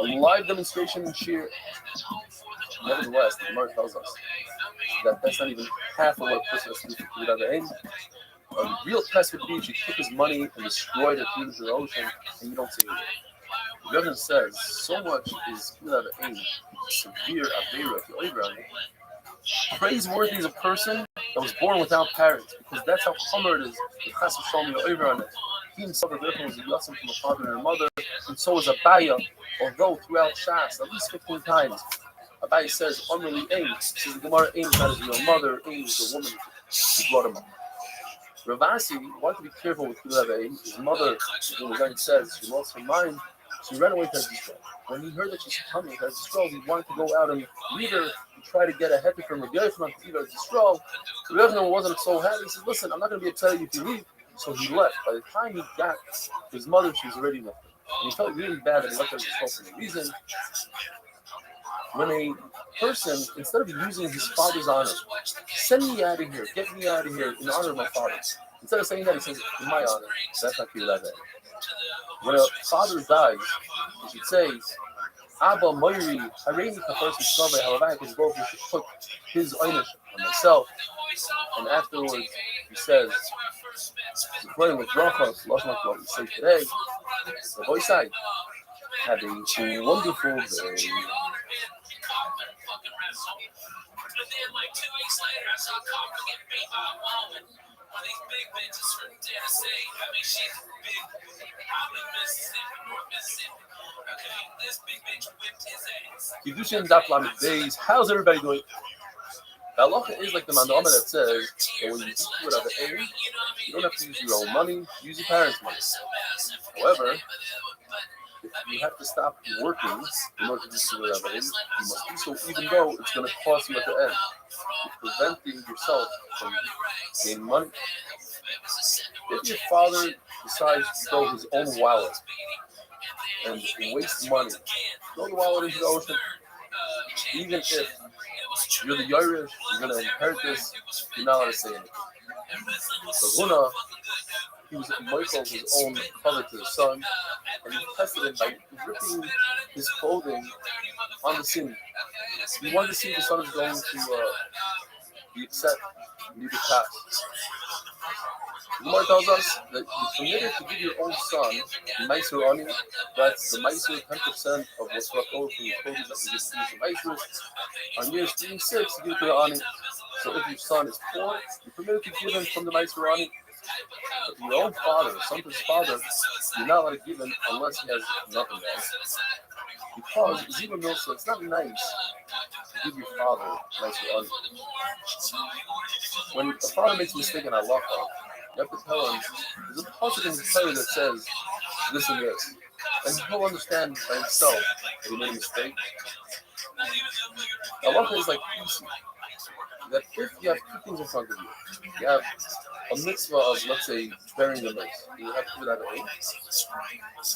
A live demonstration in sheer. Nevertheless, the Gemara tells us that that's not even half of what a person has to do for Kudat Aim. A real test would be if you took his money and destroyed it through the ocean and you don't see it. The Rebbe says so much is Kudat Aim, severe Avera, if you over on it. Praiseworthy is a person that was born without parents, because that's how chomer it is. With Chas v'Shalom you're over on it. He himself, Rebbe, was a yatzim from a father and a mother, and so was Abaya, although throughout Shas, at least 15 times, Abai says, Omrli Aim, says the Gemara, Aim is not his real mother, Aim is the woman who brought him up. Ravasi wanted to be careful with Kudat Aim. His mother, when the guy says she lost her mind, she ran away to Israel. When he heard that she's coming to Israel, he wanted to go out and meet her and try to get a heter from Rabbi Yochanan to leave Israel. Rabbi Yochanan wasn't so happy. He said, listen, I'm not going to be upset if you leave. So he left. By the time he got his mother, she was already left. And he felt really bad that he left her Israel for no reason. When a person, instead of using his father's honor, send me out of here, get me out of here in honor of my father. Instead of saying that, he says, in my honor. That's not clear that. When a father dies, he should say, Abba Moiri, Hareini Kafarsi Slavai, Halavai, his both should put his ownership on myself. And afterwards, he says, according with Brachos, Lashon like what we say today, the voice side, have a wonderful day. But then, like 2 weeks later, I saw Copper get beat by a woman. One of these big bitches from Tennessee. I mean, she's big. Probably Mississippi, North Mississippi. Okay, this big bitch whipped his ass. Kiddushin Daf Lamed Beis. How's everybody doing? The halacha is like the mandama that says that when you eat food out of the air, you don't have to use your own money, use your parents' money. However, if you have to stop working in order to do food out of the air, you must do so even though it's going to cost you at the end. You're preventing yourself from gaining money. If your father decides to throw his own wallet and waste money, throw the wallet into the ocean, even if you're the Yerush, you're going to inherit this, you're not allowed to say anything. So Huna, he was Michael his own father to the son, and he tested him by ripping his clothing on the scene. He wanted to see if the son is going to be upset, need to pass. The Gemara tells us that you're permitted to give your own son Meiser Ani. That's the Meiser, 10% of what's left over from your clothing that you just use the Meisers. On years 3 and 6, you give it to the Ani. So if your son is poor, you're permitted to give him from the Meiser Ani. But your own father, somebody's father, you're not allowed to give him unless he has nothing else. Because Ziva Milsa, it's not nice to give your father Meiser Ani. When a father makes a mistake in halacha, you have to tell him, there's a passage in the Torah that says this and this. And he'll understand by himself that he made a mistake. Halacha is like easy. That if you have 2 things in front of you, you have a mitzvah of, let's say, burying the mace. You have to do that away.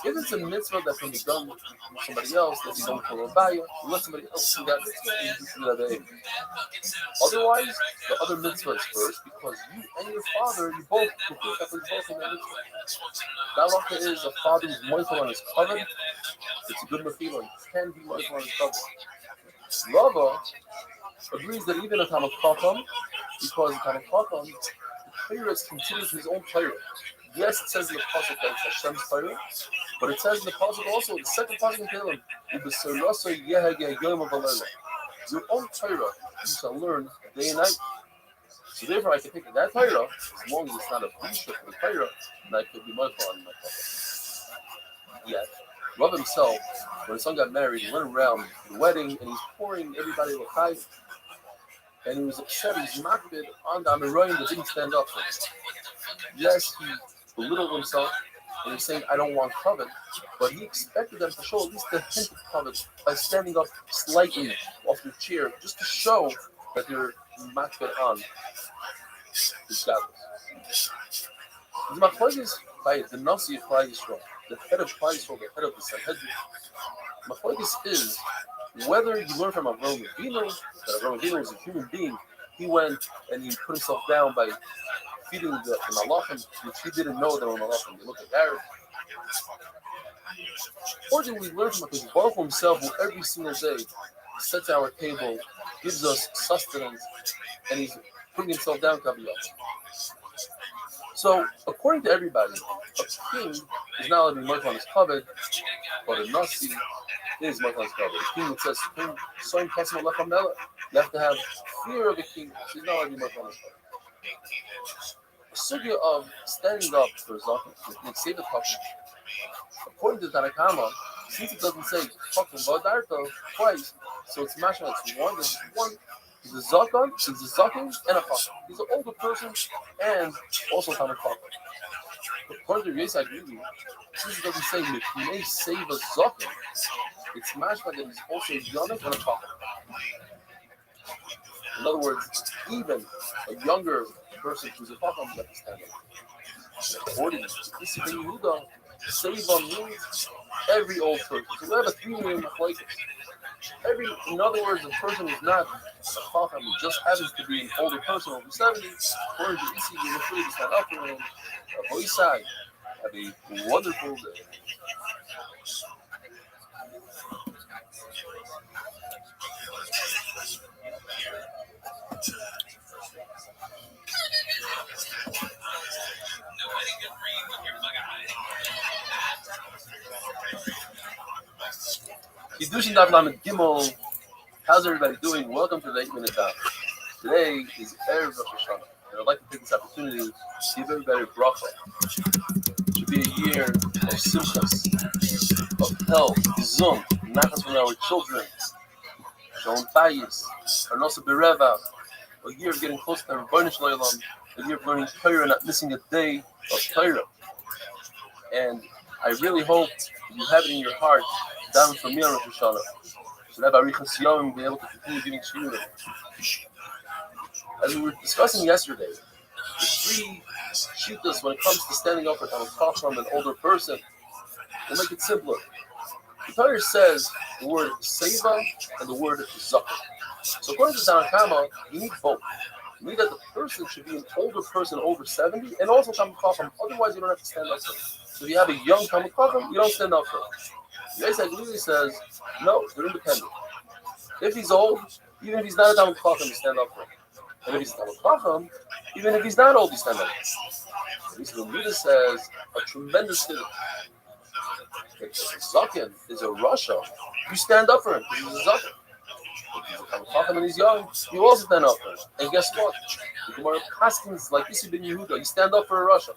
If it's a mitzvah that can be done with somebody else, that's done for a Rabbi, you let somebody else do that mitzvah and you do that away. Otherwise, the other mitzvah is first because you and your father, you both in that mitzvah. That halacha is a father who's moifel on his covenant. It's a good mafila. He can be moifel on his covenant. Rava agrees that even if I'm a chacham, because if I'm a chacham, the Torah is considered his own Torah. Yes, it says in the pasuk that it's Hashem's Torah, but it says in the pasuk also, the second pasuk in Tehillim, your own Torah you shall learn day and night. So therefore, I can take that Torah, as long as it's not a bishop for the Torah, and I could be my father. Yet, Rav himself, when his son got married, he went around the wedding and he's pouring everybody l'chai. And he was upset, he was makbid on the Amirayim that didn't stand up for him. Yes, he belittled himself, and he's saying, I don't want covet, but he expected them to show at least the hint of covet by standing up slightly off their chair, just to show that they're makbid on his gathers. The machlokes by the Nasi of Klal Yisrael, the head of Klal Yisrael, the head of the Sanhedrin, machlokes is whether you learn from Avraham Avinu, that Avraham Avinu was a human being, he went and he put himself down by feeding the malachim, which he didn't know that were malachim. They looked at Arab. Accordingly, we learn from the Baruch Hu himself, who every single day sets our table, gives us sustenance, and he's putting himself down, Kabbalah. So, according to everybody, a king is not allowed to be marked on his covet, but a Nasi is marked on his covet. A king, it says, king, soin kasma lachamela. You have to have fear of the king. So he's not allowed to be marked on his covet. The sugya of standing up for Zakim, like say the Takum, according to Tanakama, since it doesn't say Takum Badarto twice, so it's mashma, it's one, there's one. He's a Zakan, he's a Zakim, and a Chacham. He's an older person, and also Tanakh Chacham. According to Yesai Gili, since it doesn't say Mekine save a Zakim, it's mashma that he's also a Yonik and a Chacham. In other words, even a younger person who's a Chacham doesn't stand up. According to Isi Ben Yehuda, Seiva means every old person. So we have a 3 million machlokes. In other words, a person who's not a chacham, who just happens to be an older person over 70, according to Isi, you're free to stand up for him. Boisai, have a wonderful day. Nobody can read with your bug eye. Kiddushin Daf Lamed Gimel. How's everybody doing? Welcome to the 8-minute Daf. Today is Erev Rosh Hashanah, and I'd like to take this opportunity to give everybody a bracha. It should be a year of simchas, of health, zon, nachas from our children, Shalom Bayis, Arnosa Bereva, a year of getting close to the Rebbeinu Shalom, a year of learning Torah and not missing a day of Torah. And I really hope you have it in your heart, down from me on Rosh Hashanah, so that Arichas Yom and be able to continue giving shiurim. As we were discussing yesterday, the 3 shittas when it comes to standing up for Talmud Chacham, an older person, we'll make it simpler. The Torah says the word Seva and the word Zakah. So according to Tanakama, you need both. You need that the person should be an older person over 70 and also Talmud Chacham, otherwise you don't have to stand up for him. So if you have a young Talmud Chacham, you don't stand up for him. The Yesai Gili says, no, they're independent. If he's old, even if he's not a Talmud Chacham, you stand up for him. And if he's a Talmud Chacham, even if he's not old, you stand up for him. The Buddha says a tremendous thing. If Zakin is a Russia, you stand up for him because he's a Zakin. If he's a Talmud Chacham and he's young, you also stand up for him. And guess what? The Gemara Paskins, like Isi Ben Yehuda, you stand up for a Russia.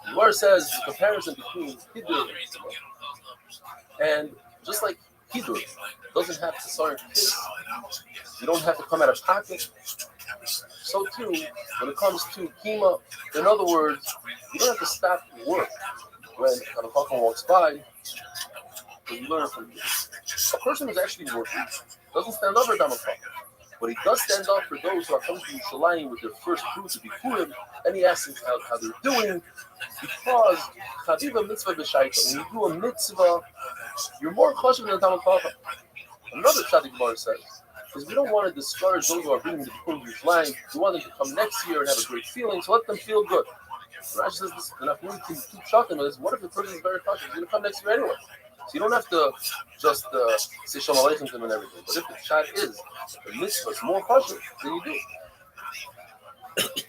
The Gemara says the comparison between Hidur and just like Hidur doesn't have to start kiss, you don't have to come out of pocket. So too, when it comes to Kima, in other words, you don't have to stop work when a Chacham walks by, but you learn from this. A person who's actually working doesn't stand up for Talmud Chacham, but he does stand up for those who are coming to Yerushalayim with their first fruits of Bikurim, and he asks them how they're doing, because Chaviva mitzvah b'shaita, when you do a mitzvah, you're more chashuv than Talmud Chacham. Another Tzaddik Gemara says, because we don't want to discourage those who are bringing the Bikurim to Yerushalayim. We want them to come next year and have a great feeling, so let them feel good. Rashi says this, and if we keep shocking is, what if the person is very cautious? He's going to come next year anyway. So you don't have to just say Shalom Aleichem to him and everything. But if the child is the mitzvah is more cautious, then you do.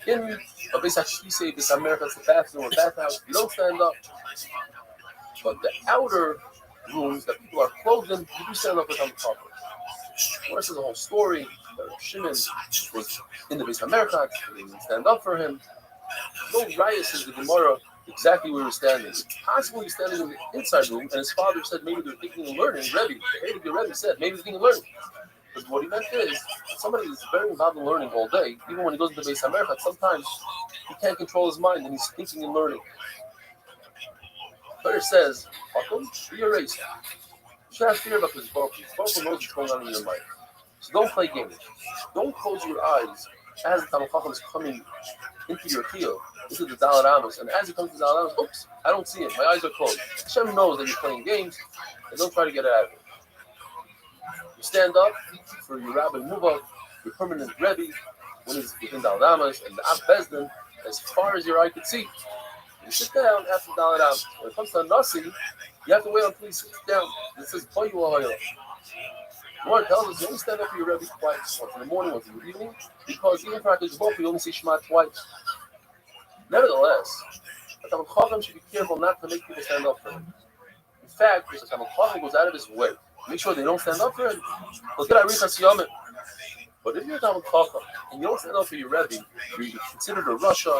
In a base actually say this America's the bathroom or bathhouse, you don't stand up. But the outer rooms that people are clothed in, you do stand up with them properly. This is a whole story. Shimon was in the base of America, they didn't stand up for him. No raya says the Gemara exactly where he was standing. It's possible he's standing in the inside room, and his father said maybe they're thinking of learning. Rebbe, the Rebbe said maybe they're thinking of learning. Because what he meant is, somebody is very involved in learning all day, even when he goes to the base of America, sometimes he can't control his mind and he's thinking and learning. Torah says, be a race. You should have fear about this Baruch. Baruch knows what's going on in your mind. So don't play games. Don't close your eyes as the Talmud Chacham is coming into your chiyuv, into the Daled Amos, and as he comes to the Daled Amos, oops, I don't see him. My eyes are closed. Hashem knows that you're playing games, and don't try to get out of it. You stand up for your Rabbi Muvah, your permanent Rebbe, when he's within Daled Amos, and the Ab Bezdin, as far as your eye could see. You sit down after Dalit Am. When it comes to a Nasi, you have to wait until he sits down. It says, Boyu Ahoyla. The Lord tells us you only stand up for your Rebbe twice, once in the morning, once in the evening, because even for HaKadosh Baruch Hu, you only say Shema twice. Nevertheless, a Talmid Chacham should be careful not to make people stand up for him. In fact, if a Talmid Chacham goes out of his way to make sure they don't stand up for him, he'll get Arichas Yomim. But if you're a Talmid Chacham and you don't stand up for your Rebbe, you're considered a Rasha,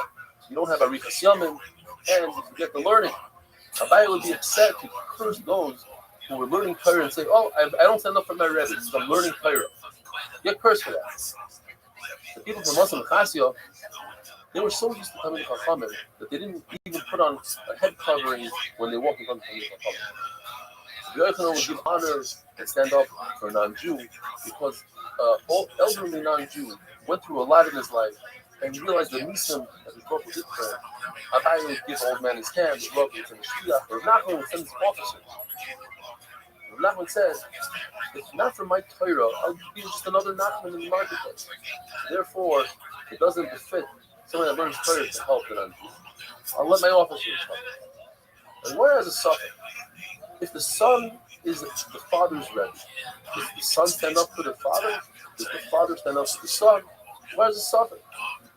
you don't have Arichas Yomim, and you forget the learning. Abaye would be upset to curse those who were learning Torah and say, "Oh, I don't stand up for my Rebbe because I'm learning Torah." Get cursed for that. The people from Muslim Chasio, they were so used to Talmid Chachamim that they didn't even put on a head covering when they walked in front of Talmid Chachamim. The Yochanan would give honor and stand up for a non-Jew because all elderly non-Jew went through a lot in his life and realized the nisim that his brother did for him. Abaye would give old man his hand, the brother would send a shliach, or Nachman would send his officers. Nachman said, if not for my Torah, I'll be just another Nachman in the marketplace. Therefore, it doesn't befit someone that learns Torah to help the non-Jew. I'll let my officers help. And where has a suffix? If the son is the father's Rebbe, does the son stand up for the father? Does the father stand up for the son? Where is the suffix?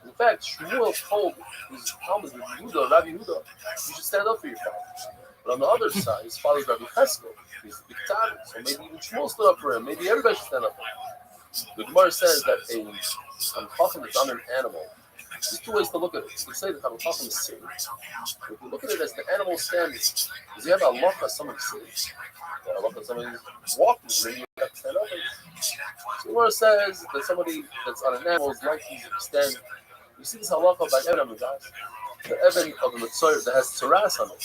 In fact, Shmuel told his Talmud, Rabbi Yehuda, you should stand up for your father. But on the other side, his father's Rabbi Cheskel. He's the big Talmud, so maybe even Shmuel stood up for him. Maybe everybody should stand up for him. The Gemara says that a Chacham that's on an animal, there's two ways to look at it. You say that Chacham is sitting. If you look at it as the animal standing, does he have a halacha somebody sitting? A halacha somebody walking, maybe you have to stand up. So the Gemara says that somebody that's on an animal is likely to stand. You see this halacha by Evan, guys. The Evan of the Mitzvah that has tzaras on it.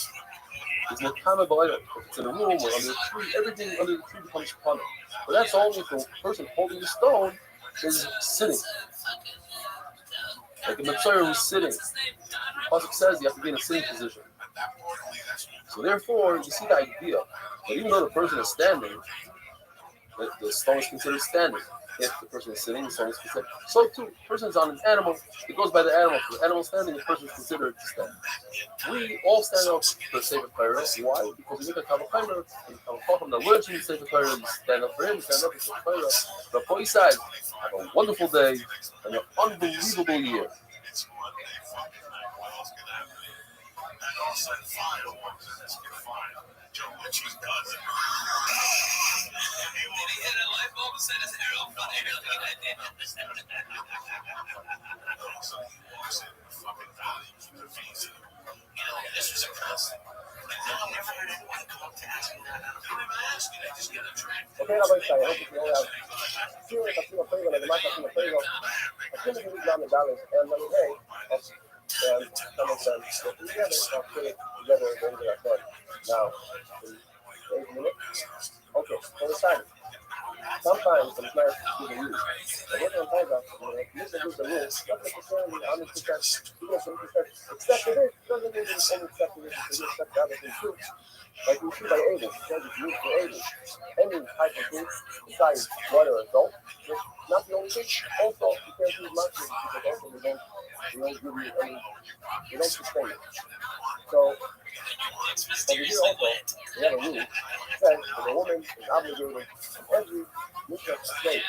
It's Mekama B'Layla. If it's in a room or under a tree, everything under the tree becomes punah. But that's only if the person holding the stone is sitting. Like the Mitzvah who's sitting. The Pasuk says you have to be in a sitting position. So therefore, you see the idea that even though the person is standing, the stone is considered standing. If the person is sitting, the stone is considered. So too, the person is on an animal, it goes by the animal. For the animal standing, the person is considered to stand. We all stand up for the Sefer Torah. Why? Because we make a Talmid Chacham that learns from the Sefer Torah, you stand up for him, you stand up for the Sefer Torah. But for Isai, have a wonderful day and an unbelievable year. This was impressive. I've never heard anyone come up to ask me that. I don't even ask you, they just get a drink. Okay, Rabbi Shai, I hope you all have seen it, I've seen a favor, and the mic, I've seen a favor. I've seen it in the dollars, and let me hey, and someone said, get together, I'll put it together at the end of that fun. Now, wait a minute. Okay, so decided. Sometimes the players do the rules. But what I'm talking about, you can use the rules, not necessarily 100%, even 50%. Except for this, doesn't mean that it's only accept this, you accept the other thing too. Like we see by Abel, because it's used for Abel. Any type of food, besides water or salt, it's not the only thing. Also, you can't use mushrooms because also we don't give you any, we don't sustain it. So, over here also, we have a rule that says that a woman is obligated in every mitzvah to slave.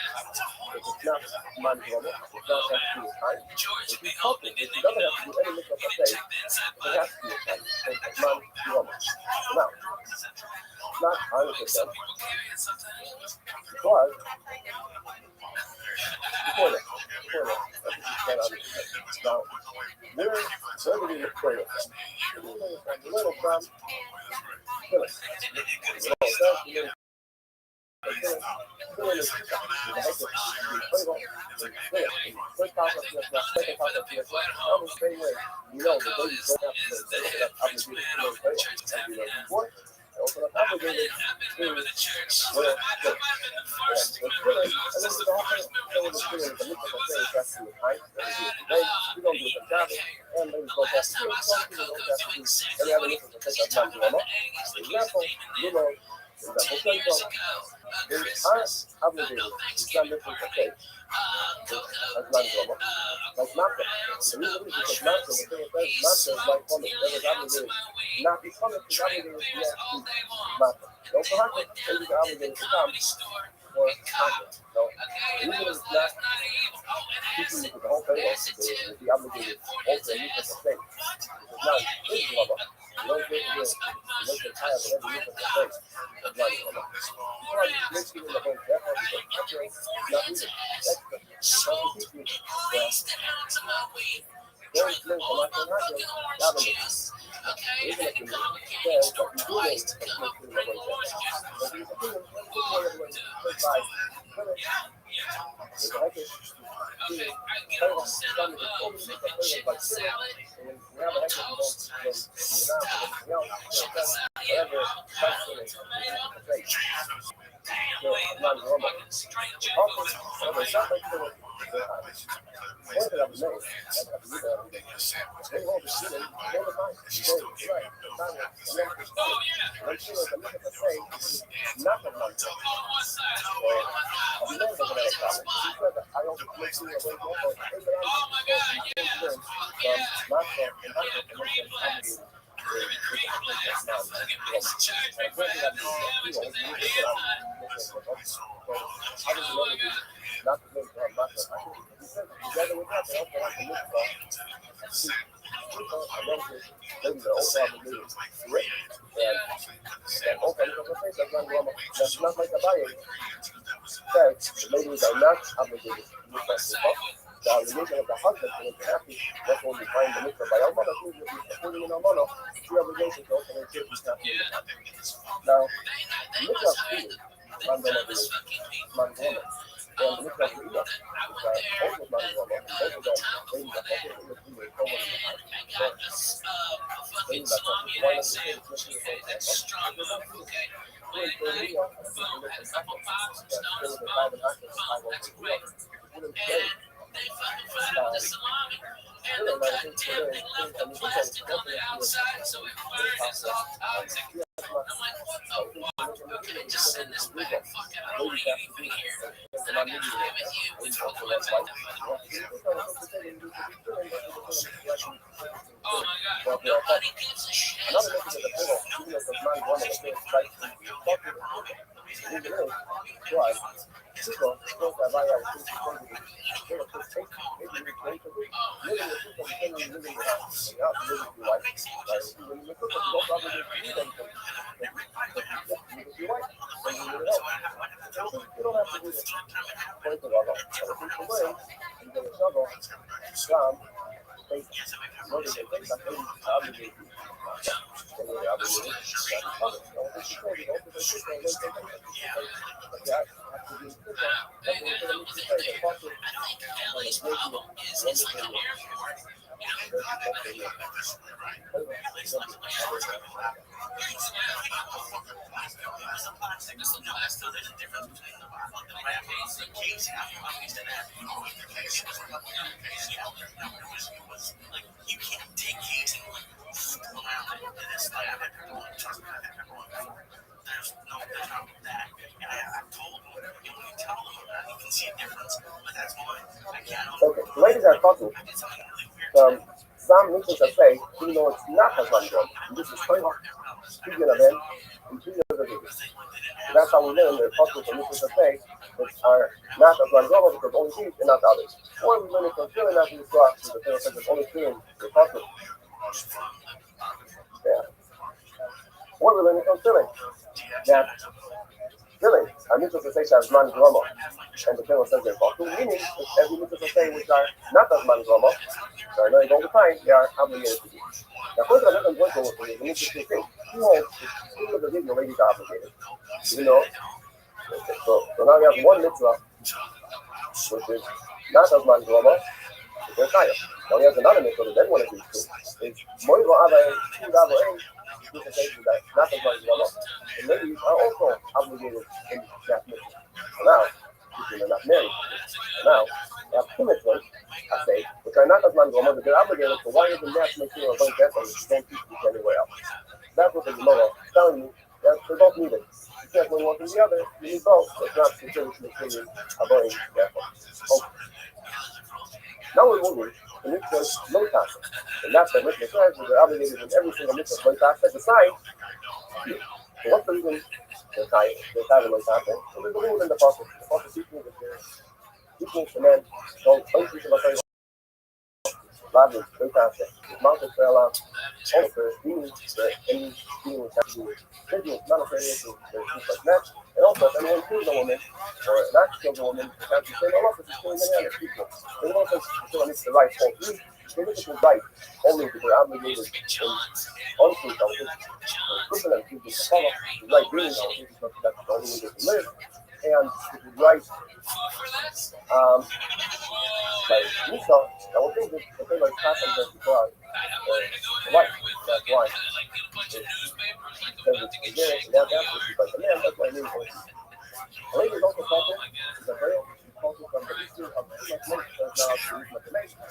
If it's not man drama, it's not has to be a time. If she's helping, if she doesn't have to do any mitzvah to slave, it has to be a time. So it's man drama. Now, it's not 100% because before that, now, where do we look for it? We learn from Phyllis. Also obligated to where we don't do it on Sabbath, and ladies don't have to do it. Some people don't have to do any other mission to take up time to them. For example, example, say so, they are obligated to sell this with a fake, as non-global, like Master. The reason is because Master, the thing says, Master is like woman. They was obligated not to come, is obligated to yes to Master. Don't for Hacker, they was obligated to come for Hacker. So, the reason is not teaching you the whole thing is the obligated also a use of the fake. It's not his global. You don't get here, you don't get tired of every use of the fake. It's not global. So I just makes you in the whole death because Hacker is not needed. That's the teach you there is no collective Hacker government. Even if you says that you do it, it's not in the way that. But you continue to by there's a Hacker to play on some of the children that play like children. And when you have a Hacker, you don't then you're not for anything else. Whatever that's in it, it's fake. So it's not normal. Also, it's not like the point that I was made. They hold the shit in all the time. So, right. When she was a little bit saying, nothing like that. So, I've never been at a problem. She said that I always make you away from her. Oh my God, yeah. From my fault and my fault. Not to make together with that, they also like to look for maybe the old obligated rate. And okay, that's not like a buyer says the ladies are not obligated to use that stuff. The obligation of the husband to make happy, that's when we find the mitzvah by Allah, that's usually putting in a mono, the obligation to also make sure he's happy. Now, mitzvah of feeling, man don't have to man woman. And mitzvah of Iyah, which are also man woman, both of them, ladies are also with you, cover in the heart. So, ladies are also, why not say it's just your whole Okay, just send this back. Fuck it, I don't want to even be here. Then I gotta stay with you. It's for the website. Oh my God, nobody gives a shit. LA's problem is it's like an airport. You can't take casing around this like there's no problem with that. And I told them, when you tell them that, you can see a difference, but that's why I can't. Okay, the ladies are talking. Some missions are saying, even though it's not a one job, this is very hard. Speaking of them, in 2 years ago. So that's how we learn the possible missions are saying that are not as one job because only these and not the others. Or we learn it from feeling as we saw, the thing that only feeling the possible. Yeah. Or we learn it from feeling. That feeling, our missions are saying as man drama. And the Bible says they're possible, meaning that every missions are saying which are not as man drama. So I know all the time they are obligated to do. Now, first of all, I'm going to go with the interesting thing. He holds two of the video ladies are obligated. You know? So now we have one mitzvah, which is not as man drama, which is higher. Now we have another mitzvah that everyone agrees to. It's Moiva Ava two Davo A, which is that not as man drama. And ladies are also obligated in that mitzvah. So now, if they're not married, now they have two mitzvahs, I say, which are not as man drama, but they're obligated. So why isn't that making a bunch of effort? Don't teach this anywhere else. That's what the Gemara is telling you. That they don't need it. says when one to the other, you need both. It's not considered to be avoiding therefore. Okay. Now we're moving to mitzvahs low taxa. And that's what mitzvah says that they're obligated in every single mitzvah low taxa besides you. So what's the reason they're tied low taxa? So there's a rule in the process. The process teaches that they're teaching the men don't teach about Labyrinth, fantastic. Mountain fell out. Also, being any being which has to do with business, monetary issues, things like that. And also, if anyone kills a woman, or not kills a woman, they have to say, no, look, it's killing many other people. They don't think it's the right whole thing. They look at the right only because they're obligated in untruth, I would think, equivalent to the follow, the right being, I would think, because that's the only way they can live. And the right, like Esau, I would think that the thing like happened that because right, that's why. Because it's there, and that's actually like the man, that's why I mean. The lady is also culture, is a very culture from the eastern of the Semitic nation, so it's not actually Semitic nation.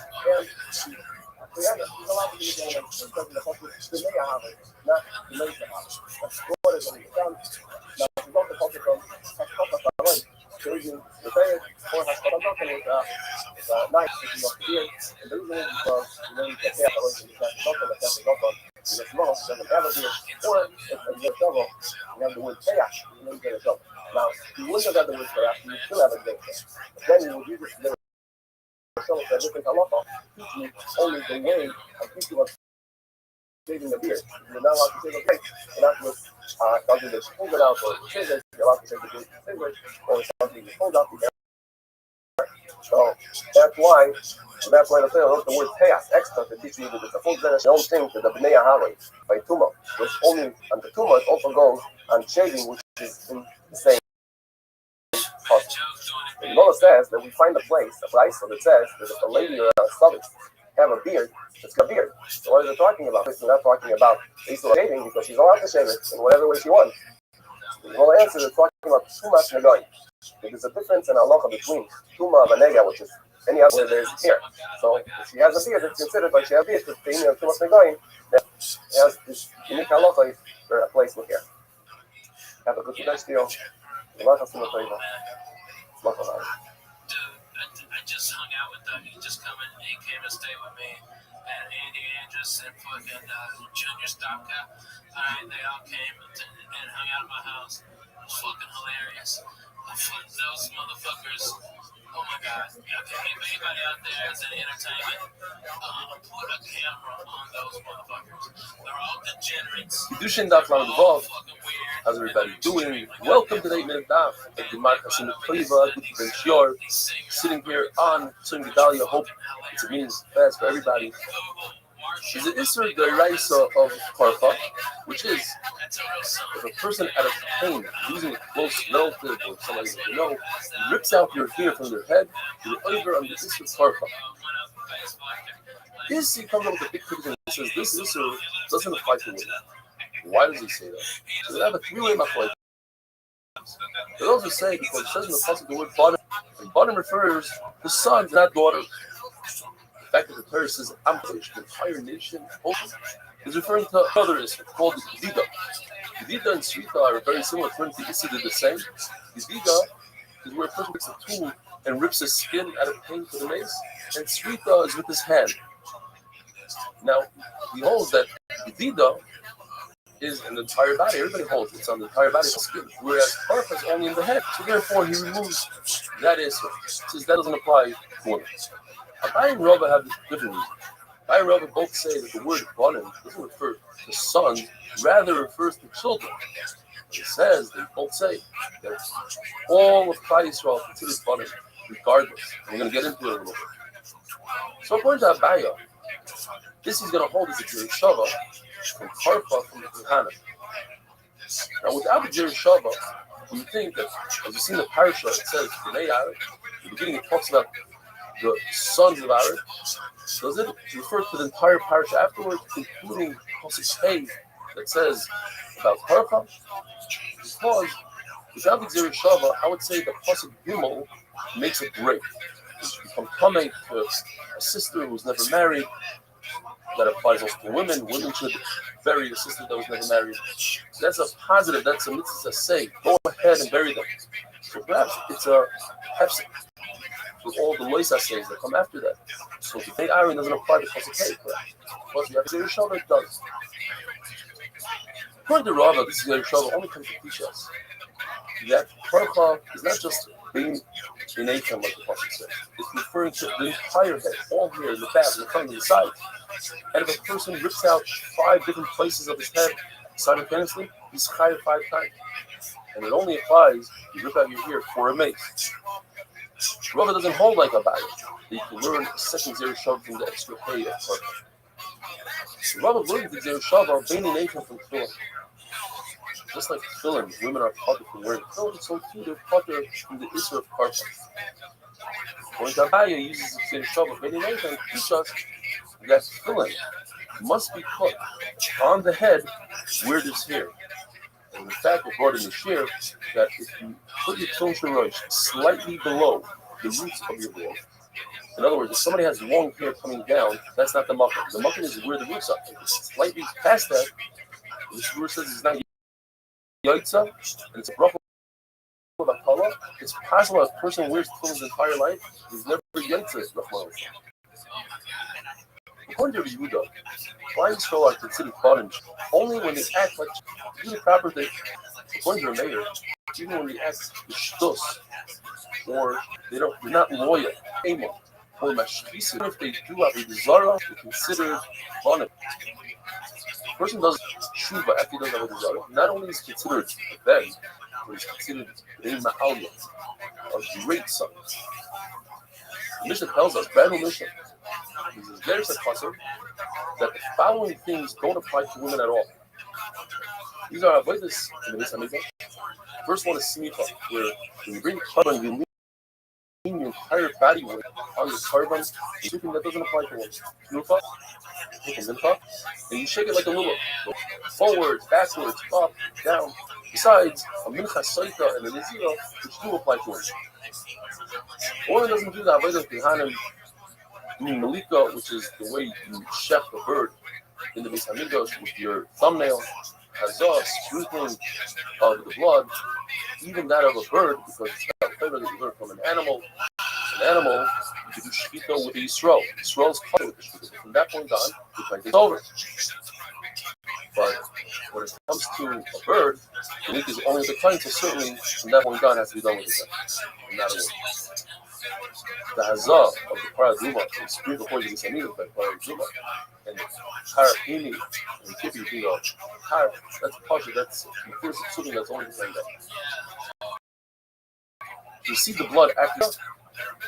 And she's allowed to be the woman because the culture is the Maya Havard, not the Mesa Havard. That's what is only done. Now, she's also culture from Hakapa, changing the prayer or Hakapa, and it's nice to be up here. And the reason is because you know you get there, or you can't stop on the castle up on the small, doesn't have a beard, or if you get trouble, you have the word chaos, you know you get a trouble. Now, you wouldn't have got the word chaos, you still have a good thing. But then you would use it to show us that different halacha teach you only the way of teaching us shaving the beard. You're not allowed to shave a beard, and that's what something that's pulled it out or scissors, you're allowed to shave the beard with scissors, or something that's pulled out the hair. So that's why the Torah wrote the word chaos extra to teach you that it's a full generation. Don't think that the Bnei Aharon by Tumah, which only on the Tumah it also goes on shaving, which is in the same process. The Gemara says that we find a place that says that if a lady or a student have a beard, it's got a beard. So what is it talking about? It's not talking about shaving because she's allowed to shave it in whatever way she wants. The Gemara answers it's talking about Tumah Negoy. There's a difference in halacha between Tumah and Nega, which is any other where there's hair. So if she has a beard, it's considered like she has a beard. Because being a Tumah Negoy, that has this unique halacha for a place with hair. Have a good day, Steel. I just hung out with them. He came and stayed with me. And Andy Andrus and fucking Junior Stopka. Alright, they all came and hung out at my house. It was fucking hilarious. Those motherfuckers. Oh my god. Okay, if anybody out there has any entertainment, put a camera on those motherfuckers. They're all degenerates. Kedushin.com involved. How's everybody doing? Welcome to the 8-minute daf. Sitting here on Tzim Gedalia. Hope it's a means fast for everybody. Is the Isser the Raisa of Karfa, which is if a person out of pain, losing a close relative or somebody that you know, rips out your hair from their head, you're over on the Isser of Karfa. This he comes up with a big picture and says this Isser doesn't apply to women. Why does he say that? So they have a three-way machlokes. They also say because it says in the passage the word bottom, and bottom refers to sons, not daughters. The fact that the Torah says Amtish, the entire nation, is referring to another Isser called Gdida. Gdida and Srita are very similar. According to Isser, they're the same. Gdida is where a person takes a tool and rips his skin out of pain for the mace, and Srita is with his hand. Now, he holds that Gdida is in the entire body. Everybody holds it's on the entire body of the skin, whereas Karfa is only in the head. So therefore, he removes that Isser. Says that doesn't apply to women. Abai and Rava have different reasons. Abai and Rava both say that the word banim doesn't refer to sons, rather refers to children. It says, they both say that all of Klal Yisrael considers banim regardless. And we're going to get into it a little bit. So according to Abaya, this is going to hold as a Jewish Shava from Karfa from the Kahana. Now without the Jewish Shava, you would think that, as you see in the parasha, it says, in the beginning it talks about the sons of Aaron. Does it refer to the entire parish afterwards, including Pasuk Hey that says about Karfa? Because without the Gzir Shava, I would say the Pasuk Gimel makes a break. From coming to a sister who's never married, that applies also to women. Women should bury a sister that was never married. That's a positive. That's a mitzvah say. Go ahead and bury them. So perhaps it's a hefsek with all the lois essays that come after that. So the Beit Iron doesn't apply to Pasuk Hey, correct? Plus you have Zera Shava, it does. According to Rava, this Zera Shava only comes to teach us that Karcha is not just being in Achem like the Pasuk says. It's referring to the entire head, all here in the back, in the front, and the side. And if a person rips out 5 different places of his head simultaneously, he's chayav 5 times. And it only applies, you rip out your ear for a mace. Rava doesn't hold like a Bible. You can learn a second Zera Shava from the extra pay of Karcha. So Rava learned the Zera Shava, being in Achem from Tefillin. Just like tefillin, women are potter from wearing tefillin, so too they're potter from the issue of karpa. According to Abaya, uses the Zera Shava, but in Nathan teach us that tefillin must be put on the head where there's hair. And in fact, we brought in the share that if you put your tefillin shorosh slightly below the roots of your hair, in other words, if somebody has long hair coming down, that's not the muffin. The muffin is where the roots are. If it's slightly past that, the shore says it's not Yaitza, and it's a bracha of Akala. It's possible a person wears tefillin his entire life, he's never Yaitza. According to Yehuda, blind Yisrael are considered bottom only when they act like do the proper thing. According to the mayor, even when they act the shtus, or they're not loyal, Amon, or mashkisa, if they do have a desire, they're considered bottom. A person does tshuva after he does have a desire. Not only is he considered a ben, but he's considered a ma'alya, a great son. The Mishnah tells us, Banu Mishnah, there's a pasuk that the following things don't apply to women at all. These are avodas in the Mishnah. First one is smicha, where when you bring carbon, you lean your entire body weight on the carbon. Something that doesn't apply to women. Nufa, and you shake it like a lulav. Forwards, backwards, up, down. Besides, a mincha saita and a nezira, which do apply to women. Or it doesn't do that. Avodas behanim doing malika, which is the way you chef a bird in the Beis Hamikdash with your thumbnail, hazah, sprinkling of the blood, even that of a bird, because it's got a flavor that you learn from an animal. An animal, you can do shkita with the Yisrael. Yisrael's covered with the shkita. From that point on, you can take over. But when it comes to a bird, the meat is only the kind, so certainly from that point on has to be done with the bird, not a woman. The hazah of the paraduma is sprinkled before the Gisamim by paraduma, and the karapini and kippy being a tar, that's partial, that's the first something that's only the same day. You see the blood after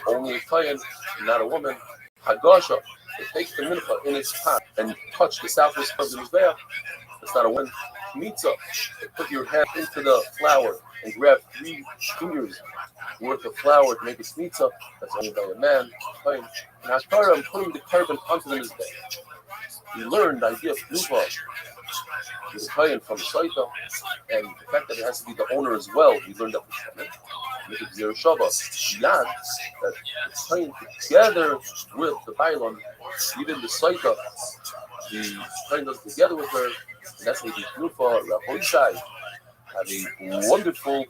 only a kayan, not a woman. Hagasha, it takes the mincha in its pot and touch the southwest part of the mizbeach. It's not a woman. Mitzah, put your hand into the flour and grab 3 fingers worth of flour to make a mitzvah. That's only by a man. And Hashkara, I'm putting the carbon onto the mizbeach. We learned the idea of nufa with the kayan from the saita, and the fact that it has to be the owner as well. We learned that from Shana. Make it Zera Shava. Not that the kayan together with the bailam, even the saita, the kayan does together with her, and that's how the nufa rahoisai. Have a wonderful day.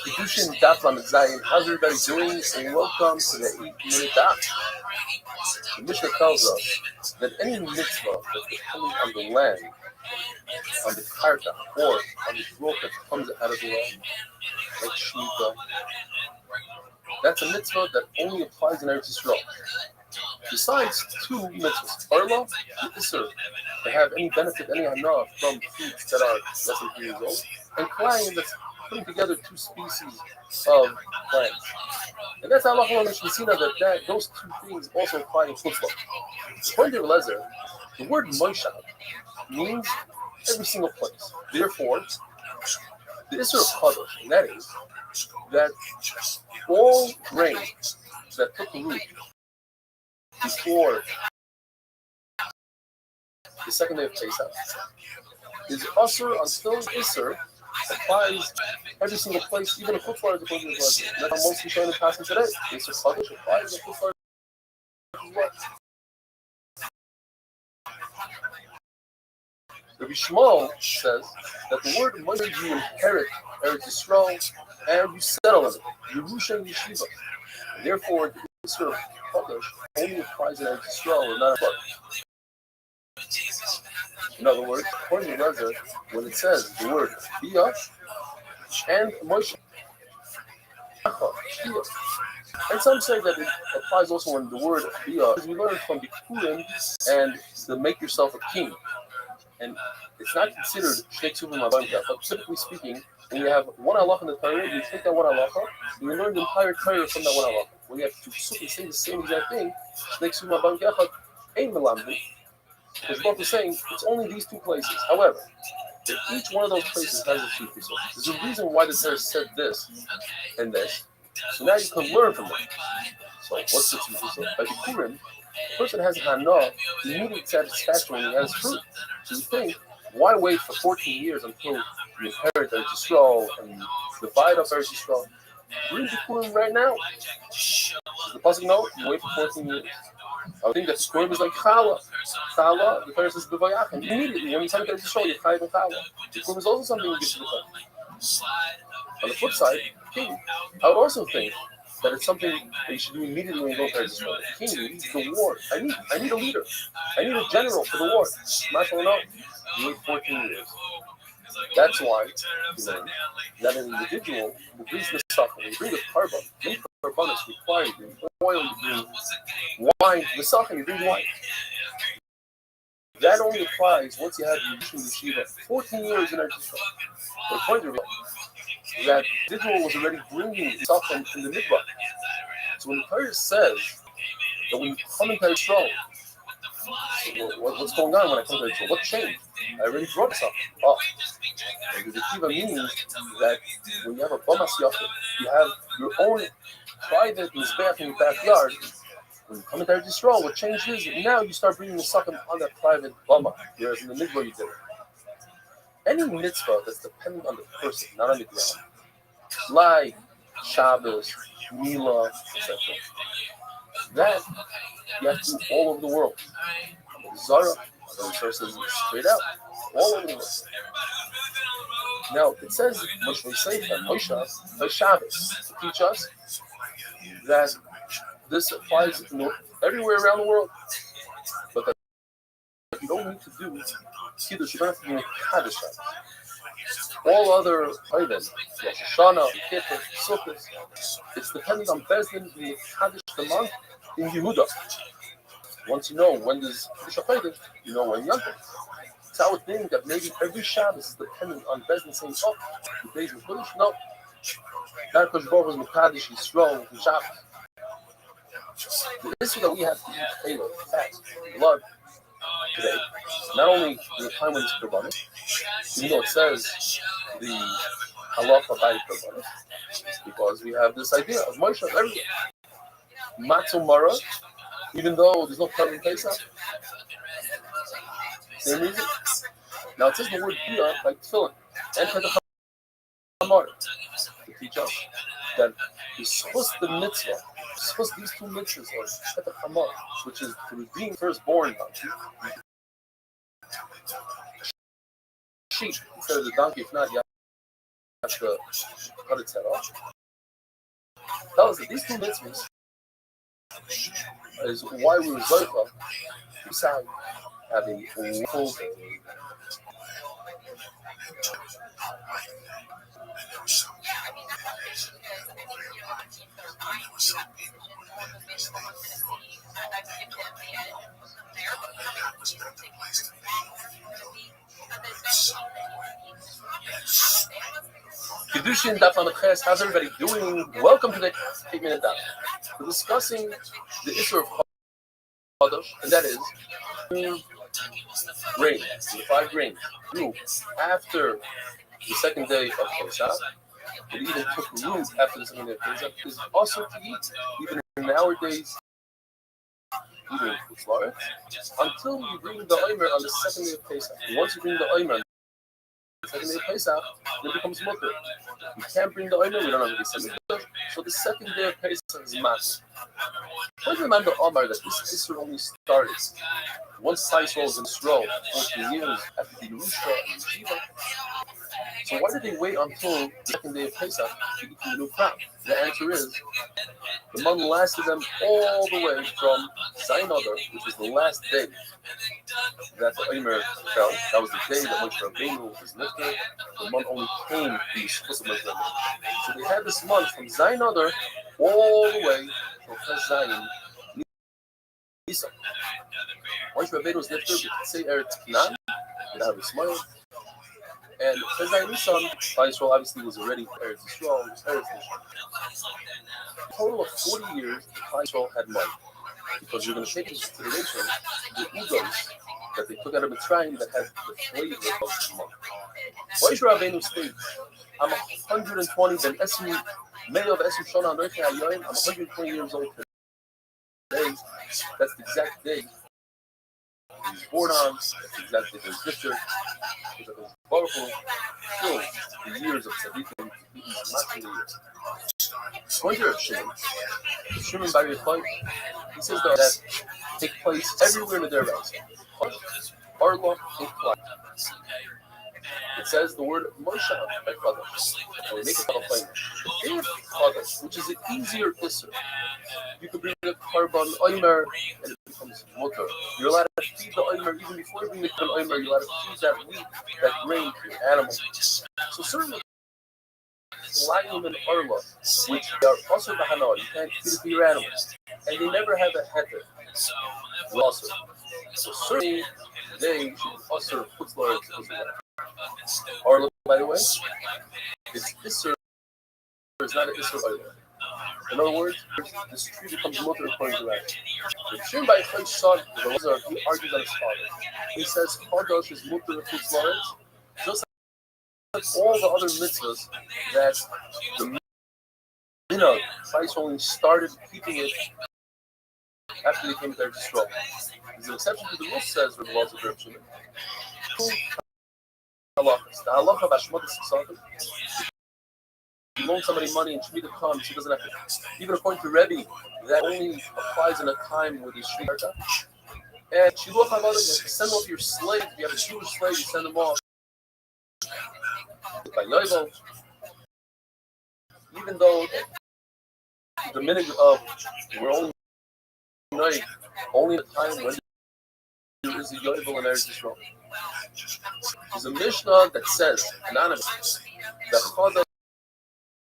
Kedushin Daf Lamed Zayin. How's everybody doing? And welcome to the 8-minute Daf. The Mishnah tells us that any mitzvah that's depending on the land, on the karka, or on the growth that comes out of the land, like Shemitah, that's a mitzvah that only applies in Eretz Yisrael. Besides 2 mitzvahs, Arla and Isser, to have any benefit, any hana from fruits that are less than 3 years old, and Klayim, that's putting together 2 species of plants. And that's Allah Mishmasina that those 2 things also apply in Chutzpah. According to Lezer, the word Moishad means every single place. Therefore, the Isser of Kadosh, and that is that all grain that took root before the second day of Pesach is usher until Isser applies every single place, even a footfar is according to the That's how most people are passing today. Isser Chodesh applies a footfar as well. Rabbi Shmuel says that the word Moshe you inherit Eretz Yisrael and you settle in it, Yerusha and Yeshiva. And therefore, the Isser of Chodesh only applies in Eretz Yisrael and not above. In other words, according to Raza, when it says the word Bia and Moshe, and some say that it applies also when the word Bia, as we learned from Bikurim and the make yourself a king. And it's not considered Shnei Ksuvim Abayim, but typically speaking, when you have one halacha in the Torah, you take that one halacha, and you learn the entire Torah from that one halacha. When you have two psukim saying the same exact thing, Shnei Ksuvim Abayim Yachad ain't melamdi. Because both are saying it's only these two places. However, if each one of those places has a chief result, there's a reason why the Torah said this and this. So now you can learn from them. So what's the chief result? By Bikurim, the person has hana, immediate satisfaction when he has fruit. So you think, why wait for 14 years until you inherit Eretz Yisrael and divide up Eretz Yisrael? Read Bikurim right now. Does the pasuk know? You wait for 14 years. I think that Bikurim is like challah. Challah, the Torah says b'vayach, and immediately when you come to Eretz Yisrael, you're chayav in challah. Bikurim is also something you get to the Torah. On the flip side, king, I would also think that it's something that you should do immediately when you go to Eretz Yisrael. The king leads the war. I need a leader. I need a general for the war. Mashal no, you wait 14 years. That's why you learn that an individual who brings the suffering, you bring the carbon, many carbonates required, you bring oil, you bring wine, the suffering, you bring wine. That only applies once you have Yeshiva 14 years in Eretz Yisrael. The point of it is that the individual was already bringing the suffering in the mikvah. So when the Torah says that when you come into Yisrael, what's going on when I come to Yisrael? What changed? I already brought this up. Oh, and the Kiva means that when you have a Bamas Yachid, you have your own private mizbeach in your backyard. When you come into Yisrael, what changed is now you start bringing the sukkah on that private Bama, whereas in the mikvah you did it. Any mitzvah that's dependent on the person, not on the ground, like Shabbos, Mila, etc., that you have to do all over the world. Zara, the person says straight out, all over the world. Now, it says, Moshe by Shabbos, to teach us that this applies everywhere around the world. But that you don't need to do Kiddush, you don't have to do Kaddish Shabbos. All other items, Rosh Hashanah, Kippur, Sukkot, it's dependent on Bezdin in the Kaddish the month in Yehuda. Once you know when there's Kiddush HaChodesh, you know when Yom Tov. It's how I would think that maybe every Shabbos is dependent on Bezdin saying, oh, the days of Kiddush? No. That Kosh Baruch was Mekadosh Yisrael and Shabbos. The issue that we have to eat fast, blood today, not only in the time when it's Korbanos, even though it says the halacha by Korbanos, because we have this idea of Moshe everywhere. Matzah Mara, even though there's no carbon Pesach, same reason. Now it says the word Bia like tefillin and Petach HaMar to teach us that you're supposed the mitzvah, these two mitzvahs are Petach HaMar, which is to redeem firstborn donkey. Sheep instead of the donkey, if not, you have to cut its head off. Tell us that these two mitzvahs is why we were Zoicha beside having a full day. Kedushin Daf Lamed. How's everybody doing? Welcome to the 8-minute Daf. We're discussing the issue of Chodesh, and that is grain, the 5 grains. After the second day of Pesach, it even took root after the second day of Pesach, is also to eat, even nowadays, even Florida, until you bring the Omer on the second day of Pesach. Once you bring the Omer on the second day of Pesach, it becomes mutter. You can't bring the Omer, we don't have the second day. So the second day of Pesach is mass. Why remind the Omar that this Isser only started once Saiz rolls in Sro, 14 years after the Yerusha and Shiva? So why did they wait until the second day of Pesach to eat from the new crop? The answer is, the month lasted them all the way from Zayin Adar, which was the last day that the Omer fell. That was the day that Moshe Rabbeinu was lifted. The month only came to the Shus of Moshe Rabbeinu. So they had this month from Zayin Adar all the way till Ches Zayin Nisan. Moshe Rabbeinu was lifted, we could say Eretz Canaan, without a smile. And Ches Zayin Nisan, Yisrael obviously was already Eretz Yisrael, Eretz Yisrael. A total of 40 years, Yisrael had money. Because you're going to take into consideration the udons that they took out of Mitzrayim that had the flavor of the month. Moshe Rabbeinu states, I'm 120, then Esri, May of Esri Shona Anochi Hayoim, I'm 120 years old today. That's the exact day he was born on, that's the exact day he was lifted. It was powerful, still the years of Tzadikim, not in the years. Going to Shimon Bar Yochai, he says that take place everywhere in the Derbas. Arla and Klai. It says the word Moshe by Chadash. And we make it a plain. If Chadash, which is an easier Isser, you could bring a carbon Omer and it becomes mutter. You're allowed to feed the Omer even before you bring the Omer. You're allowed to feed that wheat, that grain to your animal. So certainly, Lion and Arla, which are also Bahana, you can't feed it to your animals, and they never have a heter. Also, so certainly they should also put Lord Arla, by the way, is Isser is not an Isser Arla. In other words, this tree becomes mutter according to that. The Shimon Bar Yochai son, the Lazar, he argues on his father. He says Chadash is mutter of Lord, just all the other mitzvahs that the Christ only started keeping it after they came to their destroy. There's an exception to the rule, says the laws of Reb Shimon. Two halachas. The halacha of Hashmodas Ksavim. You loan somebody money and Shemitah comes, she doesn't have to. Even according to Rebbe, that only applies in a time where the Shemitah. And Shiluach HaVadim, you send off your slave. If you have a Jewish slave, you send them off. By Yovel, even though the minute of we're only night, only the time when there is a Yovel and Eretz Yisrael. There's a Mishnah that says, anonymous, that Chadash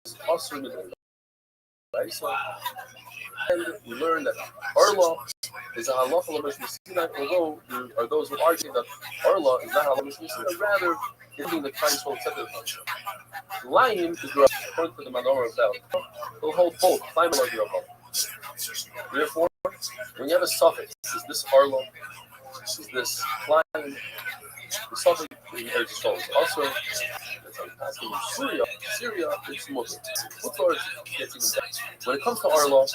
is also midday. Right? So, and we learn that Arla is a halacha l'mishmah Sinai, although there are those who argue that Arla is not halacha l'mishmah Sinai, rather it's being the Christ whole second function. Lion is the according to the Manorah of Bel. He'll hold both. Climb along your home. Therefore, when you have a suffix, is this Arla? Is this Lion? The suffix in Eretz Yisrael is also. Asking Syria, it's Muslim. What's ours gets even better. When it comes to Arla,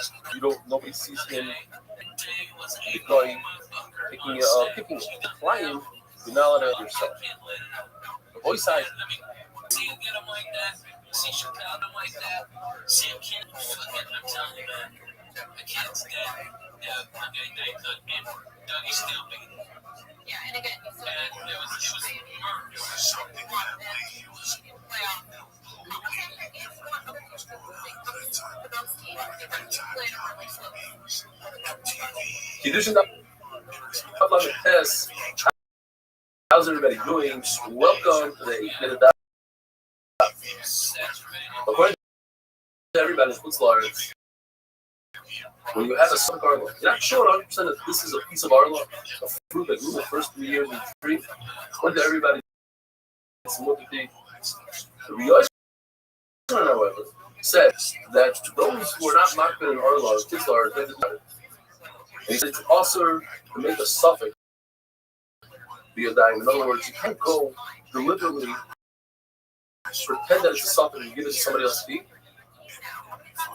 nobody sees him the guy picking a lion, you're not allowed to yourself. The boy side. Yeah, and again, so it was something Kiddushin Test. How's everybody doing? Welcome to the 8-minute dive. According to everybody in Florida, when you have a sun Arla, you're not sure 100% that this is a piece of Arla, a fruit that grew the first 3 years in the tree. According to everybody, it's look at the Riyaz, however, says that those who are not makbid in Arla, kids are, they didn't. It's also to make a suffix be a dying. In other words, you can't go deliberately pretend that it's something and give it to somebody else to eat.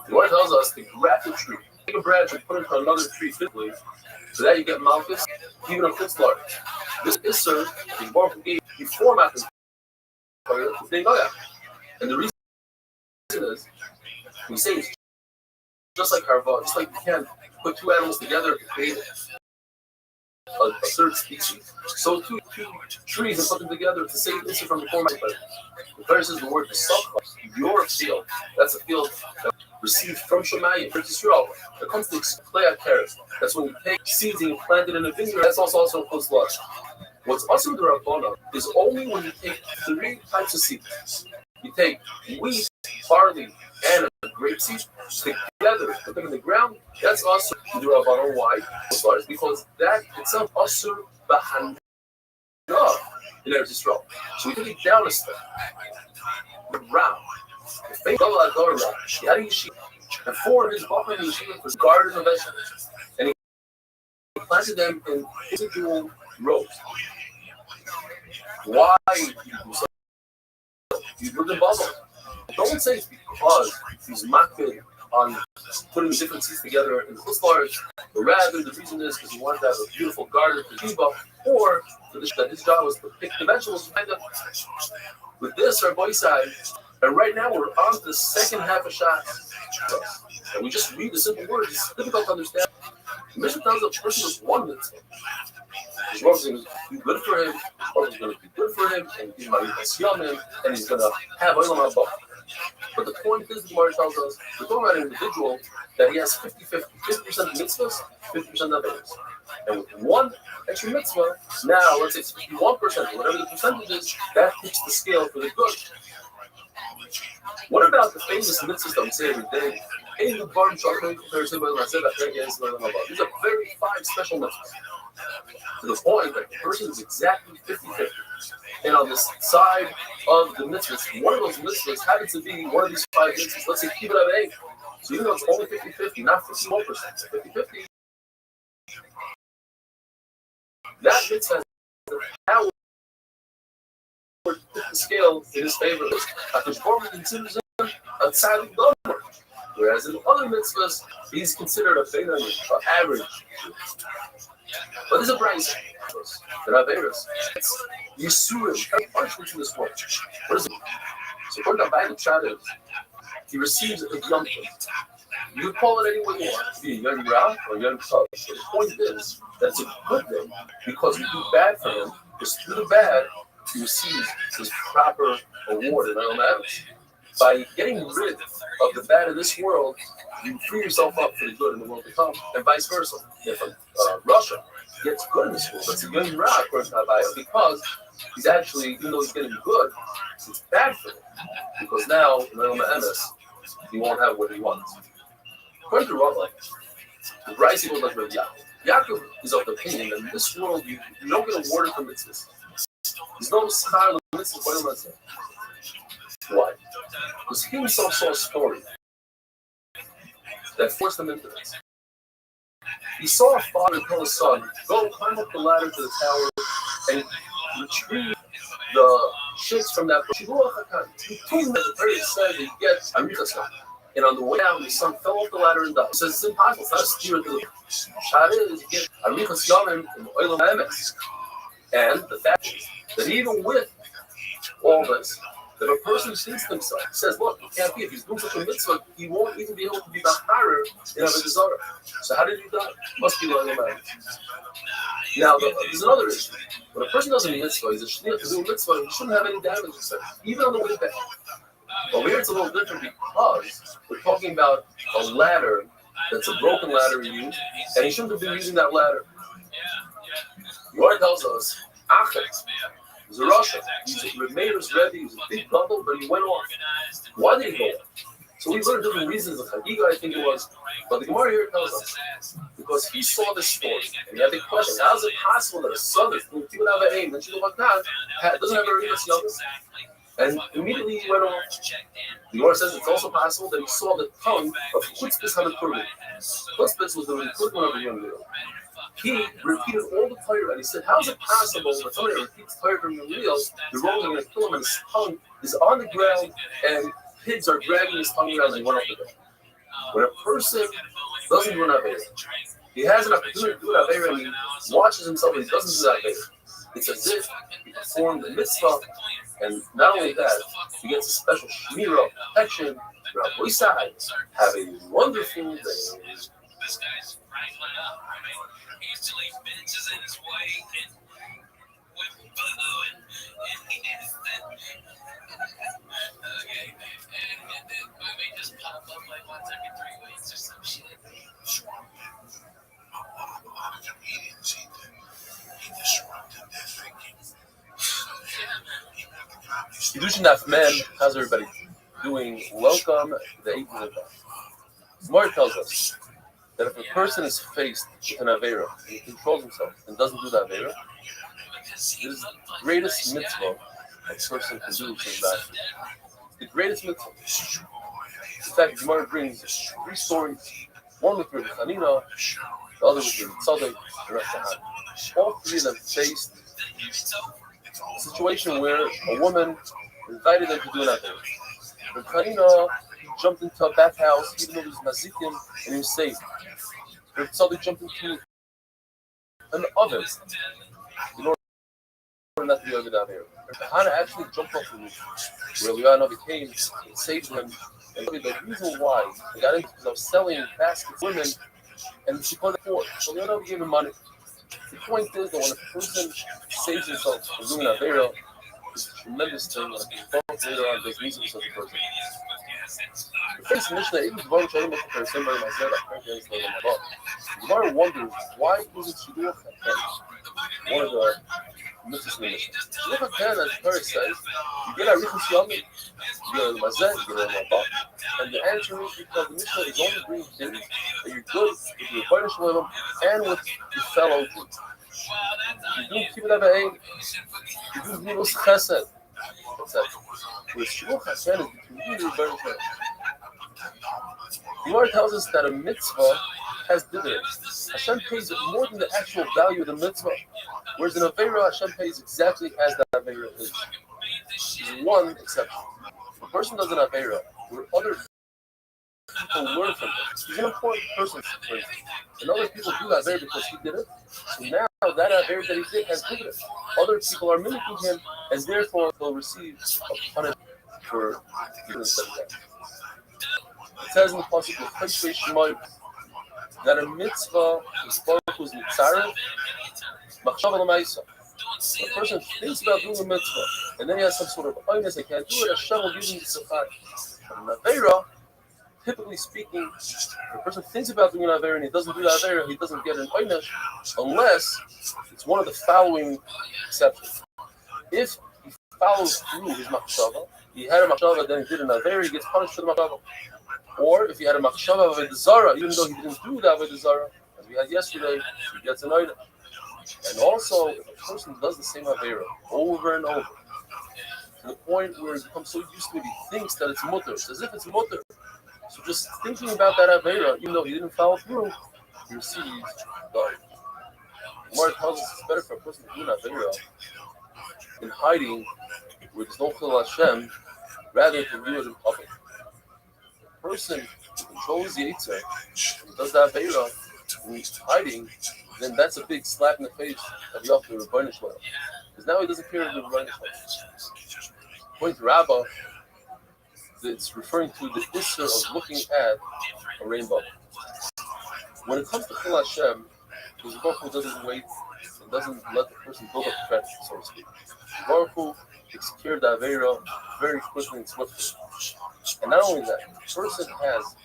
The Lord tells us to grab the tree, take a branch and put it to another tree physically, so that you get malchus, even if it's large. This is served in Baruch before Matan Torah, and the reason is, we say it's just like Harvah, just like you can't put two animals together to create a third species. So two trees and put them together, it's the same issue from before Matan Torah. The Torah says the word Pesach, your field. That's a field that received from Shemayim, from Yisrael. It comes to play at carrots. That's when you take seeds and you plant it in a vineyard. That's also close to us. What's also the Rabbana is only when you take three types of seeds. You take wheat, barley, and a grapeseed together, put them in the ground. That's also the Rabbana. Why? Because that itself also behind in Eretz Yisrael. So we take it down a step. The round. The faith of Allah, how do you see? And four of his Bachman Yeshiva was garden of vegetables. And he planted them in individual rows. Why you put them bubble? Don't say it's because he's makbid on putting different seeds together in the large, but rather the reason is because he wanted to have a beautiful garden for Shiva, or that his job was to pick the vegetables. With this, our boy side, and right now we're on to the second half of Shas. And we just read the simple words. It's difficult to understand. The Mishnah tells us a person was one mitzvah. His Rav is going to be good for him, or he's going to be good for him, and he's going to have Olam Haba. But the point is, the Gemara tells us, we're talking about an individual that he has 50-50, 50% mitzvahs, 50% others. And with one extra mitzvah, now let's say it's 51%, whatever the percentage is, that tips the scale for the good. What about the famous mitzvahs that we say every day? These are very five special mitzvahs. To the point that the person is exactly 50-50. And on this side of the mitzvahs, one of those mitzvahs happens to be one of these five mitzvahs. Let's say keep it at 8. So even though it's only 50-50, not 51%, 50-50, that mitzvah has the power to tip the scale in his favor. Because Baruch considers him a tzaddik gomer. Whereas in other mitzvahs, he's considered a beiner, an average. But there's a price. There are various. It's Yisurim, punishment in this world. What is it? So according to Bible Shadows, he receives a yom tov. You can call it any way you want. It could be a young Rav or a young Tov. So the point is that it's a good thing because you do bad for him. Because through the bad, he receives his proper award in Olam Haba. By getting rid of the bad in this world, you free yourself up for the good in the world to come, and vice versa. If Russia gets good in this world, that's a young Rav, according to Havaya, because he's actually, even though he's getting good, it's bad for him. Because now, in Olam Haba, he won't have what he wants. According to Rav, the Rice goes like Rav Yaakov. Yaakov is of the opinion that in this world, you don't get awarded for mitzvahs. There's no schar mitzvah for him. Why? Because he himself saw a story that forced him into this. He saw a father tell his son, go climb up the ladder to the tower and retrieve the shakes from that bush. He told him that the prayer said he gets Arichas. And on the way down, his son fell off the ladder and died. He says, it's impossible. It's not a steer to the shot is you get Arichas Yamim in Olam Haba. And the fact is that even with all this, if a person thinks to himself, says, look, it can't be. If he's doing such a mitzvah, he won't even be able to be Bacharer in Avodah Zarah. So how did he die? Must be the Olam Haba. Now, there's another issue. When a person does a mitzvah, he's a shliach to do a mitzvah, he shouldn't have any damage, even on the way back. But here it's a little different because we're talking about a ladder that's a broken ladder he used, and he shouldn't have been using that ladder. The Lord tells us, Achet. He's a Russian. He's a Meir's Rebbe. He's a big couple, but he went off. Why did he go off? So we learned different reasons. The Chagiga, I think it was. But the Gemara here tells us because he saw this story. And he had the question, how is it possible that a son is doing people have an aim, and she doesn't have a Rikas Youngest? And immediately he went off. The Gemara says it's also possible that he saw the tongue of Chutzpis HaMekurvim. Chutzpis was the recruitment of a young girl. He repeated all the Torah, and he said, "How is it possible that somebody repeats Torah from the wheel, the rolling and kill him, and his tongue is on the ground, and pigs are dragging his tongue around and went up the ground?" When a person doesn't do an Aveira, he has an opportunity to do an Aveira, and he watches himself and he doesn't do that Aveira. It's as if he performed the mitzvah, and not only that, he gets a special shmirah, protection. Rabbi side, have a wonderful day. This guy's wrangling up. I mean, he used to leave benches in his way and with boo and okay. And then movie just pop up like once every 3 weeks or some shit. A lot of comedians, he disrupted their thinking. Kiddushin Daf Men, how's everybody doing? Welcome to the 8th of the Gemara tells us that if a person is faced with an Aveira, and he controls himself and doesn't do the Aveira, it is the greatest mitzvah a person can do, says that. The greatest mitzvah. In fact, Gemara brings 3 stories, one with Rabbi Chanina, the other with Rabbi Tzadok, and Rabbi. All 3 of them faced a situation where a woman invited them to do an Aveira. Rabbi Chanina jumped into a bathhouse, even though he was mazikim, and he was saved. Rabbi Tzadok jumped into an oven in order not to be over the Aveira. Rabbi Hana actually jumped off the roof, where Eliyahu came and saved him. And the reason why he got into because I was selling baskets to women, and she couldn't afford. So Eliyahu gave him money. The point is that when a person saves himself from doing an Aveira, it's a tremendous thing. Like later on, there's reason for such a person. The first Mishnah, even the Baruch Shalom for same way myself, the Gemara wonders why isn't Shidduch HaKen one of the mitzvahs in the Mishnah? Shidduch HaKen, as the Torah says, you get a Richus Yomim, you get a Mazeh, you get a Mabah. And the answer is because the Mishnah is only bringing things that you're good with your Baruch Shalom and with your fellow Jews. You do Kibbutz Avayim, you do Milos Chesed, etc. With Shidduch HaKen is between you and your Baruch Shalom. The Gemara tells us that a mitzvah has dividends. Hashem pays more than the actual value of the mitzvah. Whereas in Aveira, Hashem pays exactly as the Aveira is. There's one exception. If a person does an Aveira where other people learn from him, he's an important person, for instance, and other people do Aveira because he did it. So now that Aveira that he did has dividends. Other people are mimicking him, and therefore he'll receive a punishment for doing that. It says in the pasuk of Cheshbei Shemai that a mitzvah is who's mitzarev machshava l'maisa. When a person thinks about doing a mitzvah and then he has some sort of oinus, he can't do it, Hashem will give him the sechar. In Aveira, typically speaking, if a person thinks about doing an Aveira and he doesn't do the Aveira, he doesn't get an oinus unless it's one of the following exceptions. If he follows through his machshava, he had a machshava, then he did an Aveira, he gets punished for the machshava. Or if he had a machshava of a zara, even though he didn't do that with the zara, as we had yesterday, he gets an item. And also, if a person does the same Aveira over and over, to the point where he becomes so used to it, he thinks that it's mutter. It's as if it's mutter. So just thinking about that Aveira, even though he didn't follow through, he receives the Gemara tells us it's better for a person to do an Aveira in hiding, where there's no chil Hashem, rather than do it in public. Person who controls the Yitzhak, who does the Aveira, and he's hiding, then that's a big slap in the face of Yahweh Rebbeinu Shalom. Because now he doesn't care about Rebbeinu Shalom. According to Rabbah, it's referring to the issue of looking at a rainbow. When it comes to Chil Hashem, the Baruch Hu doesn't wait and doesn't let the person build up credit, so to speak. The Baruch Hu takes care of the Aveira very quickly and swiftly. And not only that, if a person has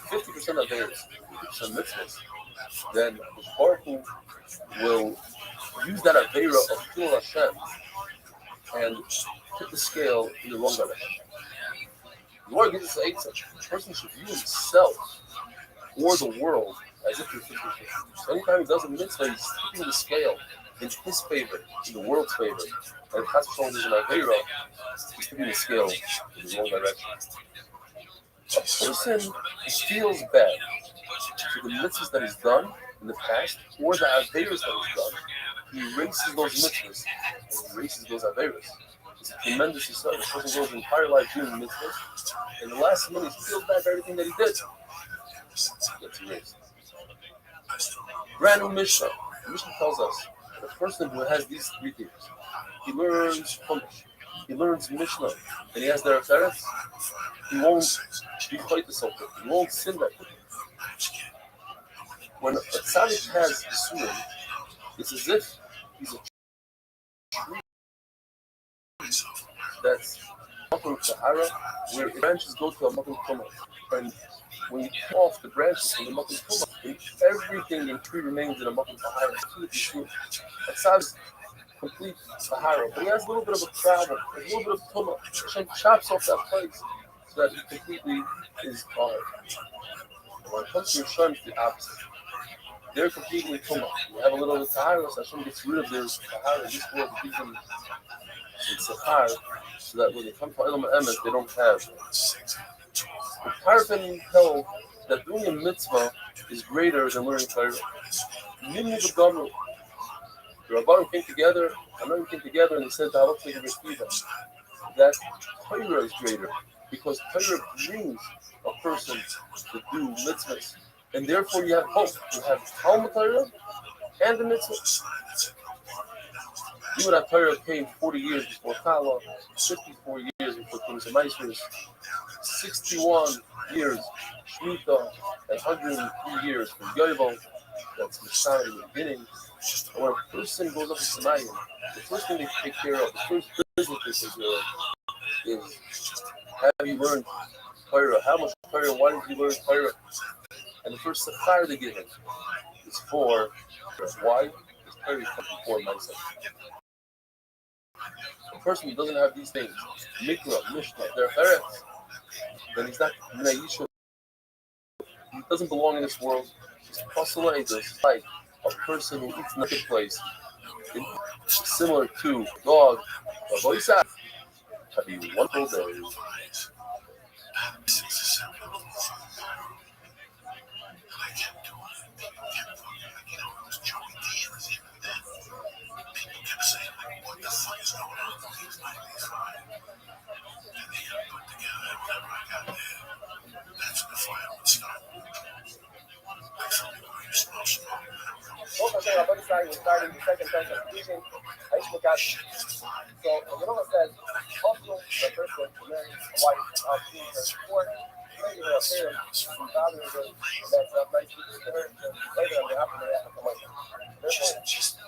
50% of Aveiros, 50% mitzvahs, then the Baruch Hu will use that Aveira of Chil Hashem and tip the scale in the wrong direction. The Lord gives us eight such. A person should view himself or the world as if he's 50%. So anytime he does a mitzvah, he's tipping the scale in his favor, in the world's favor. And if Chas v'Shalom is an Aveira, he's tipping the scale in the wrong direction. A person who feels bad for the mitzvahs that he's done, in the past, or the Averas that was done, he erases those mitzvahs and erases those Averas. It's a tremendous aside. The person goes his entire life doing mitzvahs, and the last minute he feels bad for everything that he did. Gets erased. Brand new Mishnah. The Mishnah tells us that a person who has these three things, he learns Chumash, he learns Mishnah, and he has their Eretz, he won't be quite the Sultan. He won't sin that quickly. When a tzaddik has Yisurim, it's as if he's a tree that's Makom Tahara, where branches go to a Makom Tumah. And when you cut off the branches from the Makom Tumah, everything in tree remains in a Makom Tahara. A tzaddik is complete Tahara, but he has a little bit of a travel, a little bit of Tumah. Hashem chops off that place so that he completely is Tahara. When it comes to Rishon, it's the opposite. They're completely Tumah. You have a little bit of Tahara, so Hashem gets rid of their Tahara. This world gives them Sahar, so that when they come to Ilam Emet, they don't have. The Tarfin held that doing a mitzvah is greater than learning Torah. Nimni B'Gamru. The Rabbanim came together, Amen came together, and they said that Torah is greater because Torah brings a person to do mitzvahs, and therefore you have both. You have Talmud Torah and the mitzvahs. You would have Torah came 40 years before Kala, 54 years before Tumas Maestros, 61 years Shemitah, and 103 years for Yovel. That's Mishana in the beginning. And when a person goes up to Shemayim, the first thing they take care of, the first business they take care of is, have you learned Torah? How much Torah? Why did you learn Torah? And the first Sachar they give him is for why? Because Torah comes before myself. A person who doesn't have these things, Mikra, Mishnah, their Eretz, then he's not Yishuv. He doesn't belong in this world. He's just like a person who eats in a good place. Similar to a dog. Have a wonderful day. Starting the second person using Aishmakash. So the Roma says, also the person to marry a wife of her maybe her parents, and father is that's up nice to her, later on the after they have to come up. Therefore,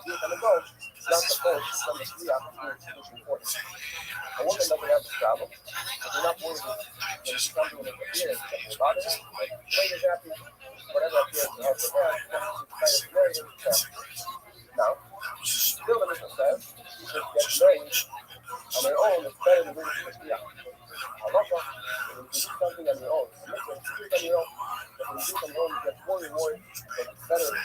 you're going to go, not the first, it's number 3 after pushing 40. A woman doesn't have this problem, but they're not worried when it's something with appearance, about it, like, later happy, whatever appearance they have for them, she's kind of married and now, still the mission says, you should get married on their own, it's better than waiting for the Halacha, when you do something on your own, when you do it on your own, but when you do it on your own, you get more reward, but it's better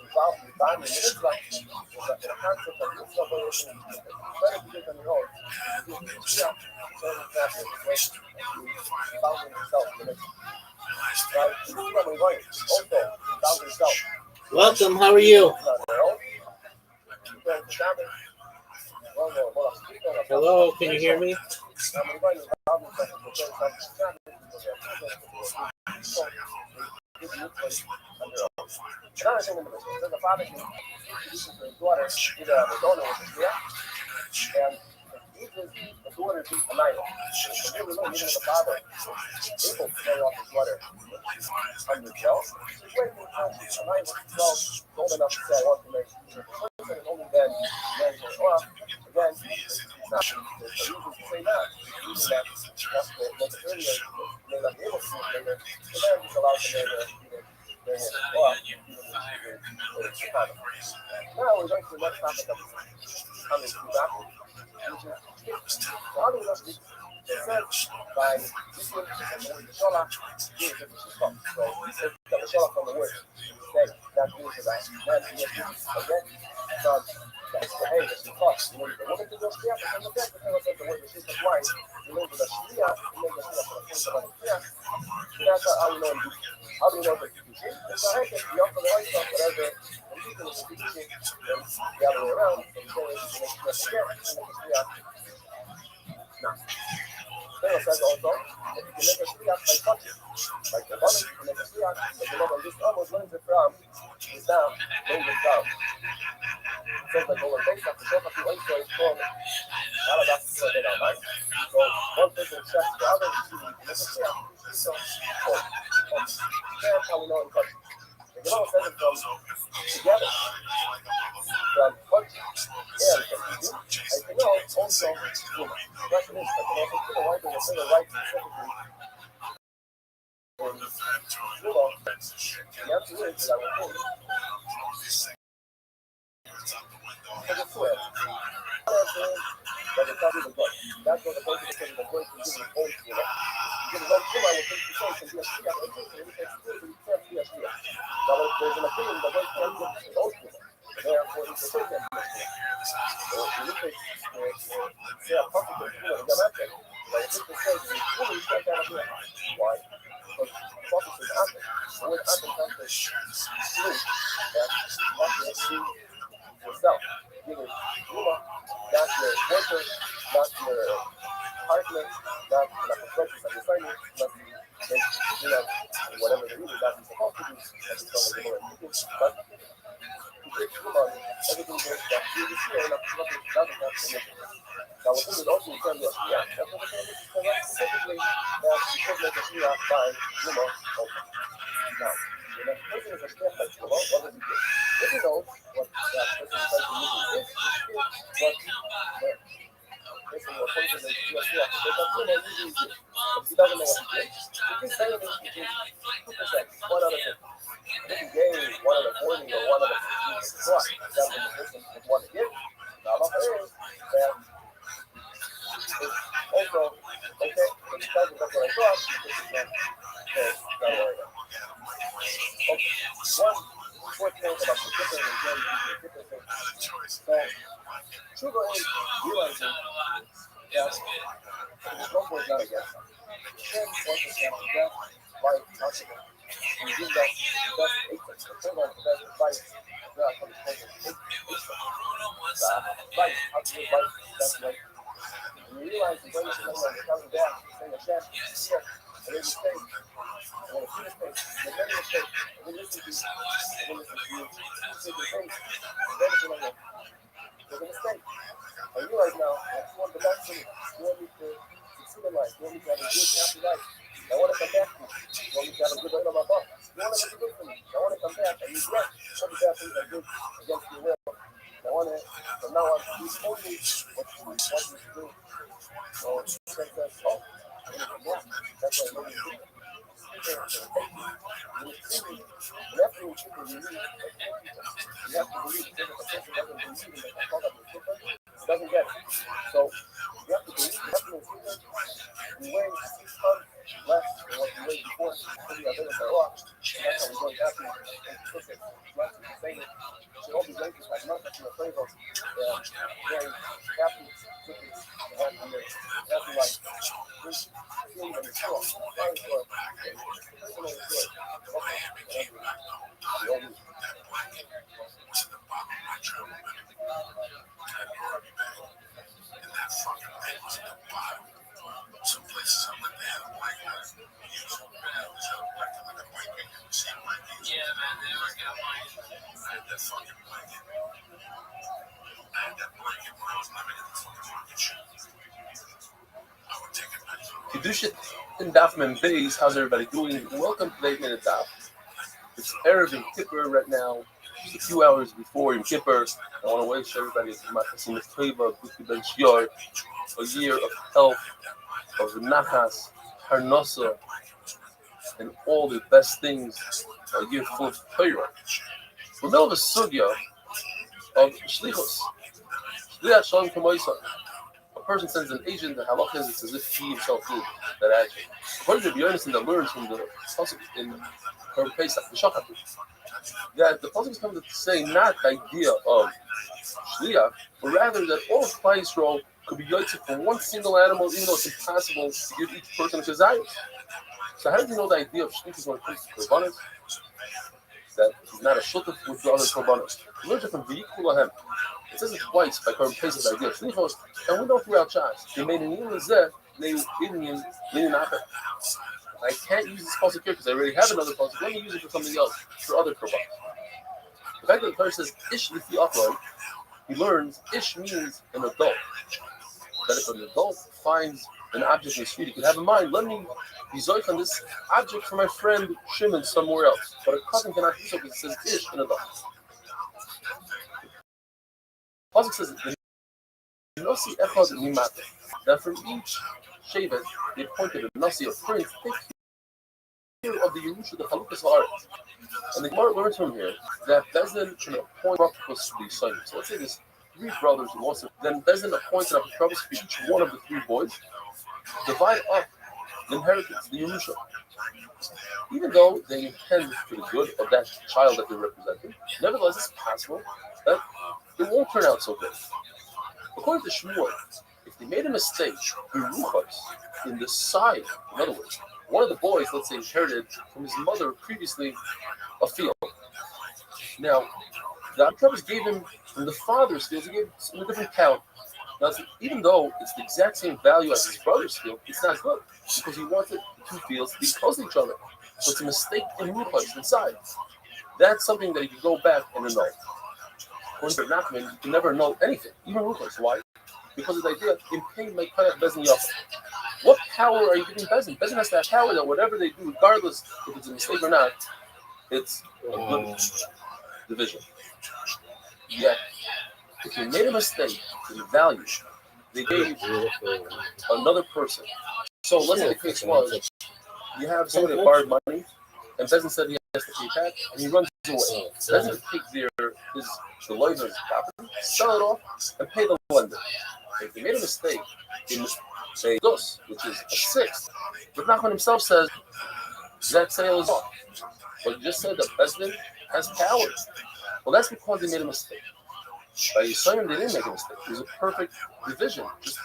involved in time, and it is like, the concept of this separation, it's better to do it on your own, you do it so example, involving yourself in the mission. Right? You see what we're going, also, involving yourself. Welcome, how are you? Hello, can you hear me? Another thing in the business, the father can introduce his daughter to the donor with the and the daughter beat the idol. So they were looking at the father, able to carry off his daughter under 12. So wait for the night was 12, old enough to say, I want to make the person only then marry her off. Again, it's not the reason to say that. The reason that just the earlier may not be able to see later, the man just allows the man to now we're going to the next topic of coming to that, which is how do we not speak the search by listening to the word Shola, being a different stuff. So he said the Shola from the word, that means that man again from the hey, this is tough. The woman to do shliach, and the fact that the word is just wife, with the shliach, the shliach, that's how you know how do you know that you see? It's a heck, you offer the right stuff, whatever, and you can see the other way around, so you make shliach. Now, Pharaoh says also that you can make a shliach by touching. Like the woman, you can make a shliach, but the woman just almost learns it from his down, learns it down. It says that over based off the Shofar to Oiso is called Aladas Yisrael Ben Almai. So one person checks the other, you see, you make a shliach. So, that's how we know in touch. The Gemara says it from together, from touch and from eating. I can know also, the question is, I can also feel why does the right specifically in Zuma? The answer is that I will think because it's sweat. The answer is that it's not even good. That's what the person is saying, the voice is giving his own Zuma. Give his own Zuma, I will think the same can be a shliach. It's true, but you can't be a shliach. Now, there's an opinion that voice can't give his own Zuma. Therefore, he can take them. So, you take, say, a positive Zuma, the Gamatech. Now, if it's the same, you can't have a shliach. Why? Because focus is atom. The word atom comes to sleep. That's not to see yourself. Giving Zuma, not your worker, not your partner, not the precious of your family, not whatever the reason that he's supposed to do, as it's on the Gemara teaching, but to take Zuma, everything goes that you see, and nothing doesn't have to make it. Now, what this is also in terms of shliach, that's what the term is, specifically that you should make a shliach by Zuma also. Now, when a person is a shliach by Zuma, what does he do? If he knows what that person is trying to use is, but basically, a person is a shliach, but that Zuma usually is. He doesn't know what he did. If he's saying this, he gives 2%, 1 out of 50. If he gave 1 out of 40 or 1 out of 50, what? That's what the person would want to give. Now, the is that it's also, okay, but because that's what I thought, don't worry about it. Okay, one quick thing about the different and very different things. So, Sugar is realizing that his number is not against him. Him wants to have the best life possible. And give that the best agents. The thing on the best advice, yeah, from his focus, advice, how to live life the best way. And you realize the greatest thing on the coming back, saying a chef, here, and then you say, and then a few mistakes, and then you mistake, and then listen to you, and then listen to you, say the things, and then it's like, there's a mistake. I realize now that you want the best for me. You want me to succeed in life. You want me to have a good, happy life. I want to come back to you. You want me to have a good life on my butt. You want to make it good for me. I want to come back and regret some of the bad things I did against your will. I want to, from now on, do only what you want me to do. So, take that, oh, that's what I really do. You have to believe that the person doesn't believe in the call of the super, doesn't get it. So you have to believe you have to know super, you weigh 6 tons less than what you weighed before, so you are better by law, and that's how we're going happy and perfect. Not to say it. So all these ladies like not that you're afraid of very happy, perfect, happy life. Just feeling that it's sure, very sure. Some places I'm living in, like, yeah, man, they always got white. I had that fucking blanket. I had that blanket when I was living in the fucking market shop. I would take it back to Kedusha and Daf Mem Beis, how's everybody doing? Welcome to the 8 Minute Daf. It's Erev Yom Kippur right now, just a few hours before Yom Kippur. I want to wish everybody a Tova, Ben Shior, a year of health, of Nachas, Harnosa, and all the best things, a year full of Torah. We're in the middle of a sugya of Shlichus. Shliach Shalom Kamoisa. A person sends an agent, the halacha is it's as if he himself did that action. According to the Yonason that learns from the pasuk in Korban Pesach, the Shachatu, that the pasuk is coming to say not the idea of shliach, but rather that all of Klal Yisrael could be yotzei from one single animal, even though it's impossible to give each person a desire. So how do you know the idea of shlichus when it comes to korbanos? That he's not a shutuf with the other korbanos. We learned it from V'yikhu Lahem. It says it twice by Korban Pesach's idea of shlichos, and we know throughout Shas. They made an ilazeh, they Indian acher. I can't use this pasuk here because I already have another pasuk. Let me use it for something else, for other korbanos. The fact that the Torah says ish lifi akron, he learns ish means an adult. That if an adult finds an object in the street, he can have in mind, let me be zoich on this object for my friend Shimon somewhere else. But a cousin cannot do so because it says ish, an adult. Pasuk says nasi echad nimate. That from each shevet they appointed a nasi, a prince, take care of the Yerusha, the Chalukas Haaretz. And the Gemara learns from here that Bezdin can appoint Rapos to the son. So let's say there's 3 brothers who also then Bezdin appointed a Rapos for each one of the 3 boys, divide up the inheritance, the Yerusha. Even though they intend for the good of that child that they're representing, nevertheless it's possible that it won't turn out so good. According to Shmuel, if they made a mistake in the side, in other words, one of the boys, let's say, inherited from his mother previously a field. Now, the Travis gave him from the father's field, he gave him a different count. Now, even though it's the exact same value as his brother's field, it's not good because he wanted the 2 fields to be close to each other. So it's a mistake in ruchos inside. That's something that he can go back and annul. According to Nachman, you can never annul anything, even ruchos. Why? Because of the idea in pain may cut out Bezin Yafah. What power are you giving Bezin? Bezin has to have power that whatever they do, regardless if it's a mistake or not, it's a good division. Yet, if you made a mistake in value, they gave another person. So let's say the case was, you have somebody that borrowed money, and Bezin said he has to pay back, and he runs away. Bezin would take the lender's property, sell it off, and pay the lender. If they made a mistake in say dos, which is a 6th, but Nachman himself says that sale is off. But you just said that Bezdin has power. Well, that's because they made a mistake. By Yisraelim, they didn't make a mistake. It was a perfect division. Just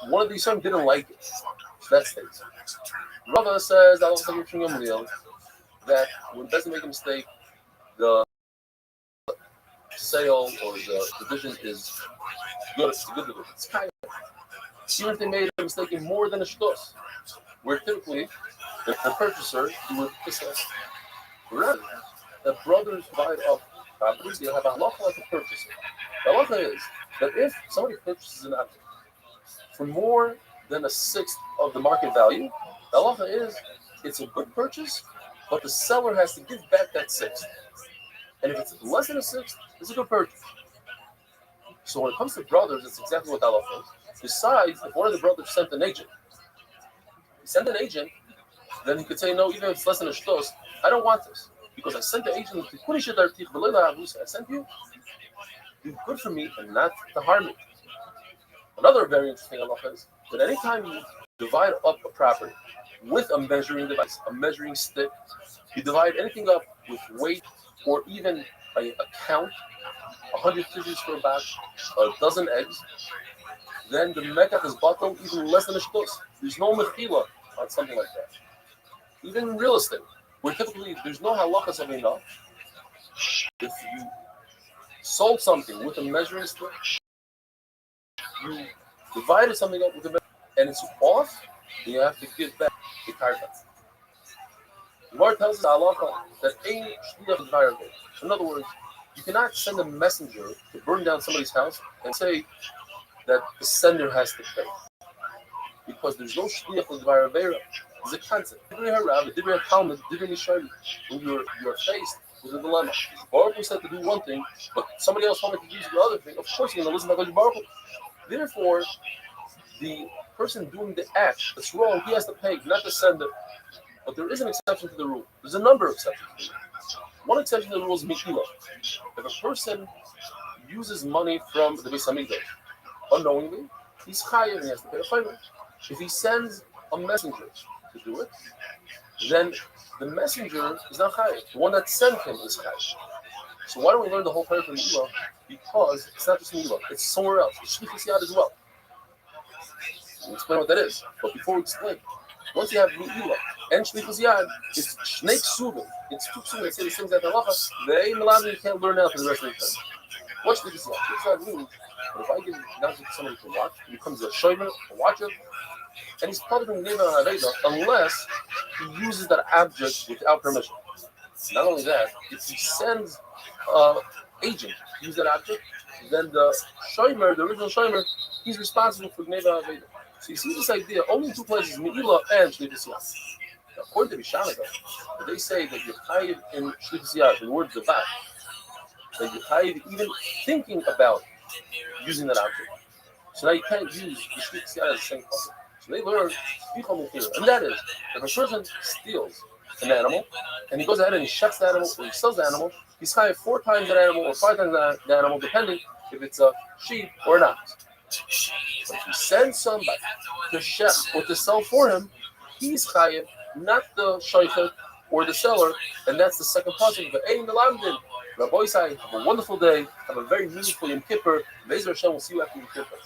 one of the Yisraelim didn't like it. So that stays. Rava says that when Bezdin make a mistake, the sale or the division is good. It's a good division. It's kind of, even if they made a mistake in more than a shtos, where typically the purchaser would kiss us. Rather, the brothers divide up properties, they have a halacha like a purchaser. The halacha is that if somebody purchases an object for more than a 1/6 of the market value, the halacha is it's a good purchase, but the seller has to give back that 1/6. And if it's less than a 1/6, it's a good purchase. So when it comes to brothers, it's exactly what the halacha is. Besides, if one of the brothers sent an agent, then he could say, no, even if it's less than a shtos, I don't want this. Because I sent the agent I sent you, do good for me and not to harm me. Another very interesting halacha is that anytime you divide up a property with a measuring device, a measuring stick, you divide anything up with weight or even a count, 100 fishes for a batch, a dozen eggs, then the mekach is bottled even less than a shtos. There's no mechila on something like that. Even in real estate, where typically there's no halachas of enough. If you sold something with a measuring stick, you divided something up with a measuring stick, and it's off, then you have to give back the karka. The Gemara tells us halacha that ain't shliach d'var. In other words, you cannot send a messenger to burn down somebody's house and say that the sender has to pay. Because there's no shliach d'var avera. There's a concept. When you're faced with a dilemma. Baruch Hu said to do one thing, but somebody else told me to do the other thing. Of course you're going to listen to Baruch Hu. Therefore, the person doing the act that's wrong, he has to pay, not the sender. But there is an exception to the rule. There's a number of exceptions to the rule. One exception to the rule is Mechila. If a person uses money from the Beis Hamikdash unknowingly, he's chayiv and he has to pay a chaymer. If he sends a messenger to do it, then the messenger is not chayiv. The one that sent him is chayiv. So why don't we learn the whole prayer from Milah? Because it's not just Milah, it's somewhere else. It's shlichus yad as well. We'll explain what that is. But before we explain, once you have Milah and shlichus yad, it's shnei ksuvim. It's two ksuvim that say the same exact halacha. They you can't learn now for the rest of the time. What's shlichus yad? Shlichus yad means that if I give now to somebody to watch, he becomes a shomer, a watcher, and he's probably going to give an aveda unless he uses that object without permission. Not only that, if he sends agent to use that object, then the shomer, the original shomer, he's responsible for gneva aveda. So you see this idea only in two places, Me'ilah and Shlichus Yad. According to Mishana, they say that you're chayiv in Shlichus Yad, in the words of that, that you're chayiv even thinking about using that object. So now you can't use the Shlichus Yad as the same person. So they learn, and that is, if a person steals an animal, and he goes ahead and he shuts the animal, or he sells the animal, he's chayiv 4 times that animal, or 5 times that animal, depending if it's a sheep or not. But if he sends somebody to shech or to sell for him, he's chayiv, not the shaychet or the seller, and that's the second pasuk. But Ein Melamdin, Rabbi Isai, have a wonderful day, have a very meaningful Yom Kippur. Be'ezer Hashem, we'll see you after Yom Kippur.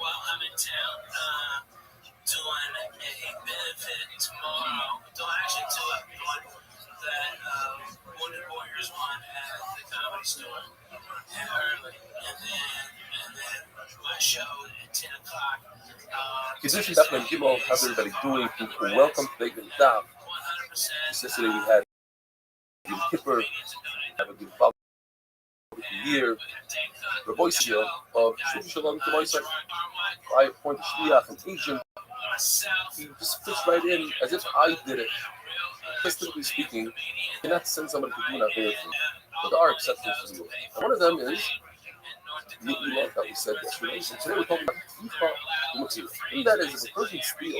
Well, I'm in town doing a benefit tomorrow. Actually, one that Wounded Warriors won at the Comedy Store early, and then my show at 10 o'clock. Kiddush Daf Gimel, how's everybody doing? Welcome to Beit Daf. Yesterday we had Yom Kippur. Have a good follow year. The voice here of Shalom to myself. I appointed Shliach, an agent. He just fits right in as if I did it. Statistically speaking, you cannot send somebody to do nothing, but there are exceptions to the rule. And one of them is Mi'ilah that we said yesterday. So today we're talking about Tifa U'Matzila. And that is, if a person steals a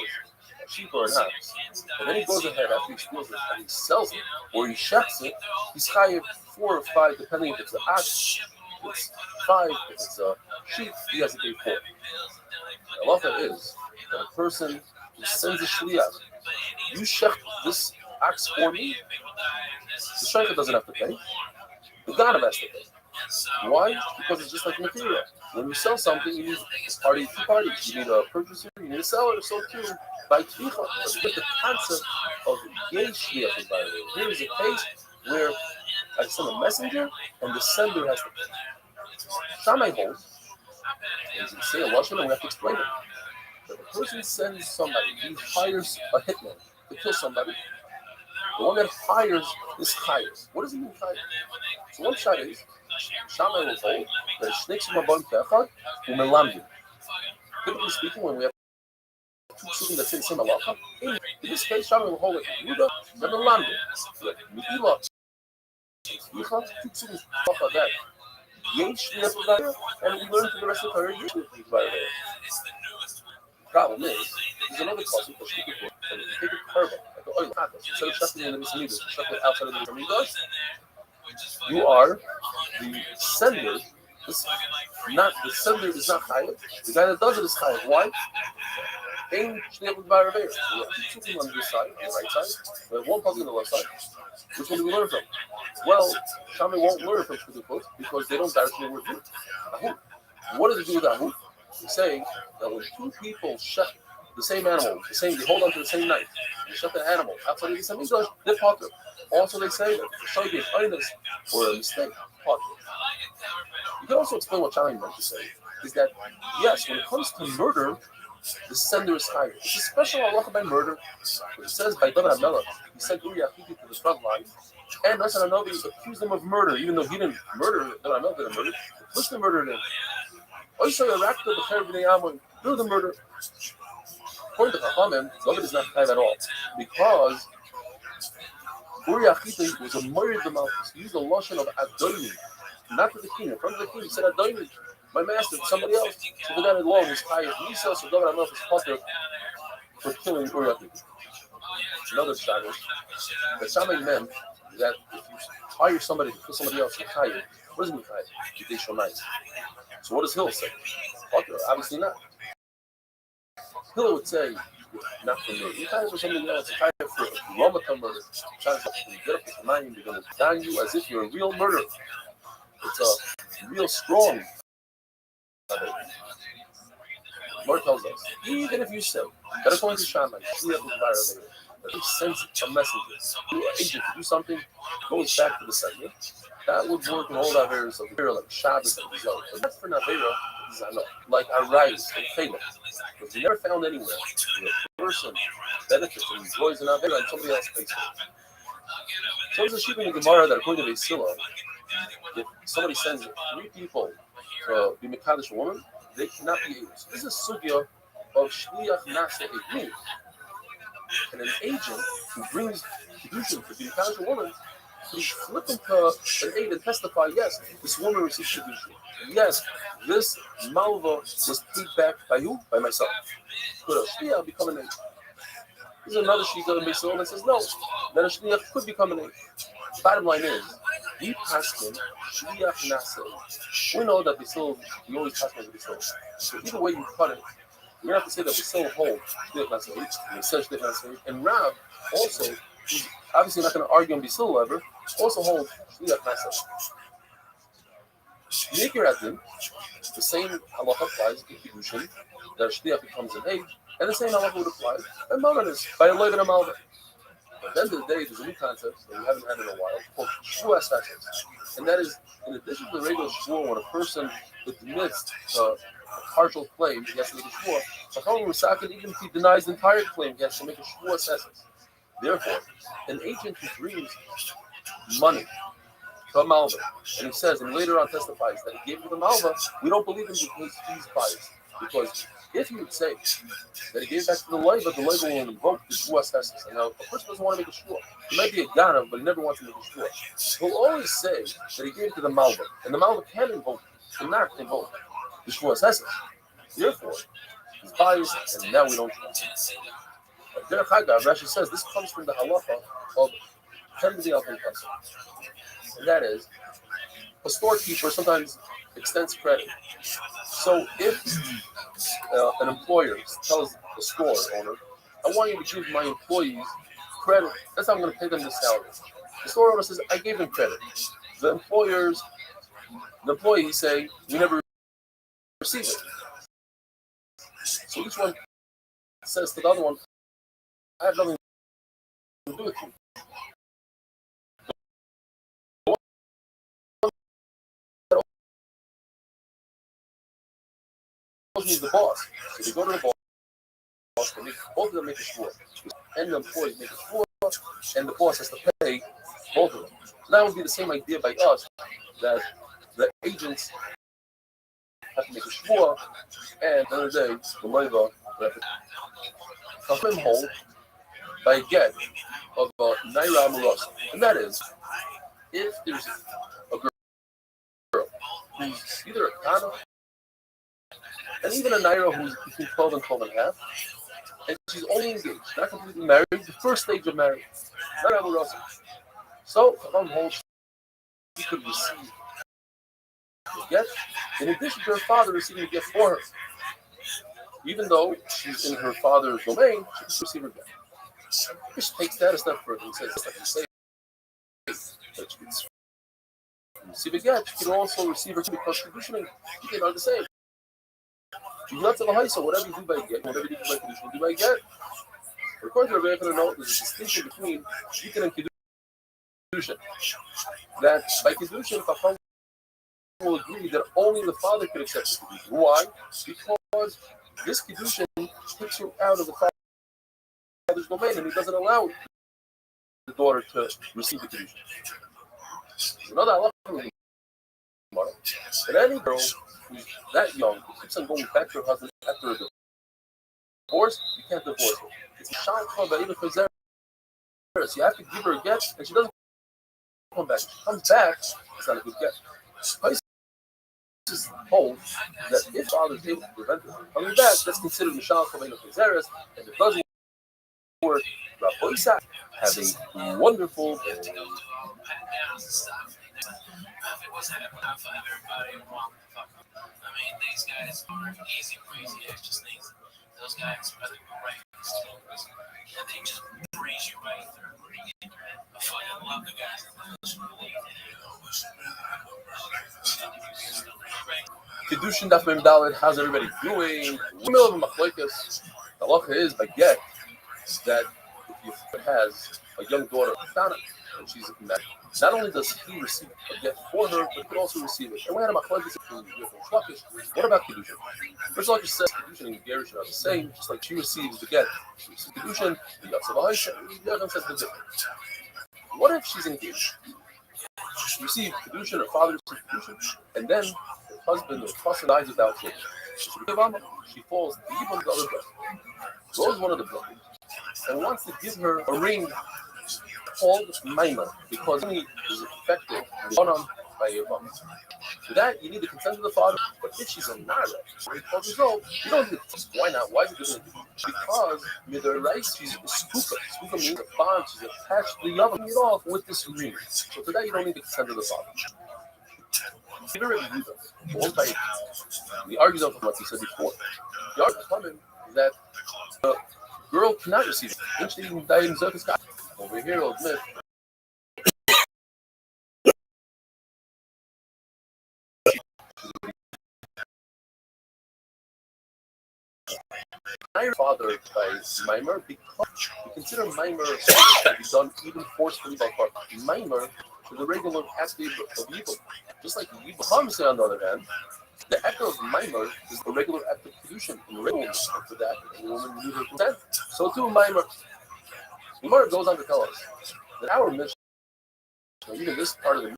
sheep or an ox, and then he goes ahead after he steals it and he sells it, or he shechs it, he's chayiv 4 or 5, depending if it's an ox, if it's 5, if it's a sheep, he has to pay 4. The halacha is that a person who sends a shliach, you shech this ox for me, the shaycha doesn't have to pay, the ganav has to pay. Why? Because it's just like material. When you sell something, you need two parties. You need a purchaser, you need a seller. So too, by tvicha, with the concept of yesh shliach. Here is a case where I send a messenger and the sender has to pay. Shammai holds, as you say a lashon, and we have to explain it. If a person sends somebody, he hires a hitman to kill somebody. The one that hires is chayiv. What does he mean chayiv? So one shot is Shammai will hold that snakes in Mabon Kechad u'melamdim. Typically speaking, when we have two psukim that say the same halacha, in this case, Shammai will hold it Yehuda and melamdim. Mi'ilah, Yicha, two psukim talk about that. Yesh shliach, and we learn from the rest of the Torah yesh shliach. The problem is, there's another pasuk that speaks about that if you take a carbon, like the oil hadas, instead of shechting in the mismidas, shechting outside of the mismidas, you are the sender. The sender is not chayiv. The guy that does it is chayiv. Why? Ein shliach b'araveir. We have two people on this side, on the right side. We have one pasuk on the left side. Which one do we learn from? Well, Shammai won't learn from Shkudukot because they don't directly work with Ahud. What does it do with Ahud? He's saying that when two people shut the same animal, they hold on to the same knife, they shut the animal outside of the same English, they're potter. Also, they say that if the shayk is honest or a mistake, potter. You can also explain what Shammai meant to say, is that, yes, when it comes to murder, the sender is higher. It's a special halacha by murder. It says by David HaMelech, he sent Uri Achiti to the front line, and Nassan Hanavi accused him of murder, even though he didn't murder, David HaMelech didn't murder, the Muslim murdered him. Also, Iraqta the Khair B'nai Ammon, do the murder. According to Chachamim, David is not high at all, because Uri Achiti was a murdered the Malchus. He used the lashon of Adoni, not to the king. In front of the king, he said Adoni, my master, to somebody else. So the guy that law was high as Nisa, so David HaMelech was potter for killing Uri Achiti. Another shot is that Shammai meant that if you hire somebody to kill somebody else, you're chayiv. What does it mean chayiv? They show nice. So what does Hill say? Obviously not. Hill would say, not for me. You're chayiv for somebody else. You're chayiv for Ramatam murder. You're get up with the mind, they're going to down you as if you're a real murderer. It's a real strong. Lord tells us, even if you say that according to Shammai, that he sends a messenger to an agent to do something, goes back to the sender, that would work in all the areas of Avera, like Shabbos and Zot. But that's for Avera, like Arayis and Chayla. But we never found anywhere where a person benefits and enjoys an Avera and somebody else pays for it. So there's a sheep in the Gemara that according to Vasila, if somebody sends 3 people to be Mekadosh a woman, they cannot be able. So this is sugya of shliach nasa egin, and an agent who brings kedushin to be Mekadosh a woman, he's flipping to an aid and testify, yes, this woman received kedushin, and yes, this malva was paid back by who? By myself. Could a shliach become an agent? There's another shliach in Beisil that says no, that a shliach could become an agent. Bottom line is, we pass him shliach nasa. We know that Beisil, we always pass him Beisil. So either way you cut it, you have to say that Beisil holds shliach nasa, and he says shliach nasa, and Rav also, he's obviously not going to argue on Beisil ever, also holds shliach nasa. Nikir Adin, the same halacha applies in Kiddushin, that a shliach becomes an age, and the same halacha would apply in Malvanis, by a loiv and a malva. At the end of the day, there's a new concept that we haven't had in a while called Shvuas Feshes. And that is, in addition to the regular Shvuah, when a person admits a partial claim, he has to make a Shvuah. Chachamim Musakin, even if he denies the entire claim, he has to make a Shvuas Feshes. Therefore, an agent who brings money to a Malva, and he says, and later on testifies that he gave it to the Malva, we don't believe him because he's biased. Because if he would say that he gave it back to the loiva, the loiva will invoke the Shvuas Feshes. And now, a person doesn't want to make a Shvuah. He might be a Ganav, but he never wants to make a Shvuah. He'll always say that he gave it to the Malva, and the Malva can invoke, cannot invoke the Shvuas Feshes. Therefore, he's biased, and now we don't trust him. Derech Hagav, Rashi says this comes from the halacha of Temdi Al Pinchas. And that is, a storekeeper sometimes extends credit. So if an employer tells the store owner, I want you to give my employees credit, that's how I'm going to pay them the salary. The store owner says, I gave them credit. The employees say, we never received it. So each one says to the other one, I have nothing to do with you. He's the boss. So they go to the boss, and both of them make a shvuah. And the employees make a shvuah, and the boss has to pay both of them. So that would be the same idea by us, that the agents have to make a shvuah, and at the end of the day, the loiva have to come home by a get of Naira Amurasa. And that is, if there's a girl who's either a Kana, and even a Naira who's between 12 and 12 and a half, and she's only engaged, not completely married, the first stage of marriage, Naira Amurasa. So, on hold, she could receive the get, in addition to her father receiving the get for her. Even though she's in her father's domain, she can receive her get. Just takes that a step further and says, like you say, that she can receive a get, she can also receive her because conditioning, you can are the same. You have to have a so whatever you do by get, whatever you do by conditioning, do by get. According to Rabbi Yehuda, there's a distinction between Yikin and Kiddushin. That by Kiddushin, Chacham will agree that only the father can accept the Kiddushin. Why? Because this Kiddushin takes you out of the father's domain and he doesn't allow the daughter to receive the Kiddushin. There's another halacha that any girl who's that young, who keeps on going back to her husband after a divorce, you can't divorce her. It's Shalcha Ba'ila Chazer. You have to give her a get, and she doesn't come back. If she comes back, it's not a good get. This holds that if father is able to prevent her from coming back, that's considered Mishal Chazer, and if it doesn't work, Rabbi Isaac, Have a wonderful day. You have to go through all the pat downs and stuff. If it wasn't happening for everybody, I mean, these guys are easy, crazy extra things. Those guys are the greatest teams, and they just breeze you right through. I fucking love the guys in this league. Kedushin Daf Mem Dalet, how's everybody doing? We're in the middle of a machlokes. The halacha is by get that if he has a young daughter, and she's married, not only does he receive a get for her, but he can also receive it. And we had a machlokes what about Kedushin? First of all, just says Kedushin and Gerushin are the same, just like she receives the get. She receives Kedushin, the Yatzav says the different. What if she's engaged? She received Kedushin, her father received Kedushin, and then her husband or husband dies without children. She falls deep on the other brother, goes one of the brothers, and wants to give her a ring called Maimah, because he is affected by your mom. For that, you need the consent of the father. But if she's a Nara, 12 years old, you don't need it. Why not? Why is it different? Because Midaraisa, she's a skuka. Skuka means a bond. She's attached to the other. It off with this ring. So for that, you don't need the consent of the father. He argues on what he said before. The argument is that the girl cannot receive it. Over here, I'll admit. Your father by Maimer because we consider Maimer to be done even forcefully by part. Maimer is the regular aspect of evil. Just like evil Hamse, on the other hand, the act of Maimer is the regular act of Kedushin. And the regular act for that, and the woman needs her consent. So too Maimer. Gemara goes on to tell us that our Mishnah, even this part of the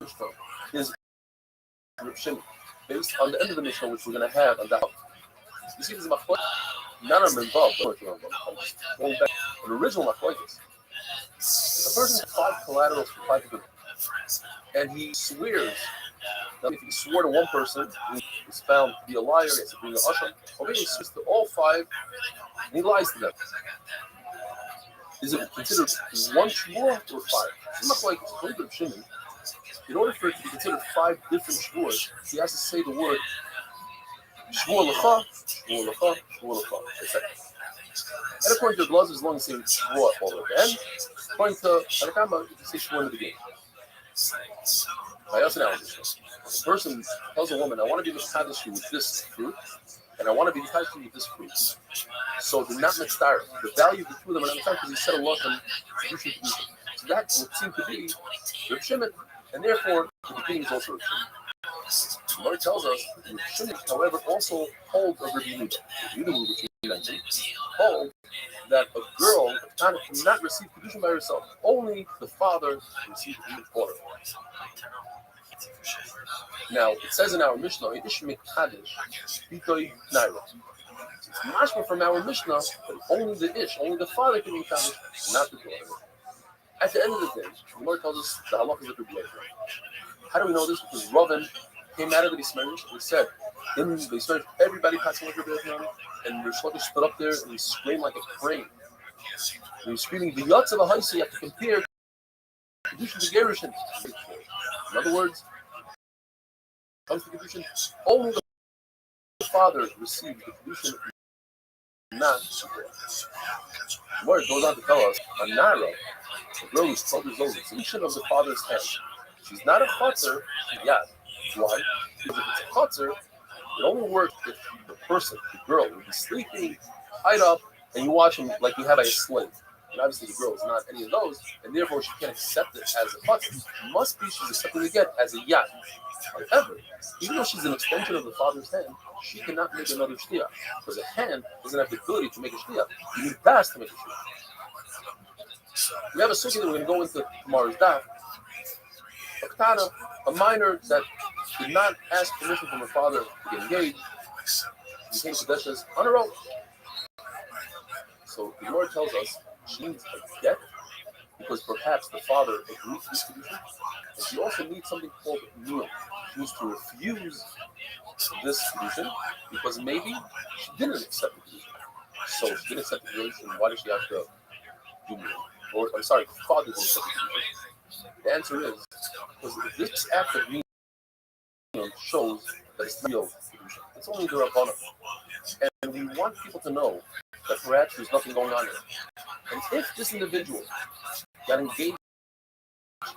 Mishnah, is based on the end of the Mishnah, which we're going to have on that. You see, this is machlokes. None of them involved. Going back to the original machlokes. If a person has 5 collaterals for 5 people, and he swears that if he swore to one person, he is found to be a liar, he has to bring an asham, or maybe he swears to all 5, and he lies to them. Is it considered one shvur or 5? It's like in order for it to be considered 5 different shvurs, he has to say the word shvur lecha, shvur lecha, shvur lecha, etc. And according to the laws, as long as you say shvur all the way to the end, according to Hanakama, you say shvur in the beginning. By us analogy, a person tells a woman, I want to be mechadish you with this fruit, and I want to be mechadish you with this fruit. So they're not mitzvah. The value of the two of them are not mitzvah because he said a lot of Kedushin. So that would seem to be Reb Shimon, and therefore the beginning is also Reb Shimon. The Lord tells us Reb Shimon, however, also holds of Reb Yehuda. Reb Yehuda, which we mentioned, hold that a girl cannot receive Kedushin by herself. Only the father receives Kedushin for her. Now, it says in our Mishnah, Ish Mekadesh, Bitoy Naira. It's mashma from our Mishnah that only the Ish, only the father can be Mekadesh, not the daughter. At the end of the day, the Lord tells us the halakha is a good. How do we know this? Because Ravin came out of the Ismailish and he said, they started everybody passing like a and Rish Lakish stood up there and he screamed like a crane. And he was screaming, the Yatzav Ahaisi, you have to compare Kedushin to Gerushin. In other words, comes to Kedushin, only the father received the Kedushin, not the girl. The word goes on to tell us, a Nara, the girl who's 12 years old, is the Kedushin of the father's hand. She's not a chotzer, yet. Why? Because if it's a chotzer, it only works if the person, the girl, will be sleeping, tied up, and you watch him like you have a slave. And obviously the girl is not any of those, and therefore she can't accept it as a chotzer. It must be she's accepting it as a yad. However, even though she's an extension of the father's hand, she cannot make another shtiyah. Because a hand doesn't have the ability to make a shtiyah. You need das to make a shtiyah. We have a sukkah that we're going to go into tomorrow's daf. A katana, a minor that did not ask permission from her father to get engaged, became seditious on her own. So the Lord tells us she needs a get because perhaps the father agreed to this condition, and she also needs something called niyum. She needs to refuse this condition because maybe she didn't accept the condition. So she didn't accept the condition. Why did she have to union. Or, I'm sorry, father didn't set the union. The answer is because this act of union shows that it's real kedusha. It's only the Rabbanah. And we want people to know that perhaps there's nothing going on here. And if this individual got engaged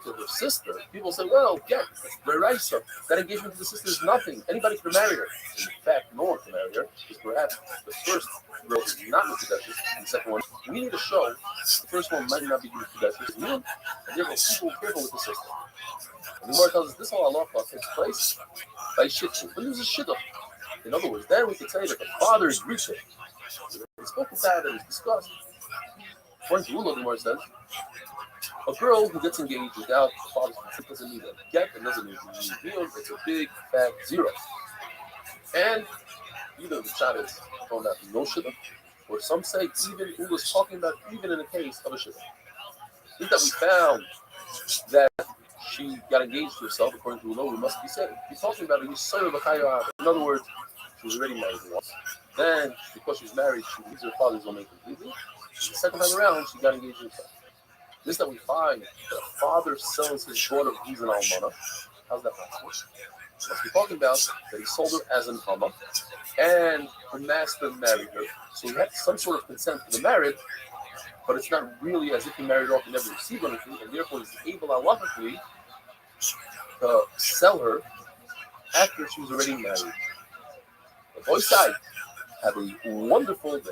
to her sister, people say, well, yeah, Reraisa, that engagement to the sister is nothing. Anybody can marry her. In fact, no one can marry her, because perhaps the first girl is not Mekudeshes, and the second one, we need to show the first one might not be Mekudeshes, and therefore people are careful with the sister. And the Gemara tells us this whole halacha takes place by shittu. But there's a shidduch. In other words, then we could say that the father is reaching. It's spoken about and it's discussed. According to Ula, the Gemara says, a girl who gets engaged without the father's consent doesn't need a get and doesn't need a reveal. It's a big fat zero. And either the shot is thrown out no shidduch, or some say even Ula's talking about even in the case of a shidduch. I think that we found that she got engaged to herself, according to Ula, we must be saying. He's talking about a Yisrael B'chayah. In other words, she was already married once. Then, because she was married, she leaves her father's domain completely. The second time around, she got engaged to herself. This that we find that a father sells his daughter who's an almana. How's that possible? Must be talking about that he sold her as an alma, and her master married her. So he had some sort of consent to the marriage, but it's not really as if he married her off and never received anything, and therefore he's able halachically to sell her after she was already married. The boys side, have a wonderful day.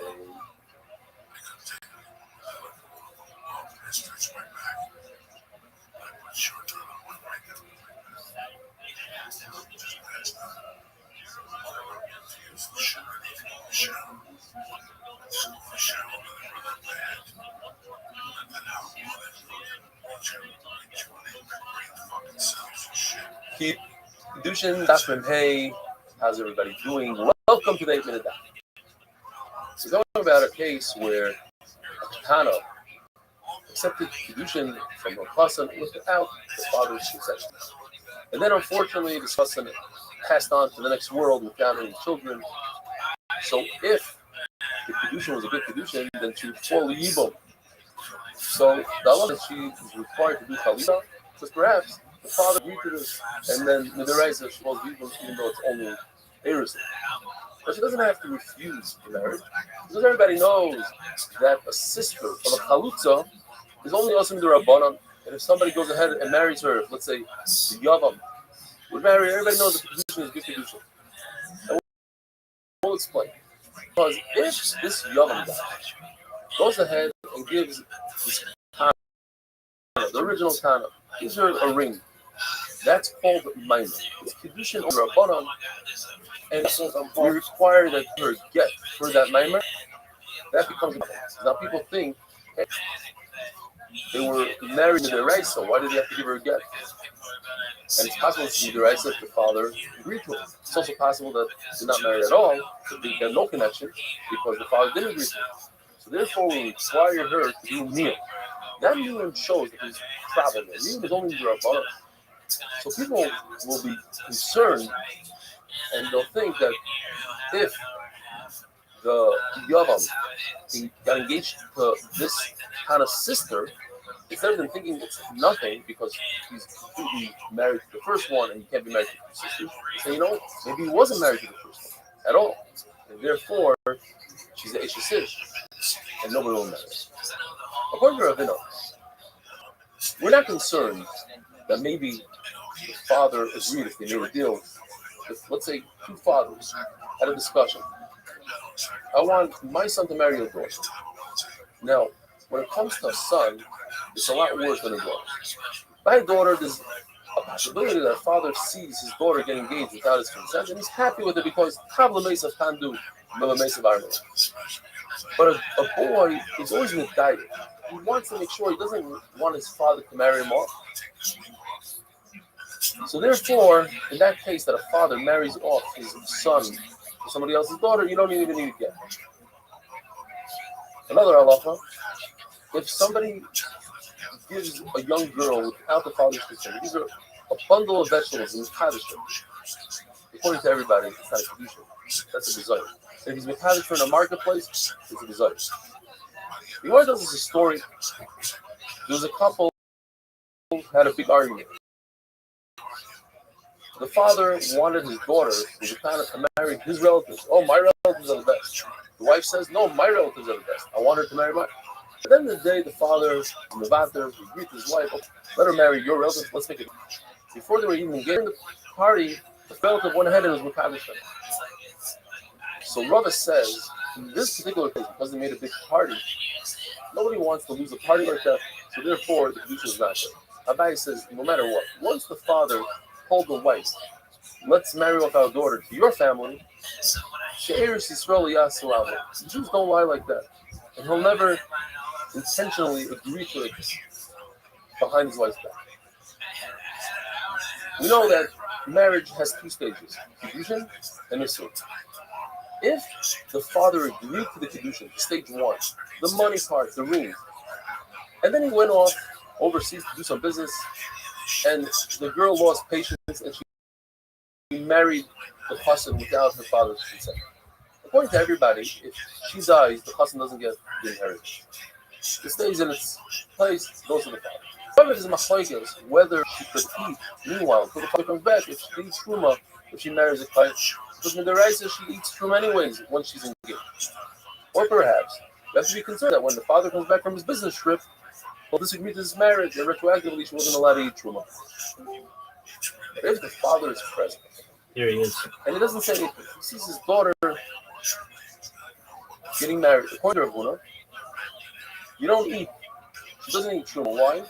Keep Kedushin Daf Hey. How's everybody doing? Welcome to the 8 Minute Daf. We're talking about a case where a Katana accepted Kedushin from her cousin without the father's consent. And then unfortunately this cousin passed on to the next world without any children. So if the Kedushin was a good Kedushin, then she would fall Yibam. So the Allah that she is required to do Chalila, because perhaps the father agreed to this, and then Midaraisa she falls Yibam even though it's only Eris. But she doesn't have to refuse the marriage, because everybody knows that a sister of a Chalutza is only also the Rabbanan, and if somebody goes ahead and marries her, let's say the Yavam would marry her, everybody knows that the Kedushin is good Kedushin. And we'll explain. Because if this Yavam guy goes ahead and gives this Tana, the original Tana, gives her a ring, that's called minor. It's Kedushin over Rabbanan, and we require that her get for that minor. That becomes a problem. Now people think, hey, they were married to the Raisa, why did they have to give her a get? And it's possible to the Raisa if the father agreed to it. It's also possible that they're not married at all, so they have no connection because the father didn't agree to it. So therefore we require her to do Niyam. That Niyam shows that there's a problem. Niyam is only the Rabbanan. So people will be concerned and they'll think that if the Yavam got engaged to this kind of sister, instead of them thinking it's nothing because he's completely married to the first one and he can't be married to the sister, say, you know, maybe he wasn't married to the first one at all. And therefore, she's the Eshesish and nobody will marry. According to Ravina, we're not concerned that maybe the father agreed if they made a deal. If, let's say, two fathers had a discussion. I want my son to marry your daughter. Now, when it comes to a son, it's a lot worse than a daughter. My daughter, there's a possibility that a father sees his daughter get engaged without his consent, and he's happy with it because Kavla Mesa can't do Mela Mesa Varmela. But a boy is always in a diet. He wants to make sure he doesn't want his father to marry him off. So therefore, in that case that a father marries off his son to somebody else's daughter, you don't even need to get. Another halacha, if somebody gives a young girl without the father's consent, these are a bundle of vegetables in the Kaddish. According to everybody, it's not a Kedusha. That's a desire. If he's Kaddish in a marketplace, it's a desire. The Gemara tells us a story. There was a couple who had a big argument. The father wanted his daughter, who was kind of to marry his relatives. Oh, my relatives are the best. The wife says, no, my relatives are the best. I want her to marry mine. At the end of the day, the father, the vater, agreed to his wife, oh, let her marry your relatives. Let's make it. Before they were even getting the party, the relative went ahead and was Makadosh. So Rava says, in this particular case, because they made a big party, nobody wants to lose a party like that, so therefore the Kedusha is not there. Abai says, no matter what, once the father told the wife, let's marry off our daughter to your family, She'eris Yisrael Yasu Avo. The Jews don't lie like that. And he'll never intentionally agree to it behind his wife's back. We know that marriage has two stages, Kedushin and Nisur. If the father agreed to the Kedushin, stage one, the money part, the ring, and then he went off overseas to do some business, and the girl lost patience and she married the chassan without her father's consent. According to everybody, if she dies, the chassan doesn't get the inheritance. It stays in its place, goes to the father. However, there's machlokes whether she could eat, meanwhile, until the father comes back, if she eats truma, if she marries a klai, because Midaraisa, she eats truma anyways when she's engaged. Or perhaps, you have to be concerned that when the father comes back from his business trip, he'll disagree to this marriage, and retroactively she wasn't allowed to eat truma. But if the father is present, Here he is. and he doesn't say anything, he sees his daughter getting married, according to Ravuna, you don't eat. She doesn't eat truma. Why?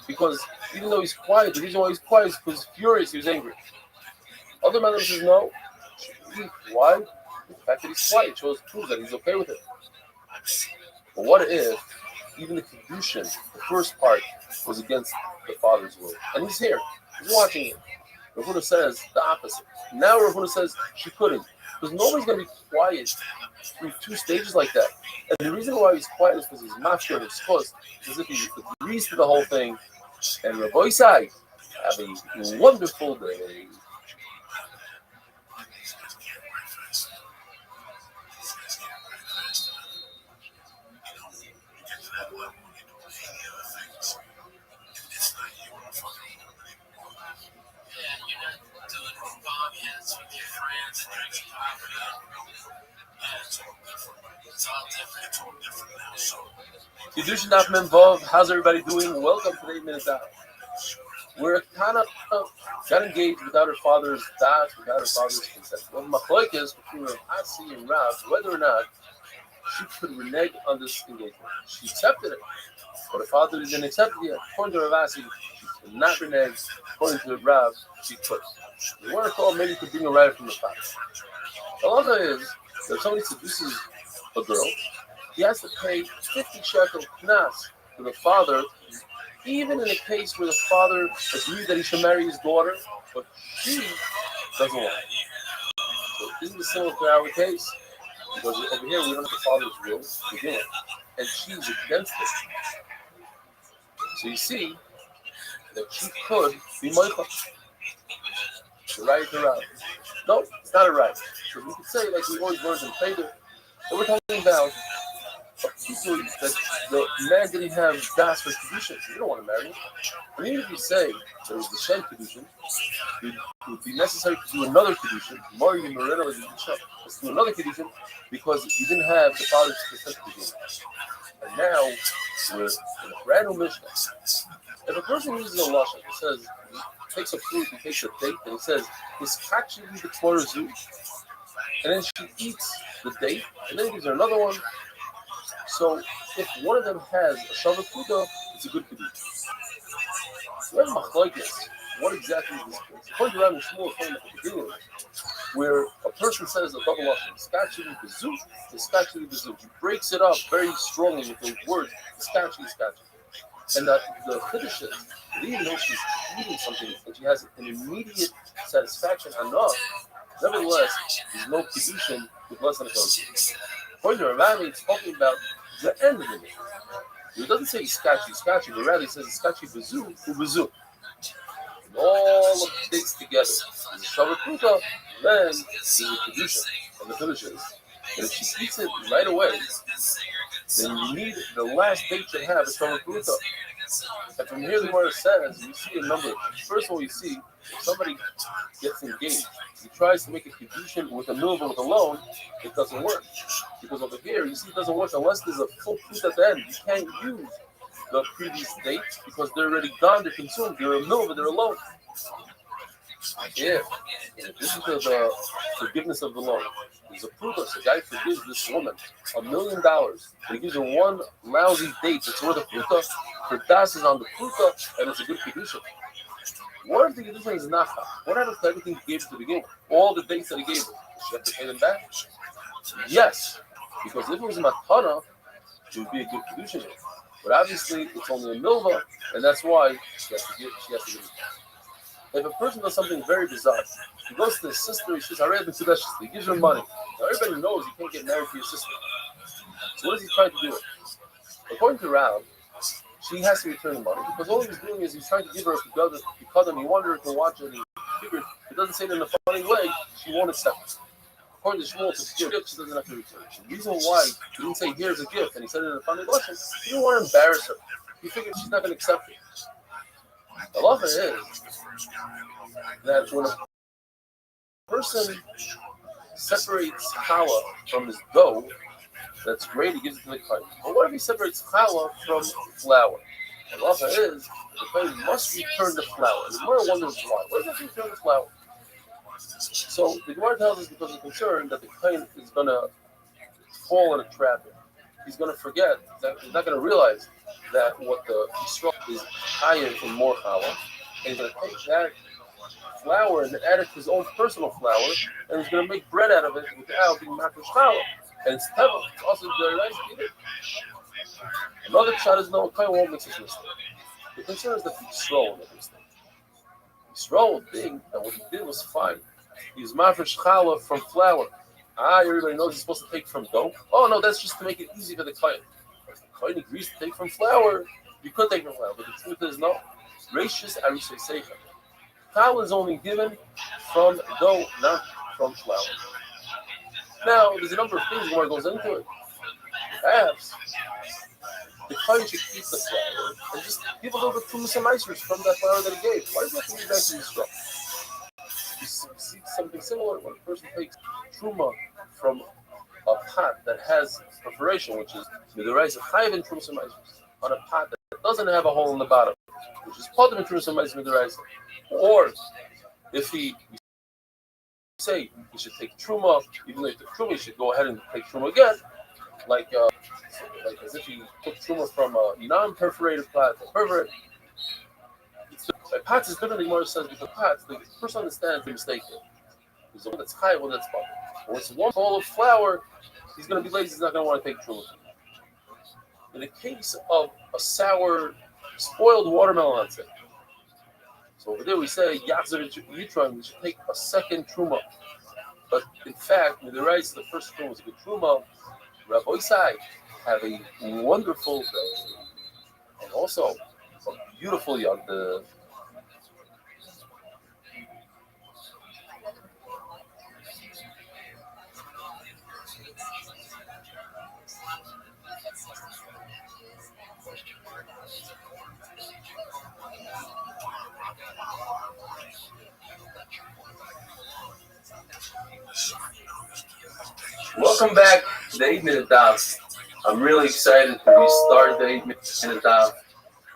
Because even though he's quiet, the reason why he's quiet is because he's furious, he was angry. Other members says no. Why? The fact that he's quiet proves that he's okay with it. But what if even the Kedushin, the first part, was against the father's will? And he's here. He's watching it. Rav Huna says the opposite. Now Rav Huna says she couldn't. Because nobody's going to be quiet through two stages like that. And the reason why he's quiet is because he's mafia his fuss, as if he agrees to the whole thing. And Rabbi Isai, have a wonderful day. Kedushin Daf Memvav, how's everybody doing? Welcome to the 8 Minute Daf. We're kind of got engaged without her father's das, without her father's consent. Well, the machlokes is between Rav Asi and Rav, whether or not she could renege on this engagement. She accepted it, but her father didn't accept it yet. According to Rav Asi, she could not renege. According to Rav, she could. We want to call, maybe you could bring a rider from the father. The other is that if somebody seduces a girl, he has to pay 50 shekel knas to the father, even in a case where the father agreed that he should marry his daughter, but she doesn't want it. So isn't this similar to our case? Because over here we don't have the father's will to begin with, and she's against it. So you see that she could be moicha. The right to right. No, it's not a right. So we could say, like we always learned in Feder, that we're talking about people that the man didn't have das for Kedushin. So you don't want to marry him. And even if you say there was the Shem Kedushin, it would be necessary to do another Kedushin. Mari Moreno was let's do another Kedushin because you didn't have the father's consent Kedushin. And now we're in a brand new Mishnah. If a person uses a lashon, it says, he takes a fruit, he takes a date, and he says, "This actually the Torah zoo," and then she eats the date, and then he gives her another one. So if one of them has a shavuot kuda, it's a good kedusha. We have machlokes. What exactly is this case? According to Rabbi Shmuel, at the beginning, where a person says a double lashon, "Skachili bezu," the "Skachili bezu," he breaks it up very strongly with the words "Skachili, skachili." And the chiddush is, even though she's eating something and she has an immediate satisfaction enough, nevertheless, there's no kedushin with less than a kosher. According to Ravami, it's talking about the end of it. It doesn't say sketchy, but rather it says sketchy bezu, ubezu. All of the dates together. There's a shavuot kuta, then there's a kedushin, and the kedushin is. And if she eats it right away, then you need the last date you have is from a pruta. And from here, the Gemara says, you see a number. First of all, you see if somebody gets engaged, he tries to make a condition with a milva with a loan, it doesn't work. Because over here, you see, it doesn't work unless there's a full proof at the end. You can't use the previous dates because they're already gone, they're consumed, they're a milva, they're a loan. Yeah, this is the forgiveness of the loan. There's a proof the guy forgives this woman $1 million. But he gives her one lousy date that's worth a pruta. Her das is on the pruta, and it's a good condition. What if the condition is nacha? What happens to everything he gave her to the beginning? All the dates that he gave her, does she have to pay them back? Yes, because if it was matana, it would be a good condition. But obviously, it's only a milva, and that's why she has to give it. If a person does something very bizarre, he goes to his sister, he says, he gives her money. Now everybody knows you can't get married to your sister. So what is he trying to do? According to Rav, she has to return the money because all he's doing is he's trying to give her a because he wanted her to watch it. He figured if it doesn't say it in a funny way, she won't accept it. According to Shmuel, it's a gift, she doesn't have to return it. The reason why he didn't say here's a gift and he said it in a funny lesson, he didn't want to embarrass her. He figured she's not going to accept it. The law is that when a person separates challah from his dough, that's great, he gives it to the kohen. But what if he separates challah from flour? The law is the kohen must return the flour. And the Gemara wonders why. Why does he return the flour? So the Gemara tells us because of concern that the kohen is going to fall in a trap. He's going to forget that he's not going to realize that what the Yisrael is higher in more challah, and he's going to take that flour and add it to his own personal flour, and he's going to make bread out of it without being makish challah. And it's tevil. It's also very nice to eat it. Another shot is no, a kohen won't make such a mistake. The concern is that Yisrael made a mistake. Yisrael would think that what he did was fine. He was makish challah from flour. Everybody knows he's supposed to take from dough. Oh no, that's just to make it easy for the kohen. If the kohen agrees to take from flour, you could take from flour, but the truth is no. Rashis arisei seicha. Challah is only given from dough, not from flour. Now, there's a number of things where it goes into it. Perhaps the kohen should keep the flour and just give a little bit of some icers from that flour that he gave. Why does he have to give back to Yisrael? You see something similar when a person takes truma from a pot that has perforation, which is midaraisa chayiv in truma semaisers, on a pot that doesn't have a hole in the bottom, which is potem in truma semaisers midaraisa. Or if he say he should take truma, even though he took truma, he should go ahead and take truma again, like as if he took truma from a non-perforated pot, perforated. By pots is different. The Gemara says because pots, the person understands the mistake here. There's one that's high, one that's bottom. When it's one bowl of flour, he's going to be lazy. He's not going to want to take truma. In the case of a sour, spoiled watermelon, let's say. So over there we say Yachzer Yitron, we should take a second truma. But in fact, with the rice, the first truma was a good truma. Rabbi Isai have a wonderful and also a beautiful young. Welcome back to the 8-minute daf. I'm really excited to restart the 8-minute daf.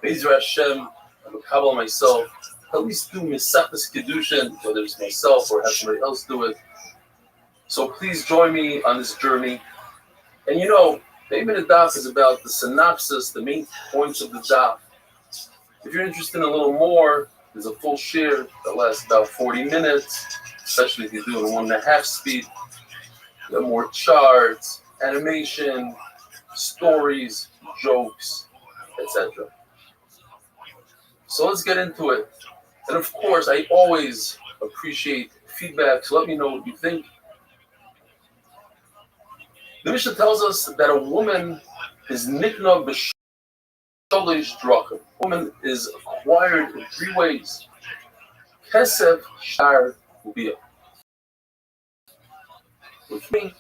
Be'ezer Hashem, I'm a Kabbalah myself. At least do Mesachas Kedushin, whether it's myself or have somebody else do it. So please join me on this journey. And you know, the 8-minute daf is about the synopsis, the main points of the daf. If you're interested in a little more, there's a full share that lasts about 40 minutes, especially if you do it in 1.5 speed. There are more charts, animation, stories, jokes, etc. So let's get into it. And of course, I always appreciate feedback, so let me know what you think. The Mishnah tells us that a woman is nikna b'sholish drachim. A woman is acquired in 3 ways. Kesef, shar, ubiyah. Which means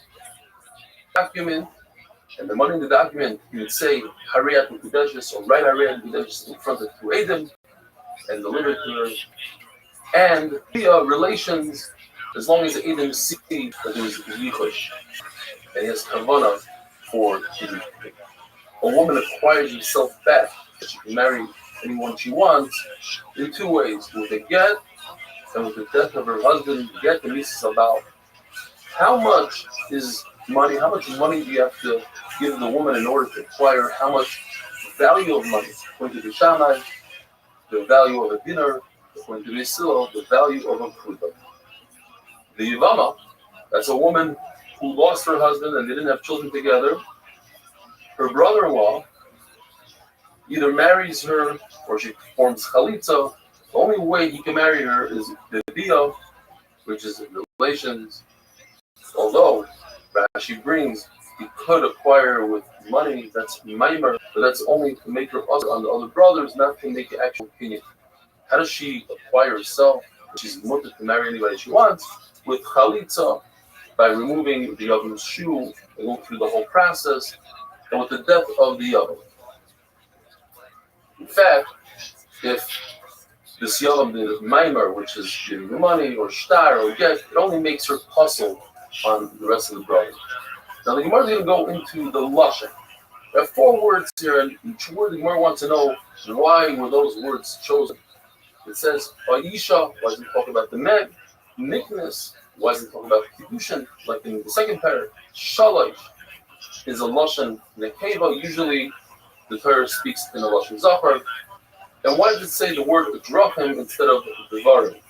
document And the money in the document, you would say Hariyat Mukudeshis or write Hariyat Mukudeshis in front of two Edim and deliver it to her. And via relations, as long as the Edim see that there is Yichush and he has Kavanah for a woman acquires herself back, that she can marry anyone she wants in two ways, with a get and with the death of her husband. The get the mitzvah is about how much is money, how much money do you have to give the woman in order to acquire how much value of money. According to the Shammai, the value of a dinner, according to the Yisrael, the value of a kruda. The Yivama, that's a woman who lost her husband and they didn't have children together. Her brother-in-law either marries her or she forms chalitza. The only way he can marry her is the dia, which is relations. Although Rashi brings he could acquire with money, that's maimer, but that's only to make her usher on the other brothers, not to make an actual opinion. How does she acquire herself? She's mutter to marry anybody she wants with chalitza by removing the oven's shoe and going through the whole process, and with the death of the oven. In fact, if this Yavam did Maimer, which is giving the money, or Shtar, or Get, it only makes her puzzle on the rest of the brothers. Now the Gemara is going to go into the Lashon. There are 4 words here, and each word the Gemara wants to know why were those words chosen. It says, Aisha, why does it talk about the Meg? Nickness, why does it talk about Kiddushin, like in the second pair? Shalosh is a Lashon Nekeva, usually the Torah speaks in a Lashon Zachar. And why does it say the word drachim instead of devarim?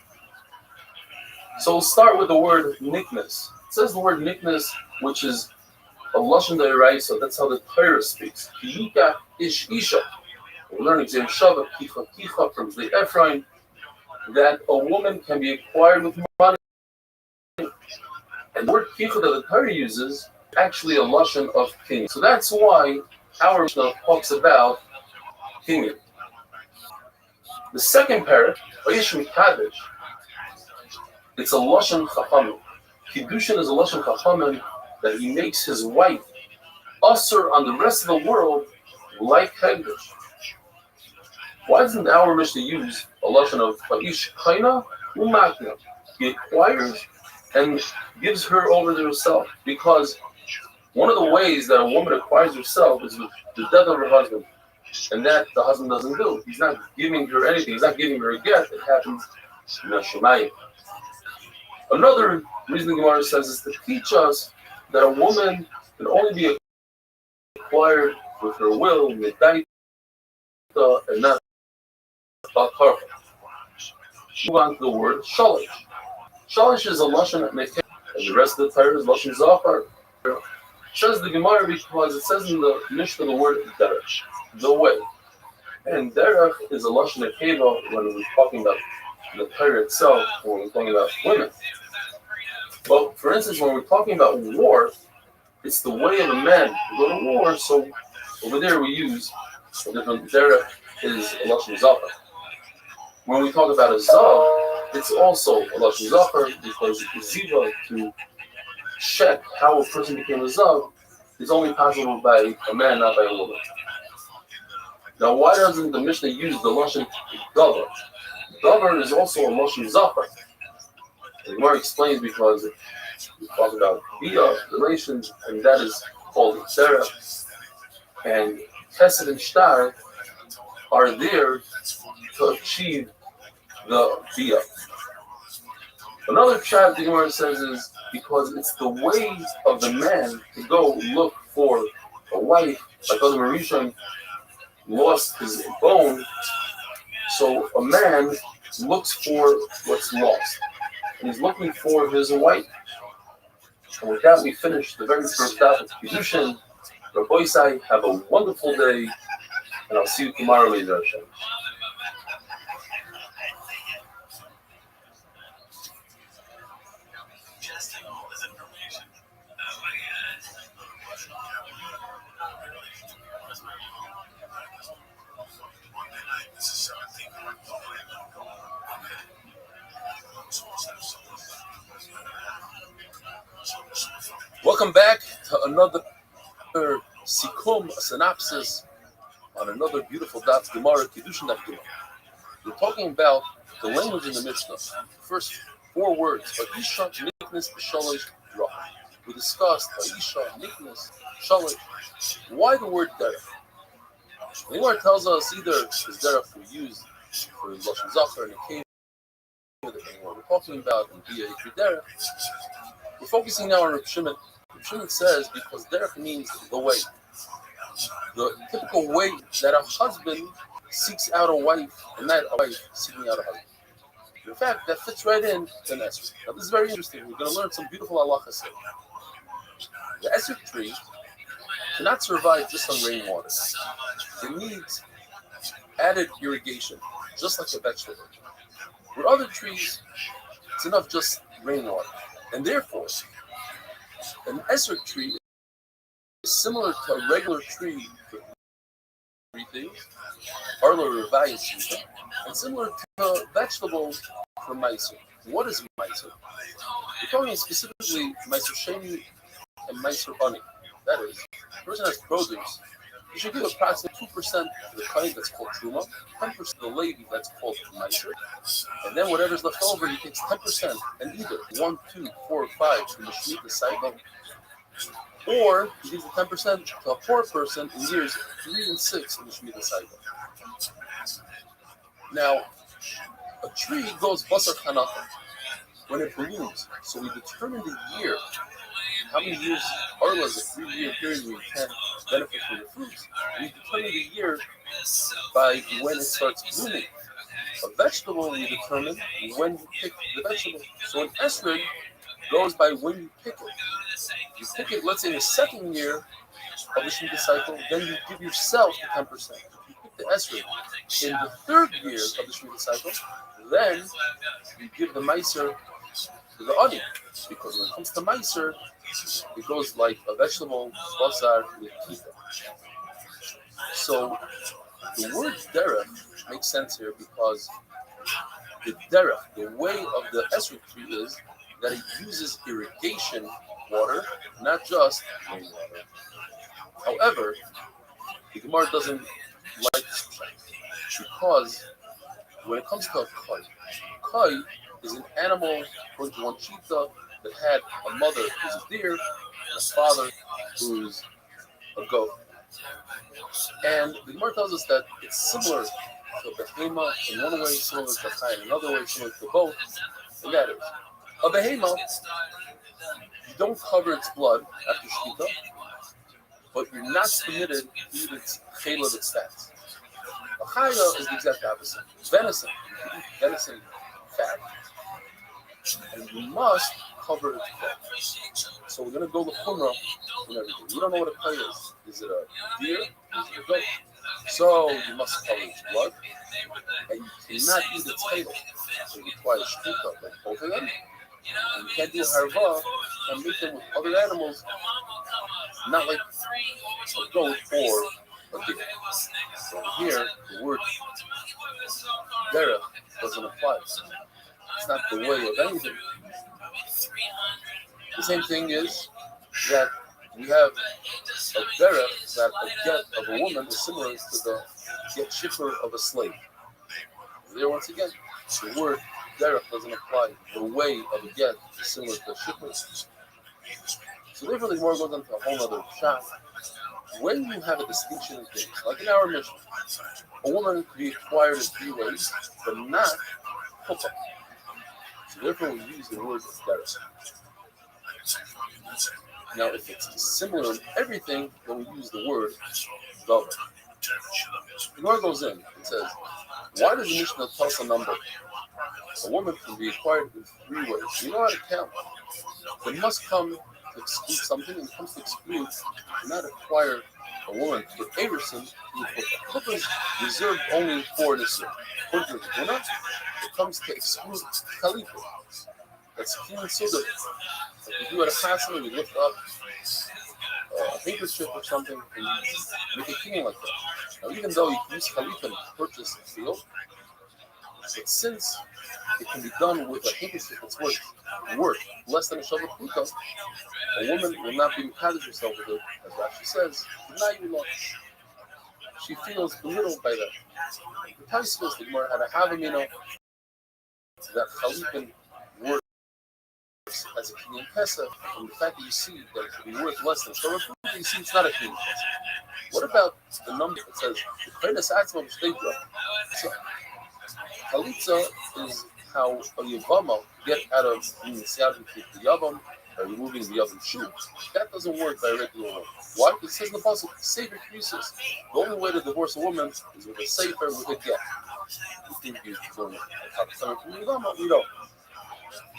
So we'll start with the word nickness. It says the word nickness, which is a lashon da'iraisa. That's how the Torah speaks. Kiyika ish isha. We're learning Zem Shava Kicha Kicha from the Ephraim that a woman can be acquired with money. And the word Kicha that the Torah uses is actually a lashon of king. So that's why our Mishnah talks about king. The second parak, Oyesh Mikadesh, it's a Lashon Chachamim. Kiddushin is a Lashon Chachamim that he makes his wife usher on the rest of the world like Hegdesh. Why doesn't our Mishnah use a Lashon of Aish Chaina Umakna? He acquires and gives her over to herself, because one of the ways that a woman acquires herself is with the death of her husband. And that the husband doesn't do. He's not giving her anything. He's not giving her a get. It happens in Hashemayim. Another reason the Gemara says is to teach us that a woman can only be acquired with her will, midaita, and not bakar. Move on to the word shalish. Shalish is a lashon nekeh, and the rest of the Torah is lashon zachar. Says the Gemara because it says in the Mishnah the word derech, the way. And derech is a lashon nekeva when we're talking about the Torah itself, when we're talking about women. But for instance, when we're talking about war, it's the way of a man to go to war. So over there we use a different derech is a lashon zachar. When we talk about a zav, it's also a lashon zachar because it's ziva to check how a person became a zav is only possible by a man, not by a woman. Now, why doesn't the Mishnah use the lashon davar? Davar is also a lashon zachar. The Gemara explains because we talk about bia, relations, and that is called tzera. And chesed and shtar are there to achieve the bia. Another pshat the Gemara says is because it's the ways of the man to go look for a wife, like Adam Rishon lost his bone, so a man looks for what's lost, and he's looking for his wife. And with that, we finish the very first daf of Kiddushin. Rabbi Isai, have a wonderful day, and I'll see you tomorrow, Lezer Hashem. Welcome back to another Sikum, a synopsis on another beautiful daf Gemara, Kiddushin daf Gemara. We're talking about the language in the Mishnah. First 4 words, Isha, Niknas, Shalish, Ra. We discussed Isha, Niknas, Shalish. Why the word derech? The Gemara tells us either is derech we use for Lashon Zachar and a cave, depending on what we're talking about, and Bia derech. We're focusing now on Reb Shimon. Reb Shimon says because derech means the way. The typical way that a husband seeks out a wife, and not a wife seeking out a husband. In fact, that fits right in to the Esrog. Now, this is very interesting. We're going to learn some beautiful halachas here. The Esrog tree cannot survive just on rainwater. It needs added irrigation, just like a vegetable. With other trees, it's enough just rainwater. And therefore, an Esrog tree is similar to a regular tree for 3 things, Arlo, Ravai, and Shita, and similar to vegetables for Meiser. What is Meiser? We're talking specifically Meiser Sheni and Meiser Ani. That is, the person has produce, you should give approximately 2% to the kind that's called Truma, 10% to the lady that's called Meiser, and then whatever's left over, he takes 10% and either 1, 2, 4, 5 to the Shemitah cycle, or he gives the 10% to a poor person in years 3 and 6 in the Shemitah cycle. Now, a tree goes basar kanaka when it blooms. So we determine the year, how many years Arla is a 3-year period where you can benefit from the fruits. We determine the year by when it starts blooming. A vegetable we determine when you pick the vegetable. So an esrog goes by when you pick it. You pick it, let's say, in the 2nd year of the Shemitah cycle, then you give yourself the 10%. If you pick the esrog in the 3rd year of the Shemitah cycle, then you give the Meiser to the Ani. Because when it comes to Meiser, it goes like a vegetable, basar, with kita. So the word derech makes sense here because the derech, the way of the esrog tree is that it uses irrigation water, not just rainwater. However, the Gemara doesn't like this because when it comes to a kai is an animal, according to one cheetah, that had a mother who's a deer and a father who's a goat. And the Gemara tells us that it's similar to a behema in one way, similar to a kai in another way, similar to both, and that is a behema, you don't cover its blood after shkita, but you're not permitted to eat its chayla, its fats. A chaya is the exact opposite. Venison, you eat venison fat, and you must cover its blood. So we're going to go with chumrah and everything. We don't know what a chaya is. Is it a deer? Is it a goat? So you must cover its blood, and you cannot eat its chayla. So it requires shkita, like both of them. And you can't do harva and make them with other animals, not like a goat or a deer. So here, the word derech doesn't apply. It's not the way of anything. The same thing is that we have a derech, that a get of a woman is similar to the get shiffer of a slave. There once again, the word derech doesn't apply. The way of a get is similar to shipment. So therefore the Gemara goes into a whole other shot. When you have a distinction in things, like in our mission, a woman could be acquired in 3 ways, but not chuppah. So therefore we use the word derech. Now if it's similar in everything, then we use the word davar. The Gemara goes in and says, why does the Mishnah tell us a number? A woman can be acquired in 3 ways. You know how to count. They must come to exclude something, and comes to exclude, you cannot acquire a woman for Averson. Chuppah is reserved only for this year. According to the Gemara, it comes to exclude Khalifa. That's clean sugar. If you do it at a passing, we lift up a handkerchief or something, and you make a king like that. Now, even though you use Khalifa to purchase a field, But since it can be done with a handkerchief that's worth less than a shovel pluto, a woman will not be mekadosh herself with it, as Rashi says, not even though she feels belittled by that. The Taisvos, the Gemara had a Havamino that Chalipin works as a Kenyan Pesach, and the fact that you see that it can be worth less than shovel pluto, you see it's not a Kenyan Pesach. What about the number that says the Krenas Atzma Shtedra? So, Chalitza is how a Yavama get out of being the Yavam by removing the Yavam shoe. That doesn't work by a regular woman. Why? Because it says in the Pasuk, Sefer Krisus. The only way to divorce a woman is with a Sefer with a get. You think you're doing it from Yavama? We don't.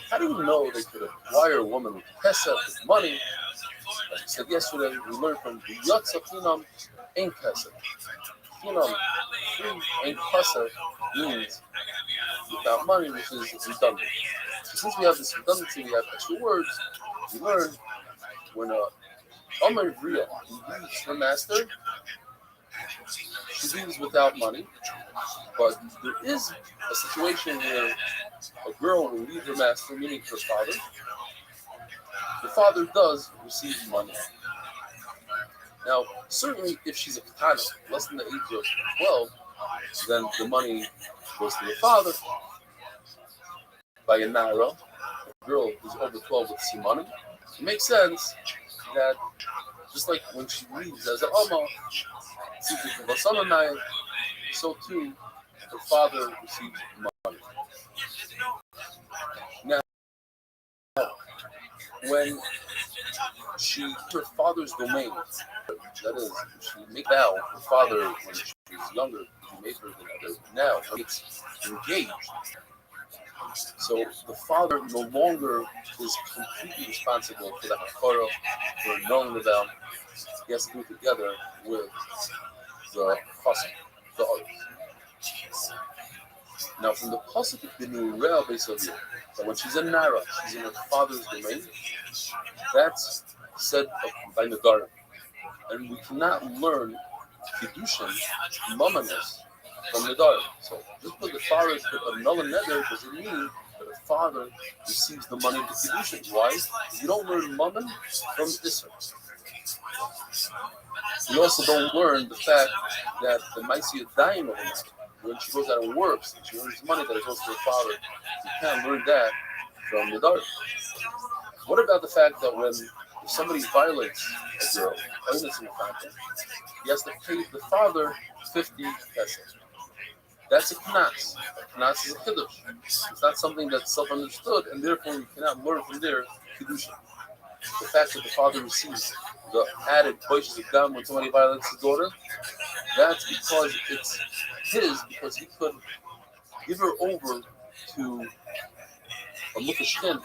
How do you know they could acquire a woman with Pesach, with money? As we said yesterday, we learned from the Yatsa Pinam in Pesach. Pinam, free in Pesach means without money, which is redundant. So since we have this redundancy, we have extra words, we learn when a Omer Vriya leaves her master, she leaves without money. But there is a situation where a girl will leave her master, meaning her father. The father does receive money. Now, certainly if she's a katana, less than the age of 12, then the money goes to the father. By a naira, a girl who's over 12 with some money, it makes sense that just like when she leaves as an Amma, so too her father receives money. Now, when her father's domain, that is, she made vow her father when she was younger, he made her now it's engaged. So the father no longer is completely responsible for the hafara, for knowing the vow. He has to do it together with the chassan, the others. Now, from the pasuk of the Nurel Beisavir, that when she's in Nara, she's in her father's domain. That's said by Nagarim, and we cannot learn kedushin, mamanis, from Nagarim. So just because the father put a null and nether doesn't mean that the father receives the money of the kedushin. Why? Because you don't learn mammon from Isser. We also don't learn the fact that the Maisi dying of it, when she goes out and works, and she earns money that goes to her father. You can't learn that from the daughter. What about the fact that when somebody violates a girl, innocent contact, he has to pay the father 50 pesos? That's a knas. A knas is a kiddush. It's not something that's self-understood, and therefore you cannot learn from there kedusha. The fact that the father receives the added poishes of gum when somebody violates his daughter, that's because it's his, because he could give her over to a mukashkin,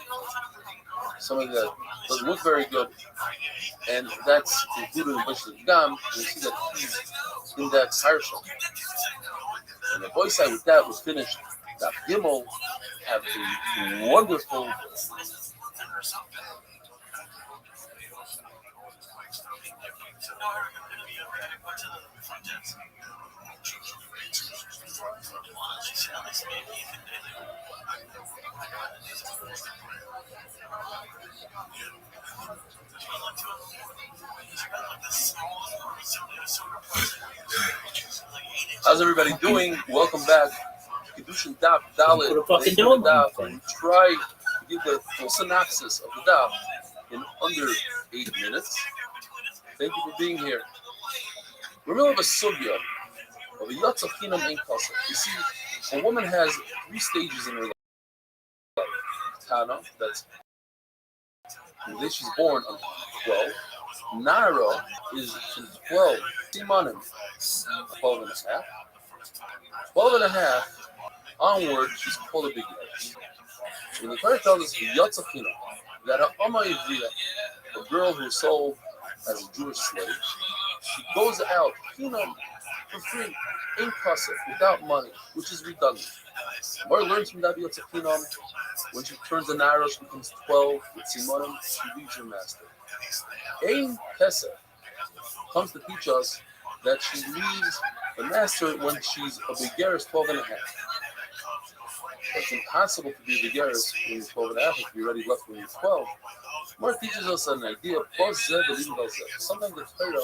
something that doesn't look very good, and that's included in poishes of gum. You see that he's in that parsha. And the boy side with that was finished. That Gimel have a wonderful. How's everybody doing? Welcome back. Kedushin Daf Dalit. We try to give the full synopsis of the Daf in under 8 minutes. Thank you for being here. We're in the middle of a sugya of a Yatzah Chinam Ein Kasa. You see, a woman has 3 stages in her life. Tana, that's the day she's born until 12. Nara is from 12. Simanim, 12 and a half. 12 and a half onward, she's called a big girl. When the Torah tells us Yatzah Chinam, that a Amma Yivriya, a girl who was sold as a Jewish slave, she goes out Chinam for free, in Kasa, without money, which is redundant. More learns from that Yatzah Chinam. When she turns a Nara, she becomes 12 with Simanim, she leaves her master. Ein Pesach comes to teach us that she leaves the master when she's a begaris 12 and a half. It's impossible to be begaris when you're 12 and a half if you're already left when you're 12. Mar teaches us an idea of sometimes the Torah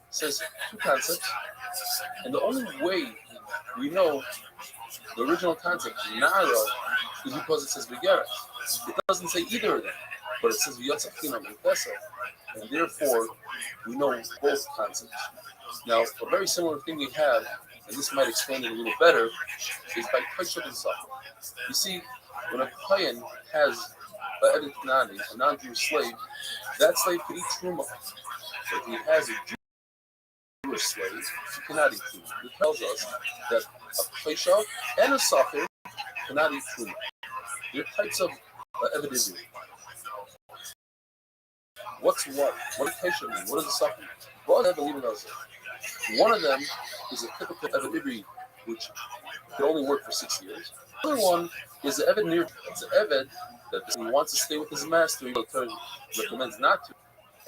says two concepts, and the only way we know the original concept, Nara, is because it says begaris. It doesn't say either of them, but it says V'yotzachina and Pesach, and therefore we know both concepts. Now, a very similar thing we have, and this might explain it a little better, is by Kaishat and Safar. You see, when a Kayan has a Eved Knani, a non-Jewish slave, that slave can eat Truma. But if he has a Jewish slave, he cannot eat Truma. It tells us that a Kaishat and a Safar cannot eat Truma. There are types of Eved Ivri. What's what? What does Kaishat mean? What does a Safar mean? Well, I believe in those. One of them is a typical Eved Ivri, which can only work for 6 years. The other one is the Eved Nir. It's an Eved that he wants to stay with his master, he recommends not to.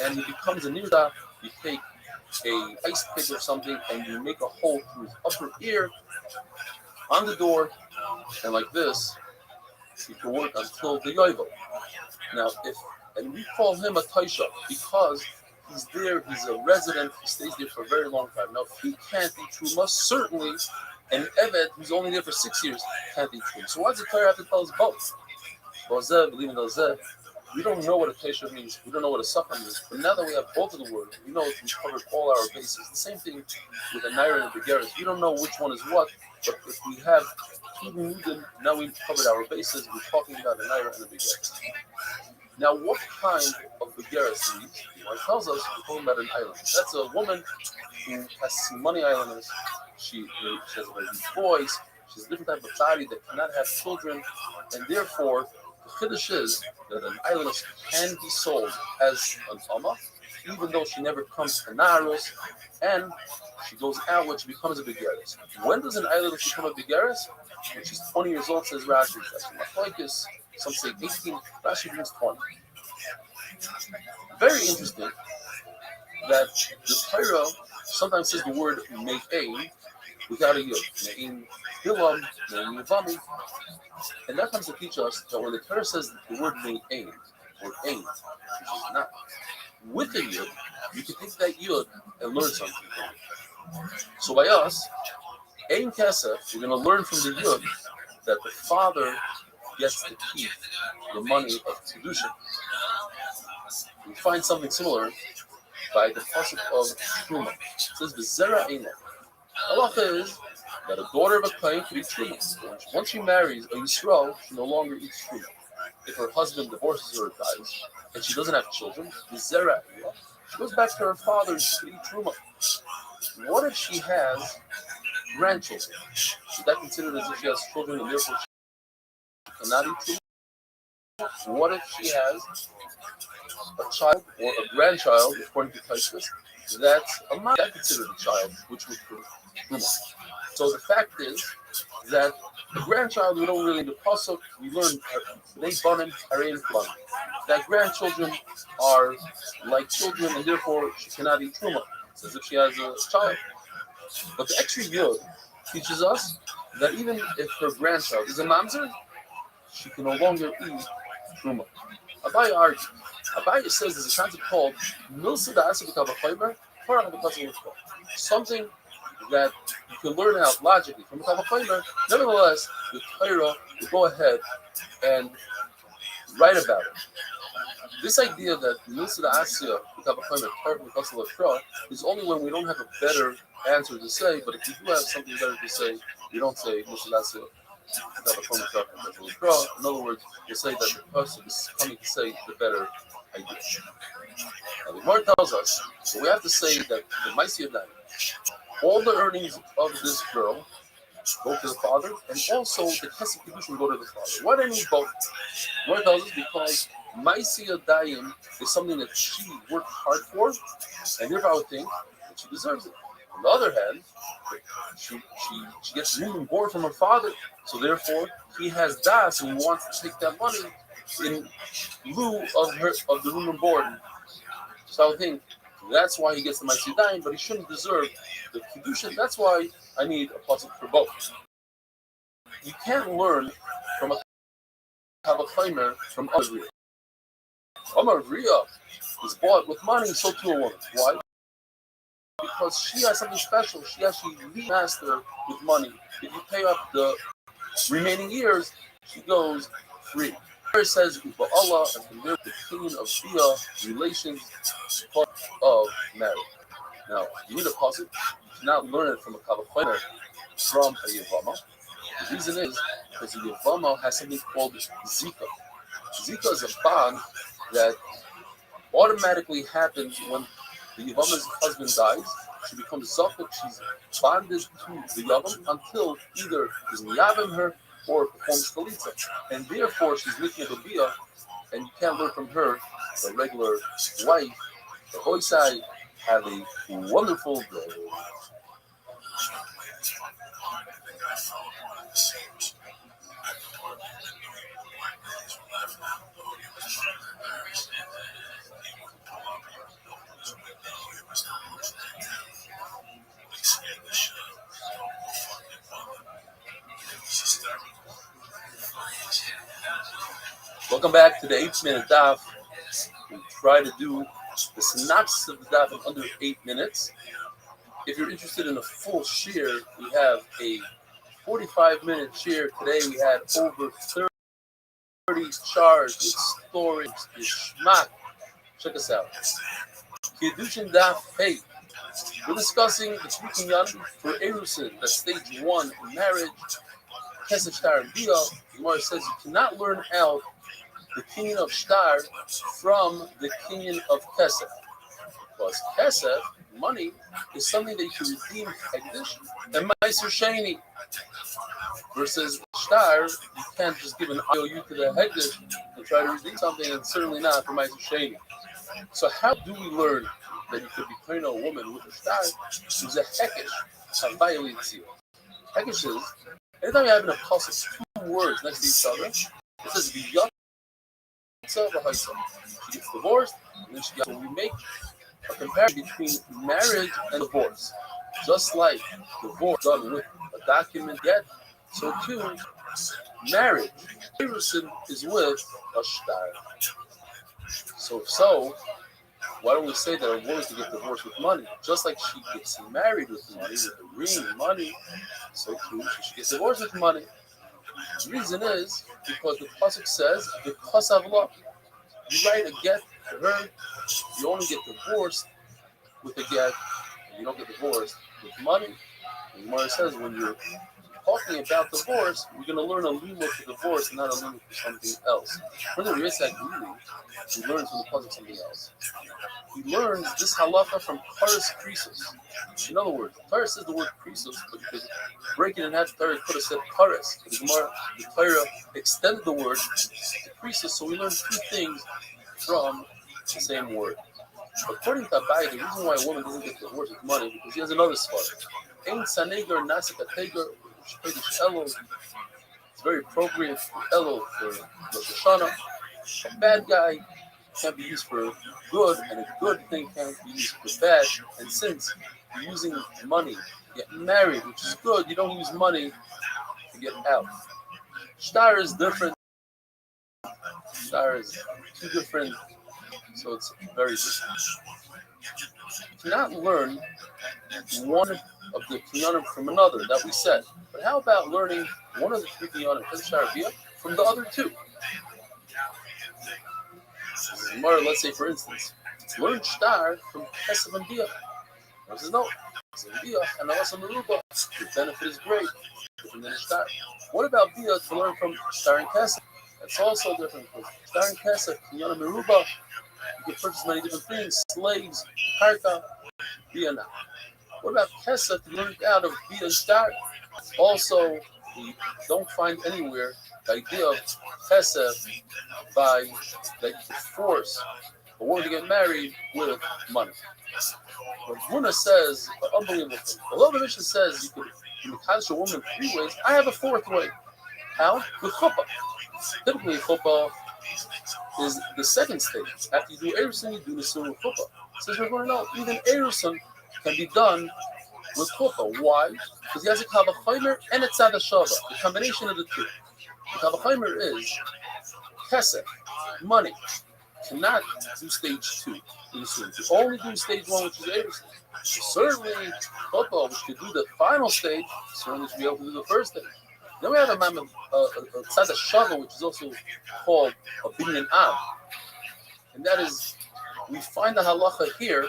And he becomes a Nirda. You take a ice pick or something and you make a hole through his upper ear on the door, and like this, he can work until the Yovel. Now, and we call him a Taisha because he's there, he's a resident, he stays there for a very long time. Now, if he can't eat Truma, certainly an Eved who's only there for 6 years can't eat Truma. So why does the Torah have to tell us both? Bozeh, believe in Bozeh. We don't know what a Taisha means, we don't know what a Safar means, but now that we have both of the words, we know we've covered all our bases. The same thing with a Naira and a Begaris. We don't know which one is what, but if we have two Nudim, now we've covered our bases. We're talking about a Naira and a Begaris. Now, what kind of Begaris means? It tells us we're talking about an island. That's a woman who has money islanders. She has a very deep voice. She has a different type of body that cannot have children, and therefore, the Chiddush is that an islandess can be sold as an Amma, even though she never comes to Narus, and she goes out when she becomes a Begaris. When does an islandess become a Begaris? When she's 20 years old, says Rashi. That's some say 18, Rashi brings 20. Very interesting that the Torah sometimes says the word Me'ein without a Yud. Me'ein Hilam, Me'ein Yavami. And that comes to teach us that when the Torah says the word Me'ein, or Ein, which is not, with a Yud, you can take that Yud and learn something from it. So by us, Ein Kesef, we're going to learn from the Yud that the father gets to keep the money of Kedusha. We find something similar by the pasuk of Truma. It says, "V'zera eina." Halacha is that a daughter of a kohen can eat Truma. Once she marries a Yisrael, she no longer eats Truma. If her husband divorces her or dies, and she doesn't have children, V'zera eina, she goes back to her father and she can eat Truma. What if she has grandchildren? Is that considered as if she has children and therefore she cannot eat Truma? What if she has a child or a grandchild, according to Taishvis, that's a man that considered a child, which would prove Truma. So the fact is that the grandchild, we don't really need the pasuk. We learn they banim, harein banim. That grandchildren are like children, and therefore she cannot eat Truma. It's as if she has a child. But the extra yud teaches us that even if her grandchild is a mamzer, she can no longer eat Truma. Abaye argues. Abaye says there's a concept called milsa da'asa b'kavachomer, something that you can learn out logically from kavachomer. Nevertheless, the Torah will go ahead and write about it. This idea that milsa da'asa b'kavachomer is only when we don't have a better answer to say. But if you do have something better to say, you don't say milsa da'asa. In other words, you say that the person is coming to say the better idea. Now, the Gemara tells us, so we have to say that the Maisiyah Dayan, all the earnings of this girl go to the father, and also the Kesef Kedushin go to the father. Why do I need both? The Gemara tells us because Maisiyah Dayan is something that she worked hard for, and therefore I would think that she deserves it. On the other hand, she gets room and board from her father, so therefore he has das and he wants to take that money in lieu of the room and board. So I would think that's why he gets the Maisiyah, but he shouldn't deserve the Kedusha. That's why I need a pasuk for both. You can't learn from a Kavachimer from Amar. Amar Ria is bought with money, so to a woman. Why? Because she has something special. She actually leads master with money. If you pay up the remaining years, she goes free. It says Allah and from there the opinion of Bia relations part of marriage. Now, you need a pasuk. You cannot learn it from a Kavachimer from a Yavama. The reason is because the Yavama has something called Zika. Zika is a bond that automatically happens when the Yavama's husband dies. She becomes Zakut. She's bonded to the Yavam until either is Miyavim her or performs Chalitza. And therefore, she's making a Bia, and you can't learn from her, the regular wife. The Hoysai have a wonderful day. Welcome back to the 8-minute daf. We try to do the synopsis of the daf in under 8 minutes. If you're interested in a full share, we have a 45-minute share. Today we had over 30 charts, good stories, Ishmak. Check us out. Kiddushin Daf Hey. We're discussing the speaking Yadu for Erusin, that's stage 1 in marriage. Kesef Shtar and Bia. Gemara says you cannot learn out the kinyan of Shtar from the kinyan of Kesef. Because Kesef, money, is something that you can redeem Hegdish and Meiser Sheni. Versus Shtar, you can't just give an IOU to the Hegdish and try to redeem something, and certainly not for Meiser Sheni. So how do we learn that you could be playing a woman with a Shtar who's a Hekish, a violates you? Hekish is, anytime you have in a pulse of 2 words next to each other, it says V'yatza v'haisa. She gets divorced, and then she gets. So we make a comparison between marriage and divorce. Just like divorce done with a document get, so too, marriage. Erusin is with a Shtar. So, why don't we say that a woman can get divorced with money? Just like she gets married with money, with a ring, money, so too, she gets divorced with money. The reason is because the pasuk says, because of love. You write a get to her, you only get divorced with a get, and you don't get divorced with money. And the Gemara says when you're talking about divorce, we're going to learn a limit for divorce and not a limit for something else. For the Risak Lili, he learns from the pasuk something else. He learns this halacha from Paris Krisos. In other words, Torah says the word Krisos, but you could break it in half. Torah could have said Paris. The Torah extended the word to Krisos, so we learn 2 things from the same word. According to Abai, the reason why a woman doesn't get divorced with money because she has another spot. Ein sanegar nasik ategar shpegish elul. It's very appropriate for elul for Rosh Hashanah. A bad guy can't be used for good, and a good thing can't be used for bad. And since you're using money to get married, which is good, you don't use money to get out. Shtar is different. Shtar is 2 different, so it's very different. You cannot learn one of the kinyanim from another that we said. But how about learning one of the 3 kinyanim from the other 2? Let's say, for instance, learn Shtar from Kesef and Bia. I says, no, Kesef Bia and also Meruba. The benefit is great, different than Shtar. What about Bia to learn from Shtar and Kesef? That's also different. Because Shtar and Kesef, Kinyana Meruba, you can purchase many different things, slaves, karka, Bia now. What about Kesef to learn out of Bia and Shtar? Also, we don't find anywhere the idea of Kesef by that you force a woman to get married with money. But Muna says, an unbelievable thing. Although the mission says you can catch a woman 3 ways, I have a 4th way. How? With chuppah. Typically, chuppah is the 2nd stage. After you do Erusin, you do the Nisuin with chuppah. Says we're going to know, even Erusin can be done with chuppah. Why? Because he has a kavachimer and a tzad hashava, the combination of the 2. The Kavachimer is Kesef, money. Cannot do stage 2 in Nisuyim. To only do stage 1, which is Erusin. So certainly, Choppa, which could do the final stage, certainly should be able to do the first stage. Then we have a Tzad Shava, which is also called a Binyan Am. And that is, we find the halacha here.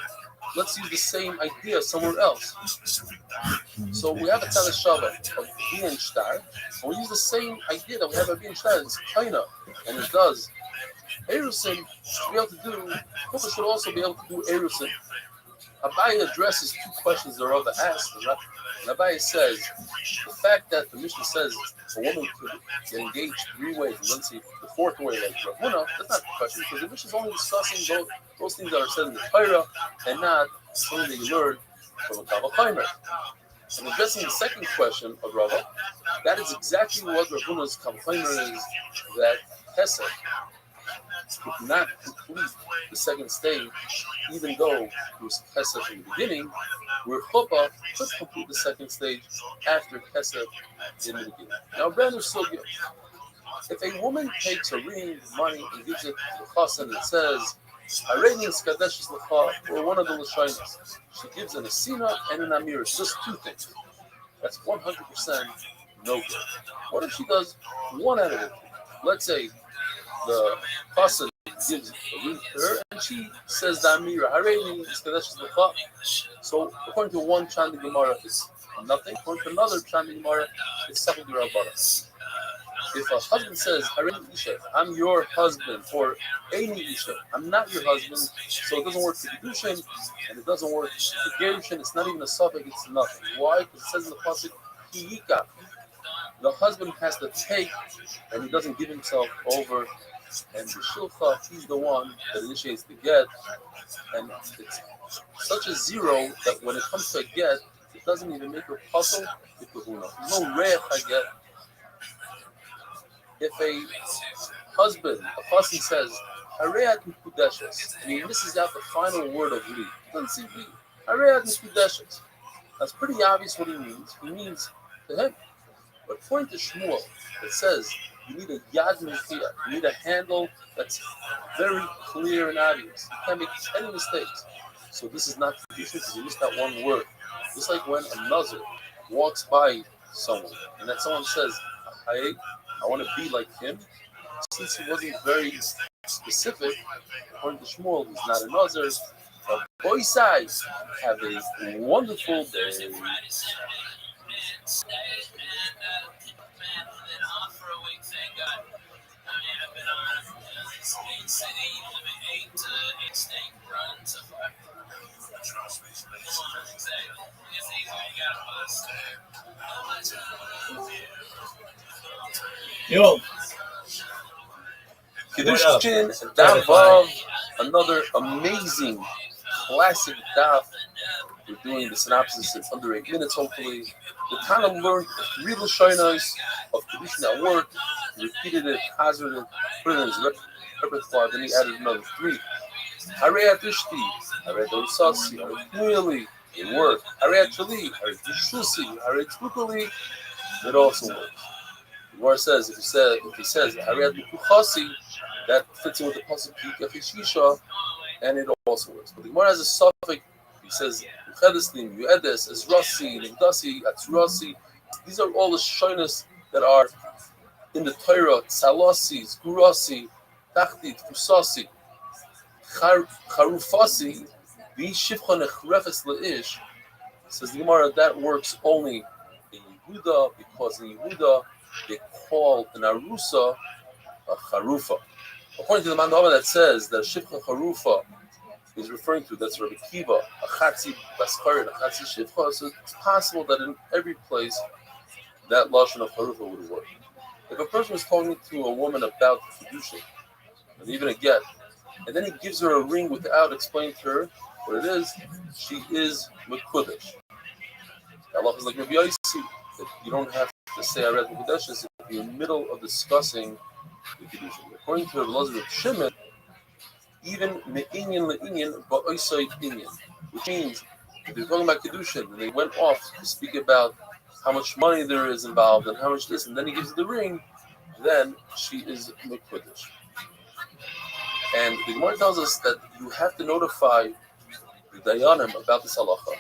Let's use the same idea somewhere else. So we have a Tzad Shava of Binyan Shtar, and we use the same idea that we have a Binyan Shtar. It's Kaina, and it does. Erusin should be able to do, Choppa should also be able to do Erusin. Abaye addresses two questions the Rava asked. And Abaye says, the fact that the Mishnah says a woman could get engaged 3 ways, and then see the 4th way, like Rav Huna, that's not the question, because the Mishnah is only discussing those things that are said in the Torah, and not something that you learn from a Kavachimer. And addressing the second question of Rava, that is exactly what Rav Huna's Kavachimer is, that Kesef could not complete the second stage, even though it was Kesef in the beginning, where Choppa could complete the second stage after Kesef in the beginning. Now, brand new sugya. If a woman takes a ring, money, and gives it to the chassan and says, "Arenius kadeshes lecha," or one of the lashonos, she gives an asina and an amir, just 2 things. That's 100% no good. What if she does one out of it? Let's say the chassan gives a ring to her, and she says the amira, "Arenius kadeshes lecha." So, according to one Chandi Gemara, it's nothing. According to another Chandi Gemara, it's something to Rabbana. If a husband says, "Hareni Isha, I'm your husband," or "Eini Isha, I'm not your husband," so it doesn't work for Kedushin, and it doesn't work for Gerushin, it's not even a suffix, it's nothing. Why? Because it says in the Pasuk, Kiyika. The husband has to take, and he doesn't give himself over, and the Shilcha, he's the one that initiates the get, and it's such a zero that when it comes to a get, it doesn't even make a puzzle with the Huna. There's no reach I get. If a husband, a person says, "Hareat mikudeshes," and he misses out the final word of li, doesn't see li. Hareat mikudeshes. That's pretty obvious what he means. He means to him. But according to Shmuel, it says you need a yad mechia. You need a handle that's very clear and obvious. You can't make any mistakes. So this is not tradition because you missed that one word. Just like when a nazir walks by someone and that someone says, I want to be like him. Since he wasn't very specific, according to Shmuel, he's not a nazir. But boy size, have a wonderful day. Yo, Kedushin, Daf Vav, another amazing classic Daf. We're doing the synopsis in under 8 minutes, hopefully. The Tana learned 3 Lashonos of Kedushin at work. He repeated it, hazarded it, put it in his repertoire, then he added another 3. Harei Atishti, Harei Dosasi, Harei Kmuili, it worked. Harei Atchali, Harei Tishusi, Harei Tkukali, it also works. The Gemara says, if he says Harei Atchali, that fits in with the pasuk Yikach, and it also works. But the Gemara has a suffix. He says Chedeslim, Yuedes, Esrasi, Nigdasi, Atzurasi. These are all the shoyness that are in the Torah. Salasi, Zgurasi, Tachtit, Kusasi, Charufasi, V'shivcha nechrefes leish. Says the Gemara that works only in Yehuda because in Yehuda they call an arusa a charufa. According to the Mandava that says that Shivcha Charufa is referring to, that's Rabbi Kiva, a Chatzi Baskar and a Chatzi Shivcha, so it's possible that in every place that Lashon of Charufa would work. If a person is talking to a woman about Kedushin, and even a get, and then he gives her a ring without explaining to her what it is, she is Mekudesh. Allah is like Rabbi Yossi, that you don't have to say I read Mekudesh if you're in the middle of discussing the Kedushin. According to Rabbi Elazar of Shimon, even me'inyan le'inyan ba'oisayt inyan, which means if they're talking about Kedushin and they went off to speak about how much money there is involved and how much this, and then he gives the ring, then she is Mekudesh. And the Gemara tells us that you have to notify the Dayanim about this halacha,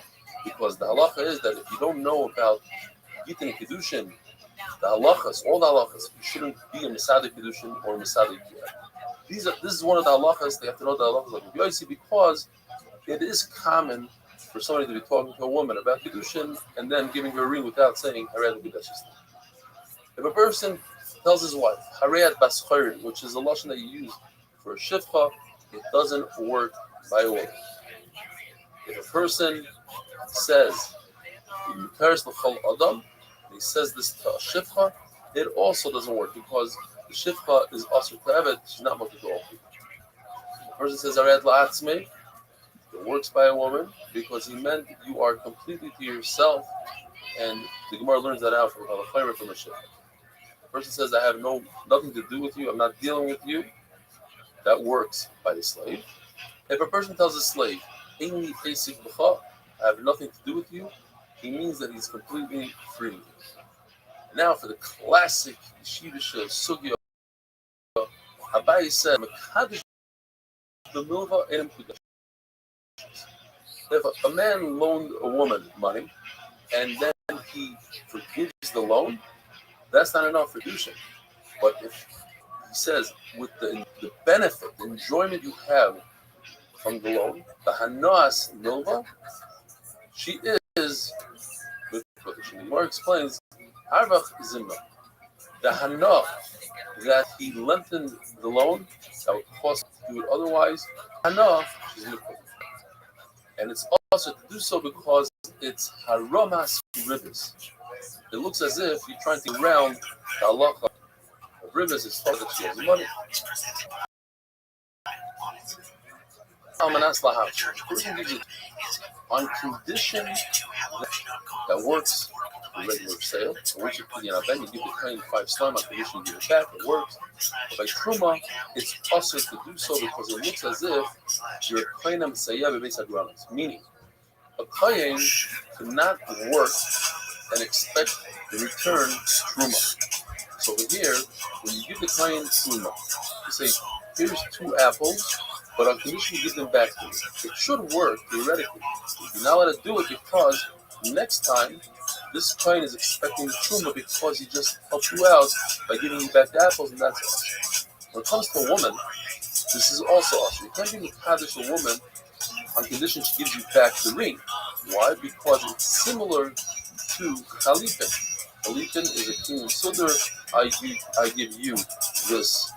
because the halacha is that if you don't know about Gitin and Kedushin, the halachas, all the halachas, you shouldn't be a Masadi Kedushin or a Masadi Kiyah. This is one of the halachas, they have to know the halachas of Yosi, because it is common for somebody to be talking to a woman about Kedushin and then giving her a ring without saying Hared Kedushin. If a person tells his wife, Hared Baschorin, which is a lashon that you use for a shifcha, it doesn't work by a woman. If a person says, Adam, he says this to a shifcha, it also doesn't work because the shifcha is also to Evet, she's not much to all people. The person says, Hared La'atzmei, it works by a woman because he meant you are completely to yourself, and the Gemara learns that out from the shifcha. The person says, I have nothing to do with you, I'm not dealing with you. That works by the slave. If a person tells a slave, I have nothing to do with you, he means that he's completely free. Now for the classic Yeshivish Sugya, Abai said, if a man loaned a woman money and then he forgives the loan, that's not enough for Dushin. But if he says, with the benefit, the enjoyment you have from the loan, the Hanas Nilva, she is with the Gemara explains, Harvach Zimna, the Hana that he lengthened the loan, that would cost to do it otherwise, Hana, she's in the and it's also to do so because it's Haramas Ribis. It looks as if you're trying to round the halacha of Ribis is thought that she has money. On condition that works a regular sale, for which you give the client 5 slime on condition you give it back, it works. But by Truma, it's also to do so because it looks as if you're playing them meaning a Kayin cannot work and expect the return Truma. So over here, when you give the client Truma, you say, here's 2 apples, but on condition you give them back to you. It should work theoretically. You're not allowed to do it because next time this client is expecting Truma because he just helped you out by giving you back the apples, and that's all. When it comes to a woman, this is also awesome. You can't give a Kaddish a woman on condition she gives you back the ring. Why? Because it's similar to Chalipin. Chalipin is a king sudar. I give you this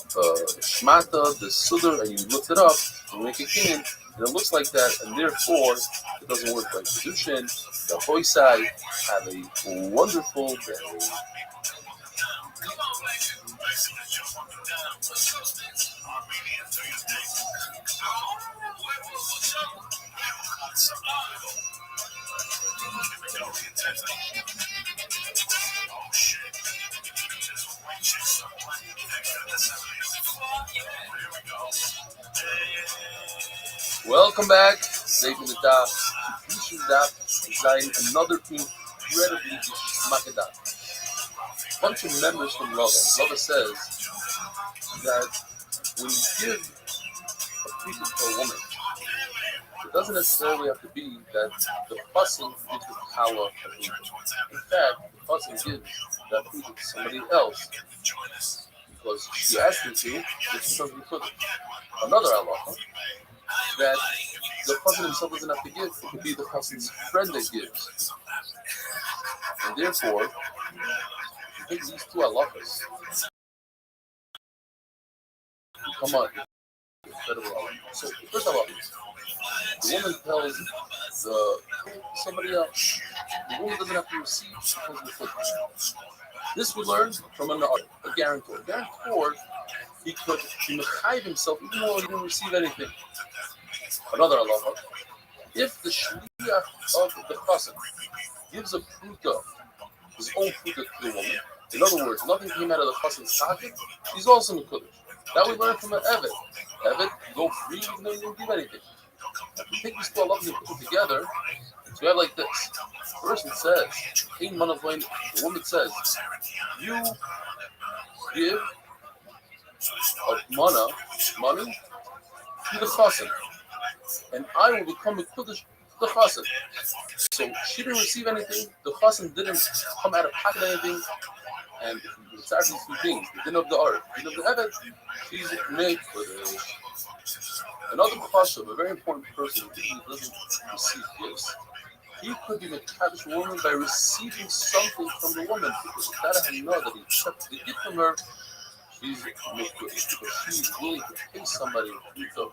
shmata, this sudar, and you lift it up and make a king, and it looks like that, and therefore it doesn't work like Kedushin. The Hoysai have a wonderful day. Welcome back. Saving the Daf. Teaching Daf design another incredibly Makadat. A bunch of members from Lava. Lava says that when you give a treatment to a woman, it doesn't necessarily have to be that the person gives the power of the. In fact, the person gives that food to somebody else because she asked him to, which is something put another halacha that the person himself doesn't have to give. It could be the person's friend that gives, and therefore, I think these 2 halachas come on. So first of all, the woman tells somebody else. The woman doesn't have to receive. She comes with it. This we learn from a guarantor. Guarantor, he could mechayiv himself even though he didn't receive anything. Another halacha: if the shliach of the chassan gives a pruta, his own pruta to the woman, in other words, nothing came out of the chassan's pocket, he's also mekudesh. That we learn from an evet. Evet, go free even though you didn't give anything. If we take these 2 halachas and put them together, so we have like this. The person says, the woman says, you give of money to the chassan, and I will become a Kuddush to the chassan. So she didn't receive anything, the chassan didn't come out of pocket anything, and it's actually two things, the din of the art, the din of the Eved, she's made for the another chashav, a very important person who doesn't receive gifts. He could be Mekadosh a woman by receiving something from the woman, because that I know that he accepted the gift from her. She's Mekadosh because she's willing to pay somebody to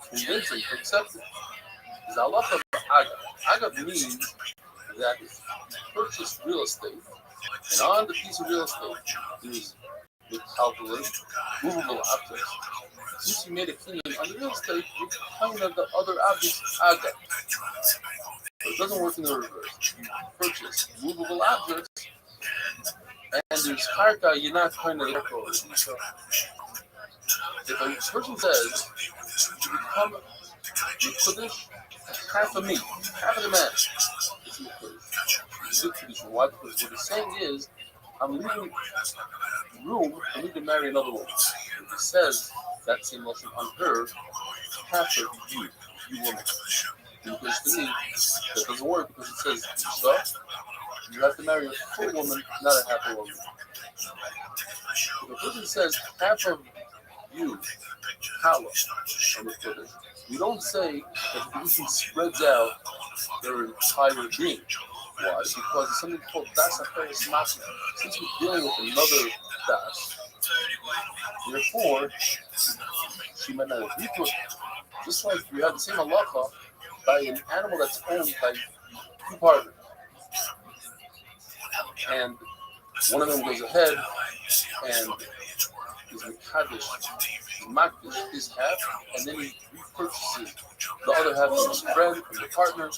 convince him to accept it. There's a lot of agav. Agav means that if you purchase real estate, and on the piece of real estate there's the calculate movable objects. Since you made a kinyan on the real estate, you kind of the other objects agav. So it doesn't work in the reverse. You purchase movable objects, and there's karka, you're not kind of careful. If a person says, you become Mekudesh, half of me, half of the man, it's Mekudesh. Why? Because what he's saying is, I'm leaving room for me to marry another woman. If he says that same lesson on her, half of you woman. Because to me, that doesn't work because it says, so you have to marry a full woman, not a half a woman. If a person says half of you, Hala, we don't say that the person spreads out their entire being. Why? Because it's something called Das Aferes Masi. Since we're dealing with another Das, therefore, she might not agree to it. Just like we have the same halacha by an animal that's owned by two partners. And one of them goes ahead and is Mekadosh, Makdish his half, and then he repurchases the other half from his friend, from the partner.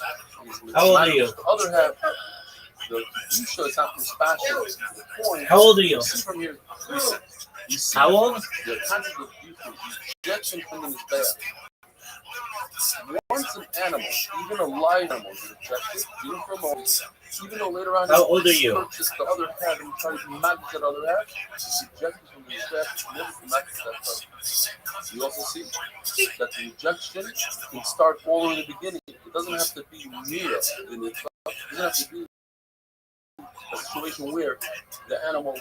How old are you? The other half, the Yusha is not dispassionate. The point, How old are you? See from here, you see How old? the concept of rejection from the Mizbeach. Once an animal, even a live animal, is rejected, even for a moment, even though later on How old are you? purchase the other half and try to match that other half, it's rejected from the Mizbeach, never to match that part. You also see that the rejection can start all in the beginning. It doesn't have to be near in it. It doesn't have to be a situation where the animal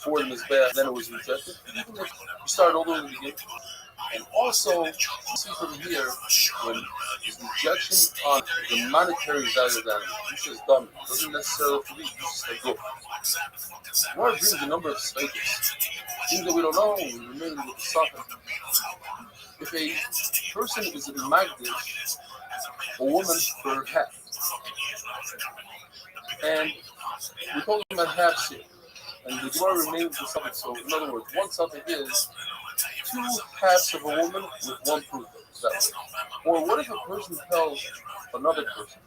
for the Mizbeach, then it was rejected. Even if you start all over the beginning. And also, you see from here, when there's rejection on the monetary value of the animal, this is dumb. It doesn't necessarily have to be just like good. More brings a number of stages. Things that we don't know, we remain with the suffering. If a person is a magdish, a woman for half, and we call them at half share, and the Gemara remains the suffix. So, in other words, one suffix is two halves of a woman with one proof. Or what if a person tells another person,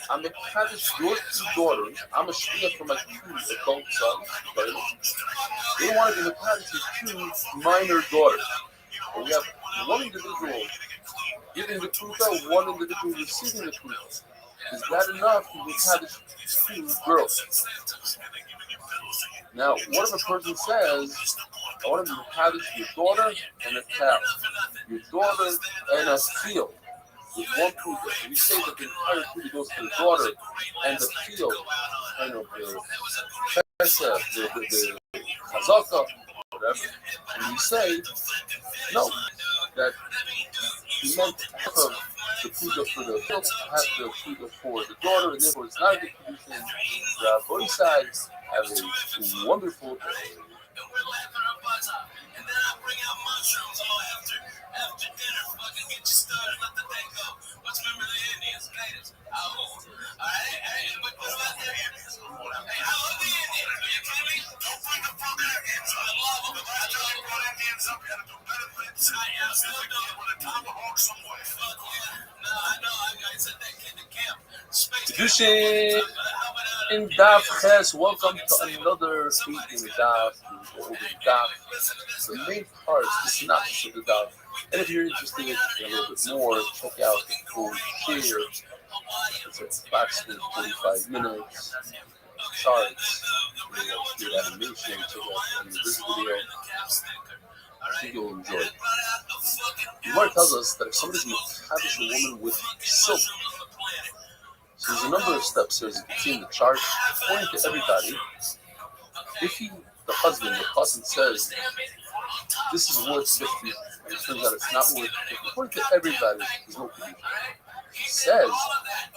I'm a Kaddish your two daughters, I'm a shia for my two adult sons, right? They want to be a Kaddish with two minor daughters. And we have one individual giving the proof, one individual receiving the proof. Is that enough to be Kaddish two girls? Now, what if a person says, I want to be Kaddish your daughter and a cow, your daughter and a field with one proof. We say that the entire proof goes to the daughter and the field, kind of the Pesha, the Chazaka, whatever. And we say, no, that he meant half of the puja for the field, half the puja for the daughter, and therefore it's not a good condition. Both sides have a wonderful day. And then I bring out mushrooms all after dinner. Fucking get you started, let the day go. What's remember the Indians, natives? How old? Hey, what about the Indians? Hey, how old the Indians? Are you kidding me? Don't bring the fucking Indians. I love them. I tell you what Indians up here to do better than tonight. I still do it with a tomahawk somewhere. Fuck yeah. No, I know. I said that kid to camp. Kedushin in Daf Ches. Welcome to another speaking Daf. The main part is the synopsis of the Daf. And if you're interested in a little bit more, check out the full share. It's approximately 45 minutes. charts, good animation, check out this video. I think you'll enjoy it. The Gemara tells us that if somebody's mekadosh a woman with silk, so there's a number of steps here as you can see in the chart. According to everybody, if the husband, the husband says, this is worth 50, and it turns out it's not worth 50, according to everybody, there's no kedushin. Says,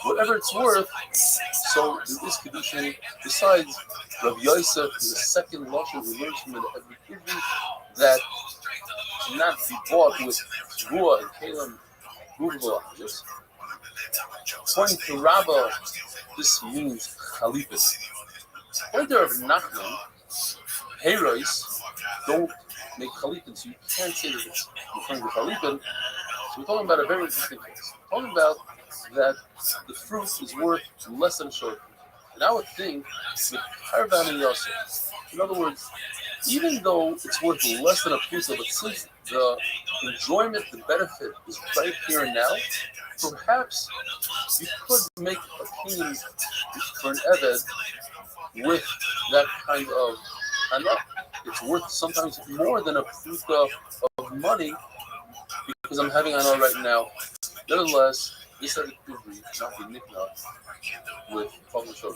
whatever it's worth, so there is kedushin. Besides, Rav Yosef, in the second lashon, we learned from the Hebrew that cannot be bought with Ruah and Kalim movable objects. According to Rabbah, this means chalipin. According to Rav Nachman, Herois don't make chalipin, so you can't say that it's referring to chalipin. So we're talking about a very interesting case. We're talking about that the fruit is worth less than a short. And I would think with Harvan and Yosef, in other words, even though it's worth less than a pizza, but since the enjoyment, the benefit is right here and now, perhaps you could make a payment for an Eved with that kind of hanah. It's worth sometimes more than a pizza of money because I'm having hanah right now. Nevertheless, this had to be not be nicknamed with public show.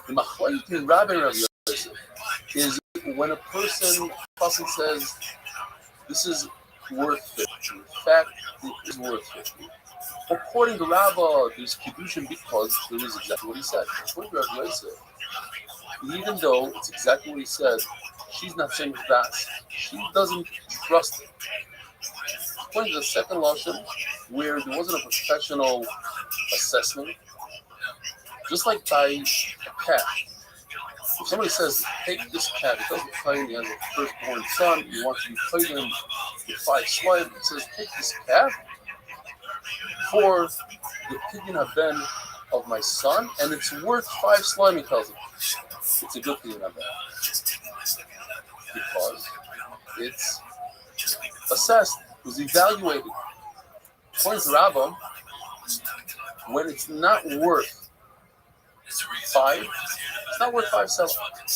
The machlokes in Rabbi and Rav Yosef is when a person says this is worth 50. In fact, it is worth 50. According to Rabbah, there's kedushin because it is exactly what he said. According to Rav Yosef, even though it's exactly what he said, she's not saying that. She doesn't trust it. According to the second lashon, where there wasn't a professional assessment, just like by a cat. If somebody says, take this cat, it doesn't tell you he has a firstborn son, you want to be playing him with 5 slime, it says, take this cat for the pidyon haben of my son, and it's worth 5 slime, he tells him. It's a good pidyon haben. Because it's assessed, it was evaluated. According to Rabbah, when it's not worth 5, it's not worth 5 sell.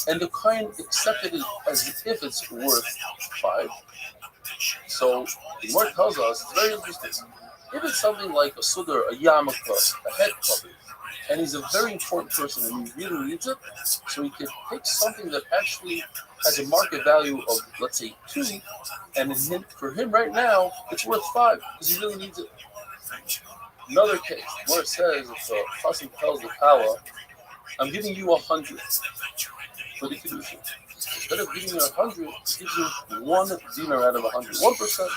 And the coin accepted it as if it's worth 5. So the Gemara tells us, it's very interesting. If it's something like a sudar, a yarmulke, a head cover, and he's a very important person and he really needs it, so he can take something that actually has a market value of, let's say, 2, and for him right now, it's worth 5 because he really needs it. Another case where it says if the person tells the power, I'm giving you 100 for the kedushin. Instead of giving you 100, it gives you 1 dinar out of 100, 1%.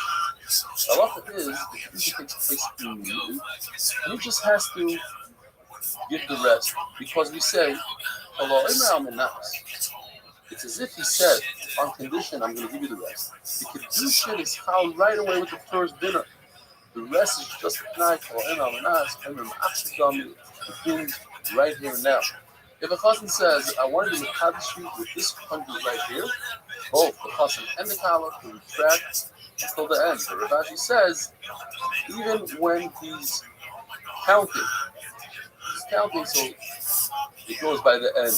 The halacha is the kedushin takes place immediately, and he just has to give the rest because we say, hello, it's as if he said, on condition, I'm going to give you the rest. The kedushin is how right away with the first dinner. The rest is just a night, right here and now. If a chassan says, I want to do mekadosh with this 100 right here, both the chassan and the kala can retract until the end. The Ravashi says, even when he's counting, so it goes by the end.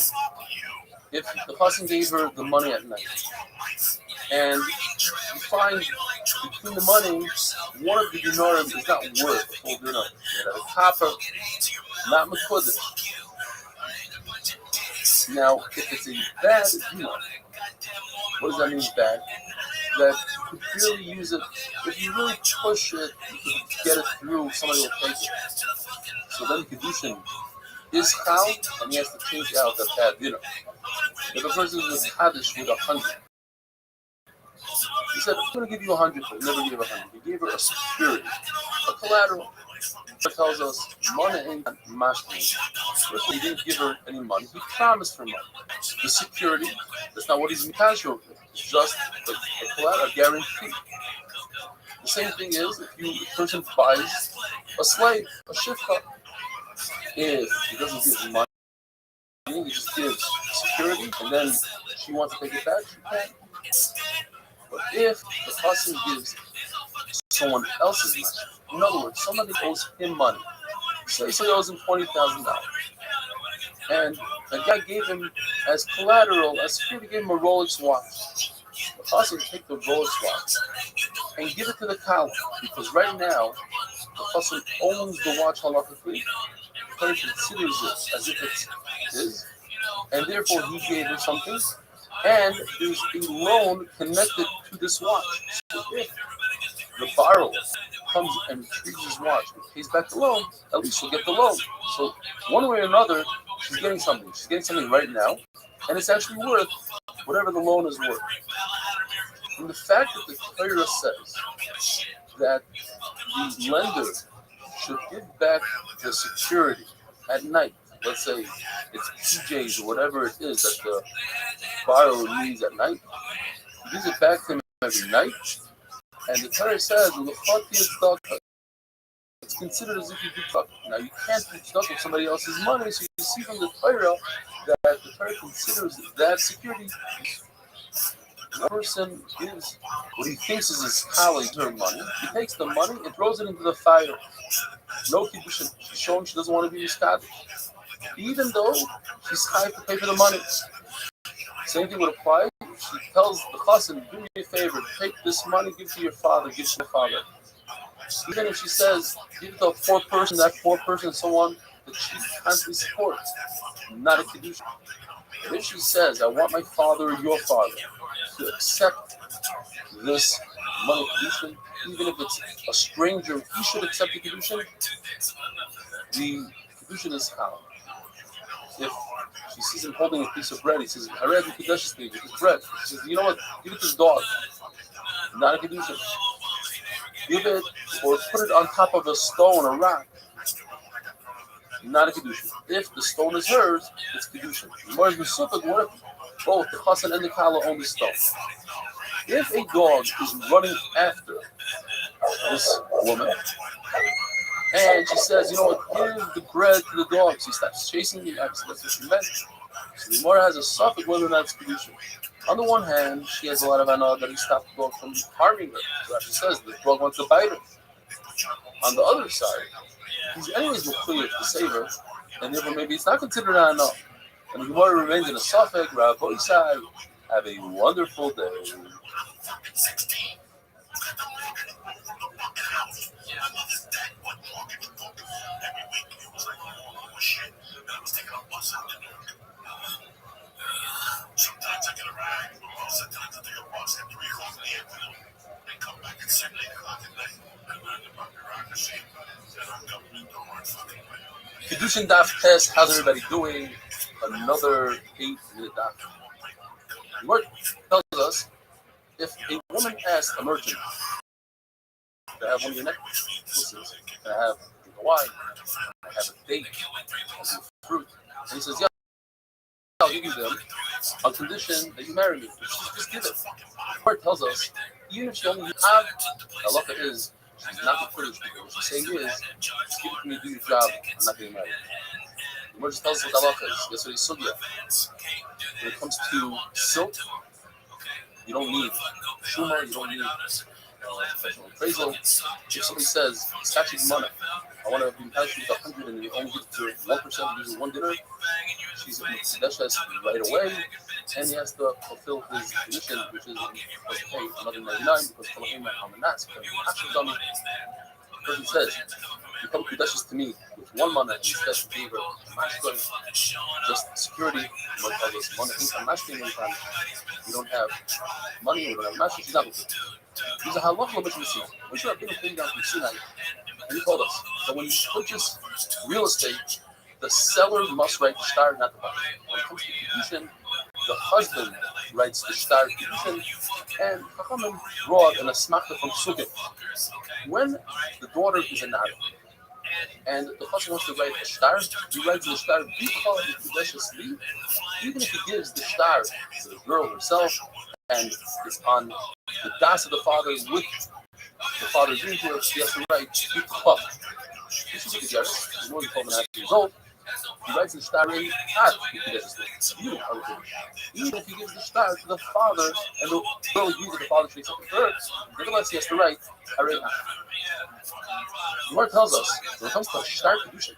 If the chassan gave her the money at night, and you find between the money, one of the dinarim is not worth a full dinar. The copper, not mekudesh. Now, if it's a bad dinar, what does that mean bad? That you could really use it, if you really push it, you could get it through, somebody will take it. So then kedushin is found, and he has to change out that bad dinar. If a person is kaddish with 100, he said, I'm going to give you 100, but never give 100. He gave her a security, a collateral. It tells us money ain't mashkin. He didn't give her any money. He promised her money. The security, that's not what he's casual with. It's just a collateral, a guarantee. The same thing is if a person buys a slave, a shifcha. If he doesn't give money, he just gives security, and then she wants to take it back, she can. But if the person gives someone else's money, in other words, somebody owes him money, say he owes him $20,000, And the guy gave him as collateral, as security, gave him a Rolex watch. The Chassan take the Rolex watch and give it to the Kala, because right now the Chassan owns the watch halachically. The Torah considers it as if it's his, and therefore he gave him something, and there's a loan connected to this watch. So if the borrower comes and retrieves his watch and pays back the loan, at least she'll get the loan. So one way or another, she's getting something. She's getting something right now, and it's actually worth whatever the loan is worth. And the fact that the Torah says that the lender should give back the security at night, let's say it's PJs or whatever it is that the borrower needs at night, he gives it back to him every night. And the Torah says, it's considered as if you do tzedakah. Now, you can't do tzedakah with somebody else's money, so you see from the Torah that the Torah considers that security. The person gives what he thinks is his colleague her money. He takes the money and throws it into the fire. No kiddushin. She's showing she doesn't want to be miskaded, even though she's hired to pay for the money. Same thing would apply. She tells the chassan, do me a favor, take this money, give it to your father, give it to your father. Even if she says, give it to a poor person, that poor person is someone that she constantly supports, not a kedusha. But if she says, I want my father or your father to accept this money kedusha, even if it's a stranger, he should accept the kedusha. The kedusha is how? If she sees him holding a piece of bread, he says, I read the kedusha thing with his bread. She says, you know what? Give it to the dog. Not a kedusha. Give it or put it on top of a stone or rock. Not a kedusha. If the stone is hers, it's kedusha. What if both the chassan and the kala own the stone? If a dog is running after this woman, and she says, you know what, give the bread to the dog, she stops chasing the ex. That's what she meant. So the Gemara has a suffix whether or not it's kedusha. On the one hand, she has a lot of anah that he stopped the dog from harming her. So she says the dog wants to bite her. On the other side, he's anyways clear to save her, and therefore maybe it's not considered anah. And the Gemara remains in a suffix. Rabbi Isai, have a wonderful day. Sometimes I get a ride, sometimes I take a bus at 3 o'clock in the afternoon and come back at 7, 8 o'clock at night. I learned about bureaucracy and our government don't work fucking way. Kedushin Daf Test, how's everybody doing? Another 8-minute daf. The word tells us if a woman asks a merchant to have one of your necklaces, to have a wine, to have a date, some fruit, and he says, yeah, I'll give you them on condition that you marry me. Just give it. The word tells us, even if she only have, halacha is, she's not the privileged people. What she's saying is, just give it to me, do your job, I'm not getting married. The word just tells us what halacha is. That's what he's sugya. When it comes to silk, you don't need shuma, you don't need professional appraisal. If somebody says, it's actually money, I want to be passionate with 100 and you only give it to 1%, uses one dinner, she's in Sedeshas right away, and he has to fulfill his condition, which is to pay another 99 because Kalahim on the Nas. The person says, you come Sedeshas to me with one money and instead of favor, just security, money tells us, money, I'm not saying one time, you don't have money or whatever, she's not with it. These are halacha l'mishmasi. We should have been came down from Sinai, and he told us that when you purchase real estate, the seller must write the shtar, not the buyer. When it comes to kedushin, the husband writes the shtar kedushin, and Chachamim brought an asmachta from Sugim. When the daughter is a nada, and the husband wants to write a shtar, he writes the shtar even if he gives the shtar to the girl herself, and it's on the das of the father with the father's influence, he has to write B'chol. This is a good he's more than 12.5 years old. He writes the shtar even if he gives the shtar to the father and the girl agrees that the father should accept the third, nevertheless he has to write Harei. The word tells us when it comes to shtar kedushin,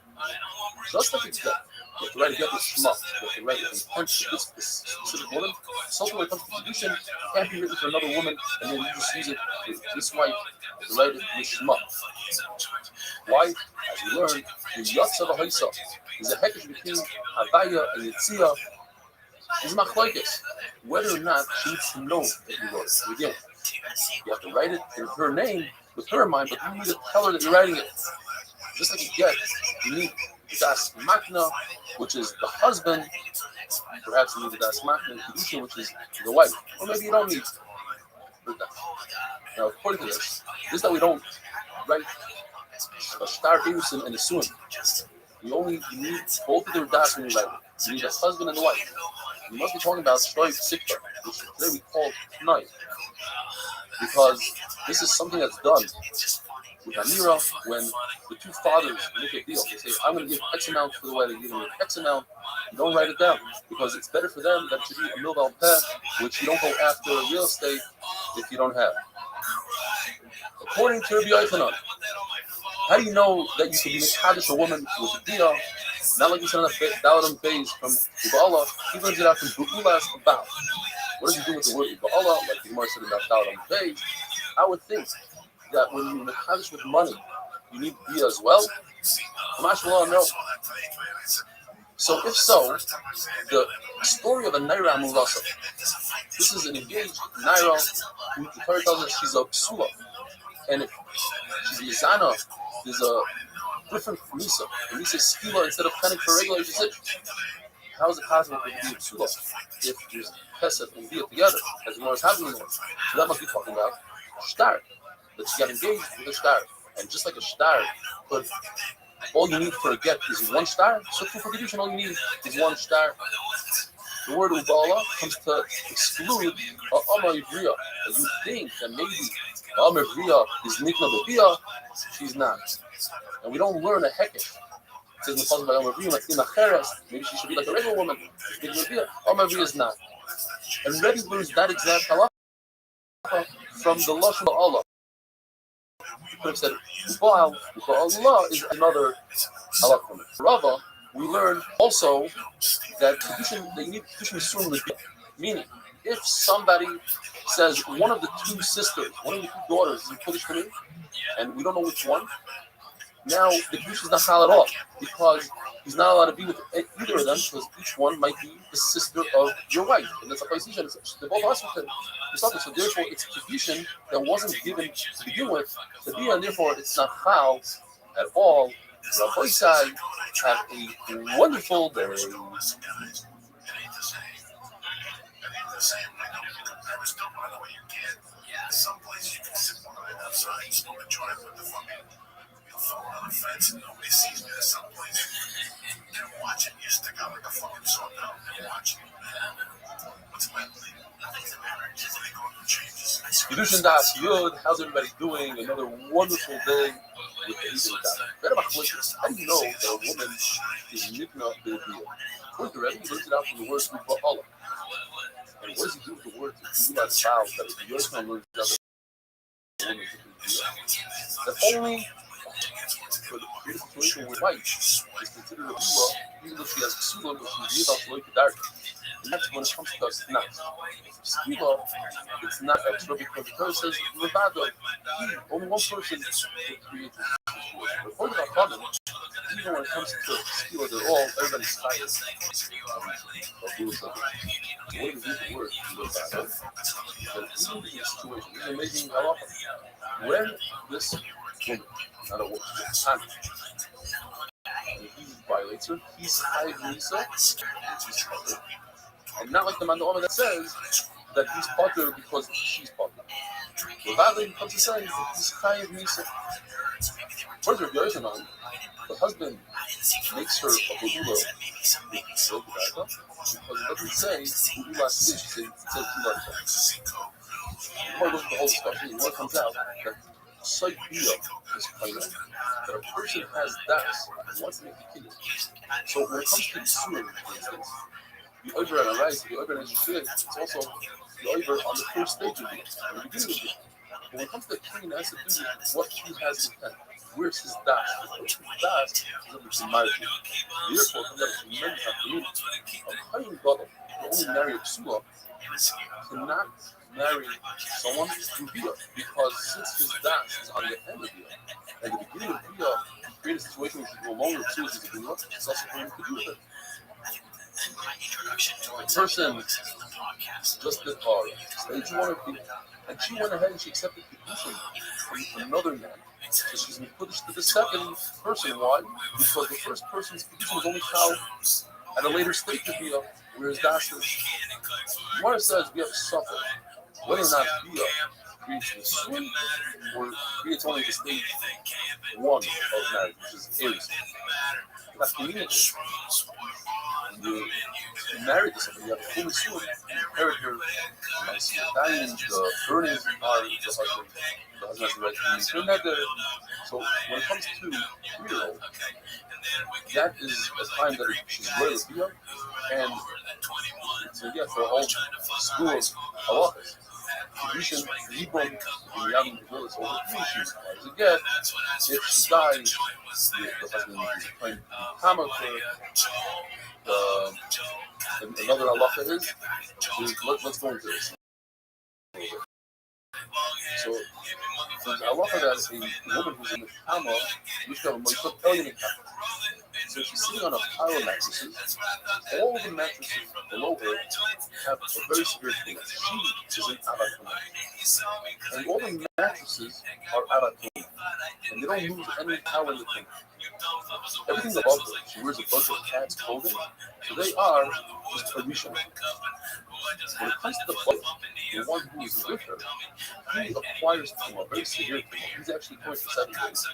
just like it's that You have to write a get with Shema. You have to write an intent for this specific woman. So when it comes to Kedushin, it can't be written for another woman and then you just use it for this wife. You have to write it with Shema. Why? As we learned, the Yatsa v'Haisa is a hekesh between Havaya and Yitzia. Is machlokes whether or not she needs to know that you wrote it. Again, you have to write it in her name with her in mind, but you need to tell her that you're writing it. Just like you get, you need das makna, which is the husband. Perhaps you need the das makna kedusha, which is the wife, or maybe you don't need that. Now, according to this that we don't write a star erusin and a suin. You need both of their das when you write it. You need a husband and a wife. You must be talking about shloik sikta, which today we call tonight, because this is something that's done with Amira when the two fathers make a deal. They say, I'm going to give X amount for the wedding, you're going to give X amount. You don't write it down because it's better for them that it should be a milval peh, which you don't go after real estate if you don't have. According to Rabbi Yochanan, how do you know that you can be Kaddish a woman with a dia? Not like you said on the Daladam base from Ubala, he learns it out from Bu'ulas about. What does he do with the word Ubala? Like the Gemara said about Daladam base. I would think that when you make Kaddish with money, you need dia as well. Mashallah, no. So if so, the story of a Naira Mulasa, this is an engaged Naira who the Torah tells us she's a psula. And if she's a Mizana, there's a different Misa. The Misa is skila instead of penning for regular decision. How is it possible to be a psula if there's Pesach and Bia together, as more is happening there? So that must be talking about shtar, that she got engaged with a shtar. And just like a shtar, but all you need for a get is one star, so for Kedushin, all you need is one star. The word Ubala comes to exclude Amma Ivriya. You think that maybe Amma Ivriya is Nikna Bebia, she's not. And we don't learn a Hekesh. It says in the Pasuk by Amma Ivriya, like in a Cheres, maybe she should be like a regular woman. Amma Ivriya is not. And Rebbe learns that exact halacha from the Lashon of Allah. We could have said Ubal, Allah is another halacha from it. Rava, we learn also that you need Kedushin Misurim L'Bia. Meaning, if somebody says one of the two sisters, one of the two daughters is in Kodesh for me, and we don't know which one, now the Kedushin is not hal at all, because he's not allowed to be with either of them, because each one might be the sister of your wife. And that's a position. They're both husband. So therefore, it's Kedushin that wasn't given to begin with, to be, and therefore it's not hal at all. Rabbi Isai, have a wonderful day. Some places you can sit right outside, just go and drive with the fucking phone on the fence and nobody sees me. There's some place they're watching you stick out like a fucking saw down and watching you. What's my bleed? Nothing's the matter. Just they go through changes. Kedushin Das Yud, how's everybody doing? Another wonderful day with the Hebrew God. How do you know that a woman is Nikna Bebia? According to Rebbe, he learns it out from the word Ba'ala. And what does he do with the word to do that vow that the Yochanan learns out that the woman is Nikna? That only for the situation where wife is considered a Bula, even though she has Ksula, but she's Yidal Loik Dark. And that's when it comes to us not. Skiva, it's not extra because the Torah says, Levado, only one person could create this situation. But for the Chachamim, even when it comes to Skiva, they're all, everybody's tired of doing something. What do you use the word Levado? Because even in this situation, it's amazing halacha. When this woman, not a woman, it's Hannah, and he violates her, he's Chayiv Nisa, which is covered. And not like the Mandalama that says that he's potter because she's potter. The Valley comes to say that he's Chayiv Nisa. Further, the husband makes her a Bu'ula because it doesn't say Bu'ula Sish, it says Bu'ula Sish. The more goes into the whole discussion, the more comes out that Sayyid Bia is plain that a person has das and wants to make the kingdom. So when it comes to the Surah, for instance, the over and a rice, the over and a shit, it's also the over on the first stage of it, the beginning of it. But when it comes to the king, it has to do with what he has in hand. where's his dash? His dash is obviously married. Therefore, he got a tremendous afternoon. A Kohen Gadol, the only married psula, cannot marry someone through Bia because since his dash is on the end of Bia, and the beginning of Bia create a situation where he no longer chooses to do it, it's also for him to do with it. The person just did stage one of Bia, and she went ahead and she accepted the position from another man. So she's been pushed to the second person. Why? Because the first person's position was only found at a later stage of Bia, whereas dash is. Gemara says we have to suffer whether or not Bia creates the swing or creates only the stage one of marriage, which is Aries. That's community. You married to somebody, you have a full swing, you inherit her nice medallions, the earnings are the husband has the right to return that there. So when it comes to 3-year-old, that is a time that she's loyal to Bia, and so yeah, for a whole school of halachas. Tradition, Libon, and Yavin Gedolis over 3 she's as a get. If she dies, the husband is playing Kama for another halacha is let's go into this. So there's a halacha that a woman who's in the Kama, Mishka Moisot Elyon Kama. So she's sitting on a pile of mattresses. All the mattresses below her have a very severe thing. She is an Abatum. And all the mattresses are Abatum. And they don't lose any power in the thing. Everything above her, she wears a bunch of cat's clothing. So they are just a Rishon. When it comes to the wife, the one who is with her, he acquires from a very severe thing. He's actually going for 7 days.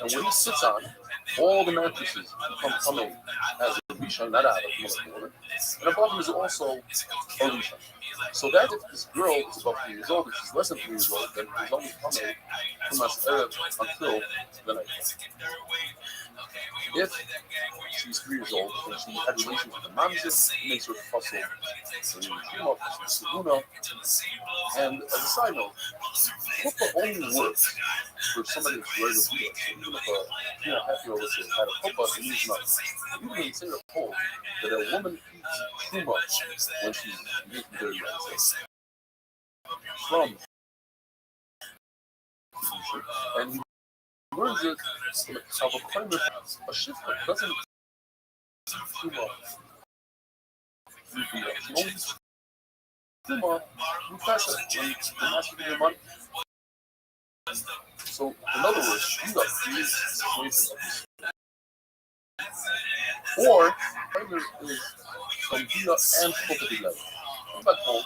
And when he sits on, all the mattresses become coming as a Rishon, not out of woman. And above him is also a Rishon. So that if this girl is about 3 years old, if she's less than 3 years old, then she's only coming from Mas'erev until the night. If she's 3 years old and she had relations with the mamzit, it makes her fussle and as a side note, Kupa only works for somebody that's ready to do it. So even if a 2.5-year-old had a Kupa, it means nothing. Even in Sarah told that a woman eats too much when she's making dirty rice. From and he learns it of a climber, a shift that doesn't too much. She only Tuma, you pass it when the master gives you money. So, in other words, you got 3 situations of this. Or, either is from Bia and Kopa together. I'm not told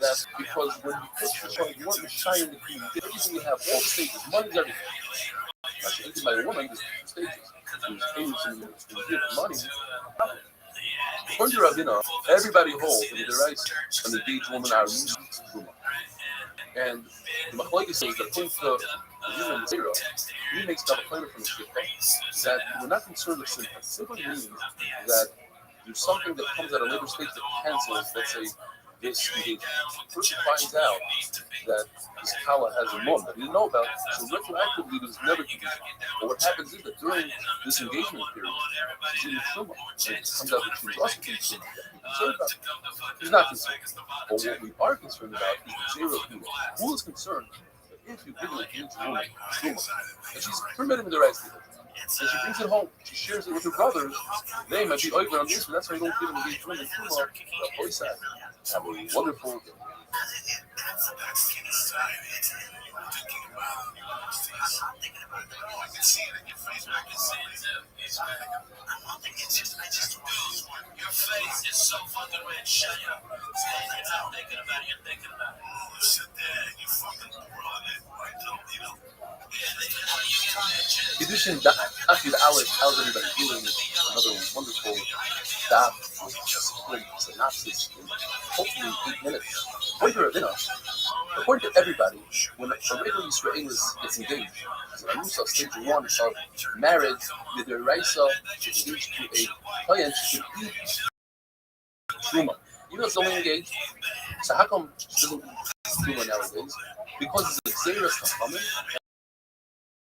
that because when you pitch the show, you want to shine in the cream, you get everything you have, all the stages, money's everything. Not to anything by a woman, there's 2 stages. There's payments and there's money. According to Ravina, everybody holds that the rights and the engaged woman are used to Truma. And the Machlokes says that according to the Yidden and Zera, he makes the Machlokes from the Shikha that we're not concerned with Simcha. It simply means that there's something that comes at a later stage that cancels, let's say, this engagement. The person finds out that this Kala has a mom that he didn't know about, so retroactively there's never confusion. But what happens is that during this engagement period, she's in the Truma, and it comes out that she was also in Truma. Concerned about it. He's not concerned. But what we are concerned about is the Zera Kula. Who is concerned that if you give an engaged woman Truma, and she's permitted the rights to it, and she brings it home, she shares it with her brothers, they might be over on this, and that's why you don't give an engaged woman Truma. The boy said, have a wonderful day. Your face is so fucking red. Shut up. You're not thinking about it. You're thinking about it. Oh, sit there. You fucking Kedushin Achid Alex, how's everybody doing? Another wonderful daf with a synopsis in hopefully 8 minutes. According to everybody, when a regular Israeli gets engaged, it's an Arusa stage 1 of marriage, with the Raisa is engaged to a client to eat Truma. Even though it's only engaged, so how come she doesn't eat Truma nowadays? Because it's a Xeris Tachamim.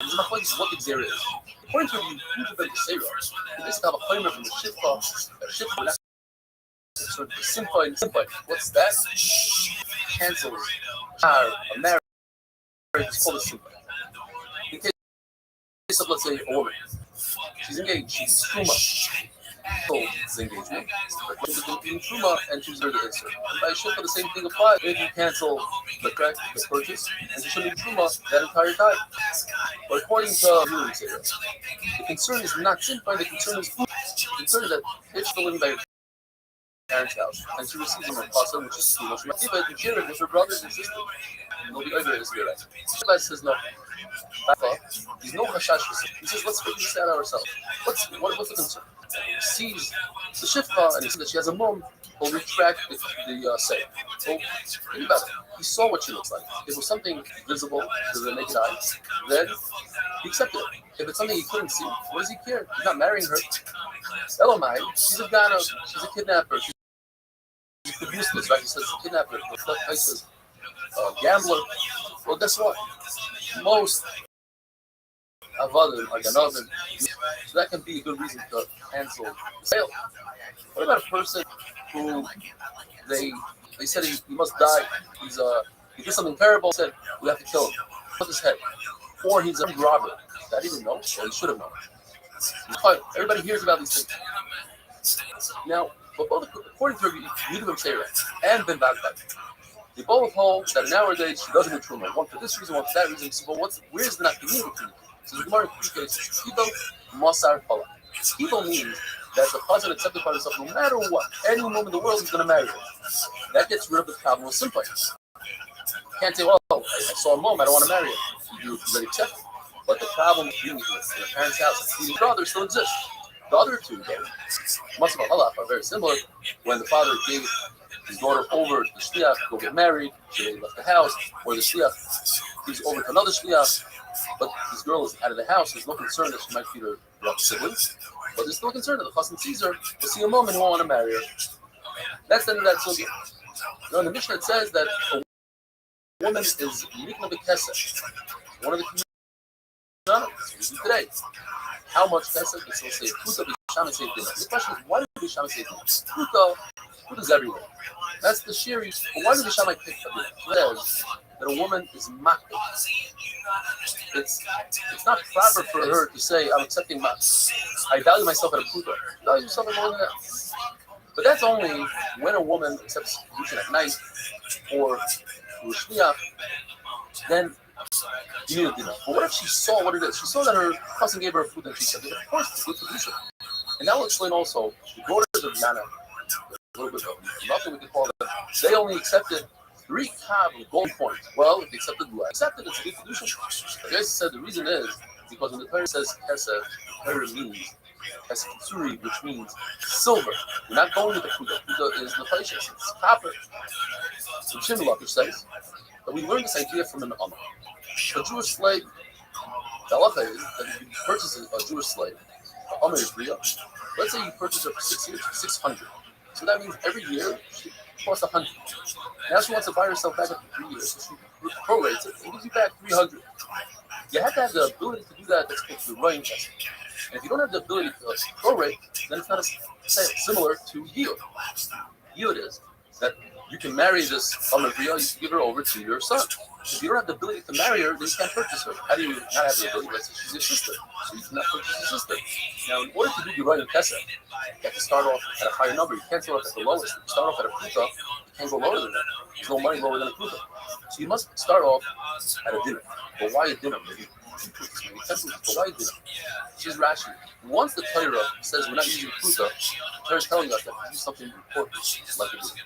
It's not like what the Xera is. According to the Yudah Xera, you basically have a claim from the Shifta, so the Simpa. What's that? Cancels a marriage is called a Simpa. In case of, let's say, a woman, she's engaged, she's Truma. Is engagement, but she's between Truma and she's ready to answer. And by Shifta, the same thing applies. If you cancel the purchase, and she should be Truma that entire time. But according to Yudah Xera, the concern is not Simpa, the concern is food. The concern is that if she's living by her parents' house, and she receives them a pasta, which is too much. She might give it and share it with her brothers and sisters. Nobody ever is there. Rabbi says no. He's no chashash. He says, let's figure this out ourselves. What's the concern? He sees the shifta and he sees that she has a mom. He'll retract the sale. So think about it. He saw what she looks like. If it was something visible to the naked eye, then he accepted it. If it's something he couldn't see, what does he care? He's not marrying her. Elamai, she's a Ghana, she's a kidnapper. She's useless, right? He says kidnapper, places, gambler. Well, guess what? Most avadim are ganavim, so that can be a good reason to cancel the sale. What about a person who they said he must die? He did something terrible. Said we have to kill him, put his head, or he's a robber. That he didn't know, or he should have known. Everybody hears about these things. Now, but both according to Yudah Xera and Ben Baghdad, they both hold that nowadays she doesn't do truma. One for this reason, one for that reason. So, but where's the not community between them? So the Gemara indicates Kibo Masar Pala. Kibo means that the husband accepted by himself no matter what, any woman in the world is going to marry her. That gets rid of the problem with simply. Can't say, well, I saw a mom, I don't want to marry her. You already accept it. But the problem with being in your parents' house and feeding brothers still exists. The other two, though, Masar Pala, are very similar. When the father gave his daughter over to the shliach to go get married, she left the house, or the shliach gives over to another shliach, but this girl is out of the house. There's no concern that she might feed her siblings, but there's no concern that the husband sees her, will see a mom and won't want to marry her. That's the end of that sugya. Now in the Mishnah it says that a woman is nikna b'kesed, one of the communities today. How much kesed? It's say puta b'shama seifina. The question is, why do b'shama seifina? Puta is everywhere. That's the shiri. But why do b'shama pick it? Says that a woman is makbid. It's not proper for her to say, I'm accepting I value myself at a puta. You value yourself at more than that. But that's only when a woman accepts kedushin at night or through a shliach, then you need a dinner. But what if she saw what it is? She saw that her cousin gave her a food and she said, of course, it's good kedushin. And that will explain also the daughters of Nana, a little bit of nothing we can call them. They only accepted 3 gold points. Well, if they accepted blue, accepted it's a good kedushin. I guess said the reason is because when the Torah says kesef, Torah means kesef tsuri, which means silver. You're not going with the puta. Puta is the precious. It's copper. So Shimulak, which says that we learned this idea from an Amr. A Jewish slave, the halacha is that if you purchase a Jewish slave, the Amr is real. Let's say you purchase her for 6 years, 600. So that means every year she costs 100. Now she wants to buy herself back after 3 years, so she prorates it and gives you back 300. You have to have the ability to do that. That's called the running test. And if you don't have the ability to prorate, then it's not a sale. Similar to yield. Yield is that you can marry this Amavriya, you can give her over to your son. If you don't have the ability to marry her, then you can't purchase her. How do you not have the ability? Let's say she's your sister, so you cannot purchase your sister. Now, in order to do the running test, you have to start off at a higher number. You can't start off at the lowest. If you start off at a puta, you can't go lower than that. There's no money lower than a puta. So you must start off at a dinner. But why a dinner? Maybe 2 putas, maybe 10 putas. But why a dinner? She's rational. Once the Torah says we're not using puta, the Torah is telling us that we use something important, like a dinner.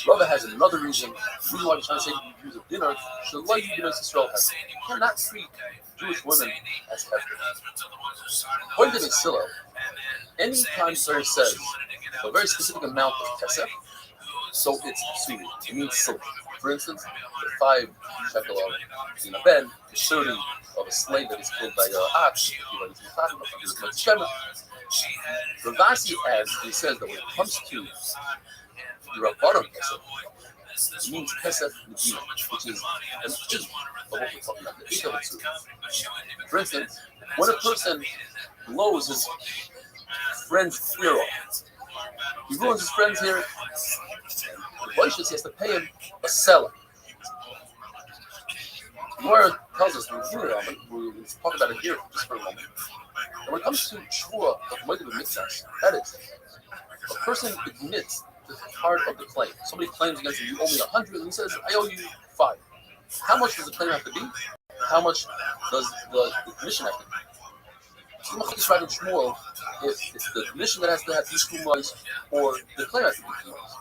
Rava has another reason. The reason why we're trying to say you use a dinner, so why you Bnei Israel has. You cannot treat Jewish women as heifers. According to the Silla, any time Torah says a very specific amount of kesef, so it's sweet. It means silver. For instance, the 5 shekel of in a ben is 30 of a slave that is killed by a ox. Ravasi adds, he says that when it comes to the Rabbanon kesef, It means Kesef Medina, which is an eighth of what we're talking about, the eighth of a two. For instance, when a person blows his friend's ear off, he ruins his friend's hair, the Boishas, he has to pay him a seller. Gemara tells us, we'll talk about it here just for a moment. And when it comes to Shua of Moedim Mitzvahs, that is, a person admits the part of the claim. Somebody claims against him, you owe me 100, and he says, I owe you 5. How much does the claim have to be? How much does the commission have to be? So the Machlis Rav and Shmuel, if it's the commission that has to have 2 months, or the claim has to be 2 months.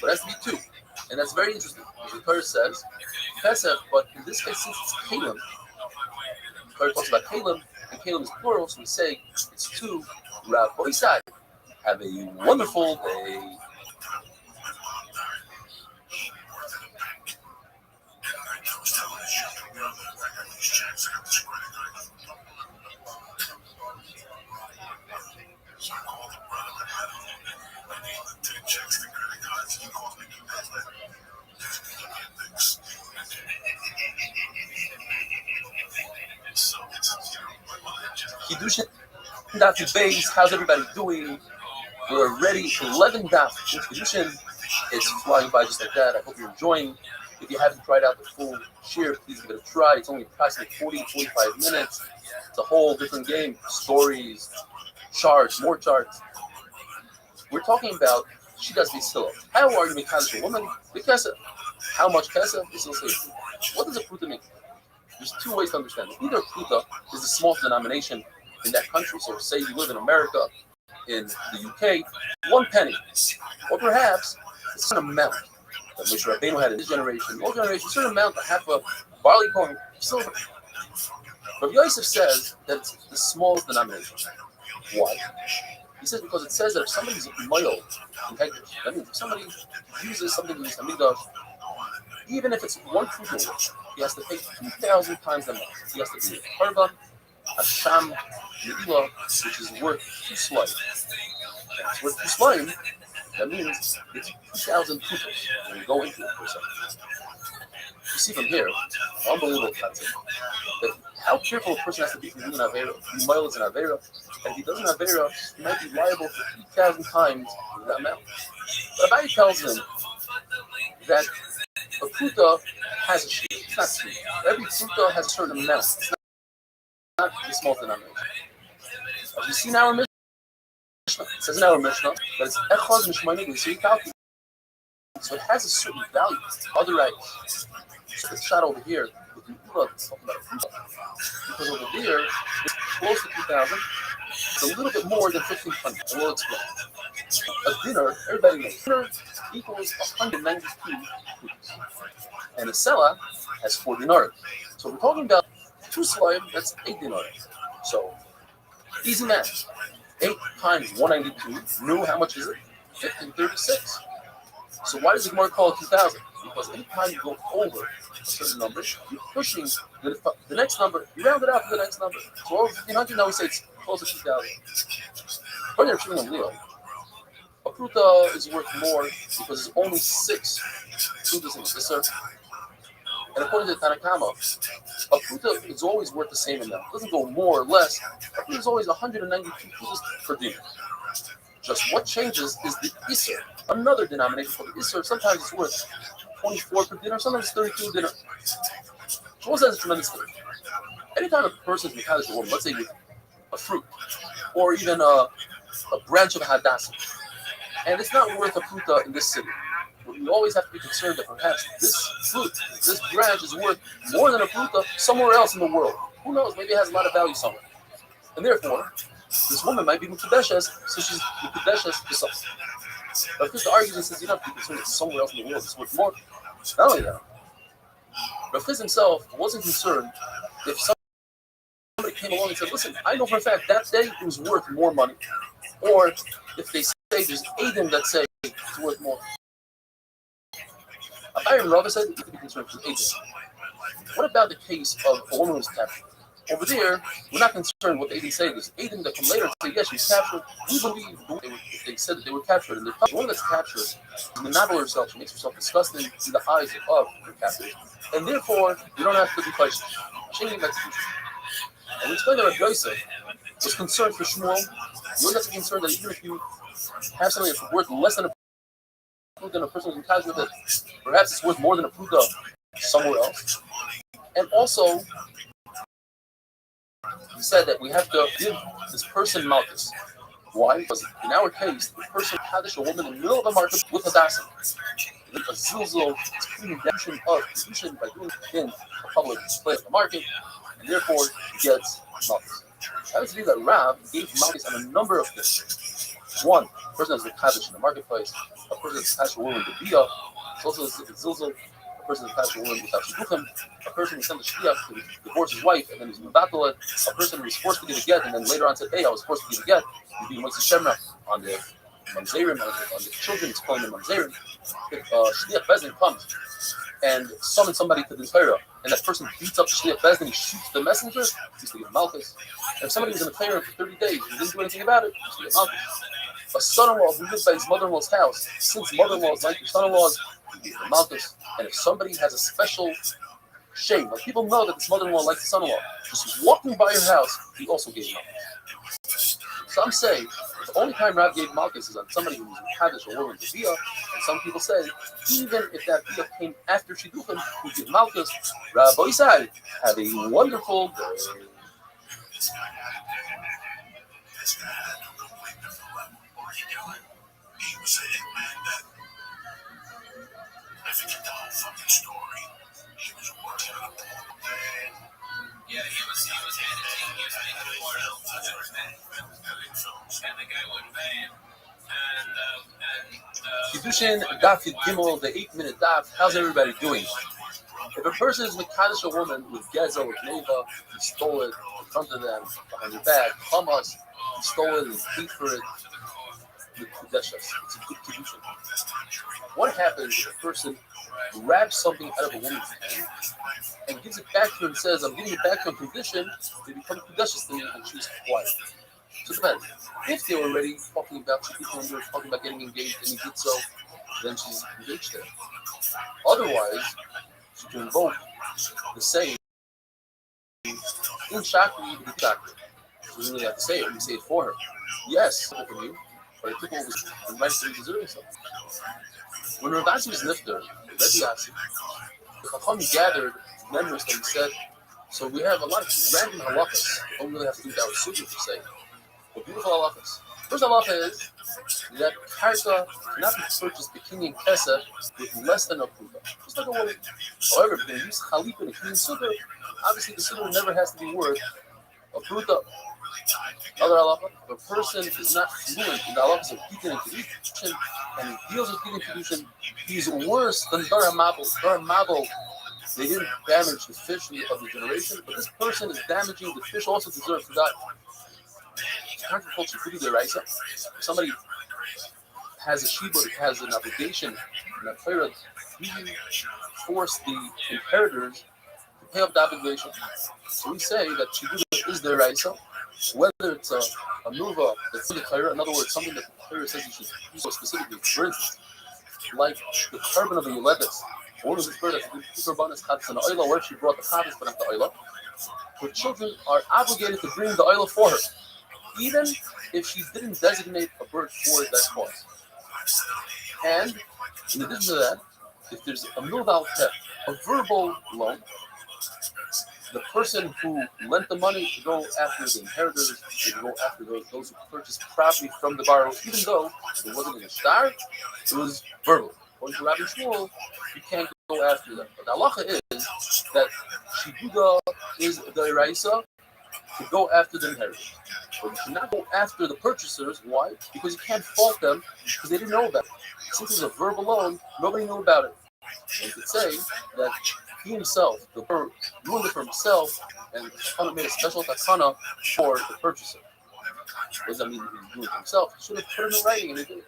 But it has to be 2. And that's very interesting. The Torah says, Pesach, but in this case, since it's Kalim, the Torah talks about Kalim, and Kalim is plural, so we say it's 2 Rav Boisai. Have a wonderful day. Kiddushin Daf Base, how's everybody doing? We're already 11 Daf. Kiddushin is flying by just like that. I hope you're enjoying. If you haven't tried out the full share, please give it a try. It's only approximately 40-45 minutes. It's a whole different game. Stories, charts, more charts. We're talking about she does Beisila. How are you Mekadosh a woman? Because how much Kesef is also. What does a Pruta mean? There's 2 ways to understand it. Either Pruta is the small denomination in that country. So say you live in America, in the UK, 1 penny. Or perhaps it's an amount that Moshe Rabbeinu had in his generation, old generation, a certain amount, a half a barley corn, silver. But Yosef says that it's the smallest denomination. Why? He says because it says that if somebody's moil in Hegdish, that means if somebody uses something in his Hamikdash, even if it's 1 fruit, he has to pay 2,000 times the amount. He has to pay a Karban, a Sham, Ne'ilah, which is worth 2 slides. It's worth 2 slides. That means it's 2,000 fruits when you go into it for a second. You see from here, unbelievable concept, that how careful a person has to be from doing an Avera. He miles an Avera, and if he does an Avera, he might be liable for 2,000 times that amount. But Abaye tells him that a pruta has a sheet. It's not sweet. Every pruta has a certain amount. It's not the small denomination. As we see in our Mishnah, it says in our Mishnah that it's echad mishmanim v'sirikaki. So it has a certain value. Other items. So this shot over here with the talking about a pruta. Because over there, it's close to 2,000. It's a little bit more than 1,500. And we'll explain. A dinner, everybody knows, dinner equals 192 fruits. And a sela has 4 dinars. So we're talking about 2 slime, that's 8 dinars. So, easy math. 8 times 192, new, how much is it? 1536. So why does the Gemara call it 2,000? Because any time you go over a certain number, you're pushing the next number, you round it out to the next number. So over 1,500, now we say it's close to 2,000. According to Restream Leo, a pruta is worth more because there's only 6 prutas in the Isser. And according to Tanakama, a pruta is always worth the same amount. It doesn't go more or less. A pruta is always 192 prutas per dinner. Just what changes is the Isser, another denomination for the Isser. Sometimes it's worth 24 per dinner, sometimes it's 32 dinner. Shmuel says it's tremendous thing. Anytime a person is Mekadosh a woman, let's say with a fruit, or even a branch of Hadassah, and it's not worth a pruta in this city, we always have to be concerned that perhaps this fruit, this branch is worth more than a pruta somewhere else in the world. Who knows? Maybe it has a lot of value somewhere. And therefore, this woman might be Mekudeshes, so she's Mekudeshes herself. But if the argument says you don't have to be concerned that somewhere else in the world is worth more, not only that, Rav Chiz himself wasn't concerned if somebody came along and said, listen, I know for a fact that day it was worth more money. Or if they say there's 8 that say it's worth more. Abaye and Rava said you have to be concerned for 8. What about the case of a woman who was captured? Over there, we're not concerned what the agents say. There's agents that come later and say, yes, she was captured. We believe they said that they were captured. And the one that's captured is the novel herself. She makes herself disgusting in the eyes of her captors. And therefore, you don't have to be questioned. She ain't execution. And we explained that Rabbi Yosef was concerned for Shmuel. You don't have to be concerned that even if you have something that's worth less than a fruit than a person who's casual with it, perhaps it's worth more than a fruit somewhere else. And also, he said that we have to give this person malchus. Why? Because in our case, the person kaddish a woman in the middle of a market with a dasim. A zilzal is putting redemption of position by doing it in a public display of the market, and therefore he gets malchus. That is to be that Rav gave malchus on a number of things. One, a person has a kaddish in the marketplace, a person has a kaddish a woman in the bia, it's also a zilzal. A person who passed a woman without shidduchim, a person who sent a shliach to divorce his wife and then he's mevatel, a person who was forced to give a get and then later on said, hey, I was forced to give a get, he's being motzei shemra on the mamzerim, on the children, he's calling them mamzerim. If shliach bezin comes and summons somebody to the Torah, and that person beats up the shliach bezin, he shoots the messenger, he's to give malchus. If somebody was in the Torah for 30 days and didn't do anything about it, he's to give malchus. A son-in-law who lives by his mother-in-law's house, since mother-in-laws like your son-in-laws, malchus. And if somebody has a special shame, like people know that this mother-in-law likes the son-in-law, just walking by your house, he also gave malchus. Some say the only time Rav gave malchus is on somebody who was kaddish or woman to bia, and some people say even if that bia came after shidduchim, who gave malchus. Rabbi Yisai, have a wonderful day. I forget the whole fucking story. He was working on a pool. Yeah, he was editing, he was making a porno. And the guy wouldn't pay him. Kiddushin Daf Yud Gimel, the 8-minute daf. How's everybody doing? If a person is mekadosh a woman with gezel, with neva, he stole it in front of them, behind their back, hamas, he stole it and paid for it. The kudeshas. It's a good kiddushin. What happens if a person grabs something out of a woman's hand and gives it back to her and says, I'm giving it back to a condition, they become kudeshas to me, and she's quiet. So it depends. If they were already talking about shidduchim, they were talking about getting engaged, and he did so, then she's engaged there. Otherwise, she can invoke the same in Shakti, the Shakti. So we really have to say it. We say it for her. Yes, from you, but it took what was rightfully deserving something. When Rav Asi was nifter, Rebbe Asi, the Chacham gathered members that he said, so we have a lot of random halachas. We don't really have to do that with sugi per se, but beautiful halachas. First halacha is that karka cannot be purchased bekinning kesef with less than a pruta. Just like a woman. However, if they use chalipa in a clean sugar, obviously the sugar never has to be worth a pruta. Other halacha, if a person is not fluent in the halachas of Gittin and Kedushin, and he deals with Gittin and Kedushin, he's worse than Dar HaMabel. Dar HaMabel, they didn't damage the fish of the generation, but this person is damaging the fish also deserves to die. Agriculture could be the raisa. Somebody has a shibud, has an obligation, and a prayer, he force the inheritors to pay up the obligation. So we say that shibud is the raisa, whether it's a nuva that's in the Torah, in other words, something that the Torah says you should do so specifically. For instance, like the carbon of the Yulevis, one of the bird that's the Kurbanis Chatzis and Oila, where she brought the Chavis but not the Oila. Her children are obligated to bring the Oila for her, even if she didn't designate a bird for that cause. And in addition to that, if there's a milval theft, a verbal loan, the person who lent the money to go after the inheritors, to go after those who purchased property from the borrower, even though it wasn't in a star, it was verbal. According to Rabbi Shmuel, you can't go after them. But the halacha is that shibuda is the eraisa to go after the inheritors. But you should not go after the purchasers. Why? Because you can't fault them because they didn't know about it. Since it was a verbal loan, nobody knew about it. And you could say that he himself, the bird, ruined it for himself, and Takana made a special takana for the purchaser. What does that mean he ruined it himself? He should have put it in writing and he did it.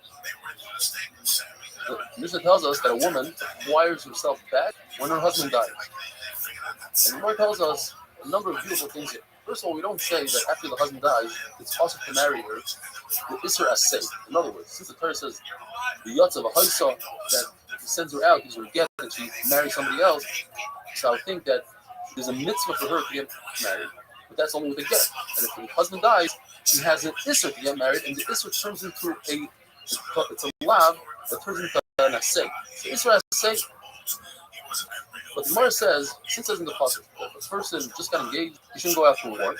The Mishnah tells us that a woman acquires herself back when her husband dies. And the Lord tells us a number of beautiful things here. First of all, we don't say that after the husband dies, it's also to marry her the Isser Asay. In other words, since the Torah says the Yatz of a Haisa that he sends her out, gives her a get, and she marries somebody else, so I would think that there's a mitzvah for her to get married, but that's only with a get. And if the husband dies, she has an Isser to get married, and the Isser turns into it's a lav that turns into an Asay. So Isser Asay. But the Gemara says, since it's in the pasuk, that if a person just got engaged, he shouldn't go out to war.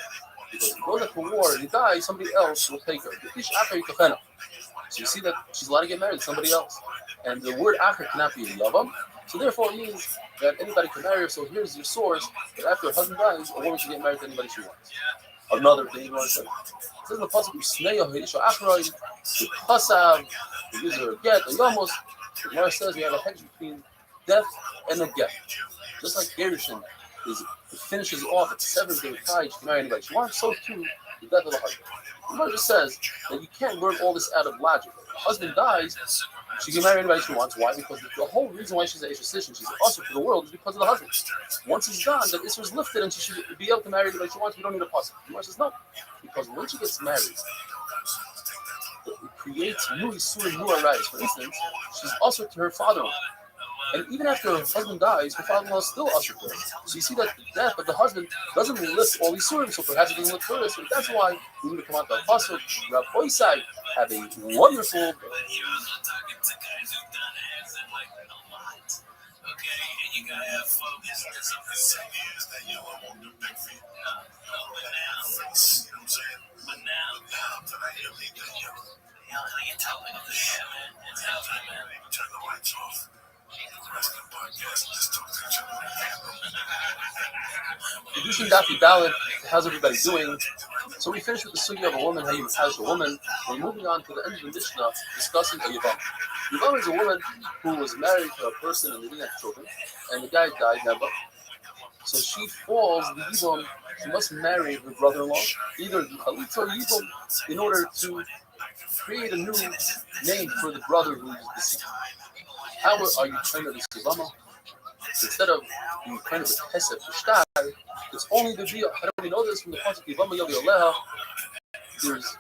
Because if he goes out to war and he dies, somebody else will take her. So you see that she's allowed to get married to somebody else. And the word acher cannot be yavam. So therefore it means that anybody can marry her. So here's your source that after her husband dies, a woman should get married to anybody she wants. Another thing you want to say. It says in the pasuk, Usneya Ha'isha Achrayim, the Kasav, the user of get, the Yamos. The Gemara says we have a hedge between death and a get. Just like Gerushin it finishes off at 7th day of Kai, she can marry anybody she wants, so too the death of the husband. The Gemara just says that you can't learn all this out of logic. If the husband dies, she can marry anybody she wants. Why? Because the whole reason why she's an Isha she's also for the world, is because of the husband. Once he's gone, that Isra is lifted and she should be able to marry anybody she wants. We don't need a pasuk. The Gemara says no. Because when she gets married, it creates new Isurim, new arise. For instance, she's also to her father-in-law. And even after her husband dies, her father-in-law is still ushered to her. So you see that the death of the husband doesn't lift all these surahs, so perhaps it doesn't lift her. So that's why we need to come out to the pasuk. Rav Oisai have a wonderful. Reducing Dafi Dalit, how's everybody doing? So we finished with the sugya of a woman, how you attach a woman. We're moving on to the end of the Mishnah, discussing a Yavam. Yavam is a woman who was married to a person and they didn't have children, and the guy died never. So she falls, the Yavam, she must marry her brother-in-law, either the Chalitza or Yavam, in order to create a new name for the brother who is deceased. How are you trying to this Yavama? Instead of being kind of a Hesed Shtar, it's only the Dia. How do we know this from the concept of Yavama Yavi Aleha? There's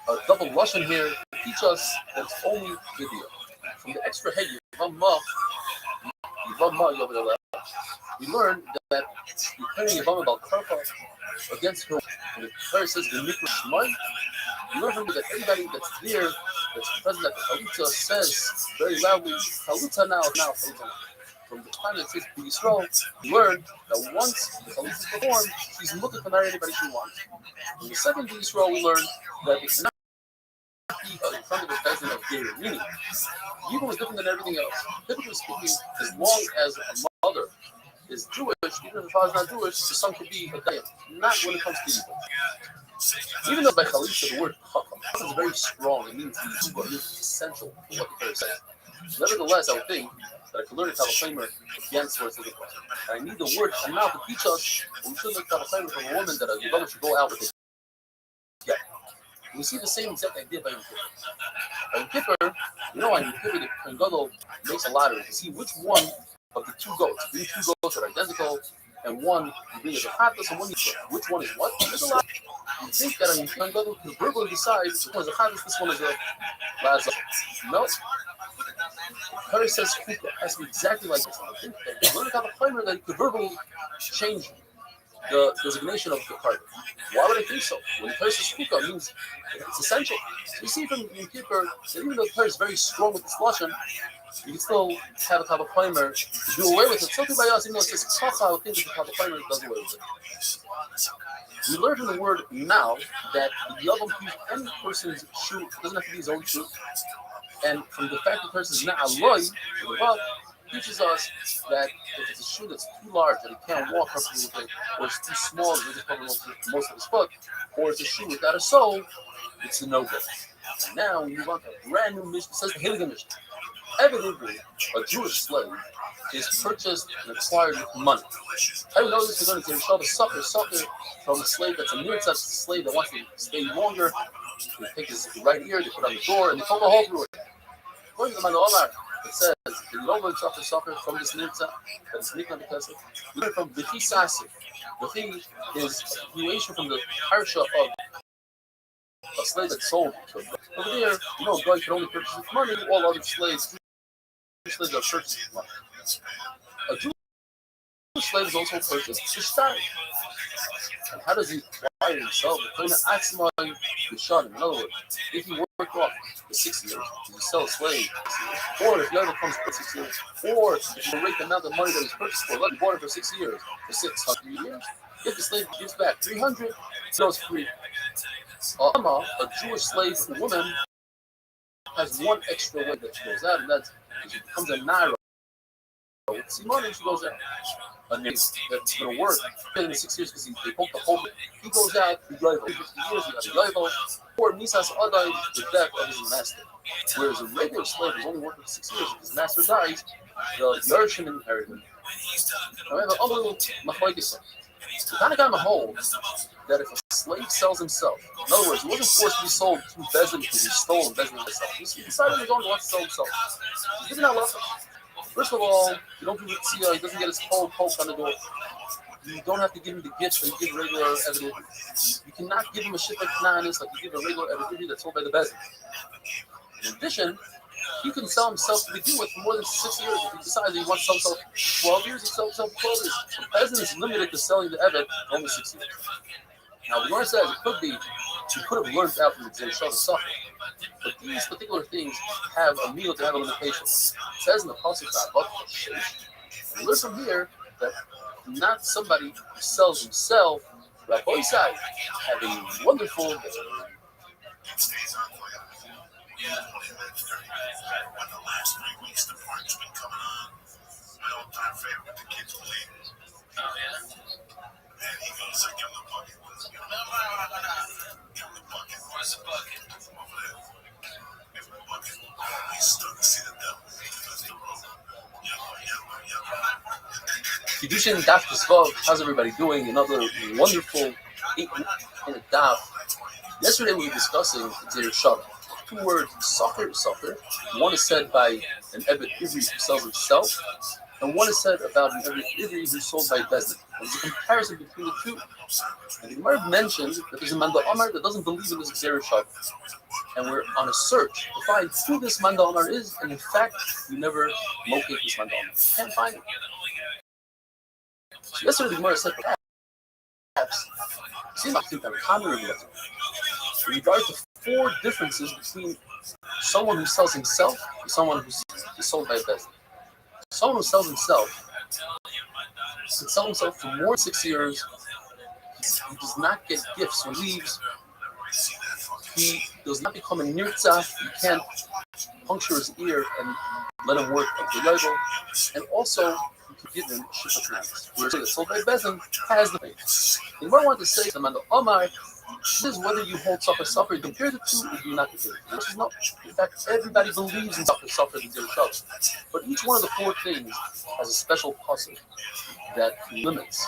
a double Lashon here to teach us that it's only the Dia. From the extra head, Yavama Yavi Aleha, we learn that you're carrying Yavama Bal Karpa against her. And the Torah says the Mikra Shemai. You learn from me that everybody that's there, that's present at the Chalitza, says very loudly, Chalitza now, Chalitza now. From the time that it says Yisrael, we learn that once the Chalitza is performed, she's looking to marry anybody she wants. In the second Yisrael, we learn that it's not in front of the peasant of Gary. Meaning, Yibam is different than everything else. Typically speaking, as long as a mother is Jewish, even if the father's not Jewish, the son could be a Dayan. Not when it comes to Yibam. Even though by Chalitza the word Chacham is very strong, it means it's essential for what the Torah says. Nevertheless, I would think that I could learn a Tavachimer against what it says. And I need the word Chanal to teach us we should learn Tavachimer from a woman that a Yavama should go out with it. Yeah. We see the same exact idea by Yom Kippur. By Yom Kippur, you know, on Yom Kippur, the Kohen Gadol makes a lottery to see which one of the two goats. These two goats are identical, and one you bring as a chatas and one you put. Which one is what? There's a lot. You think that on Kohen Gadol can verbally decide which one is a chatas, this one is a lazar. No. Torah says it has to be exactly like this. I think that learn about the primer that you could verbally change the designation of the card. Why would I think so? When the Torah says Kuka, it means it's essential. So you see from Yom Kippur that even though the Torah is very strong with this lashon, you can still have a Kava primer to do away with it. Something by us, even though it says Kacha, I would think that the Kava primer does away with it. We learned from the word now that the Yavam can use any person's shoe, it doesn't have to be his own shoe. And from the fact that the person is not alloy, the above teaches us that if it's a shoe that's too large that he can't walk comfortably with it, or it's too small that it's probably most of his foot, or it's a shoe without a sole, it's a no-go. And now we move on to a brand new mission. It says the Hilga mission. Evidently, a Jewish slave is purchased and acquired with money. How do you know this? We're going to show the sucker from a slave that's a mitzvah, a slave that wants to stay longer. They take his right ear, they put it on the door, and they poke a hole through it. According to the Manu'amar, it says, the Yovel sucker from this mitzvah, that is nikna because we learn from Vichisasif. The thing is a continuation from the parsha of a slave that's sold to him. Over there, a guy can only purchase with money. All other slaves, Jewish slaves are purchased with money. A Jewish slave is also purchased for style. And how does he acquire himself? In other words, if you work off for 6 years, you sell a slave, or if you ever comes for 6 years, or if you rate the amount of money that he's purchased for, let him bought it for 6 years, for 600 years, if the slave gives back 300, he goes free. A Jewish slave woman has one extra way that she goes out, and that's she becomes a naira. With Simone, she goes out. And that's going to work in 6 years because they poke the hole. He goes out, he yovel. 50 years, he got a yovel. Or Misas Adai, the death of his master. Whereas a regular slave is only working for 6 years. If his master dies, the Yerushin inherit him. However, unbelievable machlokes. The Tanakhama holds that if a slave sells himself, in other words, he wasn't forced to be sold through Bezin because he stole and Bezin himself. He decided on his own to sell himself. He didn't have First of all, you don't give it tzia, he doesn't get his whole poke on the door. You don't have to give him the gifts that you give regular evidence. You cannot give him a shit like Kananis like you give a regular evidence that's sold by the Bezin. In addition, he can sell himself to begin with for more than 6 years. If he decides he wants to sell himself 12 years, he sells himself 12 years. The Bezin is limited to selling the Evid for only 6 years. Now, the Gemara says it could be, he could have learned out from the Tzir Shah Suffer. But these particular things have a meal to have a limitation. It says in the Pasuk that we learn from here that not somebody who sells himself, Rabbi Isai, have a wonderful When the last 3 weeks the party's been coming on, my all-time favorite, the kids believe it. Oh, yeah? And he goes, give him the bucket. Give him the bucket. Where's the bucket? Over there. Give him the bucket. He's stuck to see the devil. That's the road. Kiddushin Daf Pesvav, how's everybody doing? Another wonderful 8-minute daf. Yesterday we were discussing Tzir Shah. 2 words, soccer. One is said by an Ebed Ivri who sells himself, and one is said about an Ebed Ivri who's sold by Bezdin. There's a comparison between the two. And the Gemara mentions that there's a Manda Omar that doesn't believe in this Tzir Shah. And we're on a search to find who this Manda Omar is, and in fact, we never locate this Manda Omar. Can't find it. So yesterday the Gemara said perhaps, in regard to 4 differences between someone who sells himself and someone who's sold by a Bezdin. Someone who sells himself can sell himself for more than 6 years. He does not get gifts when he leaves. He does not become a nirtzach. You can't puncture his ear and let him work at the level. And also, you can give him shifat. Whereas the sold by Bezdin has the thing. And what I want to say to the Manda Omar is whether you hold suffer, you compare the two, or you do not compare the two. Which is not. In fact, everybody believes in suffer, and Tzir Shah. But each one of the 4 things has a special pasuk that limits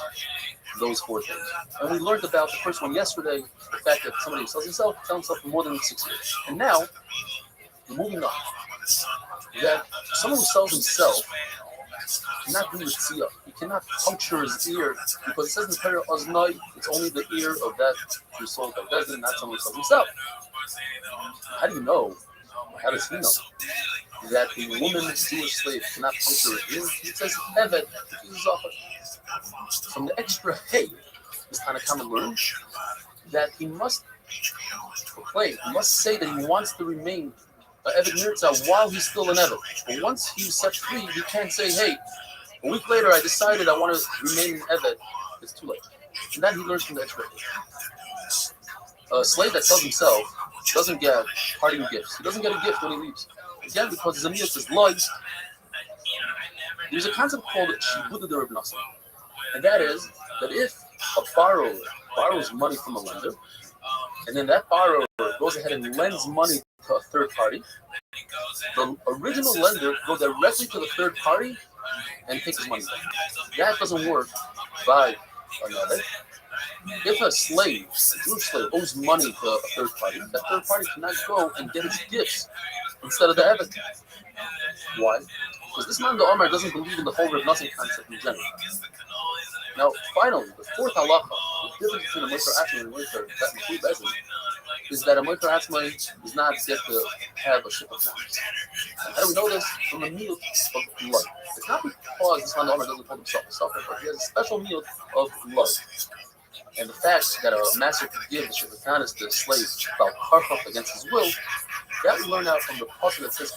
those 4 things. And we learned about the first one yesterday, the fact that somebody who sells himself for more than 6 years. And now, we're moving on. That someone who sells himself cannot do the tziyah. He cannot puncture his ear because it says in the Torah, Oznai, it's only the ear of that who's sold by Bezdin, not someone who sells himself. How do you know? How does he know that a woman, Jewish slave, cannot puncture her ear? It says, Evet, from the extra hay, this Tanakhama learns that he must proclaim, he must say that he wants to remain Evet Nirtza while he's still an Evet. But once he's set free, he can't say, hey, a week later I decided I want to remain an Evet. It's too late. And that he learns from the extra hay. A slave that sells himself doesn't get parting gifts. He doesn't get a gift when he leaves. Again, because his amir says lies. There's a concept called Shibuda de Reb Nassim. And that is that if a borrower borrows money from a lender, and then that borrower goes ahead and lends money to a third party, the original lender goes directly to the third party and takes his money back. That doesn't work by another. If a slave, a Jewish slave, owes money to a third party, that third party cannot go and get his gifts instead of the Evet. Why? Because this man, the Omar, doesn't believe in the whole Reb Nassim concept in general. Now, finally, the fourth halacha, the difference between a moiter atzmai and a moiter that include bezin, is that a moiter atzmai does not get to have a ship of knives. How do we know this? From the meal of blood. It's not because this man owner doesn't call himself a sufferer, but he has a special meal of blood. And the fact that a master could give the shibatanis to a slave without karchach against his will, that we learn out from the pasuk that says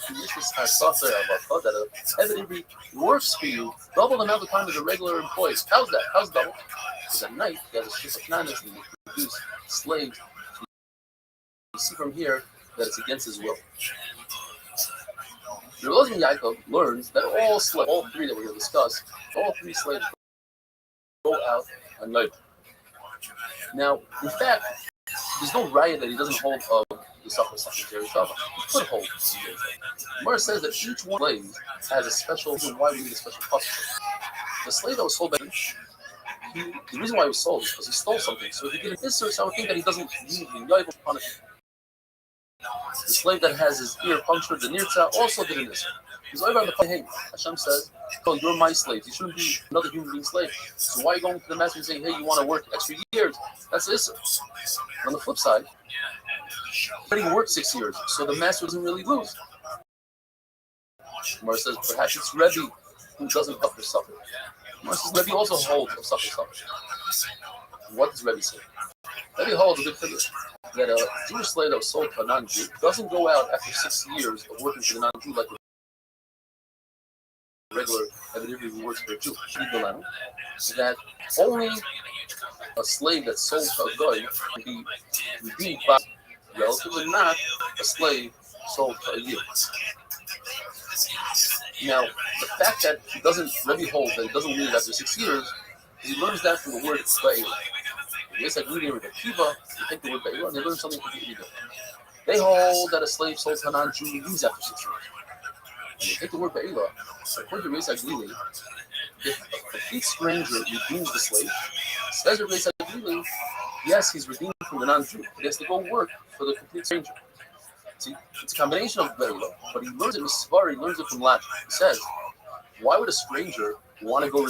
that a heaven works for you double the amount of time as a regular employee. How's that? How's double? Because at night he has a shibatanis and he produces slaves. You see from here that it's against his will. The Elazar Yaakov learns that all slaves, all three that we're going to discuss, all three slaves go out at night. Now, in fact, there's no riot that he doesn't hold of the Safra Secretary Shava. He could hold. Gemara says that each one slave has a special reason why we need a special custom. The slave that was sold by the reason why he was sold is because he stole something. So if he did an Isser, so I would think that he doesn't need the punishment. The slave that has his ear punctured, the Nirtza, also did an Isser. He's over on the hey, Hashem says, oh, you're my slave. You shouldn't be another human being slave. So why are you going to the master and saying, hey, you want to work extra years? That's Isser. On the flip side, but he worked 6 years, so the master doesn't really lose. Gemara says, perhaps it's Rebbe who doesn't suffer suffer. Gemara says, Rebbe also holds of suffer. What does Rebbe say? Rebbe holds a good figure that a Jewish slave that was sold to a non-Jew doesn't go out after 6 years of working for the non-Jew like a regular evidently who works for a Jew. That only a slave that's sold to a guy can be redeemed by relatively, not a slave sold for a year. Now, the fact that he doesn't Rebbe holds that he doesn't leave after 6 years, he learns that from the word Ba'ila. It's like reading with a Kiva, you take the word Ba'ila, and they learn something completely different. They hold that a slave sold to a non-Jew leaves after 6 years. And you take the word Ba'ila, according to Reis Aglili, if a complete stranger redeems the slave, says Reis Aglili, yes, he's redeemed from the non-Jew. He has to go work for the complete stranger. See, it's a combination of Ba'ila, but he learns it in Svar, he learns it from Latin. He says, why would a stranger want to go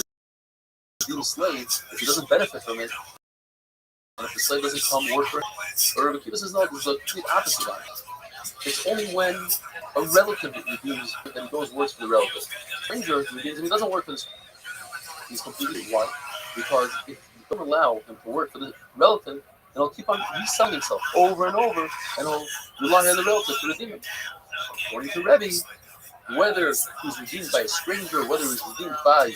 redeem a slave if he doesn't benefit from it? And if the slave doesn't come work for him, this is the complete opposite of it. It's only when a relative redeems and he goes works for the relative. Stranger redeems him, he doesn't work for this. He's completely why? Because if you don't allow him to work for the relative, then he'll keep on reselling himself over and over, and he'll rely on the relative to redeem him. According to Rebbe, whether he's redeemed by a stranger, whether he's redeemed by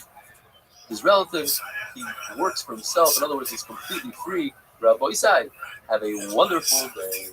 his relatives, he works for himself. In other words, he's completely free. Rabbi Isai, have a wonderful day.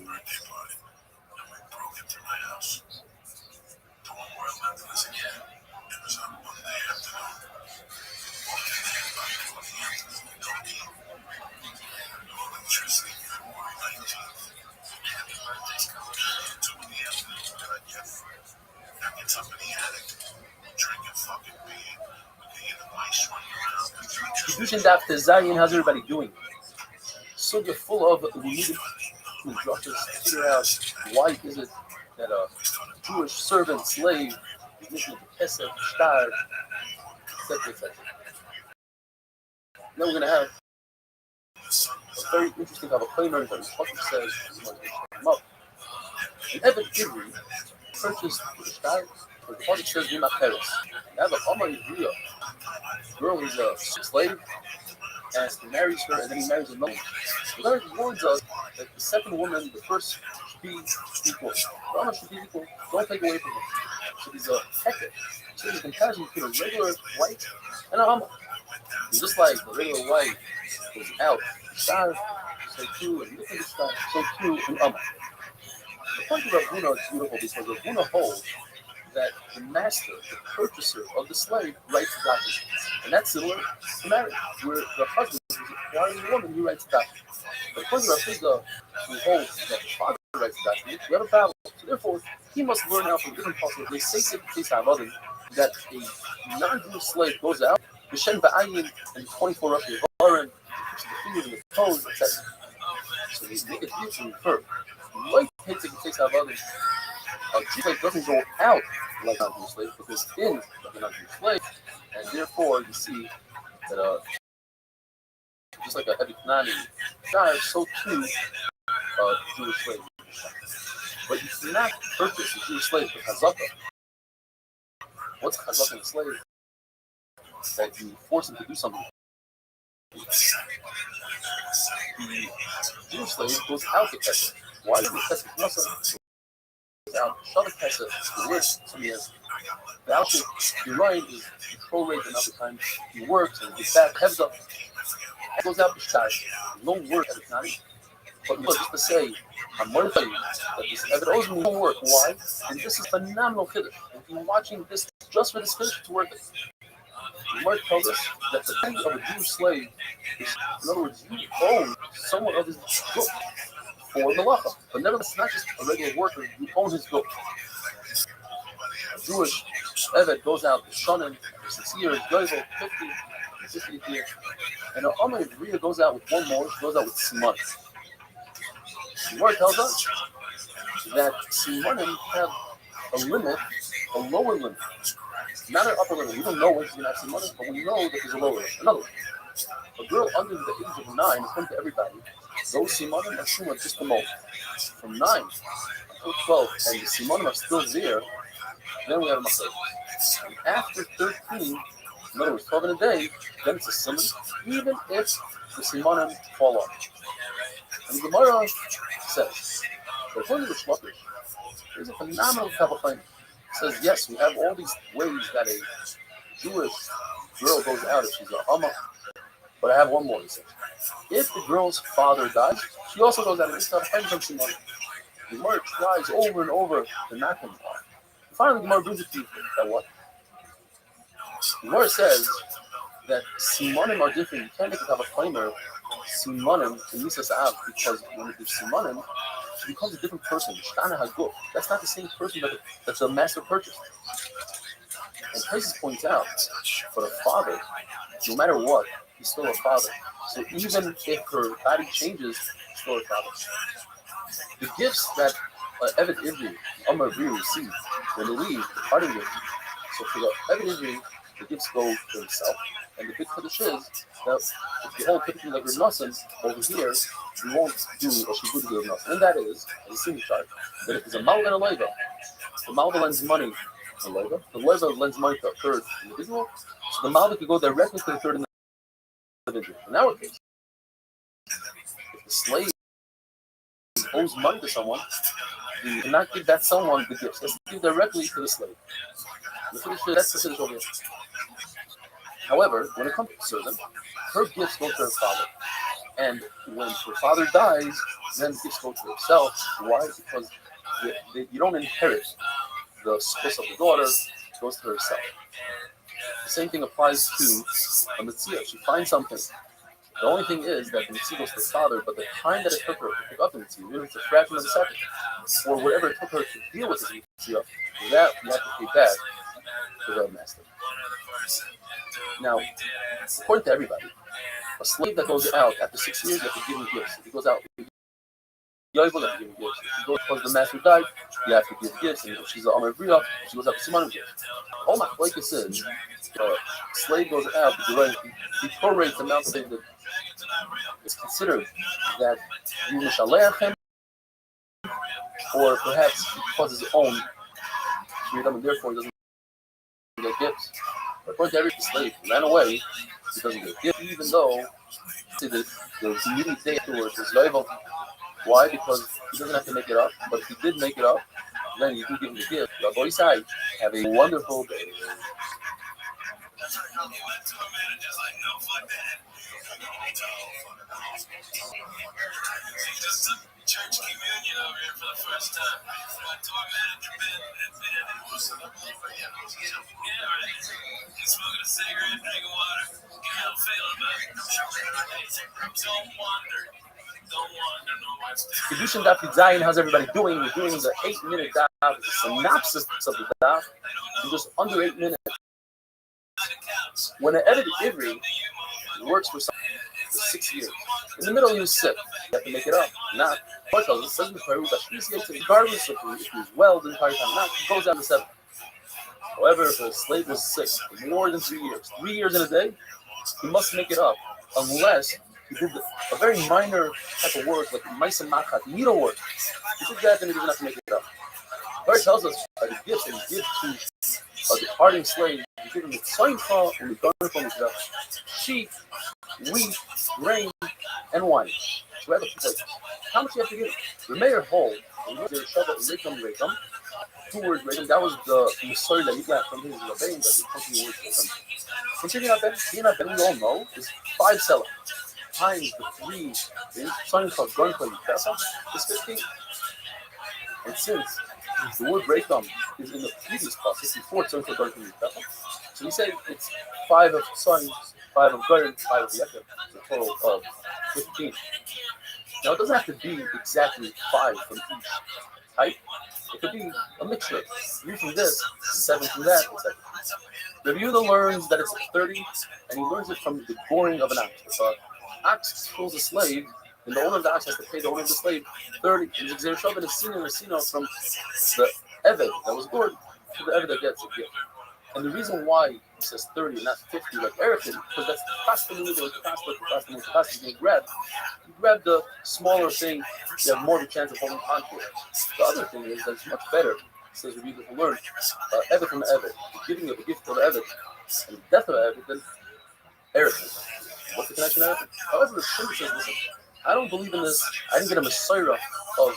Kedushin Daf Tezayin, how's everybody doing? So you're full of we need to figure out why is it that a Jewish servant slave is missing the kesef, shtar, etc., etc. Then we're going to have a very interesting Havakaimer that the says is going to come up. An Evan Ivri purchased the shtar, but the Pasuk says Bima Peres. Now the Amar Ivriya, girl is a slave, and he marries her, and then he marries another. The Lord warns us that the second woman, the first, should be equal. The Rama should be equal. Don't take away from him. So there's a hectic. So there's a comparison between a regular wife and a Rama. It's just like the regular wife goes out, Shar, so too, and look at the Shar, so too, and Rama. The point of Rav Huna is beautiful because Rav Huna holds that the master, the purchaser of the slave, writes the document. And that's similar to marriage, where the husband is marrying a woman, he writes the document. But according to Rav who holds that the father writes the document, we have a problem. So therefore, he must learn out from different possible they say that a non-Jewish slave goes out, B'Shem Ba'ayin, and 24 up your Varan, the fingers and the toes, etc. So they make it easy to refer. Like takes a case of others. A Jewish slave doesn't go out like a non-Jewish slave because in like a non-Jewish slave, and therefore you see that just like a Evid Knani dies, so too a Jewish slave. But you cannot purchase a Jewish slave for chazaka. What's chazaka in a slave? That you force him to do something. The Jewish slave goes out to Pesach. Why does the Pesach muscle go out? Shabbat Pesach, the word somebody has. The outfit, you're right, is you prorate the amount of time he works and gets back, heads up. It goes out to Shtar. No work at the time. But look, just to say, I'm more telling you that this Evid owes me no work. Why? And this is phenomenal kiddush. If you're watching this just for this kiddush, it's worth it. The Mark tells us that the penny of a Jewish slave is, in other words, you own someone of his book for Malacha. But nevertheless, it's not just a regular worker, you own his book. A Jewish Eved goes out to Shonim for 6 years, Yovel 50th year, and an Omer Ria goes out with one more, she goes out with Siman. The Mark tells us that Simanim have a limit, a lower limit. Not an upper limit. We don't know when she's going to have some money, but we know that there's a lower limit. In other words, a girl under the age of 9 is coming to everybody. Those simanim are shuma just the most. From 9 until 12, and the simanim are still there, then we have a mistake. And after 13, in other words, 12 in a day, then it's a simon, even if the simanim fall off. And the Gemara says, that according to the Shlokish, there's a phenomenal Kabbalah. Says yes, we have all these ways that a Jewish girl goes out if she's a Amma. But I have one more. He says, if the girl's father dies, she also goes out and gets from Simon. The Gemara tries over and over to knock him off. Finally, the Gemara brings it to you that what? The Gemara says that Simanim are different. You can't make it have a claimer Simanim to Misas Av because when it is Simanim, she becomes a different person. That's not the same person that's a master purchased. And Tysus points out, for a father, no matter what, he's still a father. So even if her body changes, he's still a father. The gifts that Evid Ivri, Amar Ri receive when they leave, the parting gift. So for the Evid Ivri, the gifts go to himself. And the big Kaddish is that if you hold typically like Rebnosim over here, you won't do a Shibud to Rebnosim. And that is, as a senior chart, that if it's a Malva and a Leiva, the Malva lends money to Leiva, the Leiva lends money to a third individual, so the Malva could go directly to the third individual. In our case, if the slave owes money to someone, you cannot give that someone the gifts. Let's give directly to the slave. That's the Kaddish over here. However, when it comes to Susan, her gifts go to her father. And when her father dies, then the gifts go to herself. Why? Because you don't inherit the spouse of the daughter, it goes to herself. The same thing applies to a Mitzvah. She finds something. The only thing is that the Mitzvah goes to her father, but the time that it took her to pick up the Mitzvah, even if it's a fraction of a second, or whatever it took her to deal with the Mitzvah, that you have to pay back to the master. Now, according to everybody, a slave that goes out after 6 years, you have to give him gifts. If he goes out, you have to give him gifts. If he goes because the master died, you have to give gifts. And if she's an Amar Bria, she goes out to Simanim gifts. All my is, a slave goes out, he prorates the amount of things that is considered that you mishaleach him, or perhaps because his own, and therefore he doesn't get gifts. According to every slave ran away, he doesn't get gifts, even though the immediate day afterwards is level. Why? Because he doesn't have to make it up, but if he did make it up, then you do give him the gift. Rabbi Isai, have a wonderful day. Church communion over here for the first time. My tour manager Ben and he's smoking a cigarette, drinking water, getting a little feeling about it. Don't wander, no watch that. Kedushin Daf Zayin, how's everybody doing? We're doing the 8-minute daf, the synopsis of the daf, in just under 8 minutes. When an Evid Ivri works for someone for 6 years, in the middle he was sick. You have to make it up. Not. It says in the Torah that regardless of if he was well the entire time, not he goes down to 7. However, if a slave was sick for more than 3 years in a day, he must make it up unless he did a very minor type of work, like Maisa Machat, needlework. He did that and he doesn't have to make it up. The Torah tells us that the gift that he gives to a departing slave, he gives him the tzayincha and the garden from the sheep, wheat, grain, and wine. So we have to like, how much you have to give? The mayor hold, and there's Shabbat Rekam, 2 words Rekam, that was the Messiah that he got from his Rabbein, that he continued with Rekam. Continuing on Ben, we all know, is 5 selah times the 3, something called garden from the is 15. And since the word Rekam is in the previous process, before something called garden from the so we say it's 5 of sons, 5 of garden, 5 of Yaakov, a total of 15. Now, it doesn't have to be exactly 5 from each type. It could be a mixture. 3 from this, 7 from that, etc. The Yehuda learns that it's 30, and he learns it from the goring of an ox. If an ox kills a slave, then the owner of the ox has to pay the owner of the slave 30. And Xer Shabbat is seen in the Sino from the Eved that was gored to the Eved that gets a gift. And the reason why he says 30 and not 50 like Erickson, because that's faster than you grab. You grab the smaller thing, you have more of a chance of holding on to it. The other thing is that it's much better, says the people who learn, Eved from Eved, giving of a gift of Eved, and the death of Eved, then Erickson. What's the connection of Erickson? However, the Shem says, listen, I don't believe in this, I didn't get a Messiah of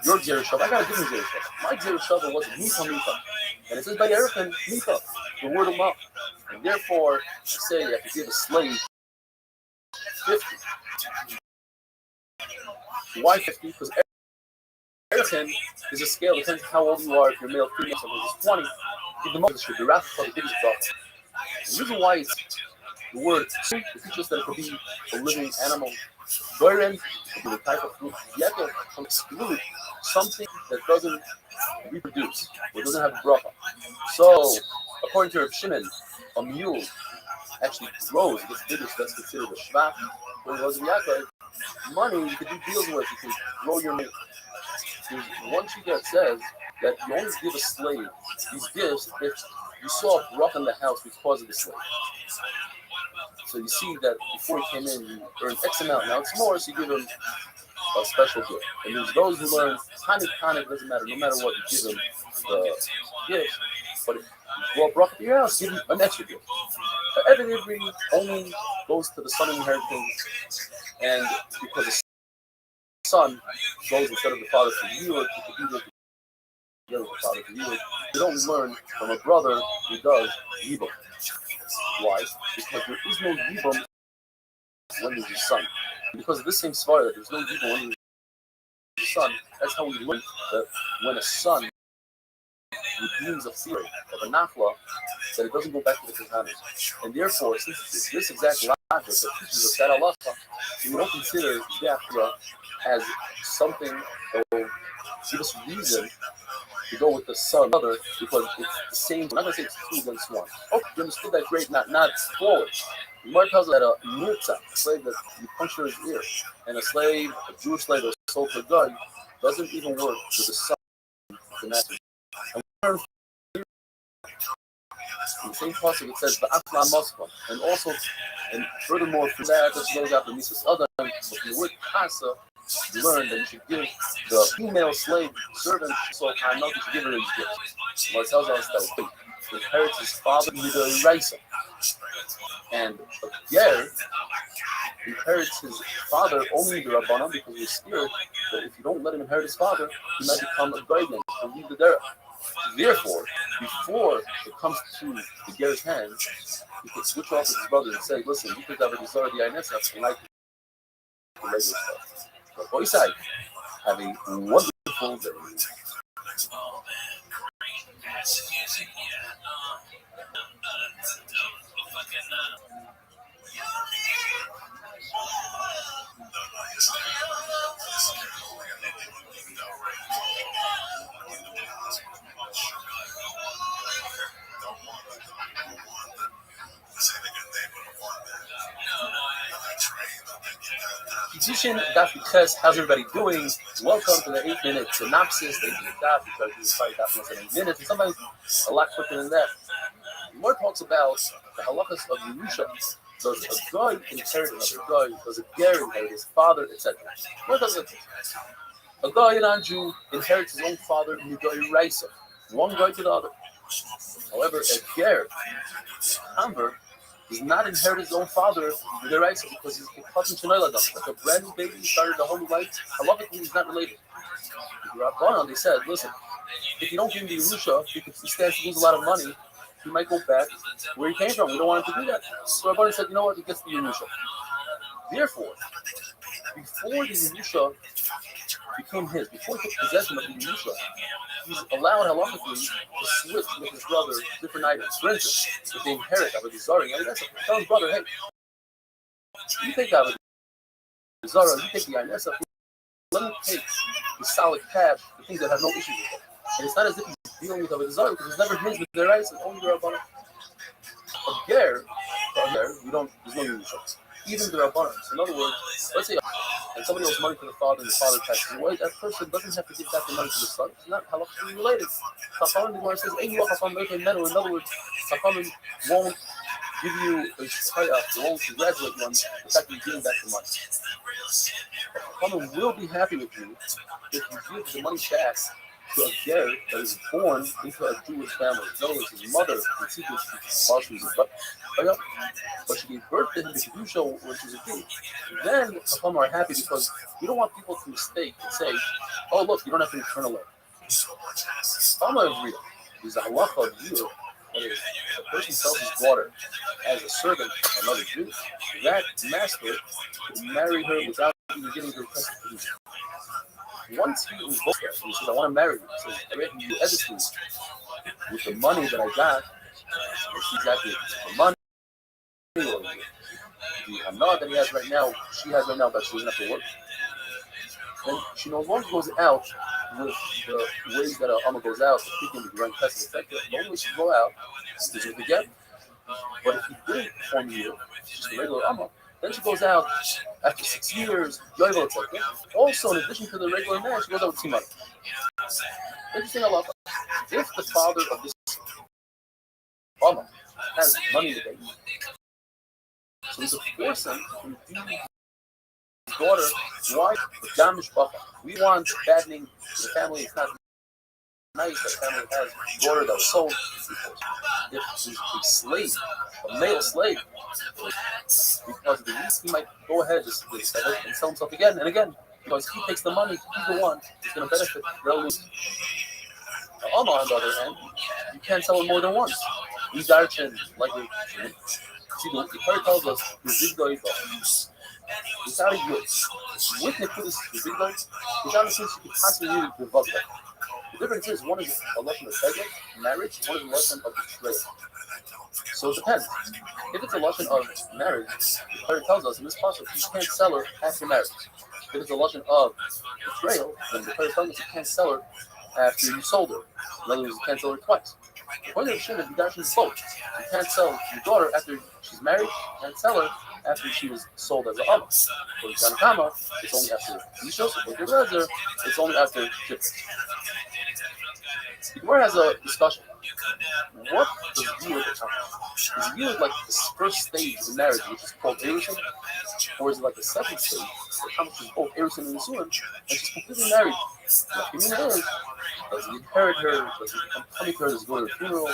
your Xer Shabbat, I got to give him Xer Shabbat. My Xer Shabbat was Mifa. And it says by Erickson, Mifa, the word of mouth. And therefore, I say you have to give a slave 50. Why 50? Because Erickson is a scale, depends on how old you are, if you're male, female, someone who's 20. Give the most should be wrapped for the biggest drop. The reason why it's the word it teaches that it could be a living animal. Goren could be the type of food. Yaakov can exclude something that doesn't reproduce, or doesn't have bracha. So, according to Reb Shimon, a mule actually grows, gets bigger, so that's considered a shvach. When it goes to Yaakov, money you could do deals with, you can grow your meat. There's one sheet that says that you only give a slave these gifts if you saw a bracha in the house because of the slave. So you see that before he came in, you earned X amount. Now it's more, so you give him a special gift. And there's those who learn tiny, doesn't matter. No matter what, you give him the gift. But if you brought up to your house, give him an extra gift. Every only goes to the son inheritance, and because the son goes instead of the father to you, or to the father to you, you don't learn from a brother who does yibum. Why? Because there is no yibum when there's a son. Because of this same svara that there's no yibum when there's a son, that's how we learn that when a son redeems a theory of a nachla, that it doesn't go back to the kahanim. And therefore, since it's this exact logic that teaches us that halacha, we don't consider Yahweh as something that will give us reason to go with the son brother, because it's the same. I'm not going to say it's 2 against 1. Oh, you understood that great, not forward. The Gemara tells us that a mirza, a slave that you puncture his ear, and a slave, a Jewish slave that sold for God, doesn't even work with the son of the master. And in the same passage it says Ba'atla Moskva, and also, and furthermore, from that this goes out to Mises Adam, but from the word Kasa, you learn that you should give the female slave servant so I know you should give her his gifts. What tells us that he inherits his father Mida Raisa. And a Ger inherits his father only the Rabbanon because he's scared that if you don't let him inherit his father, he might become a guardian and leave the derech. Therefore, before it comes to the Ger's hands, he could switch off with his brother and say, listen, you could have a desire the Inesa and I can regular stuff. But boy side, have a wonderful day. Musician Dr. Ches, how's everybody doing? Welcome to the 8-minute synopsis. The 8-minute daf, because we probably got less than 8 minutes, and sometimes a lot quicker than that. More talks about the halachas of Yerusha Does a guy inherit another guy? Does a ger inherit his father, etc.? What does it? A guy, a non-Jew, inherits his own father, midai raisa, one guy to the other. However, a ger, convert, does not inherit his own father, midai raisa, because he's a cousin shenayladam, like a brand new baby, he started a whole new life. Halachically, he's not related. The Rabbanan, they said, listen, if you don't give him the Yerusha, he stands to lose a lot of money. He might go back where he came from. We don't want him to do that. So Rabbanan said, you know what? He gets the Yerusha. Therefore, before the Yerusha became his, before he took possession of the Yerusha, he's allowed halachically to switch with his brother different items. For instance, if they inherit Avodah Zarah, tell his brother, hey, you take Avodah Zarah, you take the Inesa, let me take the solid cash, the things that have no issues with it. And it's not as if he's dealing with Avodah Zarah, because it's never his with their rights, it's only the Rabbanan. A ger, there's no Yerusha. Even the Rabbanan. So in other words, let's say and somebody owes money to the father and the father passes away, that person doesn't have to give back the money to the son. It's not halachically related. Chachamim, the Gemara says, in other words, Chachamim won't give you a shayach, they won't congratulate you on the fact that you're giving back the money. Chachamim will be happy with you if you give the money back to a ger that is born into a Jewish family. In other words, his mother conceived while she was but she gave birth to him to Kedusha when she was a kid. Then Chachamim are happy because we don't want people to mistake and say, oh, look, you don't have to return a loan. Chachamim is real. There's a halacha of Jew. That is, if a person sells his daughter as a servant of another Jew, that master can marry her without even giving her custody. Once he invokes her, he says, I want to marry you. He says, I reckon you everything with the money that I got. It's exactly the money or the hana that he has right now, she has right now, but she doesn't have to work. And she no longer goes out with the ways that Amma goes out, speaking with grand test effective. The only way she go out is with the get. But if he didn't perform the year, she's a regular Amma. Then she goes out after 6 years, yovel etc. Also, in addition to the regular man, she goes out with Timar. Interesting enough, if the father of this Amma has money to pay, so he's forcing him to feed his daughter. Why? We want bad name to the family. It's not nice that family has a daughter that was sold. If he's a slave, a male slave, because of the least he might go ahead and sell himself again and again. Because he takes the money, he's the one who's going to benefit. They'll lose. Amma, on the other hand, you can't sell it more than once. These Darchin, like see, the Torah tells us the Zigdoi without a good, with Nikudas, the Zigdoi, without a sense you could possibly use the Vagda. The difference is one is a lesson of Tegel, marriage, one is a lesson of betrayal. So it depends. If it's a lesson of marriage, the Torah tells us in this passage you can't sell her after marriage. If it's a lesson of betrayal, then the Torah tells us you can't sell her after you sold her. In other words, you can't sell her twice. According to the Shimon, the Darshan is both. You can't sell your daughter after she's married, you can't sell her after she was sold as an Amma. For the Tanakama, it's only after Yishos, for the Rezer, it's only after Shipper. The Gemara has a discussion. What does Yud accomplish? Is Yud like the first stage in marriage, which is called Erusin? Or is it like the second stage, that accomplishes both Erusin and Nisuin, and she's completely married? The meaning is, does he inherit her? Does he come to her? Does he go to the funeral?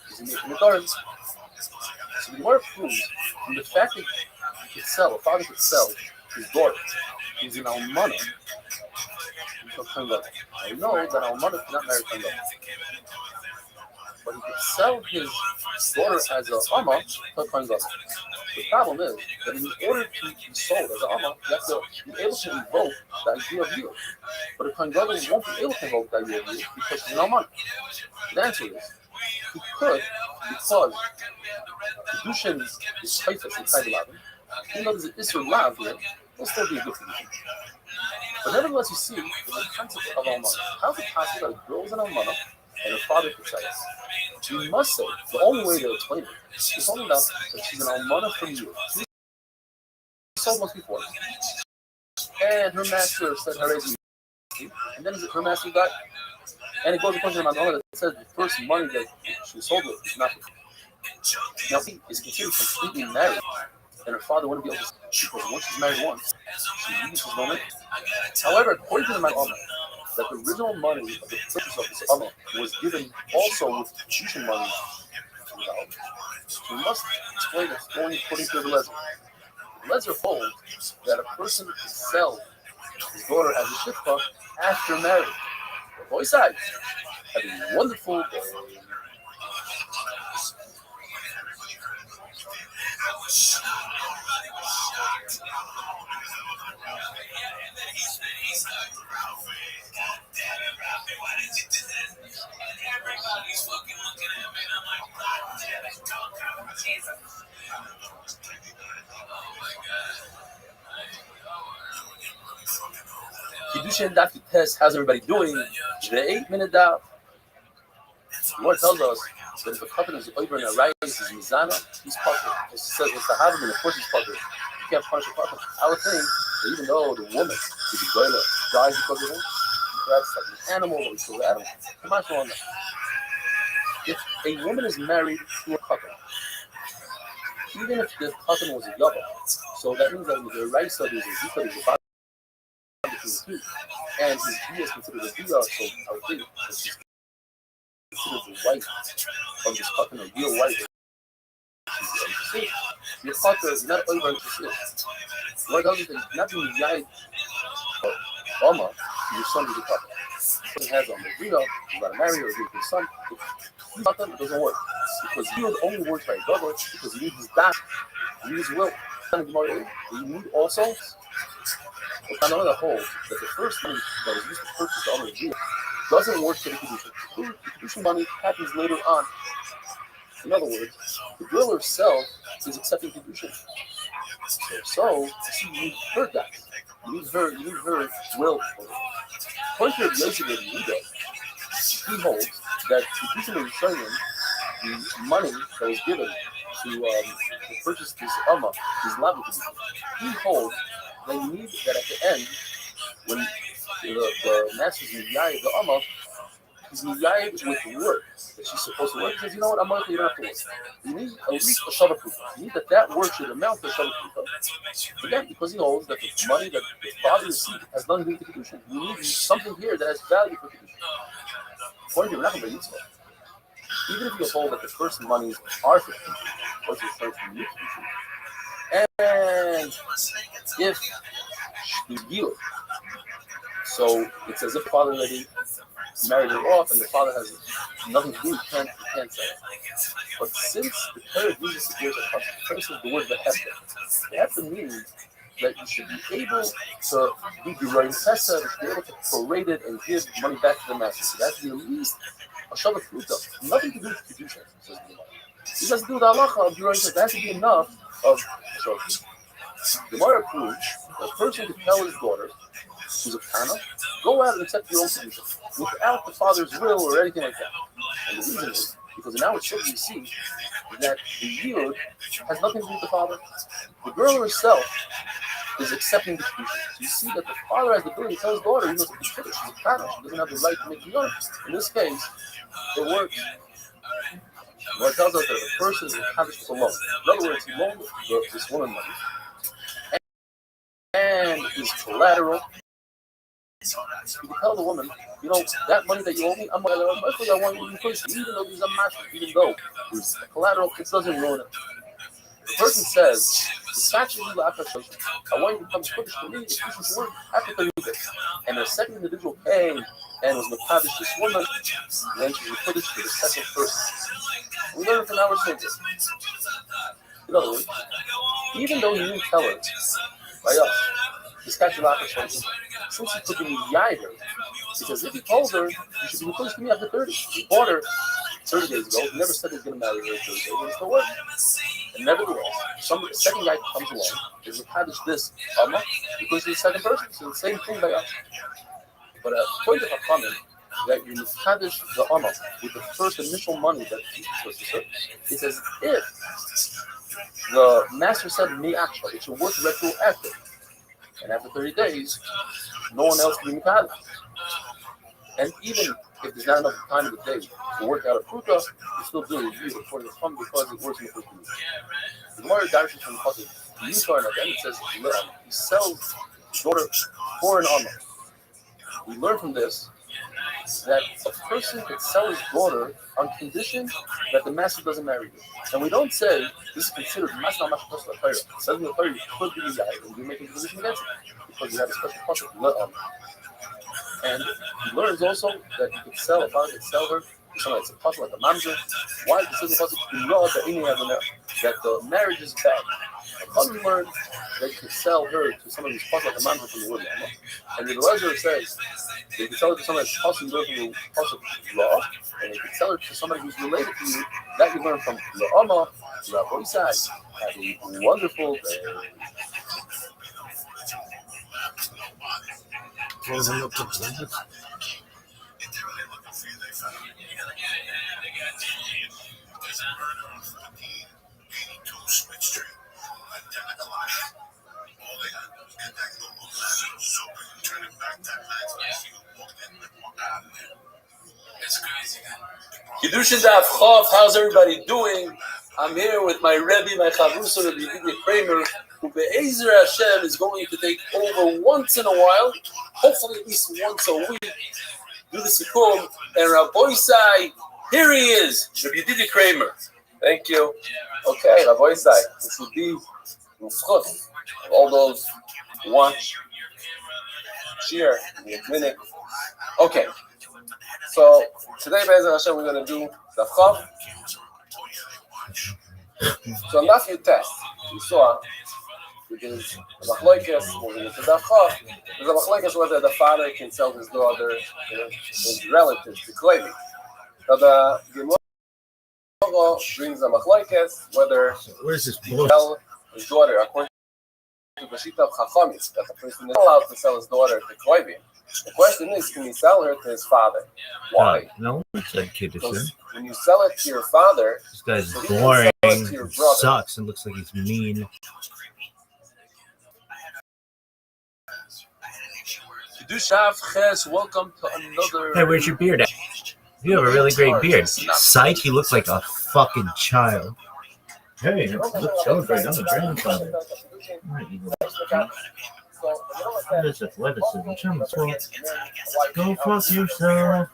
Does he make in the garden? So the Gemara proves from the fact that he could sell, a father could sell his daughter, who's an almana, I know that almana cannot marry Kangala. But he could sell his daughter as an Amma to Kangala. The problem is that in order to be sold as an Amma, you have to be able to invoke the idea of yield. But a Kangala won't be able to invoke the idea of yield because she's an almana. The answer is, he could, because Kedushin is typhus inside the Lavin, even though there's an Isser Lav here, it'll still be a good Kedushin. But nevertheless, you see, the concept of almana. How is it possible that a girl is an almana and her father could sell it? You must say, the only way to explain it is only that she's an almana from you. She sold once before. And her master said, and then her master died. And it goes according to the Manala that says the first money that she sold with is not. Now, he is considered completely married. and her father wouldn't be able to see because once she's married once, she leaves his woman. However, according to the Ma'amah, that the original money of the purchase of this Amma was given also with contribution money. We must explain this only according to the Lezer. The Lezer holds that a person can sell his daughter as a shifta after marriage. Both sides have a wonderful day. Everybody's fucking looking at me, and I'm like, God damn it, don't Jesus. Oh my God. Kiddushin Daf test. How's everybody doing? The 8-minute daf. The Lord tells us that if a couple is over in a right, is mizana, he's pucker. It says it's the havim, and of course he's pucker. You can't punish a pucker. I would think that even though the woman could be goyla dies because of him, that's like an animal, or we kill the animal. Come on, if a woman is married to a couple, even if the couple was a yava, so that means that the right side is a zika, is a body between the two, and his dia is considered a dia, so I would think that she's considered the wife of this couple, a real wife. Your couple is not over to sit. What else is it? Not being yai Alma, your son is a couple. He has on the Rita, he's about to marry her or give his son. If he's it doesn't work. Because he would only work by double because he needs his dad, he needs his will. You need also I know that holds that the first money that was used to purchase the Alma Rita doesn't work for the Kedusha. The Kedusha money happens later on. In other words, the girl herself is accepting Kedusha. So you need her dad. You need her will. According to the Yosef and Yehuda, he holds that Kedusha Rishayim, the money that was given to purchase this Alma, is not with Kedusha. He holds that you need that at the end, when the master's Miyayim, the Alma, he's Miyayim with work that she's supposed to work. He says, you know what, I'm you don't have to work. You need at least a Shabbat proof. You need that work should amount to a Shabbat proof. Again, because he holds that the money that the father received has nothing to do with the Kedusha. You need something here that has value for Kedusha. According to Rabbi Yitzchak, even if you hold that the first monies are for Kedusha, or to refer to new Kedusha, and if the yield, so it's as if the father already married her off and the father has nothing to do, you can't say it. But since the Torah uses the word that first is the word the means that you should be able to be Gerayim Chesed, be able to prorate it and give money back to the master. So that has to be at least a Shabbat Fruta. Nothing to do with Kedusha, says the Gemara. This has to do with the halacha of Gerayim Chesed. That has to be enough of Shabbat Fruta. The Gemara proves that a person could tell his daughter, who's a Kana, go out and accept your own Kedusha without the father's will or anything like that. And the reason is because now it's we see that the yield has nothing to do with the father. The girl herself is accepting the Kedusha. So you see that the father has the ability to tell his daughter, he knows that she's a Kana, she doesn't have the right to make the In this case, it works. Well, it tells us that the person is established alone. In other words, he loaned this woman money and is collateral. You can tell the woman, you know, that money that you owe me, I want you to be pushed, even though there's a master, even though there's collateral, it doesn't ruin it. The person says, I want you to come Kurdish to me, if this is work, after 30 days. And the second individual came and was Makadosh this woman, then she was Kurdish to the second person. We learn from our soldiers. In other words, even though you didn't tell her, by us, this guy should since he could be Yair, because if he told her, you should be close to me after 30. He bought her 30 days ago. He never said he was going to marry her 30 days. It still worked. And nevertheless, the second guy comes along, is Makadosh this Amma, because he's the second person. So the same thing by us. But according to Hakamim, that you Makadosh the Amma with the first initial money that he's supposed to serve, it's as if the master said, me actually, it should work retroactive. And after 30 days, no one else can be Mikadosh. And even if there's not enough time in the day to work out a fruta, you still do it according to some because it works in the fruta. The Gemara directions from the pasuk Mutar, and then it says he sells daughter for an honor. We learn from this that a person could sell his daughter on condition that the master doesn't marry you. And we don't say this is considered master not master the Torah. Says in the Torah you could be and you make a position against it because you have a special process. And he learns also that you could sell, a father could sell her to someone that's a pasuk like a mamzer. Why? Because the pasuk that the marriage is bad. A father learned that you could sell her to someone who's pasuk like a mamzer from the word Lama. And the Lezer says that you could sell her to someone that's pasuk from the pasuk law, and you could sell her to somebody who's related to you. That you learn from Lama, Rabbi Isai. Have a wonderful day. Closing up the Kiddushin Daf Chav, how's everybody doing? I'm here with my Rebbe, my Chavrusa, Rebbe Yiddi Kramer, who Be'ezer Hashem is going to take over once in a while, hopefully at least once a week, do the Sikkum, and Rabbi Isai, here he is, Rebbe Yiddi Kramer. Thank you. Okay, Rabbi Isai, this will be Mufchut of all those who watch, cheer, in a minute. Okay. So today, Be'ezer Hashem, we're going to do Daf Chav. So on Daf Yud we saw because the Machlokes, when we get to Daf Chav, there's a Machlokes whether the father can sell his daughter, his relatives, to Klevi. Now the Gemara brings a Machlokes whether Where's this he sell his daughter according to the Shita of Chachamis, that the person is allowed to sell his daughter to Klevi. The question is, can he sell her to his father? Why? No one said Kiddushin. Because when you sell it to your father, This guy's so boring. He Sucks and looks like he's mean. Kedushav Ches, welcome to another. Hey, where's your beard at? You have a really great beard. Sight, he looks like a fucking child. Hey, let's celebrate. I'm a grandfather. Alright, you what is athleticism? Go fuck yourself.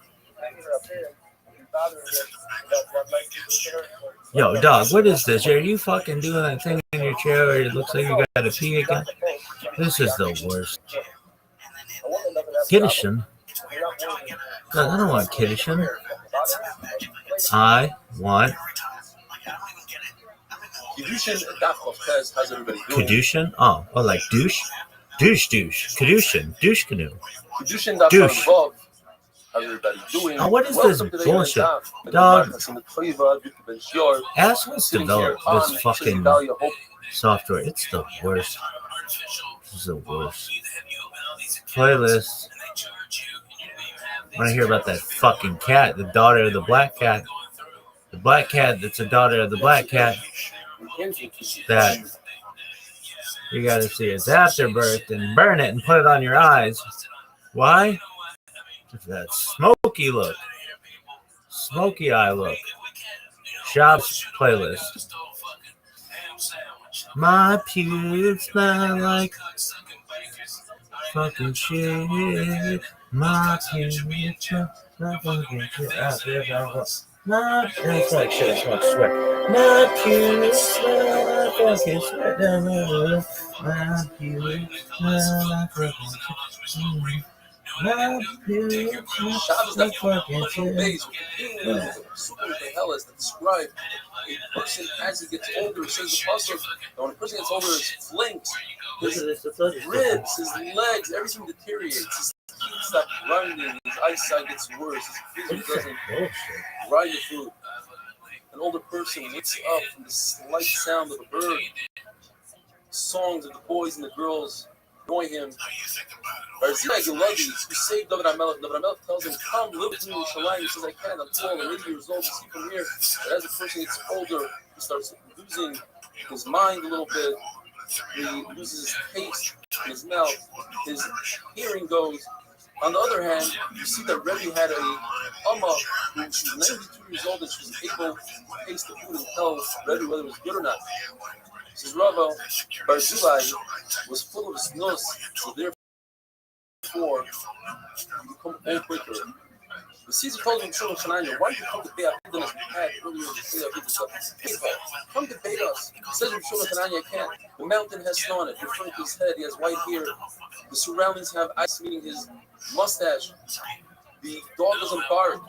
Yo, dog, what is this? Are you fucking doing that thing in your chair where it looks like you gotta pee again? This is the worst. Kiddushin? God, I don't want Kiddushin. I want Kedushin Daf Chav Ches, how's everybody doing? Kedushin? Oh, like douche? Douche. Kedushin. Douche canoe. Kedushin Daf Douche. Chav, how's everybody doing? Oh, what is Welcome this to bullshit? the Dog. Daf. Assholes Sitting develop here this on fucking Dalia Hope. software. It's the worst. This is the worst. Playlist. I want to hear about that fucking cat, the daughter of the black cat. The black cat that's a daughter of the black cat that you got to see its afterbirth and burn it and put it on your eyes. Why? That smoky look. Smoky eye look. Shop's playlist. My pubes smell like fucking shit. My pubes smell like fucking shit. That's like shit. I smoke sweat. My pubes smell like fucking sweat. My pubes smell like fucking shit. My pubes Shabbos smell Daf like fucking Chav shit. Beis, Super Behelas that describe a person as he gets older. It says the pasuk that when a person gets older, his flanks, his ribs, his legs, everything deteriorates. His teeth stop grinding. His eyesight gets worse. His vision doesn't grind the food. An older person wakes up from the slight sound of a bird. Songs of the boys and the girls annoy him. Barzilai Giladi, who saved David HaMelech. David HaMelech tells him, "Come, live with me in Shalim." He says, "I can't. I'm too old. I'm 80 years old. See from here." But as a person gets older, he starts losing his mind a little bit. He loses his taste in his mouth. His hearing goes. On the other hand, you see that Rebbe had a Amma who she was 92 years old and she was able to taste the food and tell Rebbe whether it was good or not. Says Rava, Barzillai was full of snus, so therefore he become old quicker. The Caesar told him, Shimon Shananya, why did you come to Beit Avidan as we had earlier this day? Come to Beit us. Says Shimon Shananya, I can't. The mountain has snow on it. Referring to his head, he has white hair. The surroundings have ice, meaning his mustache. The dog doesn't bark.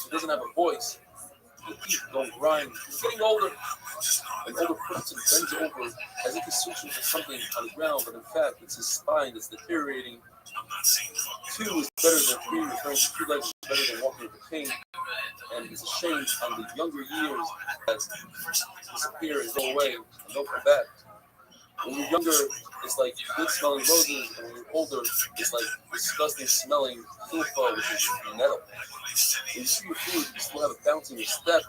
He doesn't have a voice. The teeth don't grind. He's getting older. An older person bends over as if he's searching for something on the ground, but in fact, it's his spine that's deteriorating. 2 is better than 3, referring to 2 legs is better than walking with a cane. And it's a shame on the younger years that disappear and go away and don't come back. When you're younger, it's like good smelling roses, and when you're older, it's like disgusting smelling filfa, which is nettle. When you see your food, you still have a bounce in your step.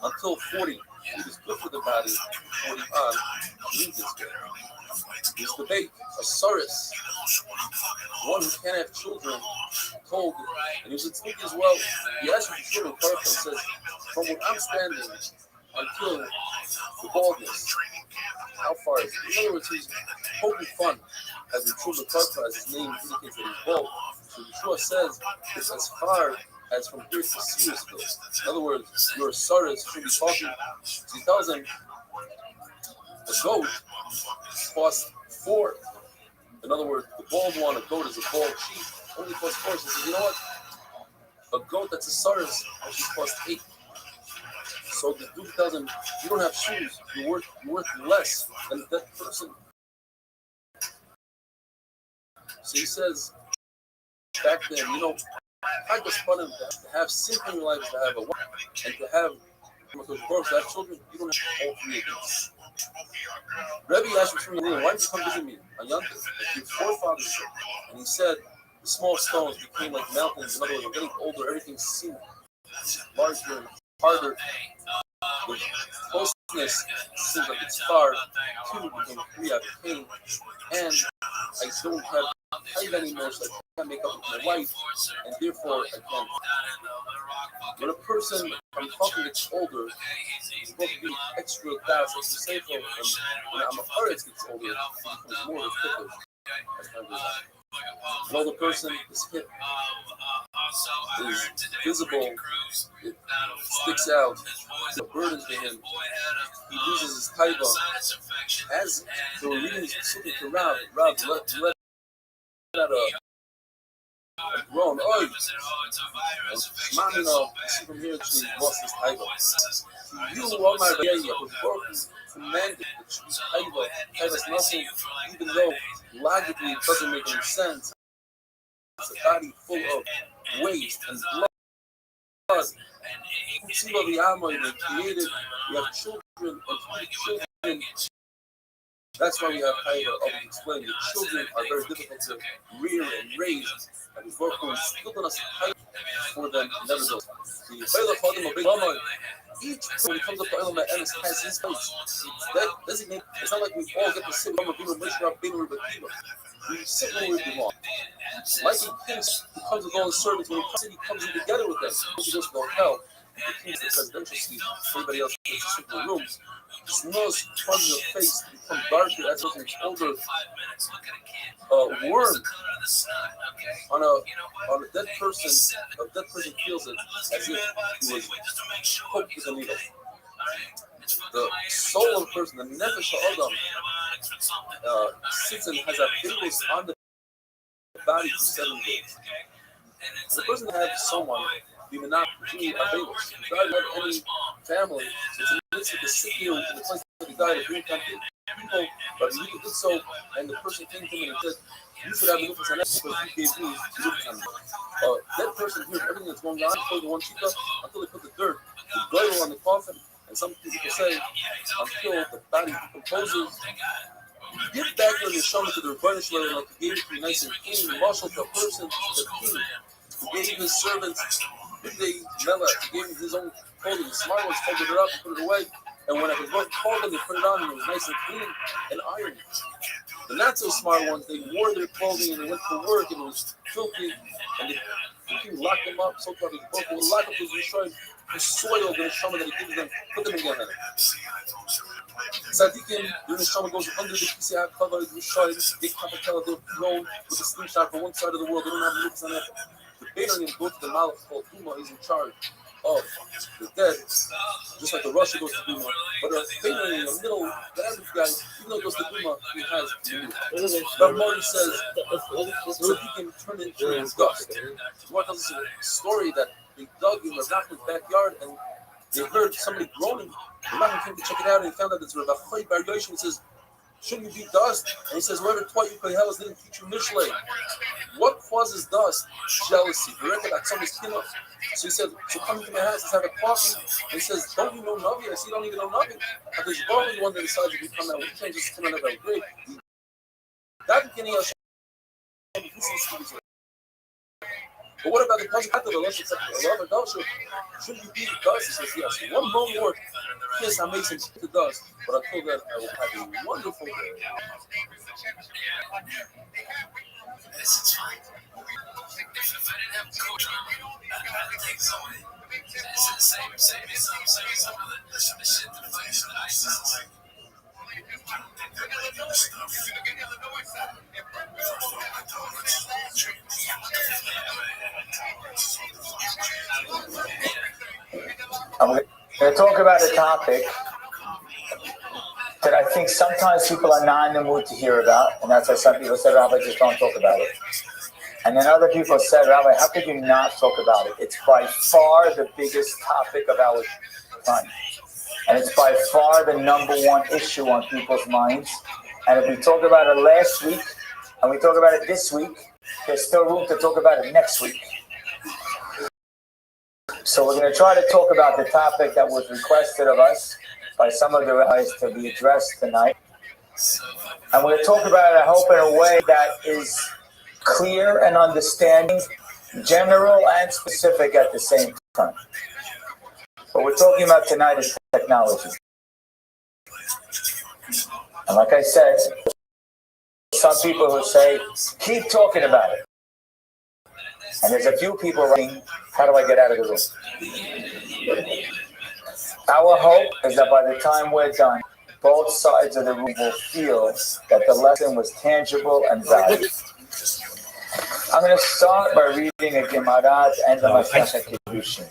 Until 40, it is good for the body. 40 on, meat is good. This debate, a Saurus, one who can't have children, told, and he was thinking as well, he asked for children, and says, from when I'm standing until the baldness, how far is it? In other words, he's poking fun as the children Karpa, as his name indicates that he's bald. So Yeshua says it's as far as from here to Sirius goes. In other words, your Saurus should be talking. So he tells him, a goat costs 4. In other words, the bald one, a goat is a bald sheep, only costs 4. So he says, you know what? A goat that's a Saurus actually costs 8. So the dude tells him, you don't have shoes, you're worth less than that person. So he says, back then, you know, I just want him to have simple in your life, to have a wife, and to have children. You don't have all 3 of these. Rebbe asked me, why did you come visit me? A young your forefathers. And he said, the small stones became like mountains. In other words, I'm getting older, everything seemed larger and harder. The closeness seems like it's far. 2 became 3 out of pain. And I don't have height anymore, so I can't make up with my wife, and therefore I can't. When a person, I'm talking, gets older, he's supposed to be extra fast, like the safer, and when I'm a Haaretz gets older, he becomes more restrictive. An older person, his hip is visible, it sticks out, it's a burden to him, he loses his taiva. As they were reading this specific to Rav let out a groan, oi! And Shmanino, see from here, she lost his taiva. You, Omar Beya, was broken, commanded that she's taiva's nothing, even though logically it doesn't make any sense. It's a body full of waste and blood. They created, we have children and children. That's why we have Taiva. I'll explain. The children are very difficult to rear and raise, and we work on instilling us Taiva for them, never do. Each when he comes up to Elam Ennis has his place. That designated. It's not like we all get to sit with Rabbeinu Moshe Rabbeinu Rebbeinu. We sit where we belong. Like the prince who comes with all his servants, when he comes in, he comes in together with them. He goes to the hotel. The king's the presidential suite. Everybody else gets to sit in the rooms. His nose causes the face to become darker as he gets older. Worm on a dead person, feels it as if he was poked with a needle. The soul of a person, the nefesh ha'adam, sits and has a fingers on the body for 7 days. The person has someone, even not really available. If God had any family, it's a mix of the sick here in the place that he died of green country. People, but he did so, and the person came to him and said, you should have a look at that because you gave me that person hears everything that's going on, told the one chica, until they put the dirt, the goyle on the coffin, and some people say, until the body decomposes, give back your neshama to the Rebbeinu Shalom, like he gave it to be nice and clean, marshal to a person, to the king, who gave his servants, midday Mela, he gave him his own clothing, the smart ones folded it up and put it away, and when his wife called them, they put it on, and it was nice and clean and ironed. The not so smart ones, they wore their clothing and they went to work and it was filthy, and they locked them up, so called the book will lock up his Yisrael, the soil, the neshama that he gives them, put them again in it. Tzaddikim, the neshama goes under the kisei hakavod, Rishayim, they can't tell they're thrown with a slingshot from one side of the world. They don't have looks on it. The Beironim go to the Malach called Duma. He's in charge of the dead, just like the Russia goes to Duma. But a Beironim, a middle, the average guy, even though he goes to Duma, he has Rav Mori says, Tzaddikim turn into dust. The Gemara tells us a story that they dug in Rav Nachman's backyard and they heard somebody groaning. The man came to check it out and he found out it's Rav Choy Bar Yoshim. He says, shouldn't you be dust? And he says, whoever taught you Koheles didn't teach you Mishlei. What causes dust? Jealousy. So he said, so come to my house, let's have a coffee. And he says, don't you know Navi? I see you don't even know Navi. I said, you're the one that decided to become that. We can't just come out of our grave. That beginning of but what about the cousin after the lesson? Shouldn't you be dust? He says, yes. One more. Yes, I made some to dust. But until then, I will have a wonderful day. This is fine. If I didn't have coach, I'd take some of it. It's the same some of the shit that fights the ISIS. I'm going to talk about a topic that I think sometimes people are not in the mood to hear about, and that's why some people said, Rabbi, just don't talk about it. And then other people said, Rabbi, how could you not talk about it? It's by far the biggest topic of our time. And it's by far the number one issue on people's minds. And if we talk about it last week, and we talk about it this week, there's still room to talk about it next week. So we're going to try to talk about the topic that was requested of us by some of the rabbis to be addressed tonight. And we're going to talk about it, I hope, in a way that is clear and understanding, general and specific at the same time. What we're talking about tonight is technology. And like I said, some people who say, keep talking about it. And there's a few people writing, how do I get out of the room? Our hope is that by the time we're done, both sides of the room will feel that the lesson was tangible and valuable. I'm going to start by reading a Gemara and the Masechet Kiddushin.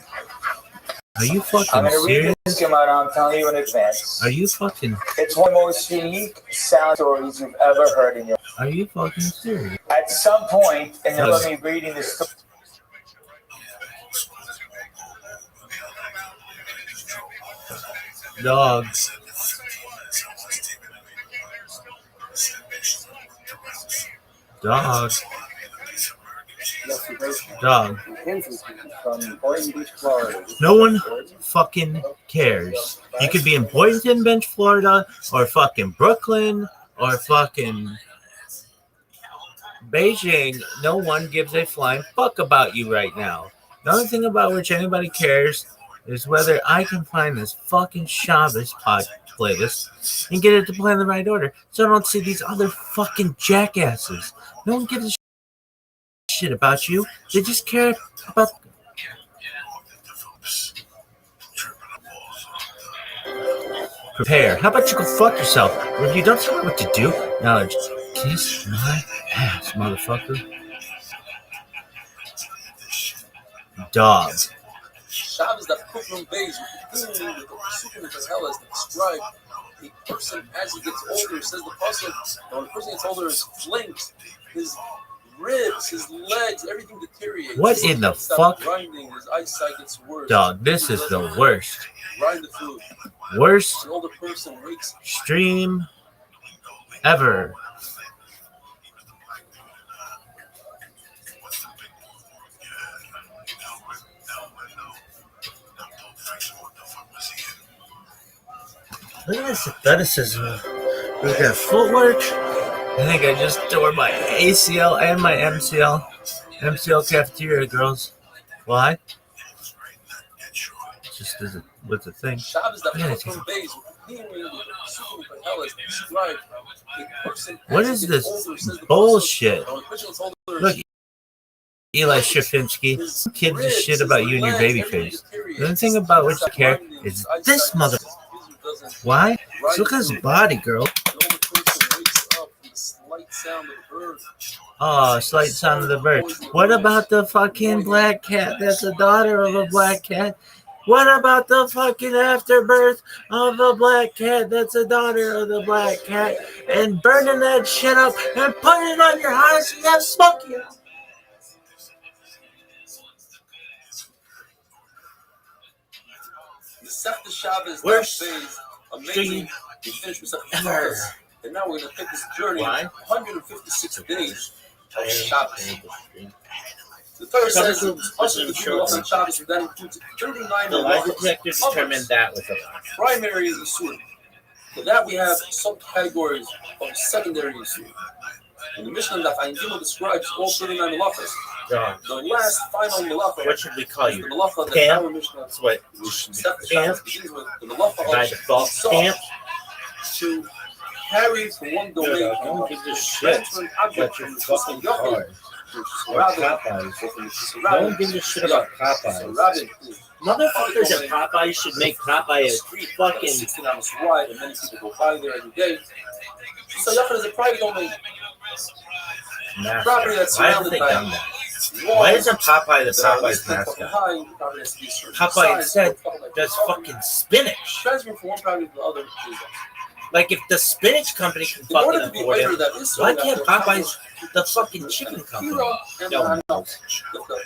Are you fucking I'm going to read serious? this Gemara, I'm telling you in advance. Are you fucking... It's one of the most unique sound stories you've ever heard in your life. Are you fucking serious? At some point in the middle of me reading this story, Dog. Dog. Dog. No one fucking cares. You could be in Boynton Beach, Florida, or fucking Brooklyn, or fucking Beijing. No one gives a flying fuck about you right now. The only thing about which anybody cares is whether I can find this fucking Shabbos pod playlist and get it to play in the right order, so I don't see these other fucking jackasses. No one gives a shit about you. They just care about... Prepare. How about you go fuck yourself? Or if you don't tell me what to do, now just kiss my ass, motherfucker. Dog. Shabbos that Kufrim Beis, continuing with the Pesukim of Koheles that describe a person as he gets older. Says the pasuk, when a person gets older, his flanks, his ribs, his legs, everything deteriorates. What in the fuck? Grinding, his eyesight gets worse. Dog, this is the worst. Grind the food. Worst An older person wakes stream ever. Look at this athleticism. Look at footwork. I think I just tore my ACL and my MCL. MCL cafeteria, girls. Why? Just with the thing. Shabbos that Kufrim Beis, continuing with the Pesukim of Koheles that describe a person What as is he this gets older. Says the bullshit? pasuk, when a person gets older, Look, Eli Shafinsky, kids a shit about you and your baby face. The only thing about which I care is this mother. Why? Look at his body, girl. The older person wakes up with a slight sound of a bird. Oh, slight sound of the bird. What about the fucking black cat that's a daughter of a black cat? What about the fucking afterbirth of a black cat that's a daughter of the black cat? And burning that shit up and putting it on your house and have smoky. The Sefta Shabbos Worst phase, amazing. We finished with Sefta Shabbos, and now we're going to take this journey. Why? 156 days of Shabbos. The Torah says also the people on Shabbos, and that includes 39 The lie halachos. detector determined that was a lie. Primary Yisur. For that we have subcategories of secondary Yisur. And the Mishnah Daf Ayin Gimel describes all 39 halachos. John, The last final malacha what should we call is the you? malacha that Camp? our Mishnah That's what we should be. Sefta Camp? Shabbos begins with. The malacha By of default, Salt camp. to carry from one domain Dude, I to don't another. give a shit Transfer an object about your from the fucking Yachid cars. to Or Rabin, Popeyes. or from the No Rabin one gives a shit about Popeyes. Rabin. Motherfuckers at Popeyes should make Popeyes fucking. 16 hours wide, and many people go by there every day. So Yachid is a private domain. Property that's Why have surrounded they by done that? Why isn't Popeye the Popeye's mascot? Popeye instead does fucking spinach. Transfer from one property to the other. Like if the spinach company can In order fucking to be afford later it, that is why can't Popeyes the fucking chicken company? No. What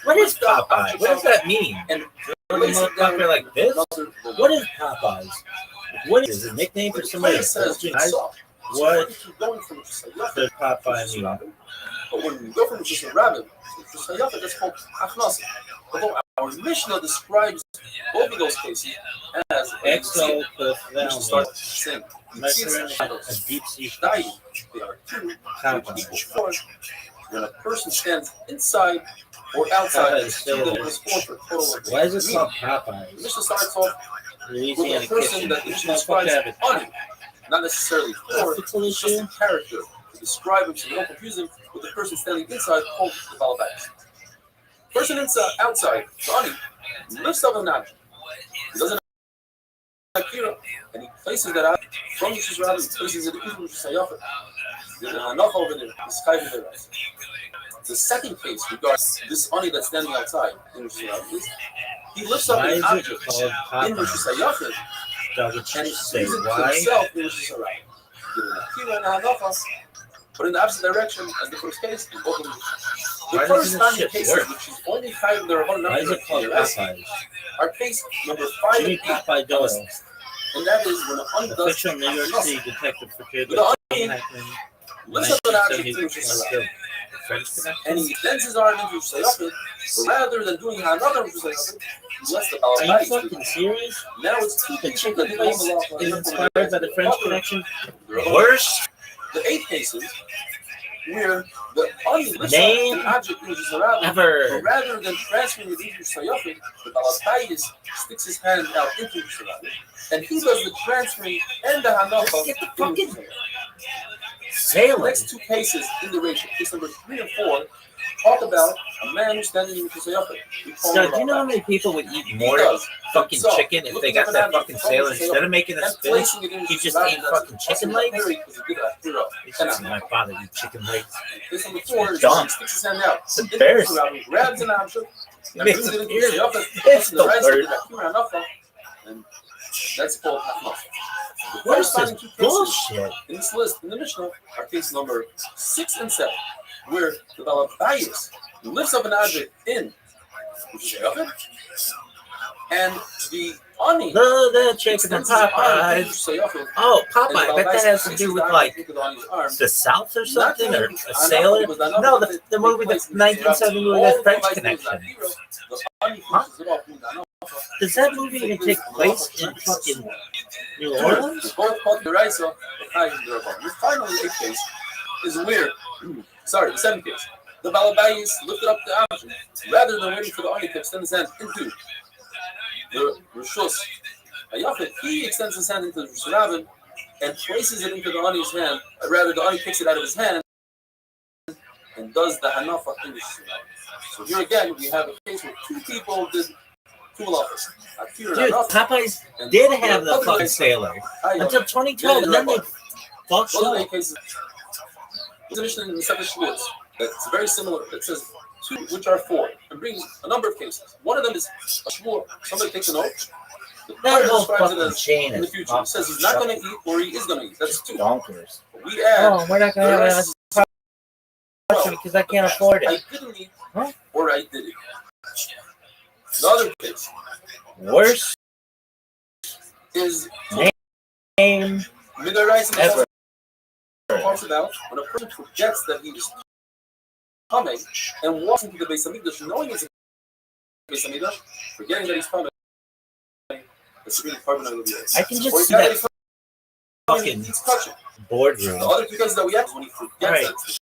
What is Popeye? What does that mean? And A motherfucker like this? What is Popeyes? What is it? A nickname for somebody that says says eyes? What does Popeye mean? But when we go from just a rabbit, that's called achnasa. Although our Mishnah describes both of those cases as Exo start saying a deep sea dying. They are two, which equal four. When a person stands inside or outside, it's two that is four for total of Why is it called The Popeyes? Mishnah starts off with Louisiana a person kitchen. that the Mishnah describes as funny, not necessarily four, Physical it's just issue? a character to describe him so we don't confuse him with the person standing inside called the Balabais. Person outside, funny, lifts up an object. He doesn't have Kira, and he places that out from the Shizrab, he places it into the Shayafah. There's enough over there, the sky over there. The second case regards this honey that's standing outside in the Shizrab. He lifts up Why an is object it called in the Popeyes? Shayafah, Does it and he say sees it to why? himself in the Shizrab. But in the opposite direction, as the first case, the Why doesn't corresponding this shit cases, work? which is only five, there are one Why is it called Popeyes? our case number 5 Jimmy and 8, Popeye Doyle, and that is when an honey does official New York City detective for the honey lifts up an object to the Shayafah. French connection? And he bends his arm into Shayafah, but rather than doing another Shayafah, he lets the Are you Balabais. fucking serious? Now it's two The people chicken that place belong is inspired by the French Connection? Worse. Worst The 8 cases where the honey lifts Name up an object into Shayafah, but ever. rather than transferring it into Shayafah, the Balabais sticks his hand out into Shayafah, and he does the transferring and the Hanafa. Get the fucking The sailing. next 2 cases in the ratio, case number 3 and 4, talk about a man who's standing in Shayafah. So, do you know how many people would eat more fucking chicken if they got that fucking sailor instead of making a spinach? He just ate fucking chicken legs? This is my father eat chicken legs. Case number 4 is Dumb. he sticks his hand out. It's embarrassing. He grabs an object and It's brings it into weird. Shayafah. It's the worst. And that's called Hanafa. The What is corresponding this 2 cases bullshit? in this list in the Mishnah are case number 6 and 7, where the Balabais lifts up an object in Shayafah, and the ani Love that chicken and extends his arm Popeyes. into Shayafah, Oh, and the Popeye. I bet that Balabais has to places do his with arm like into the ani's arm. the South or Not something, or only a sailor. because I know No, that the movie, the 1970 movie, all The French the Connection. the ani Huh? pushes it off with the Hanafa. Does that movie even take place in fucking New Orleans? Both called the Raisa, the final 8th case is weird. Sorry, the 7th case. The Balabais lifted up the object rather than waiting for the ani to extend his hand into the Rishus. Ayafet, he extends his hand into the Rishus and places it into the ani's hand. Rather, the ani takes it out of his hand and does the Hanafa in the Rishus. So here again, we have a case where 2 people did two halachas. Dude, Popeyes did have the fucking sailor until 2012, and then they fucked Those are up. the cases. There's a mission in the seven Shavuos that's very similar. It says two, which are four, and brings a number of cases. One of them is a Shavuot. Somebody takes an oath. The That Torah whole describes it fucking as chain in the is future. It says he's not going to eat or he is going to eat. That's two. Donkers. We add. Oh, we're not gonna have a question because I can't afford I it. didn't eat Huh? or I did it. The other case Worst is name Midarais ever. talks about when a person forgets that he is coming and walks into the Beis Hamikdash knowing he's in the Beis Hamikdash, forgetting that he's coming. It's really carbon out of the I can Or just he's see got that he's fucking he's touching. boardroom. The other two cases that we have is when he forgets Right. that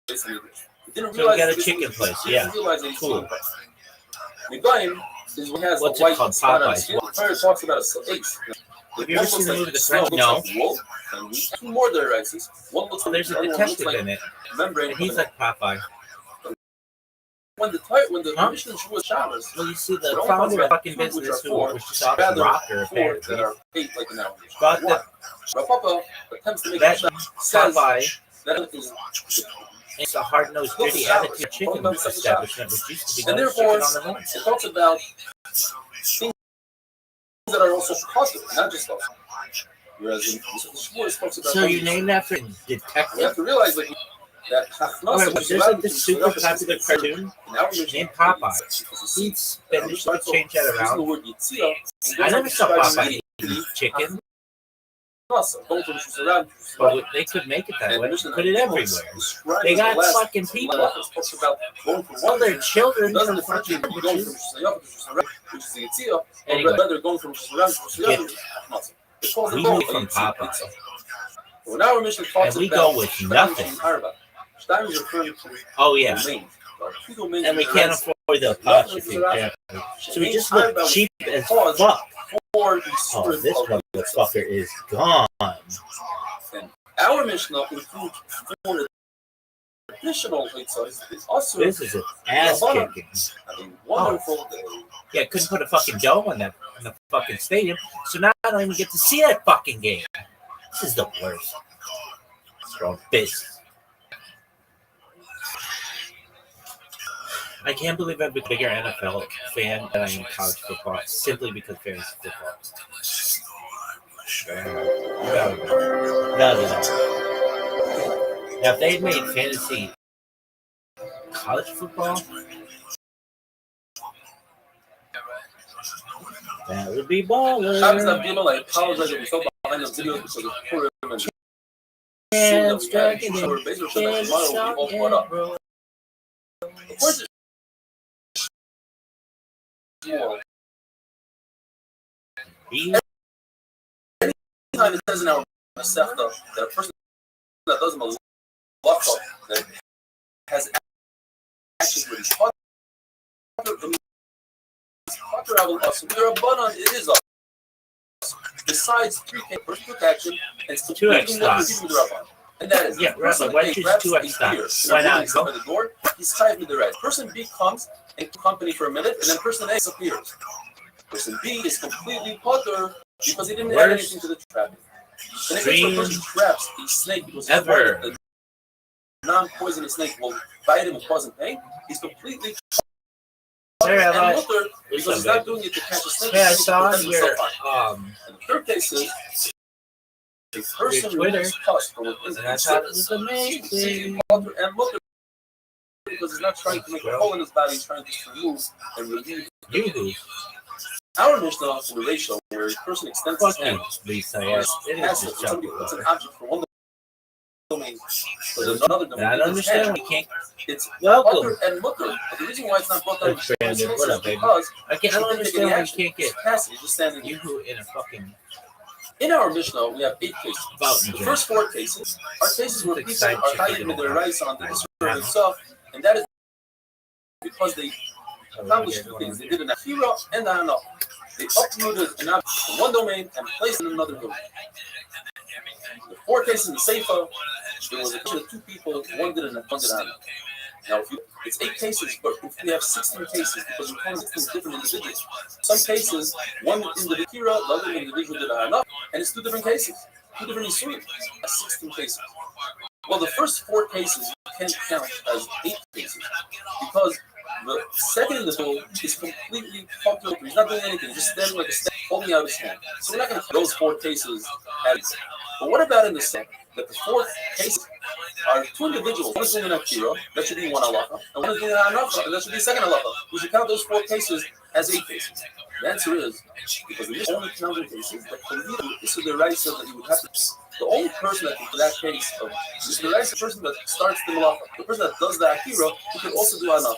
it's the Beis Hamikdash. He didn't So we realize got a that this chicken was- place, he yeah. didn't realize that he's Cool. chicken place. Negoim is when he has What's the it white called? spot on Popeyes. his skin. The Torah talks about a ace. Have you ever seen the movie The snow, Friend? looks No. like wool, and two more there rices. One looks like There's a the other one looks detective like in it, membrane. and he's like Popeye. when the Huh? Mishnah was Shabbos, Well, you see it the only talks founder of about fucking two which business are who four, was just off rather rocker four apparently. that are eight like an hour. Thought that Rav Papa attempts to make that it says Popeye that is, is a hard-nosed, dirty attitude chicken establishment, which used to be and known as therefore chicken on the moon. it talks about things that are also positive, not just positive. Whereas in the Shavuos talks about. So you named after a We have detective? to realize that Alright, but there's like this super popular cartoon named Popeye. He'd spinach, he'd change that around. I never saw Popeye eat chicken, but they could make it that way. Put it everywhere. They got fucking people. All their children from fucking bitches. Anyway, we move from Popeye. And we go with nothing. Oh yeah. And we can't afford the apostrophe. Yeah. So we just look cheap as fuck. Oh, this motherfucker is gone. Our Mishnah includes four additional mitzvahs. Also, This is an ass kicking. have a wonderful day. Yeah, couldn't put a fucking dome on that in the fucking stadium, so now I don't even get to see that fucking game. This is the worst. Strong fist. I can't believe I'm a bigger NFL fan than I am college football simply because fantasy football. No. Now, if they had made fantasy college football, that would be Shabbos baller. Abdullah, I apologize that we fell behind the video because of Purim and Can't that we had strike it, short base, or should can't tomorrow stop we both went up. it, bro. Of course, it's anytime it says in our Masechta that a person that does malacha that has actions where he's taught it is us. Besides three first took action and Two X stops. And that is Yeah, Rabbi, why don't you just two X stops? Why not? By the door, he's chayav with the right. Person B comes and company for a minute, and then person A disappears. Person B is completely putter because he didn't add anything to the trap. And if a person traps a snake because he's Ever. a non-poisonous snake will bite him and cause him pain, he's completely Hey, Rabbi. and mutter because he's not doing it to catch a snake. Hey, I he's saw protecting your himself on. And the third case is a person Twitter. removes pus from within And I his thought it was surface. amazing. And mutter because he's not trying to make a hole in his body, he's trying to remove and relieve. You Our Mishnah in the ratio where a person extends his fucking hand, Lisa, yes. It is passes just somebody junk puts an water. object from one domain to another domain. And I in don't his understand hand. why you can't. It's Welcome. butter and mutter. But the reason why it's not brought down Hey, Brandon, what up, baby? because I don't understand why you can't get Cassie just standing here. you in a fucking In our Mishnah, we have 8 cases. fountain The drink. first 4 cases are cases where people Excited are chicken hiding with their and rice on the Israel itself, and that is because they accomplished 2 things. They did an Akira and a Hana. They uprooted an object from one domain and placed it in another domain. The 4 cases in the Seifa, there was a 2 people, one did an one did a Hana. Now, it's 8 cases, but if we have 16 cases, because we're counting 16 different individuals. Some cases, one individual, the other individual did enough, and it's 2 different cases, 2 different issues. That's 16 cases. Well, the first 4 cases you can't count as 8 cases, because the second individual is completely fucked up. He's not doing anything. He's just standing like a stand, holding out his hand. So we're not going to count those 4 cases as. But what about in the second? That the 4th cases are 2 individuals. One is doing an akira, that should be 1 halacha, and one is doing an hanacha, and that should be 2nd halacha. We should count those 4 cases as 8 cases. The answer is because we only counting cases that can lead to the right so that you would have to. The only person that can, for that case, is the right person that starts the malacha. The person that does the akira, he can also do hanacha.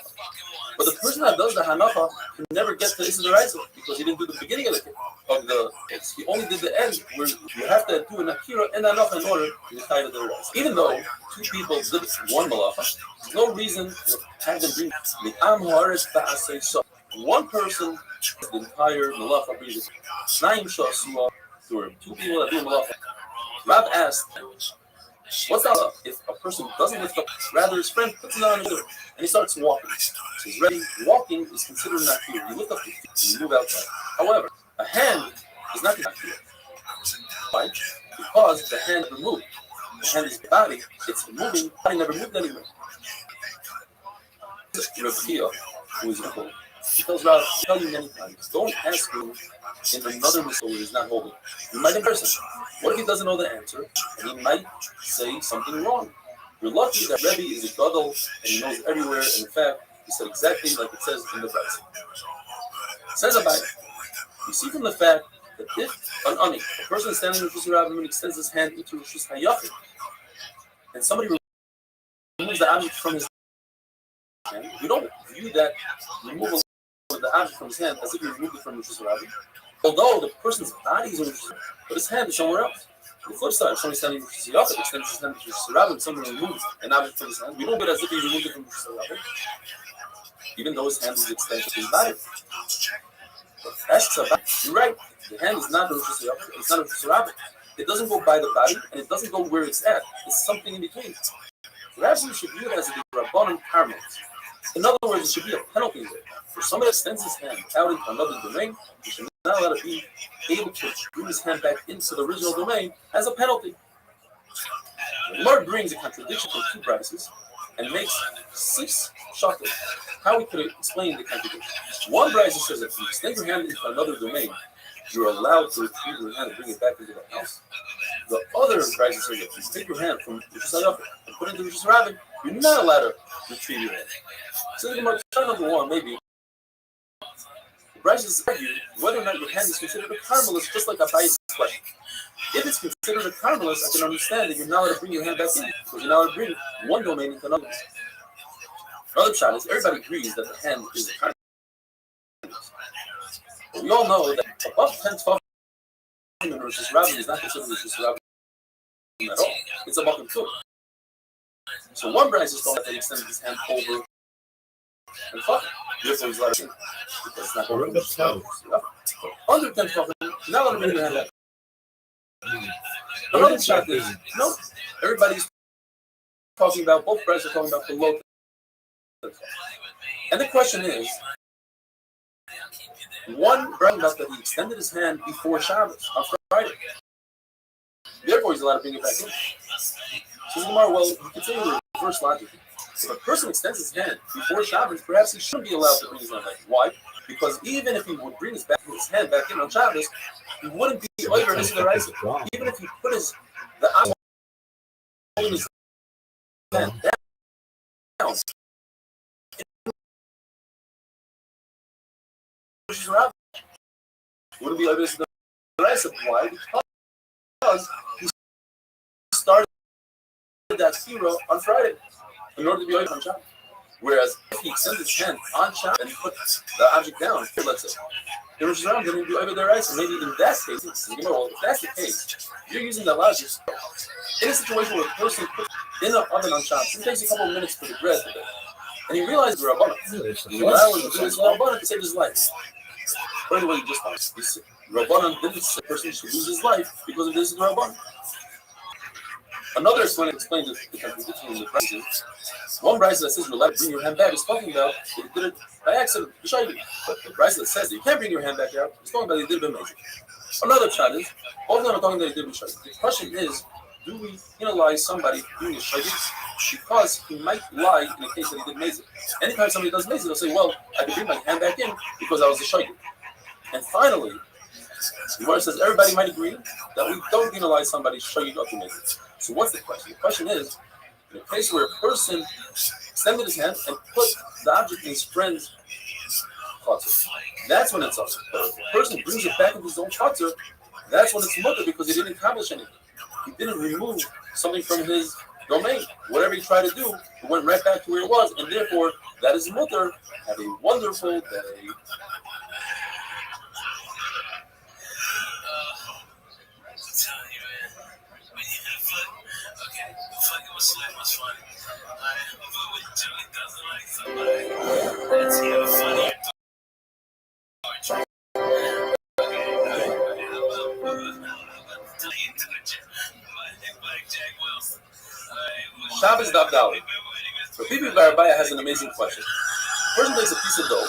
But the person that does the hanacha can never get to Issa Deraisa because he didn't do the beginning of the case. He only did the end where you have to do an akira and hanacha in order to decide the Deraisa. Even though 2 people did 1 malacha, there's no reason to have them bring the Am Haaretz Ba'asei So. One person, the entire malacha brings Naim Shasua, there were 2 people that do malacha. Rab asked, what's that if a person doesn't lift up, rather his friend puts it on his and he starts walking? So he's ready. Walking is considered an akira. You lift up your feet and you move outside. However, a hand is not an akira. Why? Because the hand is removed. The hand is the body. It's moving. The body never moved anywhere. Rav, who is equal, he tells Rab, I tell you many times, don't ask him in another missile where he's not holding. You might embarrass him. What if he doesn't know the answer and he might say something wrong? You're lucky that Rebbe is a gadol and he knows everywhere, and in fact, he said exactly like it says in the Bible. It says about it. You see from the fact that if an ani, a person standing in Rosh Hashanah and extends his hand into Rosh Hashanah, and somebody removes the object from his hand, we don't view that removal of the object from his hand as if he removed it from Rosh Hashanah. Although the person's body is in Rosh Hashanah, but his hand is somewhere else. The flip side, if somebody's standing in Rosh Hashanah, extends his hand to Rosh Hashanah, and somebody removes an object from his hand, we don't do it as if he removed it from Rosh Hashanah, even though his hand is extended to his body. But that's about, you're right, the hand is not a Rosh Hashanah, it's not a Rosh Hashanah. It doesn't go by the body, and it doesn't go where it's at. It's something in between. Perhaps we should view it as a Rabbanan karma. In other words, it should be a penalty there. If somebody extends his hand out into another domain, he should not let it be able to bring his hand back into the original domain as a penalty. The Lord brings a contradiction from 2 prices and makes 6 shaklas. How we could explain the contradiction? One price says that if you extend your hand into another domain, you're allowed to retrieve your hand and bring it back into the house. The other price says that if you take your hand from Rosh Hashanah and put it into Rosh Hashanah, you're not allowed to retrieve your hand. So try number 1, maybe. The prices argue whether or not your hand is considered a carmelist, just like a bias question. If it's considered a carmelist, I can understand that you're not allowed to bring your hand back in, because you're not allowed to bring one domain into another. Another shot is everybody agrees that the hand is a carmelist. But we all know that above 10 12 in Rosh Hashanah is not considered Rosh Hashanah at all. It's a bucket too. So one Bryce is told that he extended his hand over and fuck. Therefore he's allowed to because it's not going to under 10 12, now let me bring your hand back. Another shot is no. Everybody's talking about, both Bryce are talking about below 10 12. And the question is, one brought about that he extended his hand before Shabbos on Friday. Therefore, he's allowed to bring it back in. So well, you can say the reverse logic. If a person extends his hand before Shabbos, perhaps he shouldn't be allowed to bring his hand back. Why? Because even if he would bring his hand back in on Shabbos, he wouldn't be over his Deraisa. Even if he put the eye holding his hand down. Wouldn't be like this the rest of why? Because he started that hero on Friday in order to be on Shabbat. Whereas if he extends his hand on Shabbat and he puts the object down, let's say, the Rosh Hashanah didn't do over their rights. And maybe in that case, well, if that's the case, you're using the logic. In a situation where a person puts in the oven on Shabbat, it takes a couple of minutes for the bread to bake. And he realized the Rabbanah. He allowed his Rabbanah to save his life. By the way, you just Rabbanan didn't say a person should lose his life because of this Rabbanan. Another explains the contradiction in the prices. One Bryce that says you're allowed to bring your hand back is talking about that you did it by accident, but the Bryce that says that you can't bring your hand back out is talking about that you did it by mistake. Another shot is, all of them are talking that he did b'shaydik. The question is, do we penalize somebody doing a shaydik because he might lie in a case that he did mezid? Anytime somebody does mezid, they'll say, well, I can bring my hand back in because I was a shaydik. And finally, the Gemara says everybody might agree that we don't penalize somebody's shaydik up to mezid. So what's the question? The question is, in a case where a person extended his hand and put the object in his friend's chutzner, that's when it's up. But if a person brings it back into his own chutzner, that's when it's mutter because he didn't accomplish anything. He didn't remove something from his domain. Whatever he tried to do, it went right back to where it was, and therefore that is mutter. Have a wonderful day. Let's see how funny. Shabbos Daf Dalet. Rabbi Barabaya has an amazing question. The person takes a piece of dough,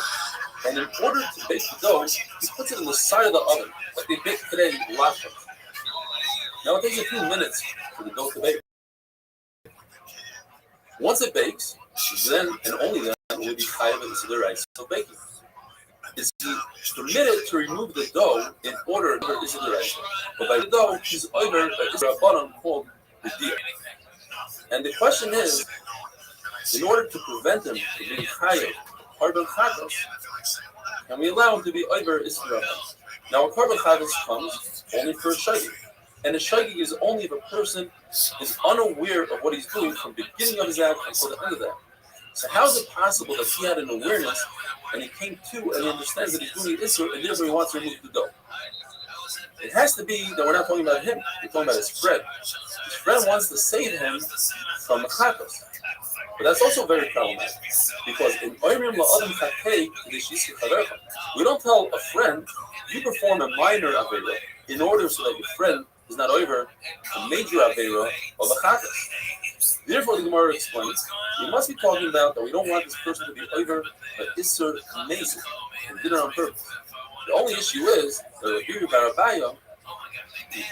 and in order to bake the dough, he puts it in the side of the oven, like they bake today in lasha. Now it takes a few minutes for the dough to bake. Once it bakes, then and only then will be chayav into the rice of baking. Is he permitted to remove the dough in order to issue the rice? But by the dough, he's over a bottom called the deer. And the question is, in order to prevent him from being chayav, carbon chatos, can we allow him to be over Israel? Now, a carbon chatos comes only for a shagig. And a shagig is only if a person is unaware of what he's doing from the beginning of his act until the end of that. So how is it possible that he had an awareness and he came to and he understands that he's doing Israel and therefore he wants to remove the dough? It has to be that we're not talking about him, we're talking about his friend. His friend wants to save him from the chatos. But that's also very problematic because in Oyrim La'adam Chatei we don't tell a friend you perform a minor avera in order so that your friend is not over a major avera of a chatos. Therefore, the Gemara explains we must be talking about that we don't want this person to be over an Isser Mezid and did it on purpose. The only issue is that Rabbi Barabaya,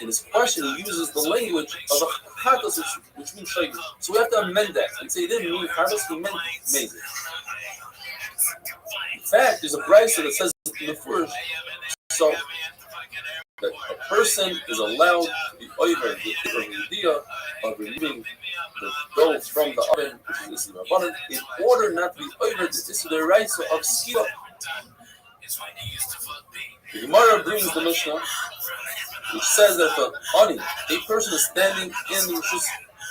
in his question, he uses the language of a chatos, which means shaydik. So we have to amend that and say he didn't mean chatos, he meant mezid. In fact, there's a brayso that says in the first, so that a person is allowed to be over the idea of removing the dough from the oven, which is the abundant, in order not to be over the brayso of skila. The Gemara brings the Mishnah, which says that if a person is standing in Rishus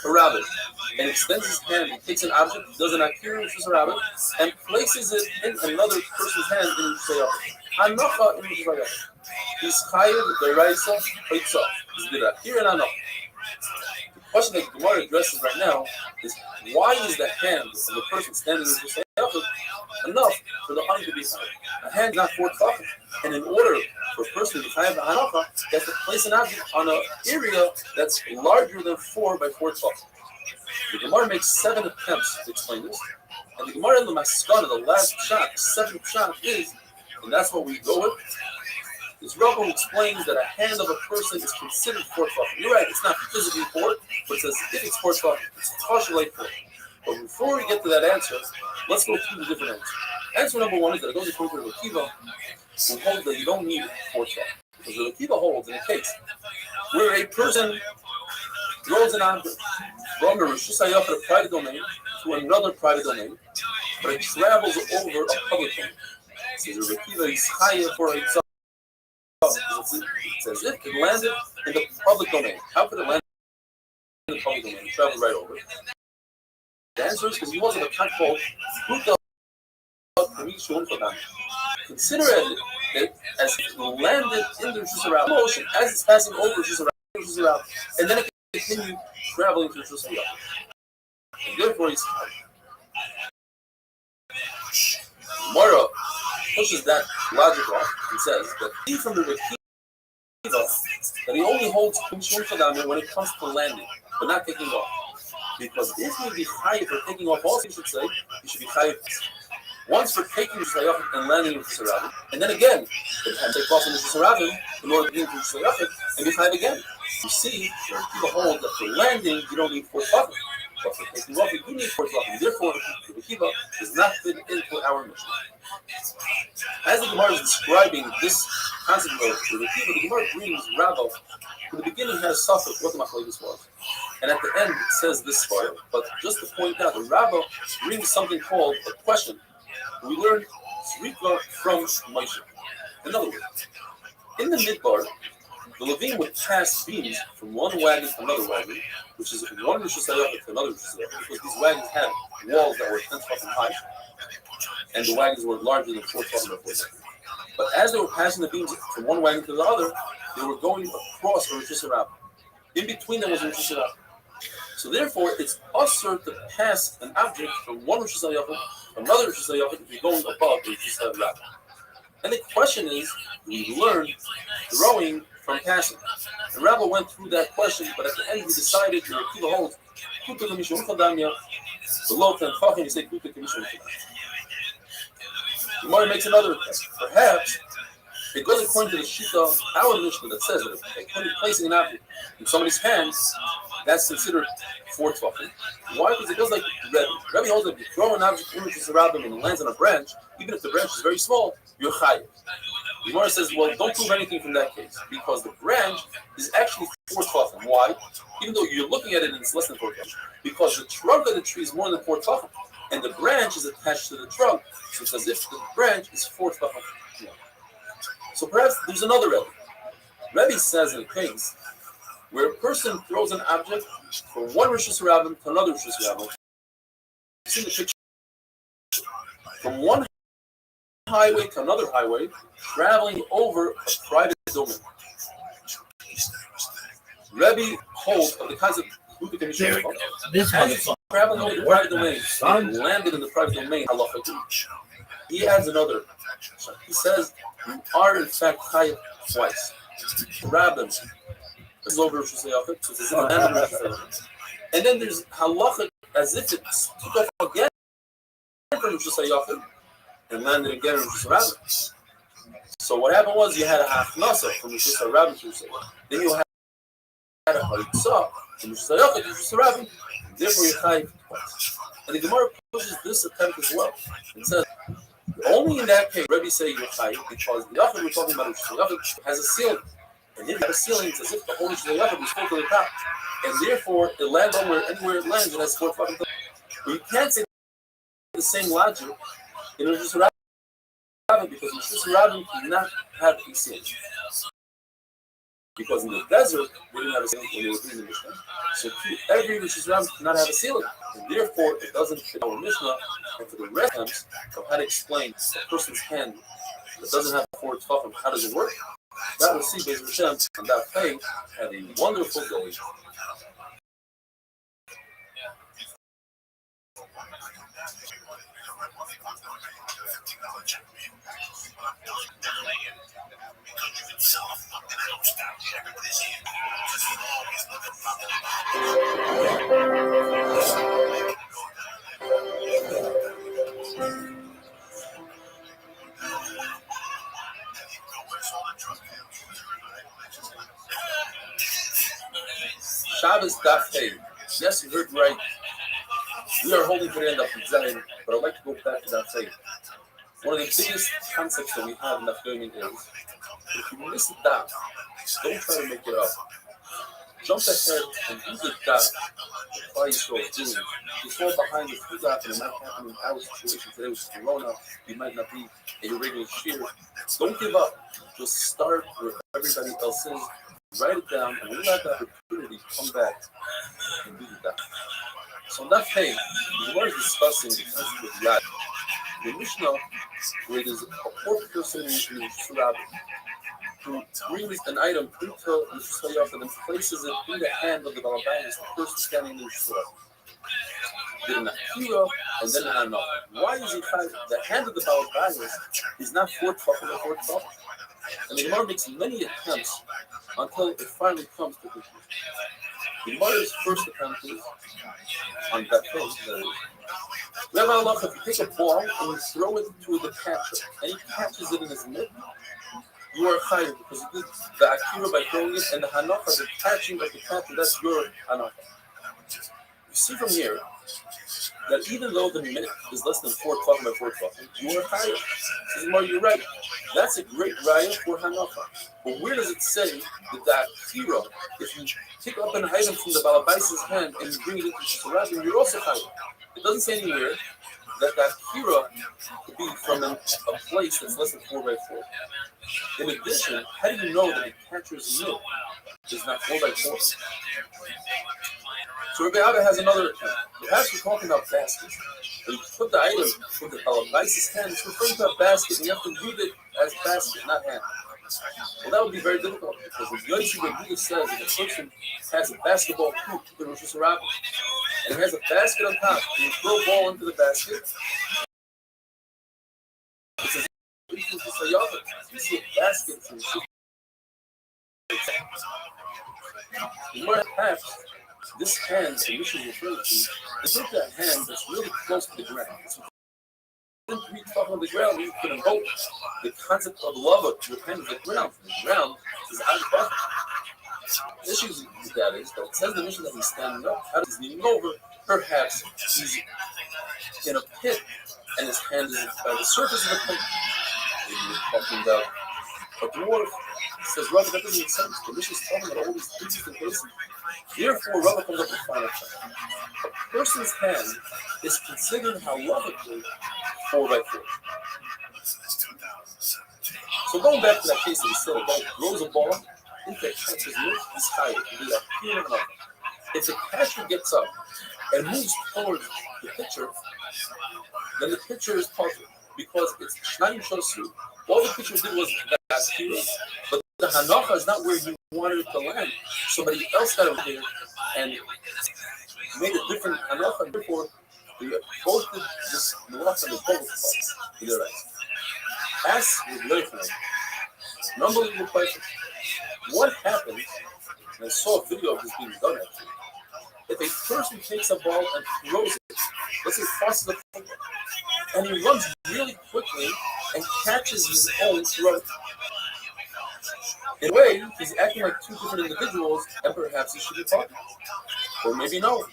Harabah and extends his hand and takes an object, does an akira in Rishus Harabah, and places it in another person's hand in Rishus Harabah. Hanocha in Rishus Harabah. He's chayav deraisa oitzah. He's the akira and hanocha. The question that the Gemara addresses right now is why is the hand of the person standing in Rishus Harabah enough for the honey to be chayav? A hand not 4 tefachim. And in order for a person to be chayav hanocha, he has to place an object on an area that's larger than 4 by 4 tefachim. The Gemara makes 7 attempts to explain this, and the Gemara in the Maskana, the last shot, the 7th shot is, and that's what we go with. This Rabbi explains that a hand of a person is considered 4 tefachim. You're right, it's not physically 4, but it says if it's 4 tefachim, it's partially like 4. But before we get to that answer, let's go through the different answers. Answer number 1 is that it goes according to the Akiva, who holds that you don't need 4 tefachim. Because the Akiva holds in a case where a person throws an object from a Rishus Hayah, a private domain, to another private domain, but it travels over a public domain. So the Akiva is higher for itself. It says it landed in the public domain. How could it land in the public domain? It traveled right over it. The answer is because he wasn't a control. Consider it as it landed in the Rishus Harabah motion as it's passing over Rishus Harabah, and then it continued traveling to Rishus Harabah. And therefore, he's Mara pushes that logic off and says that he from the Rekiva that he only holds Mishum Chadamim when it comes to landing. but not taking off. Because if you be chayiv for taking off also, you should say, you should be chayiv once for taking the Shayachim and landing in Shayachim, and then again, you have to take off in the Shayachim in order to get into Shayachim and be chayiv again. You see, people hold that for landing, you don't need 4 tefachim. But for taking off, you do need 4 tefachim. Therefore, the Kiva does not fit into our mission. As the Gemara is describing this concept of the Kiva, the Gemara brings Rabbi, who in the beginning has suffered what the Machlokes was. And at the end, it says this part, but just to point out, the Rabbi brings something called a question. We learn Zrika from Moshe. In other words, in the Midbar, the Levim would pass beams from one wagon to another wagon, which is one Rosh Hashanah to another Rosh Hashanah, because these wagons had walls that were 10 feet high, and the wagons were larger than 4 feet. But as they were passing the beams from one wagon to the other, they were going across a Rosh Hashanah. In between them was a Rosh Hashanah. So therefore, it's usher to pass an object from one Rosh Hashanah to another Rosh Hashanah if you're going above the Rosh Hashanah. And the question is, we learn throwing from passing. And Rabbi went through that question, but at the end he decided to repeat the whole Kuta Kamishon Kadanya, the low 10 Fachim, you say Kuta Kamishon Kadanya. The Gemara makes another attempt. Perhaps it goes according to the Shita, our Mishnah, that says that when you're placing an object in somebody's hands, that's considered 4 tefachim. Why? Because it goes like Rebbe. Rebbe holds that if you throw an object in which is around them and it lands on a branch, even if the branch is very small, you're chayiv. The Gemara says, well, don't prove anything from that case, because the branch is actually 4 tefachim. Why? Even though you're looking at it and it's less than 4 tefachim. Because the trunk of the tree is more than 4 tefachim, and the branch is attached to the trunk, so it's as if the branch is 4 tefachim. So perhaps there's another Rebbe. Rebbe says in a case where a person throws an object from one Rosh Hashanah to another Rosh Hashanah. You see the picture? From one highway to another highway, traveling over a private domain. Rebbe holds of the concept of This motherfucker. traveling over the private domain, landed in the private domain, he adds another. He says, you are in fact chayiv twice. Rabbim is over Rosh Hashanah, and then there's halacha as if it took off again from Rosh Hashanah and landed again in Rosh Hashanah. So what happened was you had a hachnasa from Rosh Hashanah to Rosh Hashanah. Then you had a haritzah from Rosh Hashanah to Rosh Hashanah. Therefore you chayiv twice. And the Gemara pushes this attempt as well. It says, only in that case, Rebbe say you're chayiv because the Yachid we're talking about has a ceiling. And if you have a ceiling, it's as if the whole Yachid is full to the top. And therefore, it lands anywhere it lands, it has 4 fucking things. But you can't say the same logic in Rosh Hashanah because Rosh Hashanah cannot have a ceiling. Because in the desert, we didn't have a ceiling when they were reading the Mishnah. So every Rosh Hashanah cannot have a ceiling. And therefore, it doesn't fit our Mishnah. And for the rest of how to explain a person's hand that doesn't have 4 tefachim, how does it work? That will see Beis Hashem on that faith. Have a wonderful day. Shabbos Daf Hey. Yes, you heard right. We are holding to the end of the Zayin, but I'd like to go back to that Hey. One of the biggest concepts that we have in Daf learning is if you miss a daf, don't try to make it up. Jump ahead and do the daf that Klal Yisrael is doing. You fall behind the few daf and it might happen in our situation today, which is Corona. You might not be a regular shear. Don't give up. Just start where everybody else is. Write it down, and when you have the opportunity, come back and do the daf. So on that page, we were discussing the concept of yad. The Mishnah, where there's a poor person in the Surah who brings an item into the Surah and then places it in the hand of the Balabayas, the person standing in the Surah. Then an Akira, and then an Anah. Why is it that the hand of the Balabayas is not 4 tefachim or 4 tefachim? And the Gemara makes many attempts until it finally comes to this. The Gemara's first attempt is on that page. We have a lot if you take a ball and you throw it to the catcher, and he catches it in his mitt, you are chayav because you did the akira by throwing it, and the hanacha, the catching of the catcher, that's your hanacha. You see from here that even though the minute is less than 4 tefachim by 4 tefachim, you are chayav. Says Gemara, you're right. That's a great raya for hanacha. But where does it say that the akira, if you pick up an item from the balabaisa's hand and you bring it into the shirabim, you're also chayav? It doesn't say anywhere that the akira could be from a place that's less than 4 by 4. In addition, how do you know that the catcher's mitt is not 4 by 4? So Rabbi Abba has another account. Perhaps we're talking about baskets. When you put the item in the balabaisa's hand, it's referring to a basket, and you have to read it as basket, not hand. Well, that would be very difficult because the Yossi Rabbi says that a person has a basketball hoop in Rosh Hashanah, and he has a basket on top, and you throw a ball into the basket. It says, you see a basket in the shoe. Perhaps this hand that Mishnah is referring to is not that hand that's really close to the ground. It's we talk on the ground, you can invoke the concept of lava to your hand is the ground. The ground is out of bucket. The issue with that is that it says the mission that he's standing up. How does he leaning over? Perhaps he's in a pit and his hand is by the surface of the pit. Maybe you're talking about a dwarf. He says, Rabbi, that doesn't make sense. The mission is talking about all these things in places. Therefore, Rabbi comes up with final check. A person's hand is considered halachically 4 by 4. So going back to that case that we said, a guy throws a ball into the catcher's mitt, he's higher. If the catcher gets up and moves towards the pitcher, then the pitcher is puzzled because it's Shnayim Shosu. All the pitcher did was that, but the hanacha is not where you wanted it to land. Somebody else got over there and made a different hanacha, and therefore they both did this malacha and both in their eyes. Ask the boyfriend, an unbelievable question. What happens, and I saw a video of this being done actually, if a person takes a ball and throws it, let's say crosses the football, and he runs really quickly and catches his own throw. In a way, he's acting like two different individuals, and perhaps he should be talking. Or maybe no.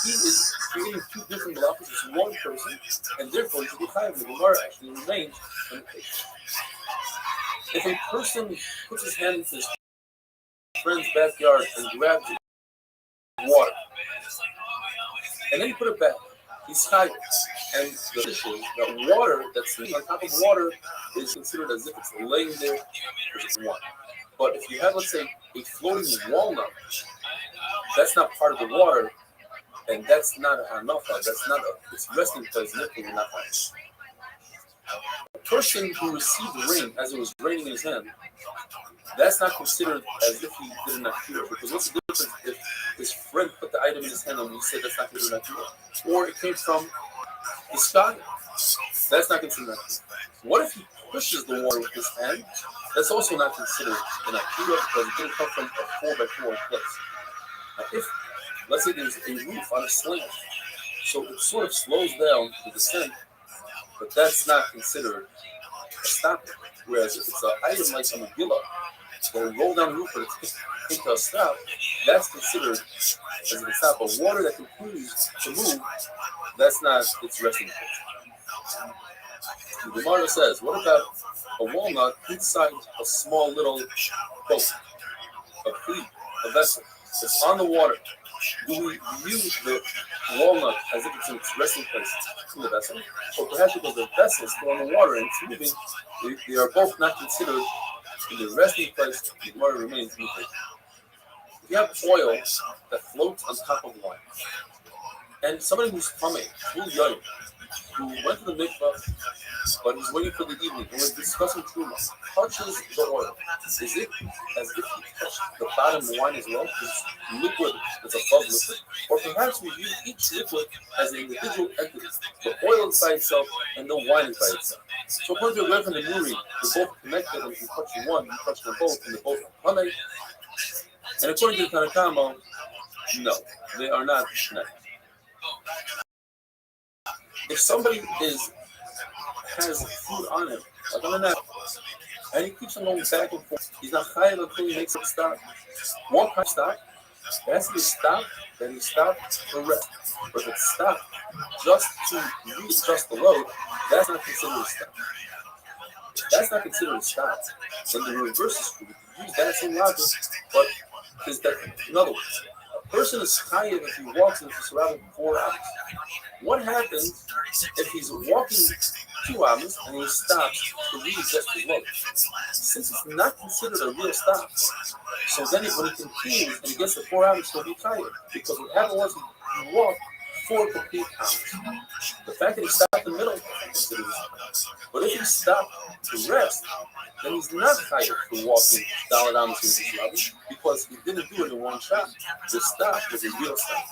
He is creating two different malachas as one person, and therefore he should be chayav. The Gemara actually remains in the case. If a person puts his hand into his friend's backyard and grabs water, and then he put it back, he's chayav. And the issue is that water that's sitting on top of water is considered as if it's laying there because it's water. But if you have, let's say, a floating walnut, that's not part of the water, and that's not a hanacha, that's not a, it's resting place, nothing, and not ice. A person who received rain as it was raining in his hand, that's not considered as if he did an akira, because what's the difference if his friend put the item in his hand and we said that's not considered an akira? Or it came from the sky, that's not considered an akira. What if he pushes the water with his hand? That's also not considered an akira because it didn't come from a 4 by 4 place. Now if, let's say there's a roof on a slant, so it sort of slows down the descent, but that's not considered a stop. Whereas if it's an item like a Megillah, that roll down the roof but it's into a stop, that's considered as a stop. But water that continues to move, that's not its resting place. The Gemara says, what about a walnut inside a small little boat, a fleet, a vessel? It's on the water. Do we use the walnut as if it's in its resting place in the vessel? Or perhaps because the vessel is still on the water and it's moving, they are both not considered in the resting place, the water remains moving. If you have oil that floats on top of wine, and somebody who's coming, who went to the mikvah, but he's waiting for the evening, and we're discussing truma, touches the oil. Is it as if he touched the bottom of the wine as well? Because liquid is above liquid. Or perhaps we view each liquid as an individual entity. The oil is by itself, and the wine is by itself. So according to Rev and the Nuri, they're both connected, and if you touch one, you touch them both, and they're both coming. And according to the Tanakama, no, they are not shnei. If somebody has food on him, like on the neck, and he keeps on going back and forth, he's not chayav until he makes it stop. One kind of stop, it has to be stopped, then he stopped for rest. But if it's stopped just to readjust the load, that's not considered a stop. That's not considered a stop. Then the reverse is true. Use that same logic, but is that, in other words, a person is chayav if he walks into surrounding 4 hours. What happens if he's walking 2 hours and he stops to readjust his load? Since it's not considered a real stop, so then when he continues and he gets to 4 hours, he'll be chayav. Because what happened was he walked 4 complete hours. The fact that he stopped in the middle, but if he stopped to rest, then he's not chayav for walking down and into his level because he didn't do it in one shot. The stop was a real stop.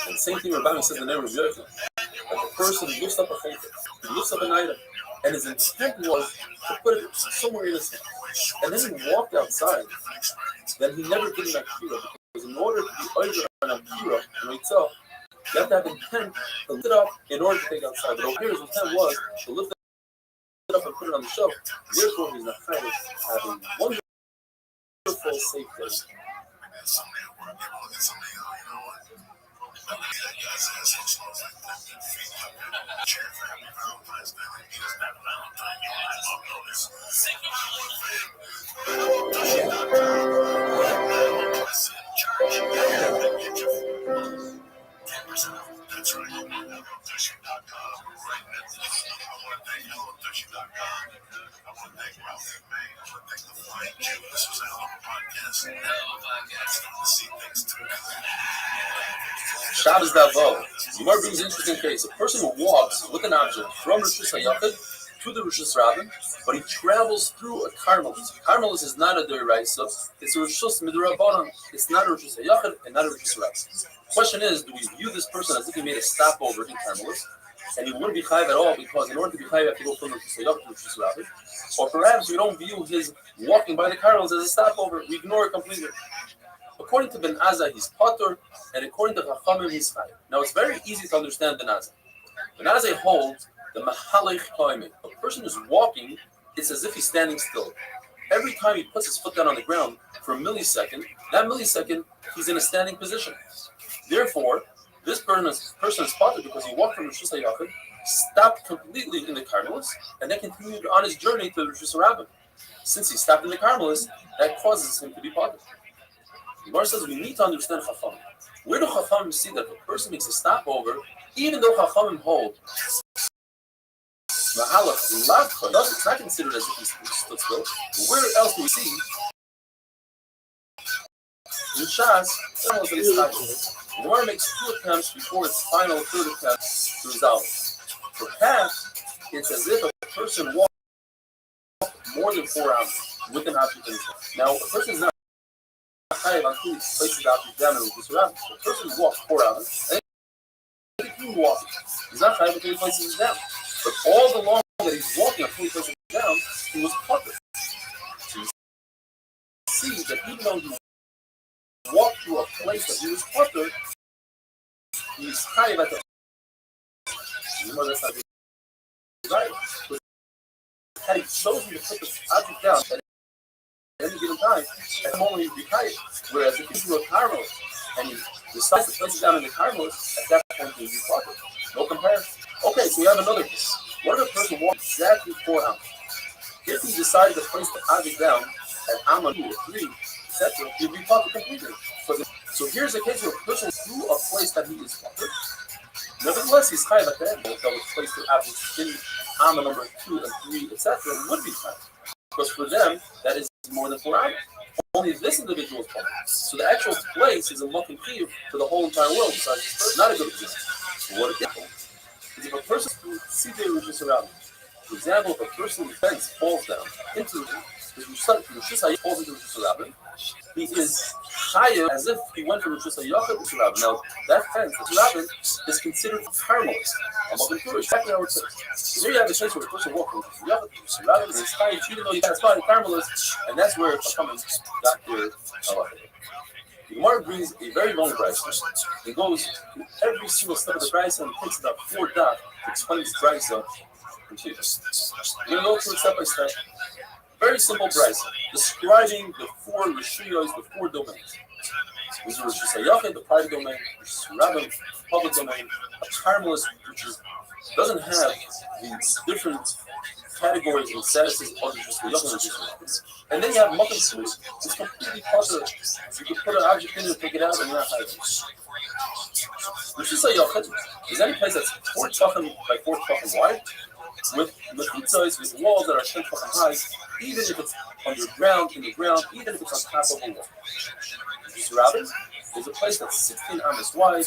And same thing Rabbi says in the name of Yochanan, that the person lifts up a chayfetz, he lifts up an item, and his intent was to put it somewhere in his hand. And then he walked outside, then he never did an akira, because in order to be over an akira, you have to have intent to lift it up in order to take it outside. But over here, his intent was to lift it up and put it on the shelf. Therefore, he's not trying to have a wonderful, safe day. That's right. Shabbos Davo. Gemara brings an interesting case. A person who walks with an object from Rishus HaYachid to the Rishus Rabbin, but he travels through a Carmelis. Carmelis is not a Doiraisa, it's a Rishus Midrabanan. It's not a Rishus HaYachid and not a Rishus Rabbin. The question is, do we view this person as if he made a stopover in Carmelis, and he wouldn't be chayav at all because in order to be chayav, you have to go from Rishus HaYachid to Rishus Rabbin? Or perhaps we don't view his walking by the Carmelis as a stopover, we ignore it completely. According to Ben Azai, he's Patur, and according to Chachamim, he's Chayav. Now, it's very easy to understand Ben Azai. Ben Azai holds the Mahalech Koimim. A person who's walking, it's as if he's standing still. Every time he puts his foot down on the ground for a millisecond, that millisecond, he's in a standing position. Therefore, this person is Patur because he walked from Rishus HaYachid, stopped completely in the Carmelis, and then continued on his journey to the Rishus Rabbin. Since he stopped in the Carmelis, that causes him to be Patur. The Gemara says we need to understand Chachamim. Where do Chachamim see that if a person makes a stopover, even though Chachamim hold Mahalach Lavcha, it's not considered as if he stood still. But where else do we see in Shas that he's stopping? The Gemara makes 2 attempts before its final 3rd attempt to resolve it. Perhaps it's as if a person walked more than 4 hours with an object in his hand. Now, a person is not chayav until he places the object down and moves around. The person who walks 4 hours, and he keeps walking. He's not chayav until he places it down. But all the long that he's walking until he places it down, he was Patur. So you see that even though he walked through a place that he was Patur, he's chayav at the. You know that's not right. But had he chosen to put the object down at any given time, at the moment he'd be chayav. Whereas if you do a Carmel and he decides to place it down in the Carmelis, at that point he'd be Patur. No comparison. Okay, so we have another case. What if a person walks exactly 4 hours? If he decided to place the object down at Amma 2 or 3, etc., he'd be Patur completely. So here's a case where a person through a place that he is Patur. Nevertheless, he's chayav at the end. That would place the object in Amma number 2 and 3, etc., would be chayav. Because for them, that is more than 4 hours. Only this individual is Patur. So the actual place is a mucking chiyuv for the whole entire world besides this person. Not a good example. What example? Is if a person who sees the Rishus around him, for example, if a person with fence falls down into the Rishus falls into the Rishus Rabbin, he is chayav as if he went from Rishus HaYachid to Rabbin. Now, that fence, the Rabbin, is considered carmelist. Exactly how it says. So here you have a case where a person walked from Rishus HaYachid to Rishus Rabbin, and it's chayav, even though he passed by the carmelist, and that's where Chachamim got their halacha. The Gemara brings a very long brisa. It goes through every single step of the brisa and takes about 4 dot to explain this brisa. We're going to go through it step by step. Very simple brisa, describing the 4 rishuyos, the 4 domains. These are Rishus HaYachid, the private domain, Rishus Rabbin, public domain, a carmelist, which doesn't have these different categories and statuses of Rishus HaYachid and Rishus Rabbin. And then you have Makom Tzvus. It's completely possible. You can put an object in and take it out and you're not hiding. Rishus HaYachid is any place that's 4 tefachim by 4 tefachim wide, with mechutzos, with walls that are 10 tefachim high, even if it's underground, in the ground, even if it's on top of a wall. Rishus Rabbin is a place that's 16 amas wide,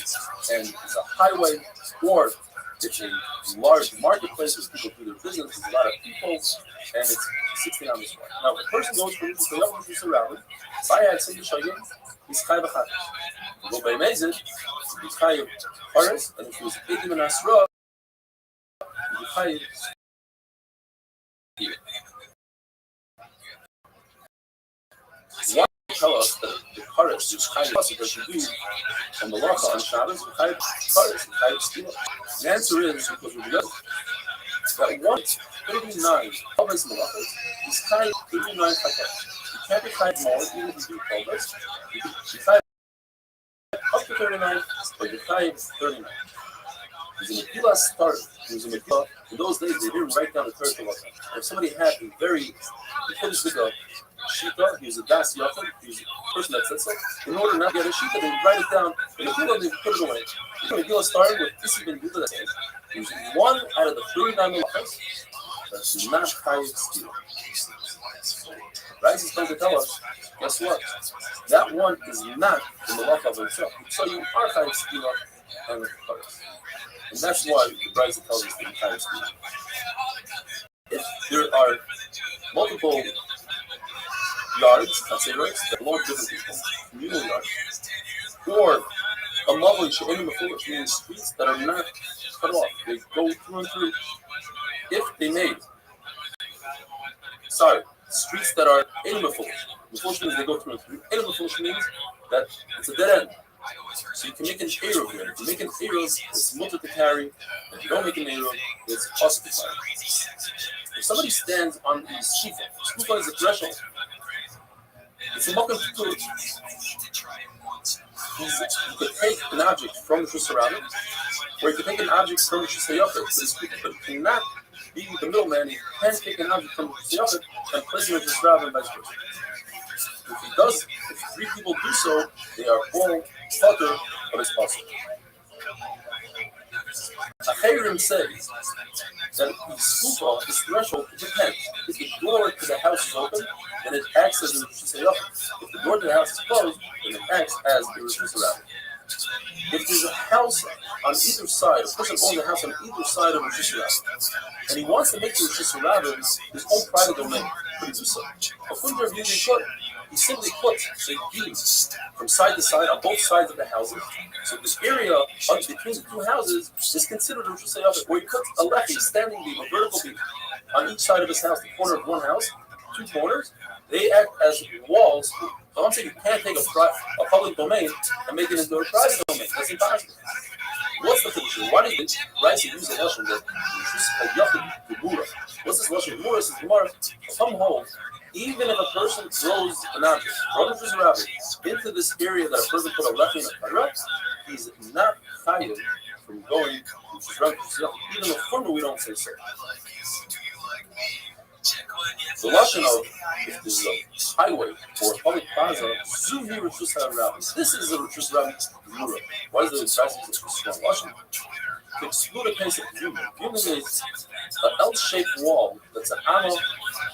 and it's a highway, or it's a large marketplace where people do their business. There's a lot of people, and it's 16 amas wide. Now, if a person goes from Rishus HaYachid to Rishus Rabbin, by accident, he's chayav achad. Go by Mezid, he's chayav haris, and if he was eating an asra, he's chayav here. Why tell us that the haris is chayav because you do on the law on Shabbos, chayav haris, chayav stila? The answer is because we know that 139 Chalvas Malachas is chayav 39 chayav. You can't be chayav more even if you do Chalvas. You can be chayav up to 39, but you're chayav 39. There's a Megillah started. There's a Megillah. In those days, they didn't write down the Torah Halacha. If somebody had a very, he finished the Shita, he was a Das Yachid, he was a person that said so. In order not to get a Shita, they would write it down, and if you don't, they would put it away. The Megillah started with Isi ben Yehuda that says, there's one out of the 39 Malachas that's not chayav stila. Rice is going to tell us, guess what? That one is not the Malacha of itself. So you are chayav stila and the chayav. And that's why the Brisa tells us to be chayav stila. If there are multiple yards, considerate, that belong to different people, communal yards, or a mavli she'enim mefulish, meaning streets that are not cut off, they go through and through. If they made, streets that are enim mefulish, mefulish means they go through and through. Enim mefulish means that it's a dead end. So you can make an eruv here. If you make an eruv, it's mutter to carry. If you don't make an eruv, it's possible to carry. If somebody stands on the shkufa is a threshold. It's a makom to you could take an object from the Rishus Rabbin, or you could take an object from the Rishus HaYachid. But you cannot be the middleman. You can take an object from the Rishus HaYachid and place it in the Rishus Rabbin and vice versa. If he does, if 3 people do so, they are all potter, but it's possible. Achayrim says that the skufa, this threshold, it depends. If the door to the house is open, then it acts as a Rishus HaYachid. If the door to the house is closed, then it acts as a Rishus Rabbin. If there's a house on either side, a person owns a house on either side of a Rishus Rabbin, and he wants to make the Rishus Rabbin his own private domain, could he do so? According to Rabbi Yehuda, he simply puts a beam from side to side on both sides of the houses. So this area between the 2 houses is considered a Rishus HaYachid, where he puts a lechi, standing beam, a vertical beam, on each side of his house, the corner of one house, 2 corners. They act as walls. So I'm saying you can't take a public domain and make it into a private domain. That's impossible. What's the condition? Why do you think Rice use the Lashon that Rishus HaYachid Gemura? What's this Lashon? Gemura says Gemara, some hold, even if a person throws an object from the Rishus Rabbin into this area that a person put a lechi in a kara, he's not chayav from going to Rishus Rabbin. Even the former we don't say so. The Lashon of if there's a highway or a public plaza, Zuhi Rishus Rabbin. This is a Rishus Rabbin Gemura. Why is the Rishus strong Lashon? To exclude a case of Yuma. Yuma is an L-shaped wall that's an amma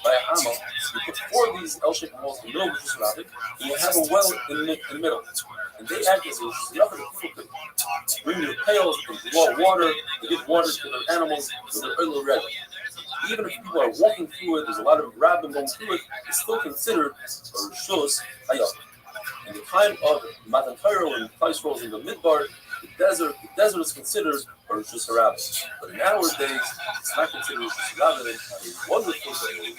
by an amma. You put 4 of these L-shaped walls in the middle of the Rishus Rabbin, and you have a well in the middle. And they act as a Rishus Rabbin. People could bring their pails, they can draw water, they give water to their animals with their oil ready. Even if people are walking through it, there's a lot of rabbin going through it, it's still considered a Rishus HaYachid. In the time of Matan Torah, when Christ rolls in the Midbar, the desert is considered a Rosh Hashanah. But nowadays, it's not considered Rosh Hashanah. It's a wonderful day.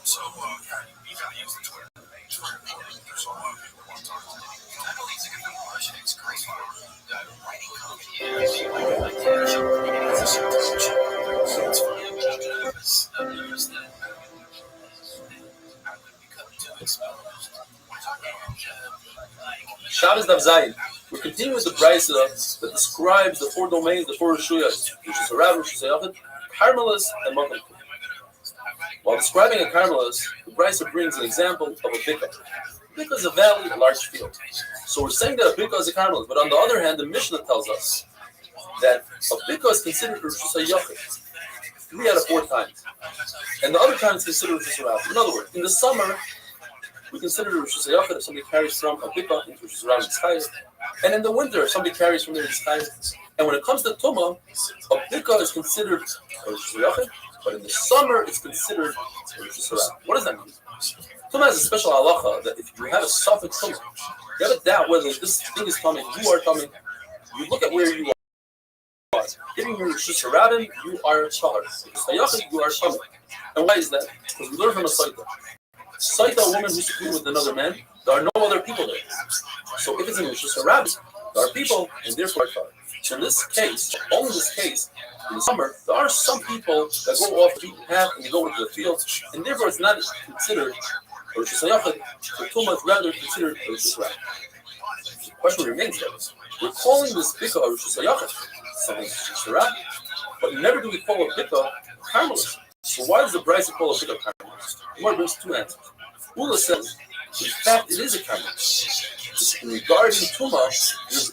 So, you gotta use the Twitter. So, I believe it's a good question. It's great. Writing Shabbos Daf Zayin. We continue with the brisa that describes the four domains, the four reshuyas, which is a Rav, which is a Yachid, Carmelis, and Makom. While describing a Carmelis, the brisa brings an example of a Bika. Bika is a valley, a large field. So we're saying that a Bika is a Carmelis, but on the other hand, the Mishnah tells us that a Bika is considered Rosh Hashanah 3 out of 4 times. And the other time it's considered Rosh Hashanah. In other words, in the summer, we consider Rosh Hashanah if somebody carries from a Bika into Rosh Hashanah. And in the winter, if somebody carries from there to Chayim. And when it comes to Tumah, a Bika is considered Rosh Hashanah, but in the summer, it's considered Rosh Hashanah. What does that mean? Tumah has a special halacha that if you have a suffix Tumah, you have a doubt whether this thing is coming, you are coming, you look at where you are. Giving your Rosh Hashanah, you are Shahar. If you are Shahar. And why is that? Because we learn from a Saita. Saita, a woman who's secluded with another man, there are no other people there. So if it's in Rosh Hashanah, there are people, and therefore Shahar. So in this case, only in this case, in the summer, there are some people that go off the beaten path and they go into the field, and therefore it's not considered Rosh Hashanah. The Tumah is rather considered Rosh Hashanah. The question remains though, we're calling this Bika Rosh Hashanah, something Rosh Hashanah, but never do we call a Bika Carmelis. So why does the Brisa call a Bika Carmelis? The Gemara brings 2 answers. Ula says, in fact, it is a Carmelis. Regarding Tumah, there's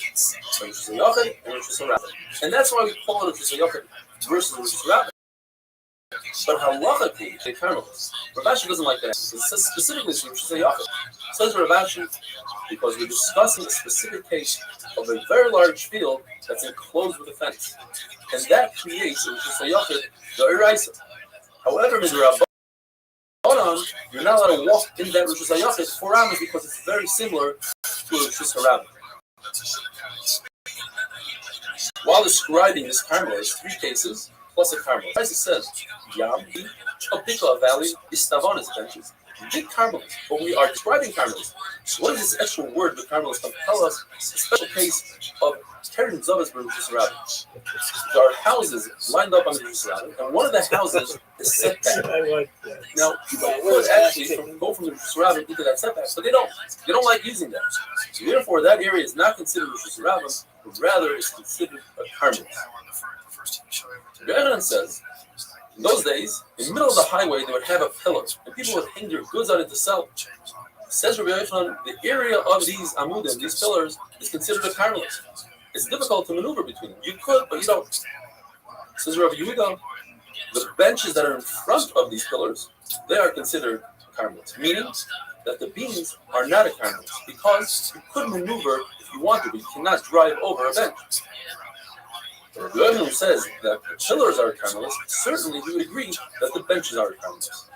Rosh Hashanah and Rosh Hashanah. And that's why we call it Rosh Hashanah versus Rosh Hashanah. But halachically, a Carmelis. Rav Ashi doesn't like that. It says specifically Rosh Hashanah. It says Rav Ashi because we're discussing a specific case of a very large field that's enclosed with a fence. And that creates a Rosh Hashanah, the Eraisa. However, Mr. Rabbanan, you're not allowed to walk in that Rosh Hashanah 4 hours because it's very similar to Rosh Hashanah. While describing this Carmelis, 3 cases plus a Carmelis. It says, Yam, a Bika valley, is Stavanis benches. Big Carmelis, but we are describing Carmelis. So what is this extra word that Carmelis can tell us? It's a special case of Keren Zavas Rosh Hashanah. There are houses lined up on the Rosh Hashanah, and one of the houses is set back. Now, people could actually go from the Rosh Hashanah into that setback, but they don't. They don't like using that. So therefore, that area is not considered Rosh Hashanah, but rather is considered a Carmelis. The evidence says, in those days, in the middle of the highway, they would have a pillar, and people would hang their goods on it to sell. Says Rabbi Yochanan, the area of these amudim, these pillars, is considered a Carmelis. It's difficult to maneuver between them. You could, but you don't. Says Rabbi Yehuda, the benches that are in front of these pillars, they are considered Carmelis, meaning that the beams are not a Carmelis, because you could maneuver if you wanted, but you cannot drive over a bench. Rabbi Yochanan says that the pillars are Carmelis, certainly we would agree that the benches are Carmelis.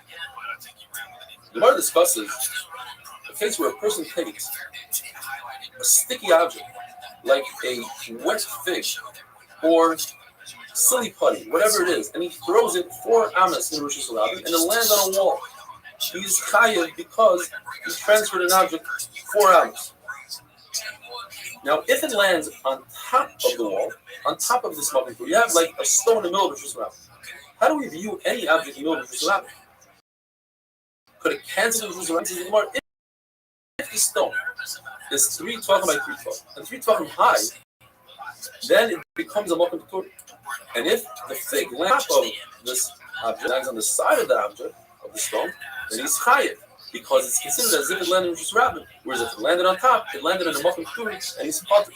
The Gemara discusses a case where a person takes a sticky object, like a wet fish or silly putty, whatever it is, and he throws it 4 amas in Rosh Hashanah, and it lands on a wall. He's chayav because he transferred an object 4 amas. Now, if it lands on top of the wall, on top of this muffin, you have like a stone in the middle of Rosh Hashanah. How do we view any object in the middle of Rosh Hashanah? Could it cancel Rosh Hashanah? If the stone is 3 tvachim by 3 tvachim, and 3 tvachim high, then it becomes a mokum Torah. And if the fig lands on this object, lands on the side of the object, of the stone, then he's chayav, because it's considered as if it landed in Rosh Hashanah. Whereas if it landed on top, it landed in a mokum Torah, and he's potter.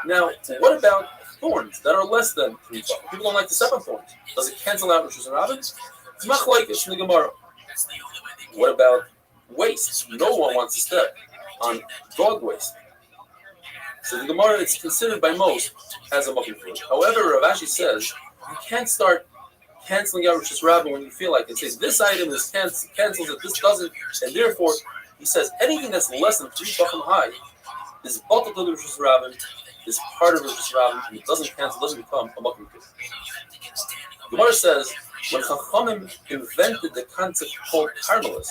Now, what about thorns that are less than 3 tvachim? People don't like to step on thorns. Does it cancel out Rosh Hashanah? It's machlokes in the Gemara. What about waste? No one wants to step on dog waste. So the Gemara, it's considered by most as a mukim food. However, Rav Ashi says you can't start canceling out Rosh Hashanah when you feel like it. Say this item is cancels it, this doesn't, and therefore he says anything that's less than 3 tefachim high is bottled to the Rosh Hashanah, is part of Rosh Hashanah, and it doesn't cancel, doesn't become a mukim food. Gemara says when Chachamim invented the concept called Carmelis,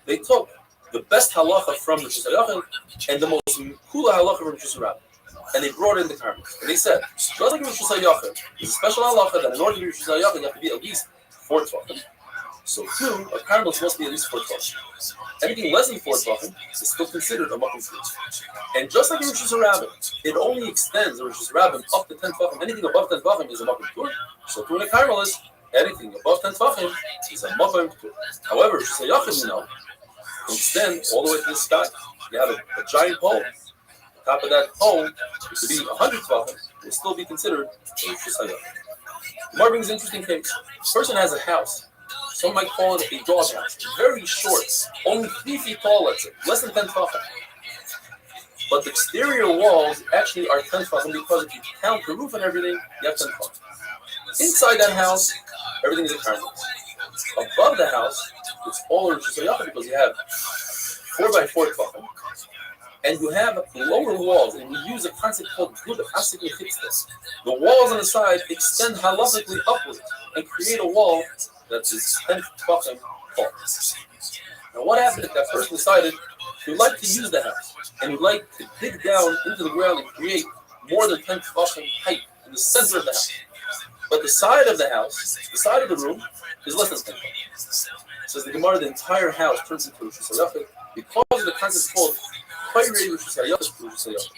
they took the best halacha from Rosh Hashanah and the most kula halacha from Rosh Hashanah, and they brought in the Carmelis. And they said, just like Rosh Hashanah, there's a special halacha that in order to be Rosh Hashanah, you have to be at least 4 tefachim. So too, a Carmelis must be at least 4 tefachim. Anything less than 4 tefachim is still considered a mukim food. And just like in Rosh Hashanah, it only extends the Rosh Hashanah up to 10 tefachim. Anything above 10 tefachim is a mukim food. So too in a Carmelis, anything above 10 tefachim is a mukim food. However, Rosh Hashanah, extend all the way to the sky. You have a giant pole. On top of that pole, it could be 100 tefachim. It will still be considered a Rosh Hashanah. Gemara brings an interesting case. A person has a house. Some might call it a dog house. Very short, only 3 feet tall, let's say, less than 10 tefachim. But the exterior walls actually are 10 tefachim because if you count the roof and everything, you have 10 tefachim. Inside that house, everything is a carmelis. Above the house, it's all Rosh Hashanah because you have 4x4 tefachim, and you have lower walls, and we use a concept called gud asik mechitzah. The walls on the side extend halachically upwards and create a wall that is 10 tefachim tall. Now, what happened if that person decided he'd like to use the house and he'd like to dig down into the ground and create more than 10 tefachim height in the center of the house? But the side of the house, the side of the room, is less than 10 tefachim. Says the Gemara, the entire house turns into Rosh Hashanah because of the concept called Chayrei Rosh Hashanah.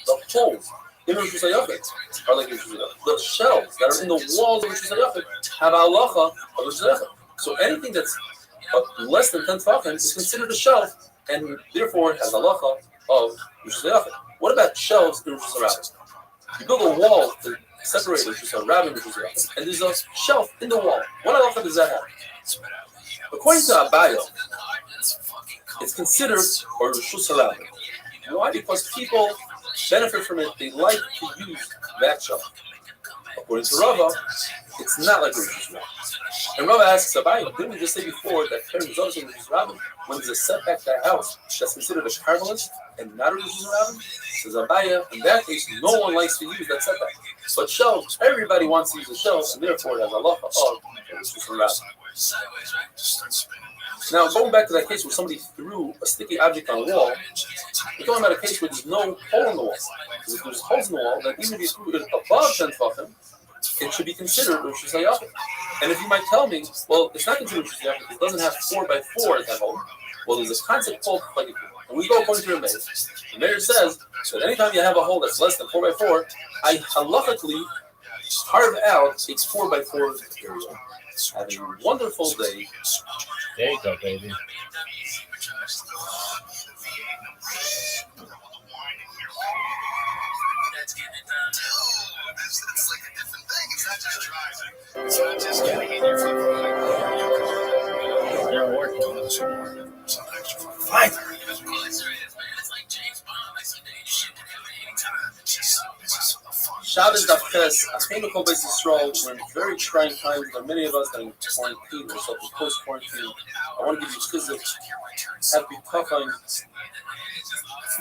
The holes in Rosh Hashanah are like Rosh Hashanah. The shelves that are in the walls of Rosh Hashanah have halacha of Rosh Hashanah. So anything that's less than 10 tefachim is considered a shelf, and therefore it has halacha of Rosh Hashanah. What about shelves in Rosh Hashanah? You build a wall to separate Rosh Hashanah and Rosh Hashanah, and there's a shelf in the wall. What halacha does that have? According to Abaya, it's considered a Rosh Hashanah. Why? Because people benefit from it. They like to use that shelf. According to Rava, it's not like Rosh Hashanah. And Rava asks Abaya, didn't we just say before that Karen is also Rosh Hashanah? When there's a setback to a house that's considered a carmelis and not a Rosh Hashanah, says Abaya, in that case, no one likes to use that setback. But shelves, everybody wants to use the shelves, and therefore it has halacha of Rosh Hashanah. Now, going back to that case where somebody threw a sticky object on a wall, we're talking about a case where there's no hole in the wall. Because if there's holes in the wall, then even if you threw it above 10 tefachim, it should be considered Rosh Hashanah. And if you might tell me, well, it's not considered Rosh Hashanah because it doesn't have 4x4 at that hole. Well, there's a concept called Chagit. And we go according to the Meir. The Meir says that anytime you have a hole that's less than 4x4, I halachically carve out its 4x4 area. Have a wonderful day. There you go, baby. It's like a different thing. It's not just driving. It's not just getting in your food. They're working. Some extra fiber. It's like James Bond. I see that shit anytime. She's so fun. Shabbos Daf Tes, Achim Kol Beis Yisrael, we're in very trying times. There are many of us that are in quarantine or something post-quarantine. I want to give you chizuk, have be tough on,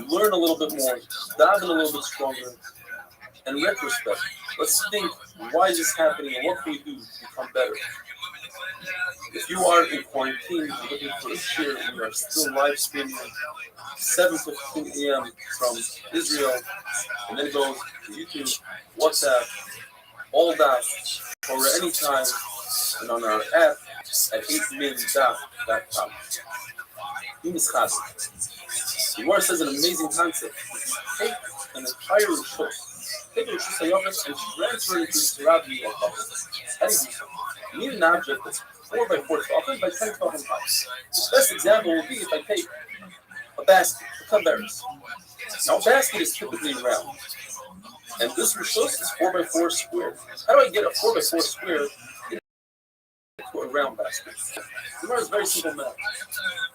learn a little bit more, dive in a little bit stronger. In retrospect, let's think, why is this happening and what can we do to become better? If you are in quarantine, you're looking for a share, we are still live streaming 7:15 a.m. from Israel, and then it goes to YouTube, WhatsApp, all that, or any time, and on our app at 8minDaf.com. The Gemara says an amazing concept. Take an entire Rishus, take a Rishus HaYochas and transfer it into Rabbi or Chos. How do you do so? You need an object that's 4x4 tefachim by 10 tefachim high. The best example would be if I take a basket, a cupbearers. Now, a basket is typically round, and this Rishus is 4x4 square. How do I get a 4x4 square into a round basket? The Gemara is very simple math.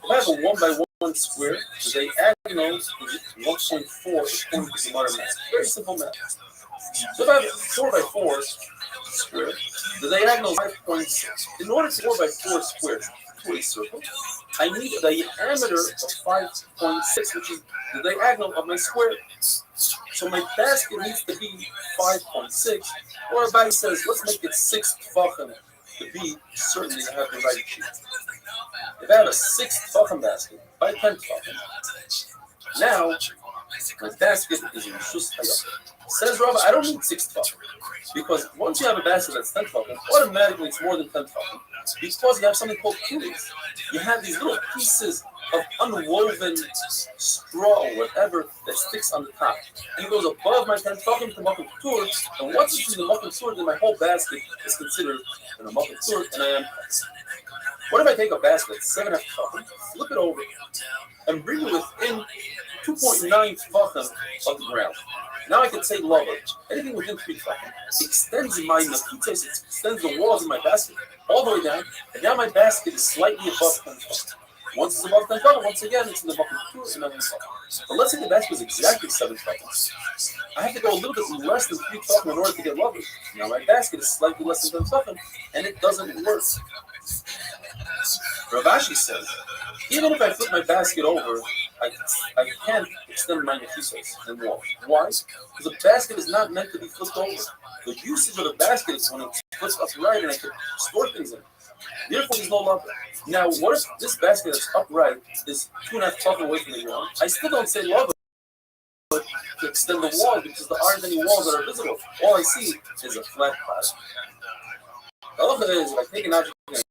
If I have a 1x1 1 squared, the diagonal is 1.4 according to the modern math. Very simple math. So if I have 4 by 4 squared, the diagonal is 5.6. In order to 4 by 4 squared to a circle, I need a diameter of 5.6, which is the diagonal of my square. So my basket needs to be 5.6. Or everybody says, let's make it 6 tefachim to be certain that I have the right sheet. If I have a 6 tefachim basket by 10 tefachim, now my basket is in Rishus Hayach. Says Rabbi, I don't need 6 tefachim. Because once you have a basket that's 10 tefachim, automatically it's more than 10 tefachim. Because you have something called kulis. You have these little pieces of unwoven straw or whatever that sticks on the top. And it goes above my 10 tefachim to Makom Tur. And once it's in the Makom Tur, then my whole basket is considered in the Makom Tur, and I am. What if I take a basket, 7.5 tefachim, flip it over, and bring it within 2.9 tefachim of the ground? Now I can say lower. Anything within 3 tefachim extends my makites, it extends the walls of my basket all the way down, and now my basket is slightly above 10 tefachim. Once it's above 10 tefachim, once again it's in the Makom Tur, and then but let's say the basket is exactly 7 tefachim. I have to go a little bit less than 3 tefachim in order to get lower. Now my basket is slightly less than 10 tefachim, and it doesn't work. Rav Ashi says, even if I flip my basket over, I can't extend my mechisos and walls. Why? Because the basket is not meant to be flipped over. The usage of the basket is when it's flipped upright and I can store things in it. Therefore, there's no lover. Now, what if this basket that's upright is 2.5 tefachim away from the ground? I still don't say lover to extend the wall because there aren't any walls that are visible. All I see is a flat pattern. The other thing is, if I take an object and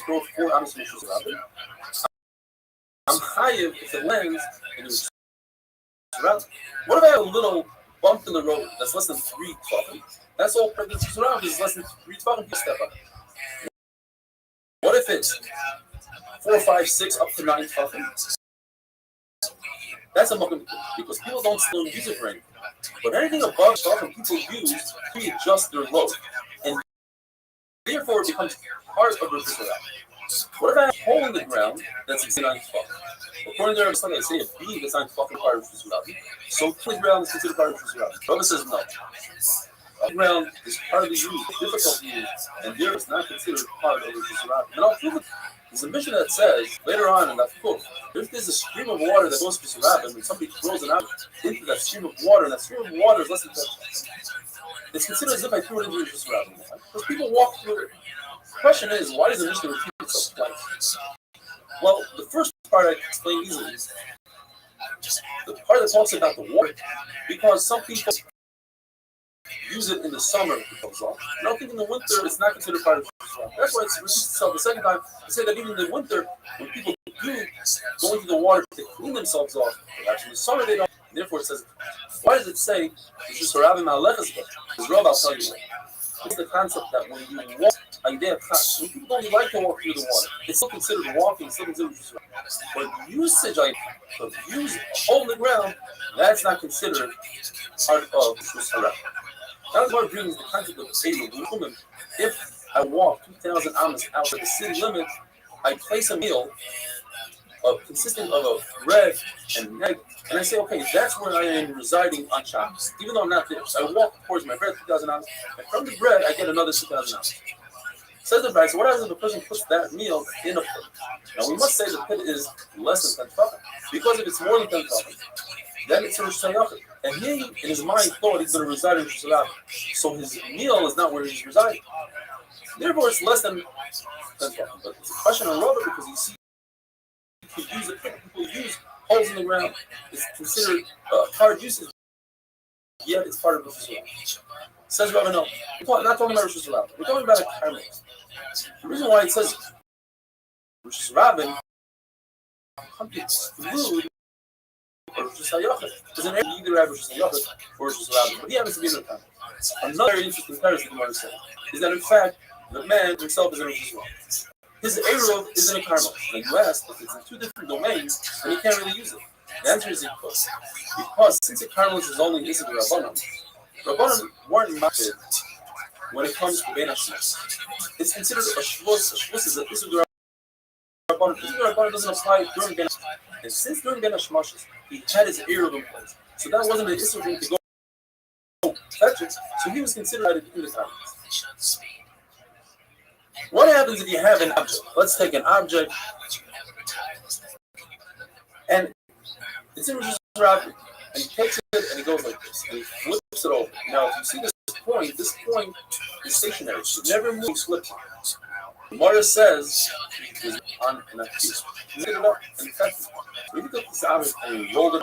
throw 4 ounces of Rishus Rabin, I'm chayiv if it lands in Rishus Rabin. What if I have a little bump in the road that's less than 3 tefachim? That's all Rishus Rabin is less than 3 tefachim per step up. What if it's 4, 5, 6 up to 9 tefachim? That's a makom because people don't still use it for anything. But anything above tefachim, people use to readjust their load, and therefore it becomes part of Rishus Rabin. What if I have a hole in the ground that's 9 tefachim? According to Rabbi, I say a beam that's 9 tefachim part of Rishus Rabin. So the ground is considered part of Rishus Rabin. Rabbi says no. The ground is hardly used, difficult to use, and therefore it's not considered part of Rishus Rabin. And I'll prove it. There's a mission that says later on in that book, if there's a stream of water that goes to Rishus Rabin, and somebody throws it out into that stream of water, and that stream of water is less than 10 tefachim, it's considered as if I threw it into Rishus Rabin. Because people walk through it. The question is, why does the mission repeat itself twice? Well, the first part I can explain easily. The part that talks about the water, because some people use it in the summer to comes off. I don't think in the winter it's not considered part of the Rishus. That's why it repeats itself the second time. I say that even in the winter, when people do go into the water to clean themselves off, actually in the summer they don't. Therefore it says, why does it say Rishus Rabin Ma'alechas? Because Rob, I'll tell you. It's the concept that when you walk, when people don't like to walk through the water, it's still considered walking, it's still considered Rishus Rabin. But usage of use a hole in the ground, that's not considered part of Rishus Rabin. That's what brings the concept of a woman. If I walk 2,000 amas out of the city limit, I place a meal consisting of a bread and egg, and I say, okay, that's where I am residing on Shabbos. Even though I'm not there, so I walk towards my bread, 2,000 amas, and from the bread, I get another 2,000 amas. Says the Bible, so what happens if the person puts that meal in a pit? Now, we must say the pit is less than 10 tefachim, because if it's more than 10 tefachim, then it's a Rishus Hayach. And he, in his mind, thought he's going to reside in Rishus Hayach. So his meal is not where he's residing. Therefore, it's less than 10 tefachim. But it's a question on Robert because you see people use holes in the ground. It's considered hard usage, yet it's part of Rishus Hayach. Says Rabbi, no, we're not talking about Rishus Hayach. We're talking about a karmel. The reason why it says Rishus Rabin exclude or Rishus Hayach, because in every either have Rishus Hayach or Rishus Rabin, but he happens to be in the time. Another interesting comparison you want to say is that in fact the man himself is in Rishus Hayach. His Eruv is in a karmel. And you ask if it's in 2 different domains, then he can't really use it. The answer is because since a karmel is only Issa the Rabbanon weren't mafid when it comes to Ben Hashmas. It's considered a shvus. A shvus is a Issa the Rabbanon. Issa the Rabbanon doesn't apply during Ben Hashmas. And since during Ben Hashmashis, he had his ear in place, so that wasn't an issue for him to go fetch it, so he was considered in the comments. What happens if you have an object? Let's take an object, and it's in Rosh Hashanah, and he takes it and he goes like this, and he flips it over. Now, if you see this point is stationary. It never moves, flips. The Gemara says it was on an accused. He made it up and he cut it. He took this object and he rolled it.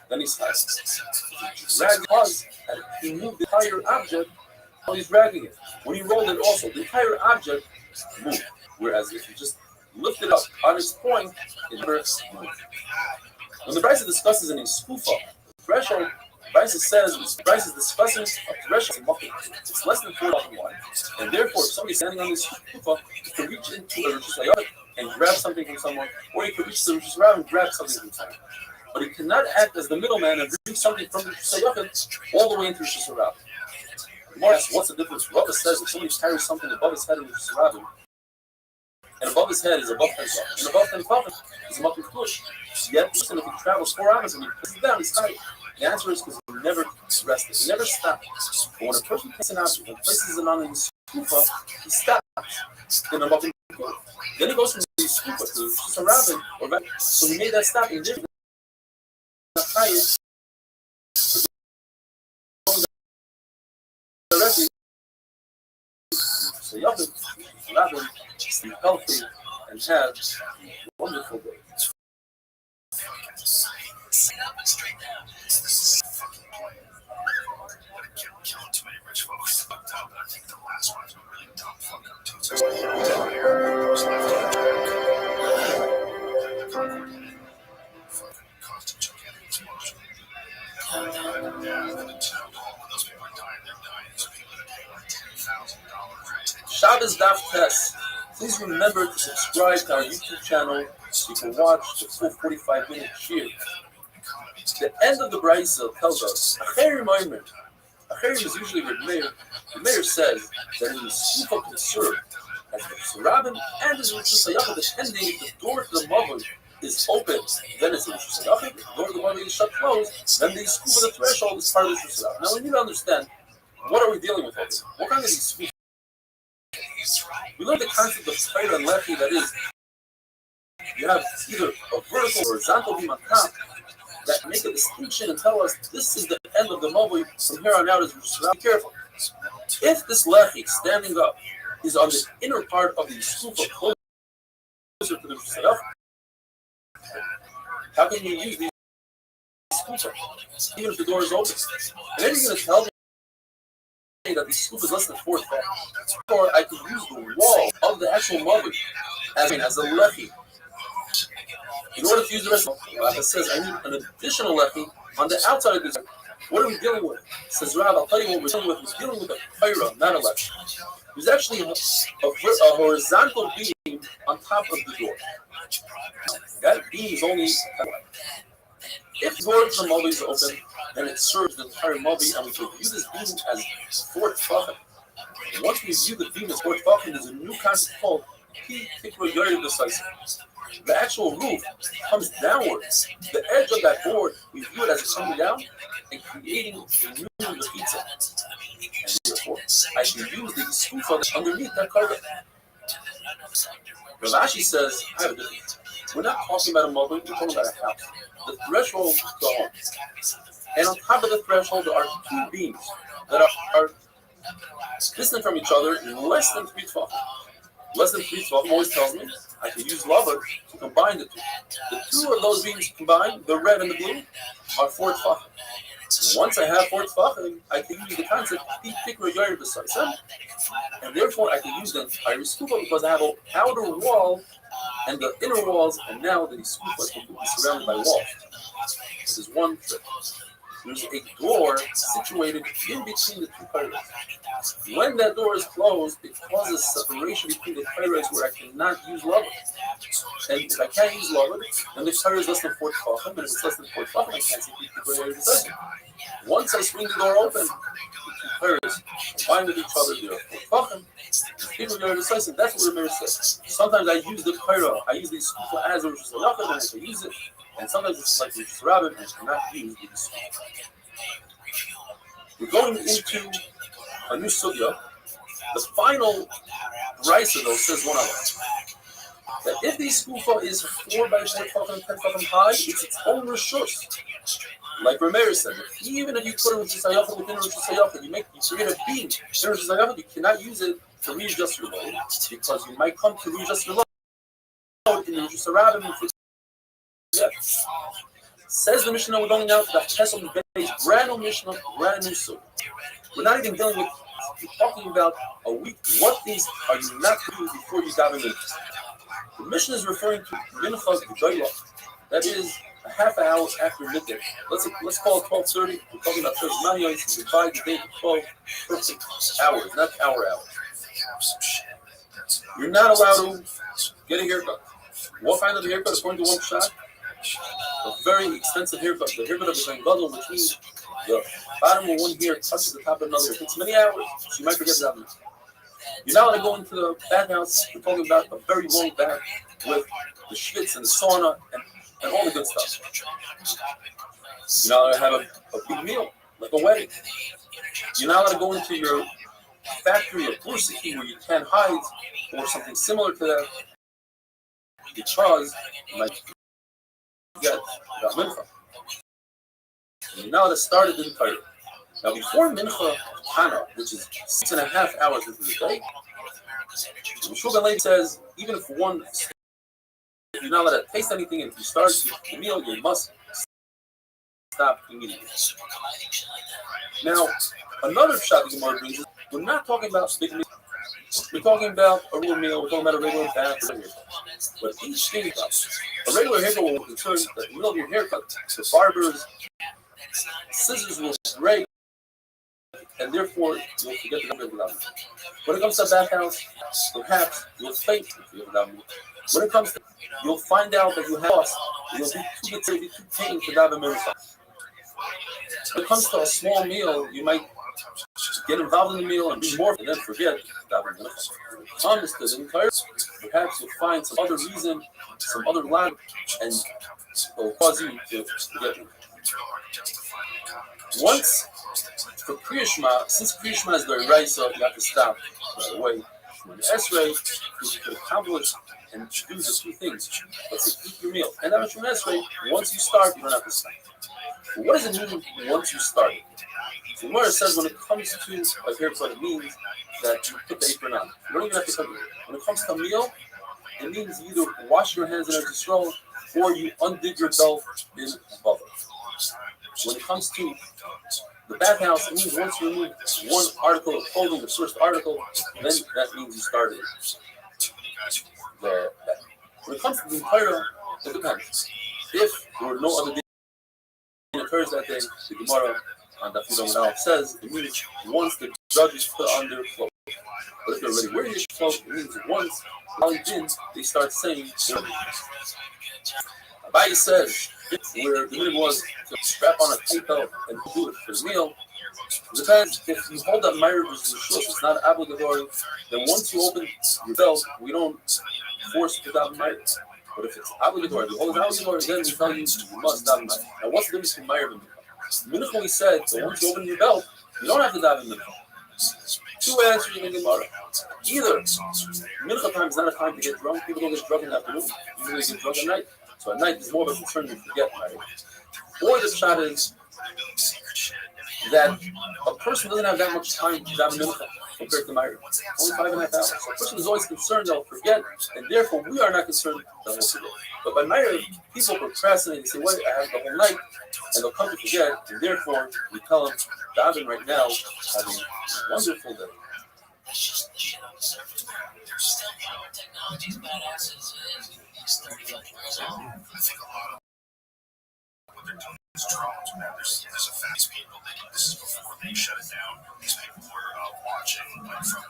Then he started. He dragged the pause, and he moved the entire object while he's dragging it. When he rolled it also, the entire object moved. Whereas if you just lift it up on its point, it never moved. When the Brisa discusses in his skufa, the threshold, Brisa says, Brisa is discussing a threshold of it's less than 4 wide. And therefore, if somebody's standing on this skufa, he can reach into a Rosh Hashanah and grab something from someone, or he can reach the Rosh Hashanah and grab something from someone. But he cannot act as the middleman and bring something from the Rosh Hashanah all the way into Rosh Hashanah. More asks, what's the difference? Rabbi says if somebody carries something above his head in Rosh Hashanah, and above his head is above 10 tefachim, and above 10 tefachim is a much push. Yet, listen, if he travels 4 hours and he puts it down, he's tired. The answer is because he never rested, he never stopped. But when a person takes an object and places it on his skufa, he stops. Then above him, then he goes from the skufa to just a rabbin, or back. So he made that stop in different. Directly. So Yaakov, rabbin, stay healthy and have a wonderful day. Sit up and straight down. This is a fucking plan. What a kill too many rich folks. Fucked up, but I think the last one's a really dumb fuck up too. So goes left the Concord fucking constant gigantic explosion. Yeah, and the town hall when those people are dying, they're dying. So people that pay like $10,000 Shabbos Daf Test. Please remember to subscribe to our YouTube channel so you can watch the full 45-minute shir. The end of the Brisa tells us, Acherim Omer. Acherim is usually Reb Meir. The Meir says that in the Sufa can serve as the Rabbin and as Rosh Hashanah, depending if the door to the Mavon is open, then it's Rosh Hashanah. If the door to the Mavon is shut closed, then the Sufa, the threshold, is part of the Rosh Hashanah. Now we need to understand, what are we dealing with over here? What kind of these Sufa? We learned the concept of Torah and Lechi, that is, you have either a vertical or horizontal beam on top that make a distinction and tell us this is the end of the Mavoi, from here on out is Rosh Hashanah. Be careful. If this Lechi standing up is on the inner part of the Sufa, closer to the Rosh Hashanah, how can you use these Sufa, even if the door is open? And then you're going to tell me that the scoop is less than 4 feet. Or I could use the wall of the actual mother as a lechi. In order to use the rest of the Rav says I need an additional lechi on the outside of this. What are we dealing with? Says Rav, I'll tell you what we're dealing with. We're dealing with a pyra, not a lechi. There's actually a horizontal beam on top of the door. That beam is only if the door to the Mavi is open, then it serves the entire Mavi, and we can view this beam as 4 tefachim. Once we view the beam as 4 tefachim, there's a new concept called Tikva Yored B'Saisa. The actual roof comes downwards. The edge of that board, we view it as it's coming down and creating a new pizza. And therefore, I can use the skufa that's underneath that carpet. Rav Ashi says, I have a difference. We're not talking about a Mavi, we're talking about a house. The threshold to the home. And on top of the threshold, there are 2 beams that are distant from each other in less than 3 tefachim. Less than 3 tefachim always tells me I can use lava to combine the 2. The 2 of those beams combined, the red and the blue, are 4 tefachim. Once I have 4 tefachim, I can use the concept and therefore I can use the entire skufa because I have an outer wall and the inner walls, and now the skufa is completely surrounded by walls. This is one trick. There's a door situated in between the 2 pillars. When that door is closed, it causes separation between the pillars where I cannot use lava. And if I can't use lava, then the pillar is less than 4 tefachim, and if it's less than 4 tefachim, I can't see the Once I swing the door open, the 2 pillars combine with each other, they are 4 tefachim, People are decisive. That's what Rameir says. Sometimes I use the Kaira, I use these as a Rosh Hashanah, and I can use it. And sometimes it's like Rosh Rabbin, and it's not used with the We're going into a new sugya. The final Raisa, though, says one other. That if the skufa is 4 by 4 tefachim, 10 tefachim high, it's its own rishus. Like Rameir said, even if you put it with Yisayachah within Rosh Hashanah, you create a beam in Rosh Hashanah, you cannot use it to readjust your load because you might come to readjust your load in the Rosh Hashanah. Says the Mishnah, we're going now to the Pesach Beis, brand new Mishnah, brand new suit. We're not even dealing with, we're talking about a week. What things are you not doing before you daven mincha? The Mishnah is referring to minchas b'doyla. That is a half an hour after midday. Let's call it 12:30. We're talking about Thursday night. So divide the day to 12 perfect hours, not hours. You're not allowed to get a haircut. What kind of haircut? According to one shot, a very extensive haircut. The haircut of the Kohen Gadol, which means the bottom of one hair touches the top of another. It takes many hours, so you might forget that. You're not allowed to go into the bathhouse. We're talking about a very long bath with the schwitz and the sauna and all the good stuff. You're not allowed to have a big meal, like a wedding. You're not allowed to go into your factory of Bursiki where you can't hide or something similar to that because you might get mincha. You're not allowed to start it in Torah. Now, before mincha Hana, which is 6.5 hours into the day, Shulchan Aruch says even if you're not allowed to taste anything, and if you start the meal, you must stop immediately. Now, another shot the Gemara brings is we're not talking about big meal. We're talking about a real meal. We're talking about a regular bath. But each thing, a regular haircut will concern that in the middle of your haircut, the barber's scissors will break, and therefore you'll forget to remember the davening. When it comes to a bathhouse, perhaps you'll faint if you have a davening. When it comes to, you'll find out that you have lost. You'll be too pain to daven mincha. When it comes to a small meal, you might get involved in the meal and be more, and then forget daven mincha. Comes to the entire, perhaps you'll find some other reason, some other line, and it'll cause you to forget it. Once for Kriya Shema, since Kriya Shema is very right, so you have to stop right away. When the Esrei, you can accomplish and do the two things. Let's say eat your meal. And then from Esrei, once you start, you don't have to stop. But what does it mean once you start? So Gemara says when it comes to a haircut, it means that you put the apron on. You don't even have to cover it. When it comes to a meal, it means you either wash your hands in a stroll or you undig your belt in bubble. When it comes to the bathhouse, it means once you remove one article of clothing, the first article, then that means you started the bath. When it comes to the entire, it depends. If there were no other day occurs that day, the Gemara on the Fudomanav says it means once the judges put on their clothes. But if they're already wearing their clothes, it means once they start saying Abai says where the minute was to strap on a tape belt and do it for the meal. It depends. If you hold up marriage as a shul, it's not obligatory. Then once you open your belt, we don't force you to daven marriage. But if it's obligatory, if you hold it obligatory, then we tell you you must daven marriage. Now, what's the difference between marriage and mincha? Mincha we said, so once you open your belt, you don't have to daven mincha. Two answers in the Gemara. Either mincha time is not a time to get drunk. People don't get drunk in the afternoon. Usually they get drunk at night. So at night, it's more of a concern you forget marriage. Or the shot is that a person doesn't have that much time to daven mincha compared to marriage. Only 5.5 hours. So a person is always concerned they'll forget, and therefore we are not concerned that they'll forget. But by marriage, people procrastinate and say, wait, I have the whole night, and they'll come to forget, and therefore we tell them, daven right now, having a wonderful day. It's dropped. Now there's a fast people that this is before they shut it down. These people were watching like from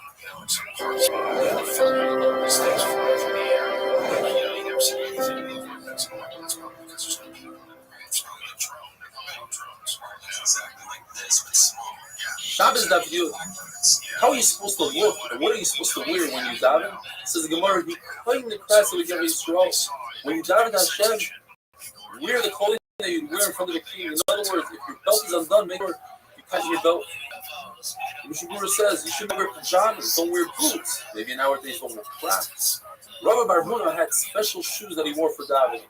some parts of the states from the air. You never see anything that's going on because there's no people. It's only a drone. They're drones. Exactly like this, but smaller. Shabbos David, how are you supposed to look and what are you supposed to wear when you daven? Says the Gemara, you claim the class of the Yisrael. When you daven Hashem, wear the clothing that you wear in front of the king. In other words, if your belt is undone, make sure you tighten your belt. The Mishnah says you shouldn't wear pajamas, don't wear boots. Maybe nowadays don't wear flats. Rava Bar Huna had special shoes that he wore for davening.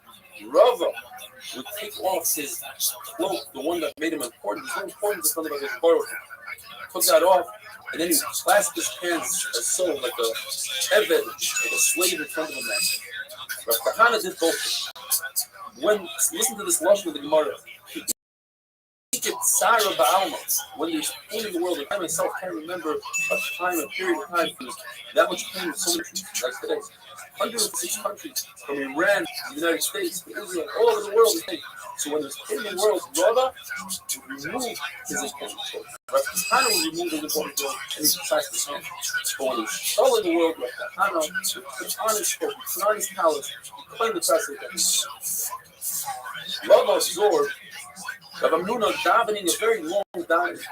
Rava would take off his cloak, the one that made him important. He's so important to something like his Baruch. Took that off, and then he clasped his hands as so, like a eved, like a slave in front of a man. Rav Kahana did both. Listen to this lashon of the Gemara. When there's pain in the world, I myself can't remember a period of time, that much pain in so many countries like today. 106 countries, from Iran to the United States, to Israel, all over the world is pain. So when there's pain in the world, Rava would remove his important clothes. Rav Kahana would remove his important clothes and he clasped his hand. But when there's trouble in the world, Rav Kahana would put on his coat, put on his palace, and claim the class of the Rava absorbed Rav Amnuna davening a very long davening.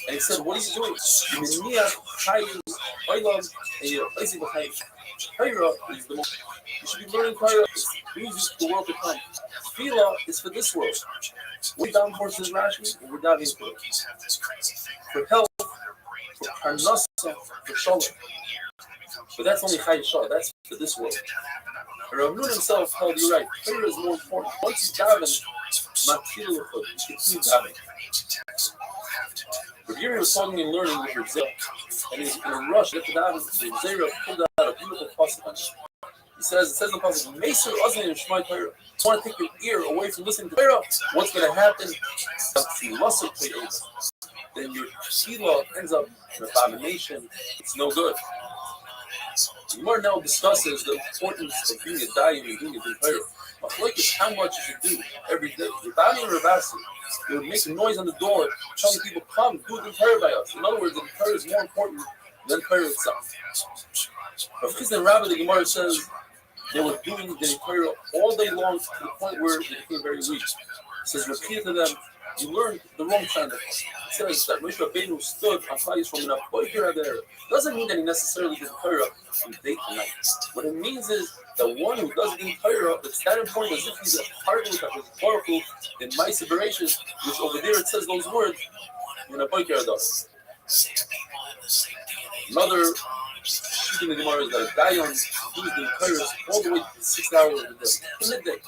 And he said, what are you doing? You should be learning Torah. Uses the world to come. Tefillah is for this world. We're down for this Rashi, and we're davening for health, for parnasa, for shalom. But that's only Chai Yishar. That's for this world. Rav Nun himself held you right. Torah is more important. Once you daven, matfil l'chod, you can keep davening. Rav Yiri was talking and learning with Rav Zera, and he was in a rush to get to daven. Rav Zera pulled out a beautiful pasuk on it. It says in the pasuk, Meser Ozni and Shmai Torah. You want to take your ear away from listening to Torah? What's going to happen? Then your tefillah ends up in abomination. It's no good. The Gemara now discusses the importance of being a dayan and being a Torah. Machlokes is how much you should do every day. Ravani and Ravasi, they would make a noise on the door, telling people, come, do the Torah by us. In other words, the Torah is more important than Torah itself. Rav Chizda and Rabbi, the Gemara says, they were doing the Torah all day long to the point where they became very weak. It says, repeat to them, you learned the wrong kind of it. It says that Moshe Rabbeinu stood on Chayis from an Apoikir there. Doesn't mean that he necessarily did Torah from day to night. What it means is the one who doesn't do Torah, it's that important as if he's a partner that was powerful in Ma'aseh Bereshis, which over there it says those words in Apoikir does. Another shooting the Gemara is that a Dayan who's doing Torah all the way to 6 hours a day, to midday.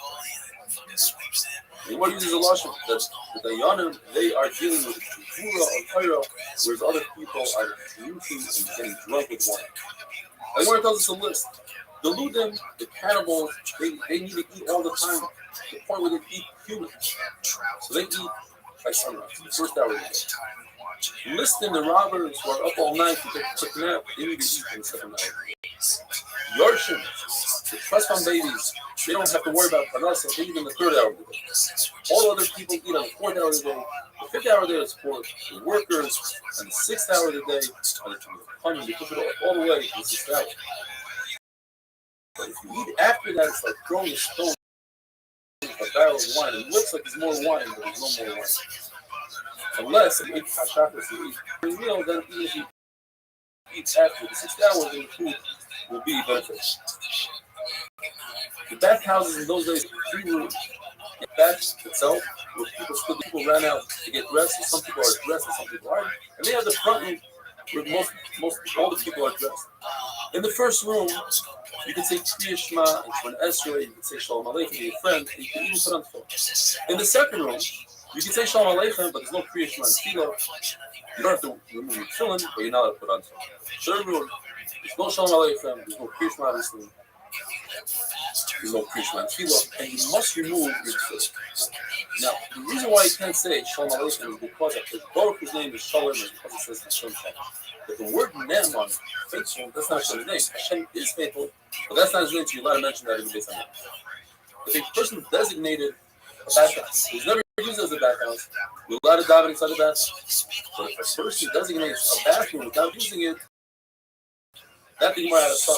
And what uses a lashon that the Dayanim, they are dealing with Gvura or Torah, whereas other people are drinking and getting drunk with wine. The Gemara tells us a list. The Ludim, the cannibals, they need to eat all the time, to the point where they eat humans. So they eat by sunrise, the first hour of the day. Listing the robbers who are up all night to take a quick nap, they need to eat in the second hour. Yorshim, the trust fund babies, they don't have to worry about parnasa, they eat in the third hour of the day. All other people eat on the fourth hour of the day. The fifth hour of the day is for the workers, and the sixth hour of the day is for the honey. You push it all the way to the sixth hour. But if you eat after that, it's like throwing a stone in a barrel of wine. It looks like there's more wine, but there's no more wine. Unless you eat hashafas, you eat during the meal, then even if you eat after the 6 hours, then the food will be beneficial. The bathhouses in those days were 3 rooms. The bath itself, where people ran out to get dressed, and some people are dressed and some people aren't. And they have the front room where most all the people are dressed. In the first room, you can say Kriya Shema and Shemon Esrei, you can say Shalom Aleichem to your friend, and you can even put on the phone. In the second room, you can say Shalom Aleichem, but there's no Kriya Shema and Tefillah. You don't have to remove your tefillin, but you're not allowed to put on tefillin. Third room, there's no Shalom Aleichem, there's no Kriya Shema, obviously. There's no Kriya Shema and Tefillah, and you must remove your tefillin. Now, the reason why you can't say Shalom Aleichem is because Baruch's name is Shalom, and because it says Hashem Shalom. But the word Ne'eman, faithful, that's not Hashem's name. Hashem is faithful, but that's not his name, so you're allowed to mention that in the Beis Hamikdash. If a person designated a bathhouse, who's never used as a bathhouse, you're allowed to daven inside the bathhouse. But if a person designates a bathroom without using it, that thing might have a stop.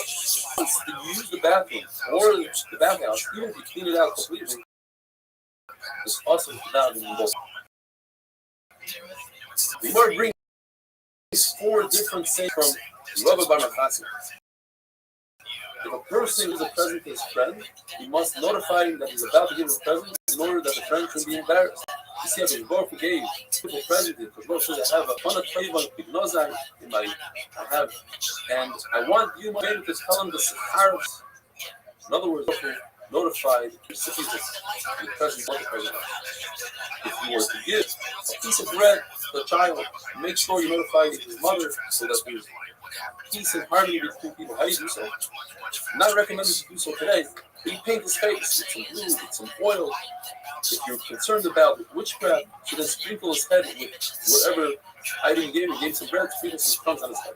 Once you use the bathroom or the bathhouse, even if you clean it out completely, it's awesome to daven in both. The Lord brings 4 different sayings from Rabbi Bar Machasi. If a person is a present to his friend, he must notify him that he's about to give a present in order that the friend can be embarrassed. You see, I've been both gave people present because Lord says I have a ton of tayvan pignozai in my I have, and I want you maybe to tell him the saharas. In other words, notify the recipient of the present what the present is. If you were to give a piece of bread to a child, make sure you notify his mother so that there's peace and harmony between people. How do you do so? Not recommended to do so today. But you paint his face with some glue, with some oil. If you're concerned about witchcraft, you then sprinkle his head with whatever item you gave some bread, sprinkle some crumbs on his head.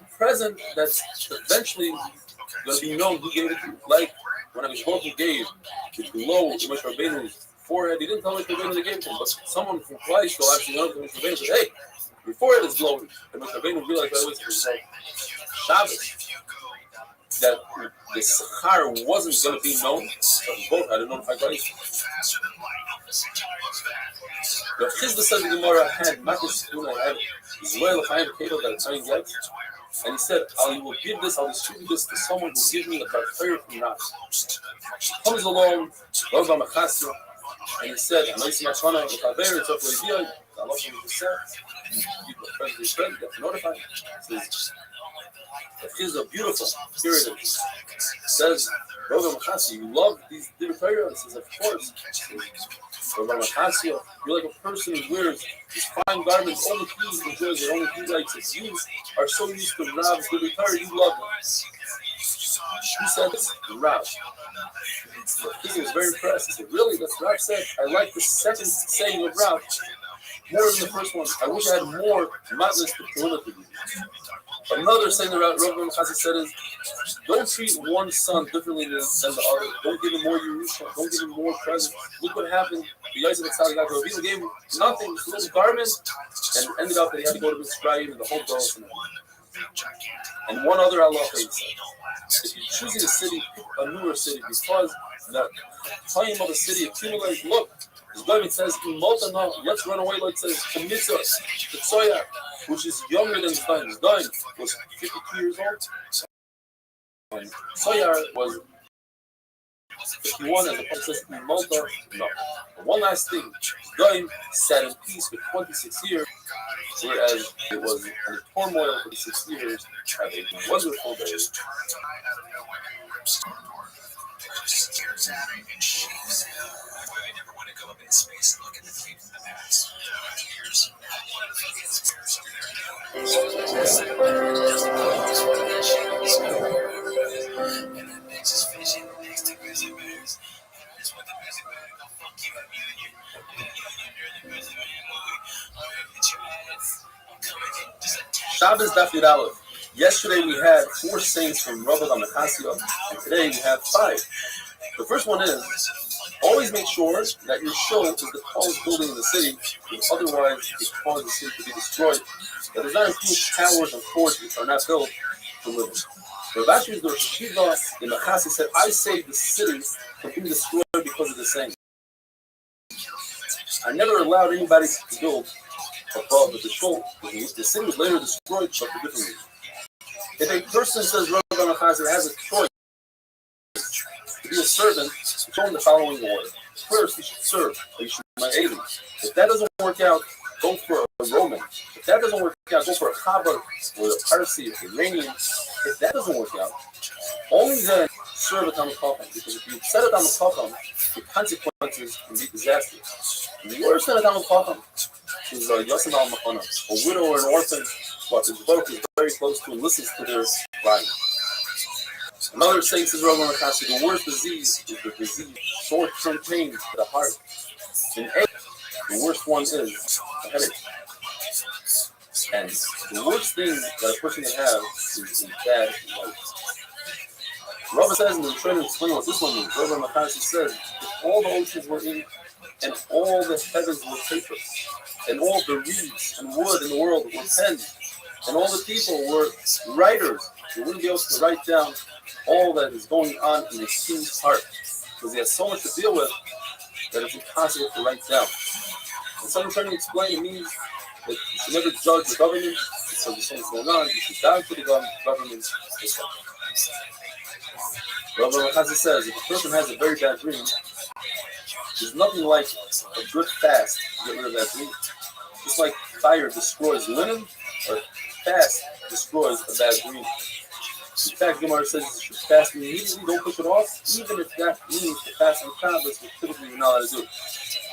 A present that's eventually going to be known who gave it to you. Like when Abishbochu gave the glow to Moshe Rabbeinu's forehead, he didn't tell Moshe Rabbeinu they gave it to him, but someone from Kleistel actually went up to Moshe Rabbeinu and said, hey, your forehead is glowing. And Moshe Rabbeinu realized right away it was like Shabbos, that the Sachar wasn't going to be known, so both had to notify Kleistel. The Chizda said the Gemara had Matis Tuna, had Zoel Chaim Keto that Tzayim gets. And he said, I will give this, I'll distribute this to someone who will give me a tarfeir from Nas. Comes along, Rabbi Machasi, and he said, I'm not saying Machana, the tarfeir, it's up to the idea, I love him to say, you give a friend to his friend, you have to notify him. It is a beautiful spirit of it. Says, Rabbi Machasi, you love these tarfeir? He says, of course. Rabbi Machasi, you're like a person who wears these fine garments, only he enjoys it, only he likes it. You are so used to Rav's tarfeir, you love them. Who said this? Rav. He was very impressed. He said, really? That's Rav said. I like the second saying of Rav more than the first one. I wish I had more madness to kill it with you. Another saying that Rabbi Machasi said is, don't treat one son differently than the other. Don't give him more Yerusha. Don't give him more presents. Look what happened. The Yosef Tzaddik Rabbeinu gave him nothing, just a little garment, and ended up that he had to go to Restream and the whole dose. And one other halacha he said, if you're choosing a city, pick a newer city, because the time of the city accumulates. Look, the government says, let's run away, let's say, to Mitzvah, to Tzoya, which is younger than Zdain. Zdain was 52 years old, and Tzoya was 51, and the Prophet says, Malta, no. And one last thing, Zdain sat in peace for 26 years, whereas it was in turmoil for 6 years, had a wonderful day. Shabbos Daf Yud Aleph. Yesterday we had 4 sayings from Rabbi Machasi, and today we have 5. The first one is, always make sure that your shul is the tallest building in the city, because otherwise it causes the city to be destroyed. That there's not a few towers and forts which are not built to live in. Rav Asher the Rosh Hashiva in Machasi said, I saved the city from being destroyed because of the saying. I never allowed anybody to build above the shul. The city was later destroyed, but for different reasons. If a person says Rabbi Machasi has a choice to be a servant, show him the following order. First, he should serve. He should be my alien. If that doesn't work out, go for a Roman. If that doesn't work out, go for a Chabar or a Parsi, or Iranian. If that doesn't work out, only then serve a Talmud Chacham. Because if you set a Talmud Chacham, the consequences can be disastrous. And the worst than a Talmud Chacham is a Yosem al Machana, a widow or an orphan, but the Baruch is very close to and listens to their crying. Another saying says Rabbi Machasi, the worst disease is the disease, short-term pain to the heart. In age, the worst one is a headache. And the worst thing that a person can have is a bad life. Rabbi says in the training explaining what this one means. Rabbi Machasi says, if all the oceans were ink and all the heavens were paper, and all the reeds and wood in the world were pens, and all the people were writers, you wouldn't be able to write down all that is going on in the king's heart, because he has so much to deal with that it's impossible to write down. And someone trying to explain it means that you should never judge the government. So there's things going on. You should down to the government. Rabbi Chazi says if a person has a very bad dream, there's nothing like a good fast to get rid of that dream. Just like fire destroys linen, or fast destroys a bad dream. In fact, Gemara says you should fast immediately, don't push it off, even if that means to fast on Shabbos, which typically you're not allowed to do.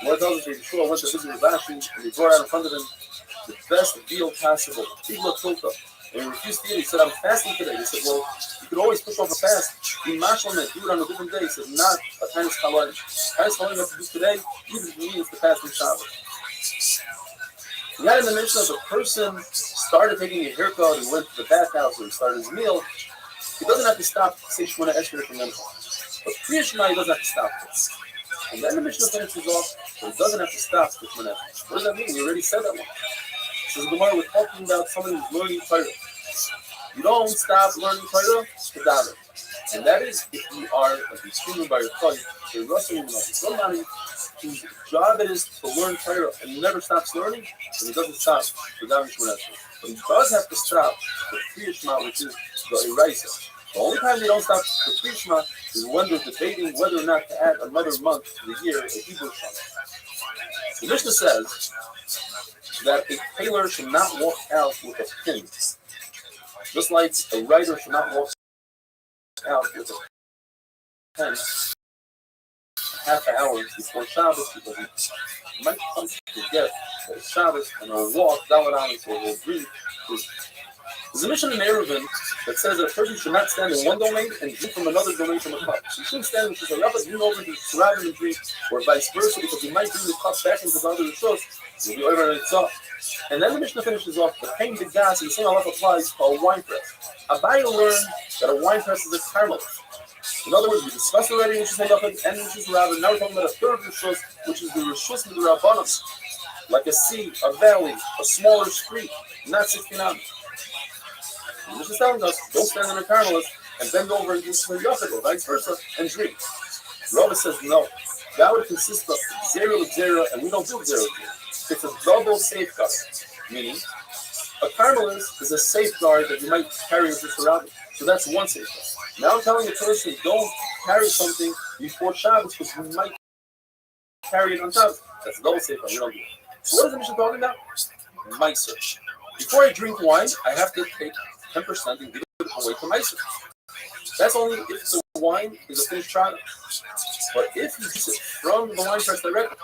What tells us that Yeshua went to visit Rashi, and he brought out in front of him the best deal possible, Igla Tilta. And he refused to eat it. He said, I'm fasting today. He said, well, you could always push off a fast. Be mashal on it, do it on a different day. He said, not a Tanis Chalai. Tanis Chalai you have to do today, even if it means to fast on Shabbos. We had in the Mishnah if a person started taking a haircut, he went to the bathhouse, or he started his meal, he doesn't have to stop to say Shemona Esrei from Mincha. But Kriya Shema, he doesn't have to stop for. And then the Mishnah finishes off, so he doesn't have to stop for Shemona Esrei. What does that mean? We already said that one. So the Gemara, we're talking about somebody who's learning Torah. You don't stop learning Torah to daven. And that is if you are like streaming by your thought, you're wrestling with somebody whose job it is to learn Torah and never stops learning, and he doesn't stop for davening Shemona Esrei. But he does have to stop for Kriya Shema, which is the Eraisa. The only time they don't stop for Kriya Shema is when they're debating whether or not to add another month to the year of Hebrew Shema. The Mishnah says that a tailor should not walk out with a pin, just like a writer should not walk out with a pen half an hour before Shabbos, because he might come to forget that it's Shabbos and he'll walk down and so he'll breathe. There's a mission in Eruvin that says that a person should not stand in one domain and drink from another domain from a cup. So you shouldn't stand and say, Rabbi, you over to Shirabim and drink, or vice versa, because you might bring the cup back into the other Rishos, you'll be over and it's up. And then the Mishnah finishes off, the pain the gas, and the same Allah applies to a wine press. Abaye learned that a wine press is a carmel. In other words, we discussed already Rishos Halachah and Rishos Rabbah. Now we're talking about a third Rishos, which is the Rishos Midrabanan, like a sea, a valley, a smaller street, not 16 hours. This is telling us, don't stand in a carmelist and bend over and do some yachid or vice versa and drink. Rava says no. That would consist of zero, and we don't do zero. It's a double safeguard, meaning a carmelist is a safeguard that you might carry into Shabbos. So that's one safeguard. Now I'm telling the person, don't carry something before Shabbos because you might carry it on Shabbos. That's a double safeguard. We don't do it. So what is the mission talking about? Meiser. Before I drink wine, I have to take 10% and give it away to Meiser. That's only if the wine is a finished product. But if you use it from the wine press directly,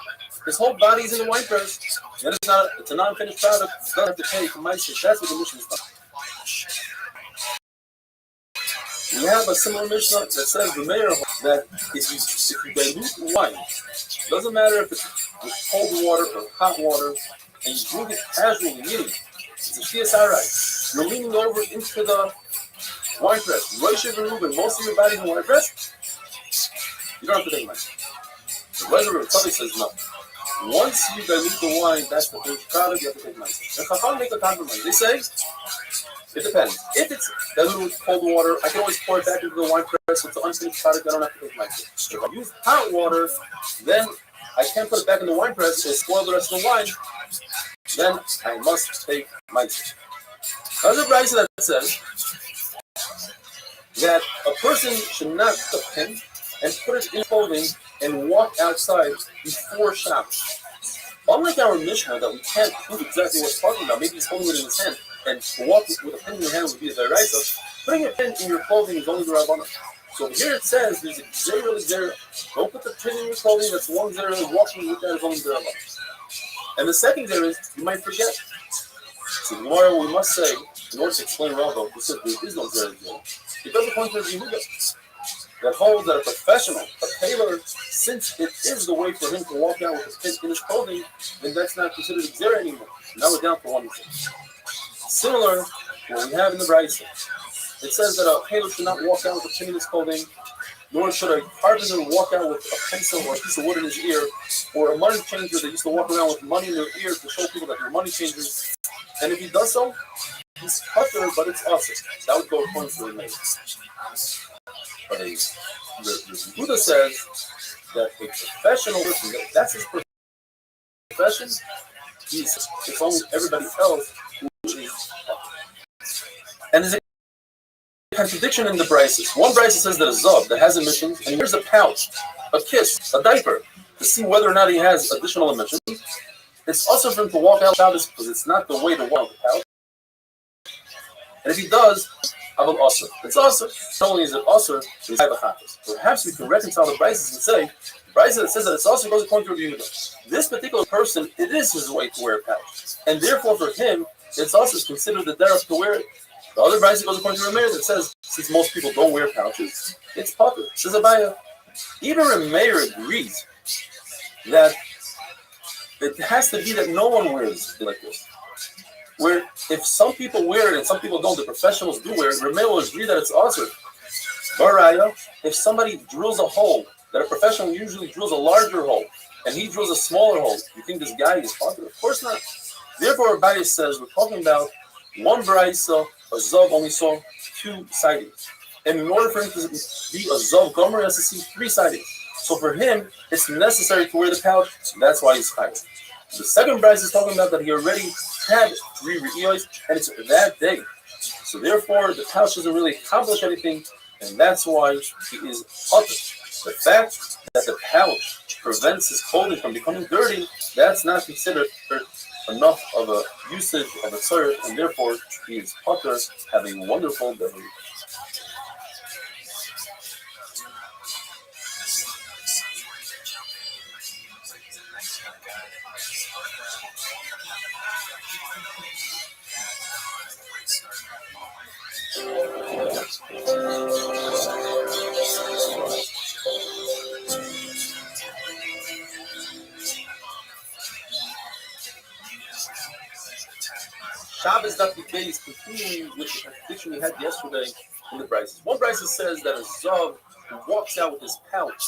his whole body is in the wine press, then it's a non-finished product, you don't have to pay for Meiser. That's what the mission is about. We have a similar mission that says the mayor that if you dilute wine, it doesn't matter if it's with cold water or hot water, and you drink it casually, meaning it's a CSRI. You're leaning over into the wine press. Most of your body in the wine press, you don't have to take much. The regular Rebbe says no. Once you dilute the wine, that's the finished product, you have to take much. And Chacham make a compromise. They say, it depends. If it's diluted with cold water, I can always pour it back into the wine press. It's an unfinished product, I don't have to take much. If I use hot water, then I can't put it back in the wine press, it'll spoil the rest of the wine. Then I must take Meiser. There's a brayso that says that a person should not put a pin and put it in clothing and walk outside before Shabbos. Unlike our Mishnah that we can't prove exactly what it's talking about, maybe he's holding it in his hand, and walking with a pin in your hand would be a deraisa. Putting a pin in your clothing is only the Rabbanah. So here it says there's a zera. Don't put the pin in your clothing, that's one zera, walking with that is only the Rabbanah. And the second there is, you might forget. So tomorrow we must say, in order to explain Rava, we said there is no zera. Because according to the Yehuda, that holds that a professional, a tailor, since it is the way for him to walk out with his pin in his clothing, then that's not considered a zera anymore. Now we're down to one thing. Similar to what we have in the brayso. It says that a tailor should not walk out with a pin in his clothing, nor should a carpenter walk out with a pencil or a piece of wood in his ear, or a money changer that used to walk around with money in their ear to show people that they're money changers. And if he does so, he's putter, but it's us. That would go according to the name. But the Buddha says that a professional person, that's his profession, it's only everybody else who is. And there's a contradiction in the Brises. One Brise says that a Zov that has emissions, and here's a pouch, a kiss, a diaper, to see whether or not he has additional emissions. It's also for him to walk out Shabbos because it's not the way to walk the pouch. And if he does, Aval Asr. It's Asr. Not only is it Asr, it's Hayvachafis. Perhaps we can reconcile the Brises and say, Brise that says that it's Asr goes according to Rabbi Yehuda. This particular person, it is his way to wear a pouch. And therefore for him, it's also considered the derech to wear it. The other Brise goes according to Rameir that says, since most people don't wear pouches, it's potter. Says Abaya. Even Rameir agrees that it has to be that no one wears it like this. Where if some people wear it and some people don't, the professionals do wear it, Rameir will agree that it's also. Baraya, if somebody drills a hole, that a professional usually drills a larger hole, and he drills a smaller hole, you think this guy is potter? Of course not. Therefore, Abaya says we're talking about one Braisa, a Zov only saw 2 sightings. And in order for him to be a Zov Gomer, he has to see 3 sightings. So for him, it's necessary to wear the pouch, and that's why he's hiding. The second Braisa is talking about that he already had 3 Re'iyos, and it's that day. So therefore, the pouch doesn't really accomplish anything, and that's why he is potter. The fact that the pouch prevents his clothing from becoming dirty, that's not considered enough of a usage of a tzarech, and therefore he is potter, having a wonderful day. Shabbos Daf is continuing with the contradiction we had yesterday in the Brises. One Brisa says that a Zav who walks out with his pouch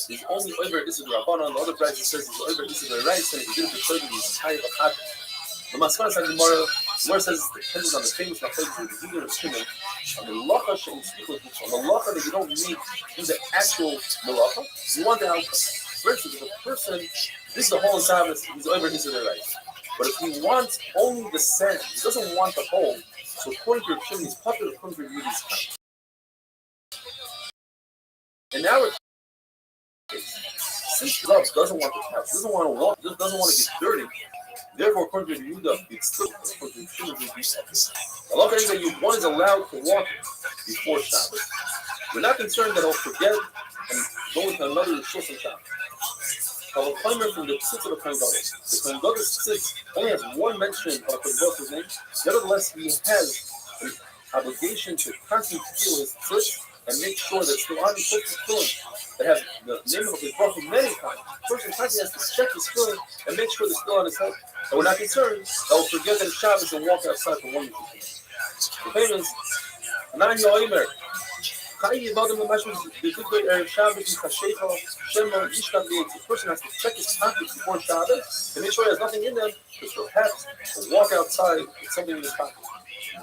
is only over Isra Rabbanon. The other Brisa says he's over Isra Reis, and if he didn't declare that he's high of a hat. The Maskana says the Gemara says it's dependent on the famous Machlokes of the Zidor of Shimon. On the Malacha she'in speak on the Malacha that you don't need in the actual Malacha, you want the outcome. For instance, if a person, this is the whole Shabbos, he's over Isra Reis. But if he wants only the sand, he doesn't want the whole. So according to Shimon, he's popular according to Yehuda's count. In our case, since Rav doesn't want the couch, doesn't want to walk, doesn't want to get dirty, therefore according to Yehuda, it's still according to Shimon, a lot of things that one is allowed to walk before Shabbos. We're not concerned that he'll forget and go into another Rishus on Shabbos. From the Tzitz of the Kohen Gadol. The Kohen Gadol's Tzitz only has one mention of a Kohen Gadol's name. Nevertheless, he has an obligation to constantly feel his Tzitz and make sure that still on his filling that have the name of his brother many times. First, in fact, he has to check his filling and make sure they're still on his head. And we're not concerned that we'll forget that it's Shabbos and walk outside for 1 week. The famous Anan Yoimer. The person has to check his pockets before Shabbos and make sure there's nothing in them, because perhaps he'll walk outside with something in his pocket.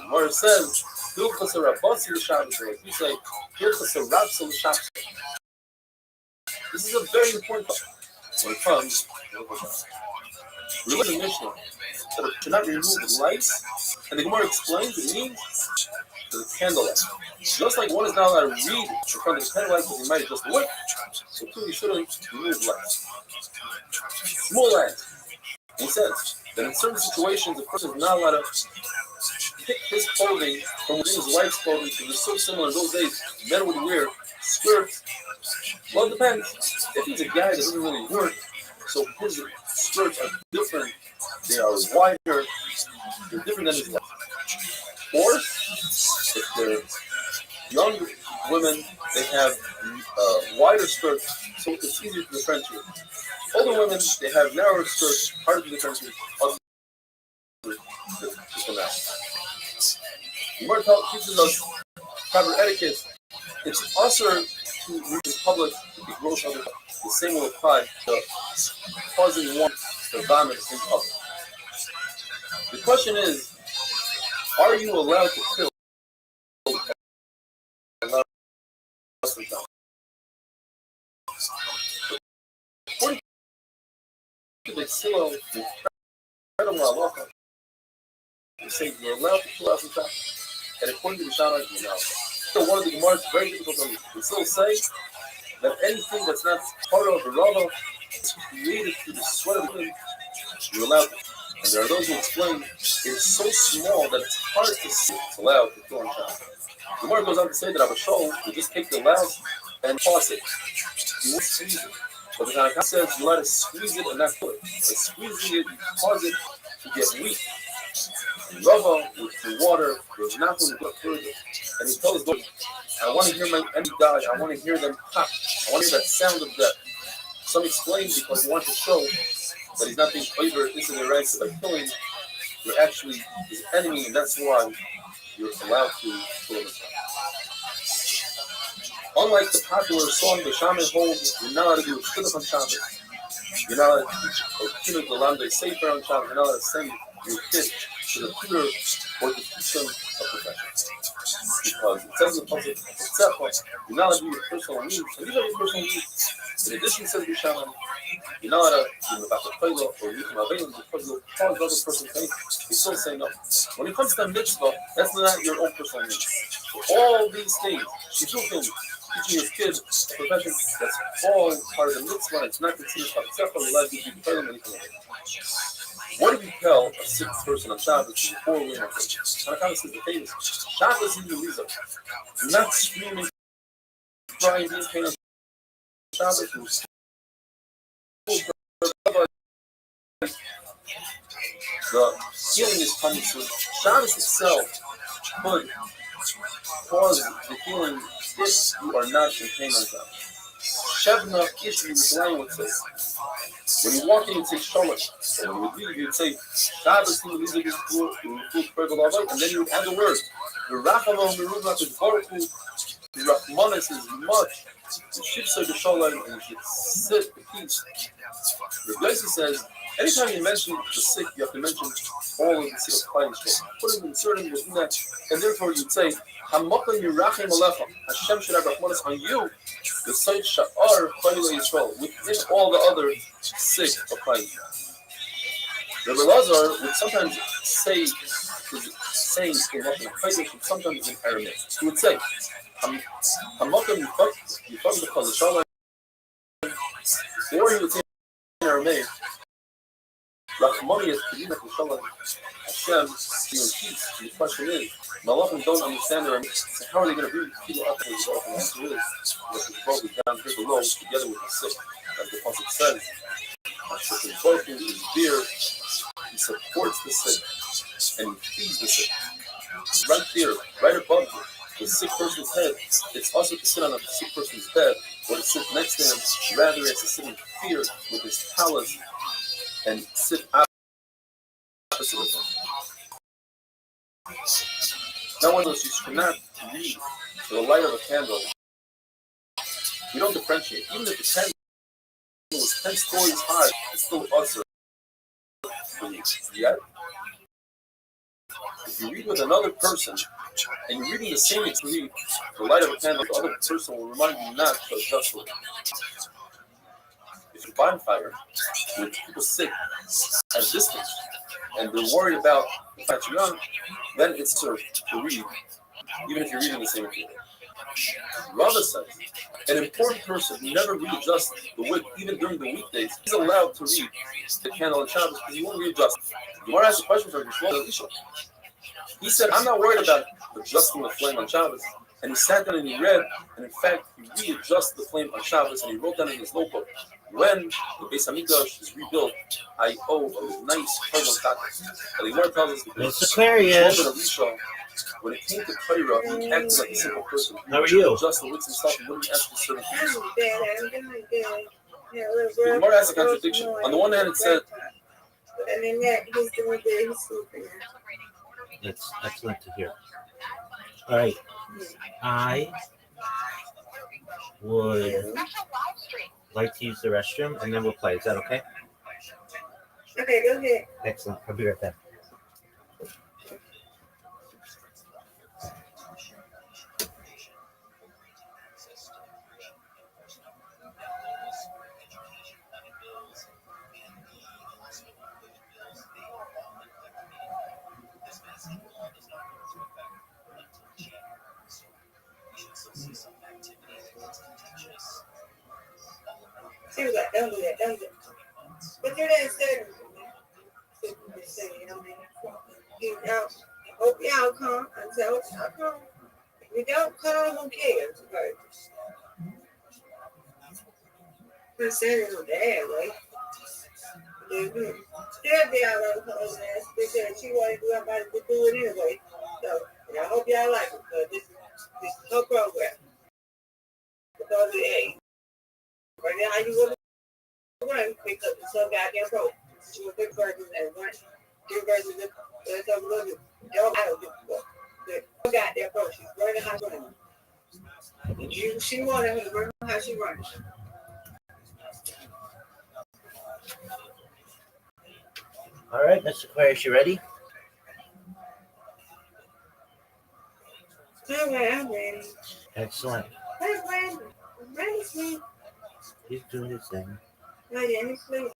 Where it says, like we say, this is a very important part when it comes to Shabbos. We look at the Mishnah that it should not remove the lights, and the Gemara explains it means to the candlelight. Just like one is not allowed to read in front of the candlelight because he might have just lit, so too you shouldn't remove lights. Small lights. He says that in certain situations, a person is not allowed to pick his clothing from within his wife's clothing because it's so similar in those days. Men would wear skirts. Well, it depends. If he's a guy that doesn't really work, so his skirts are different. They are wider. They're different than his wife. Or if they're young women, they have wider skirts, so it's easier to differentiate. Older women, they have narrower skirts, harder to differentiate. The Gemara teaches us proper etiquette. It's also to read in public to be gross under. The same will apply to causing one to vomit in public. The question is, are you allowed to kill? According to the Silo, incredible halacha. They say you're allowed to pull out some Shabbos. And according to the Shammai, you're not. So one of the Gemara is very difficult to understand. They still say that anything that's not part of the Rava is created through the sweat of the women, you're allowed to. And there are those who explain it's so small that it's hard to see it's allowed to kill on Shabbos. The Gemara goes on to say that Abba Shaul would just take the louse and toss it. He won't squeeze it. But the Tanakh says you let it squeeze it and not kill it. By squeezing it, you cause it to get weak. And Rava, with the water, was not going to go further. And he tells God, I want to hear my enemy die. I want to hear them pop. I want to hear that sound of death. Some explain because he wants to show that he's not being over into the ranks by killing. You're actually his enemy, and that's why you're allowed to kill him. Unlike the popular song, the shaman holds, you're not allowed to do a shidduch on Shabbos. You're not allowed to teach or kinnuk the lamdei sefer on Shabbos. You're not allowed to send your kid to the tutor or to teach them a profession. Because it says in the Pasuk, you're not allowed to do your personal needs, and these are your personal needs. In addition, says the shaman, you're not allowed to do about the Torah or Yichum Aveilim because you'll cause other person's pain. You still say no. When it comes to mitzvah, that's not your own personal needs. For all these things, shidduchim, teaching your kids a profession, that's all part of the mitzvah. It's not considered Chatzepah, you're allowed to do Torah and Yichum Aveilim. What do you tell a sick person on Shabbos before we have Tanakh says the famous Shabbos in the Liza. Not screaming, crying, being pain on Shabbos. The healing is coming soon. Shabbos itself could cause the healing if you are not in pain on Shabbos. Shevna Ish Yerushalayim would say, when you walk in, you'd say Shalom. And when you would leave, you'd say Shabbos in the Liza and then you would add the word. The Rachamah Merubah to Baruch Hu, the Rachmanis is much. You should say the Shalom and you should sit at peace. The Yossi says, anytime you mention the sick, you have to mention all of the sick of Klal. Put them in certain within that, and therefore you'd say, Hamakam Yirachem Alechem, Hashem should have Rachmanis on you, the Sayyid Sha'ar Klal Yisrael, within all the other sick of Klal. Rabbi Lazar would sometimes say his sayings in Latin, sometimes in Aramaic. He would say, Hamakam Yifam the Klal Shalom, or he would say in Aramaic, Rachmani is Kedina Kushala Hashem, be in peace. And the question is, Malachim don't understand their so how are they going to bring people up to the world? And the answer is that the world is down here below together with the sick. As the Pasuk says, Hashem is working, is there, he supports the sick and he feeds the sick. Right there, right above the sick person's head, it's also to sit on a sick person's bed or to sit next to him, rather it's to sit in fear with his talons and sit opposite of him. Now, one of those you cannot read to the light of a candle. You don't differentiate. Even if the candle was 10 stories high, it's still usher for you. Yet, if you read with another person and you're reading the same read, the light of a candle, the other person will remind you not to adjust for it. If you're bonfire with people sick at a distance and they're worried about the fact you're young, then it's served to read, even if you're reading the same thing. Rava says, an important person who never readjusts the wick, even during the weekdays, is allowed to read the candle on Shabbos because he won't readjust. You want to ask a question from Yishmael. He said, I'm not worried about adjusting the flame on Shabbos. And he sat down and he read, and in fact, he readjusted the flame on Shabbos, and he wrote down in his notebook, when the Beis Hamikdash is rebuilt, I owe a nice carbon tax. And the Gemara tells us that when it came to Torah, he acted like a simple person. How are you? Just the wits himself, he wouldn't ask for certain things. I'm doing good. The Gemara has a contradiction. On the one hand, it said, and then that he's doing good, he's sleeping. That's excellent to hear. All right. I would like to use the restroom, and then we'll play. Is that okay? Okay, go ahead. Excellent. I'll be right back. She was like, don't do that, don't do that. But you didn't say it. I hope y'all come. I said, hope y'all come. If you don't come, who cares? But said it in a bad way. They'll be all over her ass. They said she wanted somebody to do it anyway. So, and I hope y'all like it, because this is her program. Because it ain't. Right now, how you going to run because it's so goddamn broke. She was big versions and one, two versions of some little, don't I don't give a fuck. The goddamn broke. She's learning how to run. She wanted her to learn how she runs. All right, Mr. Aquarius, you ready? All right, I'm ready. Excellent. I'm ready. I'm ready, sweet. He's doing his thing. Oh, yeah, he's sweet.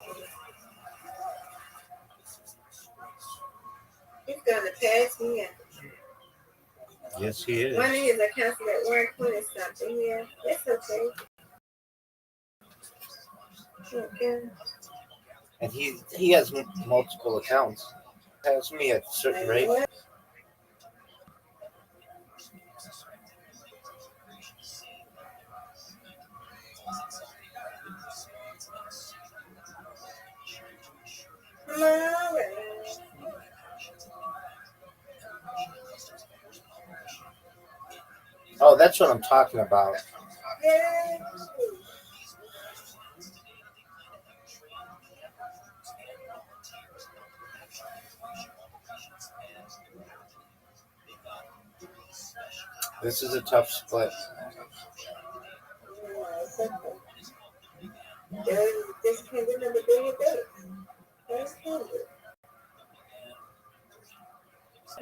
He's gonna pass me out. Yes, he is. One of his accounts at work put something. Yeah, it's okay. Okay. And he has multiple accounts. Has me at a certain rate. What? Oh, that's what I'm talking about. Yeah. This is a tough split. This can be number 3 or 3. That's good.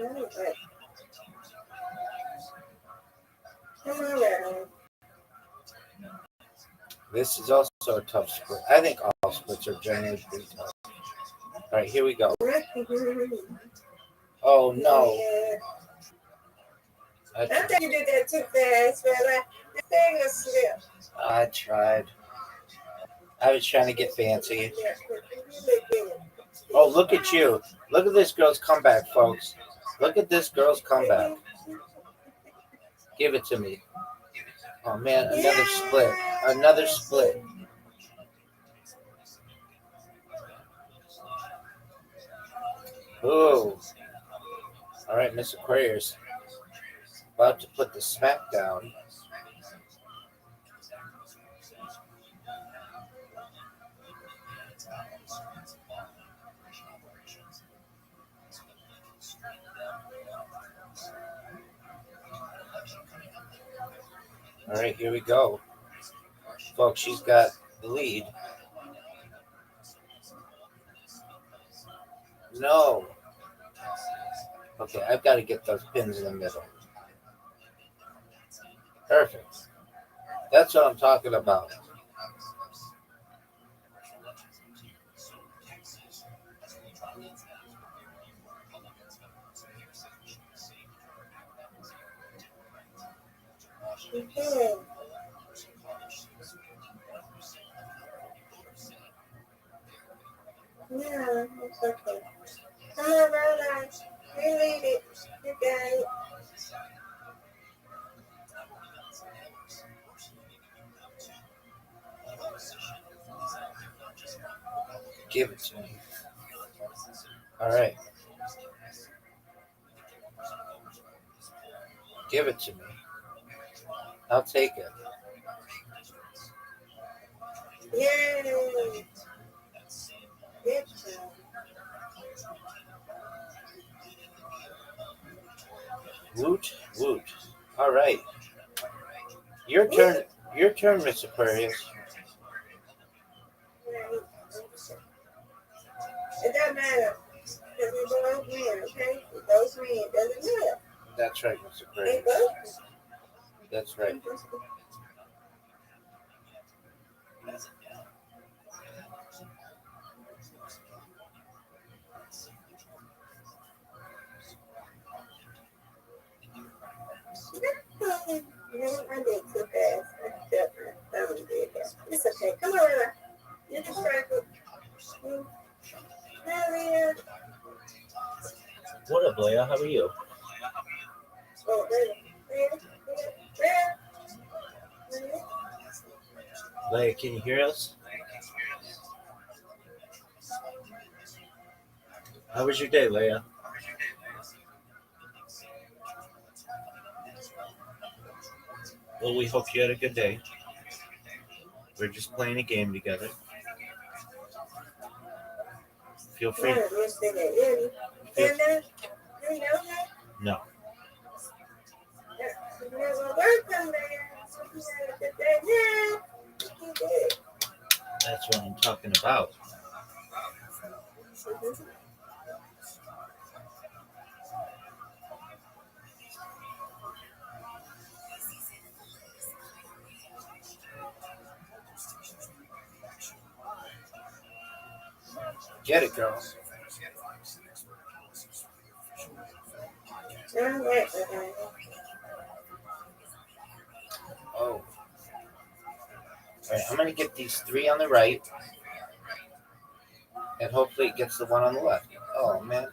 Okay. Come on, Larry. This is also a tough split. I think all splits are generally pretty tough. All right, here we go. Oh, no. Yeah. I I think you did that too fast, fella. The thing will slip. I tried. I was trying to get fancy. Oh, look at you. Look at this girl's comeback, folks. Look at this girl's comeback. Give it to me. Oh, man, another split. Another split. Ooh. All right, Miss Aquarius. About to put the smack down. All right, here we go. Folks, she's got the lead. No. Okay, I've got to get those pins in the middle. Perfect. That's what I'm talking about. Yeah, it's okay. Come on, Roland. You lead it. You got it. Give it to me. All right. Give it to me. I'll take it. Yay. Good job. Woot, woot. All right. Your turn. Your turn, Miss Aquarius. It doesn't matter. Because we both win, okay? We both win. It doesn't matter. That's right, Miss They Aquarius. both That's right. I did too fast. I felt my thumb did that. It's okay. Come on, Rilla. You're distracted. Hi, Rilla. What up, Leia? How are you? Oh, Rilla. Rilla. Leia, can you hear us? How was your day, Leia? Well, we hope you had a good day. We're just playing a game together. Feel free. No. That's what I'm talking about. Get it, girl. Oh. All right, I'm going to get these 3 on the right. And hopefully it gets the 1 on the left. Oh, man.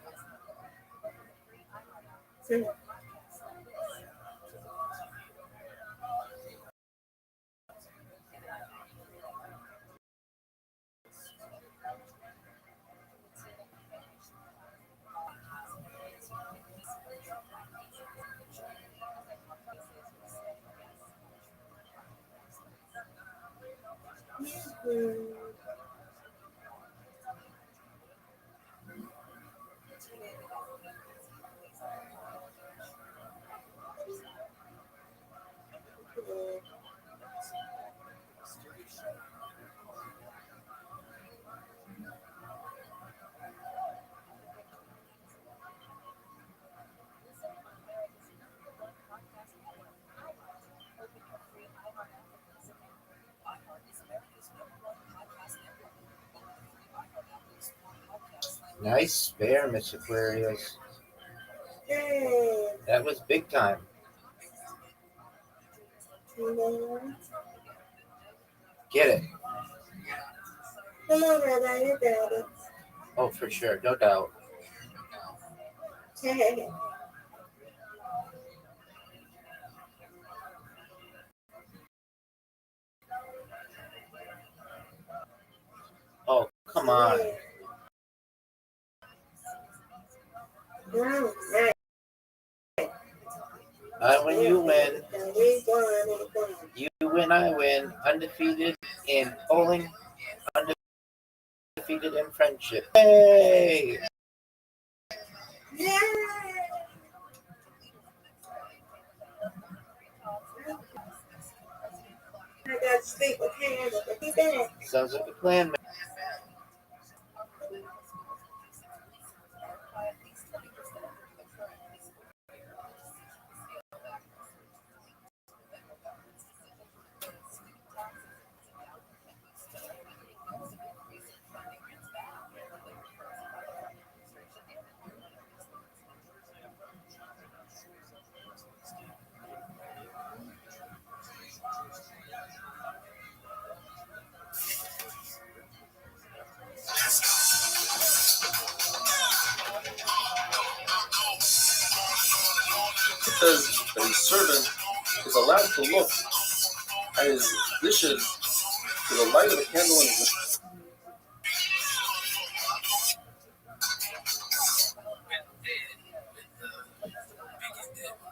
Nice spare, Miss Aquarius. That was big time. Get it. Come on, Rabbi, you got it. Oh, for sure. No doubt. Oh, come on. I win, you win. You win, I win. Undefeated in bowling. Undefeated in friendship. Hey! Yeah. I got to sleep with hands, but he back. Sounds like a plan, man. It says that his servant is allowed to look at his dishes to the light of the candle in his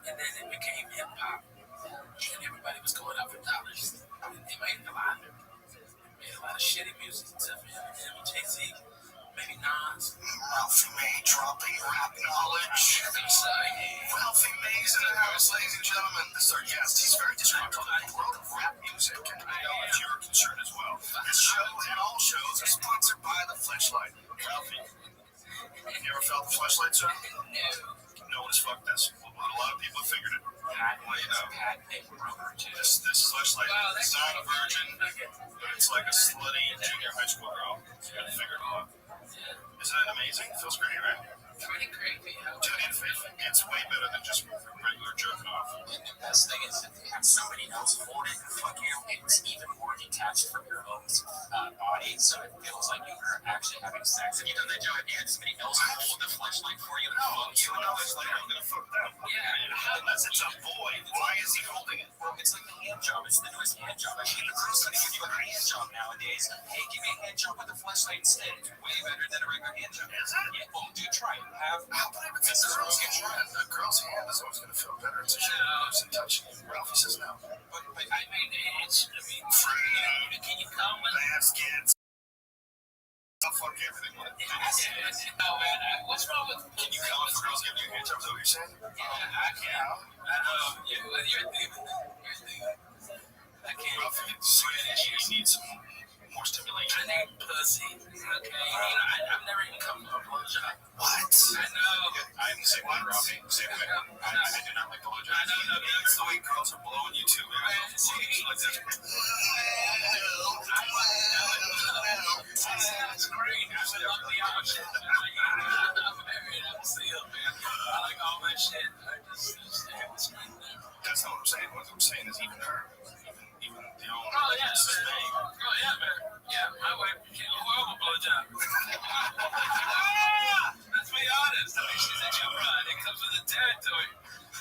And then it became hip hop, and everybody was going out for dollars. And they made a lot of shitty music and stuff. And Jay-Z, maybe Nas. Ralphie May dropping rap knowledge. Ralphie May's in the house, ladies and gentlemen. This is our guest. He's very disruptive in the world of rap music, and I know if you're concerned as well. This show and all shows are sponsored by the Fleshlight. Ralphie, you ever felt the Fleshlight, sir? No. No one has fucked this. A lot of people have figured it. Well, you know, this Fleshlight is not a virgin, but it's like a slutty junior high school girl. You gotta figure it out. Isn't that amazing? It feels great, right? Pretty creepy. Do me a favor. It's way better than just regular jerking off. And the best thing is, if you have somebody else hold it, fuck you, it's even more detached from your own body, so it feels like you are actually having sex. Have you done that, Joe? Have you had somebody else hold the fleshlight for you and fuck you? No, that's like I'm gonna fuck them. Yeah. Unless it's a boy. Why is he holding it? Well, it's like the hand job. It's the newest hand job. I mean, the girls gonna give you a hand job nowadays. Hey, give me a hand job with a fleshlight instead. It's way better than a regular hand job. Is it? Yeah, well, do try it. How can I even get the girl's hand? A girl's hand is always gonna feel better. It's a shit person touching you. Ralphie says no. But I mean, free. Can you come with? I ask kids. I'll fuck everything with it. No, man. What's wrong with? Can you come if girls give you a hand job? Is that what you're saying? Yeah, I can. You're thinking. I can't. Ralphie, you need some more stimulation. I need pussy. Okay. I've never even come to a blowjob. What? I know. I'm the same way, Ralphie. Same way. I do not like blowjobs. I know. It's the way girls are blowing you too. See, like this. That's great. I love the option. I'm married. I'm single, man. I like all that shit. I just stay on the screen there. That's not what I'm saying. What I'm saying is even her, even the owner. Oh, yeah, man. Oh, yeah, man. Yeah, my wife can't love a blowjob. Let's be honest. I mean, she's a jumper. It comes with a territory.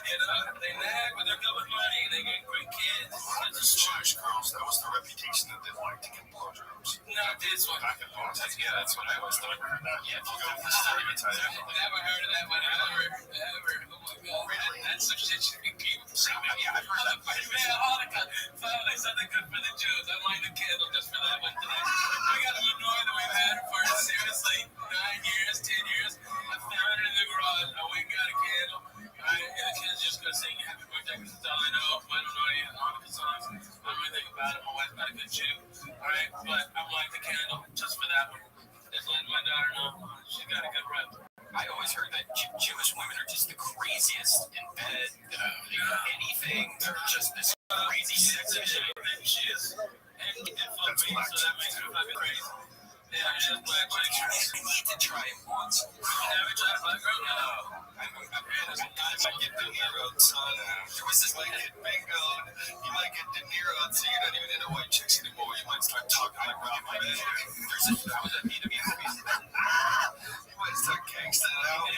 You know, they nag when they're good with money. They get great kids. There's Jewish girls. That was the reputation that they liked to get blowjobs. Not this one. Back in Boston. Yeah, that's what I always thought. Yeah, if you go for stereotype. Never heard of that one ever. Oh my god. Really? That's some shit you can keep. Yeah, I've heard that. Man, Hanukkah. Finally something good for the Jews. I light a candle just for that one today. We got a menorah that we've had for seriously 9 years, 10 years. I found it in the garage. I went and got a candle. The kids just gonna sing happy birthday because that's all I know. I don't know any Hanukkah songs. I don't really think about it. My wife's not a good Jew. Alright, but I'm like the candle just for that one. Just letting my daughter know she got a good rep. I always heard that Jewish women are just the craziest in bed. Anything, they're just this crazy sexy shit. She is. And he did fuck me, so that makes her fucking crazy. Yeah, she's black chick. I need to try it once. You never tried a black girl? No. I'm might get De Niro, son. There was this lady at bingo. You might get De Niro, so you're not even into white chicks anymore. You might start talking like Rob my bed. I was at BWC. You might start gangstering out.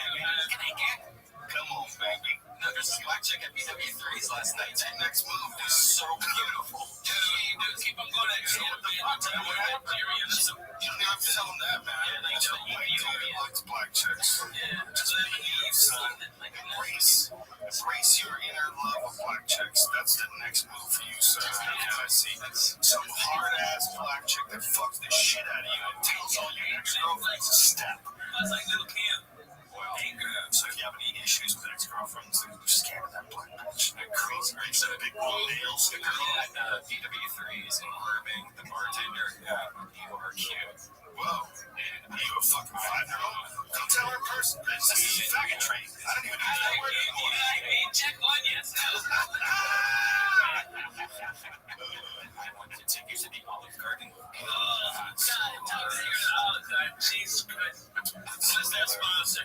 Can I get? Come on, baby. No, there's this black chick at BW3's last night. That next move was so beautiful. Dude, keep on going at you. You don't have to tell them that, man. Yeah, Tell them white dude likes black chicks. Yeah, Just believe, son. Embrace your inner love of black chicks. That's the next move for you, sir. Yeah, I see. Some hard-ass black chick that fucks the shit out of you and tells all your ex-girlfriends to step. That's like little Kim. Well, so if you have any issues with ex-girlfriends, then you're scared of that black bitch. They're crazy, right? So big long nails. The girl at BW3's in Irving, the bartender, you are cute. Whoa. And you a fucking 5-year-old? Go tell her in person. This is faggot trade. I don't even use that word anymore. Check one, yes. I want to take you to the Olive Garden. Jesus Christ. This is their sponsor.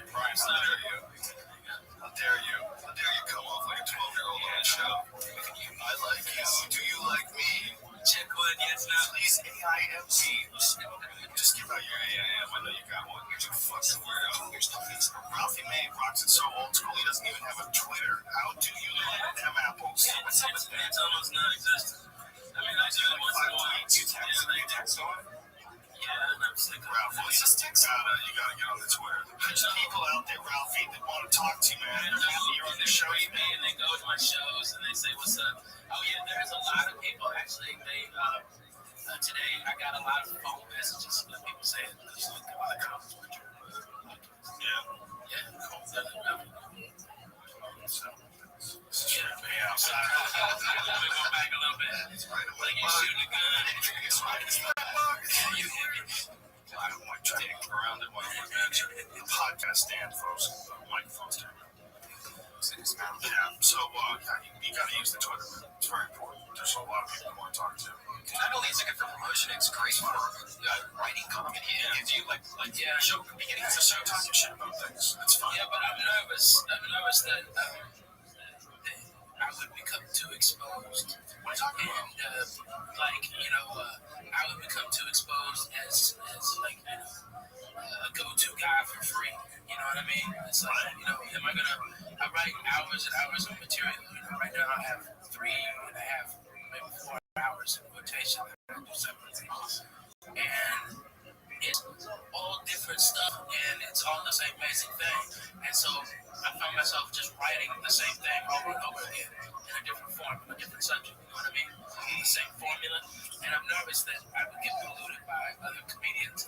How dare you? How dare you come off like a 12-year-old on the show? I like you. Do you like me? Check one, yes, now. Please AIMC. Just give out your AIM. I know you got one. You fucking weirdo. Ralphie May rocks it so old school, he doesn't even have a Twitter. How do you like them apples? It's almost non-existent. I mean, I do it once in a while. You text on? Yeah, I'm sick of Ralph, let's just text out. You gotta get on the Twitter. There's people out there, Ralphie, that want to talk to you, man. You're on the show, me, and they go to my shows and they say, "What's up?" Oh yeah, there's a lot of people actually. They today I got a lot of phone messages that people say, "Just look at my comments." Yeah. Cool. So, Yeah, I'm sorry. Let me go back a little bit. Like you shooting a gun. You hit me. I don't want to dick around it while we're mentioning the podcast stand, folks. Microphones down. Yeah, so you gotta use the Twitter. It's very important. There's a lot of people who want to talk to. Not only is it good for promotion, It's great for writing comedy. If you like show at the beginning of the show talking shit about things, it's fun. Yeah, but I'm nervous. I'm nervous that I would become too exposed. What are you talking about? And I would become too exposed as like a go-to guy for free. You know what I mean? It's like, am I gonna? I write hours and hours of material. Right now I have 3.5, maybe 4 hours of quotation that I do separately, and it's all different stuff, and it's all the same basic thing. And so I found myself just writing the same thing over and over again in a different form, a different subject. You know what I mean? The same formula, and I'm nervous that I would get polluted by other comedians.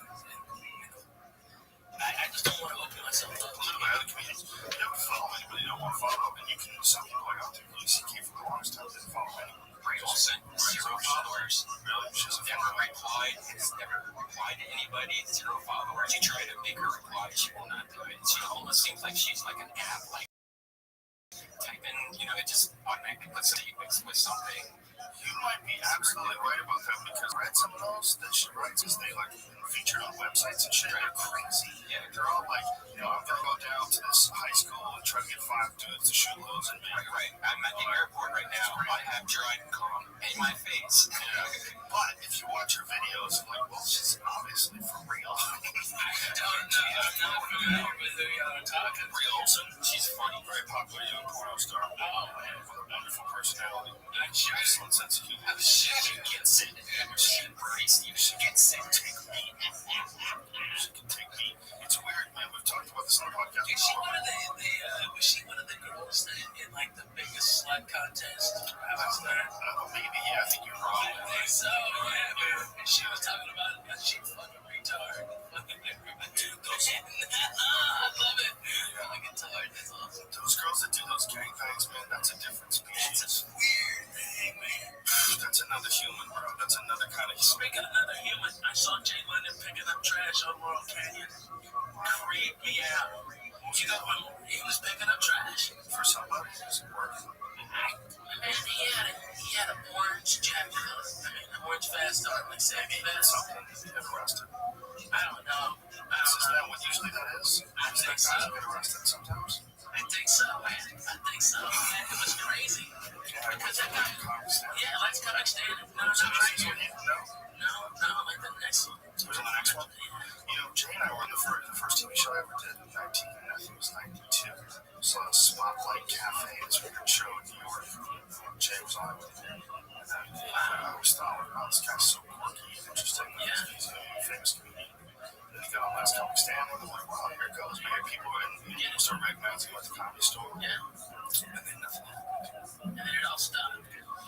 I just don't want to open myself up. My other comedians, you never follow anybody you don't want to follow, and you can. Some people like out there really CK for the longest time didn't follow anyone. Ray Olsen, 0 followers. Really? She's Never replied. Has never replied to anybody. 0 followers. You try to make her reply, she will not do it. She almost seems like she's like an app. Like type in, it just automatically puts statements with something. You might be absolutely right about that because I read some of those that she writes as they like featured on websites and shit. They're crazy. Yeah, they're all like, I'm gonna go down to this high school and try to get 5 dudes to shoot loads at me. Right. I'm at the airport right now. I have Dryden Calm in my face. But if you watch her videos, I'm like, well, she's obviously for real. I'm not familiar with who y'all are talking. Ray Olsen, she's funny, very popular young porno star. Oh man, with a wonderful personality. Excellent sense of humor. She gets it. She embraced you. She gets it. Take me. She can take me. It's weird, man. We've talked about this on the podcast. Was she one of the girls that in like the biggest slut contest? Maybe, yeah. I think you're wrong. I think so, yeah, man. She was talking about it. She fucking retard. Dude, I love it. Fucking retard. That's awesome. Those girls that do those gangbangs, man, that's a different species. That's a weird thing, man. That's another human, bro. That's another kind of human. Speaking of another human, I saw Jay London picking up trash on Laurel Canyon. Creeped me out. When he was picking up trash for somebody who's working. Man, he had an orange jacket on. An orange vest on, like Sammy vest. Something to get arrested. I don't know. Is that what usually that is? I think so. Guys get arrested sometimes. I think so, man. It was crazy. Because that guy, let's go stand. No, like the next one. Was it the next one? Jay and I were in the first TV show I ever did in 1992. It was a Spotlight Cafe. It's a weird show in New York. Jay was on it with me. And I always thought, wow, this guy's so quirky and interesting. He's a famous comedian. And he got on Last Comic Stand, and I'm like, wow, here it goes. Man, people start recognizing him at the Comedy Store. Yeah. And then nothing happened. And then it all stopped.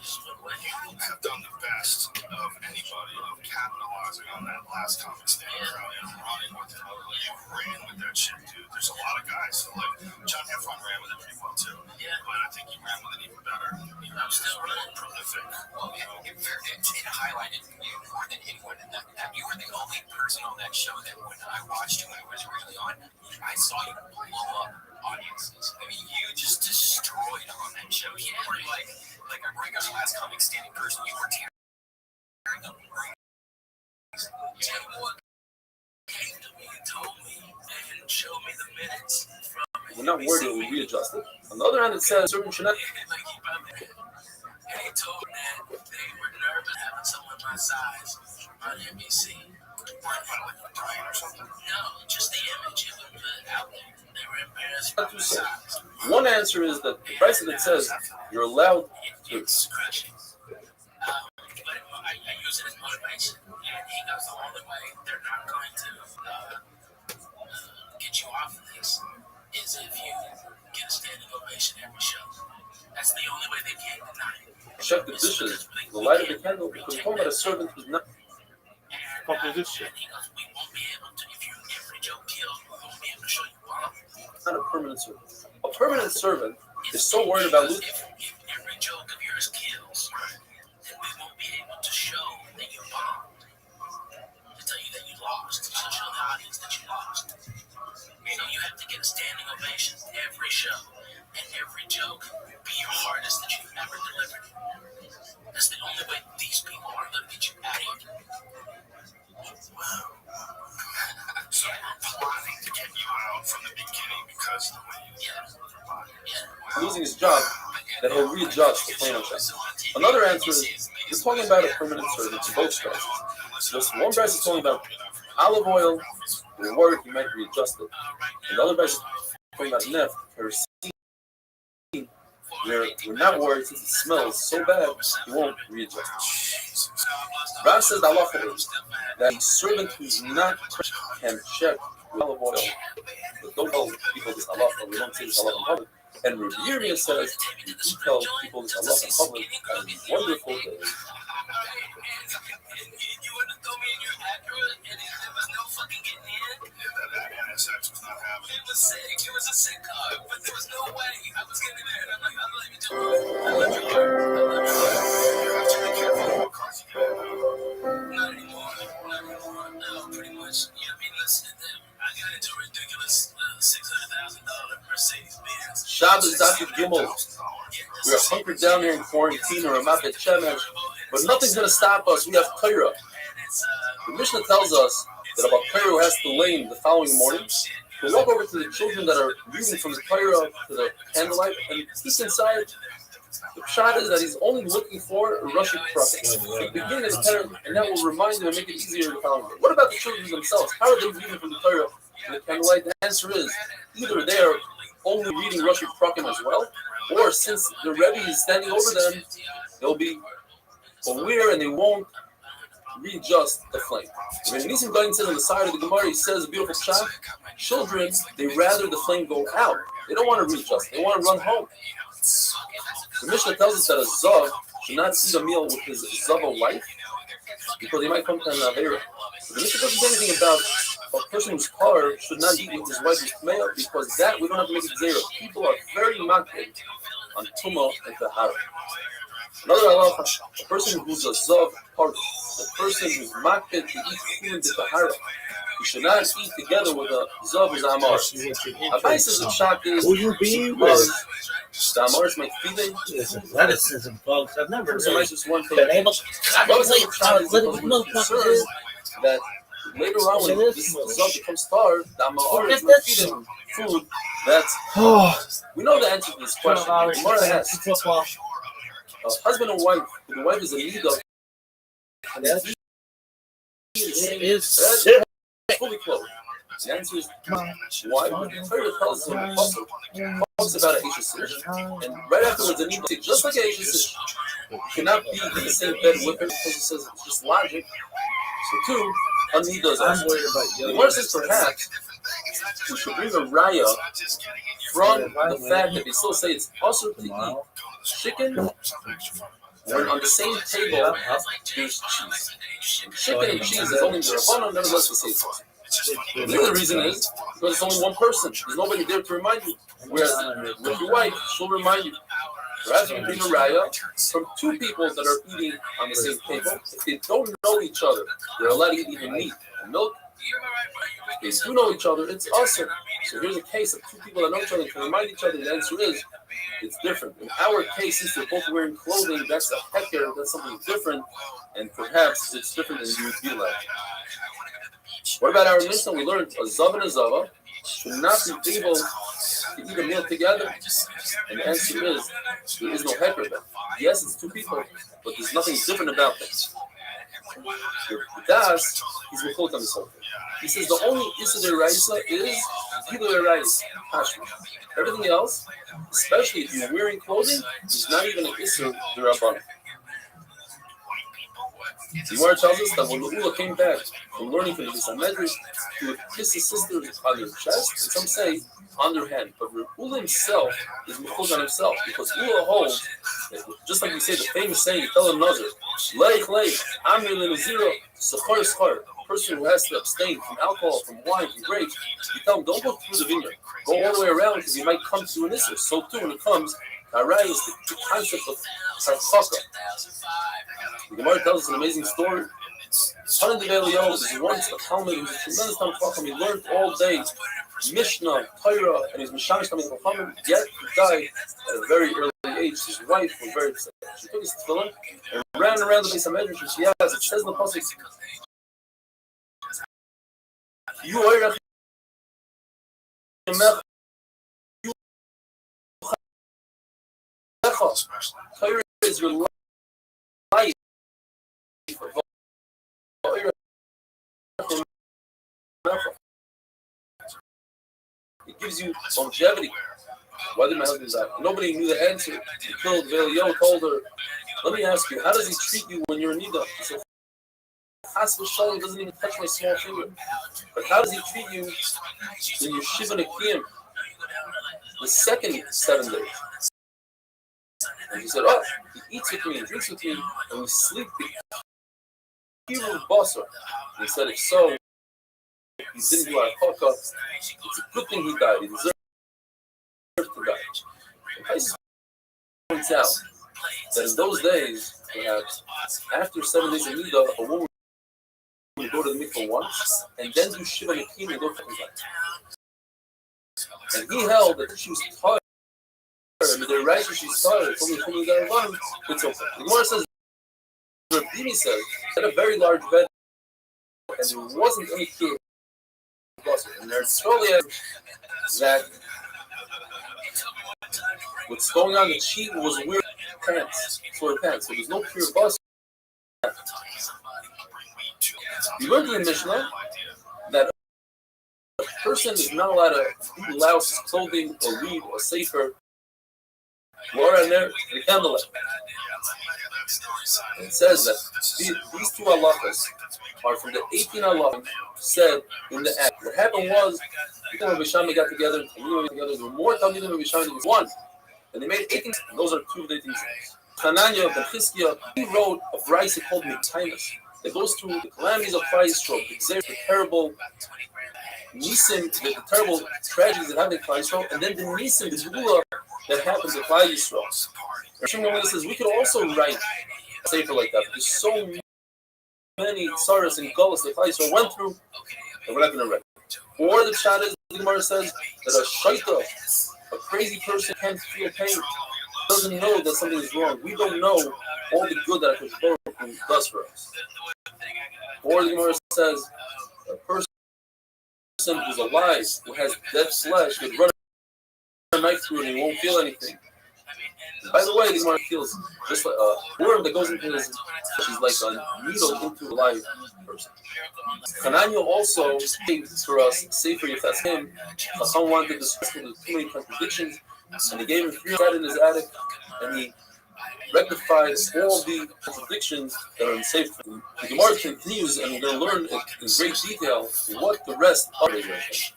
You have done the best of anybody of capitalizing on that Last Comic Stand crowd and running with it. You ran with that shit, dude. There's a lot of guys. Like John Heffron ran with it pretty well too. Yeah. But I think you ran with it even better. I'm still running. Prolific. Well, it highlighted you more than anyone. And that you were the only person on that show that when I watched you when it was really on, I saw you blow up audiences. I mean, you just destroyed on that show. You were like a regular Last Comic Standing person. You were tearing up rooms. Jay Wood came to me and told me and showed me the minutes from We're not worried it will be readjusted. On the other hand, it says certain shenanigans. And he told me that they were nervous having someone my size on NBC. Like dying or something? No, just the image it would put out there. They were embarrassed by my size. One answer is that the precedent says you're allowed to. It's crushing. But I use it as motivation. And he goes, the only way they're not going to get you off of this is if you get a standing ovation every show. That's the only way they can't deny it. Check the dishes. The light of the candle because home at a servant was not. And he goes, we won't be able to, if every joke kills, we won't be able to show you bomb. Not a permanent servant. A permanent servant is so worried about losing. If every joke of yours kills, then we won't be able to show that you bombed. To tell you that you lost. To show the audience that you lost. So you have to get a standing ovation every show. And every joke be your hardest that you've ever delivered. That's the only way these people are going to get you out of here. to readjust the flame check. Another answer is we're talking about a permanent surgery in both strategies. Just one verse is talking about olive oil, your work, you might readjust it. And the other verse is talking about neft, we're not worried since it smells so bad, you won't readjust it. Rav says the halacha is that a servant who's not can check olive oil, but don't tell people this halacha, we don't say this halacha in public. And Rabbi Yirmiyah says, you do tell people this halacha in public, and it's wonderful day. Not anymore. No, pretty much. You know, listen to them. I got into a ridiculous $600,000 Mercedes Benz. Shabbos Dr. Gimel. We are hunkered down here in quarantine or Ramat Bet Shemesh, but nothing's going to stop us. We have Torah. The Mishnah tells us that about Torah who has to lane the following morning, to walk over to the children that are reading from the Torah to the candlelight and peek inside. The shot is that he's only looking for a Russian prophet at the beginning of the Torah, and that will remind him and make it easier to follow. What about the children themselves? How are they reading from the Torah to the candlelight? The answer is either they are only reading Russian Prakim as well, or since the Rebbe is standing over them, they'll be aware and they won't readjust the flame. When Nisim Dayan says on the side of the Gemara, he says a beautiful shot. Children, they rather the flame go out. They don't want to readjust. They want to run home. The Mishnah tells us that a Zav should not eat a meal with his Zava wife because he might come to an Avera. The Mishnah doesn't say anything about a person whose car should not eat with his wife's Tmeya because that we don't have to make it zero. People are very makbid on Tumah and Tahara. Another halacha, a person who's a Zav party, a person who's makbid to eat food to Tahara, he should not eat together with a Zav who's Amar. Abai says the shot is Who you be with? the Amar is my feeling. It's athleticism, folks. I've never So really just one thing. been able to That later on when this Zav becomes starved, the Amar is my feeling food that's we know the answer to this question. The Gemara asks, husband and wife, the wife is a leader, and the is fully clothed. The answer is why? The Torah tells us in the Pasuk, talks about an Eish, and right afterwards, the Nida, just like an Eish, cannot be in the same bed with her because it says it's just logic. So two, a Nida is also. The Gemara says perhaps we should bring a raya from the fact that they still say it's also to eat chicken when on the same table there's cheese. And chicken and cheese is only the Rabbanon, nevertheless we say it's also. The other reason is because it's only one person. There's nobody there to remind you. Whereas with your wife, she'll remind you. Whereas you bring a raya from two people that are eating on the same table, if they don't know each other, they're allowed to eat even meat and milk. If they do know each other, it's awesome. So here's a case of two people that know each other and can remind each other. The answer is it's different. In our case, since they're both wearing clothing, that's a hecker, that's something different, and perhaps it's different than you would be like. What about our Mishnah? We learned a Zav and a Zava should not be able to eat a meal together. And the answer is there is no hecker there. Yes, it's two people, but there's nothing different about them. The Das, he's Mechot on the sofa. He says the only Issa Deraisa is Gila Deraisa, Hashma. Everything else, especially if you're wearing clothing, is not even an Issa Derabbanah. The Gemara tells us that when Ula came back from learning from the Medrash, he would kiss his sisters on their chest, and some say on their hand. But Ula himself is Mechut on himself, because Ula holds, just like we say the famous saying, you tell a Nazir, Leich Leich, Amir Lenazira, Sachar Schar, a person who has to abstain from alcohol, from wine, from grapes, you tell him, don't go through the vineyard, go all the way around, because you might come to an Issa. So too, when it comes, Harai is the concept of Harchaka. The Gemara tells us an amazing story. Hanan Dev Eliyahu was once a Talmud who was a tremendous Talmud Chacham. He learned all day Mishnah, Torah, and his Mishamish Talmud Chacham. Yet he died at a very early age. His wife was very upset. She took his tefillin and ran around the Beis HaMedrash, and she asked, it says in the pasuk, "You are Torah is your life. It gives you longevity. Why did my husband die? Nobody knew the answer. He killed Velio, told her, let me ask you, how does he treat you when you're in Nida? He said, Chas v'shalom doesn't even touch my small finger. But how does he treat you when you're Shiva Nekiyim? The second 7 days. And he said, oh, he eats with me, drinks with me, and we sleep with Kiru Basar. And he said, if so, he didn't do our coca. It's a good thing he died. He deserved to die. And Tyson points out that in those days, perhaps, after 7 days of Nida, a woman would go to the mikvah once, and then do Shiva Nekiyim and go to the And he held that she was tired. And the righteous she's tired. It's only it's okay. The Gemara says, Rabbi says, he had a very large bed, and there wasn't any kid. And there's totally that what's going on, the cheat was weird pants, sort of pants. So there's no pure bus. We learned in the Mishnah that a person is not allowed to blouse his clothing or read or safer. Laura and there, the candlelight. It says that these two halachas are from the 18 halachas said in the act. What happened was, the Talmidim of Bishami got together, there were more Talmidim of Bishami than one. And they made 18, and those are two of the 18 things. Hananya ben Chizkiah, he wrote a brisa called Mitainas that goes through the calamities of Klal, the terrible Nisim, the terrible tragedies that happened in Klal, and then the Nisim, the Gula that happens in Klal Yisrael. Restream says we could also write a sefer like that. There's so many tsaras and gullahs that Klal Yisrael went through, and we're not going to write. Or the Pshat is, the Gemara says that a shaita, a crazy person, can't feel pain, doesn't know that something is wrong. We don't know all the good that HaKadosh does for us. Or the Gemara says a person who's alive, who has dead flesh, could run a knife through it and he won't feel anything. By the way, the Gemara feels just like a worm that goes into his, she's like a needle into a live person. Hananya also gave for us, say for you, that's him. Someone wanted to discuss with too many contradictions, and he gave him 3 in his attic, and he rectified all the contradictions that are in safe. The Gemara continues, and we're going to learn in great detail what the rest of it is.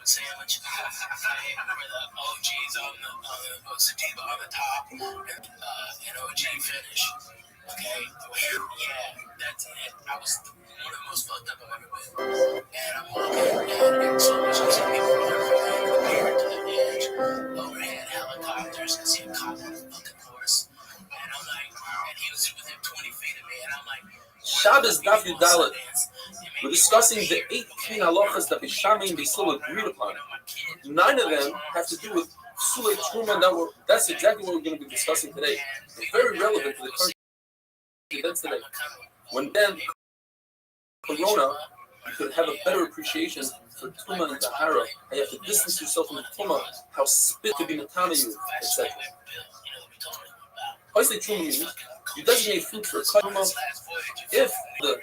Sandwich. Where the OG's on the sativa on the top, and an OG finish. Okay, yeah, that's it. I was one of the most fucked up I've ever been. And I'm walking, and so much of people compared to the edge. Overhead helicopters, I see a cop on the fucking horse. And I'm like, and he was within 20 feet of me, and I'm like, Shabbos Daf Yudalet. We're discussing the 18 halachas that Bishamim and Bisul agreed upon. 9 of them have to do with Sulei Truma. That's exactly what we're going to be discussing today. It's very relevant to the current events today. When then Corona, you could have a better appreciation for Truma and Tahara. And you have to distance yourself from the Truma, how spit could be Natana you, etc. Paisei Truma means you designate food for a Truma if the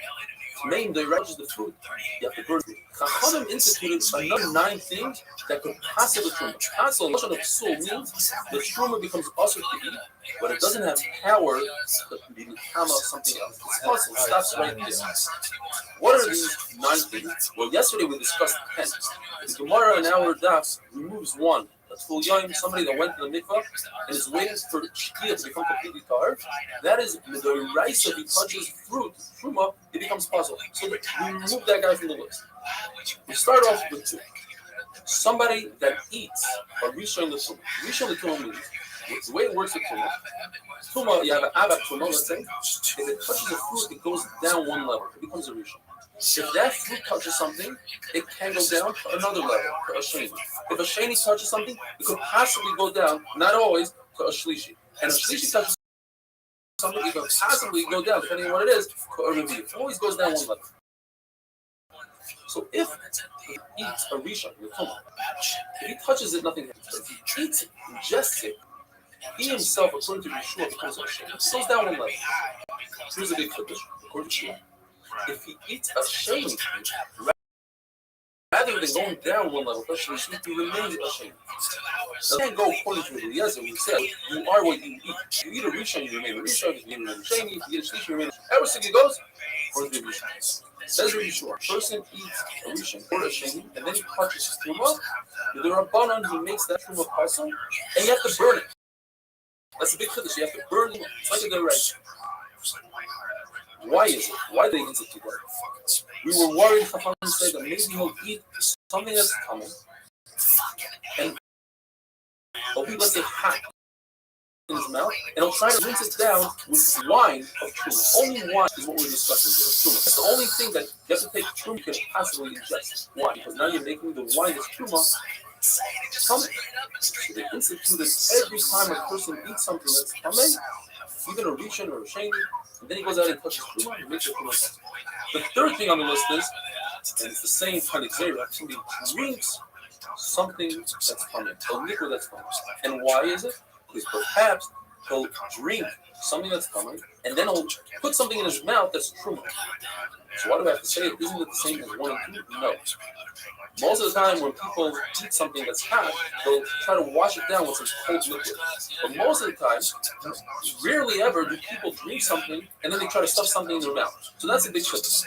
name the righteous the fruit, you have to burn it. Chachamim instituted another 9 things that could pass the truma. Pasul, lashon of psul means the truma becomes also to eat, but it doesn't have power to become something else. It's pasul. It stops right there. What are these 9 things? Well, yesterday we discussed 10. The Gemara in our daf removes 1. That's full yom, somebody that went to the mikvah and is waiting for shkia to become completely tar. That is the rice that he touches fruit, truma, it becomes puzzle. So we remove that guy from the list. We start off with 2. Somebody that eats a rishon the truma. Rishon the truma means the way it works with truma. Truma, you have an abat truma, let's say. If it touches a fruit, it goes down 1 level. It becomes a rishon. If that fruit touches something, it can go down to another level, to a sheni. If a sheni touches something, it could possibly go down, not always, to a shlishi. And if shlishi touches something, it could possibly go down, depending on what it is, to a revi. It always goes down 1 level. So if he eats a rishon, if he touches it, nothing happens. If he eats it, ingests it, he himself, according to Yeshua, becomes ashamed. It goes down one level. Here's a big chiddush. According to Yeshua, if he eats a shame, rather than going down one level, he remains ashamed. Now, can't go according to Eliezer, who said, you are what you eat. If you eat a Rishon, you remain a Rishon. If you eat a Rishon, if you eat a Shlish, you remain a Shlish. Every single goes, according to Rishon. Says Yeshua, a person eats a Rishon or a Sheni, and then he touches Truma, the Rabbanan, he makes that Truma puzzle, and you have to burn it. That's a big chiddush. You have to burn it. It's like a good right. Why is it? Why did they institute that? We were worried, Chacham said, that maybe he'll eat something that's coming, and he'll be, let's say, hot in his mouth, and he'll try to rinse it down with wine of Truma. Only wine is what we're discussing here, Truma. That's the only thing that you have to take Truma you can possibly ingest. Why? Because now you're making the wine that's Truma coming. So they instituted every time a person eats something that's coming, even a Rishon or a Sheni, and then he goes out and touches Truma and makes it Truma. The third thing on the list is, and it's the same kind of zera, somebody drinks something that's coming, a liquid that's coming. And why is it? Because perhaps he'll drink something that's coming, and then he'll put something in his mouth that's Truma. So why do I have to say it? Isn't it the same as 1 and 2? No. Most of the time when people eat something that's hot, they'll try to wash it down with some cold liquid. But most of the time, rarely ever do people drink something and then they try to stuff something in their mouth. So that's a big shift.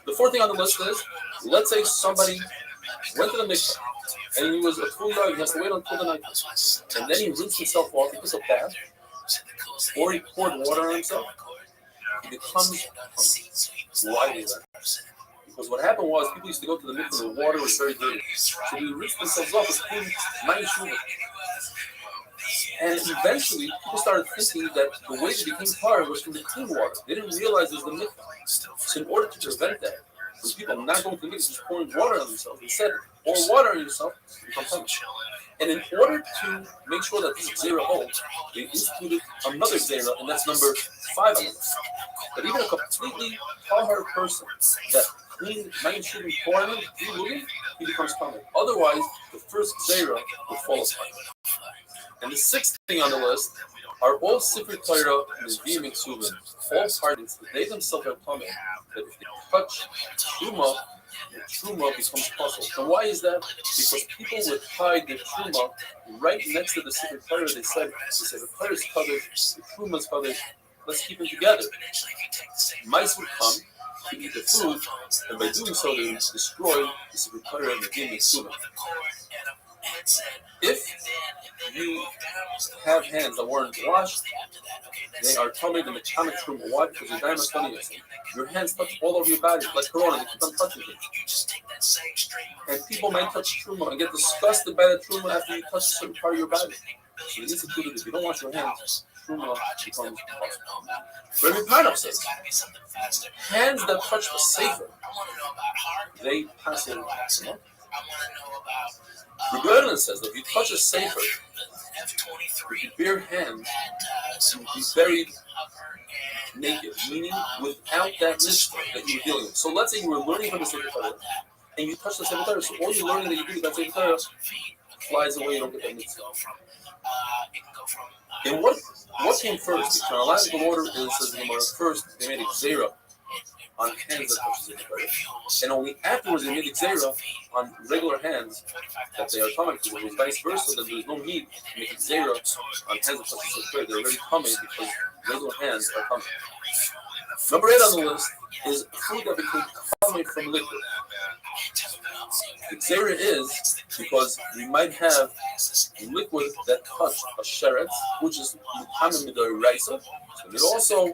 The fourth thing on the list is, let's say somebody went to the mikvah and he was a full yard, he has to wait until the night. And then he rinsed himself off, he took a bath, or he poured water on himself. He becomes why is that? Because what happened was people used to go to the mikvah and the water was very dirty. So they rinsed themselves off with clean mayim shuvah. And eventually people started thinking that the way they became tar was from the clean water. They didn't realize it was the mikvah. So in order to prevent that, when people not going to the mikvah just pouring water on themselves, instead pour water on yourself, you become tummy. And in order to make sure that this zera holds, they instituted another zera, and that's number 5 on the list. That even a completely tahar person that clean mayim shuvah pouring him, he becomes tummy. Otherwise, the first zera will fall apart. And the sixth thing on the list are all Sifrei Torah and Nevi'im and Ksuvim, all parties that they themselves are tummy. That if they touch Truma, the Truma becomes puzzled. And why is that? Because people would hide their Truma right next to the Sifrei Torah. They said, the Sifrei Torah is covered, the Truma is covered, let's keep them together. Mice would come to eat the food, and by doing so, they would destroy the Sifrei Torah and Nevi'im and Ksuvim. If you have hands that weren't washed, they are tummied in the common truma. Why? Because your diamond studying it. Your hands touch all over your body, like Corona, they keep on touching it. And people might touch truma and get disgusted by the truma after you touch a certain part of your body. So you need to do it. If you don't wash your hands, truma becomes impossible. Rabbi Panov says, hands that touch the sefer, they pass it. Rabbi Yochanan says that if you touch a sefer, with your bare hands, you will be buried naked, meaning without that mitzvah that you were dealing with. So let's say you were learning from the Sefer Torah, and you touch the Sefer Torah, so all you're learning that you do with that Sefer Torah flies away, you don't get that mitzvah. And what came first? The chronological order is, says the Gemara, first they made a gzera on hands that touch the Sefer Torah, and only afterwards they made a gzera on regular hands that they are coming. Because if it was vice versa, then there's no need to make a gzera on hands that touch the Sefer Torah. They're already coming because regular hands are coming. Number 8 on the list is food that became coming from liquid. The gzera is because we might have liquid that touch a sheret, which is common midaraisa, and it also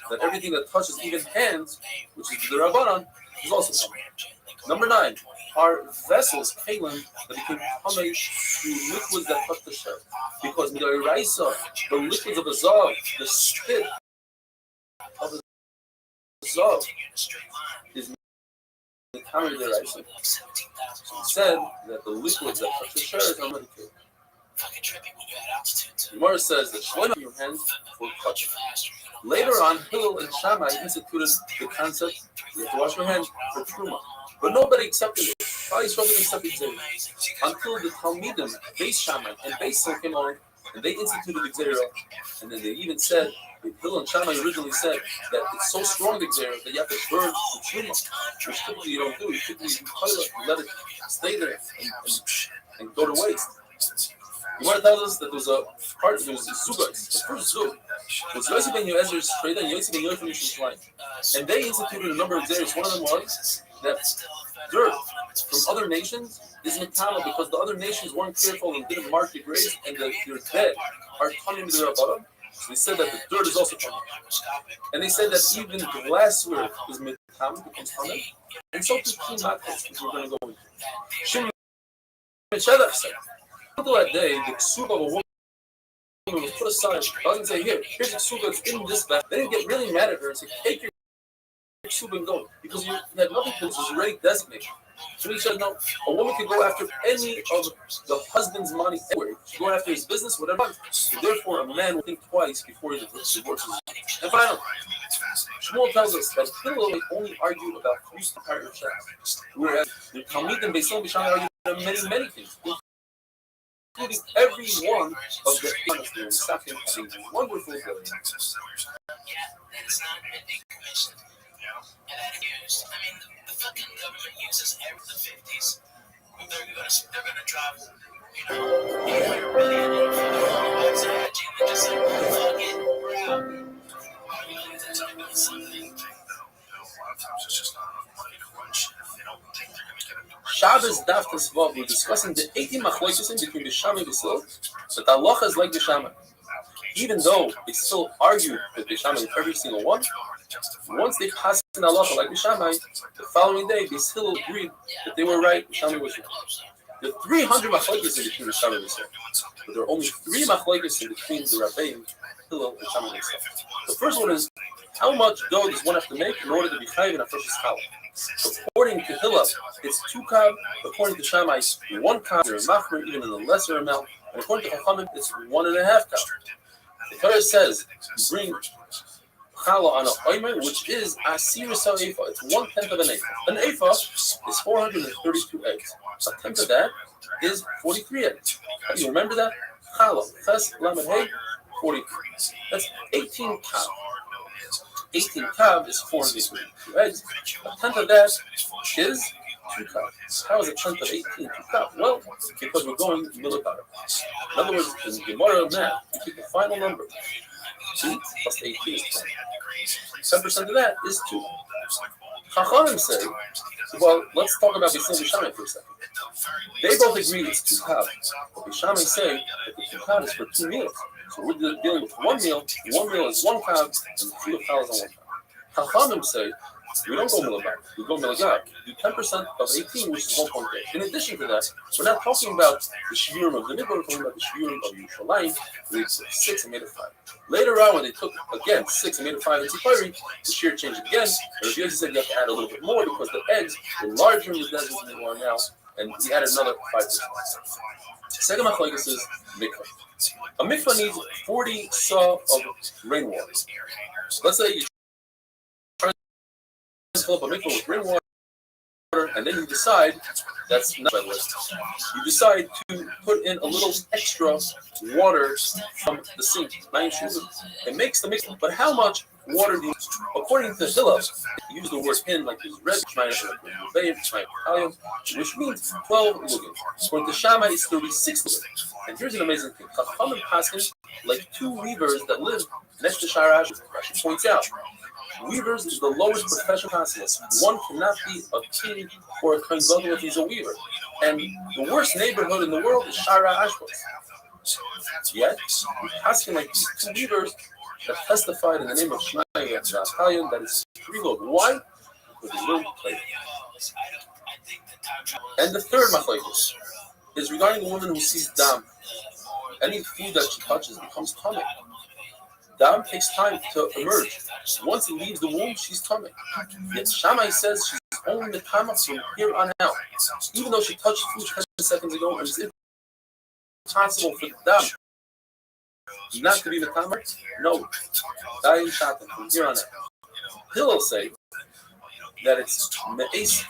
that everything that touches even hands, which is the rabbanan, is also coming. Number 9 are vessels, kalim, that became coming through liquids that touch the sheret, because midaraisa, the liquids of a zav, the spit of a zav is the common midaraisa. So it said that the liquids that touch the sheret are medicated. The Gemara says that shloim in your hands will touch. Later on, Hillel and Shammai instituted the concept you have to wash your hands for truma, but nobody accepted it. Probably struggling to accept it until the Talmidim, Beis Shammai and Beis Hillel came along and they instituted the Gzera, and then they even said, Hillel and Shammai originally said that it's so strong the Gzera that you have to burn the Truma, which typically you don't do. You typically you let it stay there and go to waste. You want to tell us that there was a Zugais, the first Zug, was Yossi ben Yoezer's Treda and Yossi ben Yoezer's Shushalayim. And they instituted a number of Gzeras. One of them was that dirt from other nations is metama because the other nations weren't careful and didn't mark the graves, and their dead are tuning to their bottom. So they said that the dirt is also tuning. And they said that even glassware is metama, becomes tuning. And so too matters, which we're going to go into. Shimon ben Shadach said, until that day, the ksuba of a woman was put aside. God didn't say, here's the ksuba that's in this bag. They didn't get really mad at her and say, take your ksuba and go. Because you had nothing to do, it was already designated. So he said, no, a woman can go after any of the husband's money anywhere. She can go after his business, whatever. So therefore, a man will think twice before he divorces. And finally, Shmuel tells us that Hillel only argued about 3 separate checks, whereas the Talmud and Beis Hillel argued about many things, including every one of the honesty and second having wonderful ability. Yeah, that is not a decommission. And that used, I mean, the fucking government uses every the 50s. They're gonna drop, $800 billion in bucks of hedging and just like, fuck it, we're out. That's not doing something. A lot of times it's just not enough money to run shit if they don't think they're going to get it direct. Shabbos Daf Tesvav, we're discussing the 18 machlokesim between the Shammai and the Hillel, but the halacha is like the Shammai. Even though they still argue that the Shammai in every single one, once they passed in halacha like the Shammai, the following day, the Hillel agreed that they were right, the Shammai was wrong. There are 300 machlokesim between the Shammai and the Hillel, but there are only 3 machlokesim between the Rabbeim, Hillel, and Shammai and the Hillel. The first one is, how much dough does one have to make in order to be chayiv in a freshest challah? According to Hillel, it's 2 kav. According to Shammai, 1 kav. They're machmer even in a lesser amount. And according to Chachamim, it's 1.5 kav. The Torah says you bring challah on a oimer, which is asir sa ephah. It's 1/10 of an ephah. An ephah is 432 eggs. A tenth of that is 43 eggs. You remember that? Challah, ches lamed hey, 43. That's 18 kav. 18 kav is 432 eggs. A tenth of that is 2 kav. How is a tenth of 18 2 kav? Well, because we're going military. In other words, in Gemara math, you keep the final number. 2 plus 18 is 10. 10% of that is 2. Chachamim say, well, let's talk about Beis Hillel and Shammai for a second. They both agree it's 2 kav. But Beis Shammai say that the 2 kav is for 2 meals. So we're dealing with 1 meal. 1 meal is 1 kav, and 3 of kav is on 1 kav. Chachamim say we don't go milagab. We go milagab. We do 10% of 18, which is 1.8. In addition to that, we're not talking about the shiurim of the midbar. We're talking about the shiurim of Yerushalayim. We took 6 and made it 5. Later on, when they took again 6 and made it 5 in Tzipori, the shear changed again. And the said you have to add a little bit more because the eggs were larger in the desert than they are now, and he added another 5%. Second machlokes is mikvah. A mikvah needs 40 saw of rainwater. Let's say you try to fill up a mikvah with rainwater, and then you decide, that's not by the way, you decide to put in a little extra water from the sink. It makes the mikvah, but how much water do you use? According to Hillel, use the word in like this red, which means 12 lugim. According to Shammai, it's 36 lugim. And here's an amazing thing. Chachamim paskin like 2 weavers that live next to Shara Rashi. Rashi points out, weavers is the lowest profession possible. One cannot be a king or a kohen gadol if he's a weaver. And the worst neighborhood in the world is Shara Ashbos. Yet, asking like these 2 weavers that testified in the name of Shmai and that is preload. Why? Because they learned to play. And the third machlokes is regarding a woman who sees dam. Any food that she touches becomes tummy. Dam takes time to emerge. Once it leaves the womb, she's tummy. Yet Shammai says she's only the tama from here on out. Even though she touched food 10 seconds ago, and it's impossible for the dam not to be the tama. No, dayin shatan from here on out. Hillel say that it's me'es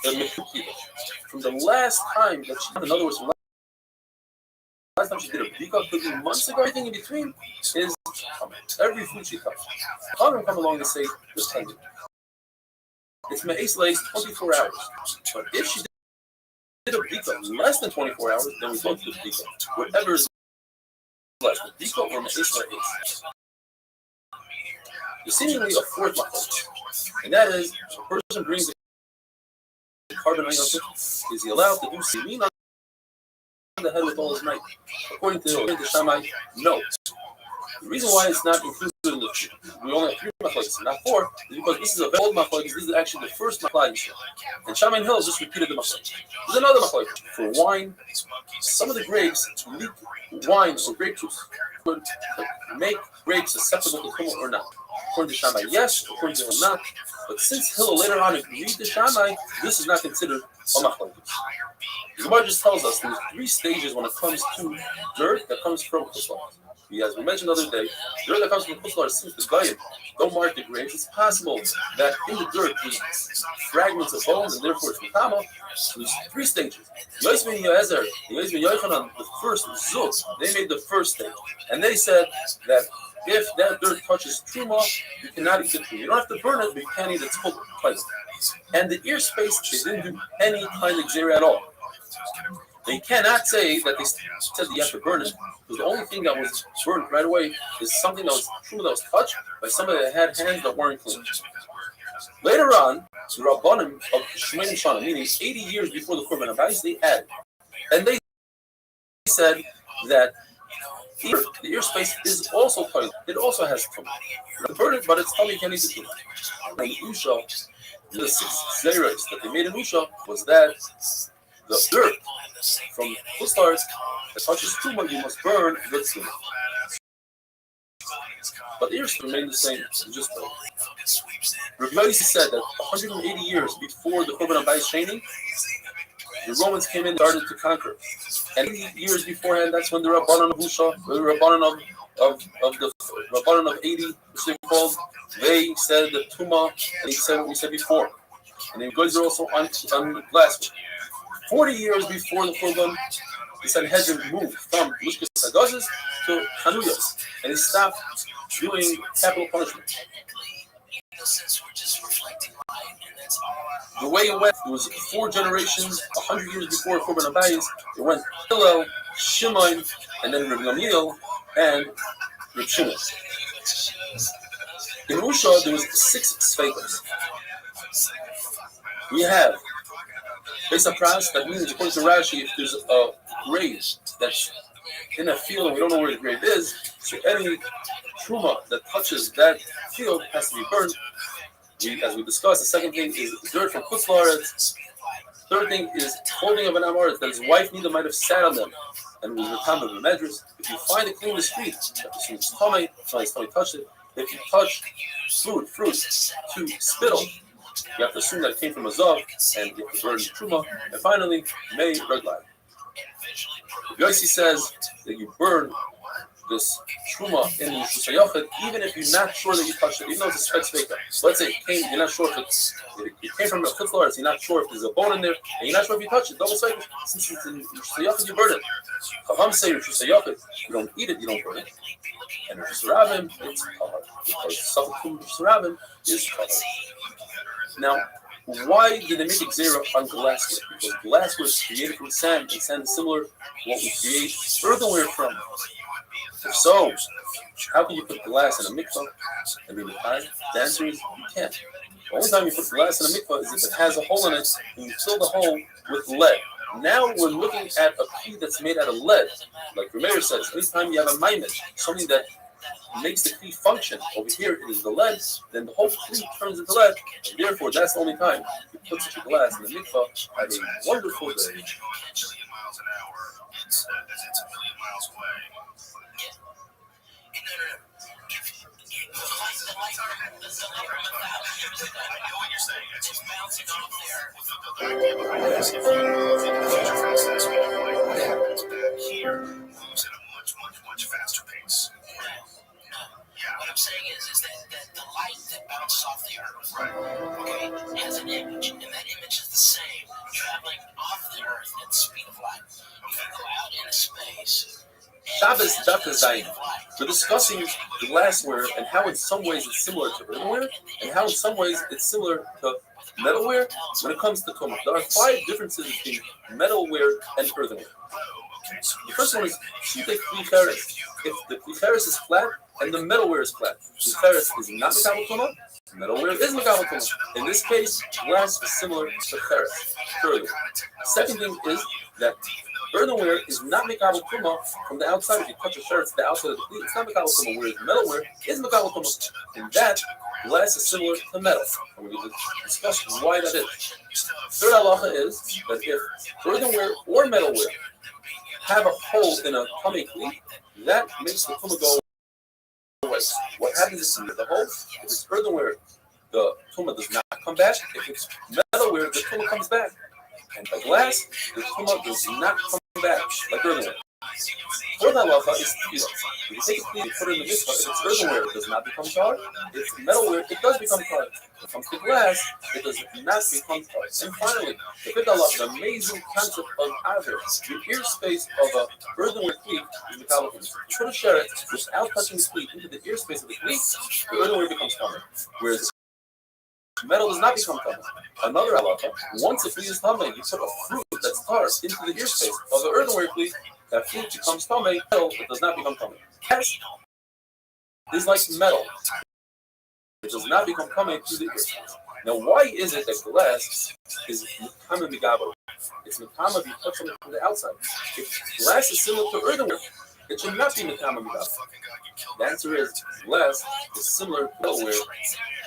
from the last time that she, in other words, from last time she did a bika could be months ago. Everything in between is every food she touched. Chachamim come along and say the pending. It's me'es legs 24 hours. But if she did a bika less than 24 hours, then we both do the bika. Whatever is less, the bika or me'es legs. There's seemingly a fourth method, and that is a person brings a carbon ion. Is he allowed to do simin on the head with all his might? According to Shammai, no. The reason why it's not included in the we only have 3 machlokes, not 4, is because this is a very old machlokes. This is actually the first machlokes, and Shammai and Hill just repeated the machlokes. There's another machlokes for wine. Some of the grapes leak wine or grape juice could make grapes susceptible to tumah or not. According to Shammai, yes. According to Hill, not. But since Hill later on agreed to Shammai, this is not considered a machlokes. The Gemara just tells us there's 3 stages when it comes to dirt that comes from chutzlaret. As we mentioned the other day, dirt that comes from chutzlaret, since the Goyim don't mark the graves, it's possible that in the dirt there's fragments of bones and therefore it's metama. There's 3 stages. Yosef ben Yoezer and Yosef ben Yochanan, the first zuk, they made the first stage, and they said that if that dirt touches truma, you cannot eat the truma. You don't have to burn it, but you can't eat its whole place. And the ear space, they didn't do any kind of xera at all. They cannot say that they said that you have to burn it, because the only thing that was burned right away is something that was true, that was touched by somebody that had hands that weren't clean. Later on, the Rabbanim of Shemaim Shana, meaning 80 years before the Korban Habayis, they added, and they said that the ear space is also touched. It also has tumah. You burn it, but it's tummy, you can't eat the tumah. And Usha, the 6 zeros that they made in Usha was that the dirt from chutzlaret that touches tumah, you must burn the tumah. But the ears remain the same. Just Rabbi Yossi said that 180 years before the Korban Habayis Sheni, the Romans came in and started to conquer. And 80 years beforehand, that's when the Rabbanon of Husha, the Rabbanon of the Rabbanon of 80, which they called, they said the tumah, and he said what we said before. And then goes also on last 40 years before the Korban, the Sanhedrin moved from Mishkas Hagazes to Hanuyos, and he stopped doing capital punishment. The way it went, it was 4 generations, 100 years before Korban Habayis. It went Hillel, Shimon, and then Reb Gamliel, and Reb Shimon. In Usha, there was 6 sfeitos. We have Beis HaPras, that means, according to Rashi, if there's a grave that's in a field and we don't know where the grave is, so any truma that touches that field has to be burned. As we discussed, the second thing is dirt from chutzlaret. Third thing is holding of an amaret that his wife neither might have sat on them, and was the time of the medrash. If you find it clean in the street, you have to assume it's tummy, his tummy touched it. If you touch fruit to spittle, you have to assume that it came from a zav, and you have to burn the truma. And finally, may regline. Yossi says that you burn this truma in the shusayachid, even if you're not sure that you touched it, even though it's a spek. Let's say you're not sure if it came from the chutzlaret, you're not sure if there's a bone in there, and you're not sure if you touched it. Double spek, since it's in shusayachid, you burn it. Chacham say shusayachid, you don't eat it, you don't burn it. And shusarabim, it's tahar, because safakum shusarabim is tahar. Now, why did they make a xera on glassware? Because glassware is created from sand, and sand is similar to what we create earthenware from. So, how can you put glass in a mikvah and be mechayiv? The answer is you can't. The only time you put glass in a mikvah is if it has a hole in it and you fill the hole with lead. Now we're looking at a key that's made out of lead. Like Rameir says, anytime you have a maimed, something that makes the key function, over here it is the lead, then the whole key turns into lead, and therefore that's the only time you put such a glass in the mikvah. Have a wonderful day. Here moves at a much faster pace. What I'm saying is that the light that bounces off the earth, okay, has an image, and that image is the same traveling off the earth at the speed of light. You can go out into space, Shabbos Daka Zayin. We're discussing glassware and how in some ways it's similar to earthenware and how in some ways it's similar to metalware when it comes to Tumah. There are 5 differences between metalware and earthenware. The first one is Shitei Klicheres. If the Klicheres is flat and the metalware is flat, Klicheres is not Mekabel Tumah, metalware is Mekabel Tumah. In this case, glass is similar to Cheres. Second thing is that earthenware is not Mekabel Tumah from the outside. If you touch a shirt, it's the outside of the cleat. It's not Mekabel Tumah, whereas metalware is Mekabel Tumah. In that, glass is similar to metal. And we will discuss why that is. Third halacha is that if earthenware or metalware have a hole in a tummy cleat, that makes the tumah go away. What happens is the hole, if it's earthenware, the tumah does not come back. If it's metalware, the tumah comes back. And by glass, the tumah does not come back like earthenware. Fourth halacha is tefillah. If you take a cleat and put it in the mikvah, if it's earthenware, it does not become tar. If it's metalware, it does become tar. When it comes to glass, it does not become tar. And finally, the fifth halacha, the amazing concept of aver, the ear space of a earthenware cleat is metallic. If you put a sheret without touching the cleat into the ear space of the cleat, the earthenware becomes tar. Whereas metal does not become tar. Another halacha, once a cleat is tar, you put a fruit that's tar into the ear space of the earthenware cleat, that fruit becomes tamei. Metal, it does not become tamei. Glass is like metal. It does not become tamei through the ear. Now, why is it that glass is mekama migabo? It's mekama if you touch something from the outside. If glass is similar to earthenware, it should not be mekama migabo. The answer is glass is similar to metalware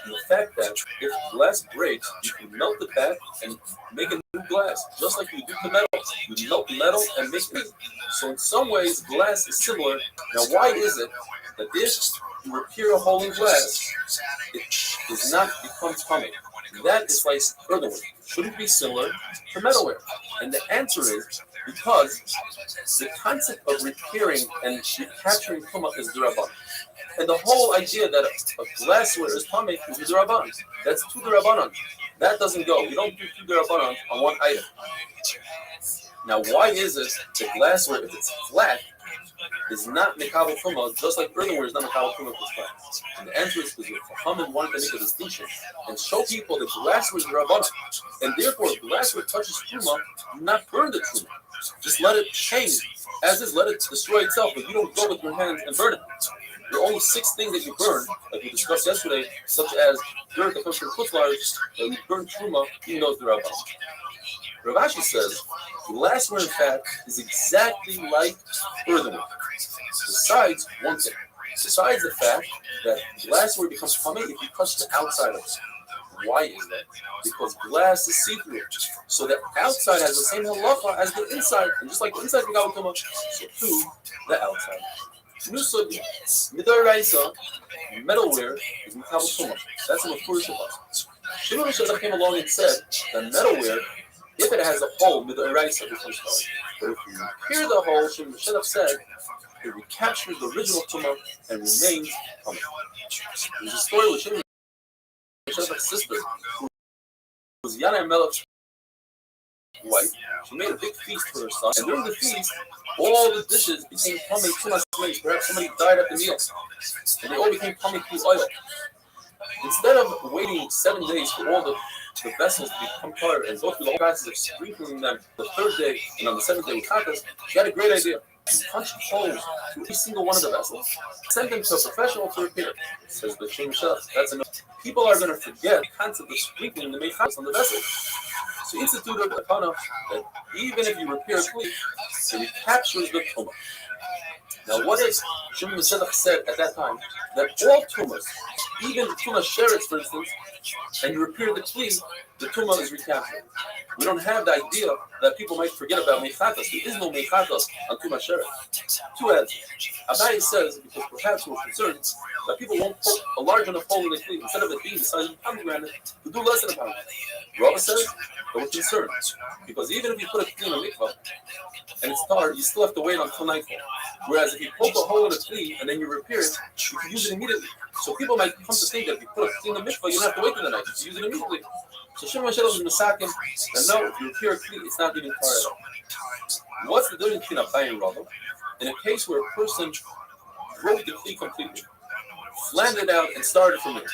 in the fact that if glass breaks, you can melt it back and make a new glass, just like you do to metal. You melt metal and make it. So in some ways, glass is similar. Now, why is it that if you repair a hole in glass, it does not become tamei? That is like earthenware. Shouldn't be similar to metalware. And the answer is because the concept of repairing and recapturing tumah is d'Rabbanan. And the whole idea that a glassware is tamei is d'Rabbanan. That's 2 d'Rabbanan. That doesn't go. You don't do 2 d'Rabbanan on one item. Now, why is it that glassware, if it's flat, is not mekabel tumah, just like earthenware is not mekabel tumah if it's flat? And the answer is because the Chachamim wanted to make a distinction and show people that glassware is d'Rabbanan, and therefore if glassware touches tumah, do not burn the tumah. Just let it change as is. Let it destroy itself, but you don't go with your hands and burn it. There are only 6 things that you burn, like we discussed yesterday, such as dirt that comes from chutzlars, that you burn truma, even though it's d'Rabbanan. Rav Ashi says glassware, in fact, is exactly like earthenware. Besides one thing, besides the fact that glassware becomes tamei if you touch the outside of it. Why is that? Because glass is see-through, so the outside has the same halacha as the inside, and just like the inside is mekabel tumah, so too the outside. Nusud midoraisa, metalware is mekabel tumah. That's in the first halacha. Shimon Shazach came along and said that metalware, if it has a hole, midoraisa becomes tamei. But if you repair the hole, Shimon Shazach said, it recaptures the original tumah and remains tamei. There's a story with Shimon Shazach's sister, who was Yana Melech's wife. She made a big feast for her son, and during the feast, all the dishes became tamei tumas meis. Perhaps somebody died at the meal, and they all became tamei through oil. Instead of waiting 7 days for all the vessels to become tar and go through the whole process of sprinkling them the 3rd day and on the 7th day with chatas, she had a great idea. She punched holes through every single one of the vessels, sent them to a professional to repair. Says the Shem Shach, that's enough. People are going to forget the concept of sprinkling the chatas on the vessel. So he instituted a kana that even if you repair a cleat, it recaptures the tumah. Now, what is Shimon Shazach said at that time? That all tumas, even tumah sherets, for instance, and you repair the cleat, the tumah is recaptured. We don't have the idea that people might forget about mechatas. There is no mechatas on tumah sheret. 2 answers. Abaye says, because perhaps we're concerned that people won't put a large enough hole in the cleat instead of it being the size of a pomegranate to do less than a pomegranate. Rava says that we're concerned because even if you put a cleat in a mikvah and it's tar, you still have to wait until nightfall. Whereas if you poke a hole in a cleat and then you repair it, you can use it immediately. So people might come to think that if you put a cleat in the mikvah, you don't have to wait till the night. You can use it immediately. So Shimon Shazach is Mesakim, and no, if you repair a cleat, it's not even tar at all. What's the difference between Abaye and Rava? in a case where a person broke the kli completely, flattened it out, and started from it.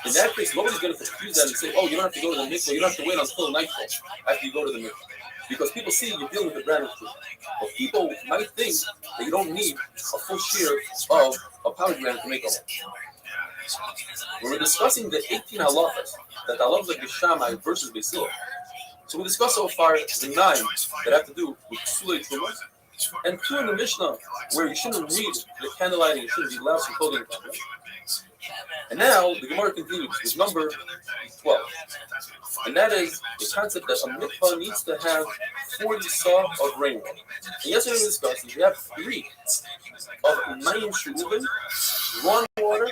In that case, nobody's going to confuse that and say, oh, you don't have to go to the mikveh, you don't have to wait until nightfall after you go to the mikveh. Because people see you're dealing with a brand new kli. But people might think that you don't need a full share of a pomegranate to make a hole. When we're discussing the 18 halachas, that the halachas like Shammai versus Beis Hillel. So we discussed so far the 9 that have to do with Psulei Truma, and 2 in the Mishnah where you shouldn't read the candlelight and you shouldn't be loud and clothing candle. And now the Gemara continues with number 12. And that is the concept that a mikvah needs to have 40 saw of rainwater. And yesterday we discussed that you have 3 of mayim shuvim, run water,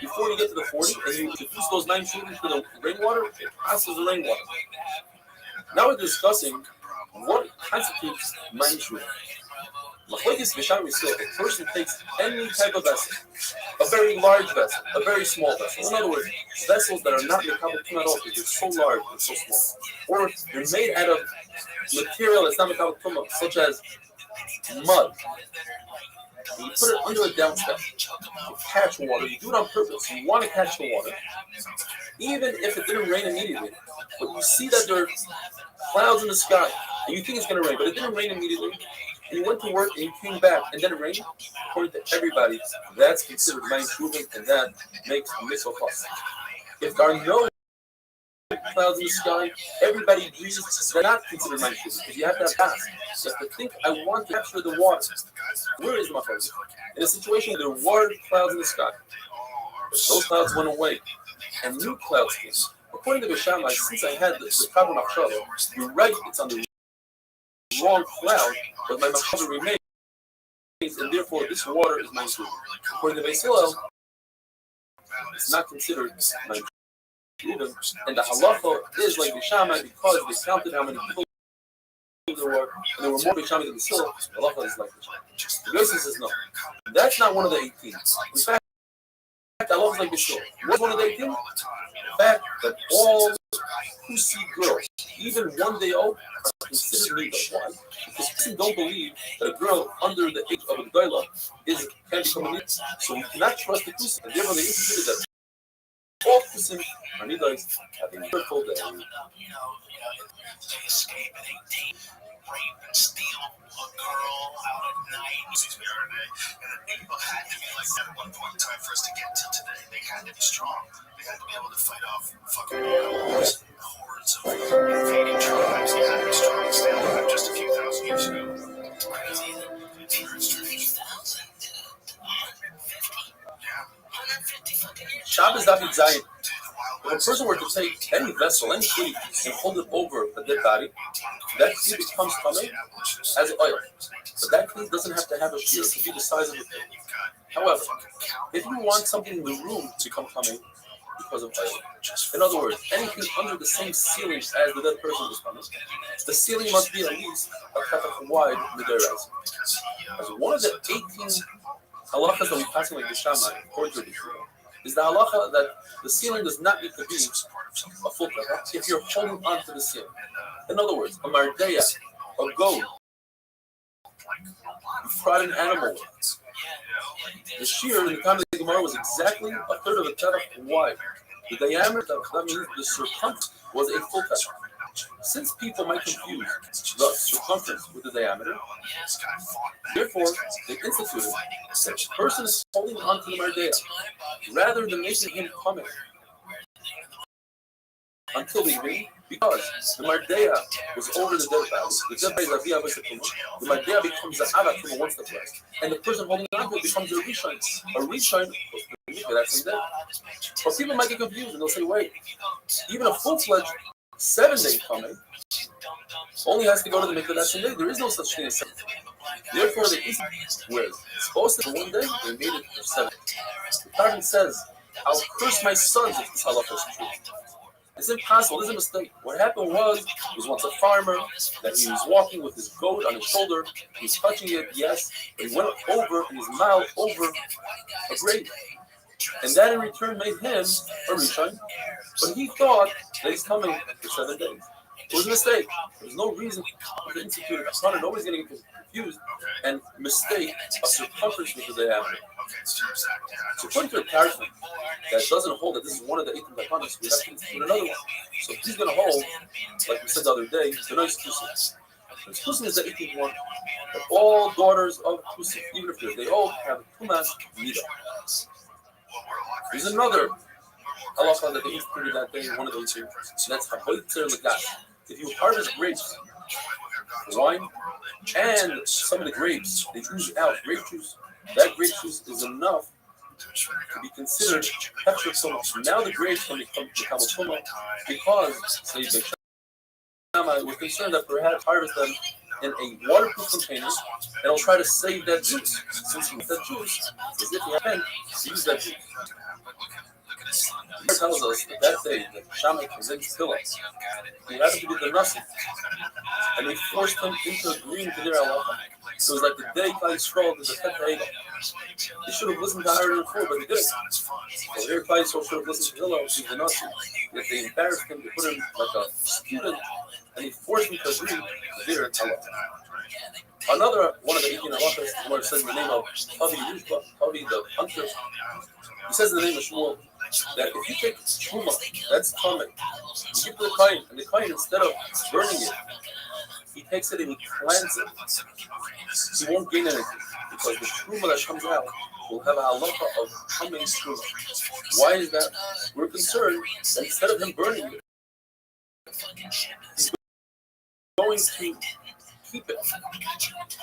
before you get to the 40, and you use those 9 shuvim for the rainwater, it passes the rainwater. Now we're discussing what constitutes mayim shuvim. Machlokes Bisham Yisrael, a person takes any type of vessel, a very large vessel, a very small vessel. In other words, vessels that are not mekabel tumah at all because they're so large and so small, or they're made out of material that's not mekabel tumah, such as mud. You put it under a downspout to catch water. You do it on purpose. You want to catch the water, even if it didn't rain immediately. But you see that there are clouds in the sky, and you think it's going to rain, but it didn't rain immediately. And you went to work and you came back and then it rained. According to everybody, that's considered mayim shuvim, and that makes a mitzvah possible. If there are no clouds in the sky, everybody agrees they're not considered mayim shuvim because you have to have gas. You have to think, I want to capture the water. Where is the mafaz? In a situation where there were clouds in the sky, those clouds went away and new clouds came. According to Bishamai, since I had the proper machshava, you're right, it's on the wrong cloud, but my machshava remains, and therefore this water is mayim shuvim. According to Beis Hillel, it's not considered mayim shuvim, and the halacha is like Bishamai because they counted how many people there were, and there were more Bishamai than Beis Hillel. The halacha is like Bishamai. The Yosef says no. That's not one of the 18. In fact, the halacha is like Beis Hillel. What's one of the 18? The fact that all who see girls, even one day old, are considered nida. Why? Because people don't believe that a girl under the age of a gdoila can become a nida. So we cannot trust the kusim. And therefore they consider that all kusim are nidas having a hurtful day. They escape at 18, rape and steal a girl out at night. And the people had to be like that at one point in time for us to get to today. They had to be strong. They had to be able to fight off fucking hordes of invading tribes. They had to be strong and stay alive just a few thousand years ago. It's crazy. 3,000 to 150. Yeah. 150 fucking years. Shabbos David Zayin. If a person were to take any vessel, any kli, and hold it over a dead body, that kli becomes tamei as oil. But that kli doesn't have to have a shear to be the size of the thing. However, if you want something in the room to become tamei because of oil, in other words, anything under the same ceiling as the dead person is tamei, the ceiling must be at least a kafach wide midorais. As one of the 18 halachas that we pass like the Shammai, according to the Restream, is the halacha that the ceiling does not need to be a full kafach if you're holding on to the ceiling. In other words, a mardeya, a goat, you fried an animal. The shear in the time of the Gemara was exactly a third of a tefach wide. The diameter, that means the circumference, was a full tefach. Since people might confuse the circumference with the diameter, therefore they instituted that the person is holding on to the mardeya rather than making him come in until they agree, because the mardeya was over the dead body. The dead body is aviyah v'sekumah. The mardeya becomes the ava from once the place, and the person holding on to it becomes a rishon. A rishon, that's in dead. But people might get confused and they'll say, wait, even a full-fledged 7-day coming only has to go to the mikveh that same day. There is no such thing as 7 days. Therefore, the East was supposed to be 1 day, they made it for 7. The Targum says, I'll curse my sons if this halacha is true. It's impossible. It's a mistake. What happened was once a farmer that he was walking with his goat on his shoulder. He's touching it, yes. But he went over in his mouth over a grave. And that in return made him a rishon. But he thought that he's coming for 7 days. It was a mistake. There's no reason for the institute of Hasana. Nobody's getting confused and mistake a circumference because they have it. So according to a tarifim that doesn't hold that this is one of the 18 Takanas, we have to institute another one. So if he's going to hold, like we said the other day, the nice Tusif. The Tusif is the 18th one. That all daughters of Tusif, even if they all have Tumas Nida. There's another halacha that they instituted that day, one of those two. So that's Haboitzer Lagat. If you harvest grapes, wine, and some of the grapes, they ooze out grape juice. That grape juice is enough to be considered extra tumah. Now the grapes can become a tumah because, say, we're concerned that perhaps harvest them in a waterproof container, and I'll try to save that juice. Since you want that juice, as if you can use that juice. It tells us that day that Shammai convinced Philip he had to be the Nasi, and they forced him into agreeing to their halacha. So it was like the day Klal Yisrael did the Chet HaEgel. They should have listened to Aaron before, but they didn't. So here Klal Yisrael should have listened to Hillel, who's the Nasi. Yet they embarrassed him, they put him like a student, and they forced him to agree to their halacha. Another one of the 18 halachas, where it says the name of Tavi Yishba, Tavi the hunter, he says the name of Shmuel, that if you take Shuma, that's common, you give it to the Kain, and the Kain, instead of burning it, he takes it and he plants it. He won't gain anything, because the Shuma that comes out will have a halacha of coming Shuma. Why is that? We're concerned that instead of him burning it, he's going to keep it.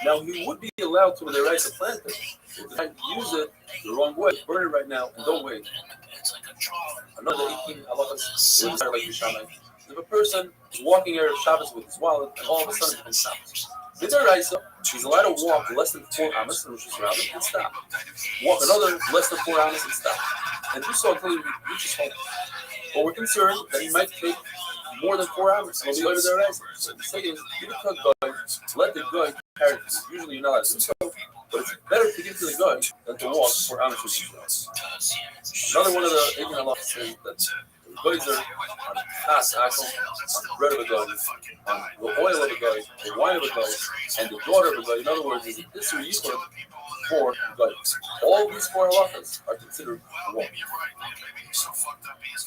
Now, he would be allowed to, when they write the plant it, if they use it the wrong way, burn it right now, and don't wait. Another 18 halachas is like Shammai. If a person is walking here Shabbos with his wallet, and all of a sudden it becomes Shabbos. Midaraisa, he's allowed to walk less than 4 amas, and stop. Walk another less than 4 amas and stop. And do so until he reaches home. But we're concerned that he might take more than 4 hours. And we'll be over there, right? So the thing is, give it to a guy, let the guy carry it. Usually you're not allowed to do so, but it's better to give it to the guy than to walk 4 hours with you. Another one of the 18 halachas says that the guys are on fast action, on the bread of a guy, on the oil of a guy, the wine of a guy, and the daughter of a guy. In other words, this is useful for guys. All these 4 halachas are considered one.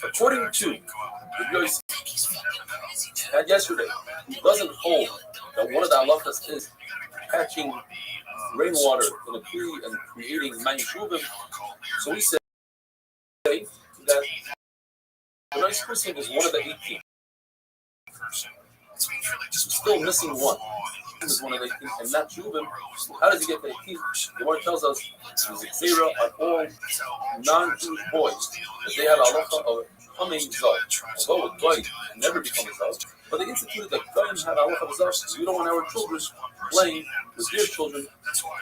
According to the guys had yesterday, he doesn't hold that one of the halachas is catching rainwater in a tree and creating manshuvim. So we say that the nice person is one of the 18. Still missing one. Is one of the 18, and not Shuvim. How does he get to 18? The word tells us there's a zera on all non-Jewish boys that they have a halacha of becoming zav. Although a guy never becomes zav, but they instituted that guys have a halacha of zav. So we don't want our children playing with their children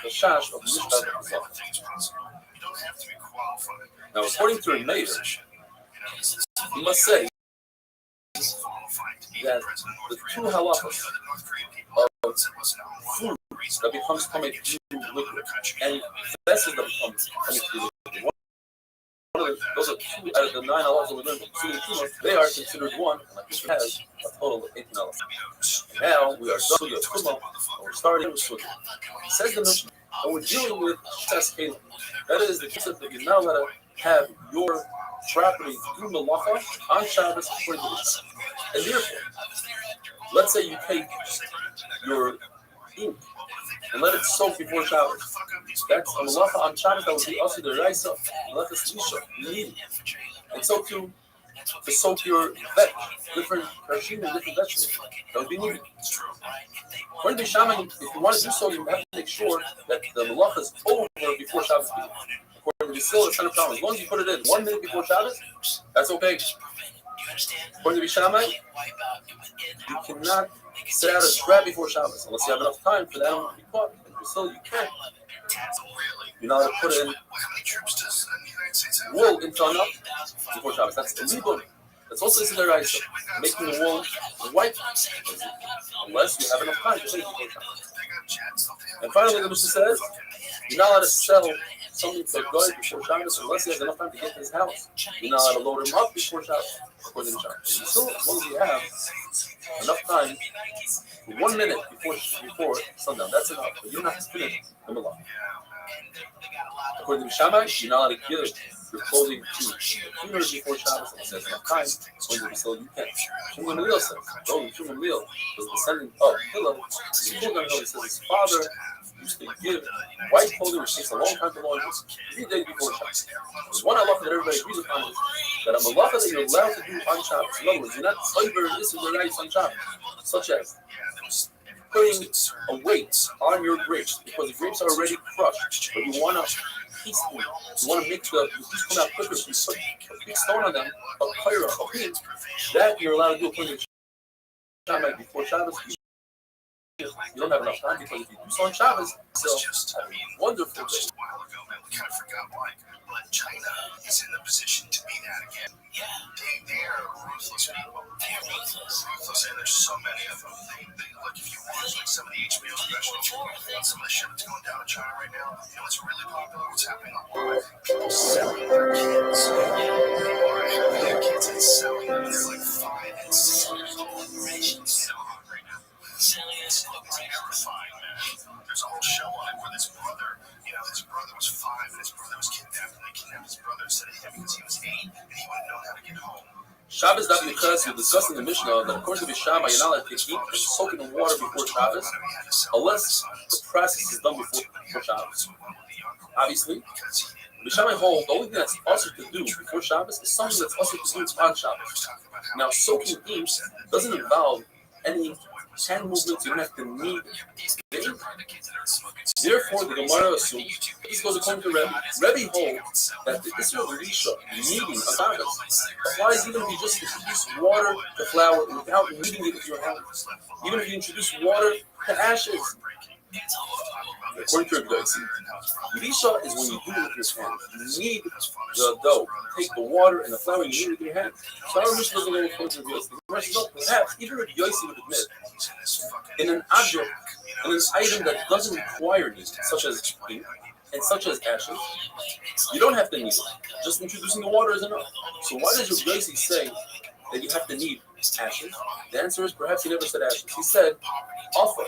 the shash of mishpat zav. Now, according to a mayor, we must say that the 2 halachas of food that becomes coming to liquid and vessels that become coming to liquid. Those are 2 out of the 9 halachas that we learned. They are considered one, and like this has a total of 18 halachas. Now we are done with the and we're starting with Sukkah. Says the Mishnah, and we're dealing with Shas Kalim. That is the concept that you're now going to have your property do malacha on Shabbos according to the Mishnah. And therefore, let's say you take your ink and let it soak before Shabbos. That's a malacha on Shabbos that would be also the Raisa, malacha Slisha, you need it. And so too, to soak your different karshim and different vegetables, that would be needed. According to Shammai, if you want to do so, you have to make sure that the malacha is over before Shabbos begins. According to the Sil, it's 100 pounds. As long as you put it in 1 minute before Shabbos, that's okay. According to Shammai, you cannot set out a trap before Shabbos unless you have enough time for that animal to be caught. And for Sil, you can't. You're not allowed to put in wool into enough before Shabbos. That's illegal. That's also the Raisa, making the wool white unless you have enough time to put it before Shabbos. And finally, the Mishnah says, you're not allowed to sell something to a guy before Shabbos unless he has enough time to get to his house. You're not allowed to load him up before Shabbos, according to Shabbos. So, as long as you have enough time for 1 minute before sundown. That's enough. But you don't have to finish the Milah. According to Shammai, you're not allowed to give your clothing to cleaners before Shabbos. And it says enough time. When you sell, you can't. Shimon Gamliel says, oh, Shimon Gamliel was descendant of Hillel. He says his father used to give white clothing, which takes a long time to laundry, 3 days before Shabbos. There's one halacha that everybody agrees upon is that a malacha that you're allowed to do on Shabbos. In other words, you're not over this or rights on Shabbos, such as putting a weight on your grapes because the grapes are already crushed, but you want to piece them. You want to make the piece come out quicker, so you put a big stone on them, a pyra, a pin. That you're allowed to do according to Shabbos before Shabbos. You don't have enough time because if you do so on Shabbos, it's a wonderful day. A while ago, man, we kind of forgot Mike, but China is in the position to be that again. Yeah. They are ruthless people. They're ruthless. And there's so many of them. They like if you watch like some of the HBO specials, some of the shit that's going down in China right now, you know what's really popular? What's happening online? People selling their kids. People are having their kids and selling them. They're like 5 and 6 years old. It's so hot right now. It's terrifying, man. There's a whole show on it where this brother, his brother was 5 and his brother was kidnapped, and they kidnapped his brother instead of him because he was 8 and he wouldn't know how to get home. Shabbos Daf because we're discussing the Mishnah that according to the Shammai, you're not allowed to eat and soak in the water before Shabbos unless the process is done before Shabbos. Obviously, the Shammai hold the only thing that's also to do before Shabbos is something that's also to do on Shabbos. Now, soaking ink doesn't involve any hand movements. You don't have to knead the ink. Therefore, the Gemara assumes this goes according to Rebbe. Rebbe holds that the Isra of Risha, kneading on Shabbos, applies even if you just introduce water to flour without kneading it with your hands. Even if you introduce water to ashes. According to Rebbe, Risha is when you do it with your hands. You knead the dough. You take the water and the flour and you knead it with your hands. So our Mishnah doesn't go according to Rebbe. Perhaps even Rebbe Yossi would admit in an object, in an item that doesn't require knead, such as ink and such as ashes, you don't have to knead it. Just introducing the water is enough. So why does Rebbe Yossi say that you have to knead ashes? The answer is perhaps he never said ashes. He said offer,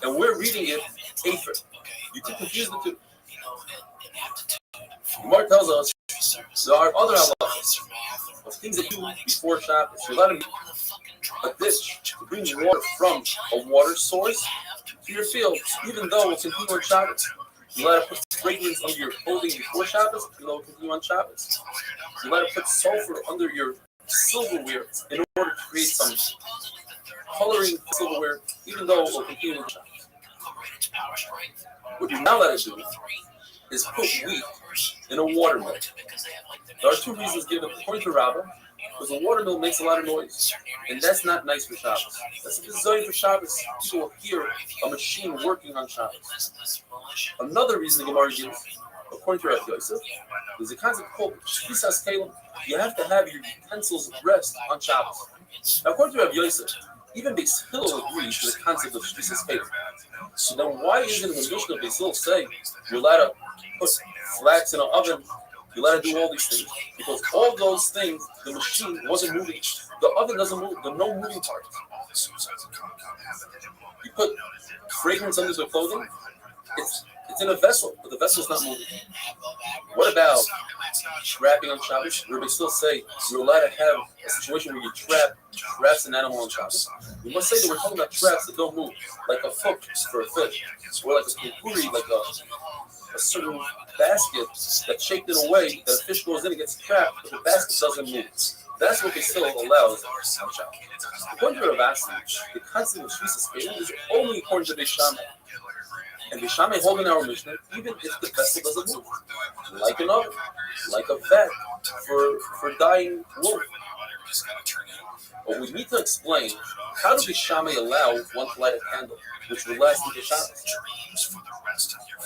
and we're reading it afer. You can confuse the two. Gemara tells us there are other halachas of things that you do before Shabbos. You're allowed to make a dish to bring water from a water source to your field, even though it will continue on Shabbos. You're allowed to put fragrance under your clothing before Shabbos, even though it will continue on Shabbos. You're allowed to put sulfur under your silverware in order to create some coloring silverware, even though it will continue on Shabbos. What you're not allowed to do is put wheat in a watermill. There are 2 reasons given according to Rabbah, because a watermill makes a lot of noise, and that's not nice for Shabbos. That's designed for Shabbos. People will hear a machine working on Shabbos. Another reason the Gemara gives, according to Rav Yosef, is a concept called Shvisas Kalim. You have to have your utensils rest on Shabbos. Now, according to Rav Yosef, even Beis Hillel agrees to the concept of Shvisas Kalim. So then why isn't the Mishnah of Beis Hillel say you're allowed to put flax in an oven, you're allowed to do all these things? Because all those things, the machine wasn't moving. The oven doesn't move. There are no moving parts. You put fragrance under the clothing, it's in a vessel, but the vessel's not moving. What about trapping on Shabbos? Where they still say you're allowed to have a situation where you traps an animal on Shabbos. We must say that we're talking about traps that don't move, like a hook for a fish, or like a kupuri, like a certain basket that's shaped in a way that a fish goes in and gets trapped, but the basket doesn't move. That's what they still allows on Shabbos. According to Rav Asi, the concept of Shvisas Kalim is only according to Beis Shammai. And Beis Shammai hold in our Mishnah, even if the vessel doesn't move, like an oven, like a vat for dyeing wool. But we need to explain, how do Beis Shammai allow one to light a candle, which will last into Shabbos?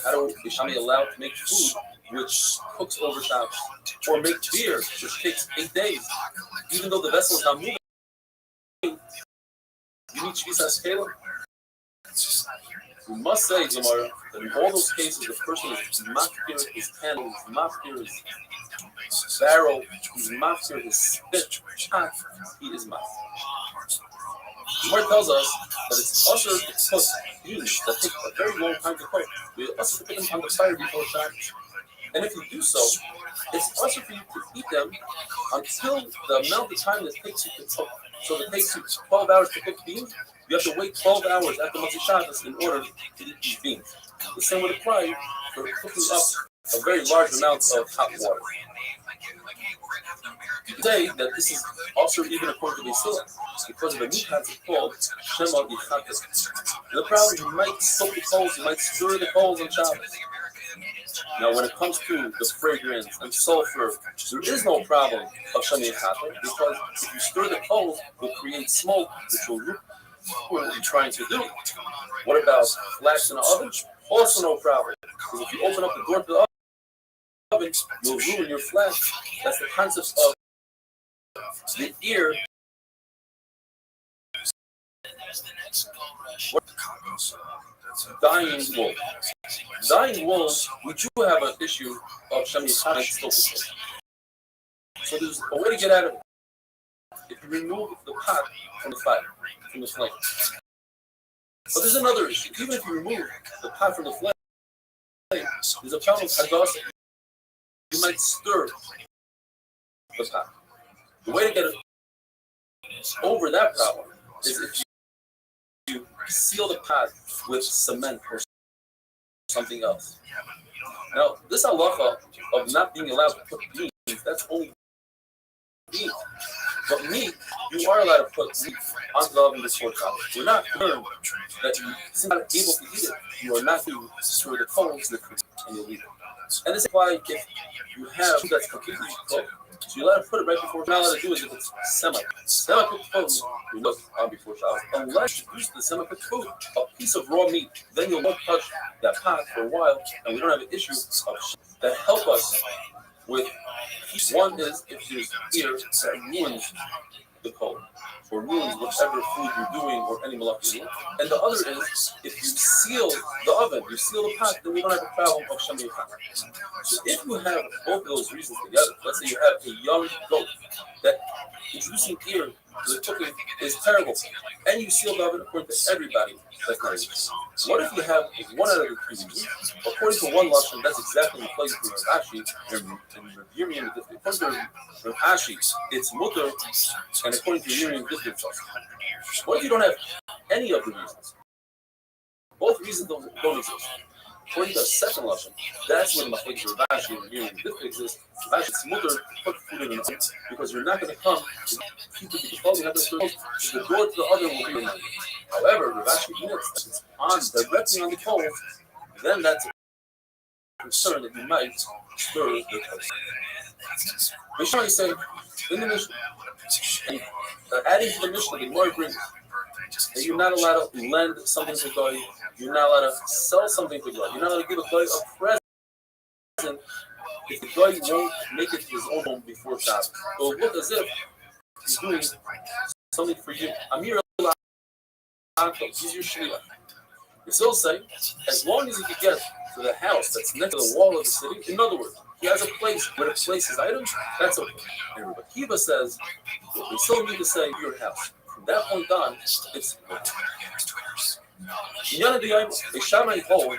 How do Beis Shammai allow to make food, which cooks over Shabbos? Or make beer, which takes 8 days, even though the vessel is not moving? You need Shvisas Kalim. We must say, Gemara, that in all those cases, the person is mafkir his candle, is mafkir his barrel, he's mafkir his spit, he is mafkir. The Gemara tells us that it's also to cook beans that take a very long time to cook. We also put them on the fire before Shabbos. And if you do so, it's also for you to eat them until the amount of time that it takes you to cook. So if it takes you 12 hours to cook beans, you have to wait 12 hours after Motzei Shabbos in order to eat these beans. The same would apply for cooking up a very large amount of hot water. You could say that this is also even according to Beisila, because of a new concept called Shema B'Chatas. The problem, you might soak the coals, you might stir the coals on Shabbos. Now, when it comes to the fragrance and sulfur, there is no problem of Shema B'Chatas, because if you stir the coals, it will create smoke, which will ruin what you're trying to do. What about flax in an oven? Also no problem, because if you open up the door to the oven, you'll ruin your flax. That's the concept of the ear. Dying wool. Dying wool, we do have an issue of Shema B'Chatas. So there's a way to get out of it. If you remove the pot from the fire, from the flame. But there's another issue. Even if you remove the pot from the flame, there's a problem of hadassah. You might stir the pot. The way to get over that problem is if you seal the pot with cement or something else. Now, this halacha of not being allowed to put beans, that's only beans. But meat, you are allowed to put meat onto the oven before Shabbos. You're not learned that you're not able to eat it. You are not to stir the coals and you'll eat it. And this is why if you have food that's completely cooked, so you're allowed to put it right before. What you're not allowed to do is if it's semi-cooked food, you look on before Shabbos. Unless you use the semi-cooked food, a piece of raw meat, then you won't touch that pot for a while, and we don't have an issue of that help us with. One is if there's ear that ruins the cold, or ruins whatever food you're doing or any malach you're doing. And the other is if you seal the oven, you seal the pot, then we don't have a problem of Shema B'Chatas. So if you have both of those reasons together, let's say you have a young goat that introducing ear to the cooking is terrible, and you seal the oven according to everybody, that's not easy. What if you have one out of the three reasons? According to one lashon, that's exactly the place for Rashi and Yirmiyah and Different. According to Rashi, it's mutter, and according to Yirmiyah, different. What if you don't have any of the reasons? Both reasons don't exist. According to the second lashon, that's when the machlokes of Rashi and Yirmiyah different exist. Rashi, it's mutter to put food in the oven because you're not going to come to people you have to serve. The door to the oven will be reminded. However, if Rashi units it's on directly on the coals, then that's a concern that you might stir the coals. Mishnah is saying in the Mishnah, and adding to the Mishnah, the Gemara brings that you're not allowed to lend something to God, you're not allowed to sell something to God, you're not allowed to give a God a present if the guy won't make it to his own home before Shabbos. It will look as if he's doing something for you. Amir he's your shliach. You still say, as long as he can get to the house that's next to the wall of the city, in other words, he has a place where to place his items, that's okay. And Rabbi Kiva says, we still need to say your house. From that point on, it's None of the items, a shaman hold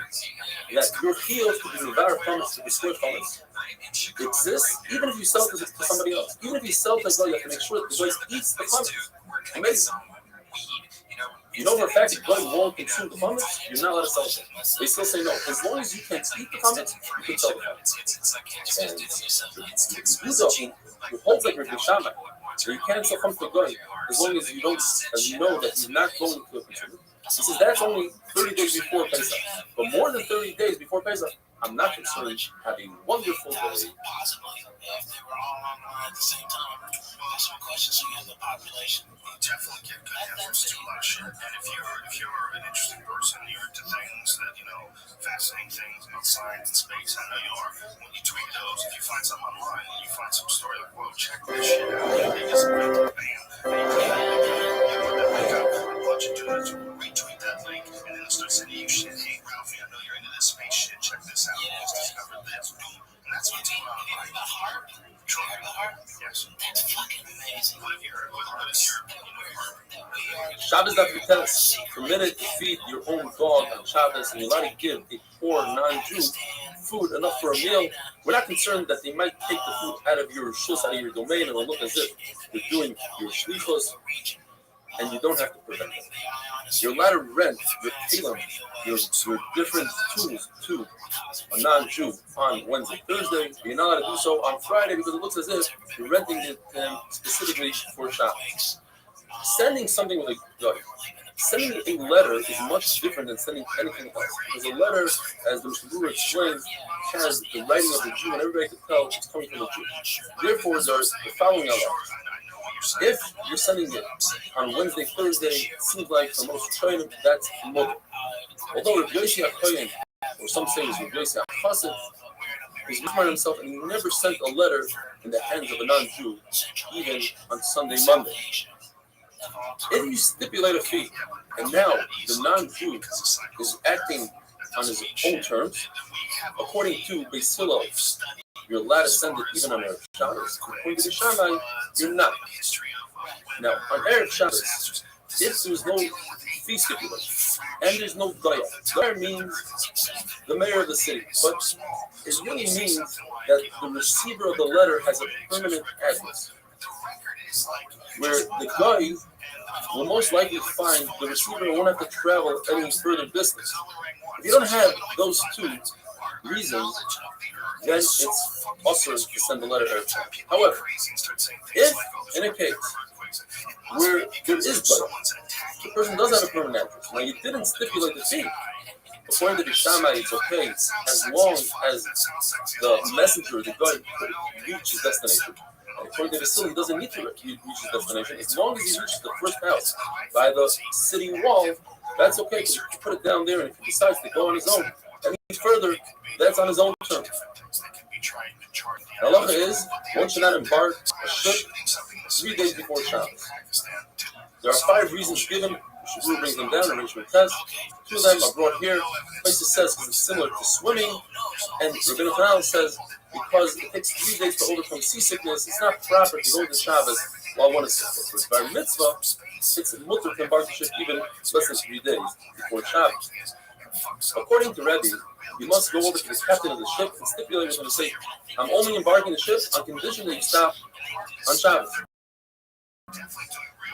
that your field to be devour promise to destroy promise exists, even if you sell it to somebody else. Even if you sell it to the guy, you have to make sure that the guy eats the promise. Amazing. You know for a fact that God won't consume the pumice, you're not allowed to sell it. They still say no. As long as you can eat the pumice, you can sell the pumice. And Uzo, who holds like your Bishama, so you can't sell pumice to God as long as you don't, as you know that he's not going to consume it. He says that's only 30 days before Pesach. But more than 30 days before Pesach, I'm not concerned. Have a wonderful day. If they were all online at the same time, ask some questions so you have the population. You definitely get good answers to a lot of shit. And if you're an interesting person, you're into things that, fascinating things about science and space, I know you are. When you tweet those, if you find something online and you find some story like, whoa, check this shit out, they just bam, and you put that link out for a bunch of dudes who retweet that link, and then they'll start sending you shit. Hey, Ralphie, I know you're into this space shit. Check this out. You just discovered this. Boom. That's what's going on. The heart? Sure. The heart? Yes. That's fucking amazing. What have you heard? What is your opinion of heart? That we are Shabbos Daf permitted to feed your own dog on Shabbos, and you're allowed to give a poor non-Jew food enough for a meal. We're not concerned that they might take the food out of your shus, out of your domain, and it'll look as if you're doing your shlichus, and you don't have to prevent it. You're allowed to rent your kalim, your different tools to a non-Jew on Wednesday, Thursday. You're not allowed to do so on Friday because it looks as if you're renting it specifically for Shabbos. Sending something with a guy, sending a letter is much different than sending anything else. Because a letter, as the Mishnah explains, has the writing of the Jew, and everybody can tell it's coming from a Jew. Therefore, there's the following alert. If you're sending it on Wednesday, Thursday, it seems like for most Kohanim, that's mother. Although Rav Yossi HaKohen, or some say it's Rav Yossi HaChassid, he's Mishmar himself, and he never sent a letter in the hands of a non-Jew, even on Sunday, Monday. If you stipulate a fee, and now the non-Jew is acting on his own terms, according to Beis Hillel, you're allowed to send it even on Erev Shabbos. According to the Shammai, you're not. Now, on Erev Shabbos, if there's no fee stipulation, and there's no daya, daya means the mayor of the city, but it really means that the receiver of the letter has a permanent address, where the guy will most likely find the receiver won't have to travel any further distance. If you don't have those two reasons, then it's also to send the letter. However, if in a case where there is daya, the person does have a permanent address. Now you didn't stipulate the fee. According to the Shammai, it's okay as long as the messenger, the guy, reaches his destination. According to the city, he doesn't need to reach his destination. As long as he reaches the first house by the city wall, that's okay. You put it down there, and if he decides to go on his own any further, that's on his own terms. The halacha is one should not embark a ship 3 days before Shabbos. There are 5 reasons given. Shabur brings them down in Restream test. 2 of them are brought here. Places says because it's similar to swimming, and Rabbi Yochanan says because it takes 3 days to overcome seasickness, it's not proper to go to Shabbos while one is sick. But by mitzvah, it's mutter to embark the ship even less than 3 days before Shabbos. According to Rebbe, you must go over to the captain of the ship and stipulate with him and say, I'm only embarking the ship on condition that you stop on Shabbos.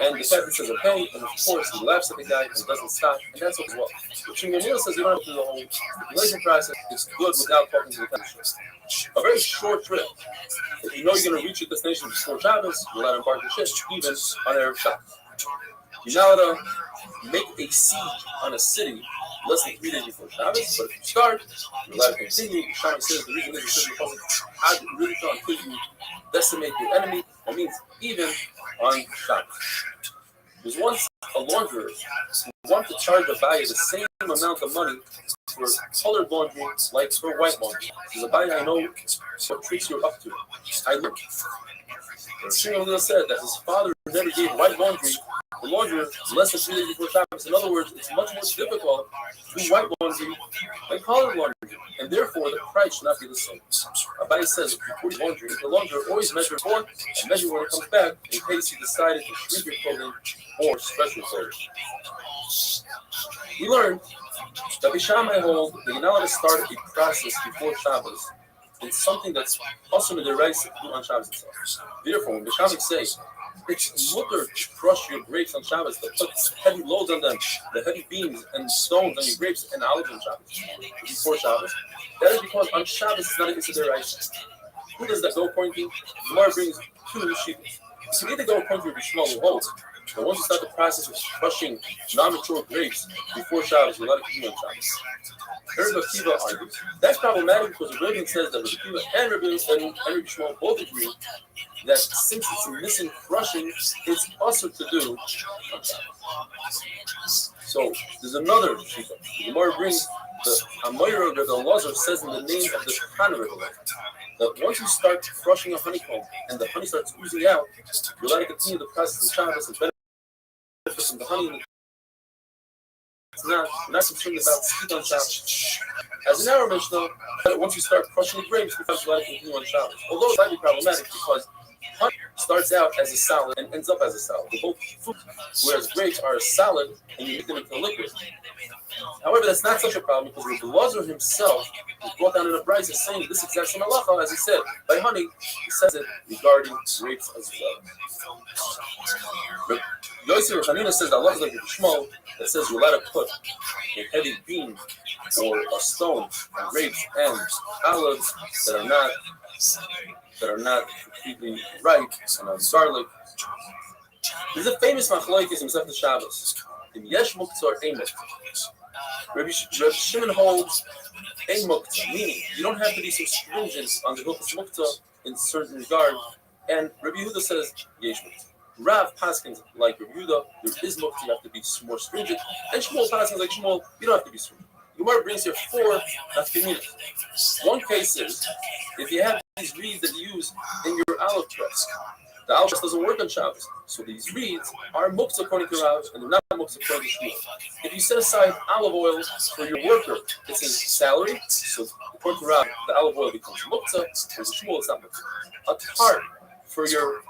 And the captain says, okay, and of course he laughs at the guy and doesn't stop, and that's as well. But Shimon says you don't have to do the whole stipulation process, it's good without talking to the captain. A very short trip. If you know you're going to reach your destination before Shabbos, you're allowed to embark the ship, even on Erev Shabbos. You're not allowed to make a siege on a city less than 3 days before Shabbos, but if you start, you're allowed to continue. Shabbos says the reason is because how do you really try until you decimate your enemy? That means even on Shabbos. There's once a launderer who wanted to charge a buyer the same amount of money for colored laundry like for white laundry. There's a buyer I know what tricks you're up to. I look. Shimon said that his father never gave white laundry the launderer less than 3 days before Shabbos. In other words, it's much more difficult to do white laundry than colored laundry, and therefore the price should not be the same. Abai says before laundry, the launderer always measures before and measure when it comes back in case he decided to shrink your clothing or special clothing. We learned that Bishamai hold that you're not allowed to start a process before Shabbos. It's something that's also in the rights to do on Shabbos itself. Therefore, when Bishamai says it's mutter to crush your grapes on Shabbos, to put heavy loads on them, the heavy beams and stones on your grapes and olives on Shabbos before Shabbos, that is because on Shabbos it's not a consideration. Who does that go according to? The Gemara brings 2 sheep. So you need to go according to the Shmuel who holds. But once you start the process of crushing non-mature grapes before Shabbos, you're allowed to continue on Shabbos. Rabbi Akiva argues that's problematic because the Rebbe says that Rabbi Akiva and Rabbi Shmuel both agree that since it's missing crushing, it's also to do on Shabbos. So there's another shita. The Gemara brings the Amoira Rabbi Elazar says in the name of the Shulchan Rabbi that once you start crushing a honeycomb and the honey starts oozing out, you're allowed to continue the process of Shabbos and benefit from the honey. We're not concerned about speed on Shabbos. As in our Mishnah, once you start crushing the grapes, it becomes allowed to continue on Shabbos. Although it might be problematic because Honey starts out as a salad and ends up as a salad. They're both fruit, whereas grapes are a salad and you make them into liquid. However, that's not such a problem because Rabbi Lazar himself was brought down in a brisa saying this exact same halacha as he said by honey. He says it regarding grapes as well. Yosef Hanina says that Allah is like a Shmuel that says you're allowed to put a heavy beam or a stone on grapes and olives that are not completely ripe and on garlic. There's a famous machlokes in Masechet Shabbos. In Yesh Muktzah or Ein Muktzah. Rabbi Shimon holds Ein Muktzah, meaning you don't have to be so stringent on the Hilchos Muktzah in certain regard. And Rabbi Yehuda says Yesh Muktzah. Rav Paskins like Rabbi Yehuda, there is Muktzah, you have to be more stringent. And Shmuel Paskins like Shmuel, you don't have to be stringent. Gemara brings here 4 nafkaminas. One case is if you have these reeds that you use in your olive press. The olive press doesn't work on Shabbos, so these reeds are muktzah according to Rav, and they're not muktzah according to Shmuel. If you set aside olive oil for your worker, it's his salary, so according to Rav, the olive oil becomes muktzah, and to Shmuel it's not muktzah. A tart for your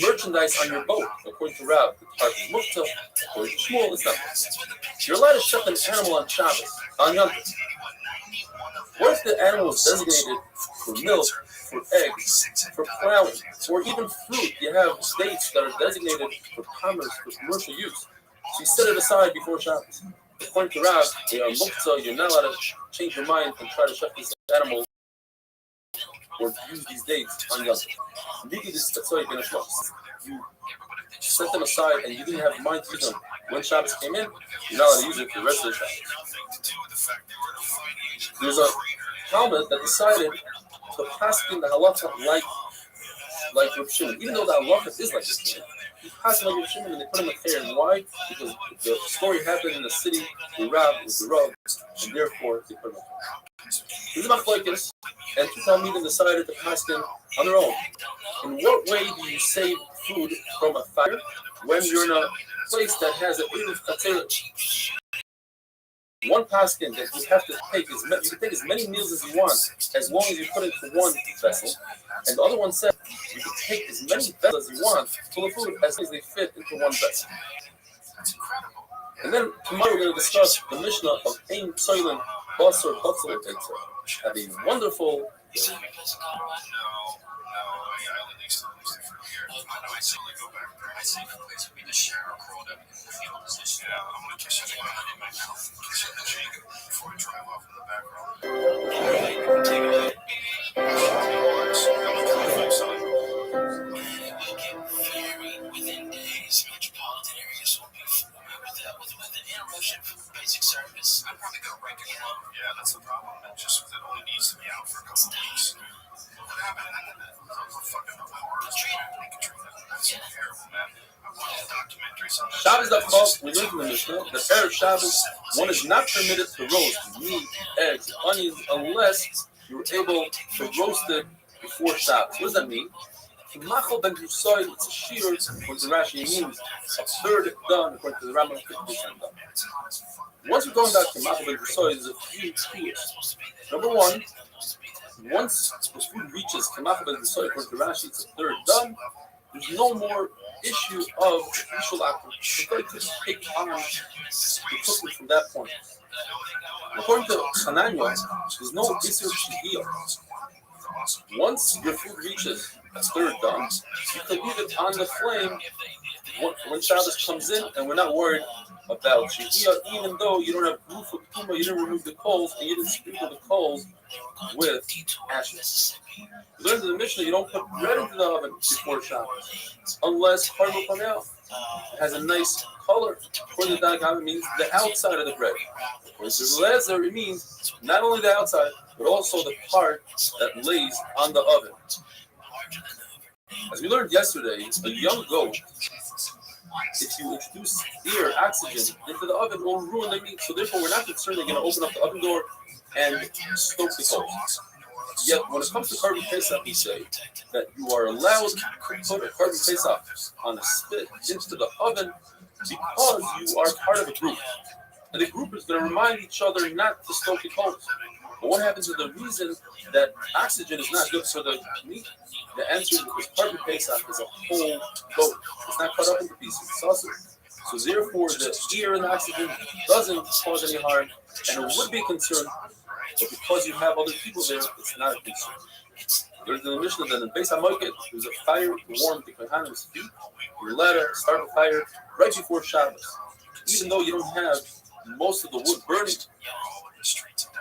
merchandise on your boat, according to Rav, the tart is muktzah, according to Shmuel it's not muktzah. You're allowed to shut an animal on Shabbos, on Yom Tov. What if the animal is designated for milk, for eggs, for plowing, or even fruit? You have dates that are designated for commerce, for commercial use. So you set it aside before Shabbos. According to Rav, they are muktzah, you're not allowed to change your mind and try to shut this animal or use these dates on Yom Tov. You set them aside and you didn't have mind to use them. When Shabbos came in, you're not allowed to use it for the rest of the Shabbos. There's a Talmud that decided to paskin the halacha like Reb Shimon, even though the halacha is like this. He passed like Reb Shimon and they put him a fair. And why? Because the story happened in the city where Rav was the Rav, and therefore they put him a fair. This is machlokes, and two Talmidim decided to paskin on their own. In what way do you save food from a fire when you're in a place that has an eruv katzeret? One paskin that you have to take you can take as many meals as you want, as long as you put it into one vessel. And the other one said you can take as many vessels as you want full of food as long as they fit into one vessel. And then tomorrow we're going to discuss the Mishnah of Ein Soilin Basar Batzal Tetzah. Have a wonderful day. I simply go back there. My safe place would be the shower curled up in the fetal position. Yeah, I'm gonna kiss it in my mouth. Kiss it in the cheek before I drive off in the back road. Take a look. It will get very within days. Metropolitan areas will be with an interruption for basic service. I'd probably go right again. Yeah, that's the problem. It just it only needs to be out for a couple of weeks. What happened? Fucking Katrina. That's terrible, man. I watched documentaries on that. Shabbos Daf, we learned from the Mishnah that Erev Shabbos, one is not permitted to roast meat, eggs, onions, unless you're able to roast it before Shabbos. What does that mean? Machal ben Husoy, it's a shear, according to Rashi, means a third done, according to the Rambam, 50% done. Once we're going back to Machal ben Husoy, there's a few clues. Number one, once the food reaches Kamach ben Husoy, according to Rashi, it's a third done. There's no more issue of Rishul Akum. The guy could take on the cooking from that point. According to Hananya, there's no Isur Shihiyah. Once your food reaches a third done, you can leave it on the flame when Shabbos comes in, and we're not worried about Shihiyah, even though you don't have roof of Puma, you didn't remove the coals, and you didn't sprinkle the coals with ashes. We learned in the Mishnah you don't put bread into the oven before Shabbos, unless Harbo Panel has a nice color. According to the Danakam, it means the outside of the bread. According to the Lezer, it means not only the outside, but also the part that lays on the oven. As we learned yesterday, a young goat, if you introduce air, oxygen, into the oven, it will ruin the meat. So therefore, we're not concerned they're going to open up the oven door and stoke the coals. Yet, when it comes to Korban Pesach, we say that you are allowed to put a Korban Pesach on a spit into the oven because you are part of a group. And the group is going to remind each other not to stoke the coals. But what happens to the reason that oxygen is not good for the meat? The answer is because carbon pesach is a whole goat. It's not cut up into pieces. It's also, so therefore, the air and oxygen doesn't cause any harm, and it would be a concern, but because you have other people there, it's not a concern. There's the Mishnah that in Beis HaMikdash, there's a fire to warm the Kohanim's feet. You're allowed to start a fire right before Shabbos, even though you don't have most of the wood burning.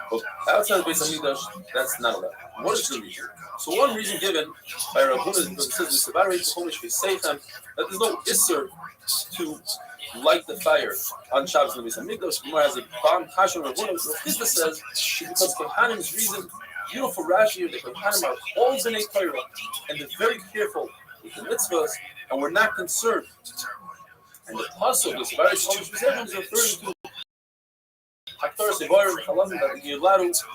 But outside of Beis HaMikdash, that's not allowed. What is the reason? So one reason given by Rav Huna is because it says that there's no isser to light the fire on Shabbos in Beis HaMikdash. Gemara has a bomb kasha Rav Huna. This says because Kohanim's reason. Beautiful Rashi, the Kohanim are all b'nei Torah, and they're very careful with the mitzvahs, and we're not concerned. And the pasuk is very Chumash B'Sefem is referring to Haktar Sevarim Chalavim that they're allowed to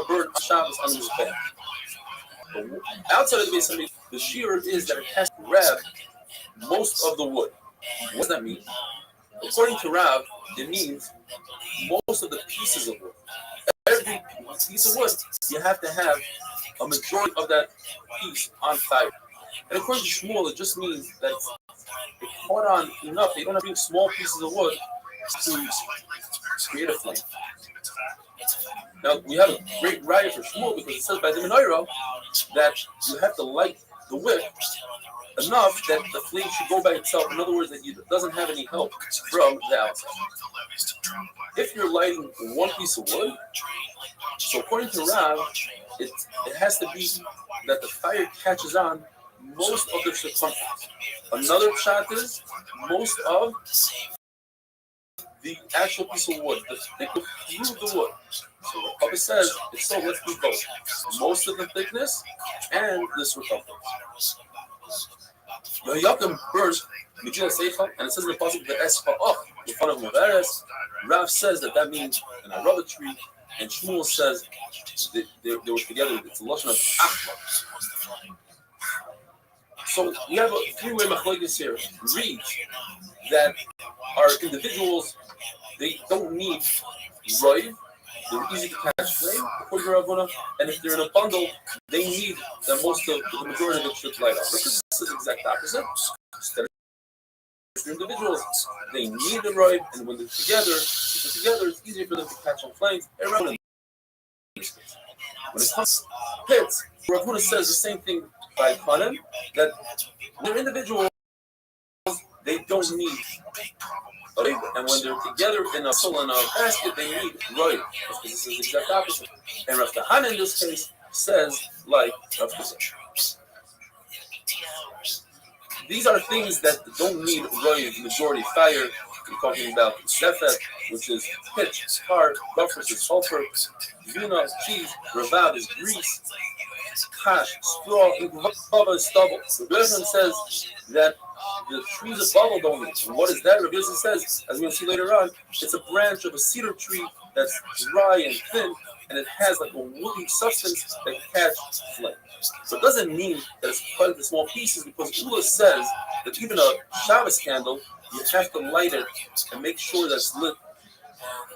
burn on Shabbos on the Mizbech. But outside of the Beis HaMikdash, the shear is that it has to grab most of the wood. What does that mean? According to Rav, it means most of the pieces of wood. Every piece of wood, you have to have a majority of that piece on fire. And according to Shmuel, it just means that they caught on enough. They don't have to bring small pieces of wood to create a flame. Now, we have a great riot for Shmuel because it says by the menorah that you have to light the wick enough that the flame should go by itself. In other words, that it doesn't have any help from the outside. If you're lighting one piece of wood, so according to Rav, it has to be that the fire catches on most of the circumference. Another shot is most of the actual piece of wood, the thickness through the wood. So the Papa says, it's so let's do both. Most of the thickness and the circumference. The Yakim burns Megillah Seicha, and it says in the pasuk the Esfa'ach in front of Meveres. Rav says that means an arava tree, and Shmuel says that they were together. It's a lashon of achma. So we have a three-way machlokes here. Reads that our individuals, they don't need roiv. They're easy to catch flame, according to Rav Huna, and if they're in a bundle, they need that most of the majority of it should light up. This is the exact opposite. Instead of individuals, they need the roiv, and when they're together, it's easier for them to catch on flames. When it comes to pits, Rav Huna says the same thing by Kohanim, that they're individuals, they don't need roiv, and when they're together in a basket, they need roiv. This is the exact opposite. And Rav Kahana in this case says, like Rav Kahana. These are things that don't need roiv, majority fire. We're talking about zefet, which is pitch, tar, buffers is sulfur, vina is cheese, ravav is grease, kash, straw, and gvava is stubble. So Rebbe says that the trees of bubble don't need. And what is that? Rebbe says, as we're going to see later on, it's a branch of a cedar tree that's dry and thin, and it has like a woody substance that can catch flame. So it doesn't mean that it's cut into small pieces, because Ula says that even a Shabbos candle, you have to light it and make sure that it's lit,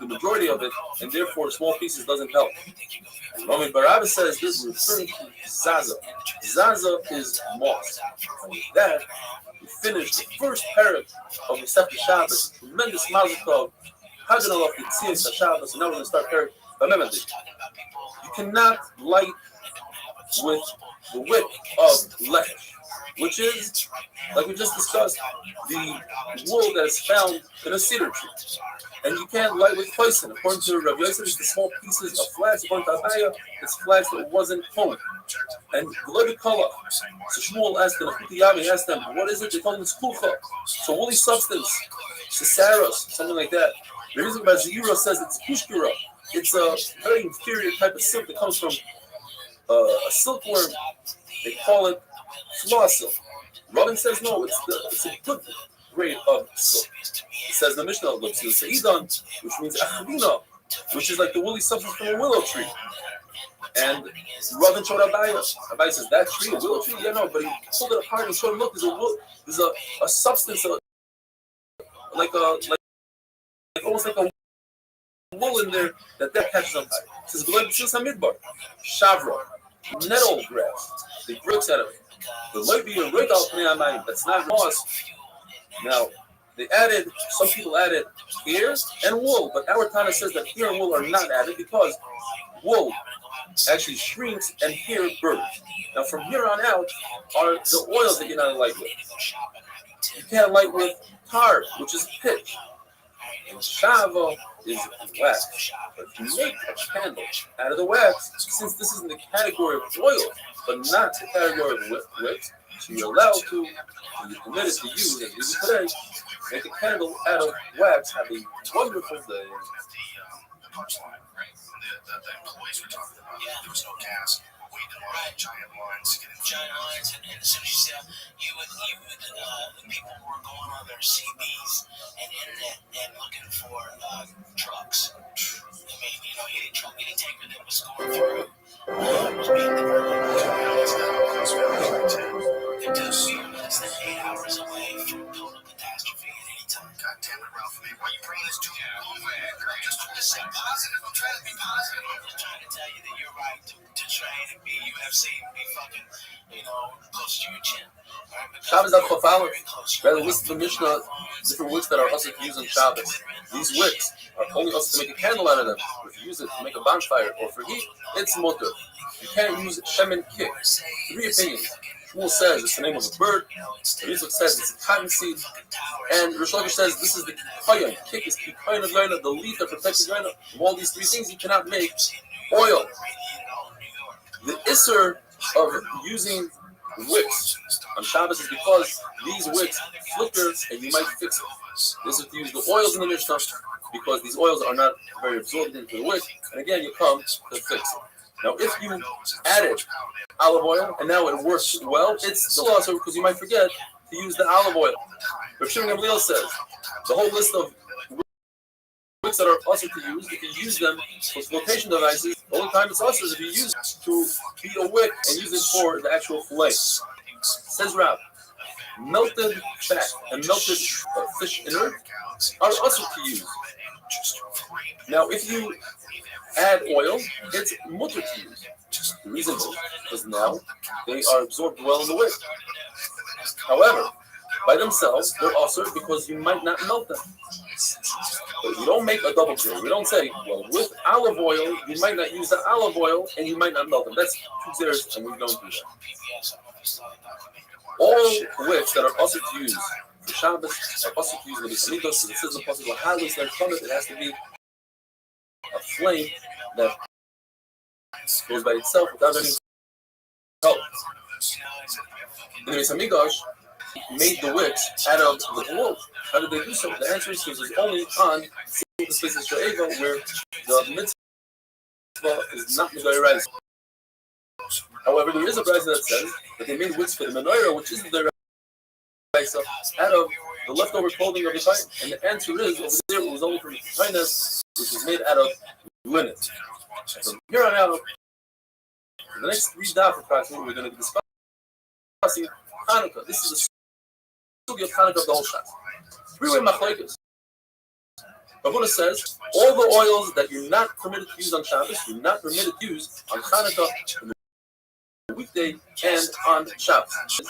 the majority of it, and therefore small pieces doesn't help. And Rami Barabba says this is referring to Zaza. Zaza is moss. And with that, we finish the first parak of the Sefer Shabbos. Tremendous mazel tov. Hagan Allah Yitzim Shabbos. And now we're going to start parak Bamemadi. You cannot light with the wick of lechesh, which is, like we just discussed, the wool that is found in a cedar tree. And you can't light with poison. According to Rabbi Yosef, it's the small pieces of flax. According to Abaya, it's flax that wasn't honed. And Globi Kala. So Shmuel asked them, he asked them, what is it? They call it kucha. So woolly substance, cisaros, something like that. The reason why Zira says it's pushkira. It's a very inferior type of silk that comes from a silkworm. They call it floss silk. Robin says no, it's a good grade of silk. It says the Mishnah looks to Seidan, which means achavina, which is like the woolly substance from a willow tree. And Robin showed Abaya. Abaya says, that tree, a willow tree? Yeah, no, but he pulled it apart and showed him, look, there's a substance, like almost like a wool in there that catches on fire. It says, "Below Midbar, Shavra, nettle grass, the brooks out of it. The might be a regal pneumatic that's not moss." Now, some people added hair and wool, but our Tana says that hair and wool are not added because wool actually shrinks and hair burns. Now, from here on out are the oils that you're not light with. You can't light with tar, which is pitch. And shava is wax. But if you make a candle out of the wax, since this is in the category of oil, but not the category of wicks, so you're allowed to, and you're permitted to use, as we do today, make a candle out of wax. Have a wonderful day. The punchline, right? The employees were talking about there was no gas. Waiting in line, giant lines to get in. Giant lines, and as soon as you see the people who are going on their CBs and internet and looking for trucks. I mean, any truck, any tanker that was going through. They're 2 less than 8 hours away from total catastrophe at any time. God damn it, Ralph. Why are you bringing this to me? I'm just trying to stay positive. I'm trying to be positive. I'm just trying to tell you that you're right to train and be UFC and be fucking, close to your chin. Shabbos al Chafal, rather listen to the Mishnah, different wicks that are also used on Shabbos. These wicks are only also to make a candle out of them. If you use it to make a bonfire or for heat, it's mutter. You can't use shemen kick. 3 opinions. Shmuel says it's the name of a bird. Rizok says it's a cotton seed. And Rosh Hashanah says this is the koyan. Kick is the koyan of the leaf that protects the ground. From all these 3 things, you cannot make oil. The isser of using wicks on Shabbos is because these wicks flicker and you might fix it. This is to use the oils in the Mishnah because these oils are not very absorbed into the wick. And again, you come to fix it. Now, if you added olive oil and now it works well, it's still also because you might forget to use the olive oil. Rav Shimon Gamliel says the whole list of wicks that are also to use, if you use them for flotation devices, the only time it's also is if you use it to feed a wick and use it for the actual flame. Says Rav, melted fat and melted fish inert are also to use. Now, if you add oil, it's mutter to use. The reason is because now they are absorbed well in the wick. However, by themselves, they're also because you might not melt them. But you don't make a double clear. You don't say, well, with olive oil, you might not use the olive oil and you might not melt them. That's 2 zeros, and we don't do that. All wicks that are also to use for Shabbos are also to use with the Salidos. So this is a possible highlights that from it. It has to be a flame that goes by itself without any help. Anyways, Amigosh made the wicks out of the wool. How did they do so? The answer is because it's only on the spaces Sha'eva where the mitzvah is not Medairaisa. However, there is a brayso that says that they made wicks for the menorah, which isn't the Medairaisa, out of the leftover clothing of the Shain. And the answer is, over there, it was only from Shainas, which is made out of linen. So here on out, the next 3 daf approximately, we're going to be discussing Hanukkah. This is the sugi of Hanukkah of the whole Shas. 3-way machlokes. Ravuna says all the oils that you're not permitted to use on Shabbos, you're not permitted to use on Hanukkah, on the weekday, and on Shabbos.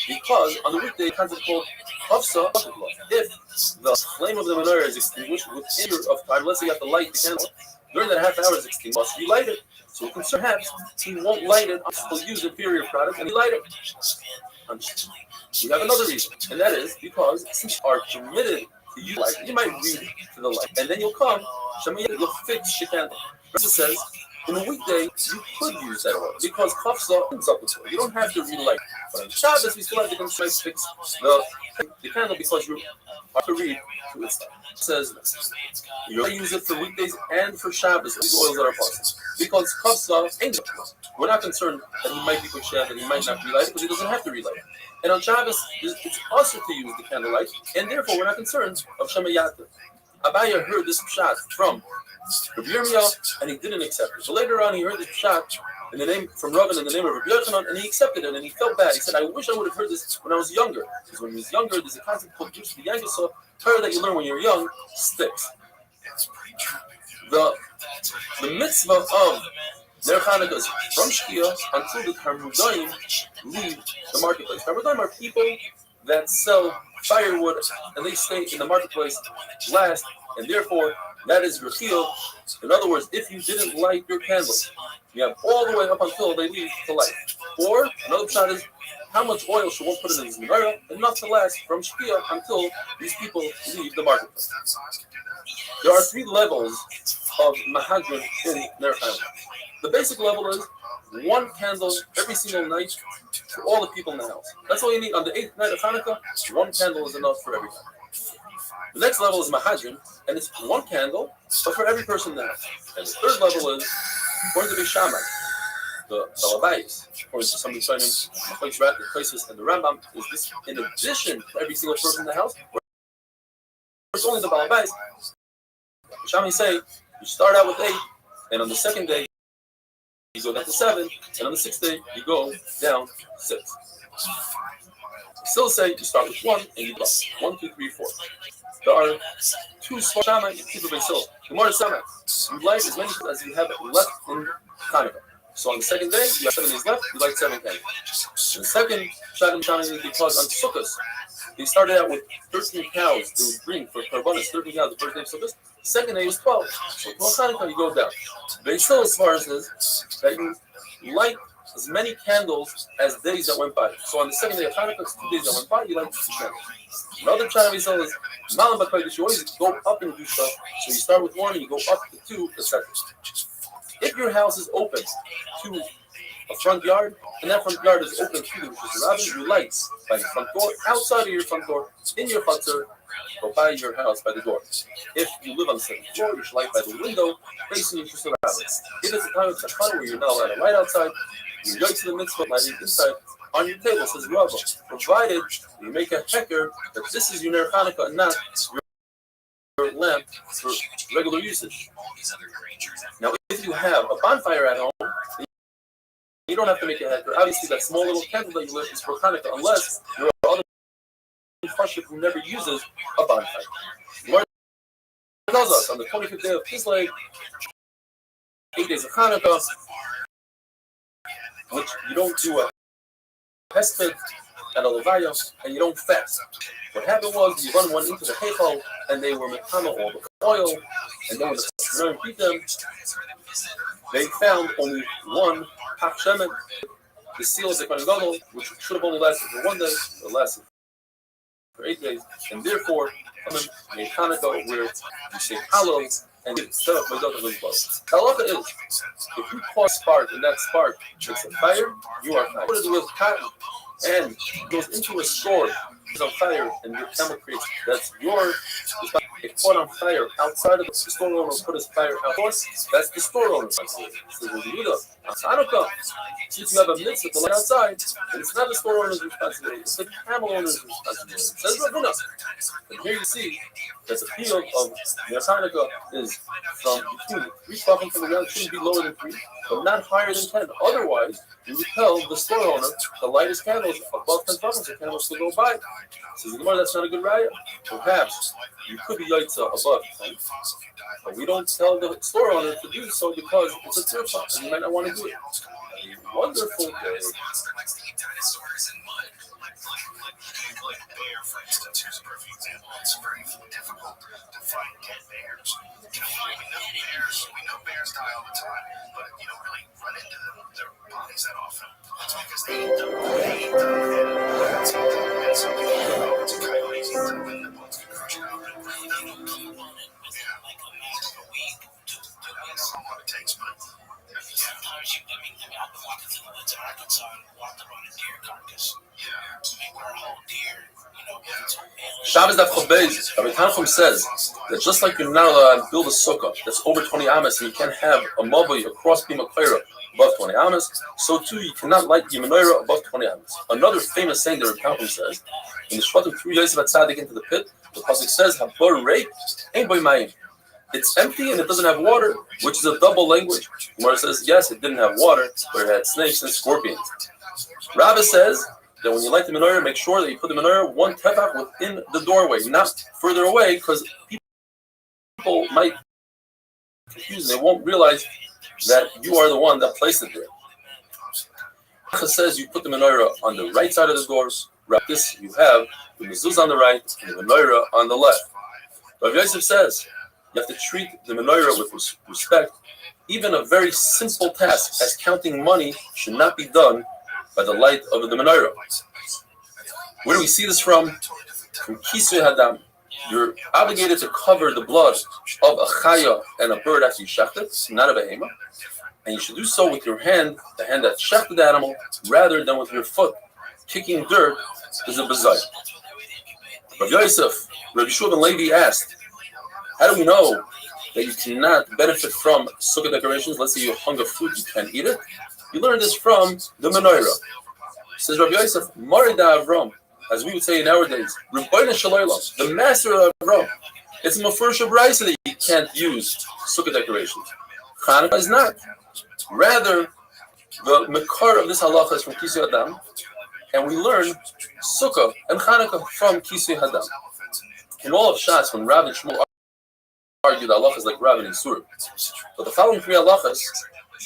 Because on the weekday, a concept called Hafsa, if the flame of the menorah is extinguished within of time, let's say you have to light the candle, during that half hour is extinguished, you light it. So it can perhaps he won't light it until use inferior product and he light it. We have another reason, and that is because since you are permitted to use light, you might read to the light, and then you'll come, you'll fix your candle. It says, in a weekday, you could use that oil because kafsa ends up with oil. You don't have to relight. But on Shabbos, we still have to fix the candle because you have to read to its time. It says you're going to use it for weekdays and for Shabbos, these oils that are possible. Because kafsa ain't we're not concerned that he might be kosher, that he might not relight it, because he doesn't have to relight it. And on Shabbos, it's also to use the candlelight, and therefore we're not concerned of Shemayata. Abaya heard this pshat from Rabbi Yirmiyah, and he didn't accept it. So later on, he heard this pshat in the name from Rabban in the name of Rabbi Yochanan, and he accepted it, and he felt bad. He said, "I wish I would have heard this when I was younger." Because when he was younger, there's a concept called Jush the Yankees, so Torah that you learn when you're young sticks. the mitzvah of their Hanukkah is from Shkia until the Talmudim leave the marketplace. Talmudim are people that sell firewood and they stay in the marketplace last, and therefore that is revealed. In other words, if you didn't light your candle, you have all the way up until they leave to light. Or another shot is how much oil should one put in his menorah? Enough to last from Shkia until these people leave the marketplace. There are 3 levels of Mahadran in their Hanukkah. The basic level is 1 candle every single night for all the people in the house. That's all you need. On the 8th night of Hanukkah, 1 candle is enough for everybody. The next level is Mahadran, and it's 1 candle, but for every person in the house. And the 3rd level is according to Shammai, the Balabais, according to some the places and the Rambam, is this in addition to every single person in the house? Or it's only the Balabais. Shammai say you start out with 8, and on the 2nd day you go down to 7, and on the 6th day you go down 6. Still say you start with 1 and you go up 1, 2, 3, 4. There are 2 small Shammai and people Beisil. The more Shammai, you light as many as you have left in Hanukkah. So on the 2nd day, you have 7 days left, you light 7 candles. And the second Shammai is because on Sukkot, they started out with 13 cows they would bring for Karbanis, 13 cows the first day of Sukkot. Second day was 12. So 12 Hanukkah, you go down. Beisil as far as is that you light as many candles as days that went by. So on the 2nd day of Hanukkah, it's 2 days that went by, you light 2 candles. Another China Beisil is Malam B'Kodesh, you always go up in Kedusha. So you start with 1 and you go up to 2, etc. If your house is open to a front yard, and that front yard is open to the Rabbin, you light by the front door, outside of your front door, in your chutzner, or by your house, by the door. If you live on the 2nd floor, you should light by the window, facing your Rabbin. If it's a time of Tzachar where you're not allowed to light outside, you go to the mitzvah, lighting inside, on your table, says Rabba, provided you make a hecker that this is your Ner Hanukkah and not your lamp for regular usage. Now, if you have a bonfire at home, you don't have to make a hecker. Obviously, that small little candle that you lit is for Hanukkah, unless you're other Fashik who never uses a bonfire. Lord tells us on the 25th day of Kislev, 8 days of Hanukkah, which you don't do a Hesped and a Levaya, and you don't fast. What happened was you run one into the Heichal, and they were mekama all the oil, and then when the Chachamim beat them, they found only 1 Hach Shemen, the seal of the Kohen Gadol, which should have only lasted for 1 day, but lasted for 8 days, and therefore, made Hanukkah where you say Halal, and set up my daughter with both. Halacha is, if you cause spark and that spark makes a fire, you are fire. What is it with cotton? And goes into a store, it's on fire, and your camel creates that's your. It caught on fire outside of the store owner put his fire outdoors. That's the store owner's responsibility. So when you do Hanukkah, since you have a mitzvah to light outside, and it's not the store owner's responsibility, it's the camel owner's responsibility. It says Ravuna. And here you see that the field of Hanukkah is from between 3 tefachim from the ground, shouldn't be lower than 3, but not higher than 10. Otherwise, you would tell the store owner to light his candles above 10 tefachim, so candles will go by. So the Gemara, that's not a good raya. Perhaps you could be yaitza above 10, but we don't tell the store owner to do so because it's a tzirpa, and you might not want to do it. A wonderful day. Like bear, for instance, here's a perfect example. It's very difficult to find dead bears. We know bears die all the time, but you don't really run into their bodies that often. It's because they eat them. And some people don't know it's a coyote eat them, and the bones get crushed out. That's not what it takes, but sometimes I walked into the woods in Arkansas and walked around a deer carcass. Shabbos Daf Chavbeis, Rabbi Tanchum says that just like you're not allowed to build a sukkah that's over 20 amas and you can't have a mavoi, a cross beam of Torah above 20 amas, so too you cannot light your menorah above 20 amas. Another famous saying that Rabbi Tanchum says, when the Shvatim threw Yosef HaTzadik into the pit, the pasuk says, "Habor reik, ein boi mayim." It's empty and it doesn't have water, which is a double language. Gemara says, yes, it didn't have water, but it had snakes and scorpions. Rabbi says that when you light the menorah, make sure that you put the menorah 1 tefach within the doorway, not further away, because people might confused. They won't realize that you are the one that placed it there. It says you put the menorah on the right side of the door. Right, this you have the mezuzah on the right and the menorah on the left. Rav Yosef says you have to treat the menorah with respect. Even a very simple task as counting money should not be done by the light of the menorah. Where do we see this from? From Kisui Hadam. You're obligated to cover the blood of a chaya and a bird after you shecht it, not a behema. And you should do so with your hand, the hand that shechted the animal, rather than with your foot. Kicking dirt is a bezayah. Rav Yosef, Rabbi Shua ben Levi asked, how do we know that you cannot benefit from sukkah decorations? Let's say you hung a fruit, you can't eat it. You learn this from the menorah. Says Rabbi Yosef, Marida Avram, as we would say in our days, Rebbeinu Shalaylam, the master of Avram. It's a Mefurish Brayso that you can't use sukkah decorations. Chanukah is not. Rather, the Mekar of this halacha is from Kisui Hadam, and we learn Sukkah and Chanukah from Kisui Hadam. In all of Shas, when Rav and Shmuel argued halachas like Rav and Yisur, but the following three halachas,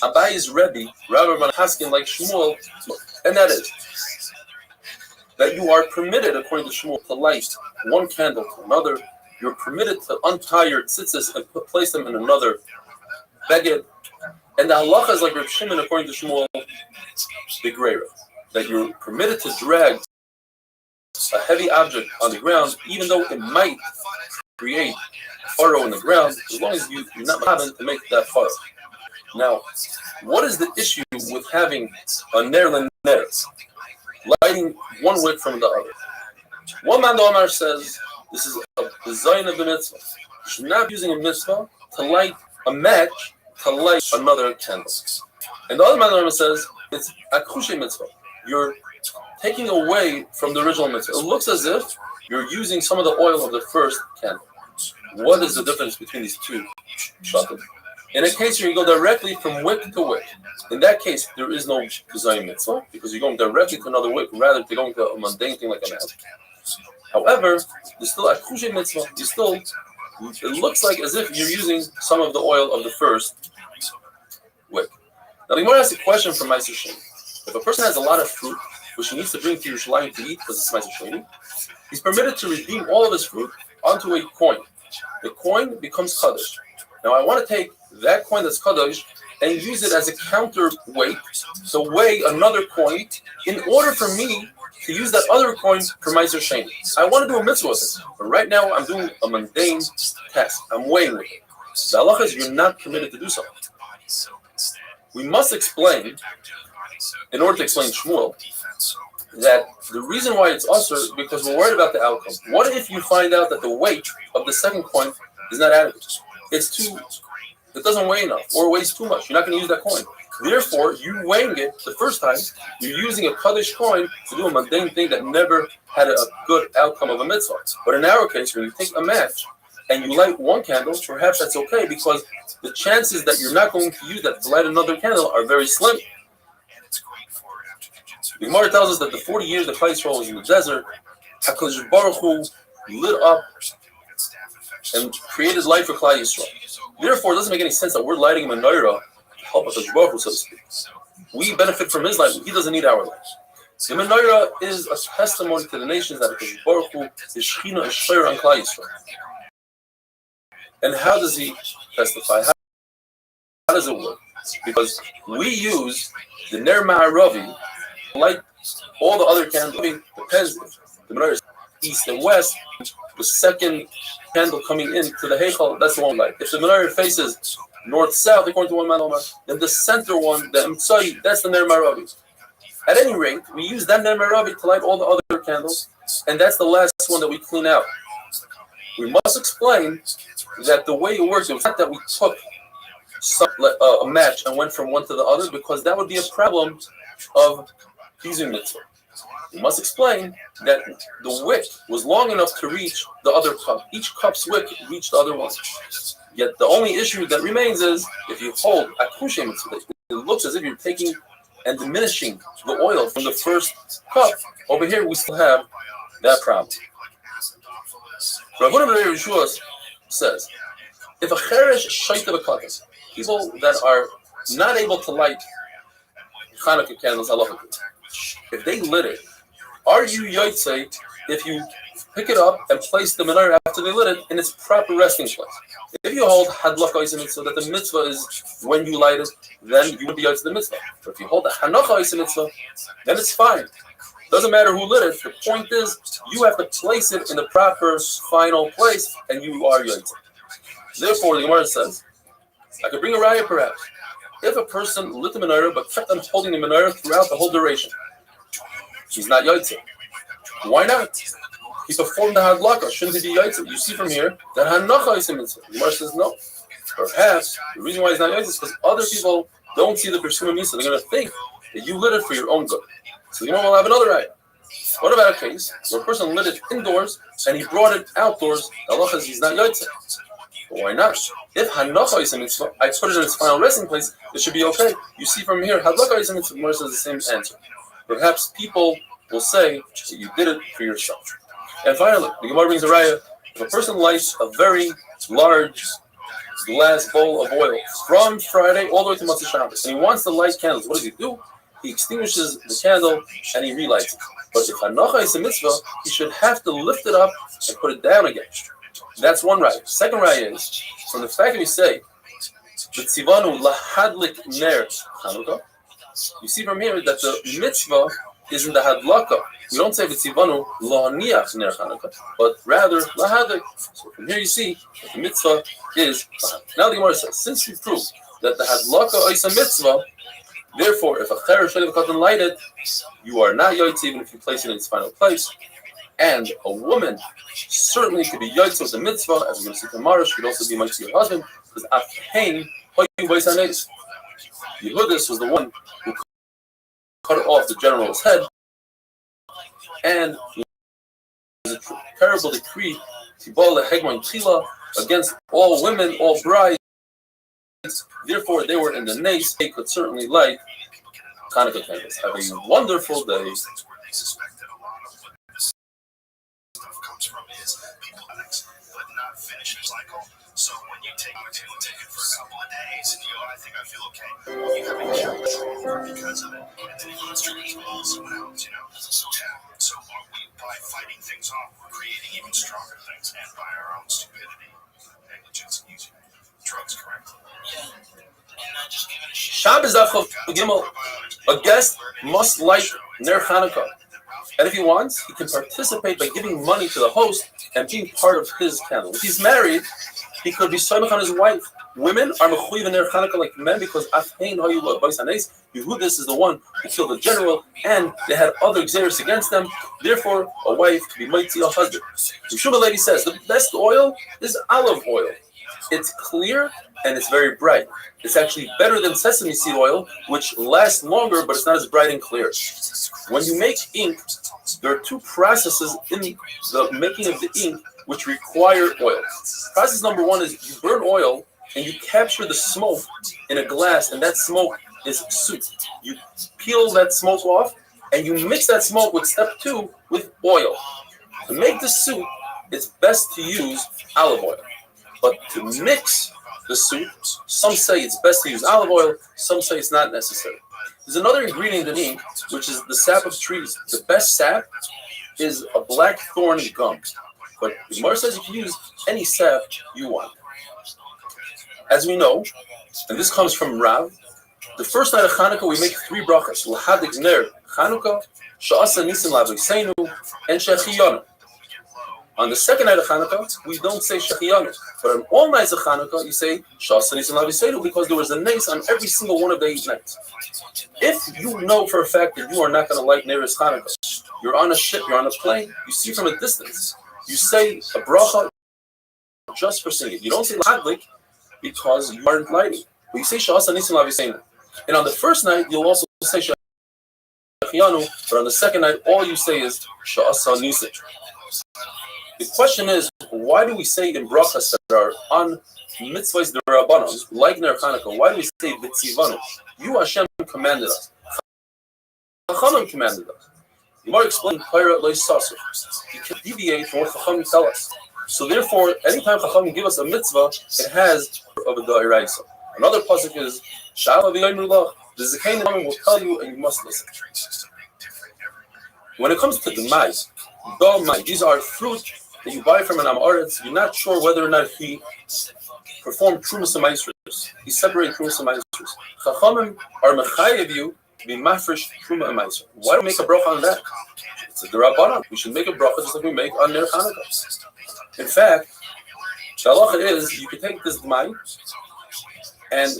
Abayi's Rebbe, Rav Rabban Haskin like Shmuel, and that is that you are permitted, according to Shmuel, to light one candle to another. You're permitted to untie your tzitzis and place them in another beged. And the halacha is like Reb Shimon, according to Shmuel, the Greira, that you're permitted to drag a heavy object on the ground, even though it might create a furrow in the ground, as long as you're not having to make that furrow. Now, what is the issue with having a ner ner, lighting one wick from the other? One man Omar says this is a design of the mitzvah. You should not be using a mitzvah to light a match to light another candle. And the other man says it's a kushe mitzvah. You're taking away from the original mitzvah. It looks as if you're using some of the oil of the first candle. What is the difference between these two shatim? In a case where you go directly from wick to wick, in that case there is no kuzayim mitzvah because you're going directly to another wick rather than going to a mundane thing like a match. However, there's still a kushe mitzvah. It looks like as if you're using some of the oil of the first wick. Now, the Gemara asks a question from Meiser Sheni. If a person has a lot of fruit, which he needs to bring to Yerushalayim to eat because it's Meiser Sheni, he's permitted to redeem all of his fruit onto a coin. The coin becomes Kaddish. Now, I want to take that coin that's Kaddish and use it as a counterweight to weigh another coin in order for me to use that other coin for Meiser Sheni. I want to do a mitzvah with it, but right now I'm doing a mundane task. I'm weighing with it. The halacha is you're not permitted to do so. We must explain, in order to explain Shmuel, that the reason why it's usher is because we're worried about the outcome. What if you find out that the weight of the second coin is not adequate? It doesn't weigh enough or weighs too much. You're not going to use that coin. Therefore, you weighing it the first time, you're using a Kaddish coin to do a mundane thing that never had a good outcome of a mitzvah. But in our case, when you take a match and you light one candle, perhaps that's okay because the chances that you're not going to use that to light another candle are very slim. The Gemara tells us that the 40 years that Klal Yisrael was in the desert, HaKadosh Baruch Hu lit up and created life for Klal Yisrael. Therefore, it doesn't make any sense that we're lighting a menorah to help HaKadosh Baruch Hu, so to speak. We benefit from his life. He doesn't need our life. The menorah is a testimony to the nations that HaKadosh Baruch Hu is Shechina, is Shayr on Klal Yisrael. And how does he testify? How does it work? Because we use the Ner Ma'aravi, like all the other candles. It depends if the menorah is east and west. The second candle coming into the Heichal, that's the one light. If the menorah faces north-south, according to one man Omar, then the center one, the Emtsai, that's the Ner Ma'aravi. At any rate, we use that Ner Ma'aravi to light all the other candles, and that's the last one that we clean out. We must explain that the way it works, it was not that we took a match and went from one to the other, because that would be a problem of using mitzvah. We must explain that the wick was long enough to reach the other cup. Each cup's wick reached the other one. Yet the only issue that remains is if you hold a kushe mitzvah, it looks as if you're taking and diminishing the oil from the first cup. Over here, we still have that problem. Rav Huna ben Yeshua says If a cheresh shaita b'katan, people that are not able to light Hanukkah candles, if they lit it, are you yotzei if you pick it up and place the menorah after they lit it in its proper resting place? If you hold hadlaka is a mitzvah, that the mitzvah is when you light it, then you would be yotzei the mitzvah. But if you hold the hanacha is a mitzvah, then it's fine. Doesn't matter who lit it. The point is, you have to place it in the proper final place, and you are yotzei. Therefore, the Gemara says, I could bring a raya perhaps. If a person lit the menorah but kept on holding the menorah throughout the whole duration, he's not yotzei. Why not? He performed the hadlaka. Shouldn't he be yotzei? You see from here that hanacha is a mitzvah. The Gemara says no. Perhaps the reason why he's not yotzei is because other people don't see the pursuit mitzvah. They're going to think that you lit it for your own good. So the Gemara will have another raya. What about a case where a person lit it indoors and he brought it outdoors? The halacha is he's not yotzei. Why not? If hanacha is a mitzvah, I put it in its final resting place, it should be okay. You see from here, hadlaka is a mitzvah. Gemara says the same answer. Perhaps people will say that you did it for yourself. And finally, the Gemara brings a raya. If a person lights a very large glass bowl of oil from Friday all the way to Motzei Shabbos, and he wants to light candles, what does he do? He extinguishes the candle and he relights it. But if hanacha is a mitzvah, he should have to lift it up and put it down again. That's one raya. Second raya is, from the fact that we say, B'tzivanu lahadlik ner Chanukah, you see from here that the mitzvah is in the hadlaka. We don't say B'tzivanu lahaniach ner Chanukah, but rather lahadlik. So from here you see that the mitzvah is lahadlik. Now the Gemara says, since we prove that the hadlaka is a mitzvah, therefore if a cheresh shaliv katan light it, you are not yotzei even if you place it in its final place. And a woman certainly could be yotzei with the mitzvah, as we're going to see tomorrow. She could also be yotzei to your husband, because afhain hoyu v'yisanedis. Yehudis was the one who cut off the general's head, and it was a terrible decree tibal lehegmon tchila against all women, all brides. Therefore, they were in the nace. They could certainly light Hanukkah candles. Have a wonderful day. From is people but not finish the cycle. So when you take it for a couple of days, and I think I feel okay. Well, you have a huge trauma because of it, and then you instruments will also help. So are we, by fighting things off, we're creating even stronger things, and by our own stupidity, negligence, and using drugs correctly. Yeah. Shabbos Daf Gimel. A guest must light Ner Chanukah. And if he wants, he can participate by giving money to the host and being part of his candle. If he's married, he could be soymach on his wife. Women are mechuyev in their Chanukah like men because afhein hoyu v'yisanedis. Yehudis is the one who killed the general, and they had other xeris against them. Therefore, a wife could be mighty a husband. The Shuma lady says the best oil is olive oil. It's clear and it's very bright. It's actually better than sesame seed oil, which lasts longer, but it's not as bright and clear. When you make ink, there are two processes in the making of the ink which require oil. Process number one is you burn oil and you capture the smoke in a glass, and that smoke is soot. You peel that smoke off and you mix that smoke with step two with oil. To make the soot, it's best to use olive oil. But to mix the soup, some say it's best to use olive oil, some say it's not necessary. There's another ingredient in ink, which is the sap of trees. The best sap is a blackthorn gum. But the Gemara says you can use any sap you want. As we know, and this comes from Rav, the first night of Hanukkah we make three brachas. L'hadik ner Hanukkah, sha'asa nisim l'avoseinu, and shechiyanu. On the second night of Hanukkah, we don't say Shechiyanu. But on all nights of Hanukkah, you say Shas Nisim Laviseinu because there was a nace on every single one of the 8 nights. If you know for a fact that you are not going to light Neres Hanukkah, you're on a ship, you're on a plane, you see from a distance, you say a bracha just for singing. You don't say Lahadlik because you aren't lighting. But you say Shas Nisim Laviseinu. And on the first night, you'll also say Shechiyanu, but on the second night, all you say is Shas Nisim. The question is, why do we say in brachas that are on mitzvahs d'Rabbanan, like Ner Chanukah, why do we say v'tzivanu? You Hashem commanded us. Chachamim commanded us. You might explain Kaira Lois Sasu. You can deviate from what Chachamim tell us. So therefore, anytime Chachamim give us a mitzvah, it has of a da'iraisa. Another pasuk is Sha'ala v'yoymru the Zakain will tell you and you must listen. When it comes to the mai, these are fruit that you buy from an Amoritz. You're not sure whether or not he performed Trumas and Maestros. He separated Trumas and Maestros. Chachamim are mechayev you to be mafresh Truma and Maestros. Why don't we make a bracha on that? It's a derabanan. We should make a bracha just like we make on Ner Chanukah. In fact, the halacha is you can take this mai and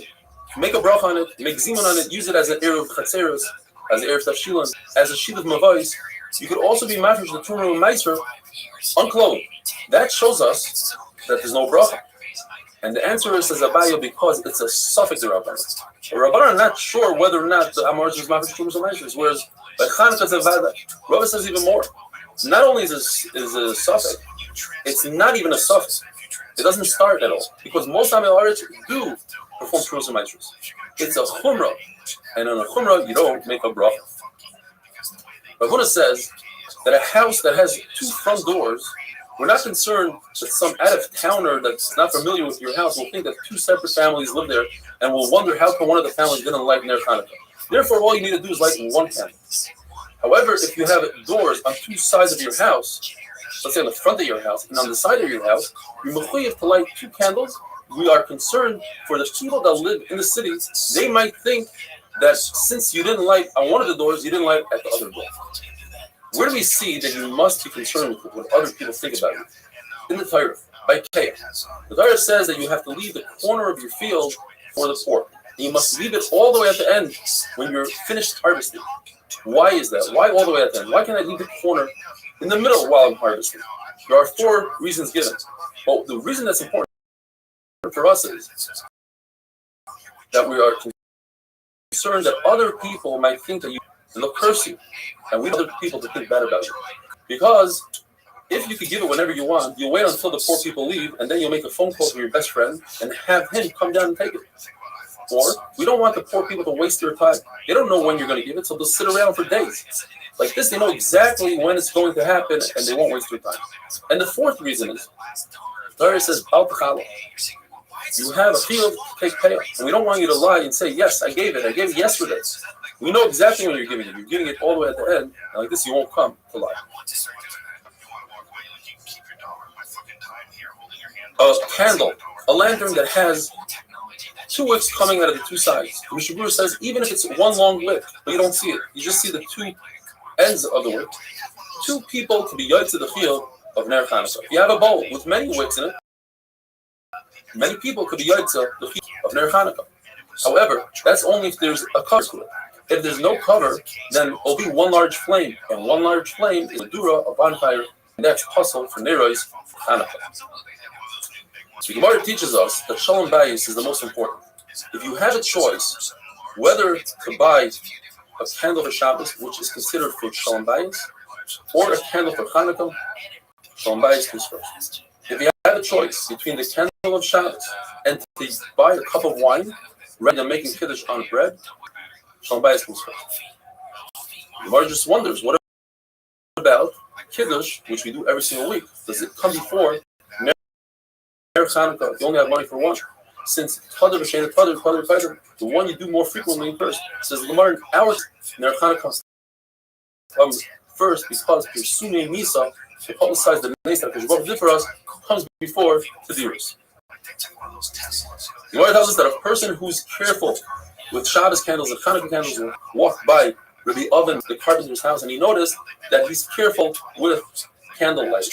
make a bracha on it, make zimun on it, use it as an erev chatzeros, as an erev tafshilan, as a sheet of mavais. You could also be mafresh the Truma and Maestros unclothed. That shows us that there's no bracha. And the answer is, says Abaya, because it's a suffix of Rabbanan. The Rabbanan are not sure whether or not the Amoritz is mafresh Trumas and Maestros, whereas by Chanukah Zavada, Rabba says even more. Not only is a suffix, it's not even a suffix. It doesn't start at all. Because most Amoritz do perform Trumas and Maestros. It's a chumrah. And on a chumrah, you don't make a bracha. Ravuna says that a house that has two front doors, we're not concerned that some out-of-towner that's not familiar with your house will think that two separate families live there and will wonder how come one of the families didn't light Ner Chanukah. Therefore, all you need to do is light one candle. However, if you have doors on two sides of your house, let's say on the front of your house and on the side of your house, you're mechuyev to light two candles. We are concerned for the people that live in the city. They might think that since you didn't light on one of the doors, you didn't light at the other door. Where do we see that you must be concerned with what other people think about you? In the Torah, by Kaya. The Torah says that you have to leave the corner of your field for the poor. And you must leave it all the way at the end when you're finished harvesting. Why is that? Why all the way at the end? Why can't I leave the corner in the middle while I'm harvesting? There are 4 reasons given. Well, the reason that's important for us is that we are concerned that other people might think that you and they'll curse you, and we want other people to think bad about you. Because if you could give it whenever you want, you'll wait until the poor people leave, and then you'll make a phone call to your best friend and have him come down and take it. Or we don't want the poor people to waste their time. They don't know when you're going to give it, so they'll sit around for days. Like this, they know exactly when it's going to happen, and they won't waste their time. And the 4th reason is, Torah says, Al T'chala. You have a field to take payoff, and we don't want you to lie and say, yes, I gave it yesterday. We know exactly when you're giving it. You're giving it all the way at the end, and like this, you won't come to lie. A candle, a lantern that has 2 wicks coming out of the 2 sides. The Mishnah Berurah says, even if it's one long wick, but you don't see it, you just see the 2 ends of the wick. 2 people can be yotze the field of Ner Chanukah. If you have a bowl with many wicks in it, many people could be yotze the field of Ner Chanukah. However, that's only if there's a cover to it. If there's no cover, then it'll be one large flame, and one large flame is a dura, a bonfire, and that's puzzle for Nero's Chanukah. So Gemara teaches us that Shalom Bayis is the most important. If you have a choice whether to buy a candle for Shabbos, which is considered for Shalom Bayis, or a candle for Chanukah, Shalom Bayis comes first. If you have a choice between the candle of Shabbos and to buy a cup of wine rather than making kiddush on bread, Shalom Bayis comes first. The Gemara just wonders, what about kiddush, which we do every single week? Does it come before Ner Chanukah? If you only have money for one, since the one you do more frequently first. Says the Gemara, our Ner Chanukah comes first because Pirsumei Misa, to publicize the nace that Baruch did for us, comes before Tadiris. The Gemara tells us that a person who's careful with Shabbos candles and Chanukah candles will walk by Rabbi Oven, the carpenter's house, and he noticed that he's careful with candlelight.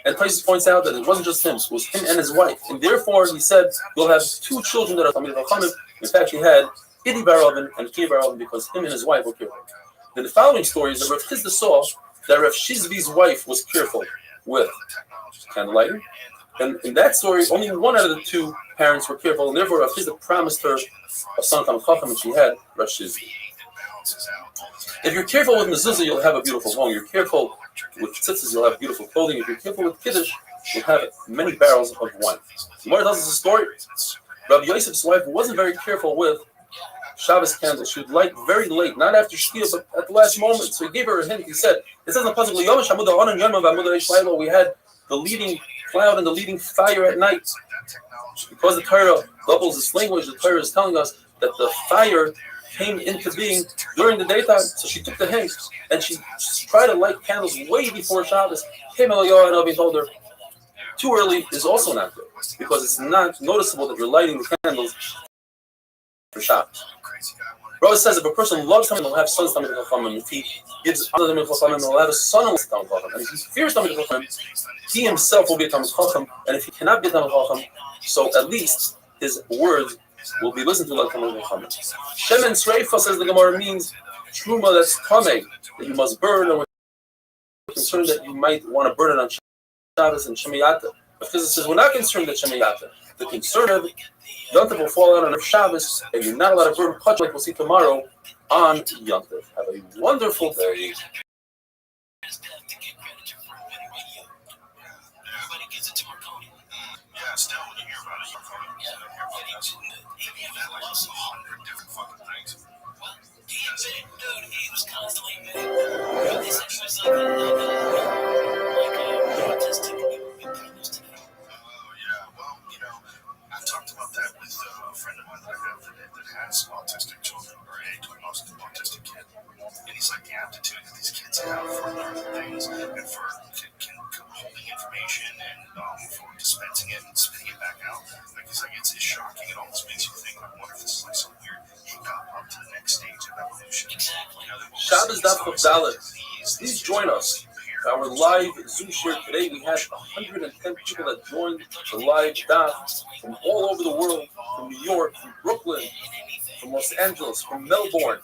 And Taisus points out that it wasn't just him, it was him and his wife. And therefore, he said, you'll have 2 children that are coming to Chachamim. In fact, he had Idi Bar Oven and Ki Bar Oven because him and his wife were careful. Then the following story is that Rav Chizda saw that Rav Shizvi's wife was careful with candlelight. And in that story, only one out of the 2 parents were careful, and therefore Rav Chizda promised her a son Tam Chacham, and she had Rav Shizvi. If you're careful with mezuzah, you'll have a beautiful home. You're careful with tzitzis, you'll have beautiful clothing. If you're careful with kiddush, you'll have many barrels of wine. The Gemara tells us a story. Rabbi Yosef's wife wasn't very careful with Shabbos candle. She would light very late, not after Shkia, but at the last moment. So he gave her a hint. He said, it says in the Pasuk, we had the leading cloud and the leading fire at night. Because the Torah doubles its language, the Torah is telling us that the fire came into being during the daytime. So she took the hint and she tried to light candles way before Shabbos. Came and told her, too early is also not good because it's not noticeable that you're lighting the candles for Shabbos. Rose says if a person loves something, he'll have sons coming to Chachamim. If he gives other than Chachamim, he'll have a son who will come to And if he fears coming to Chachamim, he himself will be a Talmid Chacham. And if he cannot be a Talmid Chacham, so at least his words will be listened to like Talmid Chachamim. Shemen Sreifa, says the Gemara, means truma that's tamei, that you must burn, or we're concerned that you might want to burn it on Shabbos and Shemayata. Because it says we're not concerned that Shemayata. The concern of Yontif will fall out on Shabbos, and you're not allowed to burn Kach like we'll see tomorrow on Yontif. Have a wonderful day. Yeah, still when you hear about it, he had like 100 different fucking things. Dude, he was constantly admitting. They said he was like autistic. Oh, yeah. Well, you know, I've talked about that with a friend of mine that I have that has autistic children, or a most autistic kid. And he's like, the aptitude that these kids have for learning things and for holding information and for dispensing it and spitting it back out. Like, it's shocking. It almost makes you think, I wonder if this is like some weird hiccup up to the next stage of evolution. Exactly. You know, Shabbos Daf Dalet. Please join us. For our live Zoom share today, we had 110 people that joined the live Daf from all over the world, from New York, from Brooklyn, from Los Angeles, from Melbourne,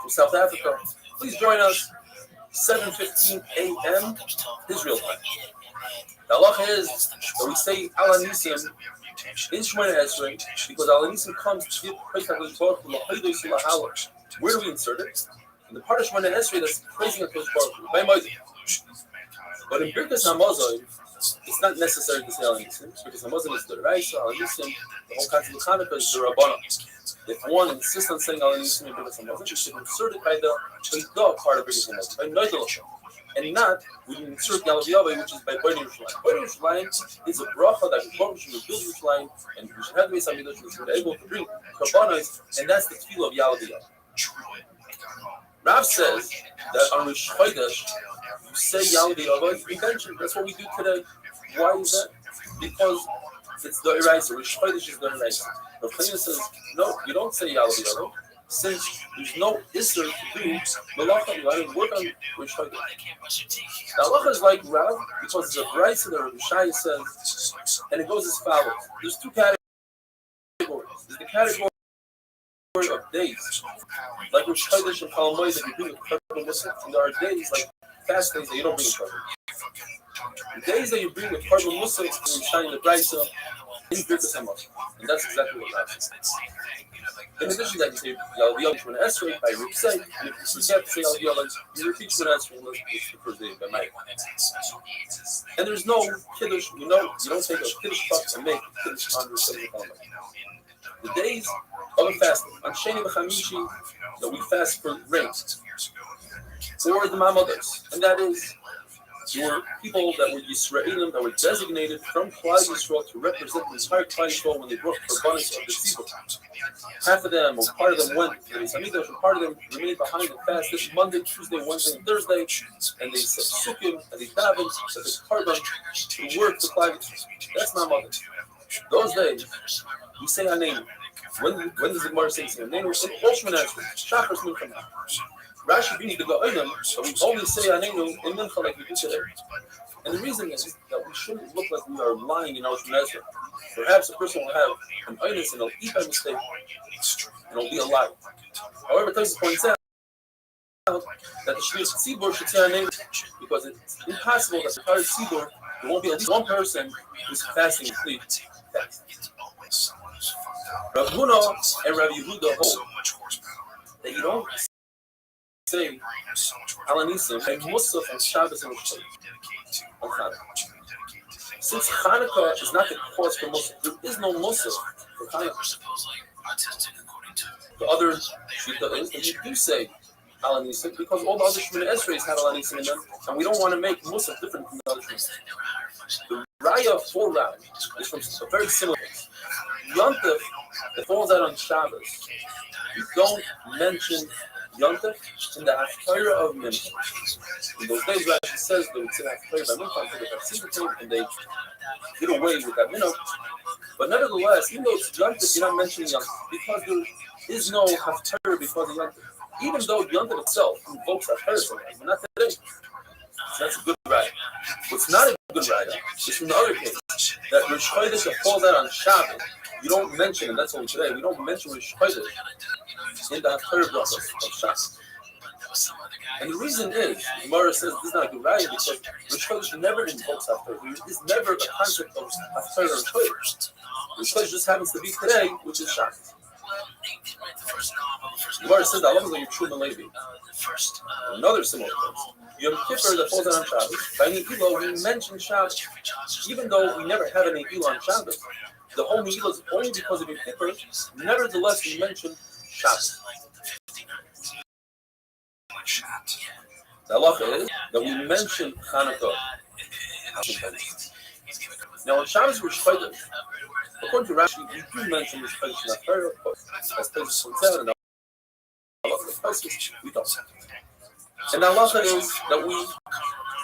from South Africa. Please join us 7:15 a.m. Israel time. The halacha is that we say Ala Nisim in Shemona Esrei because Ala Nisim comes to give praise to HaKadosh Baruch Hu. Where do we insert it? In the part of Shemona Esrei that's praising HaKadosh Baruch Hu. But in Birkas Hamazon, it's not necessary to say Ala Nisim because Hamazon is the Raisa, Ala Nisim, the whole concept of Hanukkah is the Rabbana. If one insists on saying Ala Nisim in Birkas Hamazon, you should insert it by the Chaydah part of Birkas Hamazon, by Noidel Hashem. And not, we can insert Yalav which is by Bnei Yerushalayim. Bnei Yerushalayim is a bracha that we should build Yerushalayim, and we should have the Beis Hamikdash, we should be able to bring Karbanos, and that's the tefillah of Yalav. Rav says that on Rosh Chodesh, you say Yalav intention. That's what we do today. Why is that? Because it's the Eraser. Rosh Chodesh is the Eraser. Rav Chaim says, no, you don't say Yalav. Since there's no Isser to do Malacha, you have to work on Rosh Chodesh. The halacha is like Rav because there's a Bryce that Rabbi Shai says, and it goes as follows. There's two categories. There's the category of days, like Rosh Chodesh and Chol Hamoed that you bring a carbon muscle, and there are days like fast days that you don't bring a carbon. The days that you bring a carbon muscle, you shine the Bryce in Birkas Hamazon, and that's exactly what Rav says. In addition to that, you say Yalav Shemona Esrei by Ruksei, and if you forget to say Yalav, you repeat Shemona Esrei unless it's the first day of the night. And there's no Kiddush, you don't take a Kiddush cup and make Kiddush on Ruksei. The days of a fasting, on Sheni B'Chamishi, that we fast for rain, or the Mamados, and that is your people that were Yisraelim, that were designated from Klal Yisrael to represent the entire Klal Yisrael when they brought Karbanos of the Tzibur. Half of them, or part of them, went to the Beis Hamikdash, and part of them remained behind and fasted Monday, Tuesday, Wednesday, and Thursday, and they said Sukkim, and they davened, said the Karban, to work for Klal Yisrael. That's not Monday. Those days, we say Anenu. When does the Gemara say Anenu? In all Shemona Esrei, Shachar Mincha. Rashi brings the Go'onim, but we only say Anenu in Mincha like we do today. And the reason is that we shouldn't look like we are lying in our Shemona Esrei. Perhaps a person will have an oinus and he'll eat by mistake, and he'll be a liar. However, Tosfos points out that the Shliach Tzibur should say Anenu because it's impossible that the entire Tzibur, there won't be at least one person who's fasting complete fast. Rav Huna and Rav Yehuda hold that you don't say Ala Nisim and Musaf on Shabbos and Rosh Chodesh. Since Hanukkah is not the cause for Musaf, there is no Musaf for Hanukkah. The other shita is that you do say Alanisim because all the other Shemini Esreis have Alanisim in them, and we don't want to make Musaf different from the other Shemini. The Raya for Rab is from a very similar place. Yontif that falls out on Shabbos, you don't mention Yontif in the Haftarah of Mincha. In those days, Rashi says they would say Haftarah by Mincha until they got single and they get away with that minhag. But nevertheless, even though it's Yontif, you're not mentioning Yontif because there is no Haftarah before the Yontif. Even though Yontif itself invokes Haftarah, but not today. So that's a good raya. What's not a good raya is from the other case that Rosh Chodesh that falls out on Shabbat, you don't mention, and that's only today, we don't mention Rosh Chodesh in the Haftarah brachos of Shabbat. And the reason is, Gemara says this is not a good raya because Rosh Chodesh never invokes Haftarah. There is never a concept of Haftarah Rosh Chodesh. Rosh Chodesh just happens to be today, which is Shabbat. Gemara says that Allah is like a true Malavi. Another similar case. Yom Kippur that falls out on Shabbos. By Ne'ilah, we mention Shabbos, even though we never have any Ne'ilah on Shabbos. The whole Ne'ilah is only because of Yom Kippur. Nevertheless, we mention Shabbos. The halacha is that we mention Hanukkah. Now, on Shabbos, Rosh Chodesh, according to Rashi, we do mention Rosh Chodesh in Haftarah, but as Pesach points out, and we don't. And the halacha is that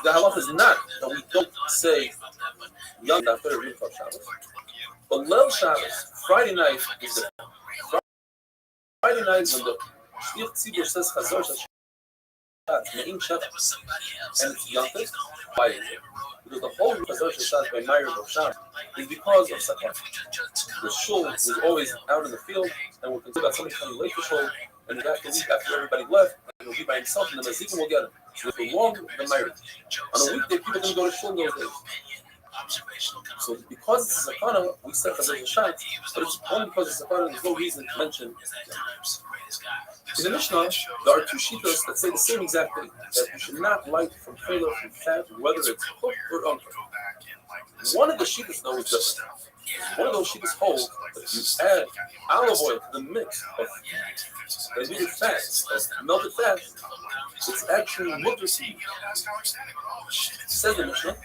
the halacha is not that we don't say Yom Haftarah Mincha Shabbos, but Leil Shabbos, Friday night is the Friday night when the Shliach Tzibur says Chazor Me'in Shabbos, and it's Yontif, why? Because the whole Chazor Shashat by Meir of Shabbos is because of Sakar. The shul was always out in the field, and we're concerned about somebody coming late to shul, and we have to leave after everybody left, and he'll be by himself, and the Mazikim will get him. So if we're long, the Meir. On a weekday, people didn't go to shul in those days. So because it's a sakana, we said Chazor Shashat, but it's only because it's a sakana, there's no reason to mention. In the Mishnah, there are two shittas that say the same exact thing, that you should not light from trailer from fat, whether it's cooked or uncooked. One of the shittas, though, is different. One of those shittas hold that if you add olive oil to the mix of diluted fat, of melted fat, it's actually mutter to you. Says the Mishnah,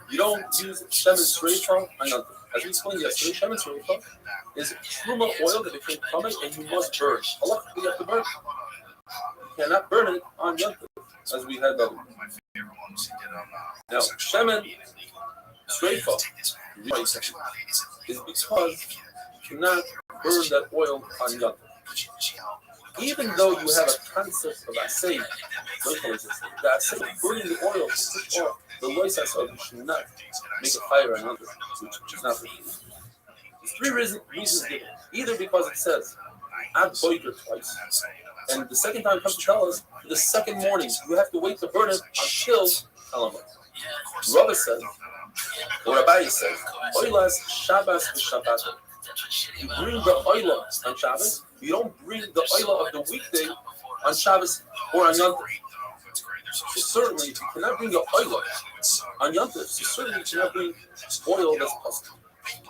you don't use shemen sreifa on Yontif. As we explained yesterday, shemen sreifa is truma oil that became common and you must burn. Allah, you have to burn. You cannot burn it on Yontif, as we had done. Now, shemen sreifa is because you cannot burn that oil on Yontif. Even though you have a concept of asay, the asay of burning the oil to push off the loisas of you should not make a fire on Yontif, which is not for you. There's three reasons given. Either because it says Ad Boiker twice, and the second time it comes to tell us, the second morning you have to wait to burn it until Talamat. Rabbi says, or Rabbi says, Oilas Shabbos v'Shabbat. You bring the oila on Shabbos. You don't bring the oila of the weekday on Shabbos or on Yontif. So certainly, if you cannot bring the oila on Yontif, so certainly you cannot bring oil that's possible.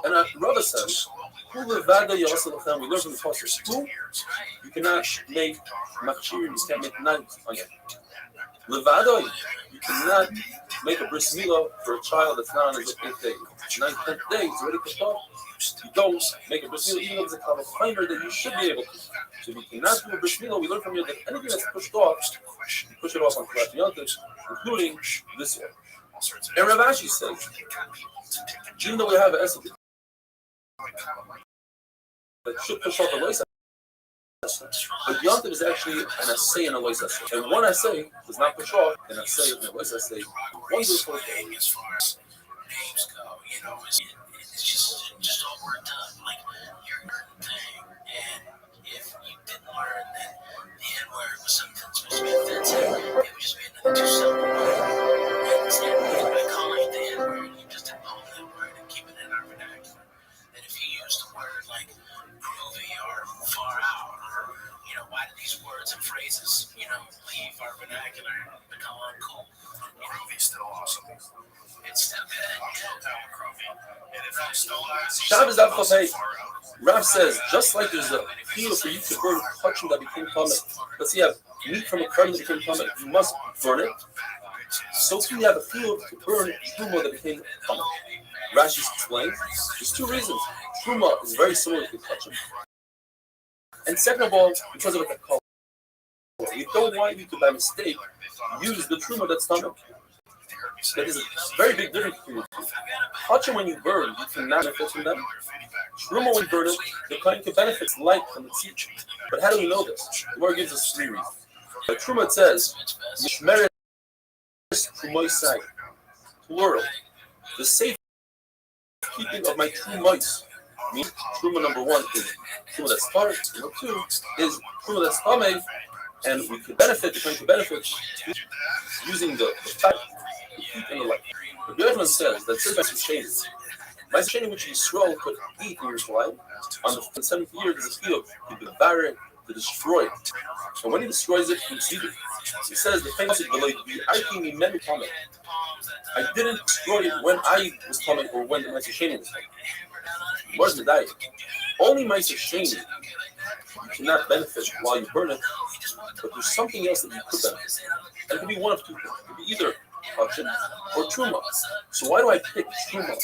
And Rabbi says, we learn from the Pasuk, you cannot make machir, you can't make knives on it. Levado, you cannot make a bris milah for a child that's not on his 8th day. 9th, 10th day, it's already cut off. You don't make a bris milah, even though it's a kind of finer that you should be able to. So if you cannot do a bris milah, we learn from you that anything that's pushed off, you push it off on Kirat Yontif, including this one. And Rav Ashi says, even though we have an essay that should push off a loisa, but Yontif is actually an assay and a loisa. And one assay does not push off an assay and a loisa. Wonderful thing as far as names go, you know, it's just all worked up. Like your thing, and if you didn't learn that the N-word was something supposed to be offensive, it would just be another two-syllable word. And by calling it the N-word, you just own that word and keep it in our vernacular. And if you use the word like groovy or far out, or, you know, why do these words and phrases, you know, leave our vernacular and become uncool? Groovy's still awesome. It's still good. I'm down with groovy. And if I'm still Shabbos Avchosei. Rav says, just like there's a field for you to burn kachim that became tameh. Let's say you have meat from a carbon that became tameh, you must burn it. So too, you have a field to burn truma that became tameh. Rashi explains, there's two reasons. Truma is very similar to kachim. And second of all, because of the color. We don't want you to, by mistake, use the truma that's tameh. That is a very big difference between the two. Kachim, when you burn, you cannot benefit from them. Truma, when you burn it, the kind can benefit light from the teaching. But how do we know this? The Gemara gives us three reasons. The Truma, it says, Mishmeres Trumoisai, plural. The safe keeping of my trumois. Means Truma number one is Truma that's tar. Number two is Truma that's tameh, and we could benefit, the kind could benefit using the fat, the heat, and the light. But the other one says that says my sheni which Yisrael could eat in Yerushalayim on the 7th year there's a field to devour it, to destroy it. And when he destroys it, he says the famous I didn't destroy it when I was coming or when the Ma'aser Sheni was coming. Where's the diet? Only Ma'aser Sheni you cannot benefit while you burn it, but there's something else that you could benefit. And it could be one of two things. It could be either kachim or truma. So why do I pick truma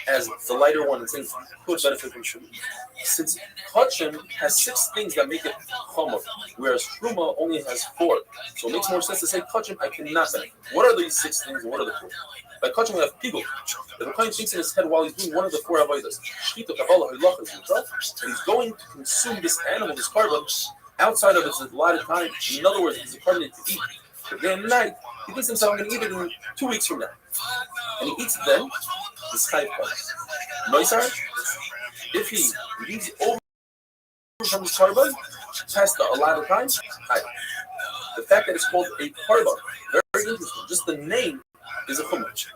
as the lighter one and say you could benefit from truma? Since kachim has 6 things that make it chomer, whereas truma only has 4. So it makes more sense to say kachim I cannot benefit. What are these 6 things and what are the 4? By kachim we have pigul. The Kohen thinks in his head while he's doing one of the 4 avodas, shchita, kabbalah, hilachas, and he's going to consume this animal, this carbon, outside of its allotted time. In other words, he's a carbon to eat. But then at night, he thinks himself, I'm going to eat it in 2 weeks from now. And he eats it then, this type comes. Noisar, if he leaves over from his carbon, past the allotted time, the fact that it's called a carbon, very interesting. Just the name is a chumrah.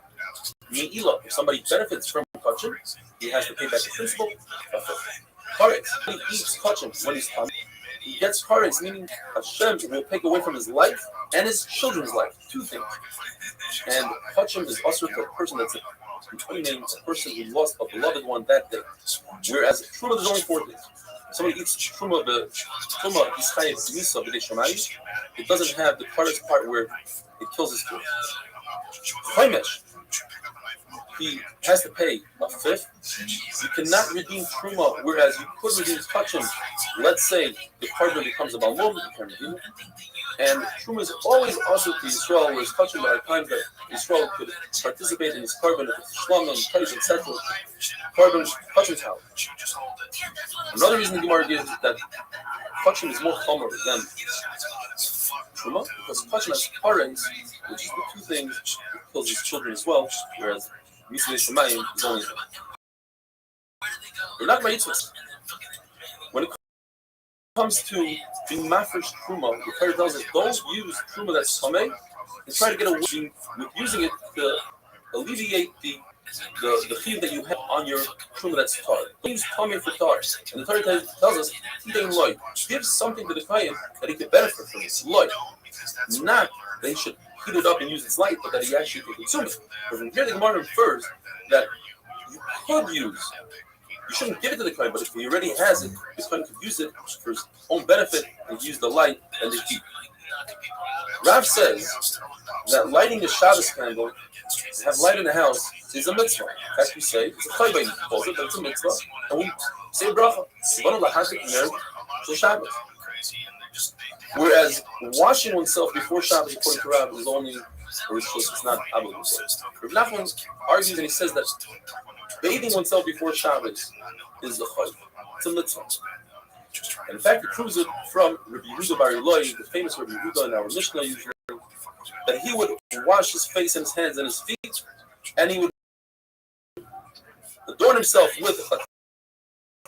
Me'ila, if somebody benefits from kachim, he has to pay back the principal. Karetz, he eats kachim when he's tameh. He gets karetz, meaning Hashem will take away from his life and his children's life. 2 things. And kachim is also to a person that's a person who lost a beloved one that day. Whereas truma, there's only 4 things. Somebody eats truma, the truma ischayev misa b'dei shamayim. It doesn't have the karetz part where it kills his kid. Chaimesh, he has to pay a 5th. You cannot redeem truma, whereas you could redeem kachim. Let's say the carbon becomes a balmum, you can redeem it. And truma is always also to Yisrael, whereas kachim there are times that Yisrael could participate in his carbon, if it's shlomim, kaiz, etc. Carbon, kachim's house. Another reason the Gemara gives is that kachim is more chomer than truma, because kachim has karetz, which is the 2 things that kills his children as well, whereas Mishneh Shemayim is only one. We're not mitzvahs. When it comes to being mafresh truma, the Torah tells us don't use truma that's tameh and try to get away with using it to alleviate the chiyuv that you have on your truma that's tar. Don't use tameh for tar. And the Torah tells us give something to the kohen that he could benefit from it. Loy, not that he should heat it up and use its light, but that he actually could consume it. But from here, the Gemara infers that you could use. You shouldn't give it to the kohen, but if he already has it, the kohen could use it for his own benefit and use the light and the heat. Rav says that lighting a Shabbos candle, to have light in the house, is a mitzvah. As we say, it's a chayvah, you call it, but it's a mitzvah. And we say bracha. Whereas washing oneself before Shabbos, according to Rav, is only a rishus, it's not obligatory. Rav Nachman argues and he says that bathing oneself before Shabbos is a chayv. It's a mitzvah. And in fact, it proves it from Rabbi Yehuda Bar Eloi, the famous Rabbi Yehuda in our Mishnah usually, that he would wash his face and his hands and his feet, and he would adorn himself with a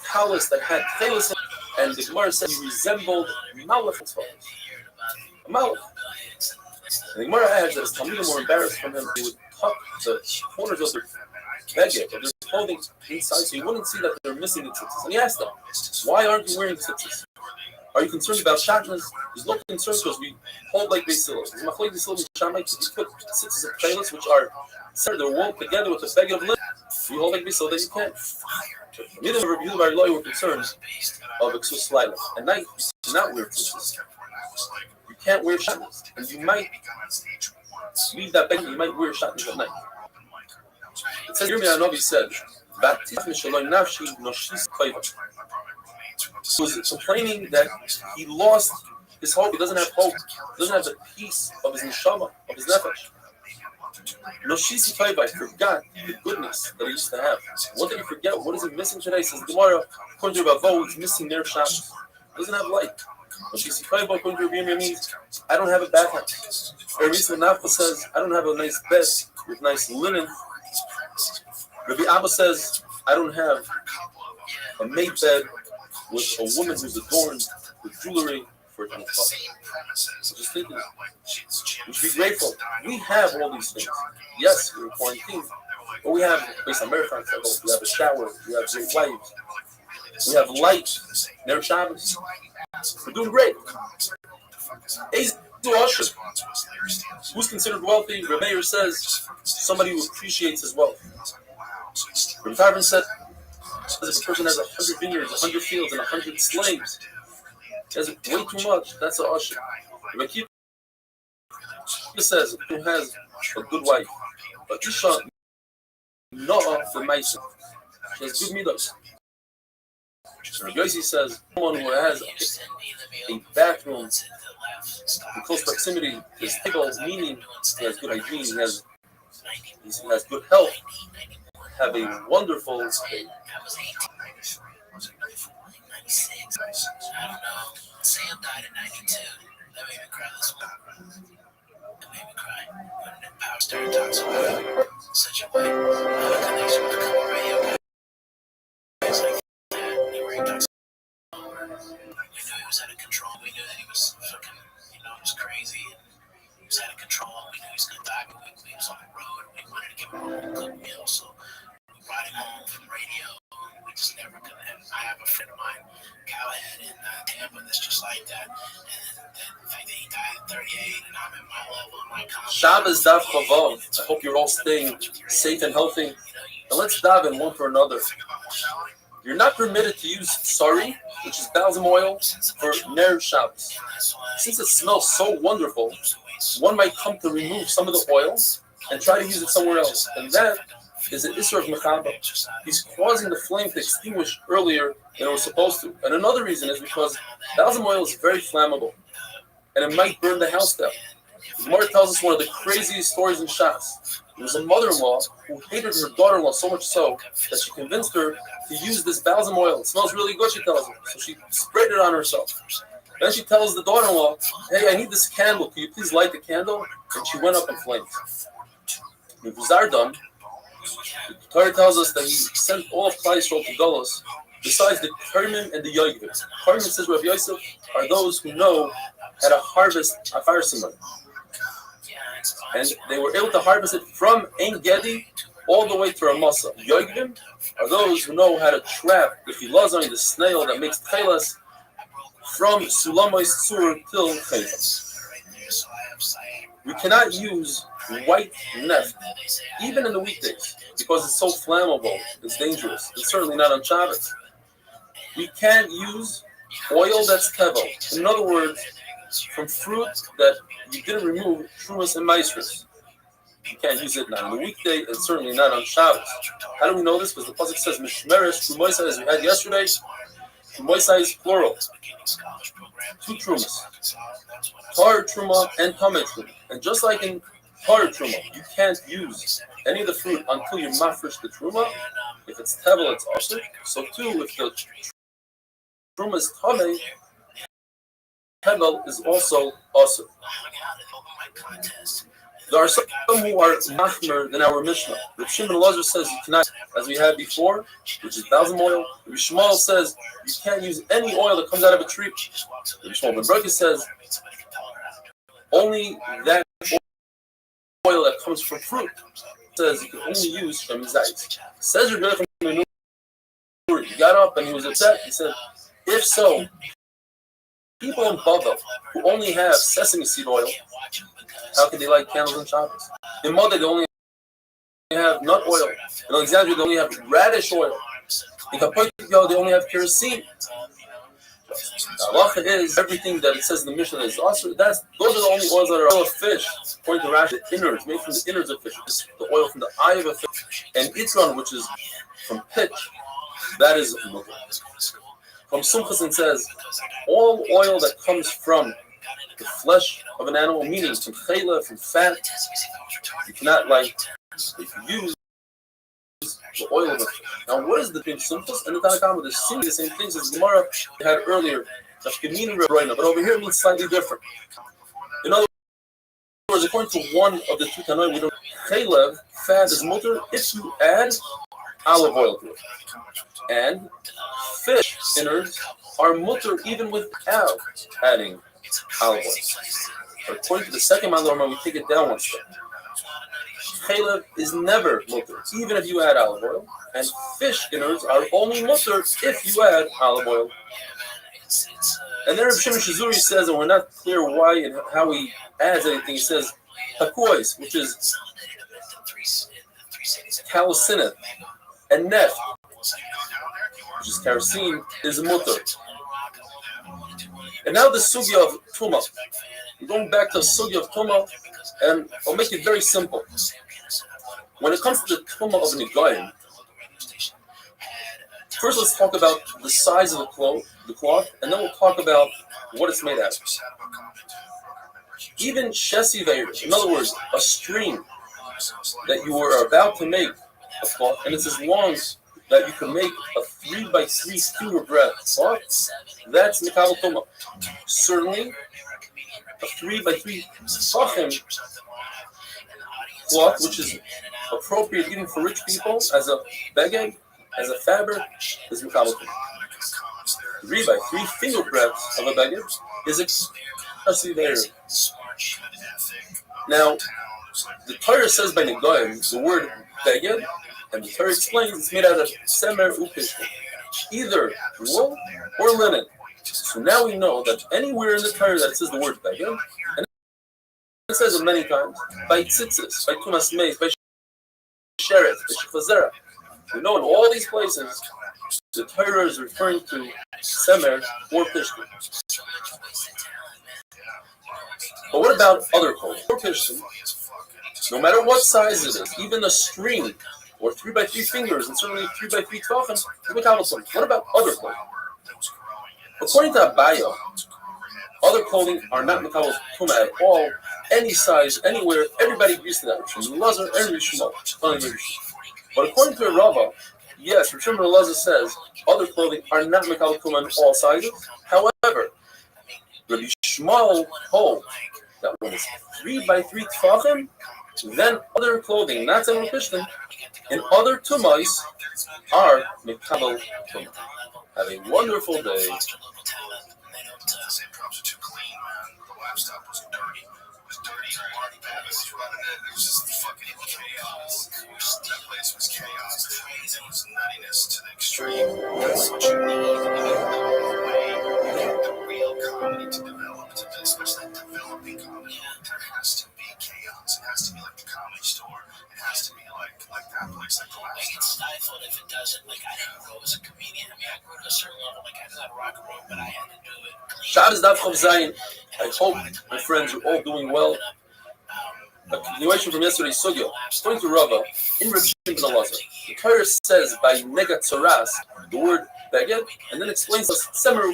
talus that had tchelis, and the Gemara said he resembled Malach. A Malach. And the Gemara adds that his Talmidim were embarrassed from him. They would tuck the corners of their beged, of their clothing inside, so you wouldn't see that they're missing the tzitzis. And he asked them, why aren't you wearing tzitzis? Are you concerned about shatnas? There's no concern because we hold like Beis Hillel. There's machlokes Beis Hillel and Shammai. We put tzitzis of tchelis, which are they're woven together with the beged of linen. We hold like so that you can't. Neither of you are loyal with concerns of Exus Laila. At night, you do not wear tzitzis. You can't wear shatnez. And you might leave that bed, you might wear shatnez at night. It says, Yirmiyah Novi said, he was complaining that he lost his hope, he doesn't have hope, he doesn't have the peace of his neshama, of his nefesh. Noshisi Kaiva forgot the goodness that he used to have. What did he forget? What is he missing today? Says Gemara, according to Ravo, he's missing their Shabbos. Doesn't have light. Noshisi Kaiva, according to Rabbi means, I don't have a bathhouse. Rabbi Nafka says, I don't have a nice bed with nice linen. Rabbi Abba says, I don't have a made bed with a woman who's adorned with jewelry for a so just think of it. We should be grateful. We have all these things. Yes, we're quarantined, but we have, based on marathon cycles, we have a shower, we have great wives, we have light, Ner Shabbos. We're doing great. Who's considered wealthy? Remeir says somebody who appreciates his wealth. Rabbi Tarvin said, if a person has 100 vineyards, 100 fields, and 100 slaves, he has way too much. That's an usher. Rabbi says, who has a good wife, but Isha Noah the Mason, she has good midos. Rabbi Yossi says, someone who has a bathroom in close proximity to his table, meaning he has good hygiene, he has good health, have a wonderful state. I don't know. Sam died in 92. That made me cry this one. That made me cry. When Power Star talks about such a way. I have a connection with a couple radio guys like that. He talks about we knew he was out of control. We knew that he was fucking, he was crazy. And he was out of control. We knew he was going to die, but we was on the road. We wanted to give him a good meal. So we brought him home from radio. We just never could have. I have a friend of mine, Callahan in Tampa, that's just like that. And then the fact that he died at 38, and I'm at my level, my confidence. Shabbos Dav Chavav. I hope you're all staying safe and healthy. And let's dive in one for another. You're not permitted to use sari, which is balsam oil, for Ner Shabbos. Since it smells so wonderful, one might come to remove some of the oil and try to use it somewhere else. And that is an Isra of Mechaba. He's causing the flame to extinguish earlier than it was supposed to. And another reason is because balsam oil is very flammable, and it might burn the house down. The Gemara tells us one of the craziest stories in Shas. There was a mother-in-law who hated her daughter-in-law so much so that she convinced her to use this balsam oil. It smells really good, she tells her. So she sprayed it on herself. Then she tells the daughter-in-law, hey, I need this candle. Can you please light the candle? And she went up in flames. When Guzar done, the Torah tells us that he sent all of Klal Yisrael to Golos, besides the Karmim and the Yoivim. Karmim, says Rabbi Yosef, are those who know how to harvest a fire simon. And they were able to harvest it from Ein Gedi all the way to Ramasa. Yoivim are those who know how to trap the filazon, the snail that makes tchelas, from Sulamois Tzur till Chayvas. We cannot use white neft, even in the weekdays, because it's so flammable, it's dangerous. It's certainly not on Shabbos. We can't use oil that's tevel. In other words, from fruit that you didn't remove trumas and maestros. You can't use it not on the weekday, and certainly not on Shabbos. How do we know this? Because the pasuk says mishmeres trumoisa, as we had yesterday. Trumoisa is plural. Two trumas, tar truma and tameh truma. And just like in tar truma, you can't use any of the fruit until you mafresh the truma. If it's tevel, it's also. So too, if the truma is tameh, tevel is also also. There are some who are machmer than our Mishnah. Rav Shimon Elazar says you cannot, as we had before, which is balsam oil. Rav Shmuel says you can't use any oil that comes out of a tree. Rav Shmuel ben Berkah says only that oil that comes from fruit. Says you can only use from zayit. Says Rabbi Yochanan, he got up and he was upset. He said, if so, people in Bavel who only have sesame seed oil, how can they light candles on Shabbos? In Mother, they only have nut oil. In Alexandria, they only have radish oil. In Kapoitikyo, they only have kerosene. Allah is everything that it says in the Mishnah is also those are the only oils that are oil of fish. According to Rashi, the innards made from the innards of fish, the oil from the eye of a fish, and itron, which is from pitch, that is mutter. From Sumchasin says all oil that comes from the flesh of an animal, meaning from chayla, from fat, you cannot use the oil of it. Now, what is the thing? Sumchas and the Tanakama? They're seemingly the same things as Gemara had earlier. But over here it means slightly different. In other words, according to one of the two Tanoim, we don't chaylev, fat is mutter if you add olive oil to it. And fish innards are mutter even without adding olive oil. But according to the second Mandorma, we take it down one step. Chaylev is never mutter, even if you add olive oil, and fish innards are only mutter if you add olive oil. And then Reb Shimon Shizuri says, and we're not clear why and how he adds anything, he says, hakuos, which is calcineth, and neft, which is kerosene, is mutter. And now the sugya of Tumah. We're going back to the sugya of Tumah, and I'll make it very simple. When it comes to the Tumah of Nigayim, first let's talk about the size of the cloth, and then we'll talk about what it's made out of. Even Shesi Veir, in other words, a string that you are about to make a cloth, and it's as long that you can make a 3x3 finger breadth cloth, that's Mikabel Tumah. Certainly, a 3x3 Sachim cloth, which is appropriate even for rich people as a beged, as a fabric, is Mikabel Tumah. 3x3 finger breadths of a beged is a Shesi. Now, the Torah says by Negoim, the word beged, and the Torah explains it's made out of semer upishtim, either wool or linen. So now we know that anywhere in the Torah that says the word beged, and it says it many times, by tzitzis, by tumas meis, by sheret, by shechazera. We know in all these places the Torah is referring to semer or pishtim. But what about other clothing? Or pishtim, no matter what size it is, even a string or 3x3 fingers, and certainly 3x3 tefachim, what about other clothing? According to Abaya, other clothing are not Mikabel Tumah at all, any size, anywhere, everybody agrees to that. From Lazar and Rishmal. But according to Rava, yes, Rishon Lazar says other clothing are not Mikabel Tumah in all sizes. However, Rabbi Shmuel holds that when it's 3x3 tefachim, then other clothing, not semer pishtim, and other tumais are Mikabel Tumah. Have a wonderful day. Laptop was dirty. It was dirty. Bad was running it. It was just fucking chaos. That place was chaos. It was nuttiness to the extreme. That's what you need the real comedy to develop, especially developing comedy. There has to be chaos. It has to be like the Comedy Store. It has to be like that place, like the Laptop. It's stifled if it doesn't. Like, I didn't grow as a comedian. I mean, I grew to a certain level. Like, I got rock and roll, but I had to do it. Shabbos Daf Chav Zayin. I hope, my friends, you're all doing well. A continuation from yesterday's sugya. According to Rava, in Reb Shimon ben Elazar, the Torah says by negat tzoras the word beged, and then explains us semer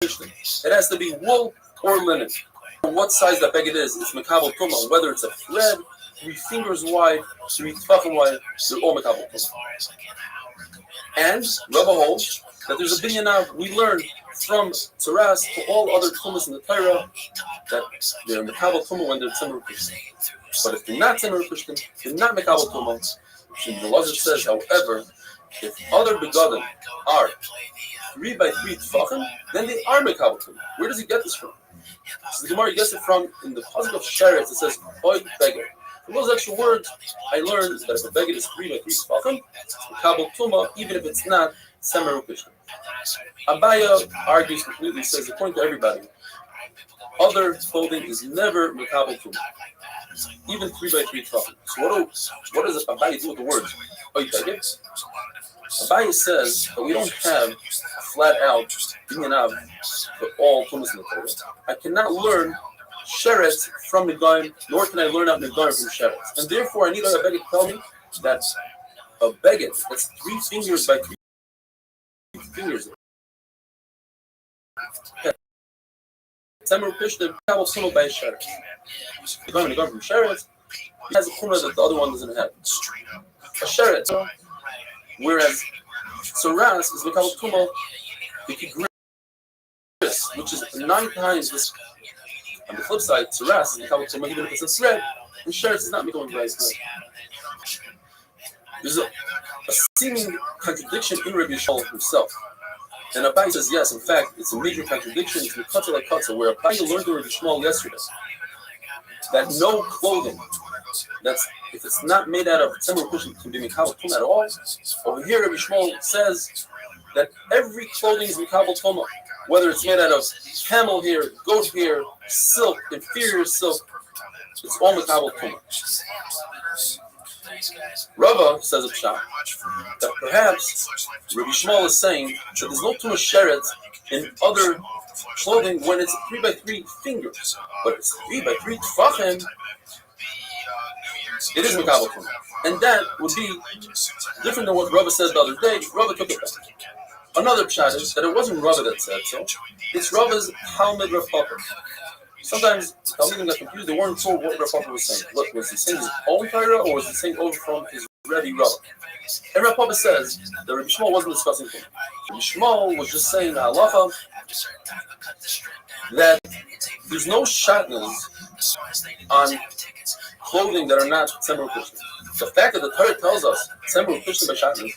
upishtim. It has to be wool or linen. What size that beged is, it's Mikabel Tumah. Whether it's a thread, 3 fingers wide, 3 tefachim wide, they're all Mikabel Tumah. And Rava holds that there's a binyan we learned from Tzaras to all other tumas in the Torah that they're Mikabel Tumah when they're semer upishtim. But if they're not semer upishtim, they're not Mikabel Tumah. The Lazar says, however, if other begadim are 3x3 tefachim, then they are Mikabel Tumah. Where does he get this from? So the Gemara gets it from in the pasuk of Sheret. It says Oy Beged. From those extra words, I learned that if a beged is 3x3 tefachim, it's Mikabel Tumah, even if it's not semer upishtim. Abaya argues completely, says according to everybody, other clothing is never Mikabel Tumah. even 3x3 tefachim. So what does Abaye do with the words? Abaye says that we don't have a flat out binyan for all tumas in the Torah. I cannot learn sheret from Negaim, nor can I learn out Negaim from sheret. And therefore, I need a beggar to tell me that a beggar that's 3 fingers by 3 fingers. Tamer Pishtim, Kabel Sumo by sheret. Negaim from sheret, he has a kuna that the other one doesn't have. A sheret, whereas Saras is Mikabel Tuma, which is 9 times this. On the flip side, Saras is Mikabel Tuma, even if it's a thread, and Sheret is not Mikabel Tuma. There's a seeming contradiction in Rabbi Yishmael himself. And Abaye says, yes, in fact, it's a major contradiction. It's Mikatza like Katza, where Abaye learned in Rabbi Yishmael yesterday that no clothing that's if it's not made out of Tzemur Kushim can be Mikabel Tuma at all. Over here, Rabbi Yishmael says that every clothing is Mikabel Tuma, whether it's made out of camel hair, goat hair, silk, inferior silk, it's all Mikabel Tuma. Rava says a pshat that perhaps Rabbi Yishmael is saying that there's no Tuma Sheret in other clothing when it's 3x3 fingers, but it's 3x3 tefachim. It is Mikabel Tuma. And that would be different than what Rava said the other day. Rava took it back. Another pshat is that it wasn't Rava that said so. It's Rava's Talmud Rav Papa. Sometimes Talmudim got confused. They weren't told what Rav Papa was saying. Look, was he saying his own Torah or was he saying over from his Rebbe Rava? And Rav Papa says that Rabbi Yishmael wasn't discussing things. Rabbi Yishmael was just saying halacha that there's no shatnas on clothing that are not Tzemur Kushim. The fact that the Torah tells us Tzemur Kushim by shatnas,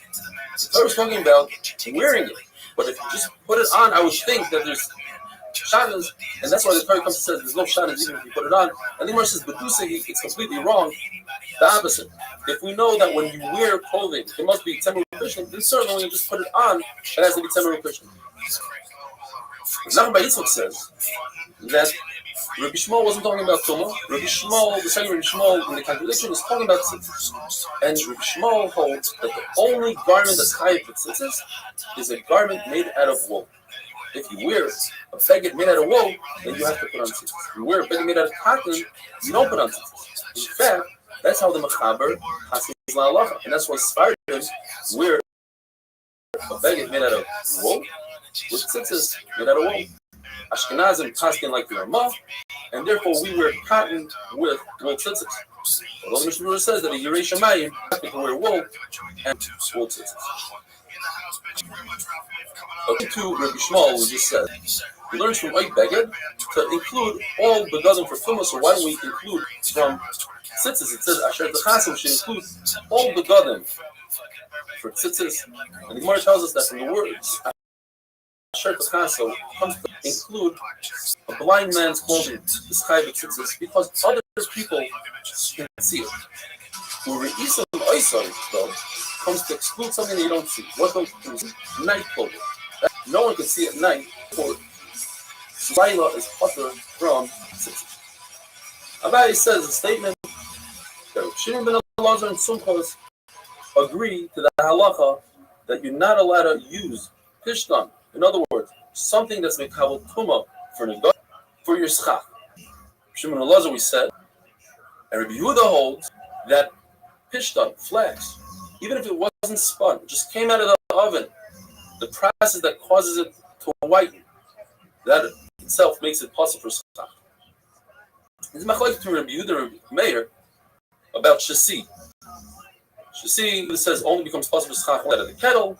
the Torah is talking about wearing it. But if you just put it on, I would think that there's shatnas, and that's why the Torah comes and says there's no shatnas even if you put it on. And the Gemara says, Bedusehi, it's completely wrong. The opposite. If we know that when you wear clothing, it must be Tzemur Kushim, then certainly when you just put it on, it has to be Tzemur Kushim. Nachman Bar Yitzchak says that Rabbi Yishmael wasn't talking about Tumah. Rabbi Yishmael, the second Rabbi Yishmael in the calculation is talking about tzitzis. And Rabbi Yishmael holds that the only garment that's chayav for tzitzis is a garment made out of wool. If you wear a beged made out of wool, then you have to put on tzitzis. If you wear a beged made out of cotton, you don't put on tzitzis. In fact, that's how the Mechaber has his la'alacha. And that's why Sfardim wear a beged made out of wool with tzitzis made out of wool. Ashkenazim paskin like the Ramah, and therefore we wear cotton with wool tzitzis. Although the Mishnah says that a Yerei Shamayim can wear wool and wool tzitzis. According to Rabbi Yishmael, we just said, he learns from Oik Beged to include all the begadim for Tumah, so why don't we include from tzitzis? It says Asher T'chasim should include all the begadim for tzitzis. And the Gemara tells us that from the words Asher T'chasim comes to include a blind man's clothing, this chayav tzitzis, because other people can see it. Where Re'isam Oisam, though, comes to exclude something that you don't see. What those night clothing. No one can see at night. For Laila is putter from tzitzis. Abaye says a statement that Shimon ben Elazar and Sumchos agree to the halacha that you're not allowed to use pishtan. In other words, something that's mekabel tuma for your schach. Shimon ben Elazar, we said, and Rabbi Yehuda holds that pishtan, flax, even if it wasn't spun, it just came out of the oven, the process that causes it to whiten, that itself makes it possible for schach. It's machlokes to Rabbi Yehuda and Rabbi Meir about shasi. Shasi, it says, only becomes possible for schach out of the kettle,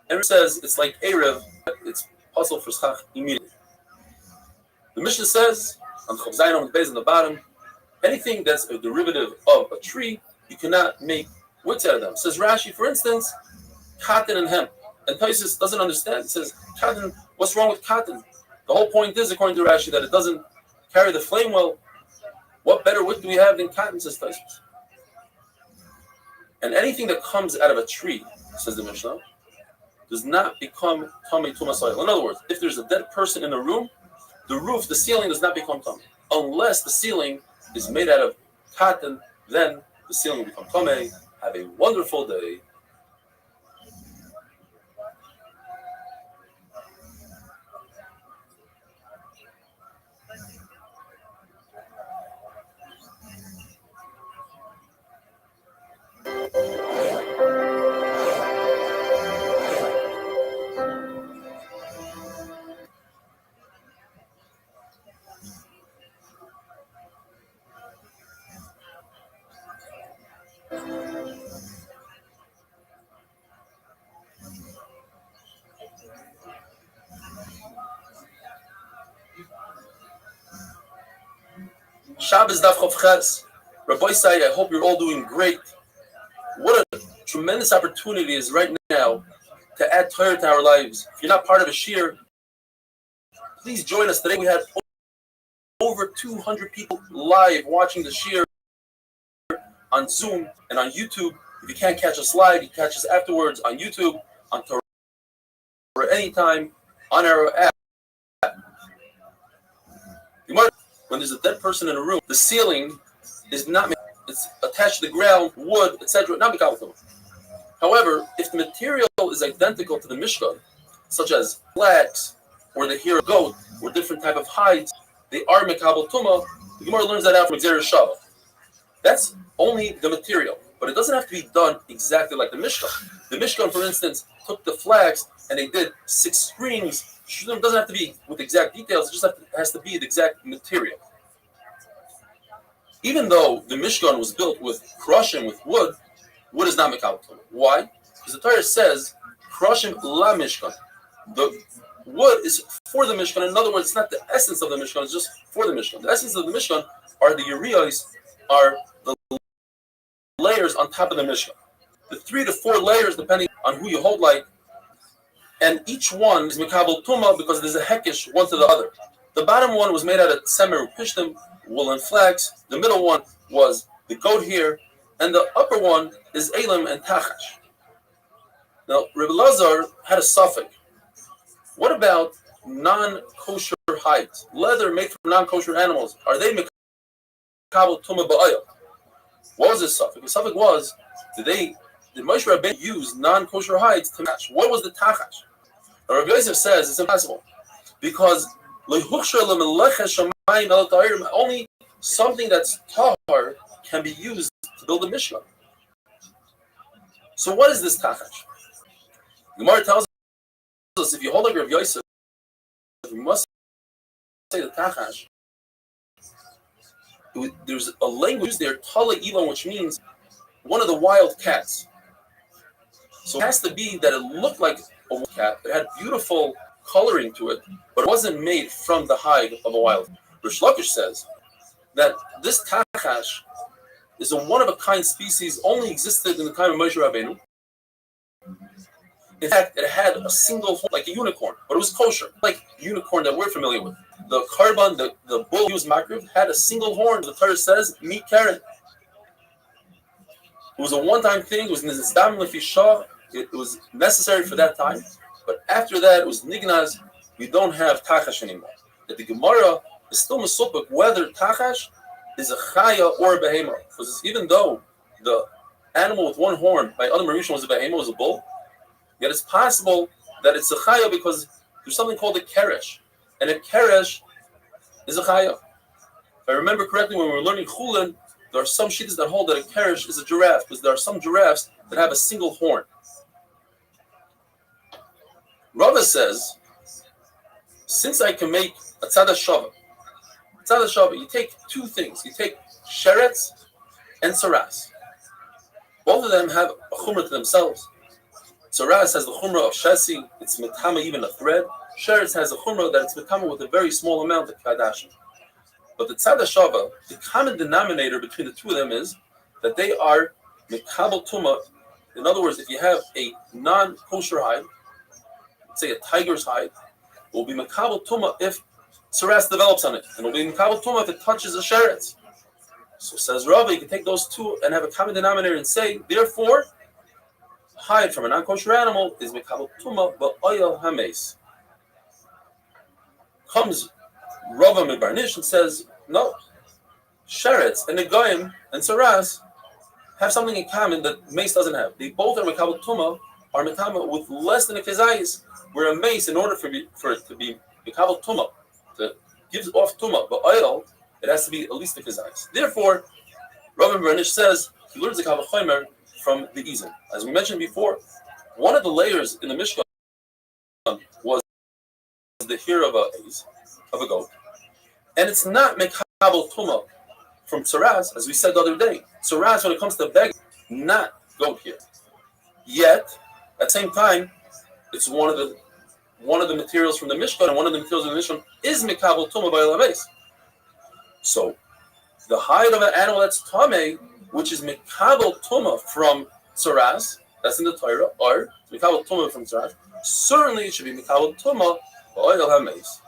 and it says it's like erev, it's possible for schach immediately. The Mishnah says, on the Chav Zayin on the base on the bottom, anything that's a derivative of a tree, you cannot make woods out of them. Says Rashi, for instance, cotton and hemp. And Taisus doesn't understand. It says, cotton, what's wrong with cotton? The whole point is, according to Rashi, that it doesn't carry the flame well. What better wood do we have than cotton, says Taisus. And anything that comes out of a tree, says the Mishnah, does not become Tamei Tuma soil. In other words, if there's a dead person in the room, the roof, the ceiling does not become Tamei, unless the ceiling is made out of cotton, then the ceiling will become tamei. Have a wonderful day. Shabbos Daf Chav Ches. Rabbi Say, I hope you're all doing great. What a tremendous opportunity is right now to add Torah to our lives. If you're not part of a shir, please join us today. We had over 200 people live watching the shir on Zoom and on YouTube. If you can't catch us live, you catch us afterwards on YouTube, on Torah, or anytime on our app. When there's a dead person in a room, the ceiling is not, it's attached to the ground, wood, etc. Not mekabel. However, if the material is identical to the Mishkan, such as flax or the hair of goat or different type of hides, they are mekabel tuma. The Gemara learns that out from Xer Shabbat. That's only the material, but it doesn't have to be done exactly like the Mishkan. The Mishkan, for instance, took the flax and they did 6 screens. It doesn't have to be with exact details, it just has to be the exact material. Even though the Mishkan was built with crushing with wood, wood is not mekabel tuma. Why? Because the Torah says, crushing la Mishkan. The wood is for the Mishkan. In other words, it's not the essence of the Mishkan, it's just for the Mishkan. The essence of the Mishkan are the Urios, are the layers on top of the Mishkan. The 3 to 4 layers, depending on who you hold like, and each one is mekabel tuma because there's a hekish one to the other. The bottom one was made out of semer pishtim, wool and flax. The middle one was the goat hair, and the upper one is elam and tachash. Now, Rebbe Lazar had a suffix. What about non-kosher hides? Leather made from non-kosher animals. Are they mekabel tuma ba'ayah? What was his suffix? The suffix was, did Moshe Rabbeinu use non-kosher hides to match? What was the tachash? Rabbi Yosef says it's impossible because only something that's tahar can be used to build a Mishkan. So what is this tachash? Gemara tells us if you hold like Rabbi Yosef, you must say the tachash. There's a language there, tala ilan, which means one of the wild cats. So it has to be that it looked like a wild cat. It had beautiful coloring to it, but it wasn't made from the hide of a wild cat. Rish Lakish says that this tachash is a one-of-a-kind species, only existed in the time of Moshe Rabbeinu. In fact, it had a single horn, like a unicorn, but it was kosher, like unicorn that we're familiar with. The carbon, the bull he was makriv, had a single horn. The Torah says, "Mi karen." It was a one-time thing. It was nizdam lefisha. It was necessary for that time, but after that, it was nignaz. We don't have tachash anymore. That the Gemara is still mesupik whether tachash is a chaya or a behema, because even though the animal with one horn by other Mauritian was a behema, was a bull, yet it's possible that it's a chaya because there's something called a keresh, and a keresh is a chaya. If I remember correctly, when we were learning chulin, there are some shittas that hold that a keresh is a giraffe, because there are some giraffes that have a single horn. Rava says, since I can make a tzad shava, you take 2 things. You take sheretz and saras. Both of them have a chumrah to themselves. Saras has the chumrah of shasi, it's metama even a thread. Sheretz has a chumrah that it's metama with a very small amount of kadashim. But the tzad shava, the common denominator between the 2 of them is that they are mekabel tuma. In other words, if you have a non-kosher hide, let's say a tiger's hide, it will be mekabel tuma if saras develops on it, and it will be mekabel tuma if it touches a sheretz. So says Rava, you can take those 2 and have a common denominator and say, therefore, hide from a non-kosher animal is mekabel tuma ba'oyel hameis. Comes Rava Mebarnish and says, no, Sheretz and Negoim and Saras have something in common that mace doesn't have. They both are Mekabel Tuma, are Metama with less than a Kezayis, where a mace, in order for it to be Mekabel Tuma, to give off Tuma, but oil, it has to be at least a Kezayis. Therefore, Rabbi Bernish says he learns the Kabbalah Chomer from the Izin. As we mentioned before, one of the layers in the Mishkan was the hair of a goat. And it's not Mekabel Tuma from Tsaraz, as we said the other day. Tsaraz, when it comes to begging, not goat hair. Yet, at the same time, it's one of the materials from the Mishkan, and one of the materials in the Mishkan is Mekabel Tuma by Elames. So, the hide of an animal that's Tameh, which is Mekabel Tuma from Tsaraz, that's in the Torah, or Mekabel Tuma from Tsaraz, certainly it should be Mekabel Tuma by Oil HaMeis.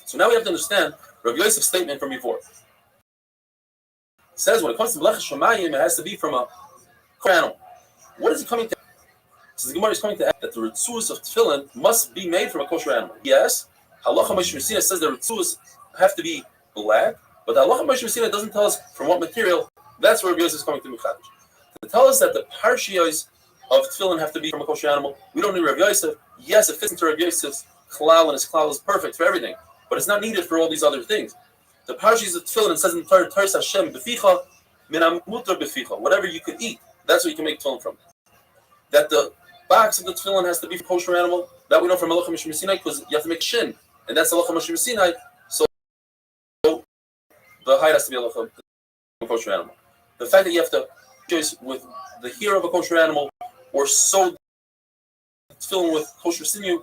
So now we have to understand Rav Yosef's statement from before. It says when it comes to Melech Shemayim, it has to be from a animal. What is he coming to? So the Gemara is coming to add that the ritzuos of tefillin must be made from a kosher animal. Yes, Halacha Moshe Messina says the ritzuos have to be black, but the Halacha Moshe Messina doesn't tell us from what material. That's where Rav Yosef is coming to Mechadish. To tell us that the parshiyos of tefillin have to be from a kosher animal, we don't need Rav Yosef. Yes, it fits into Rav Yosef's klal, and his klal is perfect for everything, but it's not needed for all these other things. The parshiyos of tefillin, it says in the Torah, Teres Hashem beficha min hamutar beficha, whatever you could eat, that's what you can make tefillin from. That the box of the tefillin has to be from kosher animal, that we know from Halacha Moshe Sinai, because you have to make shin, and that's Halacha Moshe Sinai, so the hide has to be Halacha from kosher animal. The fact that you have to choose with the hair of a kosher animal, or sew tefillin with kosher sinew,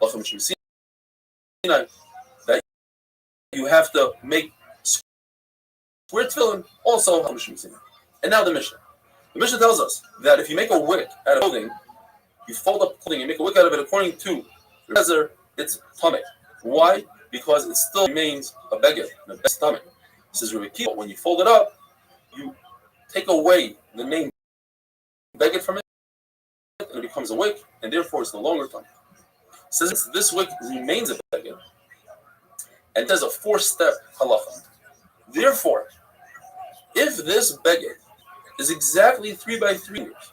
Halacha Moshe Sinai, that you have to make square tefillin, also Halacha Moshe Sinai. And now the Mishnah. The Mishnah tells us that if you make a wick out of clothing, you fold up clothing and make a wick out of it according to the Rezer, it's tameh. Why? Because it still remains a beged, a best tameh. Says Rabbi Kiva, when you fold it up, you take away the main beged from it, and it becomes a wick, and therefore it's no longer tameh. Since this wick remains a beged, and there's a 4-step halacha. Therefore, if this beged is exactly 3 by 3 meters,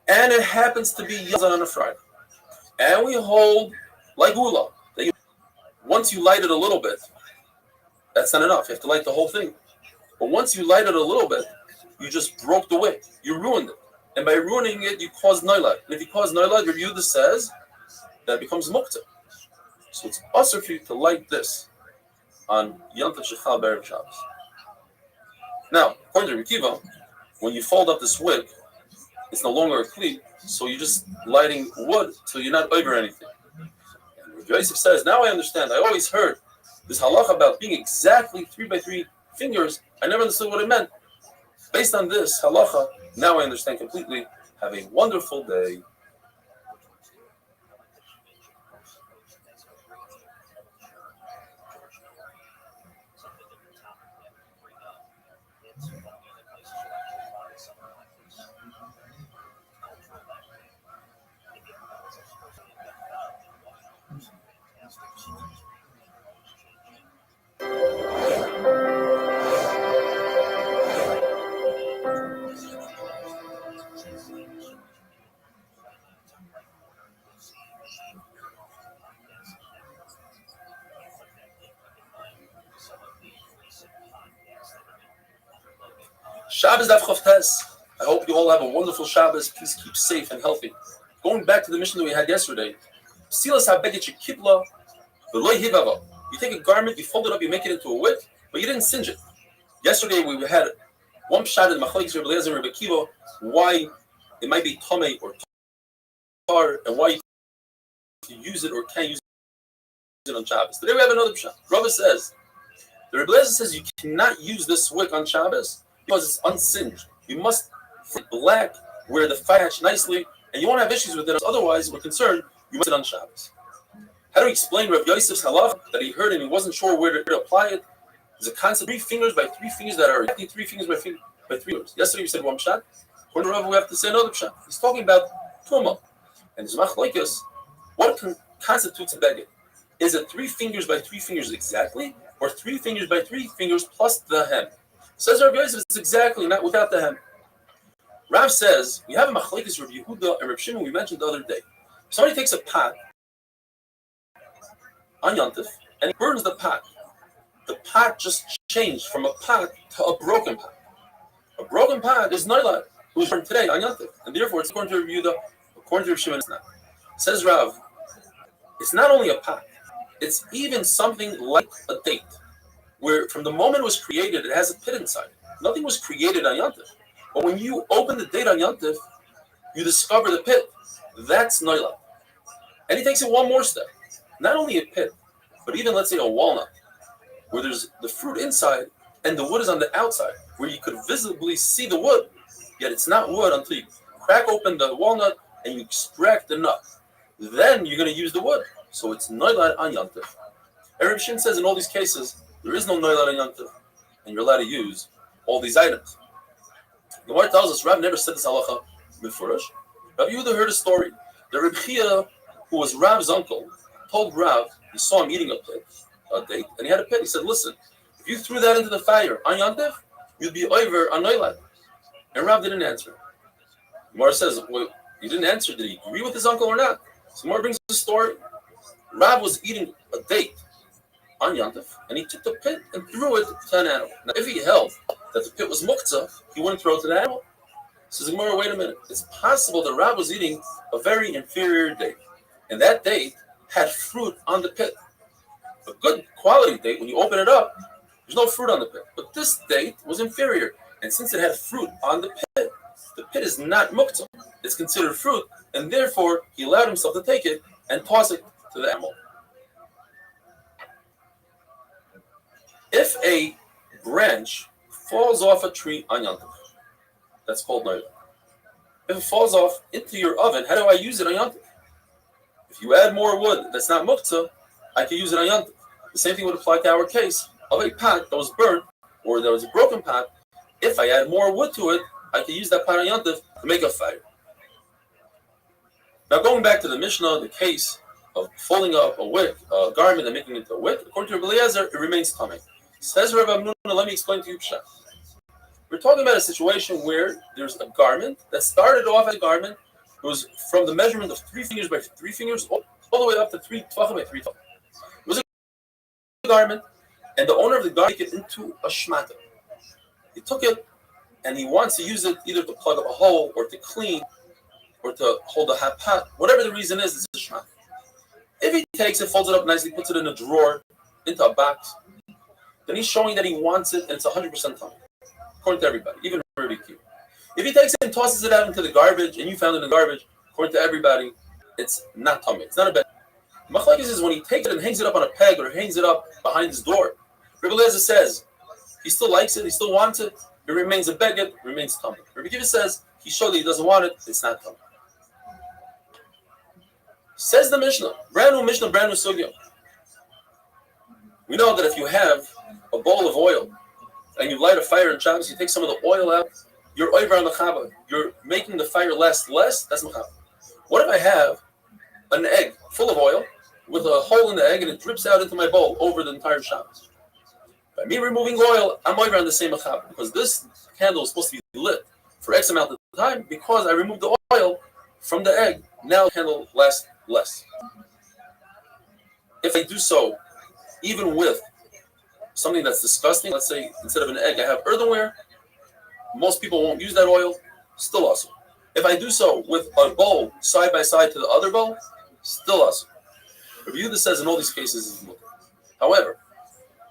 and it happens to be Yazan on a Friday, and we hold like Ula, that once you light it a little bit, that's not enough. You have to light the whole thing. But once you light it a little bit, you just broke the wick. You ruined it. And by ruining it, you cause noilad. And if you cause noilad, Rabbi Yehuda says that it becomes mukta. So it's also for you to light this on Yom Tov Shechal B'Erev Shabbos. Now, according to Rabbi Kiva, when you fold up this wick, it's no longer a kli, so you're just lighting wood, so you're not over anything. And Rabbi Yosef says, now I understand. I always heard this halacha about being exactly 3 by 3 fingers. I never understood what it meant. Based on this halacha, now I understand completely. Have a wonderful day. Shabbos Daf Chavtes. I hope you all have a wonderful Shabbos. Please keep safe and healthy. Going back to the mission that we had yesterday, Silas Habeget Kipla, V'loy Hivava. You take a garment, you fold it up, you make it into a wick, but you didn't singe it. Yesterday we had one shot in Machlekes Rebbe Eliezer and Rebbe Kiva, why it might be Tomei or Tar, and why you use it or can't use it on Shabbos. Today we have another shot. Rabbi says, the Rebbe Eliezer says you cannot use this wick on Shabbos because it's unsinged. You must black where the fire hatch nicely, and you won't have issues with it. Otherwise, we're concerned you must it on Shabbos. How do we explain Rav Yosef's halach that he heard and he wasn't sure where to apply it? There's a concept: 3 fingers by 3 fingers that are exactly 3 fingers by 3 fingers. Yesterday we said one shot. According to Rav, we have to say another shot. He's talking about tuma, and there's machlokes. What constitutes a beged? Is it 3 fingers by 3 fingers exactly, or 3 fingers by 3 fingers plus the hem. Says Rav Yosef, it's exactly not without the hem. Rav says, we have a machlekes Rav Yehuda and Rav Shimon we mentioned the other day. Somebody takes a pot on Yontif and he burns the pot. The pot just changed from a pot to a broken pot. A broken pot is noilad, who was burned today on Yontif, and therefore it's according to Rav Yehuda, according to Rav Shimon, it's not. Says Rav, it's not only a pot, it's even something like a date, where from the moment it was created, it has a pit inside. Nothing was created on Yontif. But when you open the date on Yontif, you discover the pit. That's noilad. And he takes it one more step. Not only a pit, but even, let's say, a walnut, where there's the fruit inside and the wood is on the outside, where you could visibly see the wood, yet it's not wood until you crack open the walnut and you extract the nut. Then you're going to use the wood. So it's noilad on Yontif. Rav Shin says in all these cases, there is no noilad on Yontif, and you're allowed to use all these items. The Gemara tells us Rav never said this halacha before. Rav Yehuda heard a story. The Reb Chia, who was Rav's uncle, told Rav, he saw him eating a date, and he had a pit. He said, listen, if you threw that into the fire on Yontif, you'd be over on noilad. And Rav didn't answer. The Gemara says, well, he didn't answer. Did he agree with his uncle or not? So the Gemara brings the story. Rav was eating a date on Yontif, and he took the pit and threw it to an animal. Now, if he held that the pit was muktzah, he wouldn't throw it to the animal. Says Gemara, wait a minute. It's possible that Rav was eating a very inferior date, and that date had fruit on the pit. A good quality date, when you open it up, there's no fruit on the pit. But this date was inferior, and since it had fruit on the pit is not muktzah. It's considered fruit, and therefore he allowed himself to take it and toss it to the animal. If a branch falls off a tree on Yontif, that's called noilad. If it falls off into your oven, how do I use it on Yontif? If you add more wood that's not muktzah, I can use it on Yontif. The same thing would apply to our case of a pot that was burnt or that was a broken pot. If I add more wood to it, I can use that pot on Yontif to make a fire. Now going back to the Mishnah, the case of folding up a wick, a garment and making it into a wick, according to Rabbi Eliezer, it remains tummy. Says Rabbi Amnuna, let me explain to you Pshat. We're talking about a situation where there's a garment that started off as a garment. It was from the measurement of 3 fingers by 3 fingers all the way up to 3 tefachim by 3 tefachim. It was a garment, and the owner of the garment took it into a shmata. He took it, and he wants to use it either to plug up a hole or to clean or to hold a hot pot. Whatever the reason is, it's a shmata. If he takes it, folds it up nicely, puts it in a drawer, into a box, then he's showing that he wants it, and it's 100% tummy, according to everybody, even really cute. If he takes it and tosses it out into the garbage, and you found it in the garbage, according to everybody, it's not tummy. It's not a bad. Machlekes is when he takes it and hangs it up on a peg or hangs it up behind his door. Rabbi Eliezer says he still likes it, he still wants it, it remains a beged, remains tummy. Rabbi Kiva says he showed that he doesn't want it, it's not tummy. Says the Mishnah, brand new sugya. We know that if you have a bowl of oil and you light a fire in Shabbos, you take some of the oil out, you're over on the chava. You're making the fire last less, that's machava. What if I have an egg full of oil with a hole in the egg and it drips out into my bowl over the entire Shabbos? By me removing oil, I'm over on the same machava because this candle is supposed to be lit for X amount of time because I removed the oil from the egg. Now the candle lasts less. If I do so, even with something that's disgusting, let's say instead of an egg, I have earthenware, most people won't use that oil, still awesome. If I do so with a bowl side by side to the other bowl, still awesome. Rabbi Yehuda says in all these cases, however,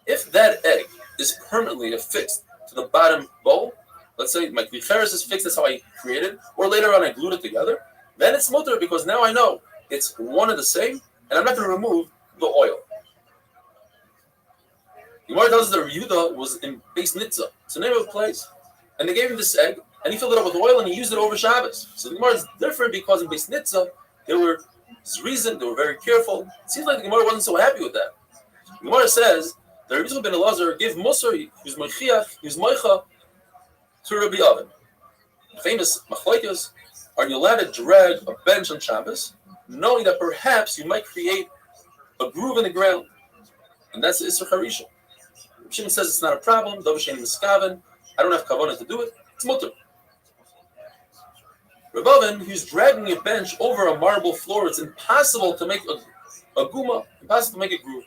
if that egg is permanently affixed to the bottom bowl, let's say my klicheres is fixed, that's how I created, or later on I glued it together, then it's mutter because now I know it's one and the same, and I'm not going to remove the oil. The Gemara tells us that Rabbi Yehuda was in Beis Nitzah. It's the name of a place. And they gave him this egg, and he filled it up with oil, and he used it over Shabbos. So the Gemara is different because in Beis Nitzah, they were reason, they were very careful. It seems like the Gemara wasn't so happy with that. The Gemara says that Rabbi Yisrael ben Elazar gave Musar, who's Moichiach, who's Moicha, to Rabbi Avin. Famous machlekes, are you allowed to drag a bench on Shabbos, knowing that perhaps you might create a groove in the ground? And that's the Isser Harisha. Shimon says it's not a problem. Dovashen Miskaven. I don't have kavanah to do it. It's mutter. Rebavin, who's dragging a bench over a marble floor, it's impossible to make a guma, impossible to make a groove.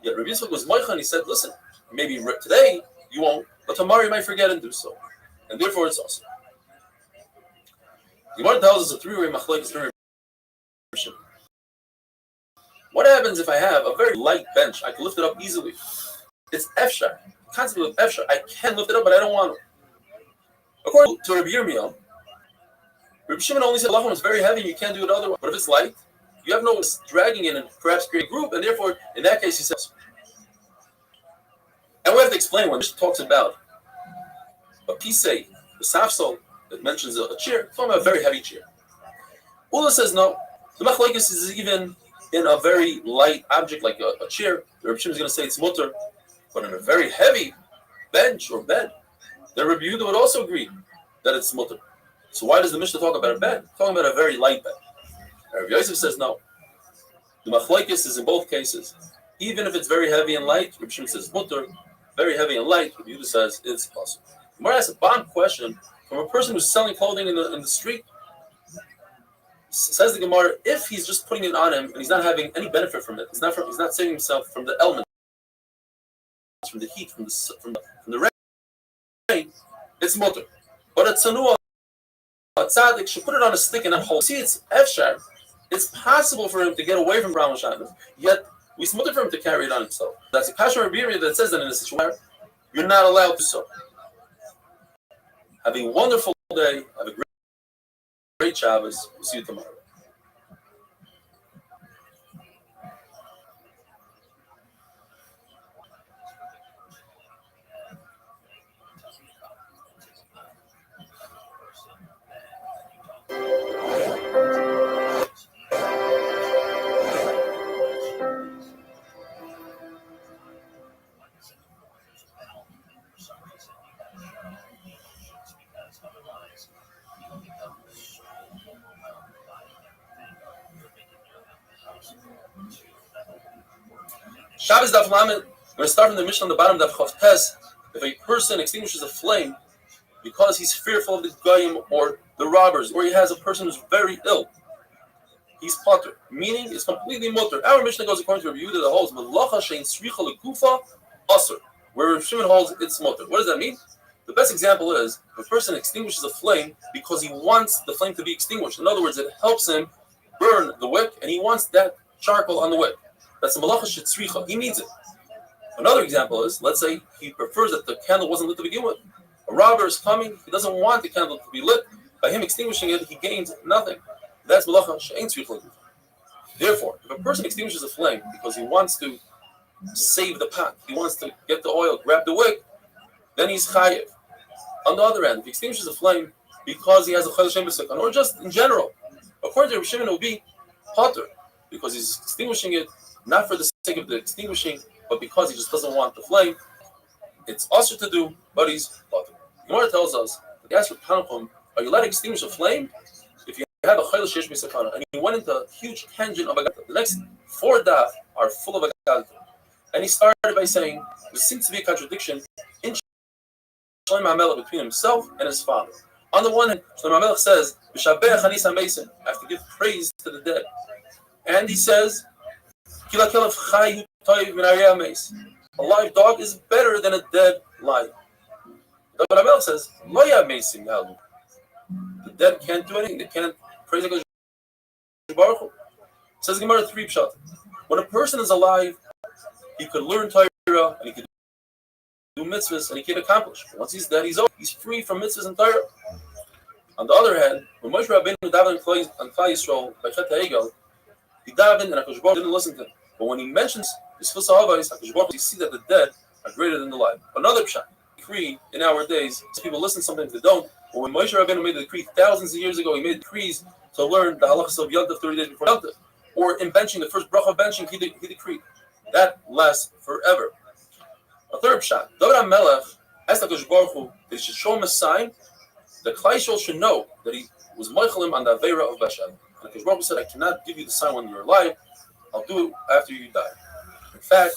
Yet Rabbi Yitzchak was moicha and he said, listen, maybe today you won't, but tomorrow you might forget and do so. And therefore it's awesome. The Gemara tells us a three-way machlokes. What happens if I have a very light bench? I can lift it up easily. It's efshar. The concept of efshar. I can lift it up, but I don't want to. According to Rabbi Yirmiyah, Rabbi Shimon only said the is very heavy and you can't do it otherwise. But if it's light, you have no dragging it and perhaps create a group, and therefore, in that case, he says. And we have to explain when Mishnah talks about a pisei, the safsol, that mentions a chair, talking about a very heavy chair. Ula says no. The machlokes is even in a very light object like a chair. The Rabbi Shimon is going to say it's mutter, but in a very heavy bench or bed, the Rabbi Yehuda would also agree that it's mutter. So why does the Mishnah talk about a bed? Talking about a very light bed. Rabbi Yosef says no. The machlokes is in both cases. Even if it's very heavy and light, Rabbi Shimon says mutter. Very heavy and light, Rabbi Yehuda says it's possible. Gemara asks a bomb question from a person who's selling clothing in the street. Says the Gemara, if he's just putting it on him and he's not having any benefit from it, he's not saving himself from the elements, from the heat, from the rain, it's mutter. But a tzanua, a tzaddik should put it on a stick and not hold. See, it's efshar. It's possible for him to get away from brown shabbos, yet we mutter for him to carry it on himself. That's a kasher Rabbi Yirmiyah that says that in a situation where you're not allowed to so. Have a wonderful day. Have a great Shabbos. We'll see you tomorrow. Shabbos Daf Lamed. We're going to start from the Mishnah on the bottom Daf Chav Tes. If a person extinguishes a flame because he's fearful of the goyim or the robbers, or he has a person who's very ill, he's potter, meaning it's completely mutter. Our Mishnah goes according to Rabbi Yehuda that holds Melacha shein sricha lekufa aser, where Rabbi Shimon holds it's mutter. What does that mean? The best example is if a person extinguishes a flame because he wants the flame to be extinguished. In other words, it helps him burn the wick, and he wants that charcoal on the wick. That's the malacha shetzricha. He needs it. Another example is, let's say he prefers that the candle wasn't lit to begin with. A robber is coming. He doesn't want the candle to be lit. By him extinguishing it, he gains nothing. That's malacha she'ein tzricha. Therefore, if a person extinguishes a flame because he wants to save the pot, he wants to get the oil, grab the wick, then he's chayev. On the other hand, if he extinguishes a flame because he has a chayil shem b'sekon, or just in general, according to Rabbi Shimon, it will be potter because he's extinguishing it not for the sake of the extinguishing, but because he just doesn't want the flame. It's also to do, but he's potter. Gemara tells us that he asked for Tanachum, are you allowed to extinguish a flame if you have a chayil shesh b'sekon? And he went into a huge tangent of Agadol. The next 4 daf are full of Agadol. And he started by saying there seems to be a contradiction in Shlomo HaMelech between himself and his father. On the one hand, Shlomo HaMelech says, I have to give praise to the dead. And he says, a live dog is better than a dead lion. But HaMelech says, the dead can't do anything. They can't praise the Baruch Hu. Says Gemara 3 pshat. When a person is alive, he could learn Torah and he could do mitzvahs and he can accomplish. Once he's dead, he's free from mitzvahs and Torah. On the other hand, when Moshe Rabbeinu davened on Klal Yisrael by Chet HaEgel, he davened and HaKadosh Baruch Hu didn't listen to him. But when he mentions his Chus HaHavos, HaKadosh Baruch Hu, you see that the dead are greater than the live. Another pshat, decree in our days, people listen, sometimes they don't. But when Moshe Rabbeinu made the decree thousands of years ago, he made decrees to learn the halachas of Yom Tov 30 days before Yom Tov. Or in benching, the first bracha of benching, he decreed. That lasts forever. A third pshat, David HaMelech asked HaKadosh Baruch Hu that he should show him a sign that Klal Yisrael should know that he was moichelim on the Aveira of Bashan. And HaKadosh Baruch Hu said, I cannot give you the sign when you're alive, I'll do it after you die. In fact,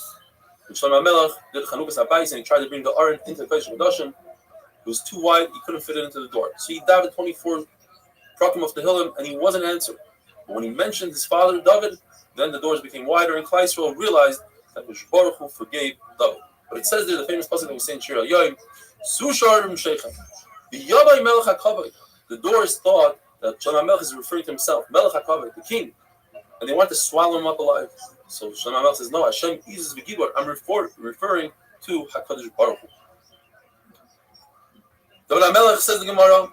When Shlomo HaMelech did Chanukas HaBayis and he tried to bring the Aron into the Kodesh HaKodashim, it was too wide, he couldn't fit it into the door. So he davened 24 prakim of Tehillim, and he wasn't answered. But when he mentioned his father, David, then the doors became wider, and Klal Yisrael realized that Baruch Hu forgave David. But it says there, the famous pasuk that we say in Shir HaYoim, Susharim Sheichem, V'yavai Melech HaKavod. The doors thought that Shlomo HaMelech is referring to himself, Melech HaKavod, the king, and they wanted to swallow him up alive. So Shlomo HaMelech says, no, Hashem is V'gibor. I'm referring to HaKadosh Baruch Hu. David HaMelech says the Gemara,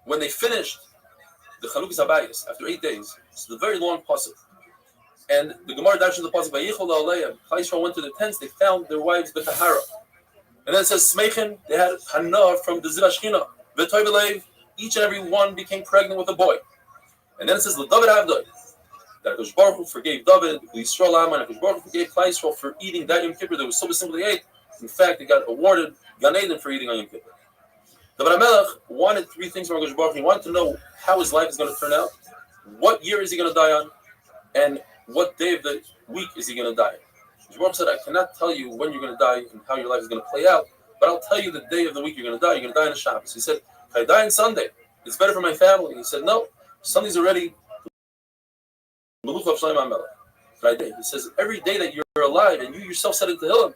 when they finished the Chanukas HaBayis after 8 days, it's a very long pasuk, and the Gemara dashes the pasuk, Vayichol Aleim, Klal Yisrael went to the tents, they found their wives B'tahara. And then it says, Smeichen, they had Hannah from the Ziv HaShechina, V'toy B'leiv, each and every one became pregnant with a boy. And then it says, L'David Avdoi, that HaKadosh Baruch Hu forgave David, Yisrael Aman, HaKadosh Baruch Hu forgave Klal Yisrael for eating that Yom Kippur that was so simply ate. In fact, they got awarded Gan Eden for eating on Yom Kippur. David HaMelech wanted 3 things from HaKadosh Baruch Hu. He wanted to know how his life is going to turn out, what year is he going to die on, and what day of the week is he going to die. HaKadosh Baruch Hu said, I cannot tell you when you're going to die and how your life is going to play out, but I'll tell you the day of the week you're going to die. You're going to die on a Shabbos. He said, can I die on Sunday? It's better for my family. He said, no, Sunday's already Melucha of Shlomo HaMelech. Friday. He says, every day that you're alive and you yourself said it to him,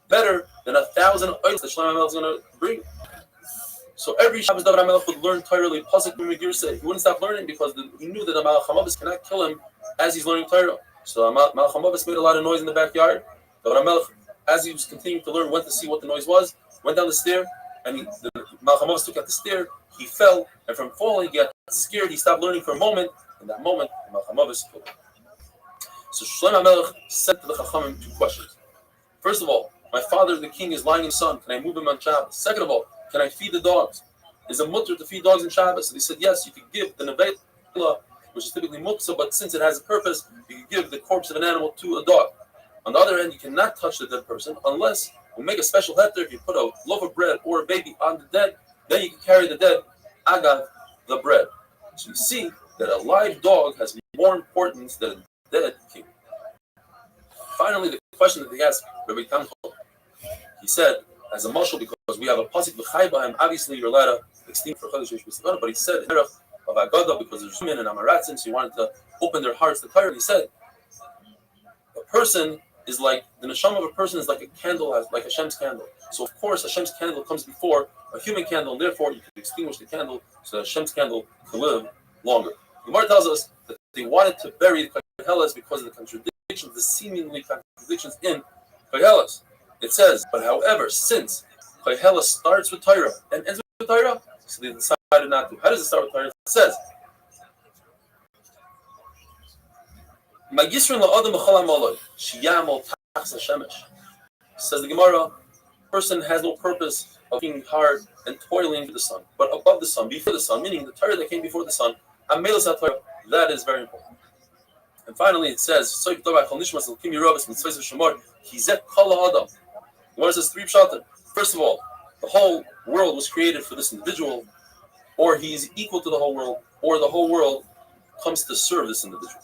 better than 1,000 oils that Shlomo HaMelech is going to bring. So every Shabbos David HaMelech would learn Torah like pasuk b'megirse. He wouldn't stop learning because he knew that the Malach HaMavis cannot kill him as he's learning Torah. So Malach HaMavis made a lot of noise in the backyard. David HaMelech, as he was continuing to learn, went to see what the noise was, went down the stair, and the Malach HaMavis took out the stair. He fell, and from falling, he got scared. He stopped learning for a moment. In that moment, the Malach HaMavis killed him. So Shlomo HaMelech said to the Chachamim 2 questions. First of all, my father, the king, is lying in the sun. Can I move him on Shabbos? Second of all, can I feed the dogs? Is it mutter to feed dogs in Shabbos? And he said, yes, you could give the neveila, which is typically muktzah, but since it has a purpose, you can give the corpse of an animal to a dog. On the other hand, you cannot touch the dead person unless you make a special heter. If you put a loaf of bread or a baby on the dead, then you can carry the dead agav the bread. So you see that a live dog has more importance than a dead king. Finally, the question that they asked Rabbi Tanchol, he said, as a mashal, because we have a pasuk v'chayba, and obviously you're allowed to extinct for Chodesh Yishbis, but he said of Agadah because there's women and Amaratzim, so he wanted to open their hearts to Torah. And he said, a person is like the neshama of a person is like a candle, like Hashem's candle. So of course Hashem's candle comes before a human candle, and therefore you can extinguish the candle so that Hashem's candle can live longer. The Gemara tells us that they wanted to bury the Koheles because of the contradictions, the seemingly contradictions in Koheles. It says, but however, since Koheles starts with Torah and ends with Torah, so they decided not to. How does it start with Torah? It says, says the Gemara, person has no purpose of being hard and toiling for the sun, but above the sun, before the sun, meaning the Torah that came before the sun, that is very important. And finally it says, the Gemara says 3 pshatim. First of all, the whole world was created for this individual, or he is equal to the whole world, or the whole world comes to serve this individual.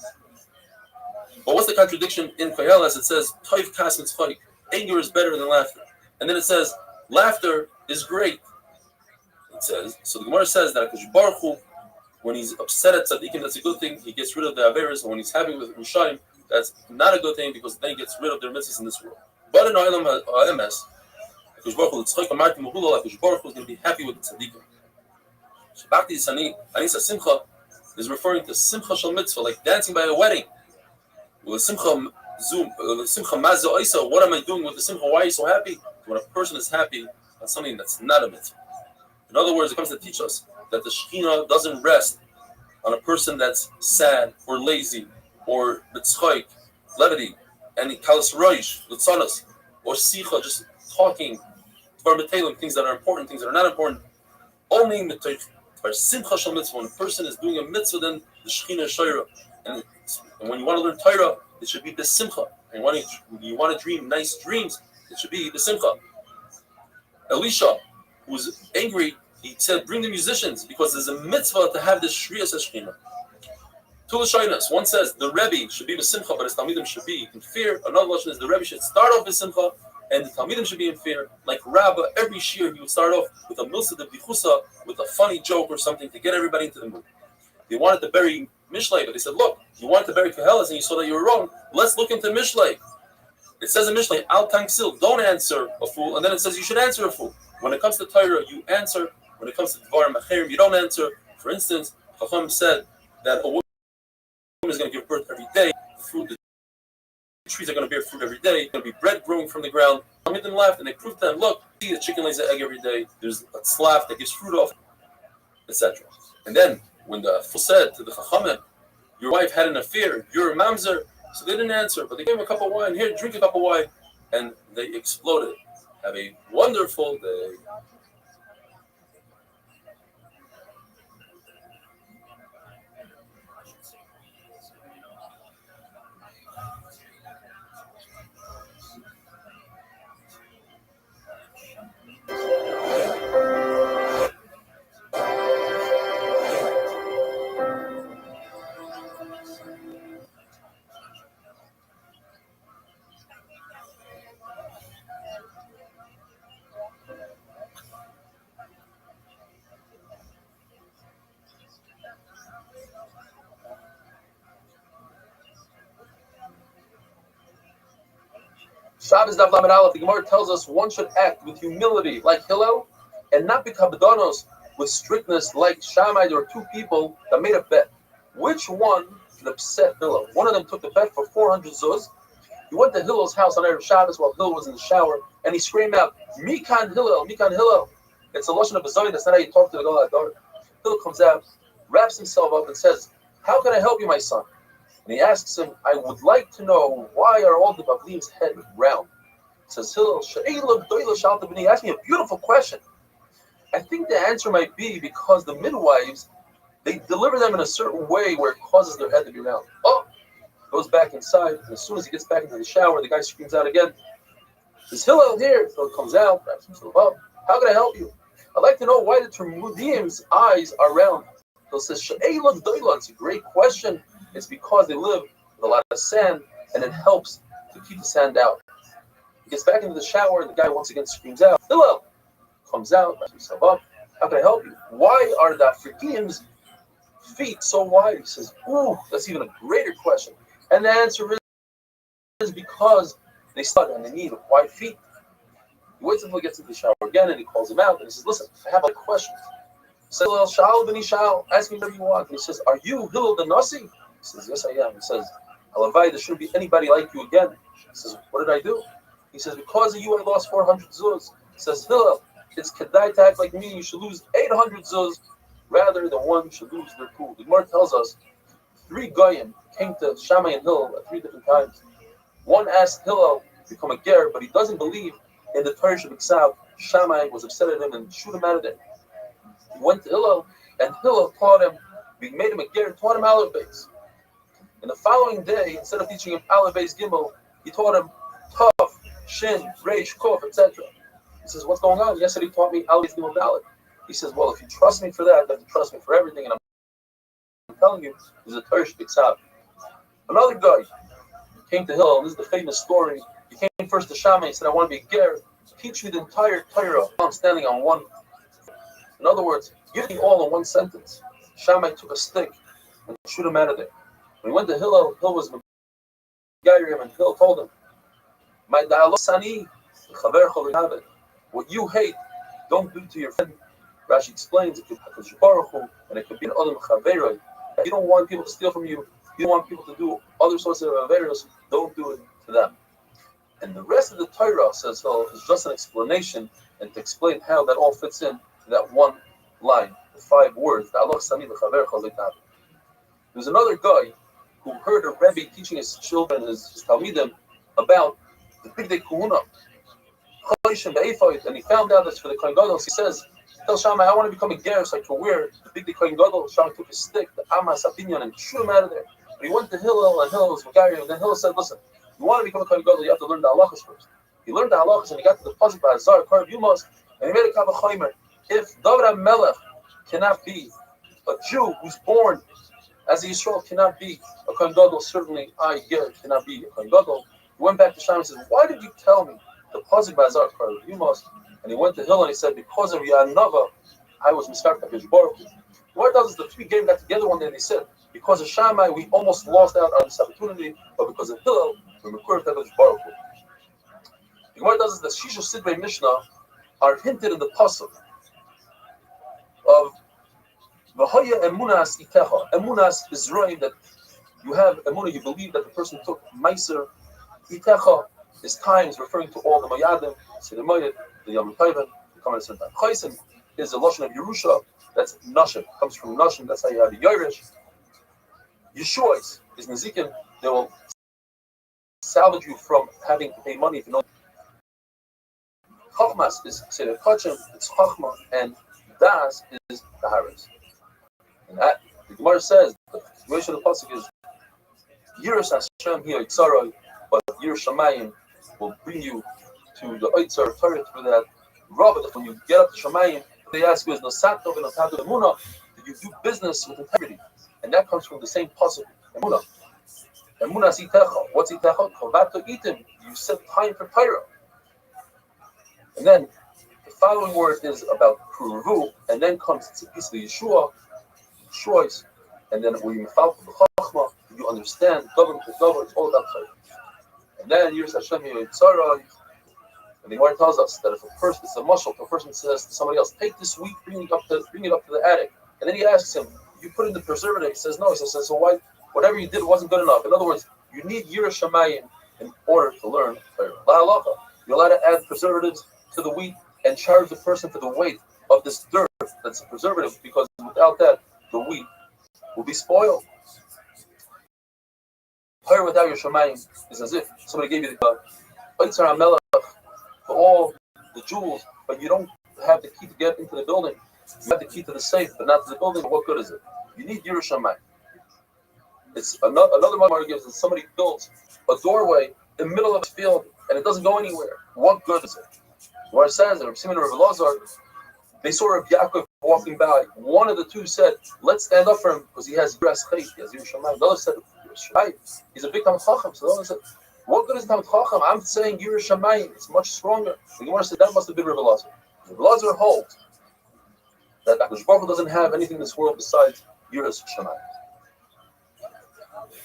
But what's the contradiction in Koheles? It says, Toiv kas mitzvah, anger is better than laughter. And then it says, laughter is great. It says, so the Gemara says that HaKadosh Baruch Hu, when he's upset at tzaddikim, that's a good thing. He gets rid of the averos, and when he's happy with Rishayim, that's not a good thing because then he gets rid of their mitzvahs in this world. But in Olam HaEmes, HaKadosh Baruch Hu, Tzchok Amarti Mahula, HaKadosh Baruch Hu is going to be happy with the tzaddikim. Shabakti Sani, Anisa Simcha, is referring to Simcha Shal Mitzvah, like dancing by a wedding. Simcha Mazza Oisa, what am I doing with the Simcha? Why are you so happy? When a person is happy on something that's not a mitzvah. In other words, it comes to teach us that the Shekhinah doesn't rest on a person that's sad or lazy or mitzchayk, levity, and kalas roish, litzanas, or sicha, just talking, things that are important, things that are not important. Only simcha shel mitzvah. When a person is doing a mitzvah, then the Shekhinah is shayra. And when you want to learn Torah, it should be the simcha. And when you want to dream nice dreams, it should be the simcha. Elisha, who was angry, he said, bring the musicians, because there's a mitzvah to have this Shriyas Shekhinah. Two Lashonos. One says the Rebbe should be b'simcha, but his Talmidim should be in fear. Another Lashon is the Rebbe should start off b'simcha, and the Talmidim should be in fear. Like Rabbah, every shir he would start off with a milsa de bichusa, with a funny joke or something to get everybody into the mood. They wanted to bury Mishlei, but they said, look, you wanted to bury Koheles and you saw that you were wrong. Let's look into Mishlei. It says in Mishlei, Al Tanksil, don't answer a fool, and then it says you should answer a fool. When it comes to Torah, you answer. When it comes to Dvarim Acherim, you don't answer. For instance, Chacham said that a woman is going to give birth every day. Fruit, the trees are going to bear fruit every day. There's going to be bread growing from the ground. Some of them laughed and they proved to them, look, see, the chicken lays an egg every day. There's a slav that gives fruit off, etc. And then when the fool said to the Chachamim, your wife had an affair, you're a mamzer, so they didn't answer, but they gave him a cup of wine. Here, drink a cup of wine, and they exploded. Have a wonderful day. Shabbos Daf Lamed Aleph, the Gemara tells us one should act with humility like Hillel and not be kabbadonos with strictness like Shammai. There were two people that made a bet. Which one should upset Hillel? One of them took the bet for 400 zuz. He went to Hillel's house on Erev Shabbos while Hillel was in the shower, and he screamed out, Mikan Hillel, Mikan Hillel. It's a lashon of Bezoyin. That's not how you talk to the Gadol HaDor. Hillel comes out, wraps himself up, and says, how can I help you, my son? And he asks him, I would like to know, why are all the Bavlim's head round? He says, Hillel, he asked me a beautiful question. I think the answer might be because the midwives, they deliver them in a certain way where it causes their head to be round. Oh, goes back inside, and as soon as he gets back into the shower, the guy screams out again, is Hillel here? Hillel comes out, wraps himself up. How can I help you? I'd like to know why the Talmudim's eyes are round. Hillel says, it's a great question. It's because they live with a lot of sand, and it helps to keep the sand out. He gets back into the shower, and the guy once again screams out, Hillel! Comes out, wraps himself up. How can I help you? Why are the Afrikim's feet so wide? He says, ooh, that's even a greater question. And the answer is because they stutter and they need wide feet. He waits until he gets into the shower again, and he calls him out, and he says, listen, I have a question. He says, Hillel, Shal B'ni Shal, ask me whatever you want. And he says, are you Hillel the Nasi? He says, yes, I am. He says, Halavai, there shouldn't be anybody like you again. He says, what did I do? He says, because of you, I lost 400 zuz. He says, Hillel, it's kedai to act like me. You should lose 800 zuz rather than one should lose their pool. The Gemara tells us 3 goyim came to Shammai and Hillel at 3 different times. One asked Hillel to become a ger, but he doesn't believe in the Torah Shabbat. Shammai was upset at him and shoot him out of there. He went to Hillel, and Hillel taught him, he made him a ger, taught him Aleph Beis. And the following day, instead of teaching him Aleph Beis Gimel, he taught him Tov, Shin, Reish, Kof, etc. He says, what's going on? Yesterday he taught me Aleph Beis Gimel Dalet. He says, well, if you trust me for that, you have to trust me for everything, and I'm telling you, there's a Torah Shabbat. Another guy came to Hillel, and this is the famous story. He came first to Shammai and said, I want to be a ger. Teach me the entire Torah. I'm standing on one. In other words, give me all in one sentence. Shammai took a stick and shoot him out of there. When he went to Hillel, Hillel was Megayrim, and Hillel told him, my sani, what you hate, don't do to your friend. Rashi explains, it could be Baruch Hu, and it could be an Adam Chaveroi. You don't want people to steal from you. You don't want people to do other sorts of Averos. Don't do it to them. And the rest of the Torah, says Hillel, is just an explanation and to explain how that all fits in to that one line, the 5 words. There's another guy who heard a Rebbe teaching his children, his Talmidim, about the Big Day Kahuna. And he found out that's for the Kohen Gadol. He says, tell Shammai, I want to become a ger so I can wear the Big Day Kohen Gadol. Shammai took his stick, the Amas Apinyan, and shoot him out of there. But he went to Hillel, and Hillel was Megayrim, and then Hillel said, listen, you want to become a Kohen Gadol, you have to learn the halachas first. He learned the halachas, and he got to the pasuk by Azar, Karav Yumos, and he made a kavachomer. If David HaMelech cannot be a Jew who's born As a Yisrael cannot be a Kohen Gadol, certainly I, Ger, cannot be a Kohen Gadol. He went back to Sham and said, why did you tell me the Pasuk Bazar you must? And he went to Hill and he said, because of Yanava, I was Miskar Kadosh Baruch Hu. What does is the three came back together one day and they said, because of Shammai, we almost lost out on this opportunity, but because of Hillel, we're Mikur Kadosh Baruch Hu. What does is the Shisha Sidrei Mishnah are hinted in the Pasuk of V'hoya emunas itecha. Emunas is right that you have emunah, you believe that the person took meiser. Itecha is times referring to all the mayadim, Sidimayit, the Yom Tayvan, the Kamen Satan. Chaysim is the Lashon of Yerusha, that's Nashim, comes from Nashim, that's how you have the Yerush. Yeshuas is Nezikin, they will salvage you from having to pay money if you know. Chachmas is Seder Kachim, it's Chachma, and Das is Taharis. And that, the Gemara says, the situation of the Pasuk is, Yiras Hashem here, Yitzaroi, but Yiras Shamayim will bring you to the Yitzar Torah through that. Rather, when you get up to Shamayim, they ask you, is Nosatov and Nosatov Emunah, that you do business with integrity. And that comes from the same Pasuk, Emunah. Emunah Itecha. What's Itecha? Kovato Itim. You set time for Torah. And then the following word is about Kuruvu, and then comes it's a piece of the Yeshua, choice, and then when you fall from the Chachma, you understand, government to government, it's all about Torah. And then Yiras Hashem Yitzaroi, and the Gemara tells us that if a person, it's a mushal, if a person says to somebody else, take this wheat, bring it up to the attic, and then he asks him, you put in the preservative, he says no, he says, so why, whatever you did wasn't good enough. In other words, you need Yiras Shamayim in order to learn Torah. La halacha, you're allowed to add preservatives to the wheat and charge the person for the weight of this dirt that's a preservative, because without that, the wheat will be spoiled. Torah without your Shamayim is as if somebody gave you the Yitzar HaMelech for all the jewels, but you don't have the key to get into the building. You have the key to the safe, but not to the building. What good is it? You need Yiras Shamayim. It's another Gemara gives that somebody builds a doorway in the middle of a field and it doesn't go anywhere. What good is it? Where it says that Rav Simon and Rav Elazar, they saw Rav Yaakov walking by. One of the two said, let's stand up for him because he has Yiras Chayt, he has Yiras Shamayim. The other said, he's a big Talmid Chacham. So the other said, what good is Talmid Chacham? I'm saying Yiras Shamayim. It's much stronger. The Gemara said that must have been Rav Elazar. Rav Elazar holds that Akadosh Baruch Hu doesn't have anything in this world besides Yiras Shamayim.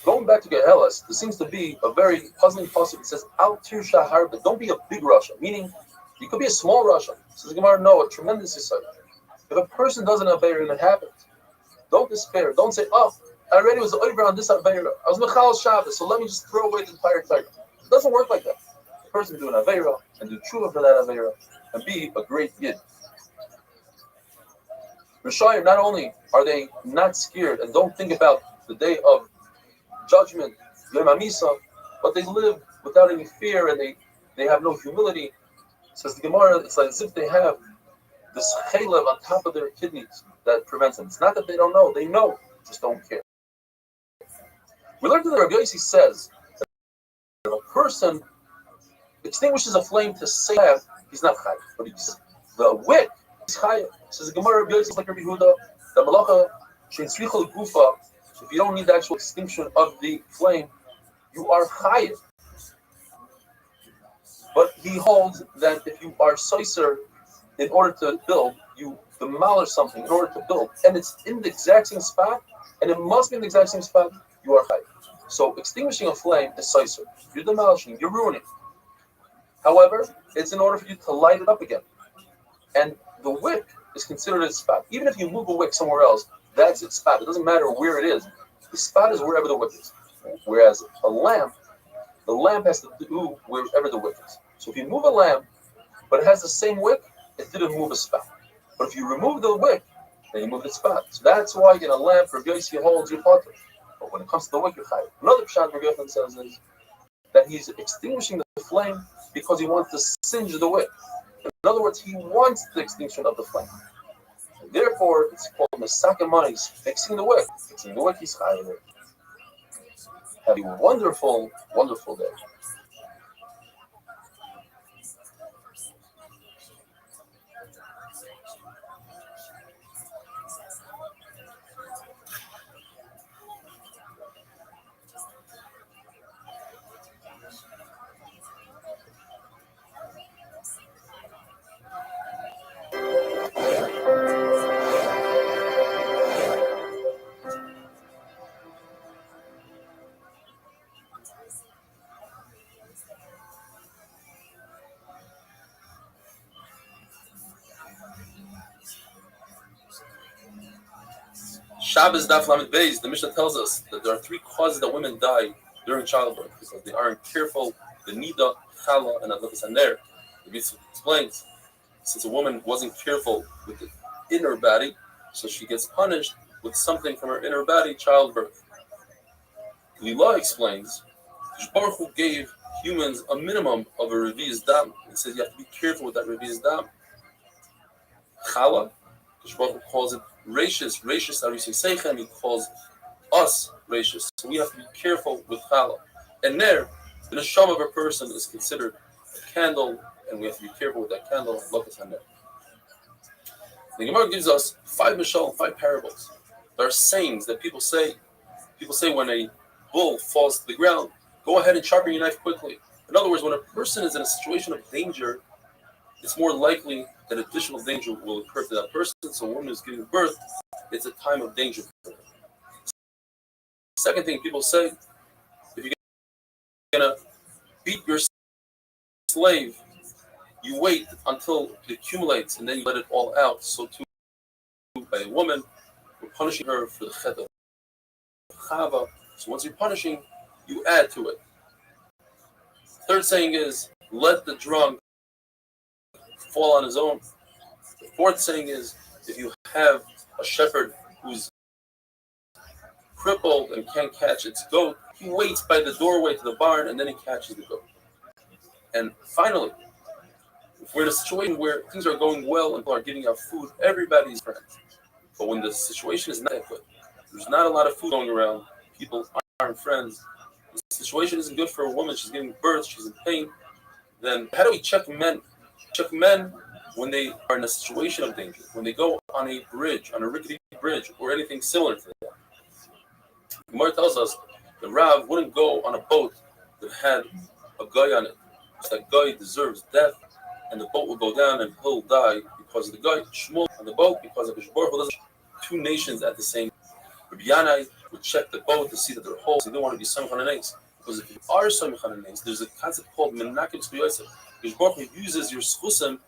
Going back to Gehelas, there seems to be a very puzzling passage. It says, Al Tirsha Harba, don't be a big Russia, meaning you could be a small Russia. Says the Gemara, no, a tremendous Yisrael. If a person doesn't have Aveira and it happens, don't despair. Don't say, oh, I already was over on this Aveira. I was Mechal Shabbos, so let me just throw away the entire Torah. It doesn't work like that. The person can do an Aveira and do tshuva for that Aveira and be a great Yid. Rishayim, not only are they not scared and don't think about the day of judgment, Yom HaMisa, but they live without any fear and they have no humility. Says the Gemara, it's like as if they have this chaylev on top of their kidneys that prevents them. It's not that they don't know, they know, just don't care. We learned that Rabbi Yossi says that if a person extinguishes a flame to save, he's not chayav, but he's the wick is chayav. Says the Gemara, Rabbi Yossi like Rabbi Yehuda, the malacha shein tzlicha gufa. If you don't need the actual extinction of the flame, you are chayav. But he holds that if you are soiser in order to build, you demolish something in order to build, and it's in the exact same spot, and it must be in the exact same spot, you are chayav. So extinguishing a flame is soiser. You're demolishing, you're ruining. However, it's in order for you to light it up again. And the wick is considered its spot. Even if you move a wick somewhere else, that's its spot. It doesn't matter where it is. The spot is wherever the wick is. Whereas a lamp, the lamp has to do wherever the wick is. So if you move a lamp, but it has the same wick, it didn't move a spot. But if you remove the wick, then you move the spot. So that's why in a lamp, Rabbi Yossi holds your potter. But when it comes to the wick, you're chayav. Another pshat Rabbi Yossi says is that he's extinguishing the flame because he wants to singe the wick. In other words, he wants the extinction of the flame. And therefore, it's called Mesaka Manis, fixing the wick. Fixing the wick, he's chayav. Have a wonderful, wonderful day. Shabbos Daf Lamed Beis, the Mishnah tells us that there are three causes that women die during childbirth because they aren't careful, the Nida, Chala, and Adlakas Haner. The Mishnah explains, since a woman wasn't careful with the inner body, so she gets punished with something from her inner body, childbirth. Lila explains, Baruch Hu gave humans a minimum of a revi's dam. He says you have to be careful with that revi's dam. Chala, Baruch Hu calls it rachis arisei, he calls us rachis. So we have to be careful with chala. And there, the neshama of a person is considered a candle, and we have to be careful with that candle. Look at there. The Gemara gives us 5 mishal, 5 parables. There are sayings that people say. People say when a bull falls to the ground, go ahead and sharpen your knife quickly. In other words, when a person is in a situation of danger, it's more likely that additional danger will occur to that person. So when one is giving birth, it's a time of danger for them. Second thing people say, if you're going to beat your slave, you wait until it accumulates and then you let it all out. So too by a woman, we're punishing her for the chet of chava. So once you're punishing, you add to it. Third saying is, let the drunk fall on his own. The fourth saying is, if you have a shepherd who's crippled and can't catch its goat, he waits by the doorway to the barn and then he catches the goat. And finally, if we're in a situation where things are going well and people are giving out food, everybody's friends. But when the situation is not that good, there's not a lot of food going around, people aren't friends, the situation isn't good for a woman, she's giving birth, she's in pain, then how do we check men? Check men when they are in a situation of danger, when they go on a bridge, on a rickety bridge, or anything similar to that. Gemara tells us the Rav wouldn't go on a boat that had a guy on it. That guy deserves death, and the boat will go down and he'll die because of the guy. Shmuel on the boat because of Baruch Hu. Two nations at the same time. Rabbi Yanai would check the boat to see that they're whole. So they don't want to be Samech Hananes. Because if you are Samech Hananes, there's a concept called Menakim Tzviyosef. Baruch Hu uses your schusim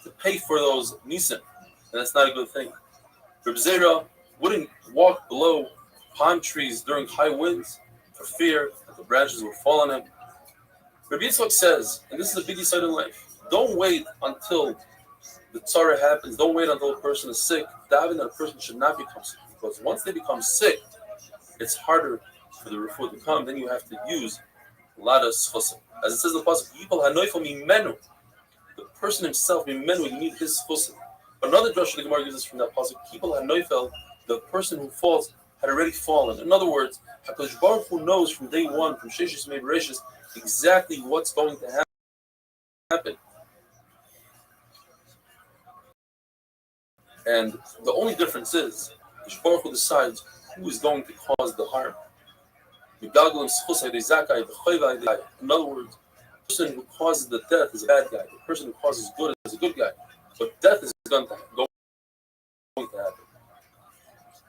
to pay for those nisim, and that's not a good thing. Rabbi Zera wouldn't walk below palm trees during high winds for fear that the branches would fall on him. Rabbi Yitzchak says, and this is a big insight in life, don't wait until the tzara happens, don't wait until a person is sick. Daven that a person should not become sick, because once they become sick, it's harder for the refuah to come, then you have to use a lot of schusim. As it says in the pasuk, Yipol hanoifel mimenu, the person himself, mimenu, you need his schusim. Another drasha the Gemara gives us from that pasuk, Yipol hanoifel, the person who falls had already fallen. In other words, HaKadosh Baruch Hu knows from day one, from Sheshis Mei Bereshis, exactly what's going to happen. And the only difference is, HaKadosh Baruch Hu decides who is going to cause the harm. In other words, the person who causes the death is a bad guy. The person who causes good is a good guy. But death is going to happen.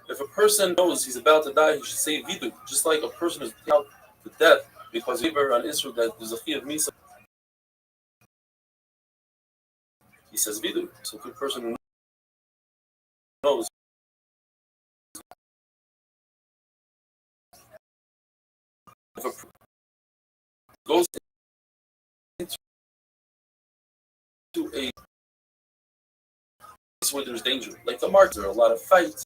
If a person knows he's about to die, he should say vidu. Just like a person is out to death because we were on Israel that there's a chi of misa. He says vidu. So if a person who knows if a goes into a place where there's danger, like the market, there are a lot of fights.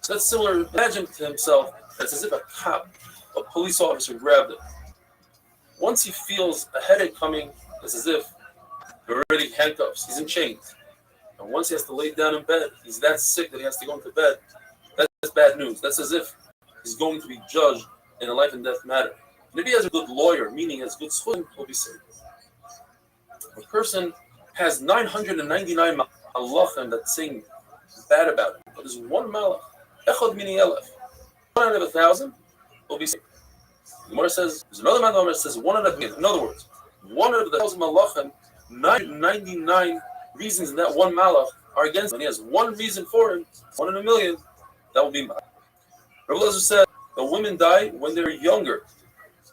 So that's similar. Imagine to himself, it's as if a cop, a police officer grabbed him. Once he feels a headache coming, it's as if there are already handcuffs. He's in chains. And once he has to lay down in bed, he's that sick that he has to go into bed. That's bad news. That's as if he's going to be judged in a life and death matter. And if he has a good lawyer, meaning he has good schooling, he'll be saved. A person has 999 malachim that sing bad about him, but there's one malach, echad mini elef, 1 out of 1,000, will be saved. The Gemara says, there's another man that says 1 out of 1,000. In other words, 1 out of the 1,000 malachim, 999 reasons in that one malach are against him. And he has one reason for him, 1 in a million, that will be malach. Rabbi Elazar said, the women die when they're younger.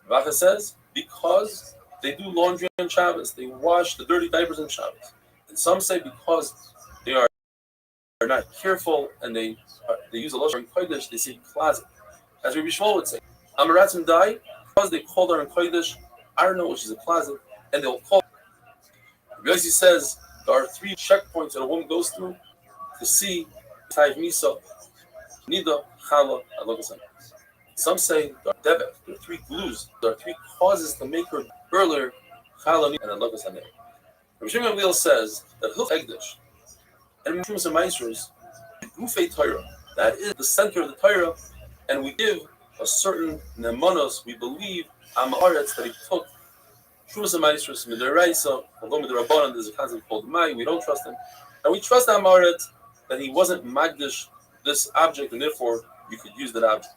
Racha says, because they do laundry on Shabbos, they wash the dirty diapers on Shabbos. And some say because they are are not careful and they use a lashon kodesh, they say closet. As Rabbi Shmuel would say, Amaratzim die because they called her in kodesh Arno, which is a closet, and they'll call. Rabbi Yossi says there are 3 checkpoints that a woman goes through to see Taiv Misa, Nida, Chala, Alogasan. Some say there are Devet, there are 3 glues, there are 3 causes to make her earlier, Chala, Nida, and Alogasan. Rabbi Shimon Gamliel says that Hilch Egdish and Mishumas and Maestros, Gufei Torah, that is the center of the Torah, and we give a certain Nemanos, we believe, Amaretz, that he took Mishumas and Maestros, Midaraisa, although Midarabanan, there's a concept called Mai, we don't trust him, and we trust Amaretz that he wasn't Magdish this object, and therefore you could use that object.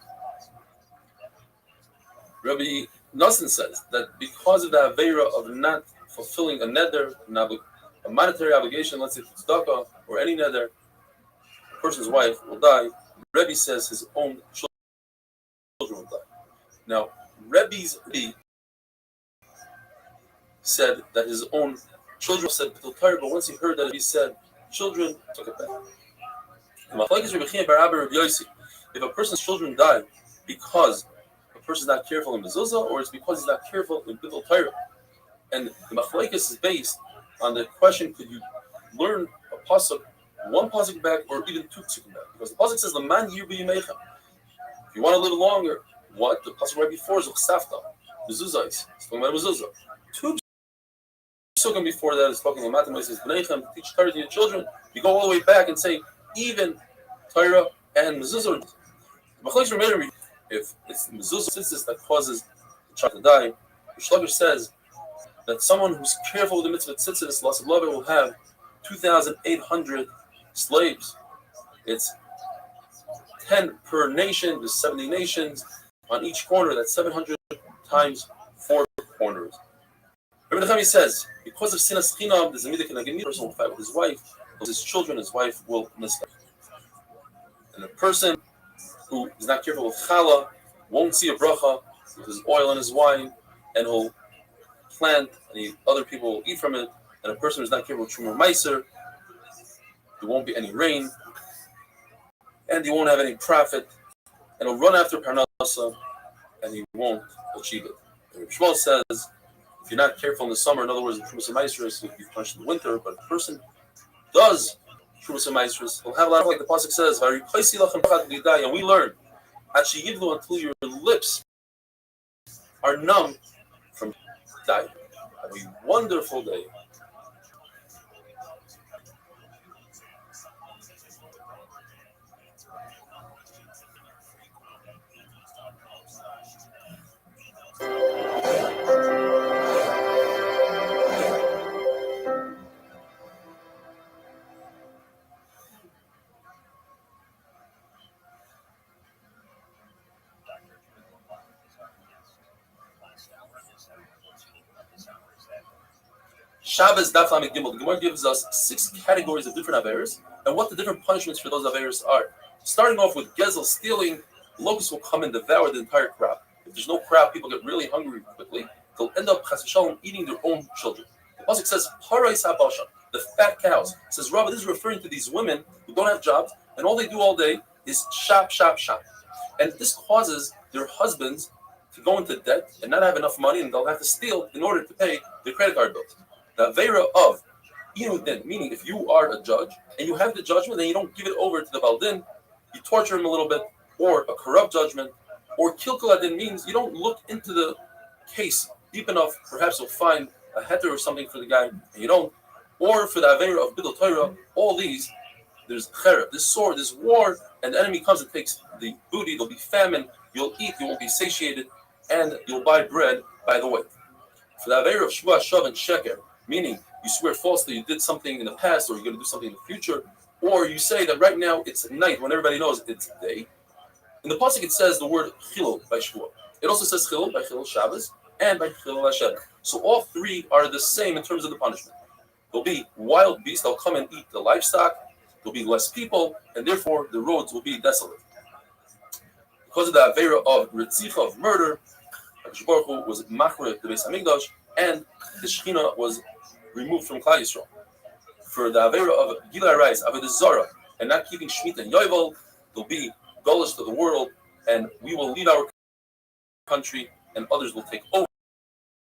Rabbi Nassim says that because of the Aveira of not fulfilling a neder, a monetary obligation, let's say tzedakah or any neder, a person's wife will die. Rebbe says his own children will die. Now, Rebbe's said that his own children said B'tul Torah, but once he heard that he said children, took it back. If a person's children die because a person is not careful in mezuzah, or it's because he's not careful in B'tul Torah, and the machlokes is based on the question: could you learn a pasuk, one pasuk back, or even 2 pasuk back? Because the pasuk says, "L'man yirbu yimeichem." If you want to live longer, what the pasuk right before is uchsafta, mezuzah. It's talking about mezuzah. 2 pasukim before that is talking about mathematics. B'neichem, teach Torah to your children. You go all the way back and say even Torah and mezuzah. The machlokes remain if it's mezuzah tzitzis that causes the child to die. The Shlokish says that someone who's careful with the mitzvah tzitzis, loss of love, will have 2,800 slaves. It's 10 per nation. There's 70 nations on each corner. That's 700 times 4 corners. Rabbi Nechami says because of sinas chinam, there's a midah keneged midah. A person will fight with his wife, with his children. His wife will miss them. And a person who is not careful with challah won't see a bracha with his oil and his wine, and he'll plant, and other people will eat from it. And a person who's not careful with Truma Meiser, there won't be any rain, and he won't have any profit, and he'll run after Parnasa, and he won't achieve it. And Shmuel says, if you're not careful in the summer, in other words, the Truma Meiser, you'll be punished in the winter, but if a person does Truma Meiser, he'll have a lot of, like the pasuk says, and we learn, until your lips are numb from dying. Have a wonderful day. Shabbos Daf Lamed Gimel. The Gemara gives us 6 categories of different averos and what the different punishments for those averos are. Starting off with gezel, stealing, locusts will come and devour the entire crop. If there's no crop, people get really hungry quickly. They'll end up chas v'shalom eating their own children. The pasuk says parais habasha, the fat cows. It says Rabbi, this is referring to these women who don't have jobs and all they do all day is shop, shop, shop, and this causes their husbands to go into debt and not have enough money, and they'll have to steal in order to pay their credit card bills. The Aveira of Inudin, meaning if you are a judge and you have the judgment and you don't give it over to the Baldin, you torture him a little bit, or a corrupt judgment, or Kilkul Adin means you don't look into the case deep enough, perhaps you'll find a heter or something for the guy, and you don't, or for the Aveira of Bidul Torah, all these, there's chereb, this sword, this war, and the enemy comes and takes the booty, there'll be famine, you'll eat, you won't be satiated, and you'll buy bread by the way. For the Aveira of Shua, Shav, and Sheker, meaning you swear falsely you did something in the past or you're going to do something in the future, or you say that right now it's night when everybody knows it's day. In the pasuk it says the word chilul by Shua. It also says chilul by Chilul Shabbos and by Chilul Hashem. So all 3 are the same in terms of the punishment. There'll be wild beasts, they'll come and eat the livestock, there'll be less people, and therefore the roads will be desolate. Because of the Aveira of Ritzicha, of murder, HaKadosh Baruch Hu was machre the Beis Hamikdash, and the Shekhinah was removed from Klal Yisrael. For the Aveira of Gilai Rais, Avodah Zarah, and not keeping Shemitah and Yovel, there'll be gullus to the world, and we will lead our country, and others will take over.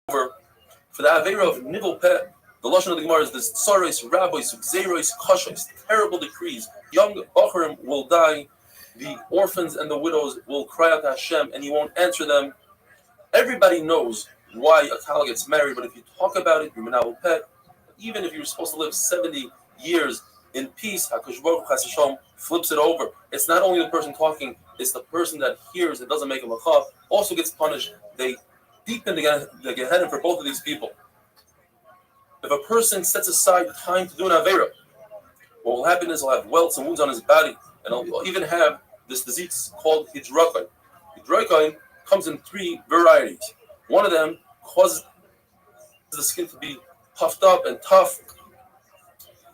For the Aveira of Nivel Peh, the Lashon of the Gemara is this Tsaros, Rabbis, Xeros, Kashos, terrible decrees. Young Bacharim will die, the orphans and the widows will cry out to Hashem, and He won't answer them. Everybody knows why a Kala gets married, but if you talk about it, you're Menabel Peh. Even if you're supposed to live 70 years in peace, HaKadosh Baruch Hu Chas V'Shalom flips it over. It's not only the person talking, it's the person that hears and doesn't make a machav, also gets punished. They deepen the Gehenna for both of these people. If a person sets aside time to do an Aveira, what will happen is he'll have welts and wounds on his body, and he'll even have this disease called hidrokai. Hidrokai comes in 3 varieties. One of them causes the skin to be puffed up and tough,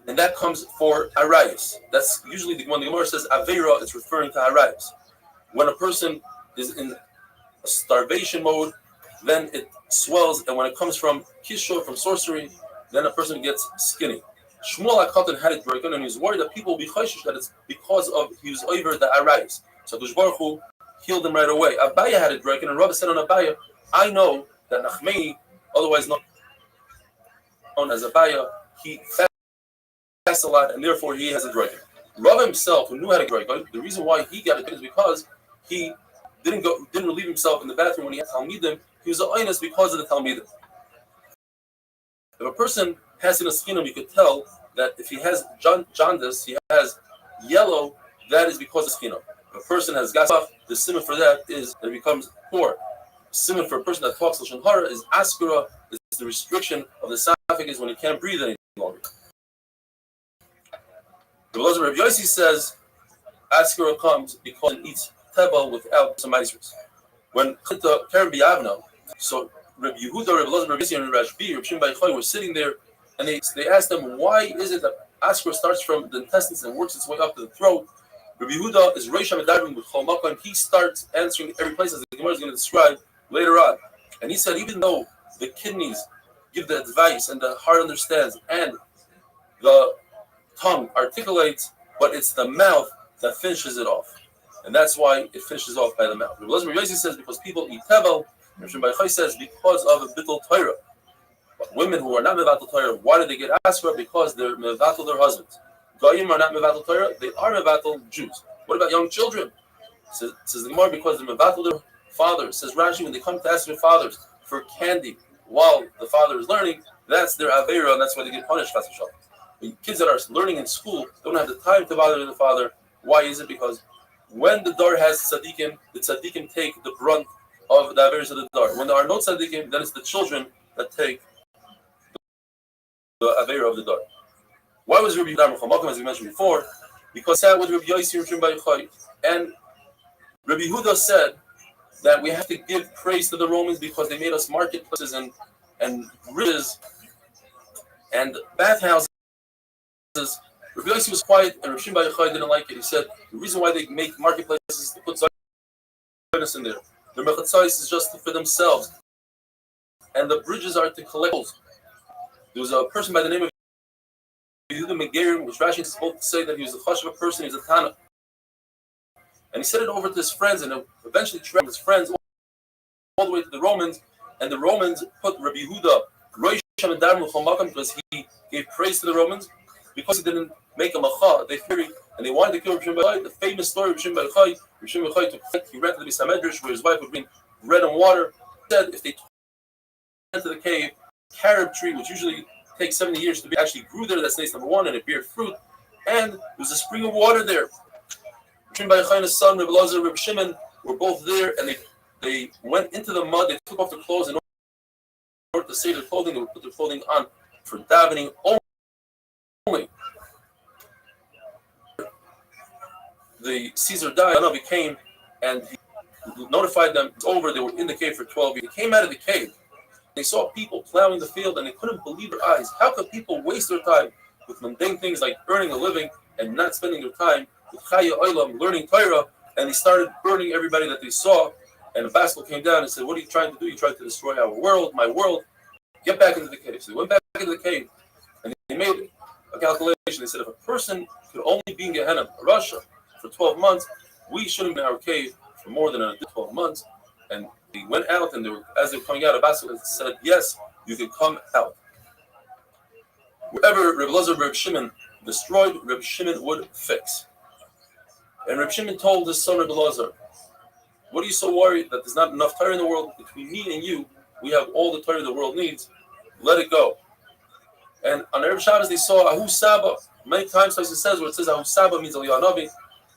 and that comes for arayis. That's usually when the Gemara says Aveira, it's referring to arayis. When a person is in a starvation mode, then it swells, and when it comes from kishor, from sorcery, then a person gets skinny. Shmuel HaKatan had it broken, and he was worried that people will be chayshish that it's because of he was over the arayis. So HaKadosh Baruch Hu healed him right away. Abaya had it broken, and Rabbi said on Abaya, I know that Nachmei, otherwise known as Abaya, he fasts a lot, and therefore he has a broken. Rabbi himself, who knew how to broken, the reason why he got it is because he didn't relieve himself in the bathroom when he had Talmidim. He was a oinus because of the Talmidim. If a person has in a skinum, you could tell that if he has jaundice, he has yellow, that is because of skinum. If a person has gasaf, the simon for that is that it becomes poor. Simon for a person that talks Lashon Hara is askura, is the restriction of the esophagus when he can't breathe any longer. The Rabbi Yossi says askura comes because it eats tebel without some isers. When Karen Biavna, so Rabbi Yehuda, Rabbi Elazar, Rabbi Yossi, and Rabbi Shbi, Rabbi Shimon Bar Yochai were sitting there, and they asked them, why is it that askura starts from the intestines and works its way up to the throat? Rabbi Yehuda is Reish HaMedarim with Chol Makom, and he starts answering every place as the Gemara is going to describe later on. And he said, even though the kidneys give the advice and the heart understands and the tongue articulates, but it's the mouth that finishes it off. And that's why it finishes off by the mouth. Rabbi Yossi says because people eat tevel. Rabbi Shimon Bar Yochai says because of a bittul Torah. But women who are not mevatel Torah, why do they get asked? Because they're mevatel their husbands. Goyim are not mevatel Torah; they are mevatel Jews. What about young children? Says the Gemara because they're mevatel their fathers. Says Rashi when they come to ask their fathers for candy while the father is learning, that's their aveira, and that's why they get punished. When kids that are learning in school don't have the time to bother the father. Why is it? Because when the dar has tzaddikim, the tzaddikim take the brunt of the aveiros of the dar. When there are no tzaddikim, then it's the children that take the aveira of the dar. Why was Rabbi Yehuda Malcham, as we mentioned before? Because that was Rabbi Yossi and Shimon Bar Yochai. And Rabbi Yehuda said that we have to give praise to the Romans because they made us marketplaces and bridges and bathhouses. Rabbi Yossi was quiet, and Rabbi Shimon Bar Yochai didn't like it. He said the reason why they make marketplaces is to put zaynis in there. The mechatzais is just for themselves, and the bridges are to collect. There was a person by the name of Yehuda Megerim, which Rashi is supposed to say that he was a chashuv person, he was a Tana. And he said it over to his friends, and eventually traveled his friends all the way to the Romans, and the Romans put Rabbi Yehuda Rosh HaMedarim L'chol Makom because he gave praise to the Romans, because he didn't make a macha, they feared, and they wanted to kill Rabbi Shimon Bar Yochai. The famous story of Rabbi Shimon Bar Yochai, Rabbi Shimon Bar Yochai he rented the Beis HaMedrash where his wife would bring bread and water. He said if they went to the cave, carob tree, which usually takes 70 years to be, actually grew there, that's nice, number one, and it bear fruit, and there was a spring of water there. Rabbi Shimon Bar Yochai and his son, Rabbi Elazar and Rabbi Shimon, were both there, and they went into the mud, they took off their clothes in order to save their clothing, they would put their clothing on for davening only. The Caesar died, Hanavi came, and he notified them it's over. They were in the cave for 12 years. They came out of the cave. They saw people plowing the field, and they couldn't believe their eyes. How could people waste their time with mundane things like earning a living and not spending their time with Chaya Olam, learning Torah? And they started burning everybody that they saw. And the Baskel came down and said, "What are you trying to do? You're trying to destroy our world, my world. Get back into the cave." So they went back into the cave, and they made a calculation. They said if a person could only be in Gehenna, Russia, for 12 months, we shouldn't be in our cave for more than 12 months. And they went out, and as they were coming out, Abbas said, yes, you can come out. Wherever Reb Elazar and Reb Shimon destroyed, Reb Shimon would fix. And Reb Shimon told his son Reb Elazar, what are you so worried that there's not enough Torah in the world? Between me and you, we have all the Torah the world needs. Let it go. And on Erev Shabbos, they saw Ahu Saba. Many times it says where it says Ahu Saba means Aliyah Navi.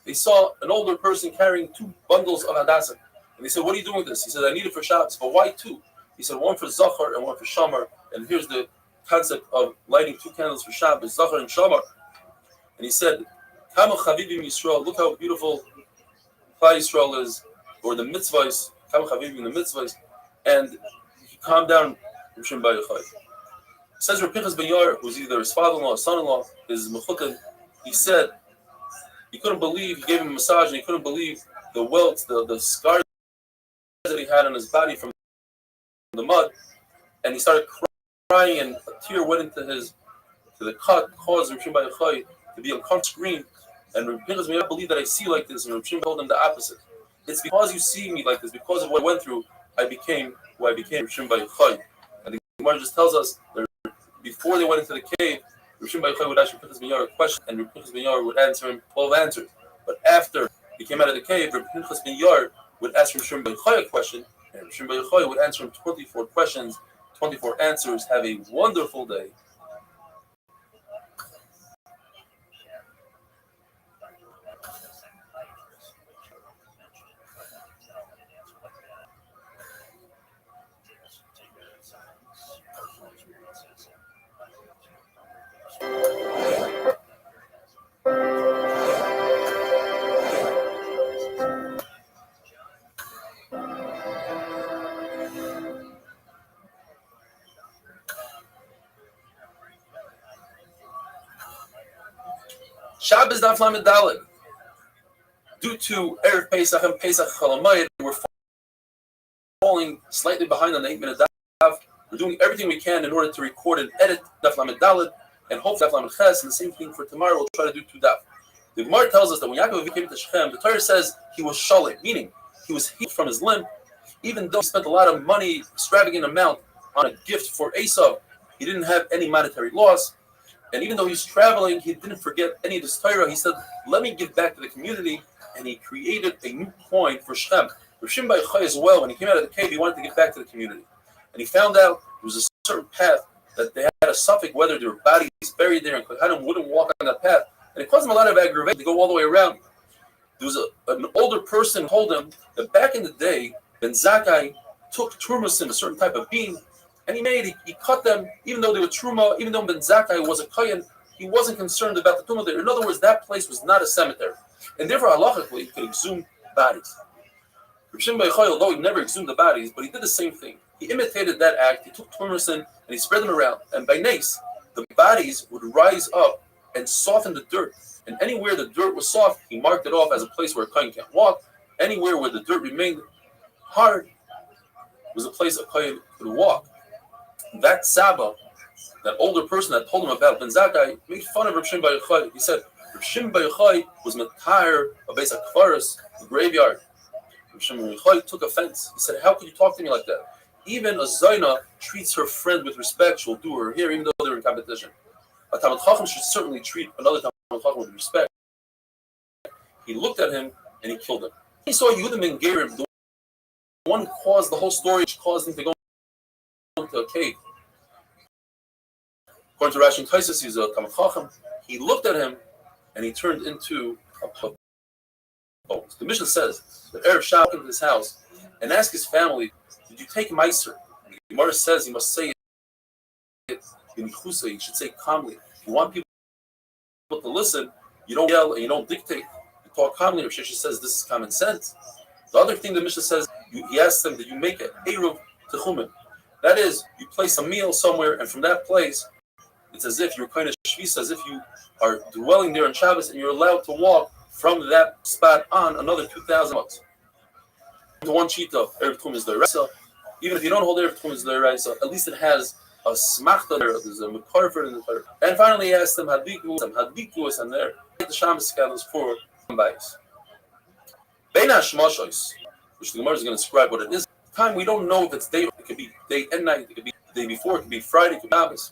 They saw an older person carrying 2 bundles of Hadassah. And they said, what are you doing with this? He said, I need it for Shabbos. But why 2? He said, one for Zachar and one for Shamar. And here's the concept of lighting 2 candles for Shabbos, Zachar and Shamar. And he said, Kama Chavivim Yisrael, look how beautiful Klal Yisrael is, or the mitzvahs, Kama Chavivim, the mitzvahs. And he calmed down Rishon Bar Yochai. Says Rav Pinchas ben Yair, who's either his father-in-law or son-in-law, his mechutin, he said he couldn't believe, he gave him a massage, and he couldn't believe the welts, the scars that he had on his body from the mud, and he started crying, and a tear went into the cut, caused Rav Bar Yochai to be uncomfortable, scream, and Rav Pinchas ben Yair believe that I see like this, and Rav Shimon told him the opposite. It's because you see me like this, because of what I went through, I became who I became, Rav Bar Yochai. And the Gemara just tells us that before they went into the cave, Rishon Bar Yochai would ask Rav Pinchas ben Yair a question, and Rav Pinchas ben Yair would answer him 12 answers. But after he came out of the cave, Rav Pinchas ben Yair would ask Rishon Bar Yochai a question, and Rishon Bar Yochai would answer him 24 questions, 24 answers. Have a wonderful day. Shabbos Daf Lamed Daled. Due to Erev Pesach and Pesach Chalamayid, we're falling slightly behind on the 8-minute Daf. We're doing everything we can in order to record and edit Daf Lamed Daled, and hope Daf Lamed Ches, and the same thing for tomorrow. We'll try to do 2 Daf. The Gemara tells us that when Yaakov came to Shechem, the Torah says he was shalim, meaning he was healed from his limb, even though he spent a lot of money, extravagant amount, on a gift for Esau. He didn't have any monetary loss. And even though he's traveling, he didn't forget any of this Torah. He said, let me give back to the community. And he created a new coin for Shechem. Rishon Bar Yochai as well, when he came out of the cave, he wanted to give back to the community. And he found out there was a certain path that they had a suffix whether there were bodies buried there, and Kohanim wouldn't walk on that path. And it caused him a lot of aggravation to go all the way around. There was an older person who told him that back in the day, Ben Zakkai took Turmusim, a certain type of bean, and he cut them, even though they were truma, even though Ben Zakkai was a kohen, he wasn't concerned about the tumah there. In other words, that place was not a cemetery, and therefore halachically he could exhume bodies. Rishon Bar Yochai, although he never exhumed the bodies, but he did the same thing. He imitated that act. He took turmusin and he spread them around, and by nace, the bodies would rise up and soften the dirt. And anywhere the dirt was soft, he marked it off as a place where a kohen can't walk. Anywhere where the dirt remained hard was a place a kohen could walk. That Saba, that older person that told him about Ben Zakkai, made fun of Rishon Bar Yochai. He said, Rishon Bar Yochai was Matar of Beis HaKfaros, the graveyard. Rishon Bar Yochai took offense. He said, how could you talk to me like that? Even a Zaina treats her friend with respect. She'll do her here, even though they're in competition. A Talmid Chacham should certainly treat another Talmid Chacham with respect. He looked at him and he killed him. He saw Yehuda ben Gerim, the one who caused the whole story, which caused him to go into a cave. According to Rashi and Taisus, he's a Talmid Chacham. He looked at him and he turned into a bones. The Mishnah says that Erev Shabbos went into his house and asked his family, did you take Meiser? The Gemara says he must say it in Chusa, you should say calmly. If you want people to listen, you don't yell and you don't dictate. You talk calmly. Rashi says this is common sense. The other thing the Mishnah says, he asks them that you make an Eruv Techumen. That is, you place a meal somewhere, and from that place, it's as if you're kind of shvisa, as if you are dwelling there on Shabbos, and you're allowed to walk from that spot on another 2,000 bucks. The one sheet of Erev Tum is the Raisa. Even if you don't hold Erev Tum is the Raisa, at least it has a smachta there, there's a mekarfer in the Torah. And finally he asked them, hadliku is on there, the Shabbos candles for bias. Beina Shmoshois, which the Gemara is going to describe what it is. Time we don't know if it's day, it could be day and night, it could be day before, it could be Friday, it could be Shabbos.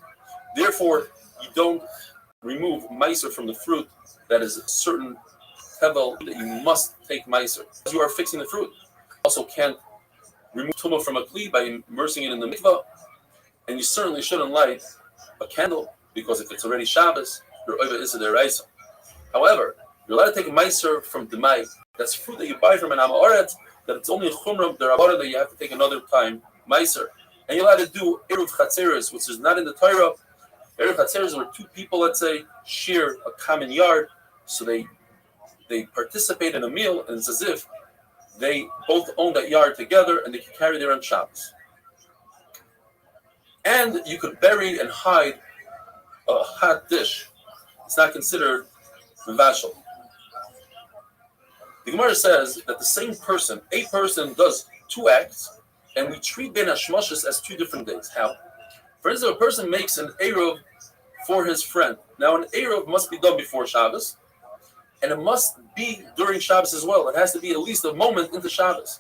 Therefore, you don't remove meiser from the fruit that is a certain tevel that you must take meiser. You are fixing the fruit. Also can't remove tumah from a kli by immersing it in the mikvah, and you certainly shouldn't light a candle because if it's already Shabbos, your oiva is a deraisa. However, you're allowed to take meiser from demai. That's fruit that you buy from an amaret, that it's only a chumrah derabara that you have to take another time meiser. And you're allowed to do eruv chatzeres, which is not in the Torah. Eruv chatzeres where two people, let's say, share a common yard, so they participate in a meal, and it's as if they both own that yard together, and they can carry their own Shabbos. And you could bury and hide a hot dish. It's not considered mevashel. The Gemara says that the same person, a person does two acts, and we treat Ben Hashmashas as 2 different days. How? For instance, a person makes an Eruv for his friend. Now, an Eruv must be done before Shabbos, and it must be during Shabbos as well. It has to be at least a moment into Shabbos.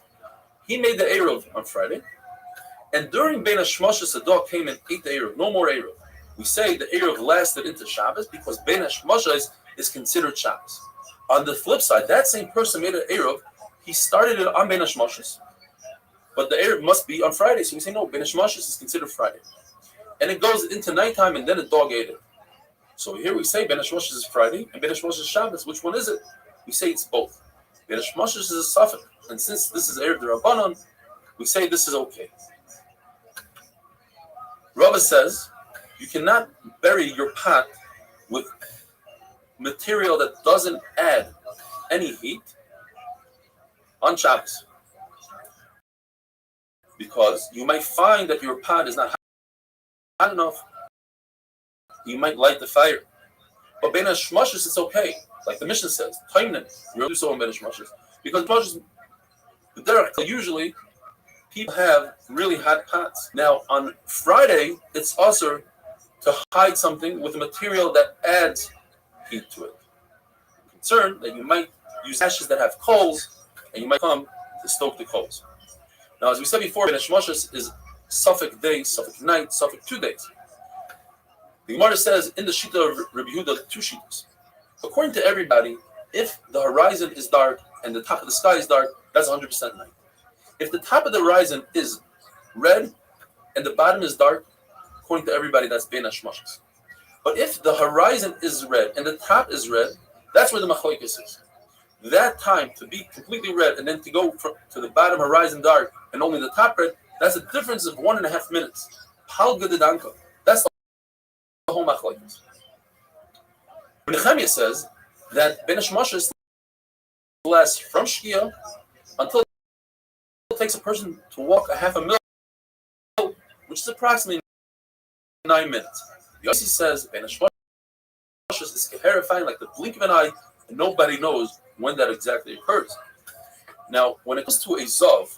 He made the Eruv on Friday, and during Ben Hashmashas, a dog came and ate the Eruv. No more Eruv. We say the Eruv lasted into Shabbos because Ben Hashmashas is considered Shabbos. On the flip side, that same person made an Eruv. He started it on Ben Hashmashas, but the Eruv must be on Friday. So we say, no, Ben Hashmashas is considered Friday. And it goes into nighttime, and then a dog ate it. So here we say Ben Hashmashas is Friday, and Ben Hashmashas is Shabbos. Which one is it? We say it's both. Ben Hashmashas is a suffix. And since this is Eruv D'Rabbanan, we say this is okay. Rava says, you cannot bury your pot with material that doesn't add any heat on Shabbos, because you might find that your pot is not hot enough. You might light the fire, but Ben Hashmashas it's okay, like the Mishnah says. Taimnin, you do so in Ben Hashmashas, because usually people have really hot pots. Now on Friday, it's also to hide something with a material that adds heat to it. I'm concerned that you might use ashes that have coals, and you might come to stoke the coals. Now, as we said before, Ben Hashmashas is suffix day, suffix night, suffix 2 days. The Gemara says in the Shita of Rabbi Yehuda, 2 Shitas. According to everybody, if the horizon is dark and the top of the sky is dark, that's 100% night. If the top of the horizon is red and the bottom is dark, according to everybody, that's Ben Hashmashas. But if the horizon is red and the top is red, that's where the machlokes is. That time to be completely red and then to go to the bottom horizon dark and only the top red, that's a difference of 1.5 minutes. Pal Gedanka. That's the whole machlokes. Nehemiah says that Ben Hashmashas lasts from Shkia until it takes a person to walk a half a mile, which is approximately 9 minutes. Yossi says Ben Hashmashas is terrifying, like the blink of an eye, and nobody knows when that exactly occurs. Now, when it comes to a Zav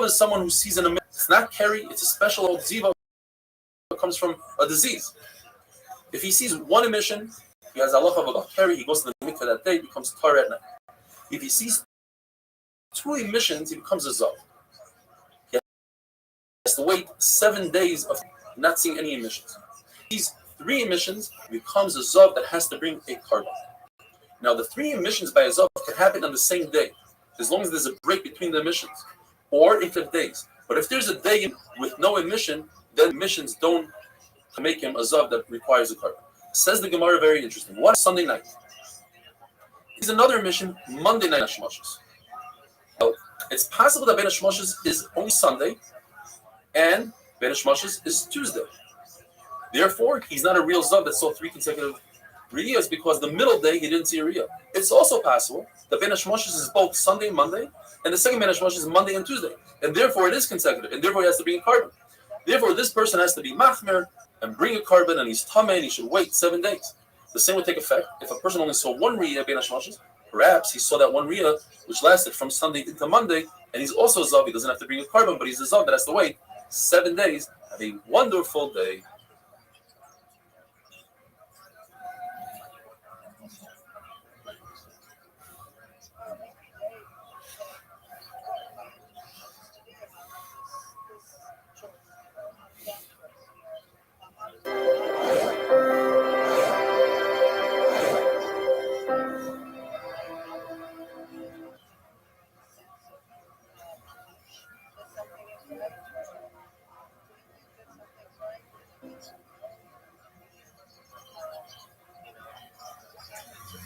is someone who sees an emission. It's not Keri, it's a special old Ziva that comes from a disease. If he sees one emission, he has Allah of a Keri, he goes to the mikveh that day, becomes tar at night. If he sees 2 emissions, he becomes a Zav. He has to wait 7 days of not seeing any emissions. These 3 emissions becomes a Zav that has to bring a carbon. Now, the 3 emissions by a Zav can happen on the same day, as long as there's a break between the emissions, or in 5 days. But if there's a day with no emission, then emissions don't make him a Zav that requires a carbon. Says the Gemara, very interesting. What Sunday night? Is another emission Monday night Hashmashas. It's possible that Ben Hashmashas is only Sunday, and Ben Hashmashas is Tuesday. Therefore, he's not a real Zav that saw 3 consecutive Riyas, because the middle day he didn't see a Riyah. It's also possible that Ben Hashmashas is both Sunday and Monday, and the second Ben Hashmashas is Monday and Tuesday. And therefore it is consecutive, and therefore he has to bring a carbon. Therefore, this person has to be machmer and bring a carbon, and he's tameh, and he should wait 7 days. The same would take effect if a person only saw 1 Riyah Ben Hashmashas. Perhaps he saw that 1 Riyah, which lasted from Sunday into Monday, and he's also a Zav. He doesn't have to bring a carbon, but he's a Zav that has to wait 7 days Have a wonderful day.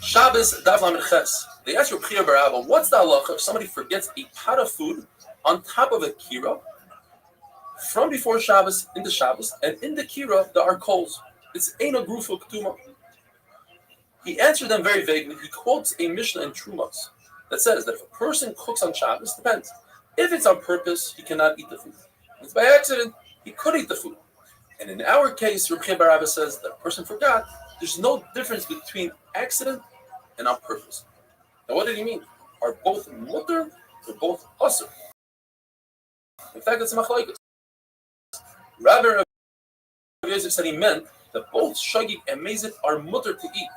Shabbos Daf Lamed Ches. They ask your Priya Barabba, what's the halacha if somebody forgets a pot of food on top of a kira from before Shabbos into Shabbos, and in the kira there are coals? It's Eina Grufa Ketuma. He answered them very vaguely. He quotes a Mishnah in Trumas that says that if a person cooks on Shabbos, depends. If it's on purpose, he cannot eat the food. If it's by accident, he could eat the food. And in our case, Rabbi Barabba says that a person forgot. There's no difference between accident and on purpose. Now, what did he mean? Are both mutter or both asr? In fact, it's a machlokes. Rabbi Yosef said he meant that both shagig and mazit are mutter to eat.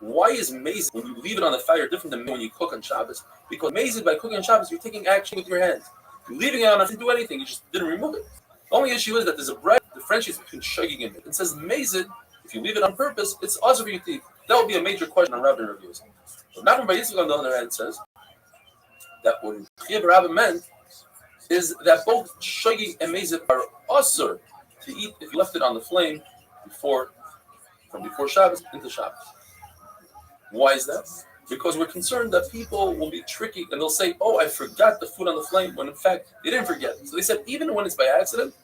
Why is mazit, when you leave it on the fire, different than when you cook on Shabbos? Because mazit, by cooking on Shabbos, you're taking action with your hands. You're leaving it on, it didn't do anything, you just didn't remove it. The only issue is that there's a bright differentiation between shagig and mazit. It says mazit, if you leave it on purpose, it's asr for you to eat. That would be a major question on Rabbi reviews. But Nachman Bar Yitzchak, on the other hand, says that what Chiyah Barabba meant is that both shagig and mazit are asr to eat if you left it on the flame from before Shabbos into Shabbos. Why is that? Because we're concerned that people will be tricky and they'll say, "Oh, I forgot the food on the flame," when in fact they didn't forget. So they said, even when it's by accident,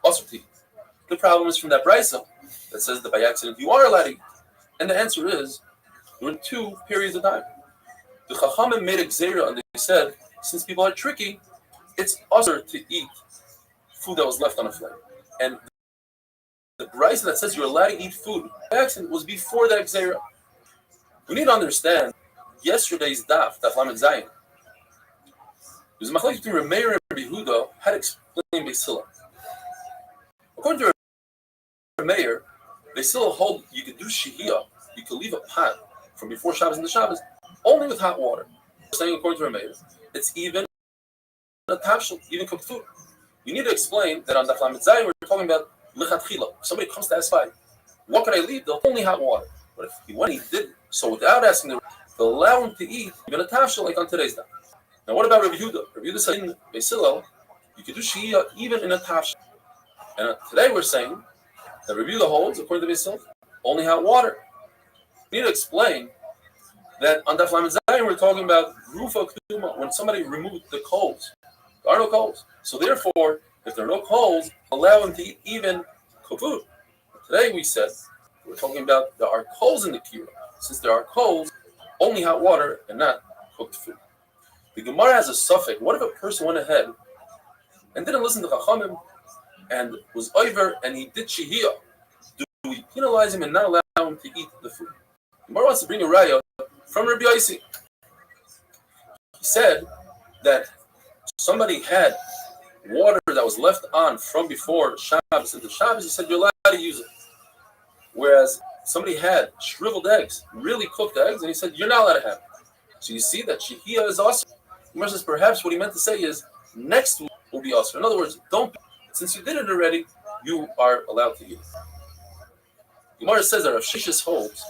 asr to eat. The problem is from that brisa that says that by accident you are allowed to eat. And the answer is, there were two periods of time. The Chachamim made a gzeira, and they said, since people are tricky, it's asr to eat food that was left on a flame. And the brisa that says you're allowed to eat food by accident was before that gzeira. We need to understand yesterday's daf Lamed Zayin. There's a machlokes between Reb Meir and Reb Yehuda how to explain Beis Hillel. According to Reb Meir, Beis Hillel hold you can do shihiyah, you can leave a pot from before Shabbos into Shabbos only with hot water. Saying according to Reb Meir, it's even a tafshel, even cooked food. You need to explain that on Daf Lamed Zayin we're talking about lichatchila. If somebody comes to ask, what can I leave? They'll only hot water. But if when he did so without asking them, they'll allow him to eat even a tafshel like on today's daf. Now what about Rabbi Yehuda? Rabbi Yehuda said in Beis Hillel, you can do shihiyah even in a tafshel. And today we're saying that Rabbi Yehuda holds, according to Beis Hillel, only hot water. We need to explain that on Daf Lamed Zayin we're talking about rufa ketuma, when somebody removed the coals. There are no coals. So therefore, if there are no coals, allow him to eat even cooked food. Today we said, we're talking about there are coals in the kira. Since there are coals, only hot water and not cooked food. The Gemara has a suffix. What if a person went ahead and didn't listen to Chachamim and was over and he did shihiyah? Do we penalize him and not allow him to eat the food? The Gemara wants to bring a raya from Rabbi Yossi. He said that somebody had water that was left on from before Shabbos into Shabbos. He said you're allowed to use it. Whereas somebody had shriveled eggs, really cooked eggs, and he said, you're not allowed to have it. So you see that shihiyah is awesome. Gemara says perhaps what he meant to say is, next week will be awesome. In other words, since you did it already, you are allowed to eat it. Gemara says that Rav Shishis holds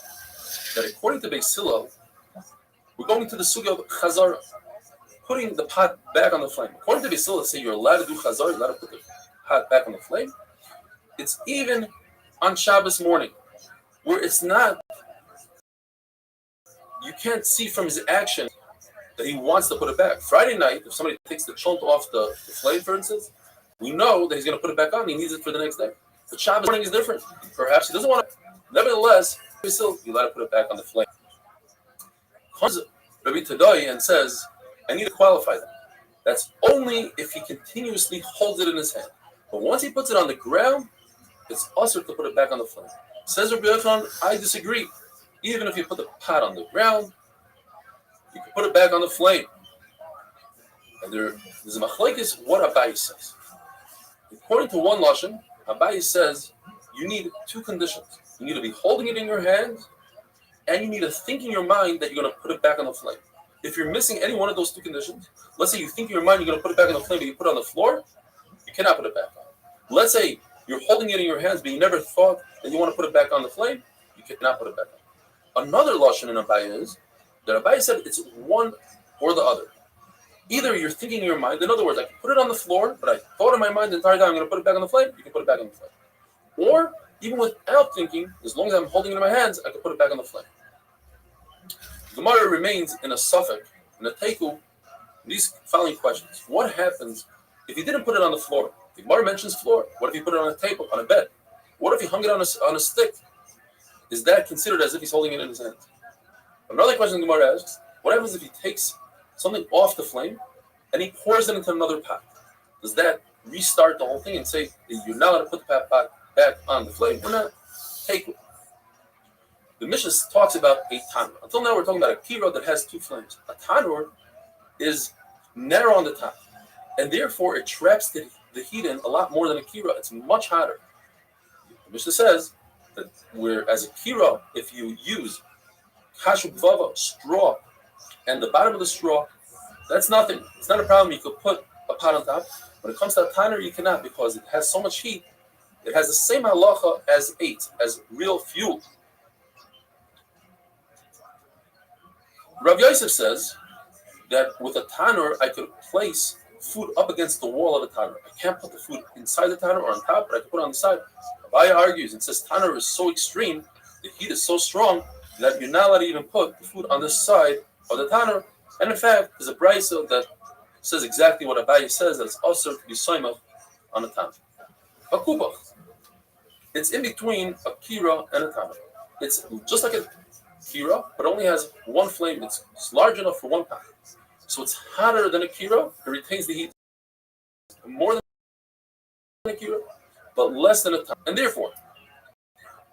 that according to Beis Hillel, we're going to the sugya of chazara, putting the pot back on the flame. According to Beis Hillel, say you're allowed to do chazara, you're allowed to put the pot back on the flame. It's even on Shabbos morning, where it's not, you can't see from his action that he wants to put it back. Friday night, if somebody takes the chunt off the flame, for instance, we know that he's going to put it back on. He needs it for the next day. But Shabbos morning is different. Perhaps he doesn't want to. Nevertheless, he's still allowed to put it back on the flame. Comes Rabbi Tadai and says, I need to qualify that. That's only if he continuously holds it in his hand. But once he puts it on the ground, it's usher to put it back on the flame. Says Rabbi Yochanan, I disagree. Even if you put the pot on the ground, you can put it back on the flame. And there's a machlokes what Abai says. According to one lashon, Abaye says you need two conditions. You need to be holding it in your hand, and you need to think in your mind that you're going to put it back on the flame. If you're missing any one of those two conditions, let's say you think in your mind you're going to put it back on the flame, but you put it on the floor, you cannot put it back on. Let's say you're holding it in your hands, but you never thought that you want to put it back on the flame, you cannot put it back on. Another lashon in Abaye is that Abaye said it's one or the other. Either you're thinking in your mind, in other words, I can put it on the floor, but I thought in my mind the entire time I'm going to put it back on the flame, you can put it back on the flame. Or, even without thinking, as long as I'm holding it in my hands, I can put it back on the flame. The Gemara remains in a suffix, in a teiku, these following questions. What happens if you didn't put it on the floor? The Gemara mentions floor. What if you put it on a table, on a bed? What if he hung it on a stick? Is that considered as if he's holding it in his hand? Another question the Gemara asks, what happens if he takes something off the flame and he pours it into another pot? Does that restart the whole thing and say that you're not allowed to put the pot back on the flame or not? Take it. The Mishnah talks about a tanur. Until now, we're talking about a kira that has two flames. A tanur is narrow on the top, and therefore it traps the heat in a lot more than a kira. It's much hotter. The Mishnah says that whereas a kira, if you use kashub vava, straw, and the bottom of the straw, that's nothing. It's not a problem. You could put a pot on top. When it comes to a tanur, you cannot, because it has so much heat. It has the same halacha as real fuel. Rav Yosef says that with a tanur, I could place food up against the wall of the tanur. I can't put the food inside the tanur or on top, but I can put it on the side. Abaye argues and says tanur is so extreme, the heat is so strong, that you're not allowed to even put the food on the side of the tanur. And in fact, there's a brisa that says exactly what Abaye says, that it's also to be soimach on a tanur. A kubach. It's in between a kira and a tanur. It's just like a kira, but only has one flame. It's large enough for one pot. So it's hotter than a kira. It retains the heat more than a kira, but less than a tanur. And therefore,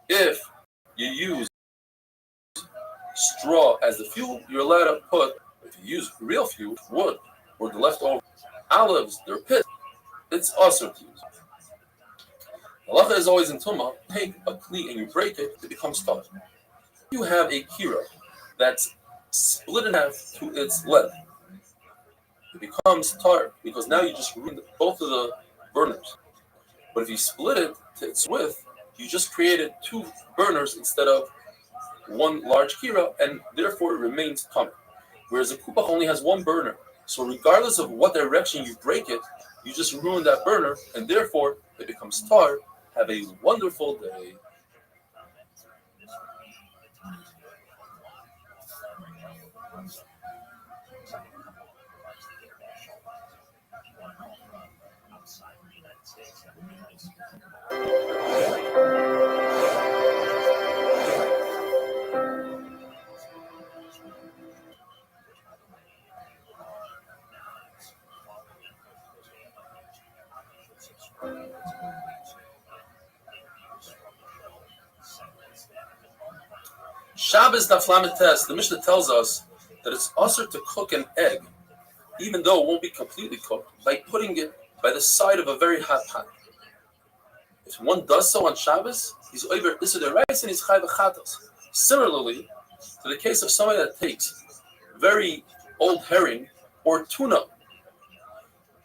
if you use straw as the fuel, you're allowed to put, if you use real fuel, wood, or the leftover olives, their pit, it's also to use. Halacha is always in Tumah, take a kli and you break it, it becomes tar. You have a kira that's split in half to its length. It becomes tar because now you just ruined both of the burners. But if you split it to its width, you just created two burners instead of one large kira, and therefore it remains tar. Whereas a kupach only has one burner. So regardless of what direction you break it, you just ruin that burner, and therefore it becomes tar. Have a wonderful day. Shabbos Daf Lamed Tes, the Mishnah tells us that it's also to cook an egg, even though it won't be completely cooked, by putting it by the side of a very hot pot. If one does so on Shabbos, he's over Issa Derais and he's Chai V'chatos. Similarly, to the case of somebody that takes very old herring or tuna,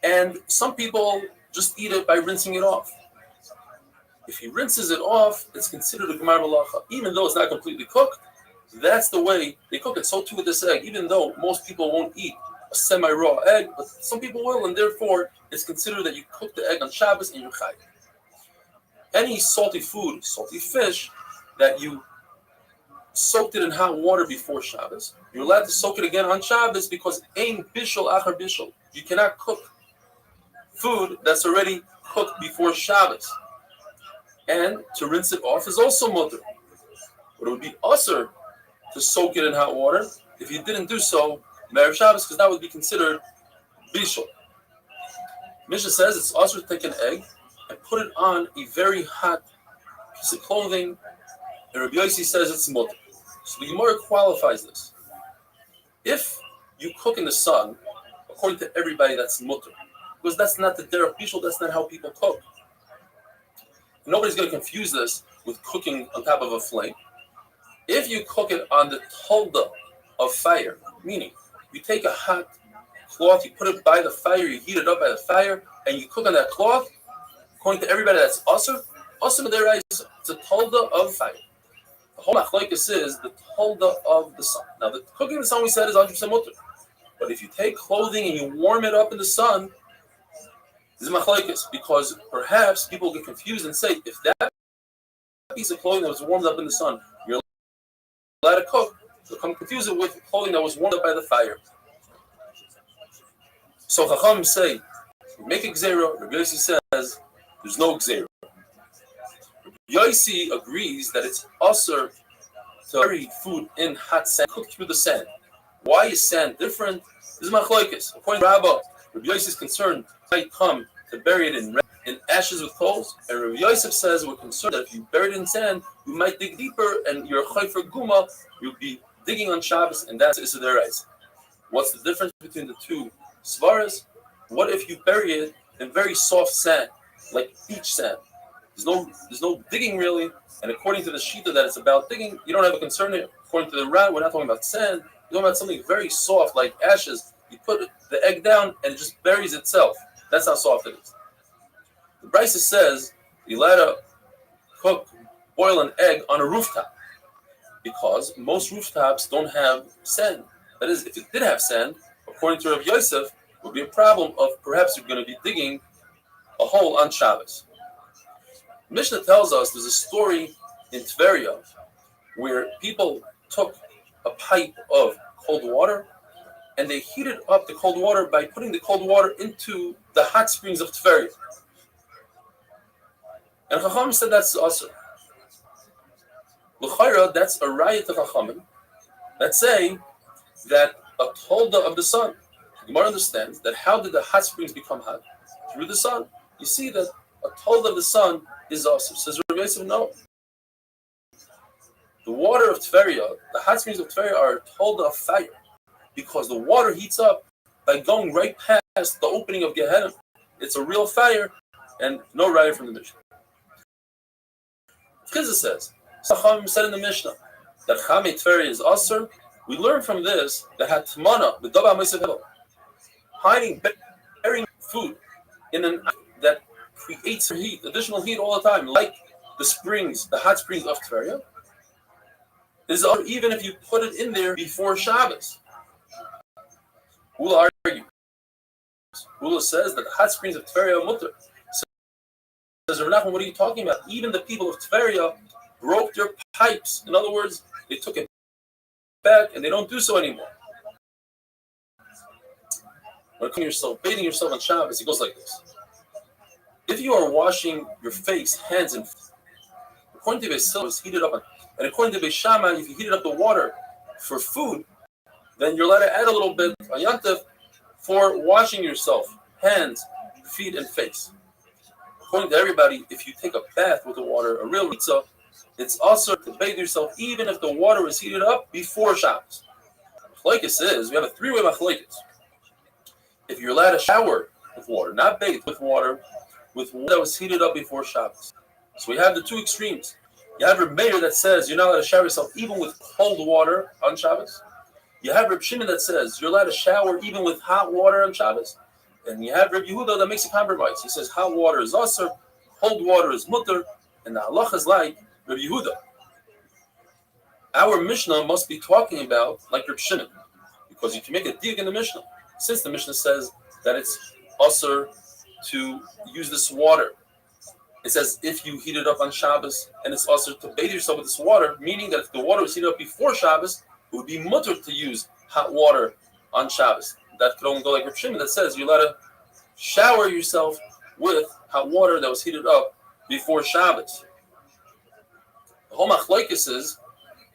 and some people just eat it by rinsing it off. If he rinses it off, it's considered a Gemar Malacha. Even though it's not completely cooked, that's the way they cook it. So too with this egg, even though most people won't eat a semi-raw egg, but some people will, and therefore it's considered that you cook the egg on Shabbos and you're Chai. Any salty food, salty fish, that you soaked it in hot water before Shabbos, you're allowed to soak it again on Shabbos because ein bishul achar bishul. You cannot cook food that's already cooked before Shabbos. And to rinse it off is also mutter. But it would be usher to soak it in hot water if you didn't do so Erev Shabbos, because that would be considered bishul. Mishnah says it's usher to take an egg and put it on a very hot piece of clothing. And Rabbi Yossi says it's mutter. So the Gemara qualifies this. If you cook in the sun, according to everybody, that's mutter. because that's not the derech bishul. That's not how people cook. Nobody's going to confuse this with cooking on top of a flame. If you cook it on the tolda of fire, meaning you take a hot cloth, you put it by the fire, you heat it up by the fire, and you cook on that cloth, according to everybody, that's asur. Asur deraisa. It's a tolda of fire. The whole machlokes is the tolda of the sun. Now, the cooking in the sun we said is 100% mutter. But if you take clothing and you warm it up in the sun, this is machlokes, because perhaps people get confused and say, if that piece of clothing that was warmed up in the sun, you're allowed to cook, so come confuse it with clothing that was warmed up by the fire. So Chacham say, make a gzeira. Rabbi Yossi says, there's no gzeira. Rabbi Yossi agrees that it's asur to bury food in hot sand, cooked through the sand. Why is sand different? This is machlokes. According to Rabbah, Rabbi Yossi is concerned might come to bury it in ashes with coals, and Rabbi Yosef says we're concerned that if you bury it in sand, you might dig deeper, and your chayfer guma, you'll be digging on Shabbos, and that's Issa Deraisa. What's the difference between the two svaras? What if you bury it in very soft sand, like beach sand? There's no digging really, and according to the shita that it's about digging, you don't have a concern there. According to the Ran, we're not talking about sand. We're talking about something very soft, like ashes. You put the egg down, and it just buries itself. That's how soft it is. The Brisa says you're allowed to boil an egg on a rooftop because most rooftops don't have sand. That is, if it did have sand, according to Rav Yosef, it would be a problem of perhaps you're going to be digging a hole on Shabbos. Mishnah tells us there's a story in Tveria where people took a pipe of cold water and they heated up the cold water by putting the cold water into the hot springs of Tveria. And Chacham said that's asur. L'chayra, that's a raya to Chachamim that say that a tolda of the sun. The Gemara understands that how did the hot springs become hot? Through the sun. You see that a tolda of the sun is asur. Says Rabbi Yosef, no. The water of Tveria, the hot springs of Tveria are a tolda of fire because the water heats up by going right past the opening of Gehenna. It's a real fire and no raya from the Mishnah. Chizah says, Chacham said in the Mishnah that Chamei Tveria is asur. We learn from this that hatmana with dava meisav hiding, burying food in an that creates heat, additional heat all the time, like the springs, the hot springs of Tveria, is even if you put it in there before Shabbos. Ula argues. Ula says that the hot springs of Tveria are mutter. Says Rav Nachman, what are you talking about? Even the people of Tveria broke their pipes. In other words, they took it back and they don't do so anymore. When you're bathing yourself on Shabbos, it goes like this. If you are washing your face, hands, and feet, according to Beis Hillel, heat it up, and according to Beis Shammai, if you heated up the water for food, then you're allowed to add a little bit on Yantav for washing yourself, hands, feet, and face. According to everybody, if you take a bath with the water, a real mitzvah, it's also to bathe yourself even if the water is heated up before Shabbos. Machlokes is, we have a three-way machlokes. If you're allowed to shower with water, not bathe with water that was heated up before Shabbos. So we have the two extremes. You have Reb Meir that says you're not allowed to shower yourself even with cold water on Shabbos. You have Reb Shimon that says you're allowed to shower even with hot water on Shabbos. And you have Reb Yehuda that makes a compromise. He says hot water is asur, cold water is mutter, and the halacha is like Reb Yehuda. Our Mishnah must be talking about like Reb Shimon, because you can make a dig in the Mishnah. Since the Mishnah says that it's asur to use this water. It says if you heat it up on Shabbos, and it's asur to bathe yourself with this water, meaning that if the water was heated up before Shabbos, it would be mutter to use hot water on Shabbos. That could only go like Reb Shimon that says you're allowed to shower yourself with hot water that was heated up before Shabbos. The whole machlokes is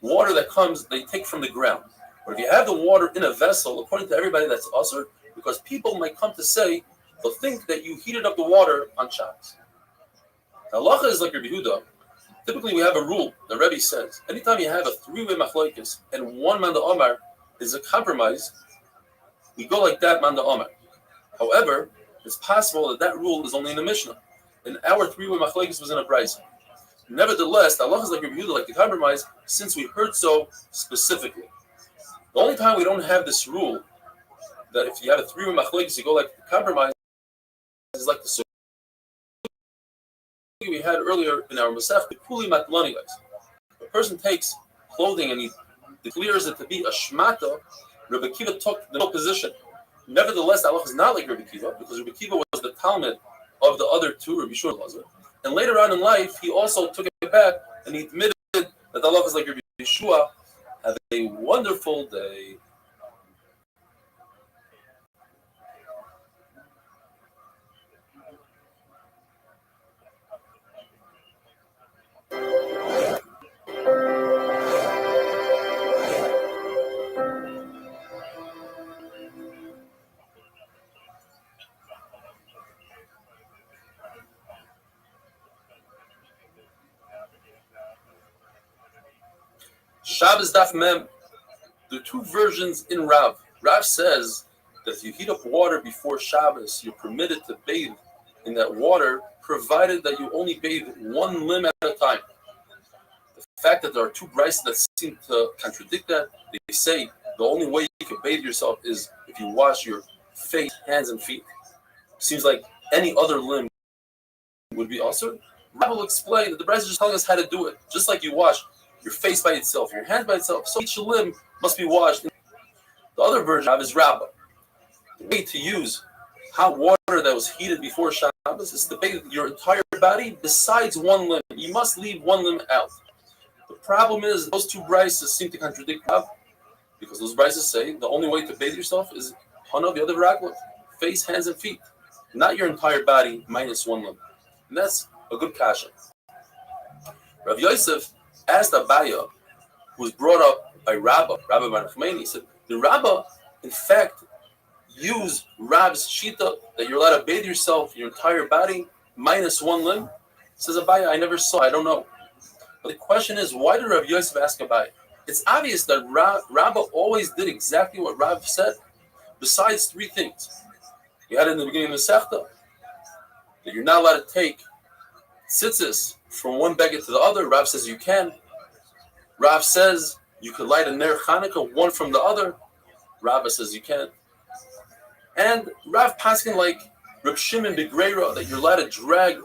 water that comes, they take from the ground. But if you have the water in a vessel, according to everybody, that's asur, because people might come to say, they'll think that you heated up the water on Shabbos. The halacha is like Rabbi Yehuda. Typically, we have a rule. The Rebbe says, anytime you have a three-way machlokes and one man Omar is a compromise, we go like that man Omar. However, It's possible that that rule is only in the Mishnah. And our three-way machlokes was in a brisa. Nevertheless, the Allah is like Rabbi Yehuda, like to compromise, since we heard so specifically. The only time we don't have this rule that if you have a three-way machlokes, you go like compromise is like the sunnah we had earlier in our Masech, the kuli matlani guys. A person takes clothing and he declares it to be a shmata. Rabbi Kiva took the no position. Nevertheless, Allah is not like Rabbi Kiva because Rabbi Kiva was the Talmud of the other two, Rabbi Shua Lazar. And later on in life, he also took it back and he admitted that Allah is like Rabbi Shua. Have a wonderful day. Shabbos Daf Mem. There are two versions in Rav. Rav says that if you heat up water before Shabbos, you're permitted to bathe in that water, provided that you only bathe one limb at a time. The fact that there are two brises that seem to contradict that, they say the only way you can bathe yourself is if you wash your face, hands, and feet. Seems like any other limb would be also. Rav will explain that the brise is just telling us how to do it, just like you wash your face by itself, your hands by itself. So each limb must be washed. The other version of is Rabbah. The way to use hot water that was heated before Shabbos is to bathe your entire body besides one limb. You must leave one limb out. The problem is those two brises seem to contradict Rav because those brises say the only way to bathe yourself is Hana the other raglav, face, hands, and feet, not your entire body minus one limb. And that's a good kasha. Rav Yosef asked Abaya, who was brought up by Rabbi Bar Nachmani, he said, the Rabbi, in fact, used Rab's shita that you're allowed to bathe yourself, your entire body, minus one limb? Says Abaya, I never saw, I don't know. But the question is, why did Rav Yosef ask Abaya? It's obvious that Rabbi always did exactly what Rav said, besides three things. You had it in the beginning of the Sechta, that you're not allowed to take tzitzis from one beged to the other. Rav says you can. Rav says you could light a ner Chanukah one from the other. Rav says you can. And Rav paskin like Reb Shimon Begreira that you're allowed to drag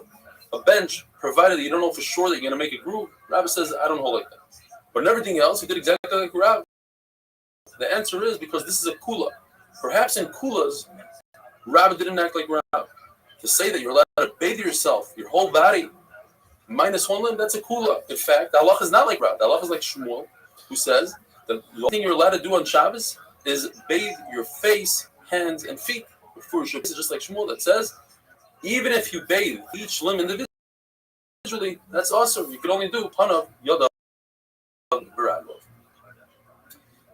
a bench provided that you don't know for sure that you're going to make a groove. Rav says I don't hold like that. But in everything else, he did exactly like Rav. The answer is because this is a kula. Perhaps in kulas, Rav didn't act like Rav. To say that you're allowed to bathe yourself, your whole body, minus one limb, that's a kula. In fact, Allah is not like Rav. Allah is like Shmuel, who says that the only thing you're allowed to do on Shabbos is bathe your face, hands, and feet. Before Shabbos, just like Shmuel that says, even if you bathe each limb individually, that's awesome. You can only do Panav, Yadav, Baragov.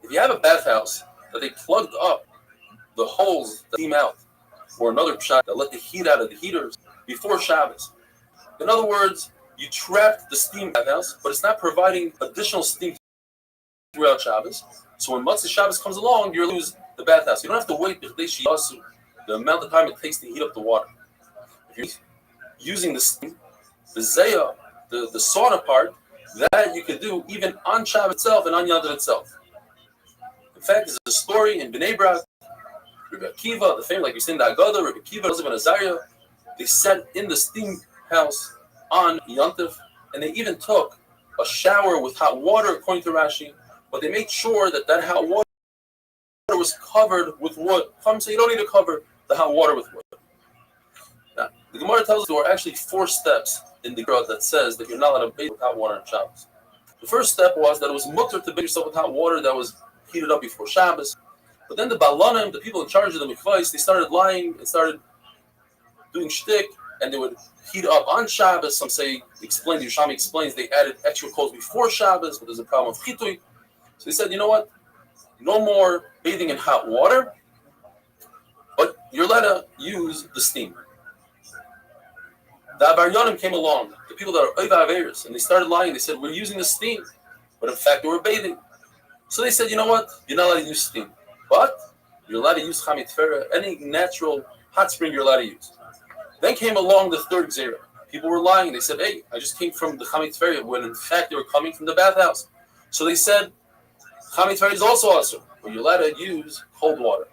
If you have a bathhouse that they plugged up the holes that steam out, or another shot that let the heat out of the heaters before Shabbos. In other words, you trapped the steam bathhouse, but it's not providing additional steam throughout Shabbos. So when Matzah Shabbos comes along, you lose the bathhouse. You don't have to wait the amount of time it takes to heat up the water. If you're using the steam, the zayah, the sauna part, that you could do even on Shabbos itself and on Yom itself. In fact, there's a story in Bnei Brak. Rabbi Akiva, the famous, like we say in the Agadah, Rabbi Akiva, Joseph and Azariah, they sat in the steam house on Yontif, and they even took a shower with hot water, according to Rashi, but they made sure that that hot water was covered with wood. So you don't need to cover the hot water with wood. Now, the Gemara tells us there are actually 4 steps in the Gemara that says that you're not allowed to bathe with hot water on Shabbos. The first step was that it was mutter to bathe yourself with hot water that was heated up before Shabbos. But then the Balanim, the people in charge of the mikvahs, they started lying and started doing shtick, and they would heat up on Shabbos. Some say, Yerushalmi explains, they added extra coals before Shabbos, but there's a problem of chitui. So they said, you know what? No more bathing in hot water, but you're allowed to use the steam. The Abaryanim came along, the people that are Oiva Averis, and they started lying. They said, we're using the steam, but in fact, they were bathing. So they said, you know what? You're not allowed to use steam. But you're allowed to use chametfera, any natural hot spring you're allowed to use. Then came along the third Gzeira. People were lying. They said, hey, I just came from the Chamei Tveria, when in fact they were coming from the bathhouse. So they said, Chamei Tveria is also awesome, but you're allowed to use cold water.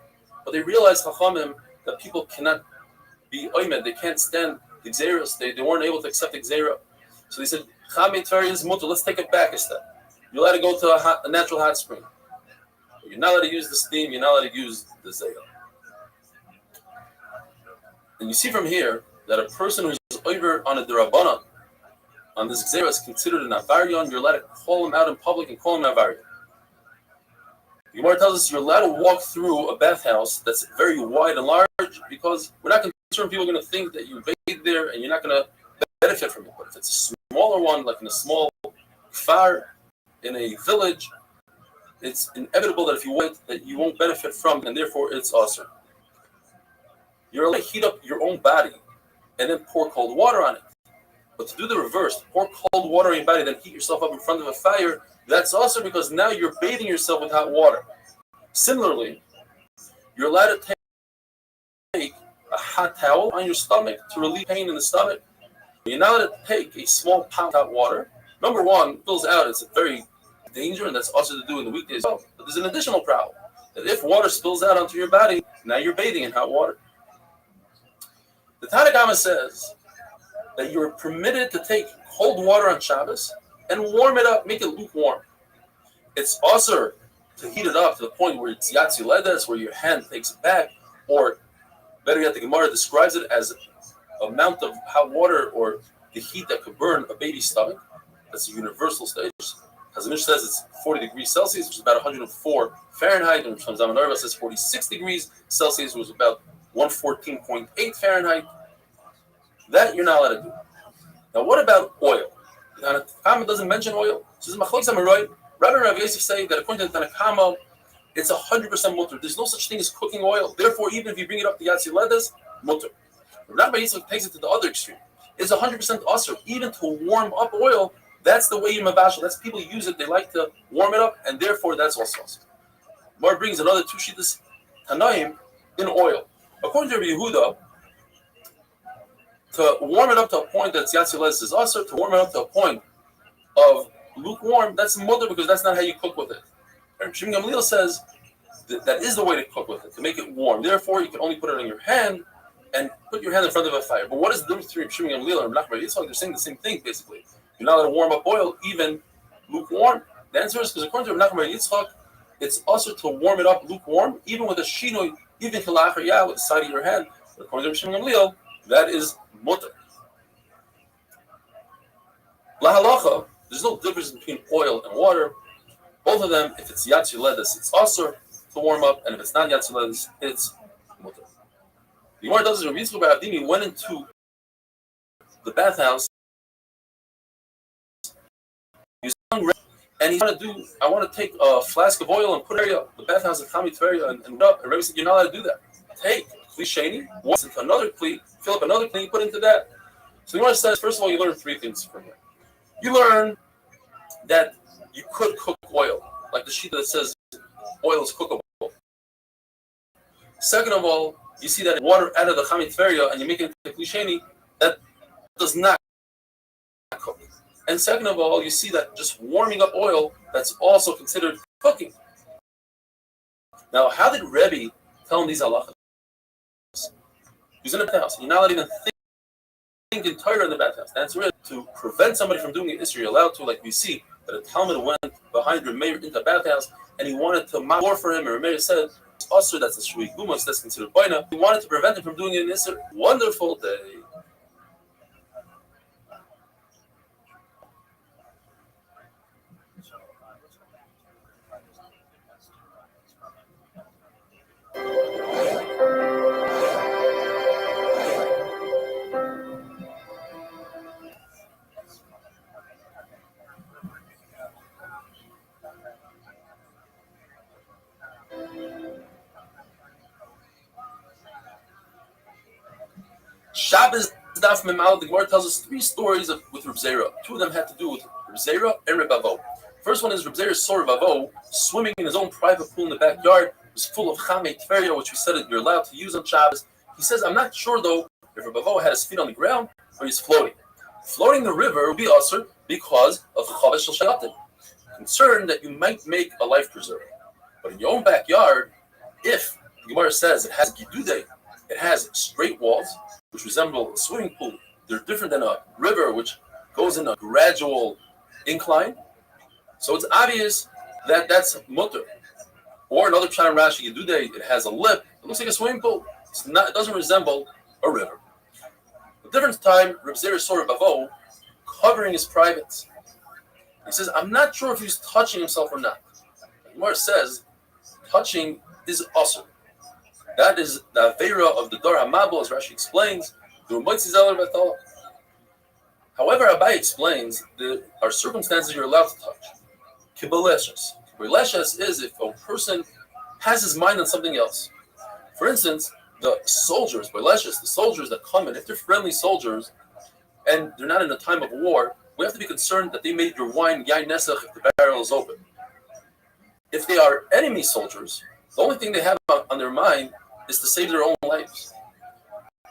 But they realized, Chachamim, that people cannot be oimed. They can't stand the Gzeiros. They weren't able to accept the Gzeira. So they said, Chamei Tveria is mutter. Let's take it back a step. You're allowed to go to a natural hot spring. But you're not allowed to use the steam. You're not allowed to use the Gzeira. And you see from here that a person who's over on a derabbanan, on this Gzeira, is considered an avarion. You're allowed to call him out in public and call him an avarion. The Gemara tells us you're allowed to walk through a bathhouse that's very wide and large, because we're not concerned people are going to think that you bathe there and you're not going to benefit from it. But if it's a smaller one, like in a small kfar, in a village, it's inevitable that if you wait, that you won't benefit from it, and therefore it's awesome. You're allowed to heat up your own body and then pour cold water on it. But to do the reverse, to pour cold water on your body, then heat yourself up in front of a fire, that's also because now you're bathing yourself with hot water. Similarly, you're allowed to take a hot towel on your stomach to relieve pain in the stomach. You're not allowed to take a small pot of hot water. Number one, it spills out. It's a very dangerous, and that's also to do in the weekdays. But there's an additional problem, that if water spills out onto your body, now you're bathing in hot water. The Tanakh says that you're permitted to take cold water on Shabbos and warm it up, make it lukewarm. It's also to heat it up to the point where it's yatsi ledes, where your hand takes it back, or better yet, the Gemara describes it as an amount of hot water or the heat that could burn a baby's stomach. That's a universal stage. As the Mishnah says, it's 40 degrees Celsius, which is about 104 Fahrenheit, and from Zaman says 46 degrees Celsius, which is about 114.8 Fahrenheit. That you're not allowed to do. Now, what about oil? The Tanakh doesn't mention oil. So Rabbi Rav Yosef say that according to the Tanakh, it's 100% mutter. There's no such thing as cooking oil. Therefore, even if you bring it up to Yatsi Ledes, mutter. Rabbi Yosef takes it to the other extreme. It's 100% usher. Even to warm up oil, that's the way you mavashal. That's people use it. They like to warm it up, and therefore that's also usher. Mar brings another two shittas tanaim in oil. According to Rabbi Yehuda, to warm it up to a point that Yatsi Ledes is usher, to warm it up to a point of lukewarm, that's mutter, because that's not how you cook with it. And Shimon Gamliel says that is the way to cook with it, to make it warm. Therefore, you can only put it on your hand and put your hand in front of a fire. But what is the difference between Shimon Gamliel and Rabbi Yitzchak? They're saying the same thing, basically. You're not allowed to warm up oil, even lukewarm. The answer is because according to Rabbi Yitzchak, it's also to warm it up lukewarm, even with a shinoi, even kilachar with the side of your hand. But according to Shimon Gamliel, that is mutter. La halacha, there's no difference between oil and water. Both of them, if it's yatsi ledes, it's also to warm up, and if it's not yatsi ledes, it's mutter. The Gemara does is Rabbi Yitzchak bar Avdimi went into the bathhouse. He's hungry, and he's trying to do. I want to take a flask of oil and put it in the bathhouse of Chamei Tveria and up. And Rabbi said, "You're not allowed to do that. Take kli sheni, once into another kli, fill up another kli, put into that." So the Gemara says, first of all, you learn three things from here. You learn that you could cook oil, like the sheet that says oil is cookable. Second of all, you see that water out of the Chamei Tveria and you make it into kli sheni, that does not cook. And second of all, you see that just warming up oil, that's also considered cooking. Now, how did Rebbe tell him these halachas? He's in the bathhouse. You're not allowed to even think in Torah in the bathhouse. The answer is to prevent somebody from doing it. You're allowed to, like we see, that a Talmud went behind Rameir into the bathhouse and he wanted to mop floor for him. And Rameir said, "Usher, that's a shui gumas, that's considered baina." He wanted to prevent him from doing it in Isser. Wonderful day. Shabbos Daf Memal, the Gemara tells us three stories with Reb Zera. Two of them had to do with Reb Zera and Reb Avo. First one is Reb Zera saw Reb Avo swimming in his own private pool in the backyard. It was full of Chamei Tveria, which we said that you're allowed to use on Shabbos. He says, I'm not sure though if Rabavo had his feet on the ground or he's floating. Floating the river would be usher because of Chavesh Shel Shayatin, concerned that you might make a life preserver. But in your own backyard, if the Gemara says it has Gidude, it has straight walls which resemble a swimming pool, they're different than a river which goes in a gradual incline. So it's obvious that that's mutter. Or another Pshat in Rashi, Gidude, it has a lip, it looks like a swimming pool. It doesn't resemble a river. A different time, Reb Zera saw Reb Avo covering his privates. He says, I'm not sure if he's touching himself or not. The Gemara says, touching is asur. That is the Avera of the Dor HaMabul, as Rashi explains. However, Abai explains there are circumstances you're allowed to touch. Kibaleshes. Kibaleshes is if a person has his mind on something else. For instance, the soldiers, the soldiers that come in, if they're friendly soldiers and they're not in a time of war, we have to be concerned that they made your wine yain nesach if the barrel is open. If they are enemy soldiers, the only thing they have on their mind is to save their own lives.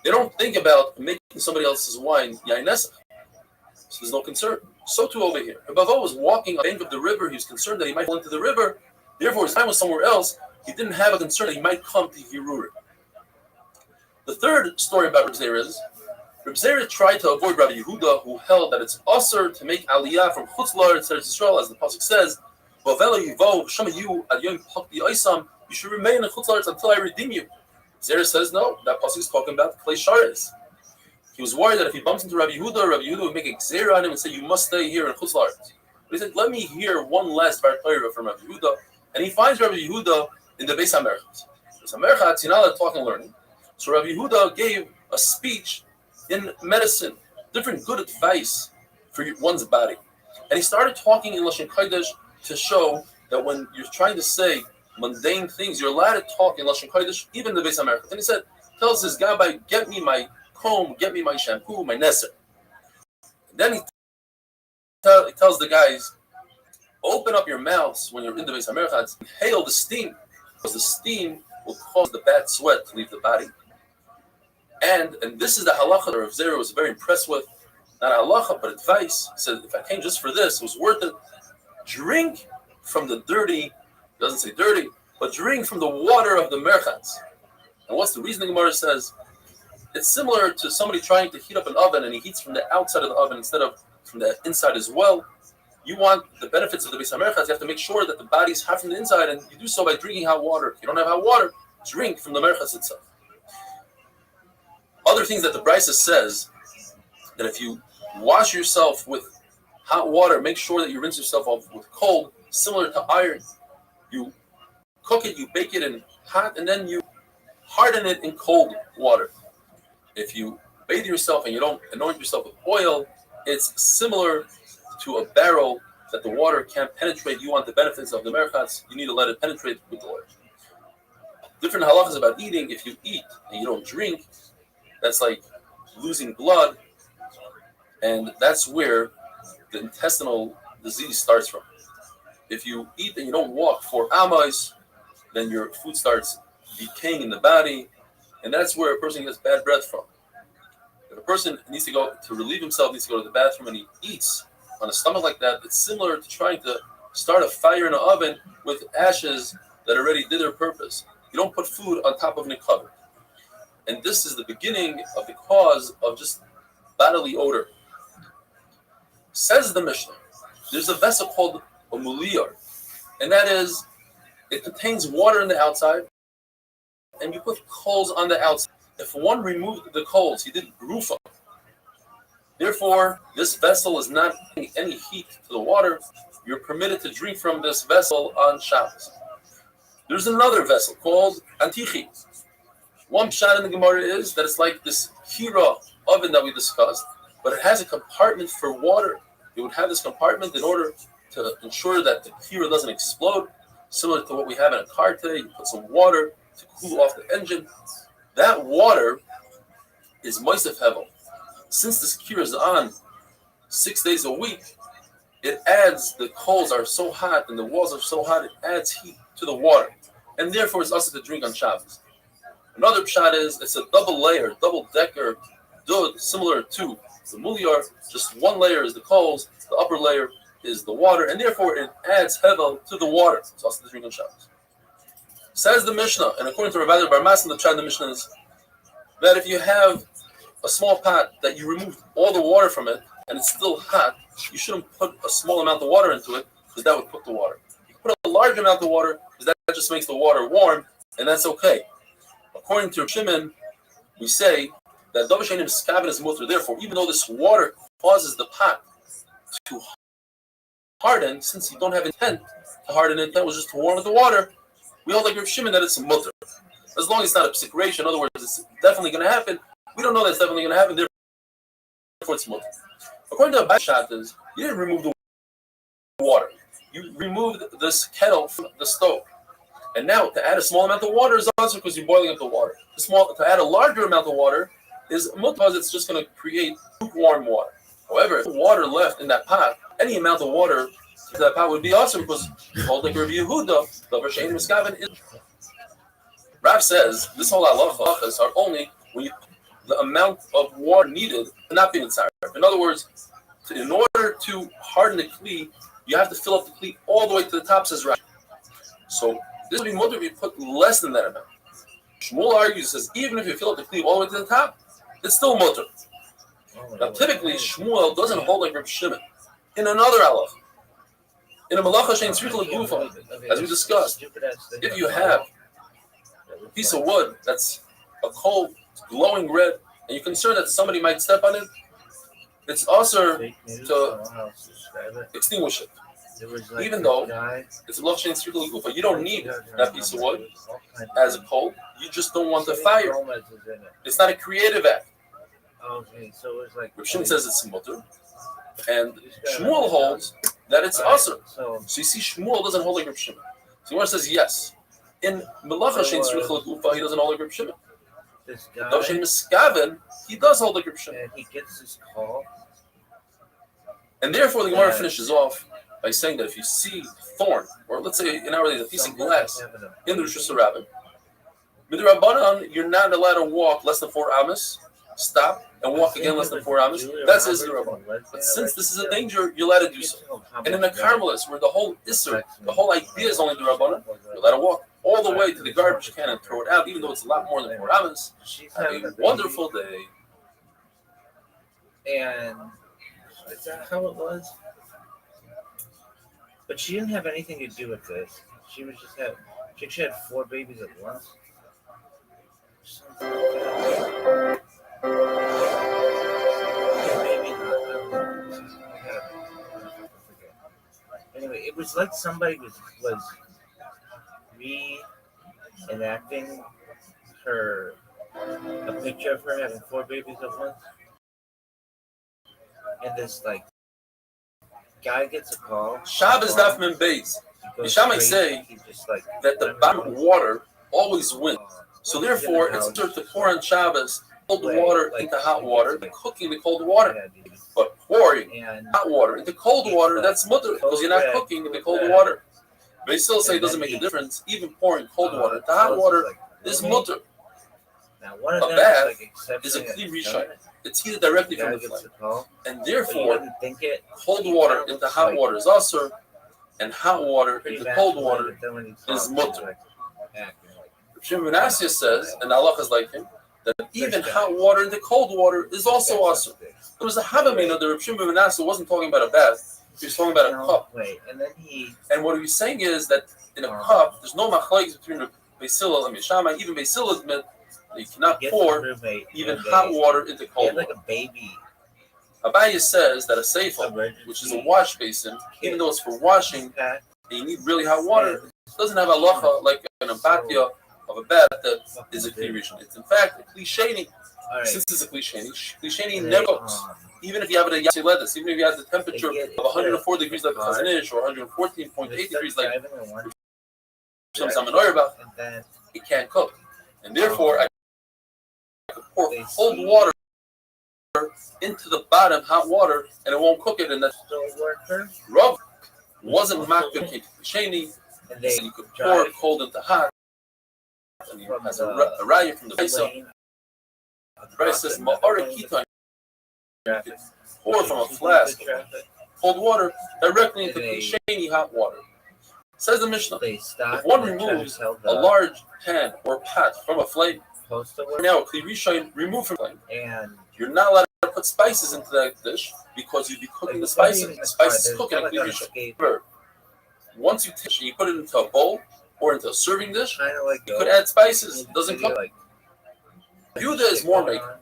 They don't think about making somebody else's wine yain nesach. So there's no concern. So too over here. Bavo was walking on the bank of the river. He was concerned that he might fall into the river. Therefore, his mind was somewhere else. He didn't have a concern that he might come to Hirur. The third story about Reb Zera is Reb Zera tried to avoid Rabbi Yehuda, who held that it's usher to make aliyah from Chutz La'aretz to Eretz Yisrael, as the pasuk says, you should remain in Chutz La'aretz until I redeem you. Zera says no, that pasuk is talking about Klei Sharetz. He was worried that if he bumps into Rabbi Yehuda would make a gzera on him and say, you must stay here in Chutz La'aretz. But he said, let me hear one last Bar Torah from Rabbi Yehuda, and he finds Rabbi Yehuda in the Beis HaMerchatz. Beis HaMerchatz, you're not allowed to talk and learning. So Rabbi Yehuda gave a speech in medicine, different good advice for one's body. And he started talking in Lashon Kodesh to show that when you're trying to say mundane things, you're allowed to talk in Lashon Kodesh, even the Beis HaMerchatz. And he said, tells his Gabbai, get me my comb, get me my shampoo, my neser. Then he tells the guys, open up your mouths when you're in the Beis HaMerchatz, inhale the steam, because the steam will cause the bad sweat to leave the body. And this is the halacha that Rav Zera was very impressed with. Not a halacha, but advice. He said, if I came just for this, it was worth it. Drink from the dirty, doesn't say dirty, but drink from the water of the merchatz. And what's the reason the Gemara says? It's similar to somebody trying to heat up an oven and he heats from the outside of the oven instead of from the inside as well. You want the benefits of the Beis HaMerchatz, you have to make sure that the body's hot from the inside, and you do so by drinking hot water. If you don't have hot water, drink from the merchatz itself. Other things that the Brisa says, that if you wash yourself with hot water, make sure that you rinse yourself off with cold, similar to iron. You cook it, you bake it in hot, and then you harden it in cold water. If you bathe yourself and you don't anoint yourself with oil, it's similar to a barrel that the water can't penetrate. You want the benefits of the merchatz, you need to let it penetrate with the oil. Different halachas about eating. If you eat and you don't drink, that's like losing blood, and that's where the intestinal disease starts from. If you eat and you don't walk 4 amas, then your food starts decaying in the body, and that's where a person gets bad breath from. If a person needs to go to relieve himself, needs to go to the bathroom, and he eats on a stomach like that, it's similar to trying to start a fire in an oven with ashes that already did their purpose. You don't put food on top of a cover. And this is the beginning of the cause of just bodily odor. Says the Mishnah, there's a vessel called a muliyar, and that is, it contains water on the outside, and you put coals on the outside. If one removed the coals, he did rufa. Therefore, this vessel is not giving any heat to the water. You're permitted to drink from this vessel on Shabbos. There's another vessel called antichi. One pshat in the Gemara is that it's like this hira oven that we discussed, but it has a compartment for water. You would have this compartment in order to ensure that the hira doesn't explode, similar to what we have in a carte. You put some water to cool off the engine. That water is moisef hevel. Since this hira is on 6 days a week, it adds, the coals are so hot and the walls are so hot, it adds heat to the water. And therefore it's also to drink on Shabbos. Another pshat is it's a double layer, double decker dud, similar to the muliar. Just one layer is the coals, the upper layer is the water, and therefore it adds hevel to the water. So that's the drink on Shabbos. Says the Mishnah, and according to Rabbi Barmas, the pshat the Mishnah is that if you have a small pot that you removed all the water from it and it's still hot, you shouldn't put a small amount of water into it because that would cook the water. You put a large amount of water because that just makes the water warm, and that's okay. According to Shimon, we say that Davar She'eino Miskaven is mutter. Therefore, even though this water causes the pot to harden, since you don't have intent to harden it, that was just to warm the water, we hold like Rav Shimon that it's a mutter. As long as it's not a psikration, in other words, it's definitely going to happen. We don't know that's definitely going to happen, therefore it's mutter. According to Abba is you didn't remove the water. You removed this kettle from the stove. And now to add a small amount of water is also because you're boiling up the water. To add a larger amount of water is mutter because it's just going to create lukewarm water. However, if water left in that pot, any amount of water to that pot would be awesome because called like Rav Yehuda, Davar She'eino Miskaven is. Rav says this whole halachas are only when the amount of water needed to not be mitzaref. In other words, in order to harden the kli, you have to fill up the kli all the way to the top, says Rav. So this would be mutter if you put less than that amount. Shmuel argues, says even if you fill up the kli all the way to the top, it's still mutter. Now typically Shmuel doesn't hold like Reb Shimon. In another halach, in a malacha shein tzrich legufa, as we discussed, if you have a piece of wood that's a coal, glowing red, and you're concerned that somebody might step on it, it's also to extinguish it. Even though it's a malacha shein tzrich legufa, you don't need that piece of wood as a coal. You just don't want the fire. It's not a creative act. Okay, so it's like Reb Shimon says it's mutter, and Shmuel holds that it's also. So you see, Shmuel doesn't hold like Reb Shimon. So Gemara says yes. In Melacha Shein Tzrich Legufa, he doesn't hold like Reb Shimon. this guy, Davar She'eino Miskaven, he does hold like Reb Shimon. and he gets this call. And therefore, the Gemara finishes off by saying that if you see thorn, or let's say in our days a piece of glass in the Rosh Hashanah, Midrabanan, you're not allowed to walk less than 4 amas. Stop and walk again less than 4 amas. That's his Midrabanan. But since this is a danger, you're allowed to do so. And in the Carmelists, where the whole Isser, the whole idea is only Midrabanan, you're allowed to walk all the way to the garbage can and throw it out, even though it's a lot more than 4 amas. Have a wonderful day. And is that how it was? But she didn't have anything to do with this. She was just she had 4 babies at once. Something like that. Maybe not. Anyway, it was like somebody was reenacting a picture of her having 4 babies at once. And this like guy gets a call. Shabbos Daf Mem Beis. Yishamai say that the bottom water always wins. So therefore, it's better to pour on Shabbos cold water into hot water than cooking the cold water. But pouring hot water into cold water, that's mutter, because you're not cooking in the cold water. They still say it doesn't make a difference. Even pouring cold water into hot water is mutter. A bath is a kli rishon. It's heated directly from the flame. And therefore, cold water into hot water is asur, and hot water into cold water is mutter. Shimon ben Asya says, and Allah is like him, that even hot water into cold water is also asur. There was a Havamina that Reb Shimon ben Asya wasn't talking about a bath, he was talking about a cup. And what he was saying is that in a cup, there's no machlokes between Beis Hillel and Yishamai. Even Beis Hillel admit that you cannot pour even hot water into cold water. Abaya says that a seifa, which is a wash basin, even though it's for washing, and you need really hot water, it doesn't have a halacha like an abatya of a bath that is a kli rishon. It's in fact a kli sheni. Since it's a kli sheni never cooks. Even if you have it at Yatziledis, even if you have the temperature of 104 degrees like Chazanish or 114.8 degrees like it can't cook. And therefore, I could pour cold water into the bottom, hot water, and it won't cook it. And that's Rav wasn't makbid sheni, and you could pour cold into hot. And he has a raya from the Vaisa. The Raya says, Ma'ara Kitan, or from a flask of cold water directly into Kisheni hot water. Says the Mishnah, if one removes a large pan or pot from a flame, now a Kli Rishon removed from the flame, and you're not allowed to put spices into that dish because you'd be cooking the spices. The spices cook in a Kli Rishon. Once you take it, you put it into a bowl or into a serving dish, you could add spices. It doesn't cook. Yuda is more maker.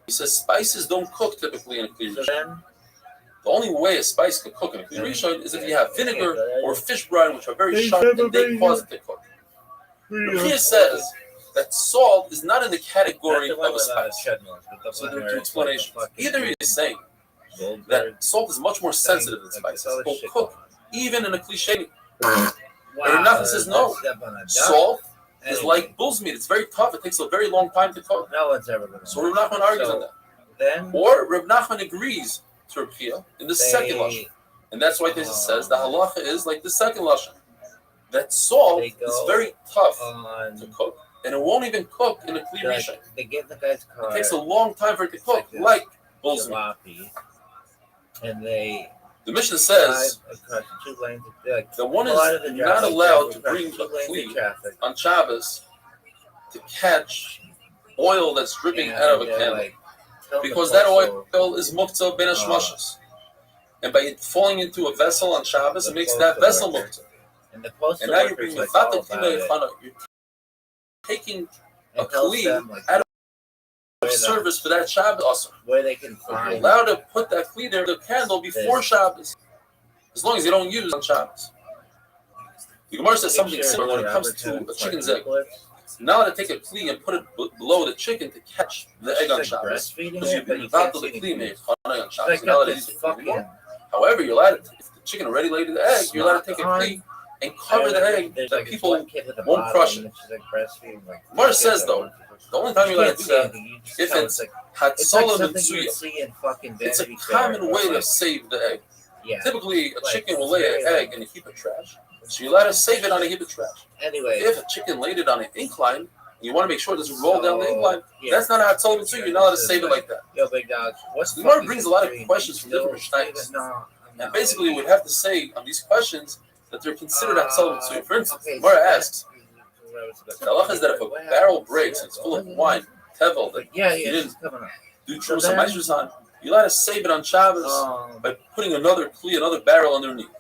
He says spices don't cook typically in a Kli Rishon. The only way a spice can cook in a Kli Rishon is if you have vinegar or fish brine, which are very sharp and they cause it to cook. Rabbi says that salt is not in the category of a spice. So there are two explanations. Either he is saying that salt is much more sensitive than spices. It will cook even in a cliche. Or Nachman says no. Salt is like bull's meat. It's very tough. It takes a very long time to cook. No one's ever going to. So Reb Nachman argues on that. Or Reb Nachman agrees to Reb Chia in the second lashon, and that's why this says the halacha is like the second lashon, that salt is very tough to cook, and it won't even cook in a Kli Rishon. They get the guy's car. It takes a long time for it to cook, like bull's meat. And they. The Mishnah says that one is not allowed to bring a Kli on Shabbos to catch oil that's dripping out of a candle. Because that oil is muktzah ben hashmashos, and by it falling into a vessel on Shabbos, it makes that vessel muktzah. And now you're bringing you're taking a kli out of service for that Shabbos also. Where they can find. You're allowed to put that kli there, the candle, before Shabbos, as long as you don't use it on Shabbos. The Gemara says something similar when it comes to a chicken's egg. Now to take a kli and put it below the chicken to catch the egg on Shabbos, because you've been about the kli made on Shabbos. However, you're allowed to, if the chicken already laid the egg, you're allowed to take a kli and cover the egg that people won't crush it. Gemara says though, the only time you're allowed to do that if it's hatzolah mitzuya. It's a common way to save the egg. Typically, a chicken will lay an egg in a heap of trash. So you're allowed to save it on a heap of trash. Anyway, if a chicken laid it on an incline, and you want to make sure it doesn't roll down the incline, that's not how it's sold to you. You're not allowed to save it like that. Yo, big dog. The Gemara brings a lot of questions from different mishnayos, and basically we'd have to say on these questions that they're considered hatzolah mitzvah. For instance, the Gemara asks, the halacha is that if a barrel breaks and it's full of wine, tevel, that you didn't do trumas and maasros on, you're allowed to save it on Shabbos by putting another barrel underneath.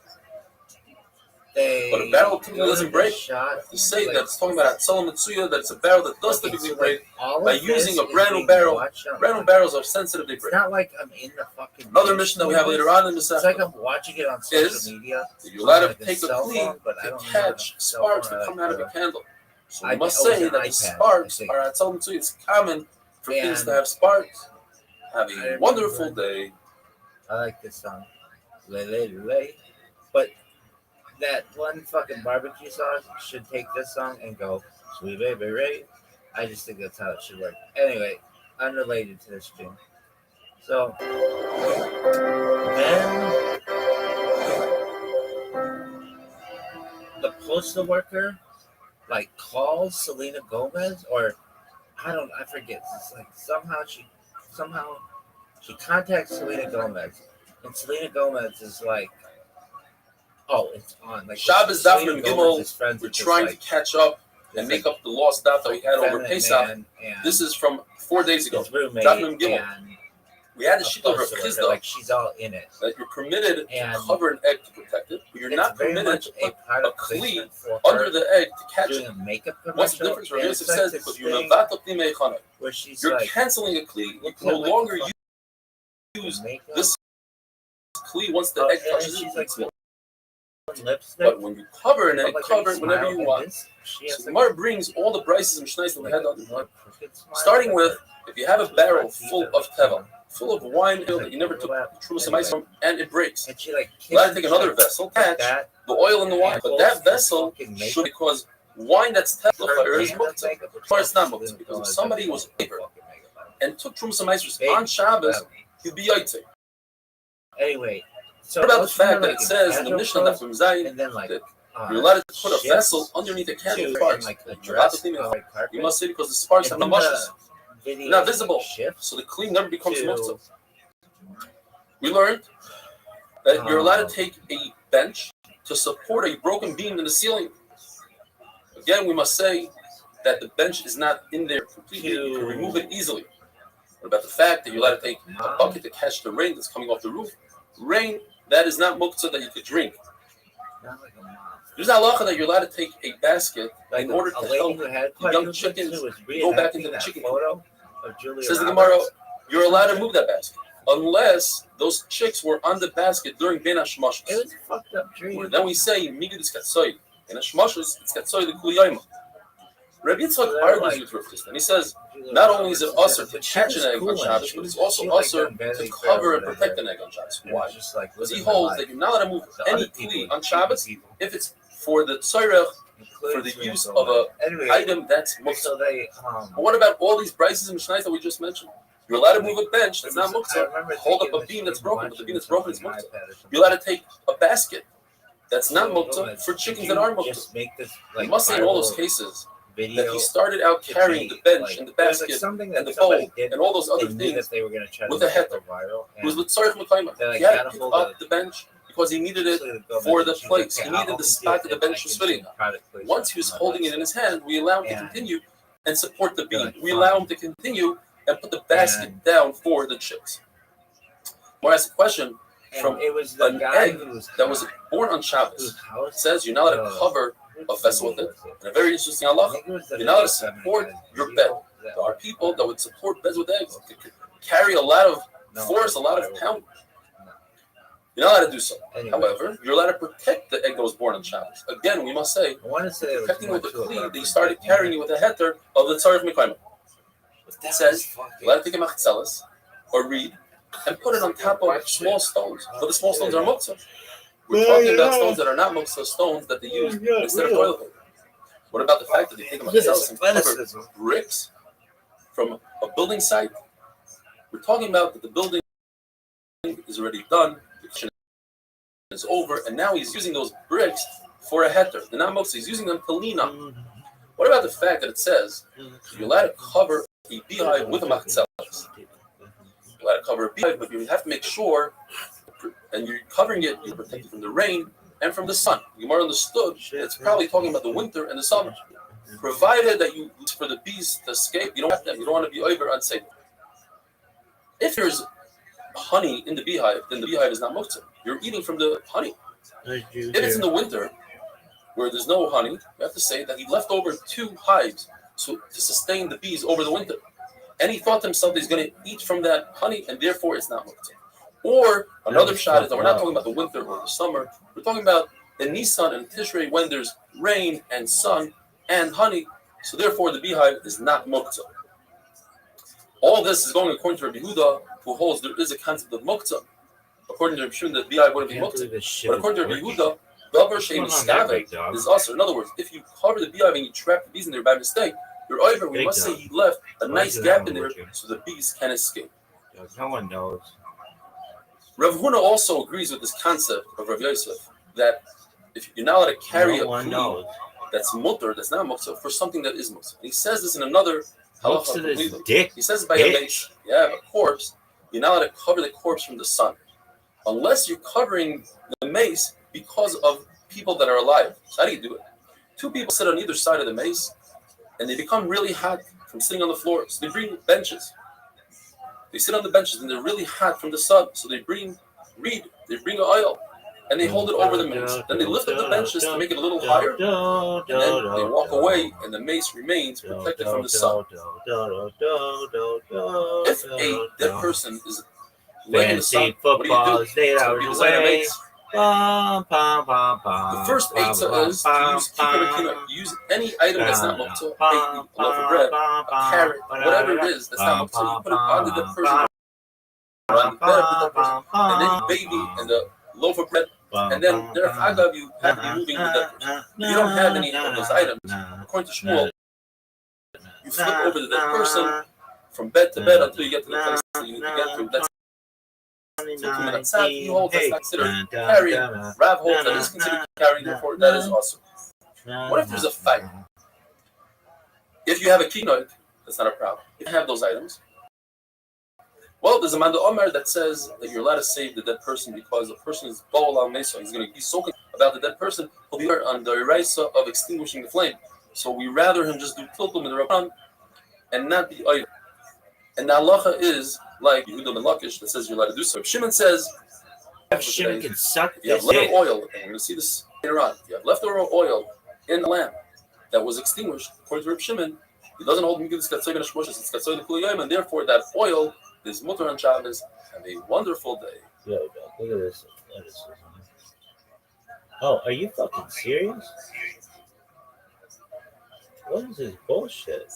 But a barrel typically doesn't break. To say that it's talking about hatzolah mitzuya, that it's a barrel that does typically break by using a brand new barrel. Brand new barrels are sensitive; they break. It's not like I'm in the fucking. Another mission that we have later on in the It's like I'm watching it on social media. You're allowed to take a kli to catch sparks that come out of a candle. So we must say that the sparks are hatzolah mitzuya. It's common for things to have sparks. Have a wonderful day. I like this song, but. That one fucking barbecue sauce should take this song and go, Sweet Baby Ray. I just think that's how it should work. Anyway, unrelated to this stream. So, then the postal worker, like, calls Selena Gomez, or I forget. It's like somehow she contacts Selena Gomez, and Selena Gomez is like, oh, it's on. Like Shabbos Daf and Gimel, we're trying to catch up and make up the lost daf that we had over Pesach. This is from 4 days ago. Daf and Gimel. We had a sheet over Chizda. Like she's all in it. That you're permitted to cover an egg to protect it, but you're not permitted to put a kli under the egg to catch it. What's the difference? Rabbi Yosef says because you're canceling a kli. You can no longer use this kli once the egg touches it. But when you cover an egg, cover it whenever you want. So the Gemara brings all the brises and mishnayos that we had on the starting with, if you have a barrel full of tevel, full of wine that you never took trumas and maasros from, and it breaks, you got to take another vessel, catch the oil in the wine, but that vessel should, because wine that's tevel is muktzah, or it's not muktzah, because if somebody was paper and took trumas and maasros on Shabbos, he'd be yaitze. Anyway. So what about the fact that it says in the Mishnah that from Zayin that You're allowed to put a vessel underneath a candle with sparks. You're allowed to clean it. You must say because the sparks are not mushes. They're not visible. So the clean never becomes muktzah. We learned that you're allowed to take a bench to support a broken beam in the ceiling. Again, we must say that the bench is not in there completely. You can remove it easily. What about the fact that you're allowed to take a bucket to catch the rain that's coming off the roof? Rain, that is not muktzah that you could drink. There's not halacha that you're allowed to take a basket in order to help the young chickens go back into the chicken coop. Says the Gemara, you're allowed to move that basket unless those chicks were on the basket during Ben HaShmashos. It was a fucked up dream. Then we say Migud is Katsoy. In HaShmashos, it's Katsoy the Kuliyayma. Rabbi Yitzchak argues with Rav Chisda, and he says not only is it usher to catch an egg on Shabbos, but it's also usher to cover and protect an egg on Shabbos. Why? Because he holds that you're not allowed to move any kli on Shabbos if it's for the tzorech, for the use of an item that's muktzah. But what about all these brises and mishnayos that we just mentioned? You're allowed to move a bench that's not muktzah, hold up a beam that's broken, but the beam that's broken is muktzah. You're allowed to take a basket that's not muktzah for chickens that are muktzah. You must say in all those cases that he started out carrying the bench and the basket and the bowl and all those other things with a heter. It was with tzorech mekayma. He had to pick up the bench because he needed it for the place. He needed the spot that the bench was fitting on. Once he was holding it in his hand, we allow him to continue and support the beam. We allow him to continue and put the basket down for the chicks. More ask a question from an egg that was born on Shabbos. It says you're not allowed to cover a vessel with it. And a very interesting halacha, you're not allowed to support your bed. There are people that would support beds with eggs. They could carry a lot of force, a lot of pound. You're not allowed to do so. However, you're allowed to protect the egg that was born on Shabbos. Again, we must say, protecting with the kli that you started carrying it with a heter of the tzarech mekayma. It says you're allowed to take a machzelas or reed and put it on top of small stones, but the small stones are muktzah. We're talking about stones that are not muktzah, stones that they use instead of toilet paper. What about the fact that they take a machzelas and cover bricks from a building site? We're talking about that the building is already done, the kitchen is over, and now he's using those bricks for a heter. The non-muktzah, he's using them to lean on. What about the fact that it says you're allowed to cover a beehive with a machzelas? You're allowed to cover a beehive, but you have to make sure, and you're covering it, you're protected from the rain and from the sun. You more understood, it's probably talking about the winter and the summer. Provided that you use for the bees to escape, you don't have them. You don't want to be over unsafe. If there's honey in the beehive, then the beehive is not muktzah. You're eating from the honey. If it's in the winter, where there's no honey, you have to say that he left over 2 hives to sustain the bees over the winter. And he thought to himself that he's going to eat from that honey, and therefore it's not muktzah. Or another shot is that we're not talking about the winter or the summer. We're talking about in Nisan and Tishrei when there's rain and sun and honey. So therefore the beehive is not muktzah. All this is going according to Rabbi Yehuda, who holds there is a concept of muktzah. According to Rabbi Shimon, the beehive wouldn't be muktzah. But according to Rabbi Yehuda, davar she'ein miskaven is also. In other words, if you cover the beehive and you trap the bees in there by mistake, you're over. We must say he left a nice gap in there so the bees can escape. No one knows. Rav Huna also agrees with this concept of Rav Yosef that if you're not allowed to carry a kli that's mutter, that's not muktzah, for something that is muktzah. He says this in another halacha. He says by a mace, you have a corpse, you're not allowed to cover the corpse from the sun, unless you're covering the mace because of people that are alive. So how do you do it? 2 people sit on either side of the mace, and they become really hot from sitting on the floor. So they bring benches. They sit on the benches and they're really hot from the sun. So they bring reed, they bring oil, and they hold it over the mace. Then they lift up the benches to make it a little higher, and then they walk away, and the mace remains protected from the sun. If a dead person is laying in the sun, what do you do? So you design a mace. The first eitzah is to use kikar, use any item that's not muktzah, a loaf of bread, a carrot, whatever it is that's not muktzah. You put it on the dead person, on the bed of the dead person, and then you baby and the loaf of bread, and then thereafter you have to be moving the dead person. If you don't have any of those items, according to Shmuel, you flip over the dead person from bed to bed until you get to the place that you need to get to. That's He holds that's not considered carrying. Rav holds that is considered carrying, therefore that is also. What if there's a fight? If you have a keynote, that's not a problem. If you have those items, well, there's a Manda Omer that says that you're allowed to save the dead person because the person is Baal al Mesa. He's going to be so about the dead person, he'll be on the eraisa of extinguishing the flame. So we rather him just do tiltum in the Rabban and not the oil. And the halacha is like Yehuda ben Lakish that says you're allowed to do so. Shimon says, Shimon can suck you have leftover oil, and we're going to see this later on. If you have leftover oil in the lamp that was extinguished, according to Reb Shimon, he doesn't hold Migdus Katzoy ben Shmoshes, it's Katzoy the Kuliyayim, and therefore that oil is mutter on Shabbos. Have a wonderful day. Yeah, look at this. Oh, are you fucking serious? What is this bullshit?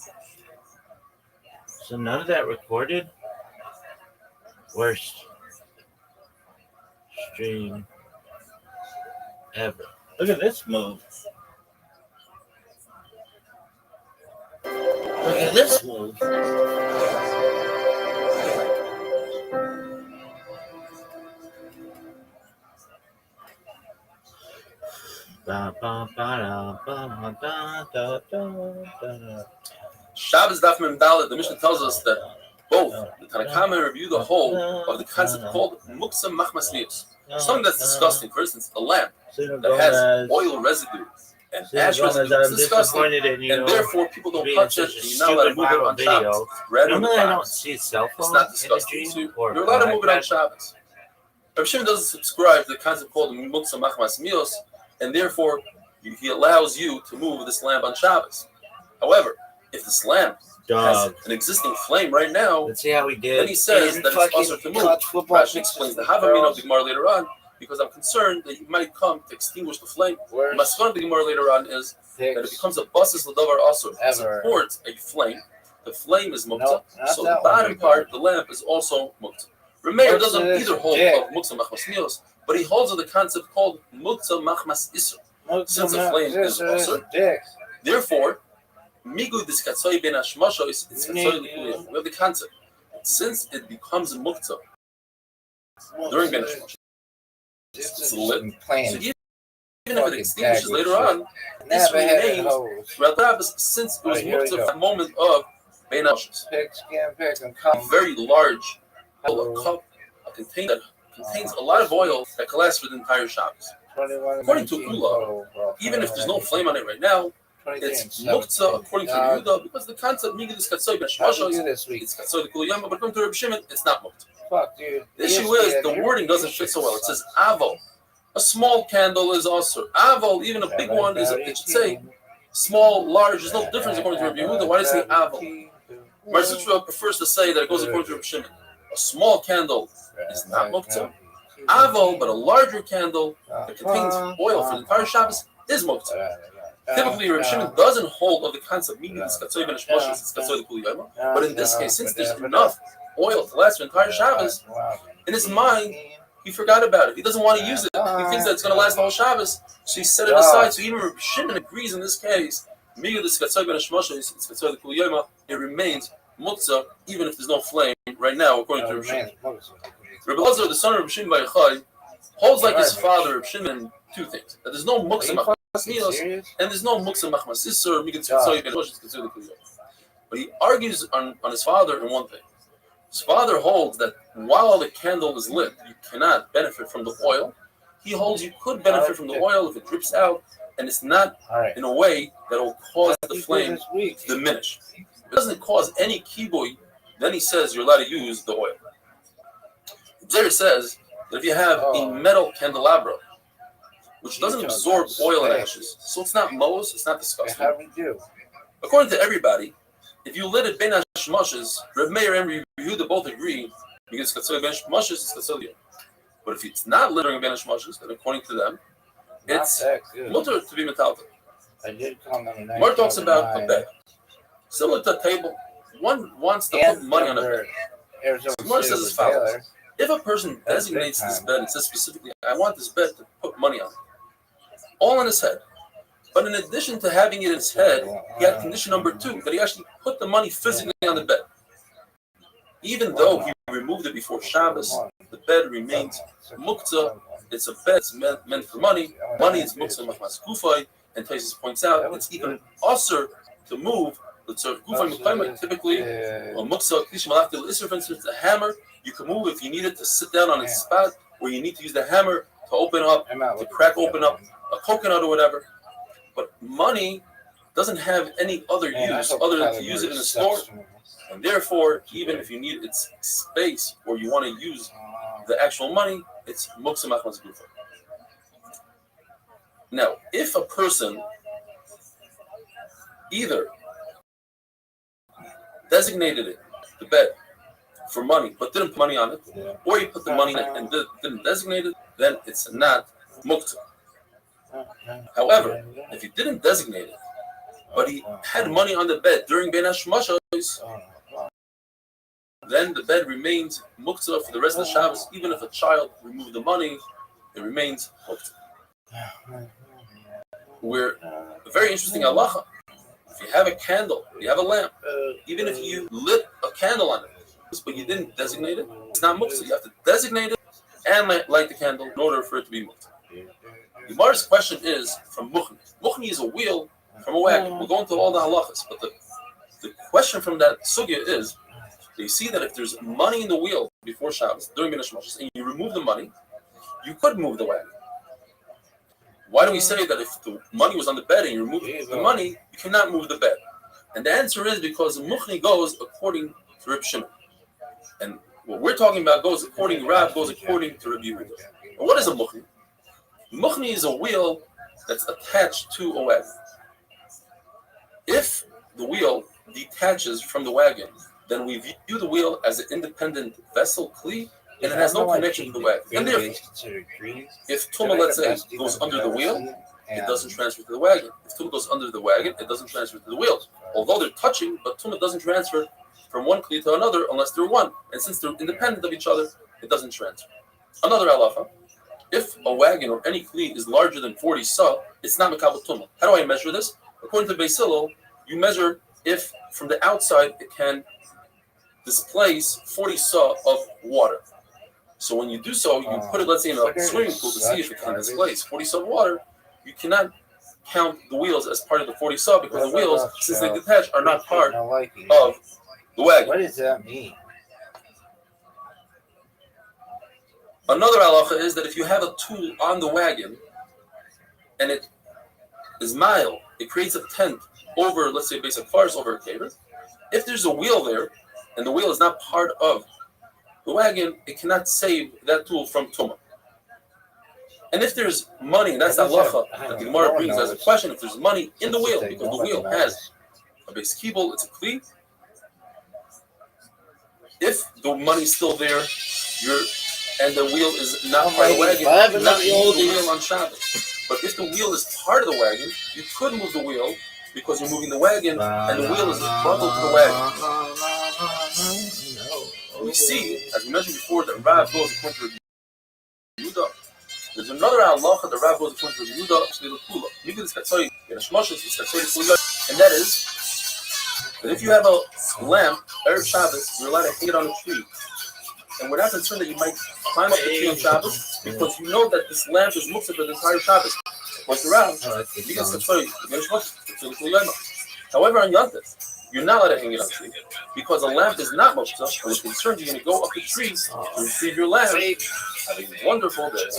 So none of that recorded? Worst stream ever. Look at this move. Look at this move. Shabbos Daf Mem Dalet, the Mishnah tells us that both the Tanakhama review the whole of the concept called Muksa Machmas Mius. Something that's disgusting, for instance, a lamp that has oil residue and ash residue is disgusting, and therefore people don't touch it, and you're not allowed to move it on Shabbos. Normally I don't see cell phone. It's not disgusting. So you're allowed to move it on Shabbos. Rav Shimon doesn't subscribe to the concept called Muksa Machmas Mius, and therefore he allows you to move this lamp on Shabbos. However, if this lamp has an existing flame right now, let's see how we did. Then he says that it's also to move. Rashi explains the Havamina of the Gemara later on, because I'm concerned that you might come to extinguish the flame. The Maskon of the Gemara later on is that it becomes a basis l'davar also. It supports a flame. The flame is mukta, so the bottom part, the lamp, is also mukta. Rameir doesn't either hold of mukta machmas mios, but he holds of the concept called mukta machmas isur. Since the flame is also, therefore, Migu dis katsoy ben hashmasho is katsoy l'kuliyim. We have the concept. Since it becomes mukta during ben hashmasho, it's lit. So even if it extinguishes later on, this remains throughout the Shabbos, since it was mukta for the moment of ben hashmasho. A very large cup, a container that contains a lot of oil that can last for the entire Shabbos. According to Ula, even if there's no flame on it right now, it's mukta according to Yehuda, because the concept Migdus Katzoy ben Shmoshes, it's Katzoy the Kuliyama, but according to Reb Shimon, it's not mukta. The issue is the wording doesn't fit so well. It says avol. A small candle is also avol. Even a big one is. It should say small, large. There's no difference according to Reb Yehuda. Why does it say avol? Marzutra prefers to say that it goes according to Reb Shimon. A small candle is not mukta. Avol, but a larger candle that contains oil for the entire Shabbos is mukta. Typically, Reb Shimon doesn't hold of the concept Migdus Katzoy ben Shmoshes, it's Katzoy the Kuliyama. But in this case, since there's enough oil to last for the entire Shabbos, in his mind, he forgot about it. He doesn't want to use it. He thinks that it's going to last the whole Shabbos, so he set it aside. So even Reb Shimon agrees in this case, Migdus Katzoy ben Shmoshes, it's Katzoy the Kuliyama, it remains mukta even if there's no flame right now, according to Reb Shimon. Reb Elazar, the son of Reb Shimon bar Yochai, holds like his father, Reb Shimon, two things: that there's no muksa machmas mios, and there's no muksa machmas isur. But he argues on his father in one thing. His father holds that while the candle is lit, you cannot benefit from the oil. He holds you could benefit from the oil if it drips out, and it's not in a way that will cause the flame to diminish. If it doesn't cause any kiboy, then he says you're allowed to use the oil. There says that if you have a metal candelabra, which doesn't absorb oil and ashes, so it's not moles, it's not disgusting. According to everybody, if you lit it ben hashmoshes, Reb Meir and Reb Yehuda both agree because katzoy ben hashmoshes is katzoy. But if it's not lit during ben hashmoshes, then according to them, it's mutter to be metallic. Mar talks about a bed, similar to a table. One wants to put money on a bed. Mar says as follows. If a person designates this bed and says specifically, I want this bed to put money on it, all in his head. But in addition to having it in his head, he had condition number 2, that he actually put the money physically on the bed. Even though he removed it before Shabbos, the bed remains muktzah. It's a bed meant for money. Money is muktzah machmas gufay, and Taisus points out it's even usher to move. Typically, muktzah for instance, the hammer you can move if you need it to sit down on its spot, or you need to use the hammer to open up, to crack open up a coconut or whatever. But money doesn't have any other use other than to use it in a store. And therefore, even if you need its space or you want to use the actual money, it's muktzah machmas gufa. Now, if a person either designated it, the bed, for money, but didn't put money on it, or you put the money in it and didn't designate it, then it's not muktzah. However, if he didn't designate it, but he had money on the bed during Ben Hashmashos, then the bed remains muktzah for the rest of the Shabbos. Even if a child removed the money, it remains muktzah. We're a very interesting halacha. If you have a candle, you have a lamp, even if you lit a candle on it, but you didn't designate it, it's not muktzah. You have to designate it and light the candle in order for it to be muktzah. The Gemara's question is from muchni. Muchni is a wheel from a wagon. We'll go into all the halachas, but the question from that sugya is, you see that if there's money in the wheel before Shabbos, during Ben Hashmashos, and you remove the money, you could move the wagon. Why do we say that if the money was on the bed and you remove the money, you cannot move the bed? And the answer is because muchni goes according to Reb Shimon. And what we're talking about goes according to Reb Yehuda. And what is a muchni? Muchni is a wheel that's attached to a wagon. If the wheel detaches from the wagon, then we view the wheel as an independent vessel, kli, and it has no connection to the wagon. And therefore, if Tumah, let's say, goes under the wheel, it doesn't transfer to the wagon. If Tumah goes under the wagon, it doesn't transfer to the wheel. Although they're touching, but Tumah doesn't transfer from one kli to another unless they're one. And since they're independent of each other, it doesn't transfer. Another halacha: if a wagon or any kli is larger than 40 sa, it's not mekabel Tumah. How do I measure this? According to Beis Hillel, you measure if from the outside it can displace 40 sa of water. So when you do so, you put it, let's say, in a swimming pool to see if it can displace 40 sa of water. You cannot count the wheels as part of the 40 sa because the wheels, since they detach, are not part of the wagon. What does that mean? Another halacha is that if you have a tool on the wagon and it is mild, it creates a tent over, let's say, basic cars over a caber. If there's a wheel there and the wheel is not part of the wagon, it cannot save that tool from tumah. And if there's money, and that's the halacha that the Gemara brings as a question, if there's money in the wheel, because the wheel has a base kibble, it's a kli. If the money's still there, and the wheel is not part of the wagon, you cannot move the wheel on Shabbos. But if the wheel is part of the wagon, you could move the wheel because you're moving the wagon, and the wheel is bundled to the wagon. We see, as we mentioned before, that Rav goes according to Yehuda. There's another halacha that Rav goes according to Yehuda, and that is that if you have a lamp, Erev Shabbos, you're allowed to hang it on a tree. And we're not concerned that you might climb up the tree on Shabbos because you know that this lamp is muktzah for the entire Shabbos. However, on Yantif, you're not allowed to hang it on the tree because a lamp is not muktzah, and we're concerned you're going to go up the tree to receive your lamp. Have a wonderful day.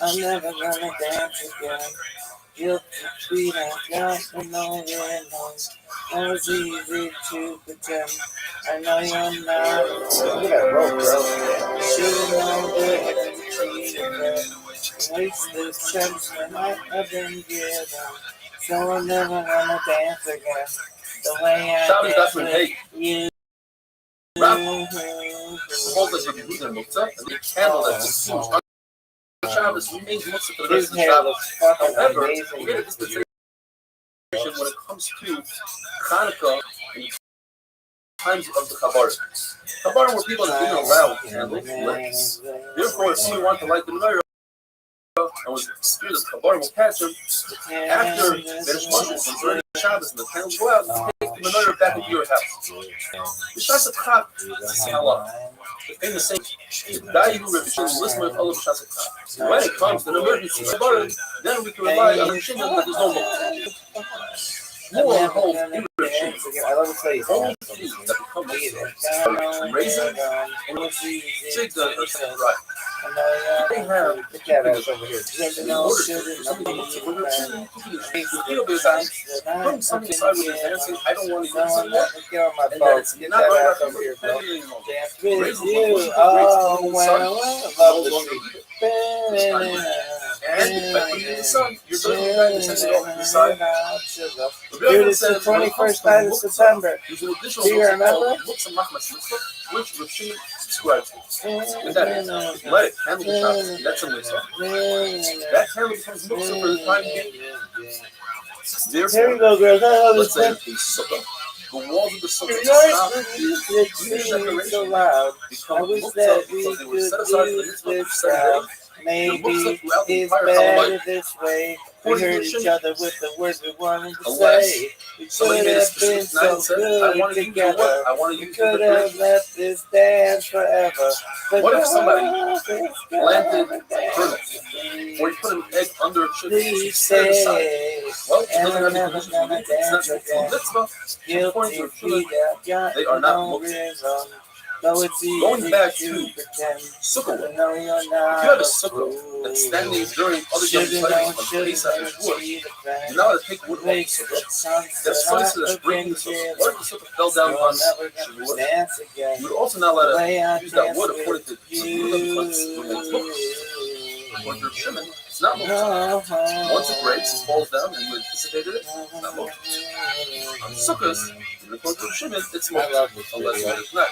I'm never gonna dance again. You'll be like no. It was easy to pretend. I know you're not. Should've known that. Waste the chance that might have been given. So I'm never gonna dance again. The way I dance with you. Rav holds us with Yehuda and Muktzah, and the candle that's consumed on Shabbos remains muktzah for the rest of the Shabbos. However, we get a dispensation when it comes to Hanukkah and times of the Chabarim. Chabarim were people that didn't allow candles lit. Therefore, if you want to light the menorah, and was scared that Kabar will catch him. After Benish Moshe comes during Shabbos and the candles go out, take the menorah back into your house. B'shas Chag, it's a halach. The famous saying, "Dayu Rebbeinu listen with all of B'shas Chag." When it comes to an emergency, then we can rely on the Shimon that there's no more. More hold in Restream. I love to tell you Only something. things that become raisins and chicken or something right. They have the cat ass over here. in order for something putting something aside with his hands saying, I don't want to use this anymore. Get on my And that boat. it's Get not that right ass after over here, bro. anymore. Dance with Raisins you. are Oh, well, love the street. And if I put it in the sun, you're building it back and sending it off to the side. Dude, it's the 21st night of September. There's an additional Do you remember? books of Machmas Mitzvah, which Restream subscribes to. And that is, let it handle the Shabbos. That's a mitzvah. That handle becomes mitzvah for the time being. Here Therefore, we go, girls. I love let's this. say a sukkah. The walls of the sukkah It's stop. singing so loud. I Become wish mitzvah that we because they were could set aside for the use mitzvah this for 7 crowd. days. Maybe throughout the it's entire better life. this way. We According to heard the each Shimon, other with the words we wanted to unless say. We somebody could made a have been specific night so and said, I good want to use the together. what? I want to We use could the have preparation. left this dance forever. But What if somebody planted turtles? turtles? Or you put an egg under a chicken, Please set it aside. say, Well, it and doesn't have I'm the never conditions we gonna need. It's not dance a again. mitzvah. According Guilty to Restream, feet have got they are not no mitzvah. rhythm. No, it's easy Going back to to pretend. sukkah work. No, you're If you not have a a sukkah fool. that's standing during other young Should've cycles known, on should've Pesach and never Shavuot, seen the you're fact. not allowed to take wood off the Makes sukkah. the sunset That's places that's breaking the sukkah. What if the sukkah fell down You're on never gonna Shavuot? dance again. You're also not allowed The way I to use that dance wood with according to you. because it's booked. According to Shimon, it's not mitzvah. Once it breaks, it falls down, and you anticipated it, it's not mitzvah. On sukkahs, according to Shimon, it's mitzvah, unless it's not.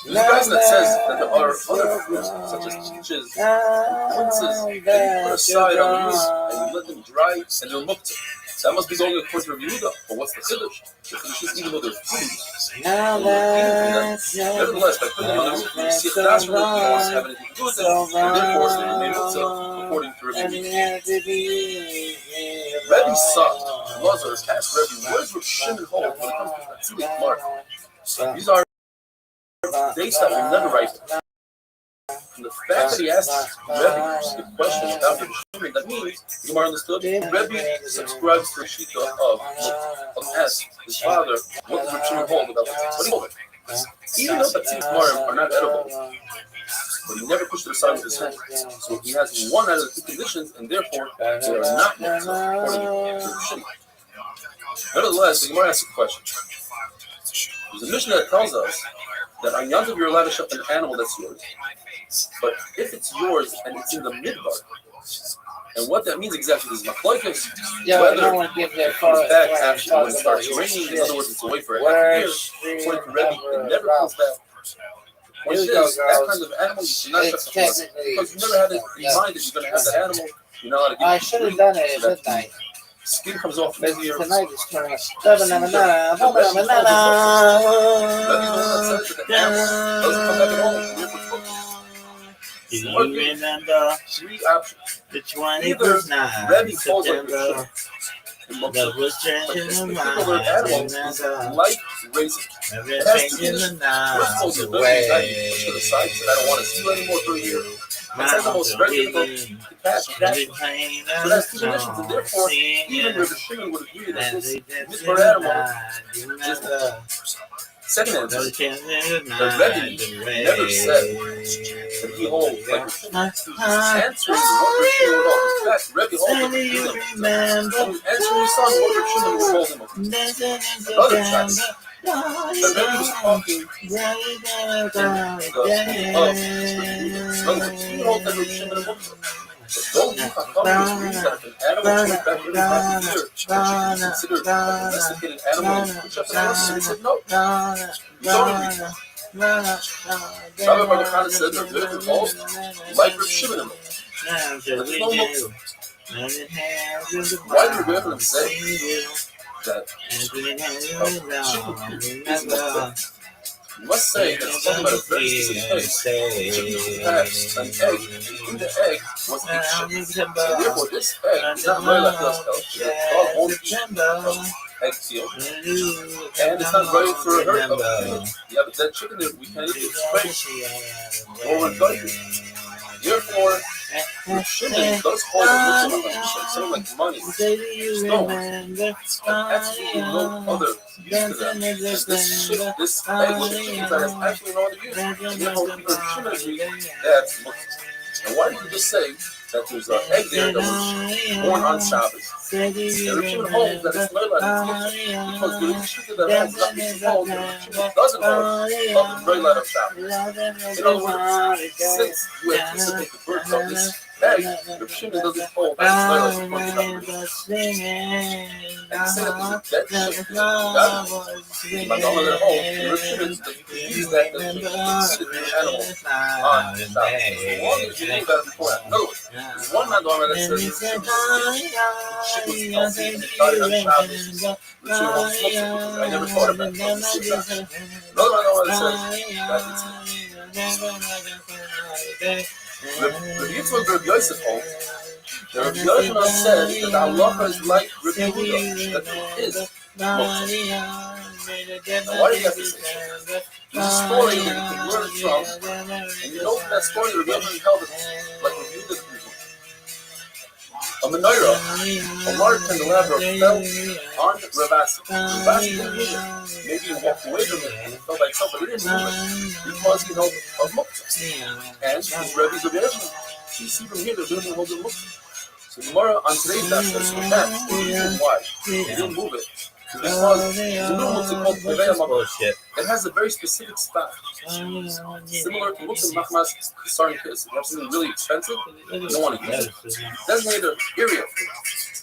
There's a guy that says that there are other fruits, such as peaches, quinces, that you put aside on the roof and you let them dry and they're muktzah. That must be going according to Yehuda. But what's the chiddush? The chiddush is even though they're fruits, nevertheless, by putting them on the roof, you see a that's where you don't have anything to do with it, and therefore they remain muktzah according to Rabbi Yehuda. Rebbe's son, Lazar, asked Rebbe, what does Reb Shimon hold when it comes to Tzili Mark? These are dates that will never ripen. From the fact that he asked Rebbe the question about Reb Shimon, that means the Gemara understood Rebbe subscribes to the shita of ask his father, what does Reb Shimon hold about this? What do you hold it? Even though that Tzili Mark are not edible, but he never pushed it aside with his hand. So he has one out of the two conditions, and therefore they are not mitzvah according to Reb Shimon. Nevertheless, the Gemara asks a question. There's a Mishnah that tells us that on Yom Tov you're allowed to shop an animal that's yours. But if it's yours and it's in the midbar, and what that means exactly is machlokes, whether it comes back after when it starts raining, in other words, it's away for a half a year, according to Rebbe, it never comes back. The point is, that kind of animal you cannot shop because you never had it in mind that you're going to have that animal. You're not allowed to give I should have done it at midnight. Skin comes off But easier. tonight is coming up. Do you remember three options? The 29th of September, that was changing my mind. Like racing. Everything in the night away. Push to the side, said I don't want to see you anymore for a year. That's the most regular to catch. So that's two conditions, and therefore, even Reb Shimon would agree that this midbar animal is the second answer. The Rebbe never said that he holds like Reb Shimon. He's answering what Reb Shimon would hold. In fact, Rebbe holds what Reb Shimon would hold. He's answering his son what Reb Shimon would hold him. Another chapter. The Rebbe was talking in the of he holds that Reb Shimon and Muktzah. But those who Chachamim agree that if an animal comes back really half a year, it should be considered a domesticated animal. Which he said no. We don't agree. Rabbi Baruch Hana said that Rebbe holds like Reb Shimon and Muktzah. But there's no Muktzah. Why did Rebbe say that Shimon is Muktzah? You must say that it's talking about a very specific case, which perhaps an egg, in the egg was a shit. And therefore, this egg is not very like us, the dog won't eat egg seal, and it's not right for a herd of chicken. You have a dead chicken there, we can't eat it, it's crazy. Or we're going to. Therefore, the Shimon does hold a Muslim something like money, stones, and absolutely no other use to them. And this egg with the chickens that has absolutely no other use. And therefore, even Shimon agrees that's Muslim. And why did you just say that there's an egg there that was born on Shabbos? And Rav Shimon holds that it's not allowed because there is a shita that has nothing to hold, and Rav Shimon doesn't hold of the very light of Shabbos. In other words, since you anticipate the birth of this egg, Rav Shimon doesn't hold that it's very light of Shabbos. And to say that there's a dead shita, that is my dollar that holds, and Rav Shimon use that as a animal on Shabbos. As long as you think about it before that. No, there's one mandorma that says it's chickens healthy and started on Shabbos, which holds smoke. I never thought of that. Another mandorma that says Rabbi Yitzchak Rabbi Yosef holds. The Rabbi Yochanan said that the halacha is like Rabbi Yehuda, that it is moktzah. Now, why do you have to say so? There's a story that you can learn from, and you know from that story Rabbi Yochanan held it like Rabbi Yehuda. A menorah, a large candelabra, fell on Ravasi. Ravasi didn't move it. Maybe he walked away from it and it fell by itself, but he didn't move it because he held a muktzah. And his Rebbe's Rabbi Yochanan. So you see from here that Rabbi Yochanan holds a muktzah. So Gemara on today's daf says the reason why he didn't move it is because there's a new muktzah called Teveya Mamah. It has a very specific spot, similar to muktzah machmas starting kiss. If you have something really expensive, you don't want to use it. It's a designated area,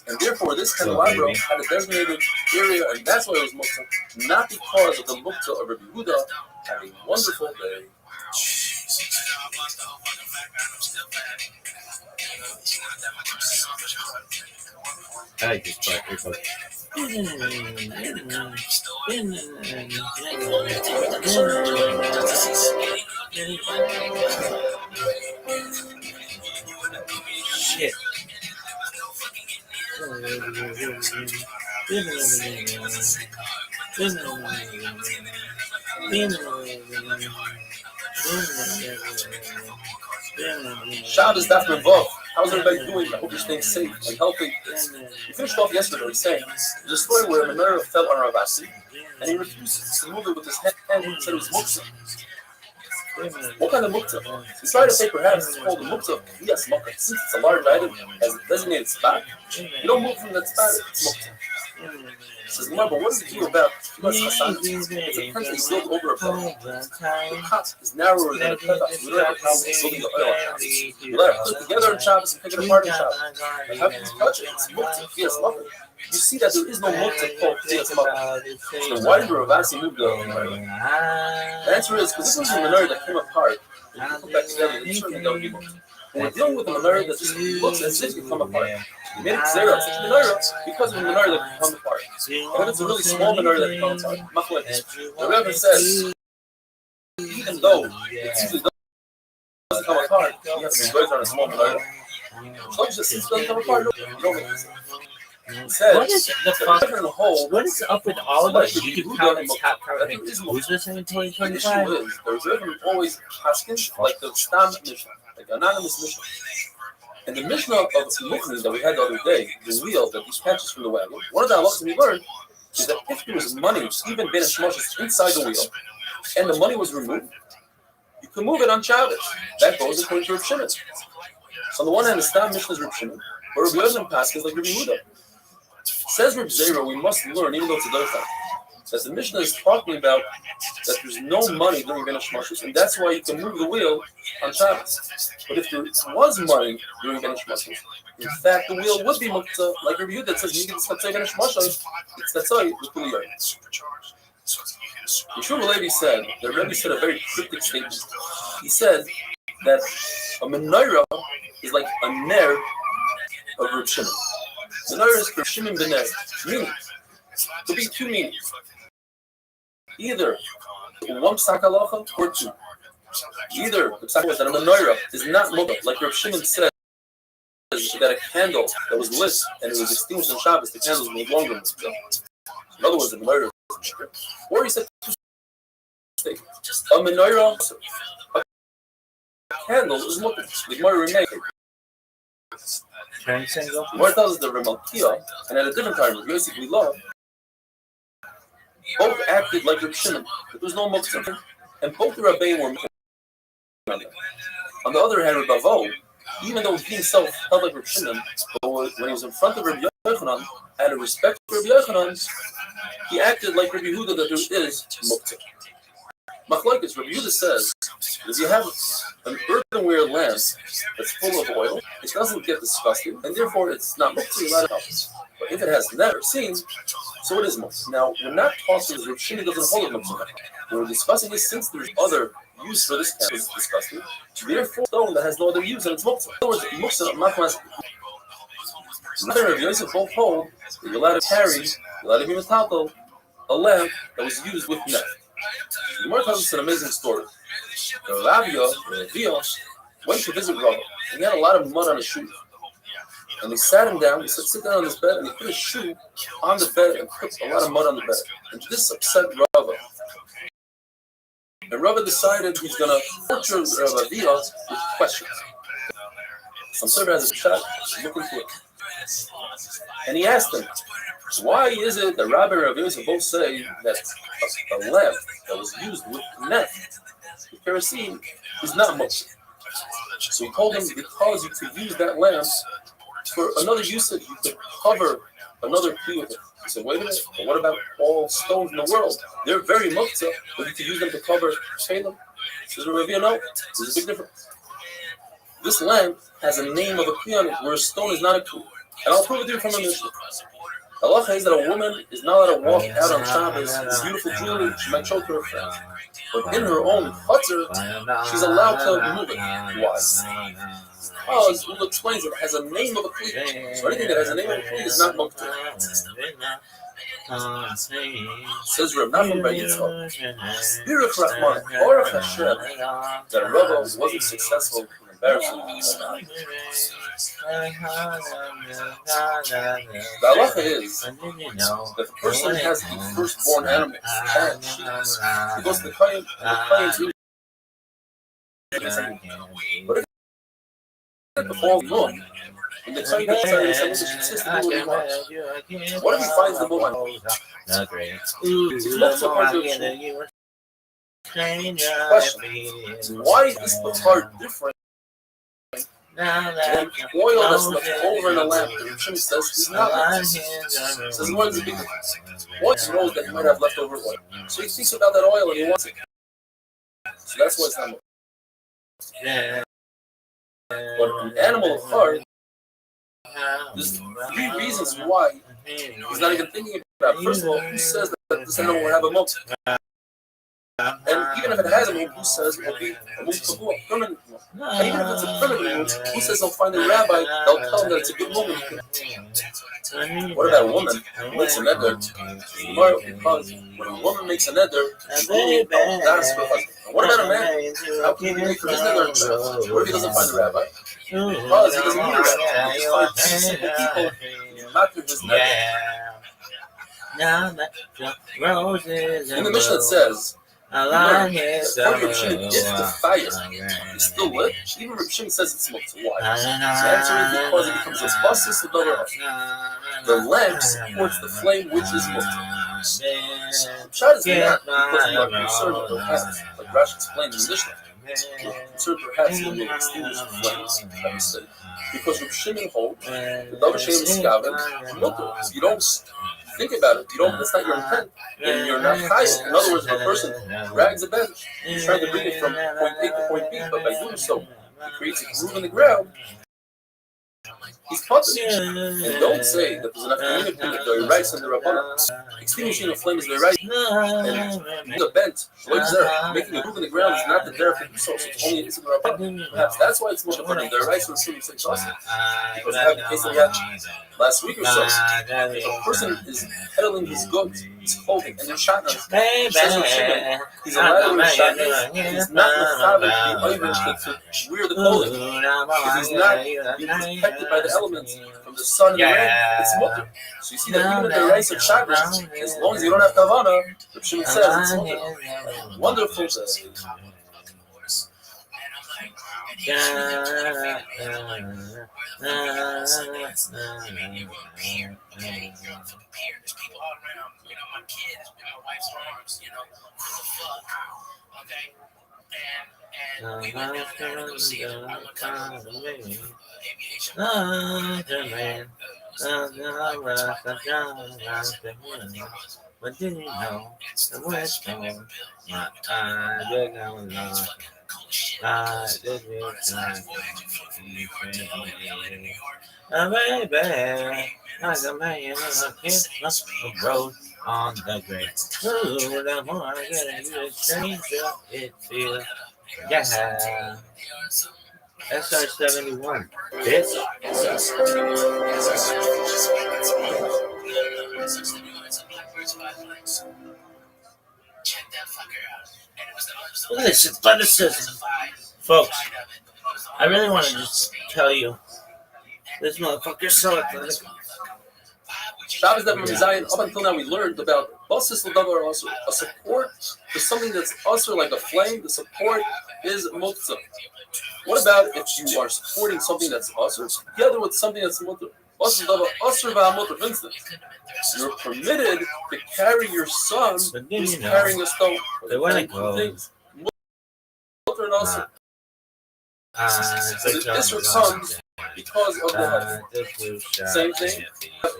and therefore this candelabra had a designated area, and that's why it was muktzah, not because of the muktzah of Rabbi Yehuda. Have a wonderful day. I just thought it was shit. Shabbos daf Revav. How's everybody doing? I hope you're staying safe and healthy. We finished off yesterday saying there's a story where a menorah fell on Ravasi and he refused to move it with his hand and said it was muktzah. What kind of muktzah? We tried to say perhaps it's called a muktzah of Kviyas Makkah. Since it's a large item, has a designated spot, you don't move from that spot, it's muktzah. Says Gemara, but what is the deal about Kviyas Hasanas? It's a tent that you build over a bed. The cot is narrower than a pevach. We don't have a problem with building the oil on Shabbos. We let it put it together on Shabbos and pick it apart on Shabbos. But how can you touch it? It's muktzah Kviyas Makkah. You see that there is no muktzah called Kviyas Makkah. So why did Ravasi move the menorah? The answer is because this was a menorah that came apart and you put back together. It certainly don't be muktzah. And we're dealing with a menorah that just looks as if it come apart. We made it zera, such a menorah, because of a menorah that can come apart. And if it's a really small menorah that can come apart, the Rebbe says, even though it usually doesn't come apart, you have to be good on a small menorah. As long as it doesn't come apart, you don't make it. What is the fuck? What is up with all of us YouTube comments? Who's listening in 2025? The issue is, there's always Haskins, like the Stam Mishnah, like the anonymous Mishnah. And the Mishnah of Mukhni that we had the other day, the wheel that he catches from the wagon, one of the halachas we learned is that if there was money, even Ben Shmoshes, inside the wheel, and the money was removed, you can move it on Shabbos. That goes according to Rav Shimon. So on the one hand, the Stam Mishnah is Rav Shimon, but Rav Yosef Paschal is like Rav Yehuda. Says Rav Zera, we must learn, even though it's a doichah, that the Mishnah is talking about that there's no money during Ben Shmoshes, and that's why you can move the wheel on Shabbos. But if there was money during Ben Shmoshes, in fact, the wheel would be muktzah, like Rabbi Yehuda says, you can say Ben Shmoshes, it's tatzai, with Kuliyah. Yeshua Levi said, the Rebbe said a very cryptic statement. He said that a menorah is like a ner of Rav Shimon. Menorah is Rav Shimon ben Ner, meaning, could be two meanings. Either one psak halacha or two. Either the psak was that a menorah is not muktzah, like Reb Shimon says that a candle that was lit and it was extinguished on Shabbos, the candle was no longer muktzah. In other words, the menorah was muktzah. Or he said two statements. A menorah, a candle is muktzah. The Gemara remained. The Gemara tells us that Reb Malkiah, and at a different time, Reb Yosef Lila, both acted like Reb Shimon. There was no muktzah, and both the Rabbeim were muktzah. On the other hand, Reb Avo, even though he himself held like Reb Shimon, but when he was in front of Reb Yochanan, out of respect for Reb Yochanan, he acted like Reb Yehuda that there is muktzah. Machlokes, Reb Yehuda says, if you have an earthenware lamp that's full of oil, it doesn't get disgusting, and therefore it's not muktzah, you're allowed to help. But if it has never seen, so it is muktzah. Now, we're not talking as Reb Shimon doesn't hold it muktzah. We're discussing this since there's other use for this candle is disgusting. Therefore, stone that has no other use and it's muktzah. In other words, muktzah, machmas. Rather, Reb Yosef both hold that you're allowed to carry, you're allowed to be metaltal, a lamp that was used with net. The Gemara tells us an amazing story. Ravia went to visit Rava, and he had a lot of mud on his shoe. And they sat him down, he said, sit down on this bed, and he put his shoe on the bed and put a lot of mud on the bed. And this upset Rava. And Rava decided he's going to torture Ravia with questions. Some server has a shot, look into it. And he asked him, why is it that Rabbi and Rav Yosef both say that a lamp that was used with net, with kerosene, is not muktzah? So he told him because you could use that lamp for another usage, you could cover another kli with it. He said, wait a minute, but what about all stones in the world? They're very muktzah, but you could use them to cover Shalem. Says Rav Yosef, no, there's a big difference. This lamp has a name of a kli on it, where a stone is not a kli. And I'll prove it to you from a Mishnah. Allah is that a woman is not allowed to walk out on Shabbos with beautiful jewelry. She might choke her friend. But in her own chutzner, she's allowed to remove it. Why? Because Ula explains it has a name of a kli. So anything that has a name of a kli is not muktzah. Says Reb Nachman Bar Yitzchak, Birach Rahman, Orach Hashem, that Rava wasn't successful in embarrassing himself. The halacha is that the person has the firstborn animals, and sheep. He goes to the kohen, and the kohen but if the full moon, and the kohen decides that should consistently do what he wants. What if he finds the moon? It's multiple parts of the question. Why is the part different? And oil that's left over in a lamp, the Rishon says, is not muktzah. Says, what is the big difference? Once he knows that he might have leftover oil. So he thinks about that oil and he wants it. So that's why it's not muktzah. But an animal of heart, there's 3 reasons why he's not even thinking about it. First of all, who says that this animal will have a muktzah? And even if it has a muktzah, who says it will be a muktzah, a permanent muktzah? And even if it's a permanent muktzah, who says they'll find a rabbi, they'll tell them that it's a good moment. What about a woman who makes a neder? Because when a woman makes a neder, that's for husband. And what about a man? How can he make for his neder himself? What if he doesn't find a rabbi? Because he doesn't need a rabbi. He finds 2 simple people who matter his neder. In the Mishnah it says, Reb Shimon, if the fire is still lit, even Reb Shimon says it's muktzah. Why? The answer is because it becomes a basis of the lamp supports the flame, which is muktzah. Pshat is not because we are concerned with the hats, like Rashi explained in the Mishnah. We're concerned perhaps when we extinguish the flames, like we said, because Reb Shimon holds the double shame is scavenged muktzah. You don't think about it. You don't. That's not your intent. And you're not chayil. In other words, if a person drags a bench, he's trying to bring it from point A to point B, but by doing so, he creates a groove in the ground. He's punished. And don't say that there's enough community that they're right in the Rabbana. Extinguishing a flame is very right. And being a bent, making a groove in the ground is not the derech of so it's only in the Rabbana. Perhaps that's why it's more important. They're right, so it's really because we have the case that we had last week or so. If a person is peddling his goods his clothing, and their shotguns. Baby, Says Rav Shimon, he's allowed to wear shotguns. He's not mechaber to be to wear the clothing. If he's not being protected by the elements from the sun and the rain, it's mutter. So you see that even in the race of shotguns, as long as you don't have kavana, Rav Shimon says it's mutter. Wonderful. There's people all around, my kids, my wife's arms, who the fuck, okay? And we went down there to go see them. I'm a kind of aviation. But did you know the West Coast, my eyes are going on. Baby, like a million little kids rode on the grave. Ooh, the more I get it, the stranger it feels. Yeah. SR-71. Bitch. Check that fucker out. Look at this athleticism. Folks, I really want to just tell you, this motherfucker's so athletic. Shabbos that Zion, up until now we learned about basis l'davar also. A support is something that's also like a flame. The support is muktzah. What about if you are supporting something that's also together with something that's muktzah? Basis l'davar also v'hamuktzah. For instance, you're permitted to carry your son who's carrying a stone. They want to go. Muktzah and also. So the issue comes because of the same thing.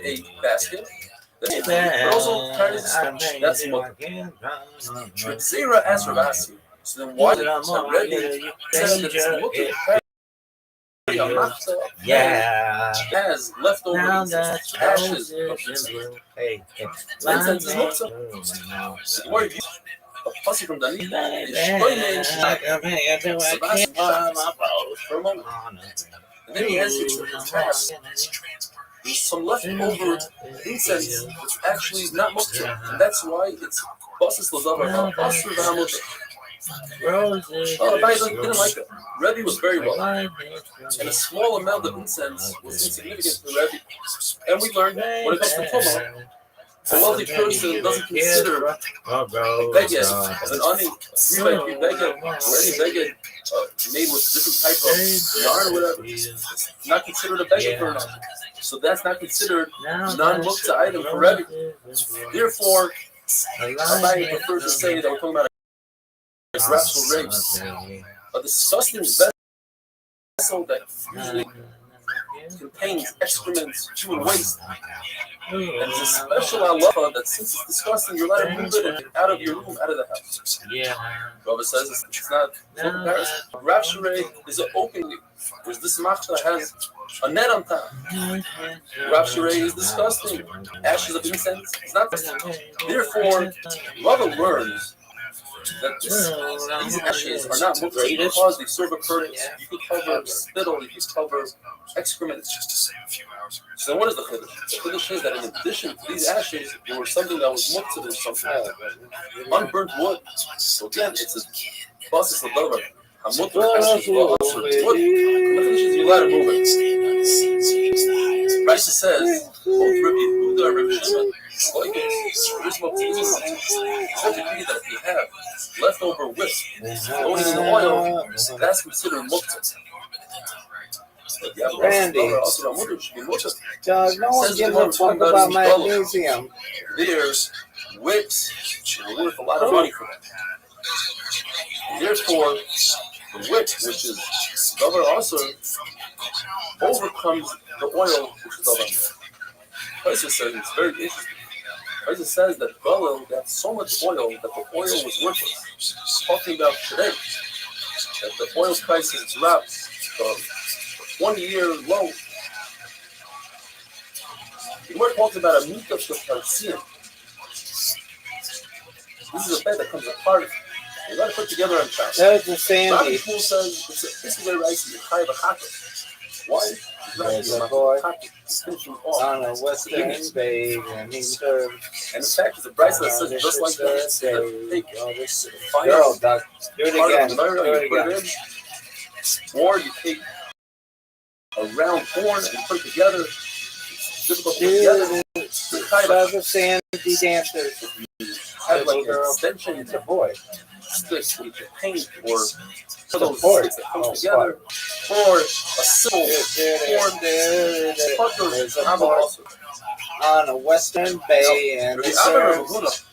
A basket. But also carries that's what Zera asked Rav Asi. So then why did Rebbe said that it's mutter carry a matzah? Yeah. Has leftover ashes of incense. Incense is mutzah. Where you a pussy from the knee is shloimeh for a moment. And then he has there's some leftover incense that's actually not mutter, and that's why it's basis l'davar asur v'hamuktzah. Oh, the Bible didn't like it. Rebbe was very well, and a small amount of incense was insignificant to Rebbe. And we learned when it comes to Tumah, a wealthy person doesn't consider a beged of an ani, 3x3 beged, or any beged made with different type of yarn or whatever. It's not considered a beged for an ani. So that's not considered non-muktzah item for Rebbe. Therefore, Abaye prefers to say that we're talking about a grapsal race, a disgusting vessel that usually contains excrements, human waste. And it's a special halacha that since it's disgusting, you're allowed to move it out of your room, out of the house. Yeah. Rabbi says it's not no comparison. Rapture is an open, whereas this machshava has a net on top. Rapture is disgusting. Ashes of incense is not disgusting. Therefore, Rabbi learns that these ashes are not mutter because they serve a purpose. You could cover spittle, you could cover excrement. So what is the chiddush? The chiddush is that in addition to these ashes, there was something that was mutter, there's something unburnt wood. So again, it's a basis l'davar. Hamutter ashes wood. You're allowed to move it. Rashi says, both Rabbi Yehuda and Rabbi Shimon, there's no reason to agree that if you have leftover whisk floating in the oil, that's considered muktzah. Randy, Doug, no one gives a fuck about magnesium. There's wicks are worth a lot of money for them. And therefore, the wick, which is davar also, overcomes the oil, which is davar. Paisa says it's very interesting. Paisa says that Galil got so much oil that the oil was worthless. Talking about today, that the oil prices dropped from 20-year low. The word talks about a meat of the Parsian. This is a bed that comes apart. You got to put together on top. That was the Sandy. Rabbi Shmuel says this is a rice you high of a chaka. Why? There's a boy on a western bay, and he serves. And the fact is, the bracelet says just like that. Girl, Doc, do it again. Do it again. Or you take a round horn and put it together. It's difficult to put together. There's a sandy dancer. Have like an extension. It's a boy. Sticks with your paint or board. Sticks that come together, or a simple form. There's a board on a western bay, and it serves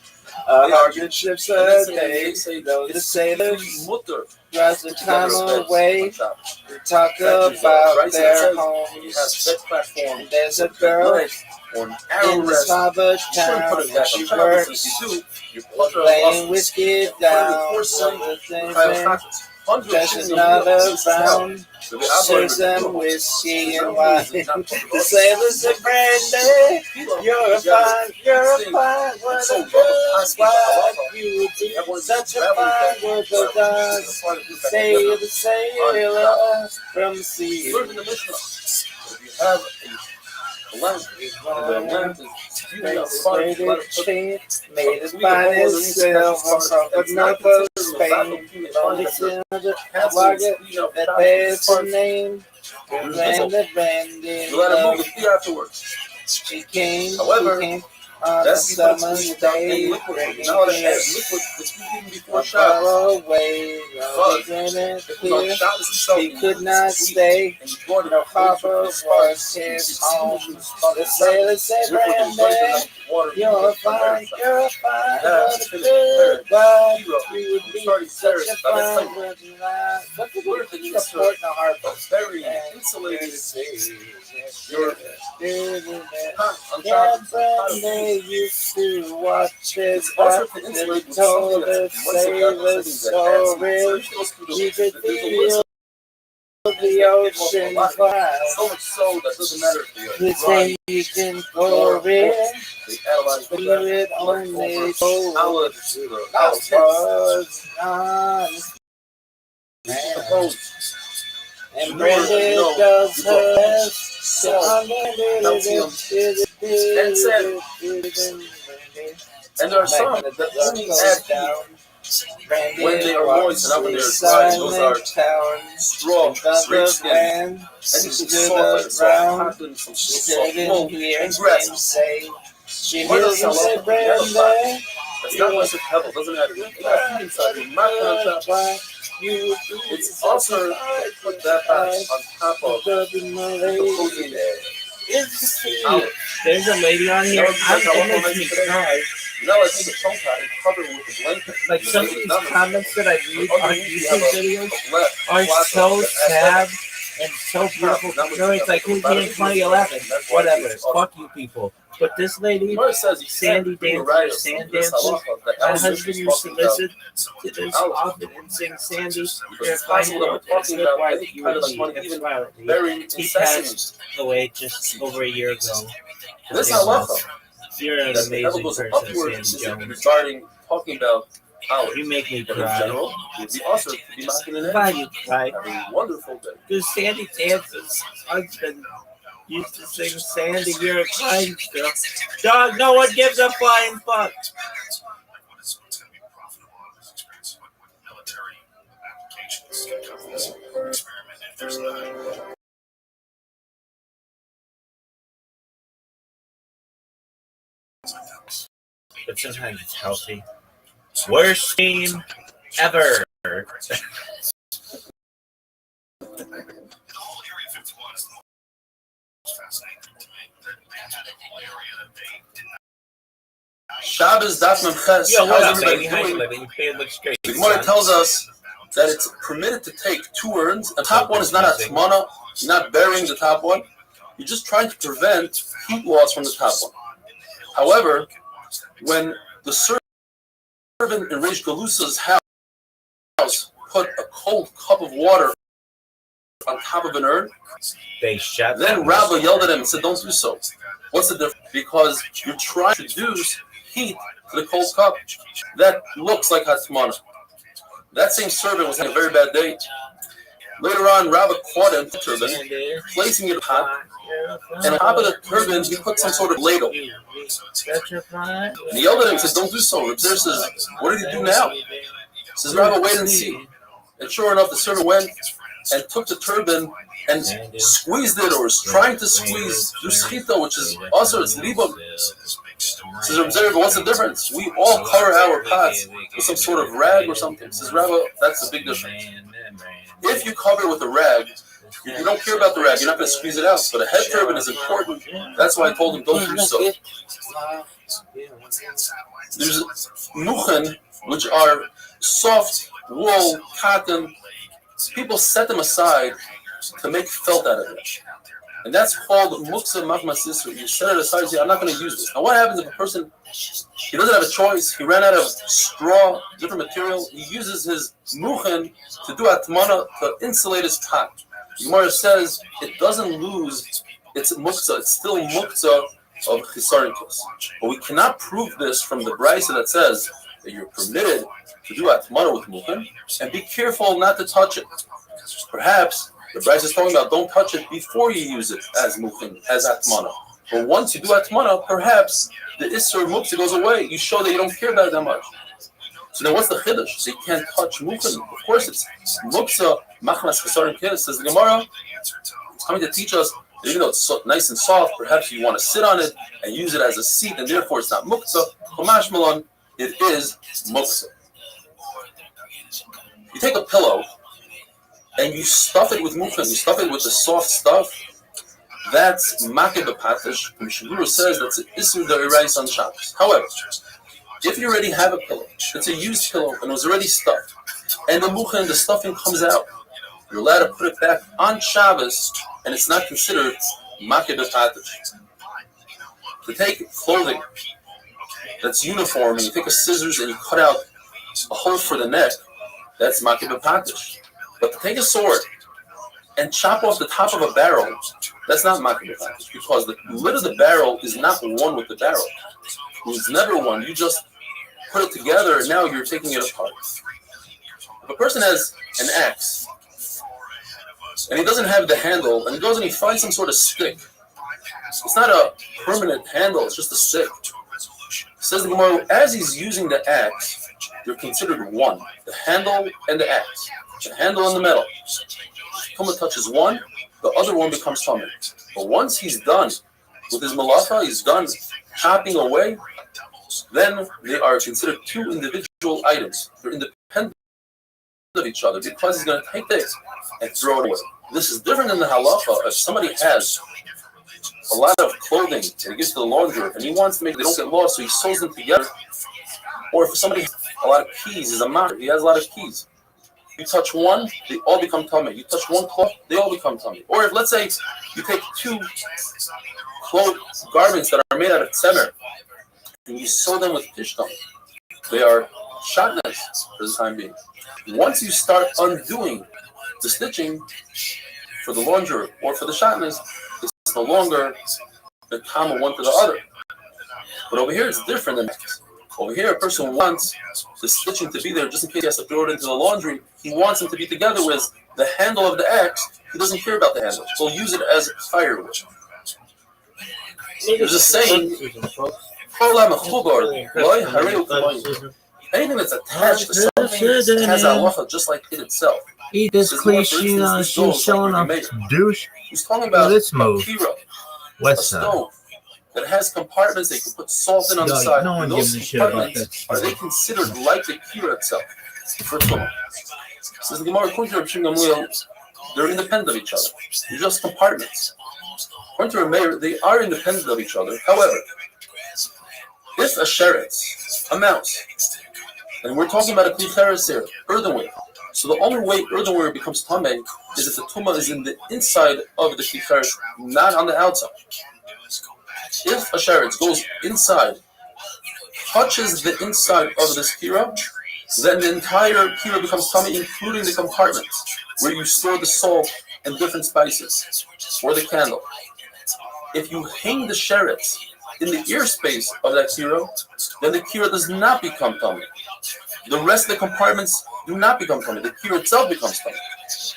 100 ships a day. Though the sailors drives the time away to talk about their homes. And there's a girl in the small bush town, and she works laying whiskey down. There's another round, serves them whiskey and wine. The sailors say, Brandy, you're a fine, what a good wife. You would be such a fine work of God. Say the sailor from the sea. You have a lamp, the lamp is made as fine as silver, but not for Spain. Only silver, that bears the name. And the Brandy, you let him move the afterwards. She came, however, on a summer's day, bringing now it has liquid that's even before shot. Away, he could not stay. No harbor was his home. The sailors said, Brandy, you're fine, what a good wife. You would be such a fine good life. Look at what the port in the harbor. Very insulated. Yeah, Brandy used to watch his wife. They told the sailors stories. You could feel the ocean fly. So much so that doesn't matter if the station for it. But it only told was honest. And Brandy does her best. And there are some that only add heat when they are moist and not when they are dry. Those are straw, grape skin, and you can saw like soft cotton, some soft wool, and grass. She hears and say, Brandy, that's not much of pebble, doesn't have heat inside. You're not going to top. It's also put that back on top of the cozy. There's a lady on here. It makes me cry. No, I think it's tongue pad and cover it with a blanket. Like some of these comments that I read on YouTube videos are so sad and so beautiful. You know, it's like who's here in 2011? Whatever. Fuck you people. But this lady, Sandy dancer, sand dancer, my husband used to listen to this often and sing Sandy. They're finding out that's good wife you would be violently. He passed away just over a year ago. This I love. You're an amazing person, Sandy Jones. Regarding talking about how you make me cry. It'd be awesome to be knocking in Why you cry? Have a wonderful day. Because Sandy Dance's husband used to sing Sandy, you're a kind girl. Dog, no one gives a flying fuck. But sometimes it's healthy. Worst team ever. Shabbos Daf Memches. Yo, what up, baby? How you living? The Gemara tells us that it's permitted to take two urns. The top one is not a tmana. You're not burying the top one. You're just trying to prevent heat loss from the top one. However, when the servant in Reish Galusa's house put a cold cup of water on top of an urn, then Rabbi yelled at him and said, "Don't do so." What's the difference? Because you're trying to introduce heat to the cold cup. That looks like hatmana. That same servant was having a very bad day. Later on, Rabbi caught him the turban, placing it in a pot, and on top of the turban, he put some sort of ladle. And he yelled at him and said, "Don't do so." Reb Zer says, "What did he do now?" He says, "Rabbi, wait and see." And sure enough, the servant went and took the turban and squeezed it, or was trying to squeeze through schita, which is also its libum. Says Reb Zer, "But what's the difference? We all cover our pots with some sort of rag or something." Says Rabbi, "That's the big difference. If you cover it with a rag, you don't care about the rag. You're not going to squeeze it out. But a head turban is important. That's why I told him don't do so." There's muchen, which are soft wool, cotton. People set them aside to make felt out of it. And that's called muksa machmas yisra. You set it aside and say, "I'm not going to use this." Now what happens if a person, he doesn't have a choice, he ran out of straw, different material, he uses his muchen to do atmana, to insulate his pot. The Gemara says it doesn't lose its muksa, it's still muksa of chisarikus. But we cannot prove this from the brisa that says that you're permitted to do atmana with muchen, and be careful not to touch it. Perhaps the brisa is talking about don't touch it before you use it as muchen, as atmana. But once you do atmana, perhaps the isser muksa goes away. You show that you don't care about it that much. So then what's the chiddush? They can't touch muchen. Of course it's muksa machmas chesarim kis. Says the Gemara, it's coming to teach us that even though it's so nice and soft, perhaps you want to sit on it and use it as a seat, and therefore it's not muksa. Chumash malon, it is muksa. You take a pillow and you stuff it with muchen, you stuff it with the soft stuff, that's makeh b'patish. Mishmur says that's an isur d'oraisa on Shabbos. However, if you already have a pillow, it's a used pillow and it was already stuffed, and the muchen, the stuffing comes out, you're allowed to put it back on Shabbos, and it's not considered makeh b'patish. To take clothing that's uniform and you take a scissors and you cut out a hole for the neck, that's makeh b'patish. But to take a sword and chop off the top of a barrel, that's not makeh b'patish, because the lid of the barrel is not one with the barrel. It's never one. You just put it together and now you're taking it apart. If a person has an axe and he doesn't have the handle and he goes and he finds some sort of stick, it's not a permanent handle, it's just a stick. Says the Gemara, as he's using the axe, they're considered one. The handle and the axe. The handle and the metal. If Tumah touches one, the other one becomes Tumah. But once he's done with his malacha, he's done chopping away, then they are considered two individual items. They're independent of each other because he's going to take this and throw it away. This is different than the halacha. If somebody has a lot of clothing and he gives to the launderer and he wants to make they don't get lost, so he sews them together. Or if somebody has a lot of keys, he's a master, he has a lot of keys. You touch one, they all become tummy. You touch one cloth, they all become tummy. Or if, let's say, you take two garments that are made out of tzemer and you sew them with tishtam, they are shatnez for the time being. Once you start undoing the stitching for the launderer or for the shatnez, it's no longer the kama one to the other. But over here, it's different than that. Over here, a person wants the stitching to be there just in case he has to throw it into the laundry. He wants them to be together with the handle of the axe. He doesn't care about the handle. He'll use it as firewood. There's a saying, anything that's attached to something has a halacha just like it itself. Eat this cliche, she's showing off douche. He's talking about Let's move. kira, West a side. stove that has compartments they can put salt in on the side. No one And gives those a shit about compartments, that. are they considered like the kira itself? For Tumah. Says the Gemara, according to Reb Shimon Gamliel, they're independent of each other. They're just compartments. According to Rameir, they are independent of each other. However, if a sheretz, a mouse, and we're talking about a klicheres here, earthenware. So the only way earthenware becomes tameh is if the tumah is in the inside of the klicheres, not on the outside. If a sheretz goes inside, touches the inside of this kira, then the entire kira becomes tameh, including the compartments where you store the salt and different spices, or the candle. If you hang the sheretz in the ear space of that kira, then the kira does not become tameh. The rest of the compartments do not become tameh. The kira itself becomes tameh.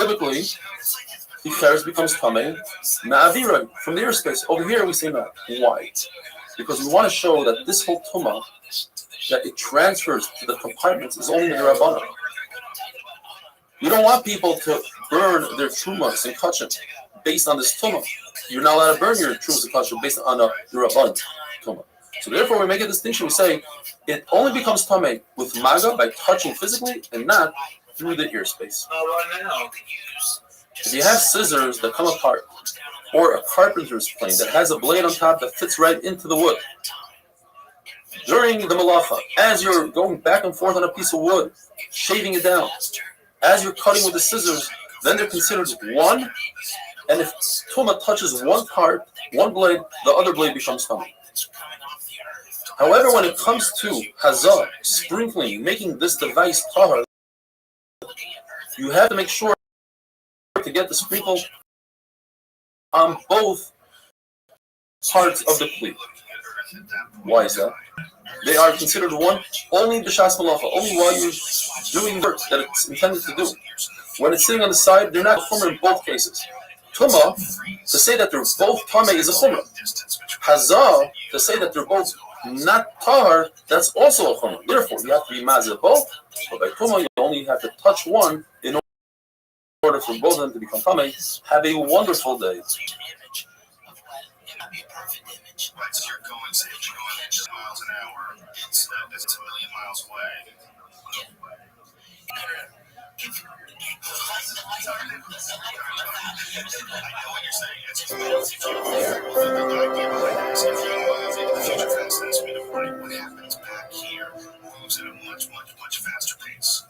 typically, Tiferes becomes Tameh Ma'avira from the airspace. Over here we say no. Why? Because we want to show that this whole Tumah, that it transfers to the compartments, is only the Rabbanah. You don't want people to burn their Trumas and Kachim based on this Tumah. You're not allowed to burn your Trumas and Kachim based on the Rabban Tumah. So therefore we make a distinction. We say it only becomes Tameh with Maga by touching physically and not through the airspace. If you have scissors that come apart, or a carpenter's plane that has a blade on top that fits right into the wood, during the malacha, as you're going back and forth on a piece of wood, shaving it down, as you're cutting with the scissors, then they're considered one, and if Tumah touches one part, one blade, the other blade becomes Tumah. However, when it comes to Hazah, sprinkling, making this device tahar, you have to make sure to get the sprinkle on both parts of the kli. Why is that? They are considered one only b'shas malacha, only while you're doing work that it's intended to do. When it's sitting on the side, they're not chumrah in both cases. Tumah, to say that they're both tameh is a chumrah. Hazah, to say that they're both not tahar, that's also a chumrah. Therefore, you have to be mazeh both, but by Tumah, you only have to touch one in order for both of them to become tameh. Have a wonderful day. Right, so you're going 80 miles an hour. It's a million miles away. I know what you're saying. It's the idea behind this. If the future fast and speed of light, what happens back here moves at a much, much, much faster pace.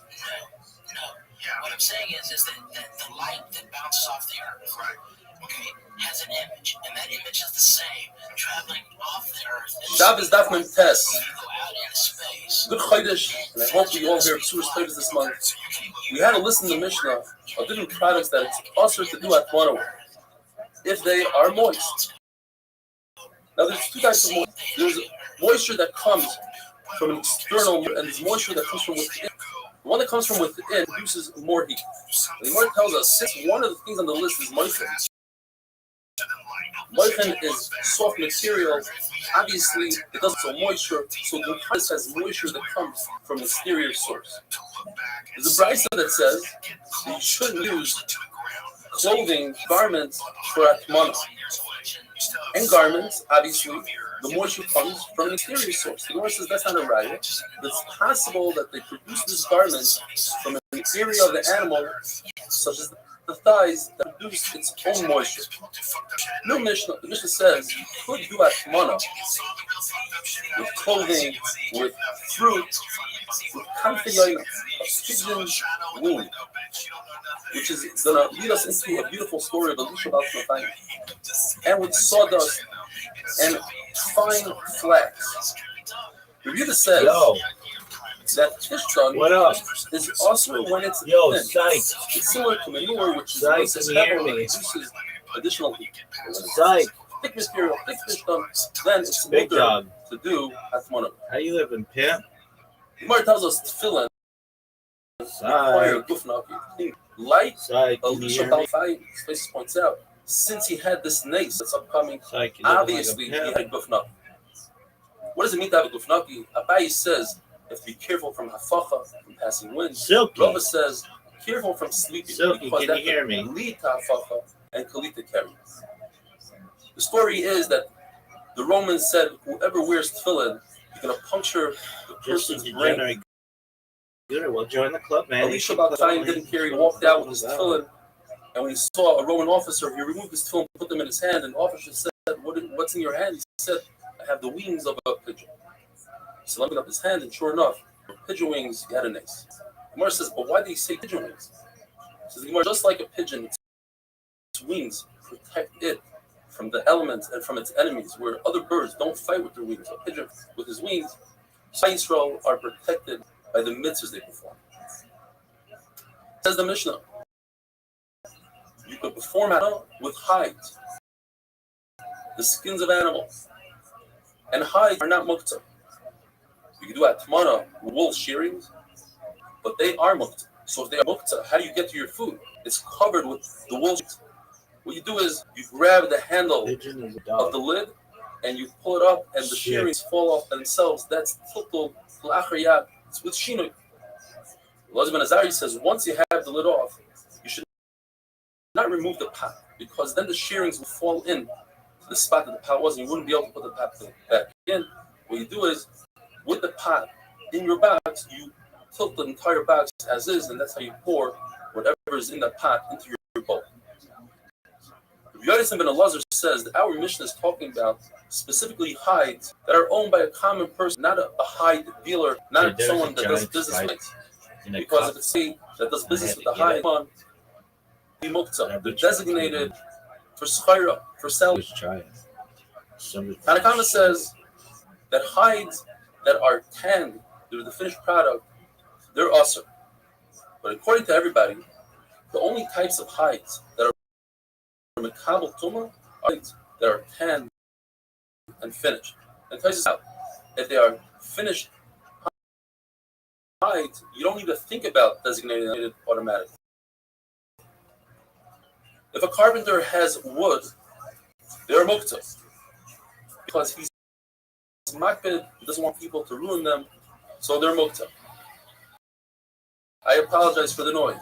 No. Yeah. What I'm saying is that the light that bounces off the earth, right, okay, has an image, and that image is the same traveling off the earth. Shabbos Dafman Test. Go out into space. Good Chodesh, and I hope we all hear Psuras Chodesh this month. We had to listen to Mishnah of different products that it's also to do at one if they are moist. Now there's two types of moisture. There's moisture that comes from an external, and there's moisture that comes from within. The one that comes from within produces more heat. The Gemara tells us, since one of the things on the list is moisture, moichin is soft material. Obviously, it doesn't have moisture, so the house has moisture that comes from an exterior source. There's a brisa that says that you shouldn't use clothing, garments for atmana. And garments, obviously, the moisture comes from an exterior source. The Gemara says that's not a raya. It's possible that they produce this garment from an area of the animal, such as the thighs, that produce its own moisture. No Mishnah, the Mishnah says you could do atmana with clothing, with fruit, with kanfiyayim, a pigeon's wing, which is going to lead us into a beautiful story of Elisha Bal Shafayim, and with sawdust and fine flax. The Rita says that Tishtan is also when it's thin. It's similar to manure, which is produces additional heat. Thick material, thick Tishtan, then it's Big dog to do atmana. How you living, pimp? The Gemara tells us tefillin require gufnaki. Like Elisha Bal Shafayim points out, since he had this nace that's upcoming, obviously he had gufnaki. What does it mean to have a gufnaki? Abayi says you have to be careful from hafacha, from passing wind. Rava says careful from sleeping, because that can lead to hafacha and kalita carry. The story is that the Romans said whoever wears tefillin, you're going to puncture the person's brain. Good, well, join the club, man. Elisha Bal Shafayim didn't carry, he walked out with his tefillin, and when he saw a Roman officer, he removed his tefillin, put them in his hand, and the officer said, what's in your hand? He said, I have the wings of a pigeon. So lifted up his hand, and sure enough, pigeon wings, he had a nace. Gemara says, but why did he say pigeon wings? He says, Gemara, just like a pigeon, its wings protect it from the elements and from its enemies, where other birds don't fight with their wings. A pigeon with his wings, Yisrael are protected by the mitzvahs they perform. Says the Mishnah, you could perform with hides, the skins of animals, and hides are not muktzah. You can do atmana with wool shearings, but they are muktzah. So if they are mukta, how do you get to your food? It's covered with the wool. What you do is you grab the handle Pigeon is a of dog. the lid and you pull it up, and the Shit. shearings fall off themselves. That's tiltul l'achar. It's with shinui. Elazar ben Azari says once you have the lid off, you should not remove the pot, because then the shearings will fall in to the spot that the pot was, and you wouldn't be able to put the pot back in. What you do is, with the pot in your box, you tilt the entire box as is, and that's how you pour whatever is in that pot into your bowl. Yodis ben Elazar says that our mission is talking about specifically hides that are owned by a common person, not a hide dealer, not someone that does business with it. Because if it's say that does business with the hide, they're designated for schayra, for selling. Hanakama says that hides that are tanned, they're the finished product, they're awesome. But according to everybody, the only types of hides that are Mekabel Tuma are hides that are tanned and finished. And tells us out, if they are finished hides, you don't need to think about designating it automatically. If a carpenter has wood, they're mukta, because he's makbid, he doesn't want people to ruin them, so they're mukta. I apologize for the noise.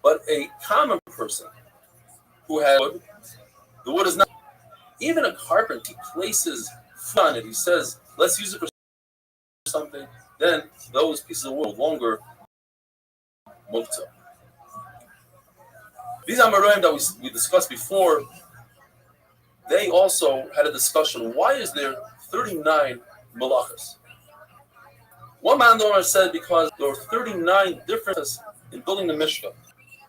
But a common person who has wood, the wood is not. Even a carpenter, he places food on it. He says, let's use it for something. Then those pieces of wood are no longer mukta. These Amoraim that we discussed before, they also had a discussion. Why is there 39 malachas? One man said because there were 39 differences in building the Mishkan.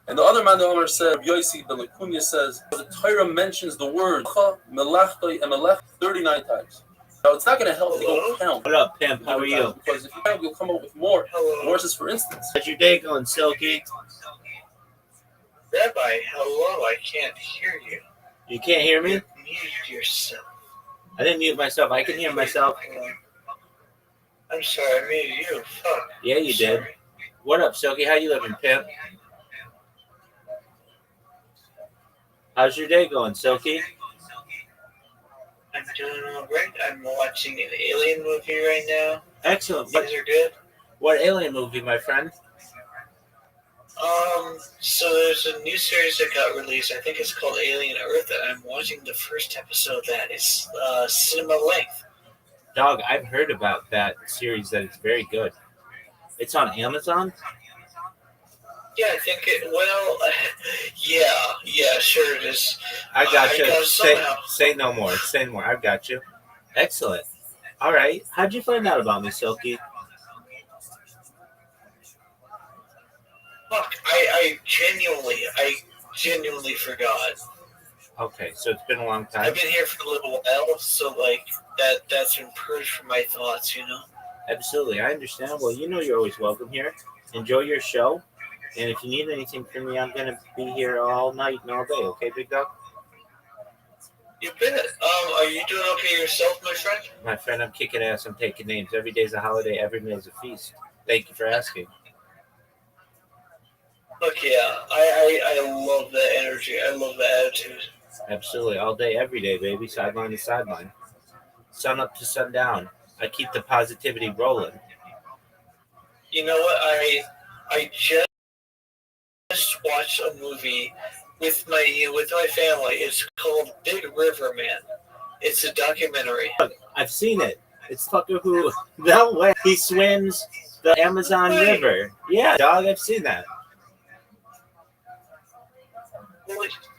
And the other man said, Yosi ben Lakunya says, the Torah mentions the word melachtai and melech 39 times. Now it's not going to help to go count. What up, Pimp? How are you? Because if you count, you'll come up with more. More just for instance. How's your day going, Silky? Rabbi, hello, I can't hear you. You can't hear me? Mute yourself. I didn't mute myself. I can hear myself. I'm sorry, I muted you. Fuck. Yeah, you did. What up, Silky? How you living, Pimp? How's your day going, Silky? I'm doing all right. I'm watching an alien movie right now. Excellent. Things are good. What alien movie, my friend? So there's a new series that got released. I think it's called Alien Earth, and I'm watching the first episode of that. It's cinema length. Dog, I've heard about that series, that it's very good. It's on Amazon? Yeah, I think it, well, yeah, sure it is. I got you. Say no more. Say no more. I've got you. Excellent. All right. How'd you find out about me, Silky? Fuck, I genuinely forgot. Okay, so it's been a long time. I've been here for a little while, so like that's been purged from my thoughts, you know? Absolutely, I understand. Well, you know you're always welcome here. Enjoy your show. And if you need anything from me, I'm going to be here all night and all day, okay, big dog? You bet. Are you doing okay yourself, my friend? My friend, I'm kicking ass. I'm taking names. Every day's a holiday. Every meal's a feast. Thank you for asking. Look, yeah, I love that energy. I love that attitude. Absolutely. All day, every day, baby. Sideline to sideline. Sun up to sundown. I keep the positivity rolling. You know what? I just watched a movie with my family. It's called Big River Man. It's a documentary. I've seen it. It's fucker who that way he swims the Amazon River. Yeah, dog, I've seen that.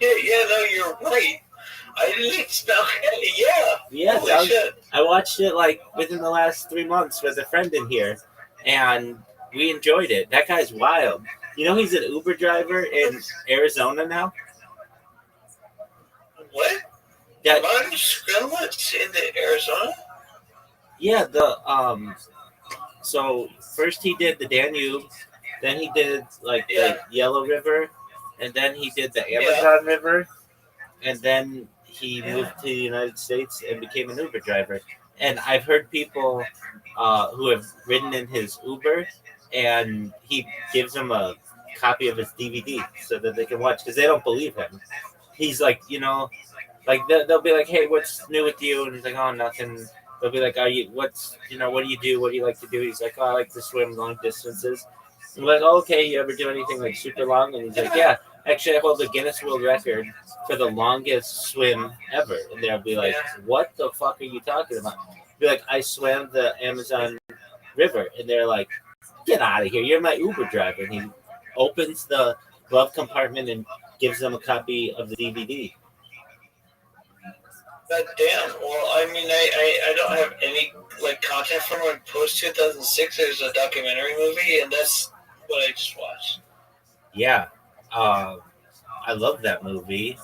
Yeah, no, you're right. I didn't smell it. Yeah, holy shit. I watched it like within the last 3 months with a friend in here, and we enjoyed it. That guy's wild. You know, he's an Uber driver in Arizona now. What? That Martin Skrillex in Arizona? Yeah, so first he did the Danube, then he did the Yellow River, and then he did the Amazon River, and then he moved to the United States and became an Uber driver. And I've heard people who have ridden in his Uber, and he gives them a copy of his DVD so that they can watch because they don't believe him. He's like, like they'll be like, "Hey, what's new with you?" And he's like, "Oh, nothing." They'll be like, "Are you? What's what do you do? What do you like to do?" He's like, "Oh, I like to swim long distances." I'm like, oh, "Okay, you ever do anything like super long?" And he's like, "Yeah, actually, I hold the Guinness World Record for the longest swim ever." And they'll be like, "What the fuck are you talking about?" Be like, "I swam the Amazon River," and they're like, "Get out of here! You're my Uber driver." And he opens the glove compartment and gives them a copy of the DVD. God damn. Well, I mean, I don't have any like content from him. Post 2006, there's a documentary movie, and that's what I just watched. Yeah, I love that movie.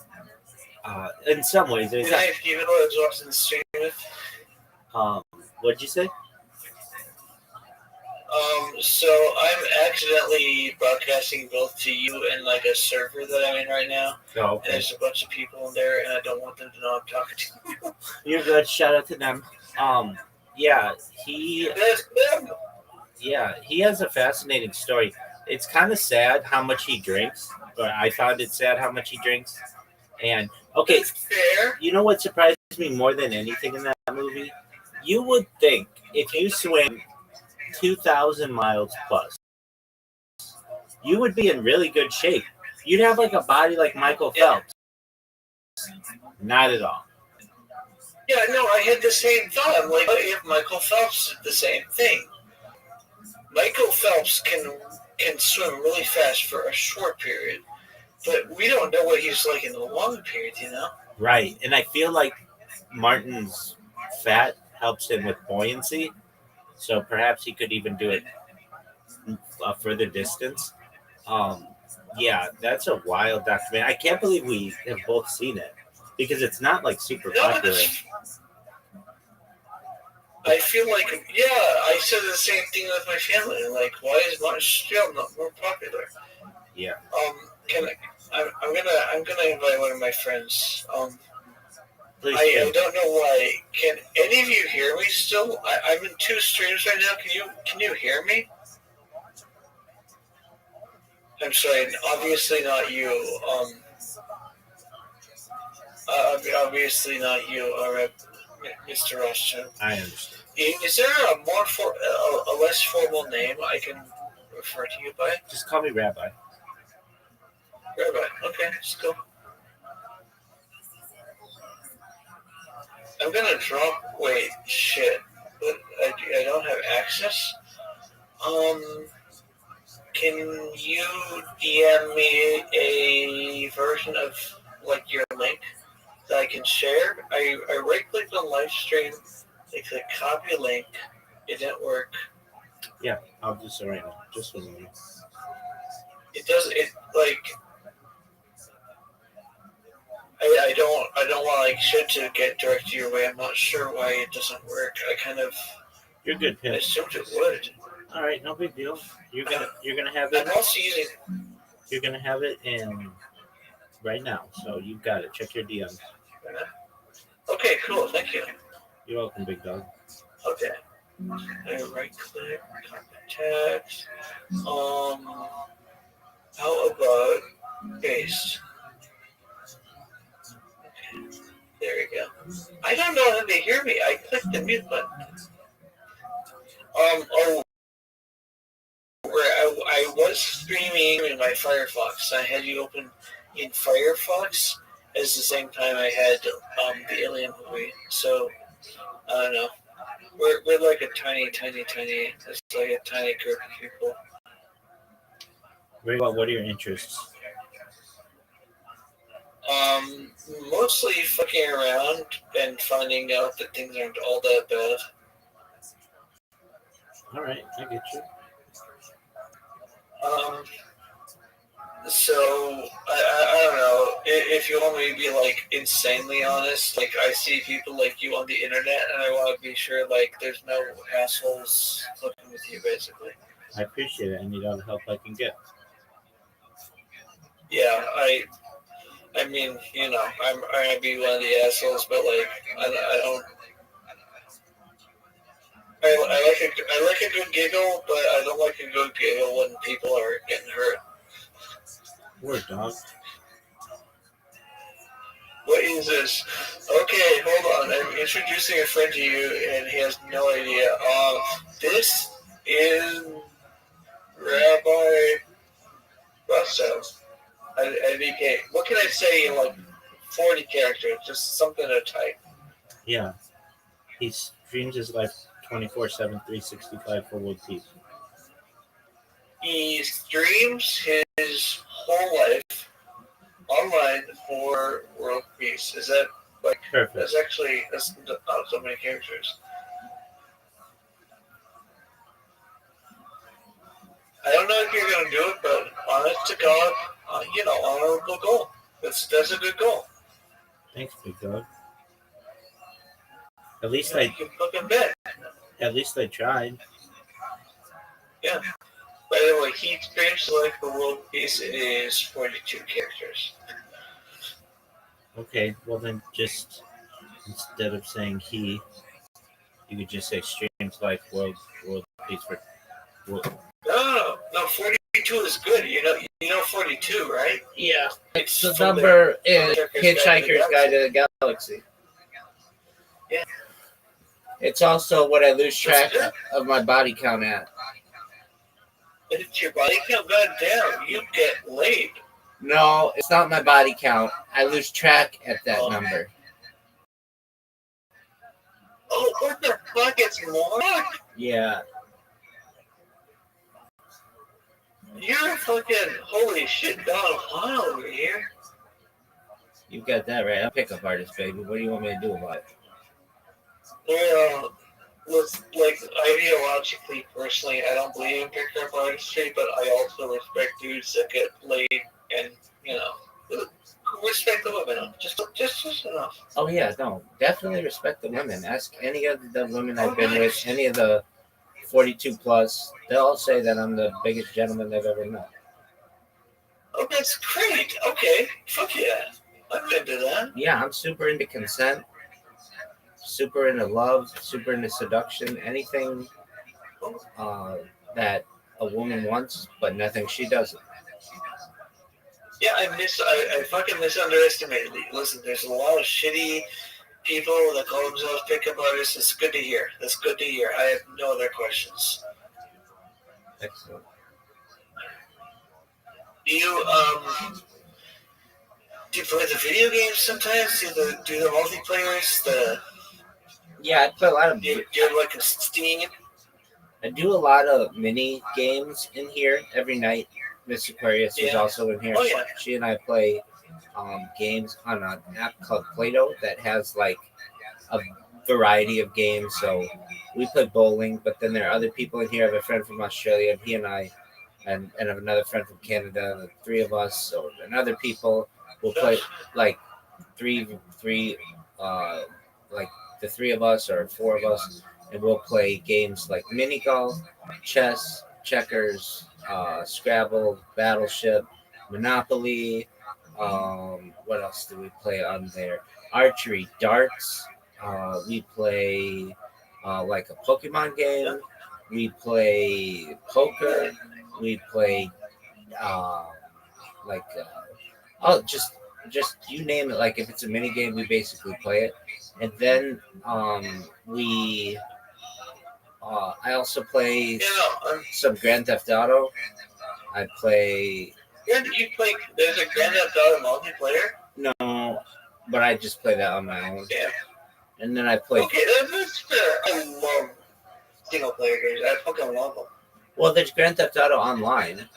In some ways, it's not, Even though I was watching the stream with. what'd you say? So I'm accidentally broadcasting both to you and like a server that I'm in right now. Oh, And okay. there's a bunch of people in there, and I don't want them to know I'm talking to you. You're good. Shout out to them. Yeah, he has a fascinating story. It's kind of sad how much he drinks, or I found it sad how much he drinks. And okay, That's fair. you know what surprised me more than anything in that movie? You would think if you swim 2,000 miles plus, you would be in really good shape. You'd have like a body like Michael Phelps. Not at all. Yeah, no, I had the same thought. I'm like, what if Michael Phelps did the same thing? Michael Phelps can swim really fast for a short period, but we don't know what he's like in the long period, Right. And I feel like Martin's fat helps him with buoyancy. So perhaps he could even do it a further distance. Yeah, that's a wild documentary. I can't believe we have both seen it because it's not like super popular. I feel like, I said the same thing with my family. Like, why is Martin Short not more popular? Yeah. I'm gonna invite one of my friends. Please I don't know why. Can any of you hear me still? I'm in 2 streams right now. Can you hear me? I'm sorry. Obviously not you. Obviously not you. All right, Mr. Rothschild. I understand. Is there a less formal name I can refer to you by? Just call me Rabbi. Rabbi. Okay, let's go. I'm gonna drop. Wait, shit. But I don't have access. Can you DM me a version of like your link that I can share? I right clicked on live stream. I click copy link. It didn't work. Yeah, I'll do so right now. Just one minute. It does. It like. I don't want like shit to get directed your way. I'm not sure why it doesn't work. I kind of. You're good, I Pip. assumed it would. All right, no big deal. You're gonna have it. I'm also using. You're gonna have it in right now. So you got it. Check your DMs. Okay, cool. Thank you. You're welcome, big dog. Okay. I right click, copy text. How about paste? Okay. There we go. I don't know how they hear me. I clicked the mute button. I was streaming in my Firefox. I had you open in Firefox at the same time I had the Alien movie. So I don't know. We're like a tiny. It's like a tiny group of people. Very well. What are your interests? Mostly fucking around and finding out that things aren't all that bad. All right, I get you. So I don't know if you want me to be like insanely honest. Like I see people like you on the internet, and I want to be sure like there's no assholes fucking with you, basically. I appreciate it. I need all the help I can get. Yeah, I mean, I'm gonna be one of the assholes, but like I don't. I like a good giggle, but I don't like a good giggle when people are getting hurt. Word, dog. What is this? Okay, hold on. I'm introducing a friend to you, and he has no idea. This is Rabbi Russo at VK. What can I say in like 40 characters? Just something to type. Yeah. He streams his life 24/7, 365 for world peace. He streams his whole life online for world peace. Is that like Perfect. that's not so many characters. I don't know if you're gonna do it, but honest to God, honorable goal. That's a good goal. Thanks, big dog. At least You can fucking bet. At least I tried. Yeah. By the way, he streams like the world peace. It is 42 characters. Okay, well then just instead of saying he, you could just say streams like world peace for world. No. 42 is good. You know 42, right? Yeah. It's The from number in Hitchhiker's Guide to the Galaxy. Yeah. It's also what I lose track of my body count at. If your body count got down, you get laid. No, it's not my body count. I lose track at that number. Oh, what the fuck? It's more? Yeah. You're a fucking holy shit Don Juan over here. You got that right. I'm a pickup artist, baby. What do you want me to do about it? Well, like ideologically, personally, I don't believe in pickup artistry, but I also respect dudes that get laid and respect the women. Just enough. Oh yeah, no, definitely respect the women. Ask any of the women I've been with, any of the 42 plus. They'll all say that I'm the biggest gentleman they've ever met. Oh, that's great. Okay, fuck yeah, I'm into that. Yeah, I'm super into consent, super into love, super into seduction, anything that a woman wants, but nothing she doesn't. Yeah, I fucking misunderestimated you. Listen, there's a lot of shitty people that call themselves pickup artists. It's good to hear. That's good to hear. I have no other questions. Excellent. Do you play the video games sometimes? Do the multiplayers? Yeah, I play a lot of. Do you have like a Steam? I do a lot of mini games in here every night. Miss Aquarius is also in here. Oh, yeah. She and I play games on an app called Play-Doh that has like a variety of games. So we play bowling, but then there are other people in here. I have a friend from Australia, and he and I, and I have another friend from Canada. The three of us, and other people will play like three, like the three of us or four of us, and we'll play games like mini golf, chess, checkers, Scrabble, Battleship, Monopoly. What else do we play on there? Archery, darts. We play like a Pokemon game. We play poker. We play just you name it. Like if it's a mini game, we basically play it. And then I also play some Grand Theft Auto. I play. You play? There's a Grand Theft Auto multiplayer. No, but I just play that on my own. Yeah. And then I play. Okay, that's fair. I love single player games. I fucking love them. Well, there's Grand Theft Auto Online,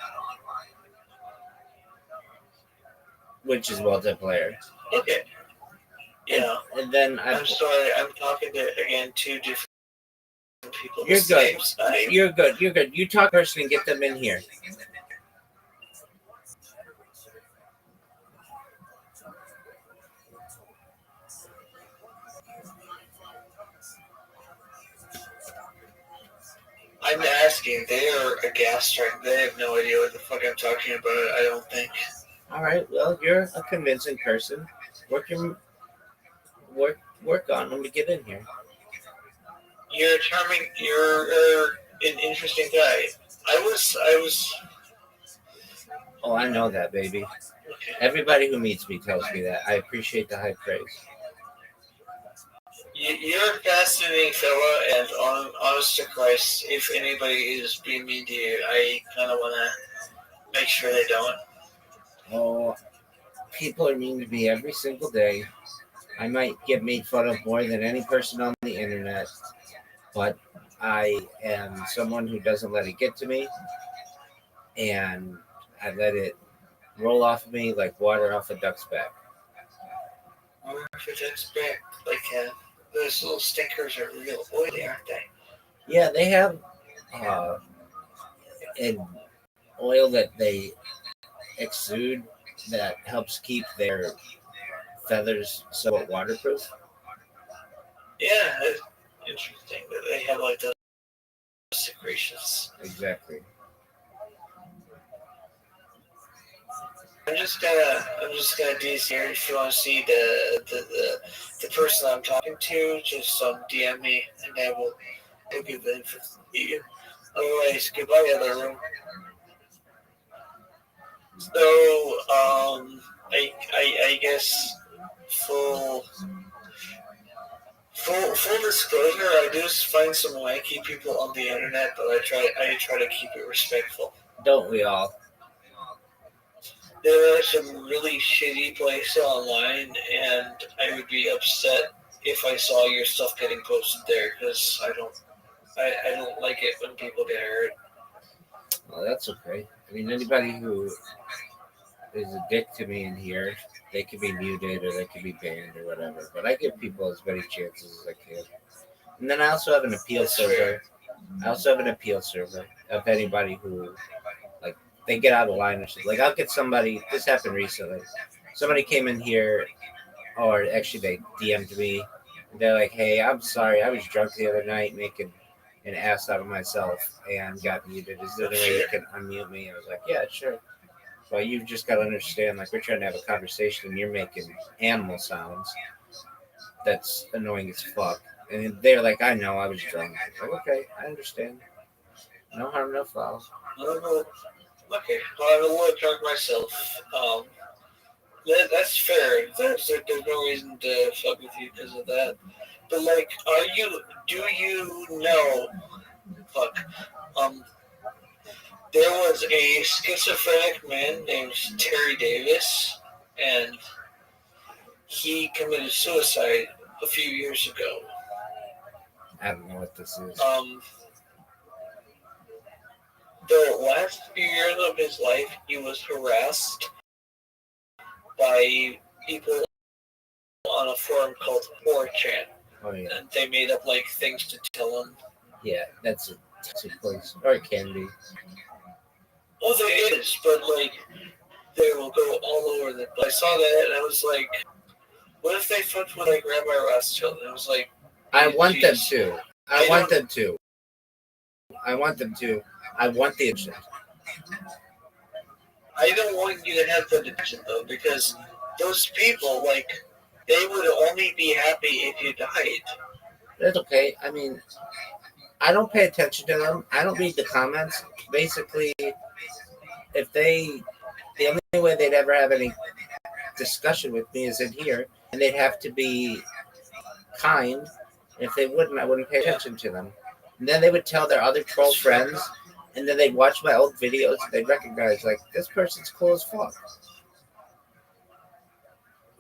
which is multiplayer. Okay. Yeah. And then I'm sorry. I'm talking to two different people. You're good. You're good. You're good. You talk person and get them in here. I'm asking. They are a gas strike. They have no idea what the fuck I'm talking about. I don't think. All right. Well, you're a convincing person. Work on them to get in here. You're charming. You're an interesting guy. I was. Oh, I know that, baby. Okay. Everybody who meets me tells me that. I appreciate the high praise. You're a fascinating fella, and honest to Christ, if anybody is being mean to you, I kind of want to make sure they don't. Oh, people are mean to me every single day. I might get made fun of more than any person on the internet, but I am someone who doesn't let it get to me, and I let it roll off of me like water off a duck's back. Or if it is back, like those little stickers are real oily, aren't they? Yeah, they have an oil that they exude that helps keep their feathers somewhat waterproof. Yeah, it's interesting that they have like those secretions. Exactly. I'm just gonna do this here. If you want to see the person I'm talking to, just DM me, and I will give the info to you. Otherwise, goodbye, other room. So, I guess full disclosure, I do find some wanky people on the internet, but I try to keep it respectful. Don't we all? There are some really shitty places online, and I would be upset if I saw your stuff getting posted there, because I don't like it when people get hurt. Well, that's okay. I mean, anybody who is a dick to me in here, they could be muted or they could be banned or whatever. But I give people as many chances as I can. And then I also have an appeal server. I also have an appeal server of anybody who, like, they get out of line or something. Like, I'll get somebody, this happened recently. Somebody came in here, or actually they DM'd me. And they're like, hey, I'm sorry, I was drunk the other night making an ass out of myself and got muted. Is there any way you can unmute me? I was like, yeah, sure. Well, you've just got to understand, like, we're trying to have a conversation and you're making animal sounds. That's annoying as fuck. And they're like, I know, I was drunk. I was like, okay, I understand. No harm, no foul. Okay, well, I'm a little drunk myself. That's fair. There's no reason to fuck with you because of that. But like, do you know? Fuck. There was a schizophrenic man named Terry Davis, and he committed suicide a few years ago. I don't know what this is. The last few years of his life, he was harassed by people on a forum called 4chan. Oh, yeah. And they made up like things to tell him. Yeah, that's a toxic place. Or it can be. Oh, there is, but like, they will go all over the place. I saw that and I was like, what if they fucked with like Rabbi Rothschild? And I was like, I want them to. I want them to. I want them to. I want the attention. I don't want you to have the attention though, because those people, like, they would only be happy if you died. That's okay. I mean, I don't pay attention to them. I don't read the comments. Basically, if the only way they'd ever have any discussion with me is in here, and they'd have to be kind. If they wouldn't, I wouldn't pay attention to them. And then they would tell their other troll friends, and then they'd watch my old videos, and they'd recognize, like, this person's cool as fuck.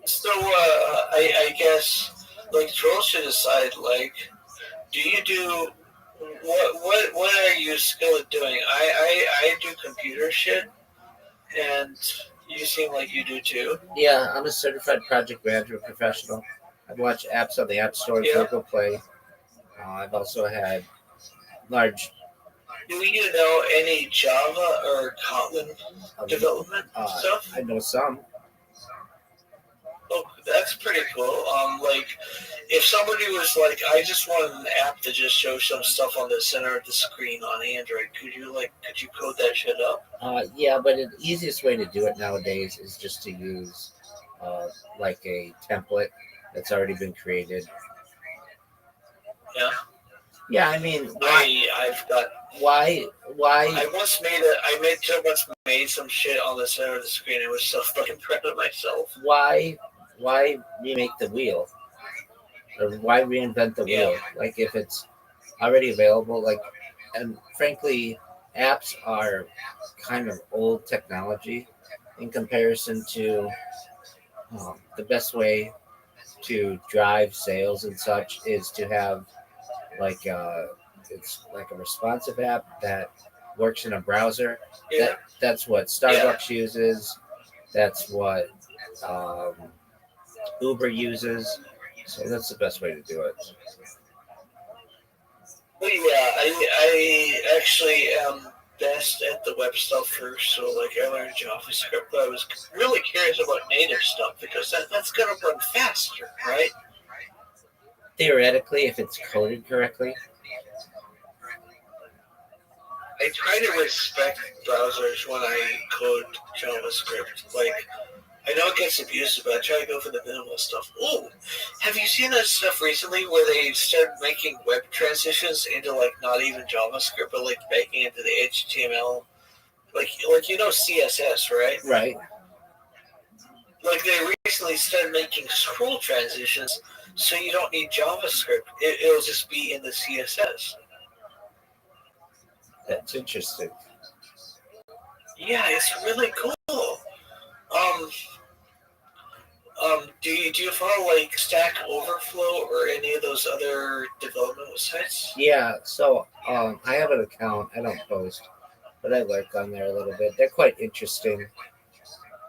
So, I guess, like, trolls should decide, like, do you do, what are you skilled at doing? I do computer shit, and you seem like you do too. Yeah, I'm a certified project management professional. I've watched apps on the App Store, Google Play. I've also had large... Do you know any Java or Kotlin development stuff? I know some. Oh, that's pretty cool. Like, if somebody was like, I just wanted an app to just show some stuff on the center of the screen on Android, could you code that shit up? Yeah, but the easiest way to do it nowadays is just to use like a template that's already been created. Yeah. Yeah, I mean, why? I've got. Why? I once made some shit on the center of the screen. I was so fucking proud of myself. Why remake the wheel? Or why reinvent the Yeah. wheel? Like if it's already available, like, and frankly, apps are kind of old technology in comparison to the best way to drive sales and such is to have like it's like a responsive app that works in a browser. Yeah. That's what Starbucks uses. That's what um, Uber uses. So that's the best way to do it. Well, yeah, I actually am best at the web stuff first. So, like, I learned JavaScript, but I was really curious about native stuff because that's going to run faster, right? Theoretically, if it's coded correctly. I try to respect browsers when I code JavaScript. Like, I know it gets abusive, but I try to go for the minimal stuff. Ooh, have you seen that stuff recently where they started making web transitions into like not even JavaScript, but like baking into the HTML, like CSS, right? Right. Like they recently started making scroll transitions, so you don't need JavaScript. It'll just be in the CSS. That's interesting. Yeah, it's really cool. Um, do you follow like Stack Overflow or any of those other development websites? Yeah. So I have an account. I don't post, but I lurk on there a little bit. They're quite interesting.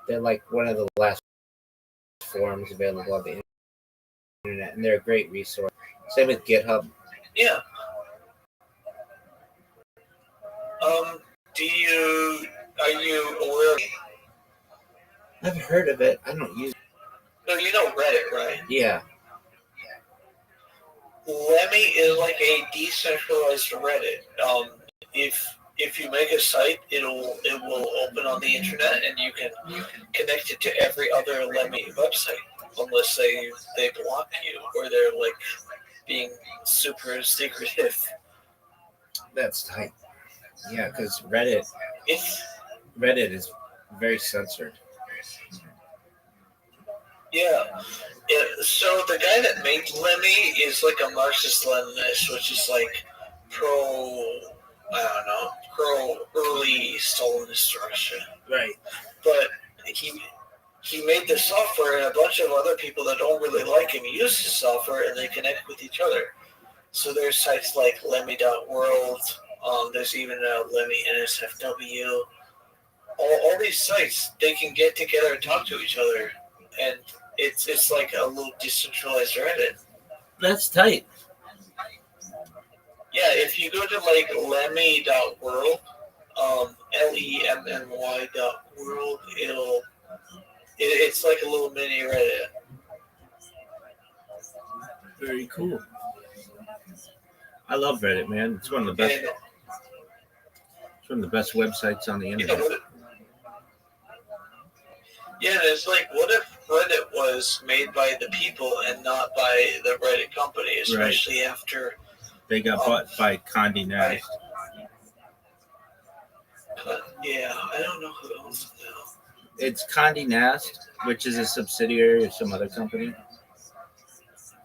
They're like one of the last forums available on the internet, and they're a great resource. Same with GitHub. Yeah. Are you aware of? I've heard of it. I don't use it. No, you know Reddit, right? Yeah. Lemmy is like a decentralized Reddit. If you make a site, it will open on the internet, and you can connect it to every other Lemmy website, unless they block you or they're like being super secretive. That's tight. Yeah, because Reddit is very censored. Yeah. So the guy that made Lemmy is like a Marxist Leninist, which is like pro early Stalinist Russia. Right. But he made the software, and a bunch of other people that don't really like him use his software, and they connect with each other. So there's sites like Lemmy.world. There's even Lemmy NSFW. All these sites, they can get together and talk to each other, and it's like a little decentralized Reddit. That's tight. Yeah, if you go to like lemmy.world, LEMMY.world, it's like a little mini Reddit. Very cool. I love Reddit, man. It's one of the best. And, It's one of the best websites on the internet. Yeah, it's like, what if Reddit was made by the people and not by the Reddit company, especially after they got bought by Condé Nast. Yeah, I don't know who owns it now. It's Condé Nast, which is a subsidiary of some other company.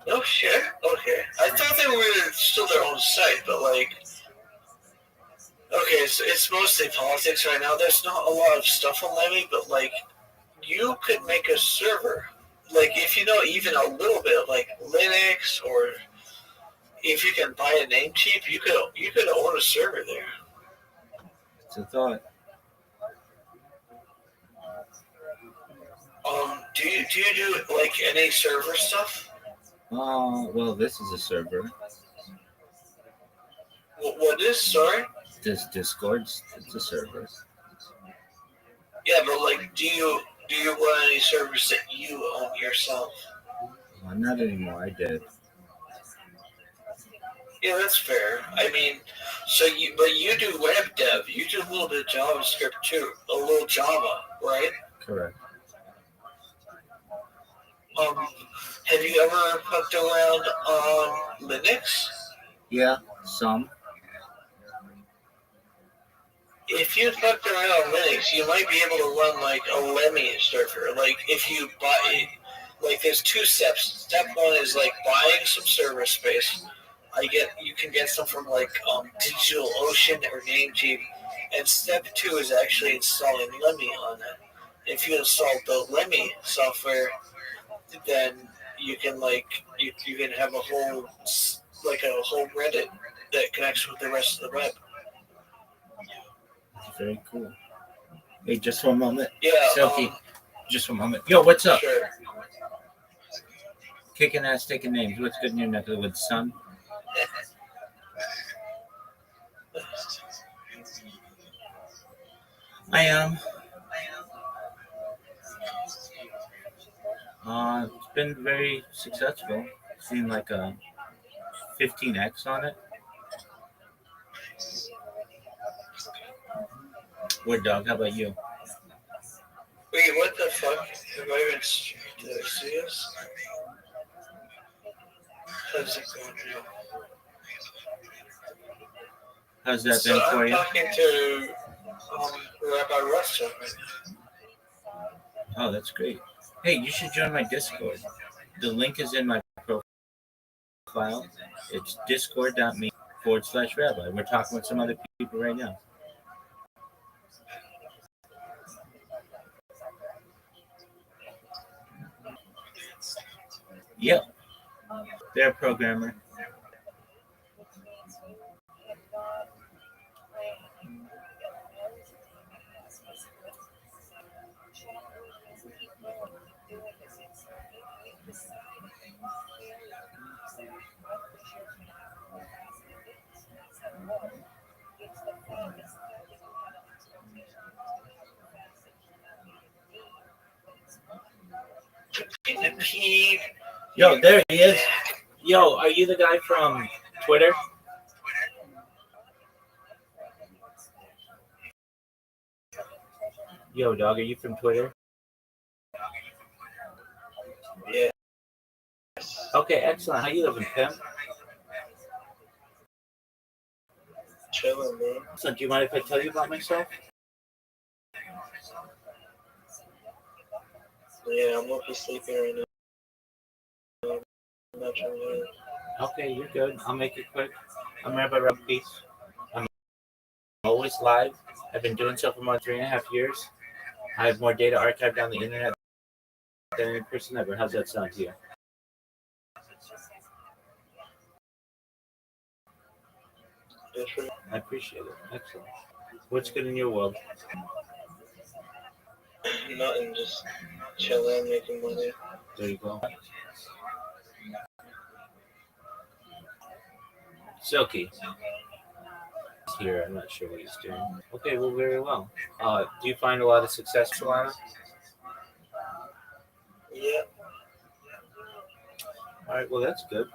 Oh shit. Okay, I thought they were still their own site, but like, okay, so it's mostly politics right now. There's not a lot of stuff on Lemmy, but like, you could make a server. Like, if you know even a little bit of like Linux, or if you can buy a name cheap, you could own a server there. It's a thought. Do you do like any server stuff? Well, this is a server. What is? Sorry. This Discord's it's a server. Yeah, but like, do you run any servers that you own yourself? Well, not anymore. I did. Yeah, that's fair. I mean, but you do web dev. You do a little bit of JavaScript too, a little Java, right? Correct. Have you ever fucked around on Linux? Yeah, Some. If you fucked around on Linux, you might be able to run like a Lemmy server. Like if you buy it, like there's two steps. Step one is like buying some server space. You can get some from like DigitalOcean or Namecheap, and step two is actually installing Lemmy on it. If you install the Lemmy software, then you can you can have a whole Reddit that connects with the rest of the web. Very cool. Hey, just one moment. Yeah. Silky, just one moment. Yo, what's up? Sure. Kicking ass, taking names. What's good in your neck of the woods, son? I am. It's been very successful. Seen like a 15x on it. Word dog, how about you? Wait, what the fuck? Have I been to see us? How's it going now? How's that been for I'm you? talking to Rabbi Russell right now. Oh, that's great. Hey, you should join my Discord. The link is in my profile. It's discord.me/rabbi. We're talking with some other people right now. Yep. They're a programmer. Yo, there he is. Yo, are you the guy from Twitter? Yo, dog, are you from Twitter? Yeah. Okay, excellent. How you living, Pim? Chilling, man. So, do you mind if I tell you about myself? Yeah, I'm up to sleeping right now. I'm not trying to. Okay, you're good. I'll make it quick. I'm Rabbi Rob Peace. I'm always live. I've been doing so for more than 3.5 years. I have more data archived on the internet than any person ever. How's that sound to you? I appreciate it. Excellent. What's good in your world? Nothing, just chilling, making money. There you go. Silky. Here, I'm not sure what he's doing. Okay, well, very well. Do you find a lot of success, Solana? Yeah. All right, well, that's good.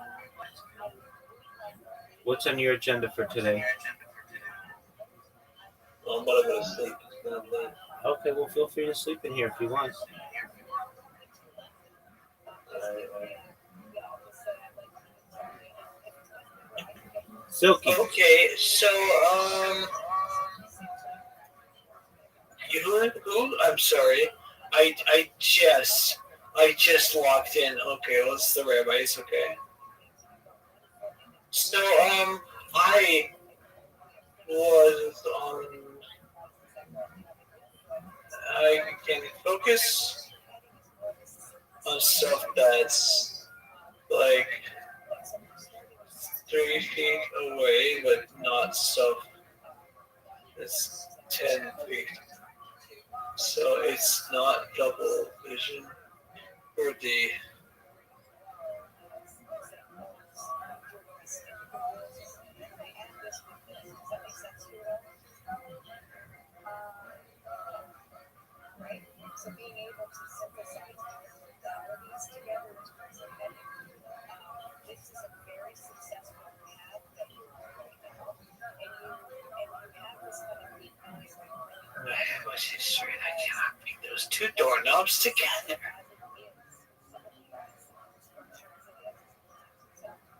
What's on your agenda for today? Well, I'm about to go to sleep. It's not late. Okay, well, feel free to sleep in here if you want. Silky. Okay, so, who? I'm sorry. I just locked in. Okay, well, it's the rabbis, okay. So, I was on. I can focus on stuff that's like 3 feet away, but not stuff that's 10 feet. So it's not double vision for the. I was history and I cannot bring those two doorknobs together.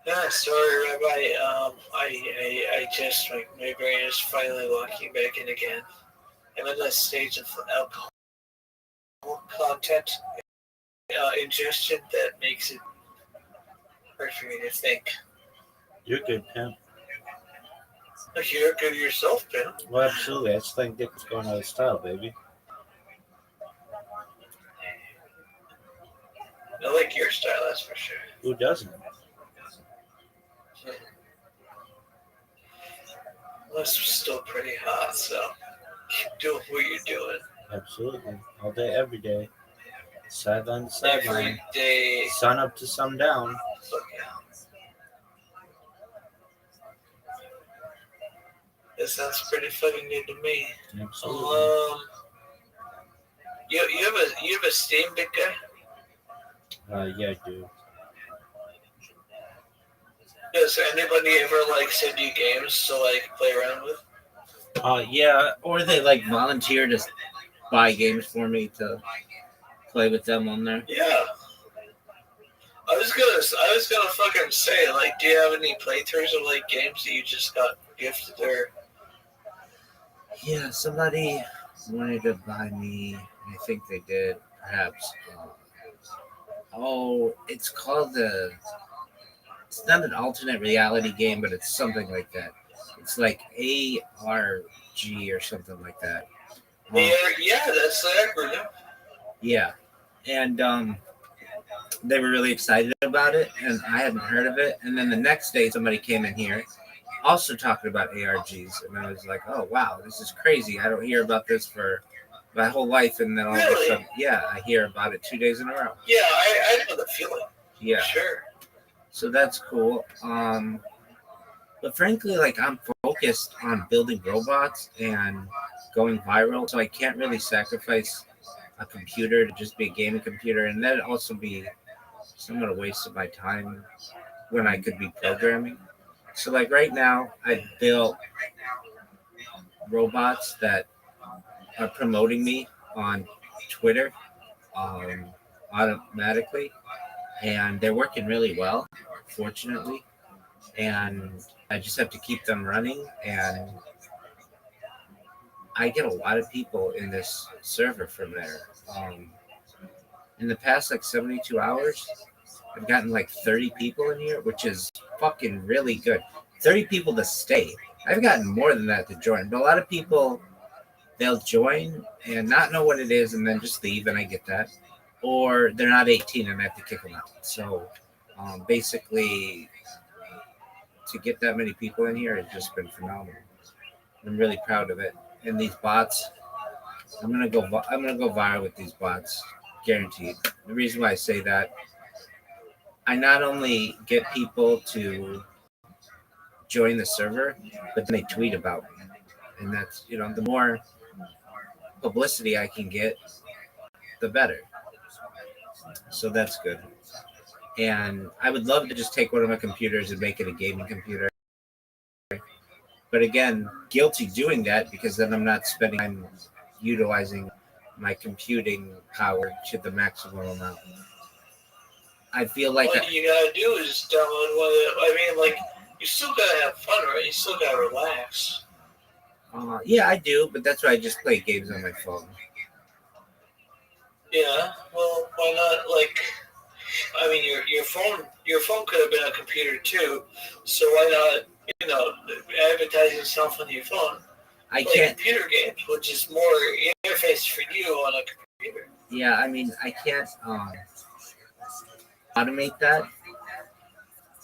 Yeah, sorry, Rabbi. I just my brain is finally locking back in again. I'm in that stage of alcohol content ingestion that makes it hard for me to think. You're good, pimp. Like you're good yourself, man. Well, absolutely. I just think Dick was going out of style, baby. I like your style, that's for sure. Who doesn't? Well, it's still pretty hot, so keep doing what you're doing. Absolutely. All day, every day. Sideline to Every sideline. day. Sun up to sundown. Fuck yeah. That sounds pretty fucking good to me. Absolutely. You have a Steam, big guy? Yeah, I do. Does anybody ever like send you games to like play around with? Yeah, or they like volunteer to buy games for me to play with them on there. Yeah. I was gonna fucking say, like, do you have any playthroughs of like games that you just got gifted or? Yeah, somebody wanted to buy me. I think they did, perhaps. It's called the. It's not an alternate reality game, but it's something like that. It's like ARG or something like that. Yeah, that's the acronym. Yeah, and they were really excited about it, and I hadn't heard of it. And then the next day, somebody came in here, also talking about ARGs, and I was like, "Oh wow, this is crazy! I don't hear about this for my whole life." And then all of a sudden, yeah, I hear about it 2 days in a row. Yeah, I know the feeling. Yeah, sure. So that's cool. But frankly, like I'm focused on building robots and going viral, so I can't really sacrifice a computer to just be a gaming computer, and that'd also be somewhat a waste of my time when I could be programming. So like right now, I built robots that are promoting me on Twitter automatically, and they're working really well, fortunately. And I just have to keep them running, and I get a lot of people in this server from there. In the past like 72 hours, I've gotten like 30 people in here, which is fucking really good. 30 people to stay. I've gotten more than that to join, but a lot of people, they'll join and not know what it is and then just leave, and I get that. Or they're not 18 and I have to kick them out. So basically, to get that many people in here has just been phenomenal. I'm really proud of it. And these bots, I'm gonna go viral with these bots, guaranteed. The reason why I say that, I not only get people to join the server, but then they tweet about me, and that's the more publicity I can get, the better. So that's good. And I would love to just take one of my computers and make it a gaming computer. But again, guilty doing that because then I'm not spending time utilizing my computing power to the maximum amount. I feel like what you gotta do is download one of the, I mean, like, you still gotta have fun, right? You still gotta relax. Yeah, I do, but that's why I just play games on my phone. Yeah, well, why not? Like, I mean, your phone could have been a computer too. So why not? Advertise yourself on your phone. I can't. Computer games, which is more interface for you on a computer. Yeah, I mean, I can't automate that.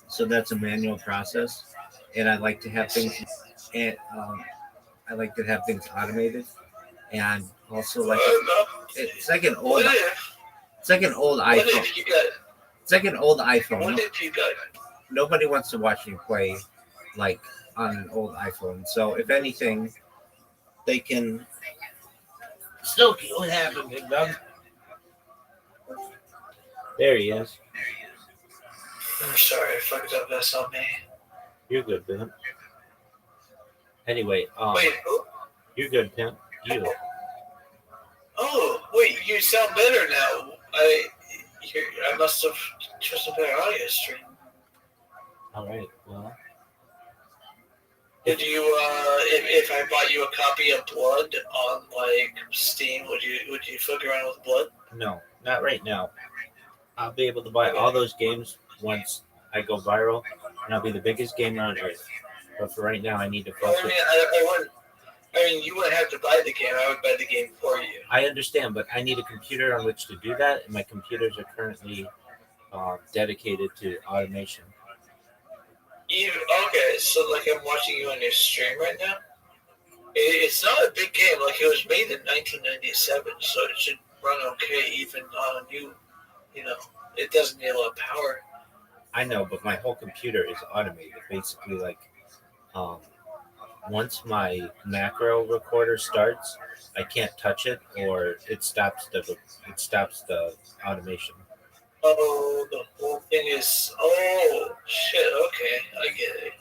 So that's a manual process, and I like to have things, and I like to have things automated, and also like it's like an old, it's like an old iPhone. It's like an old iPhone. What if you got? Nobody wants to watch me play like on an old iPhone. So if anything, they can still see what happened, big dog. There he is. I'm sorry, I fucked up. That's on me. You're good, pimp. Anyway, wait, who? You're good, pimp. You. Oh, wait, you sound better now. I must have just a better audio stream. All right. Well, Did you, if I bought you a copy of Blood on like Steam, would you fuck around with Blood? no, not right now. I'll be able to buy all those games once I go viral, and I'll be the biggest gamer on earth. But for right now, I need to Well, focus. I wouldn't. I mean, you wouldn't have to buy the game. I would buy the game for you. I understand, but I need a computer on which to do that, and my computers are currently dedicated to automation. Okay, so like I'm watching you on your stream right now. It's not a big game. Like it was made in 1997, so it should run okay even on you. You know, it doesn't need a lot of power. I know, but my whole computer is automated. Basically, like um, once my macro recorder starts, I can't touch it, or it stops the automation. Oh, the whole thing is. Oh shit. Okay, I get it.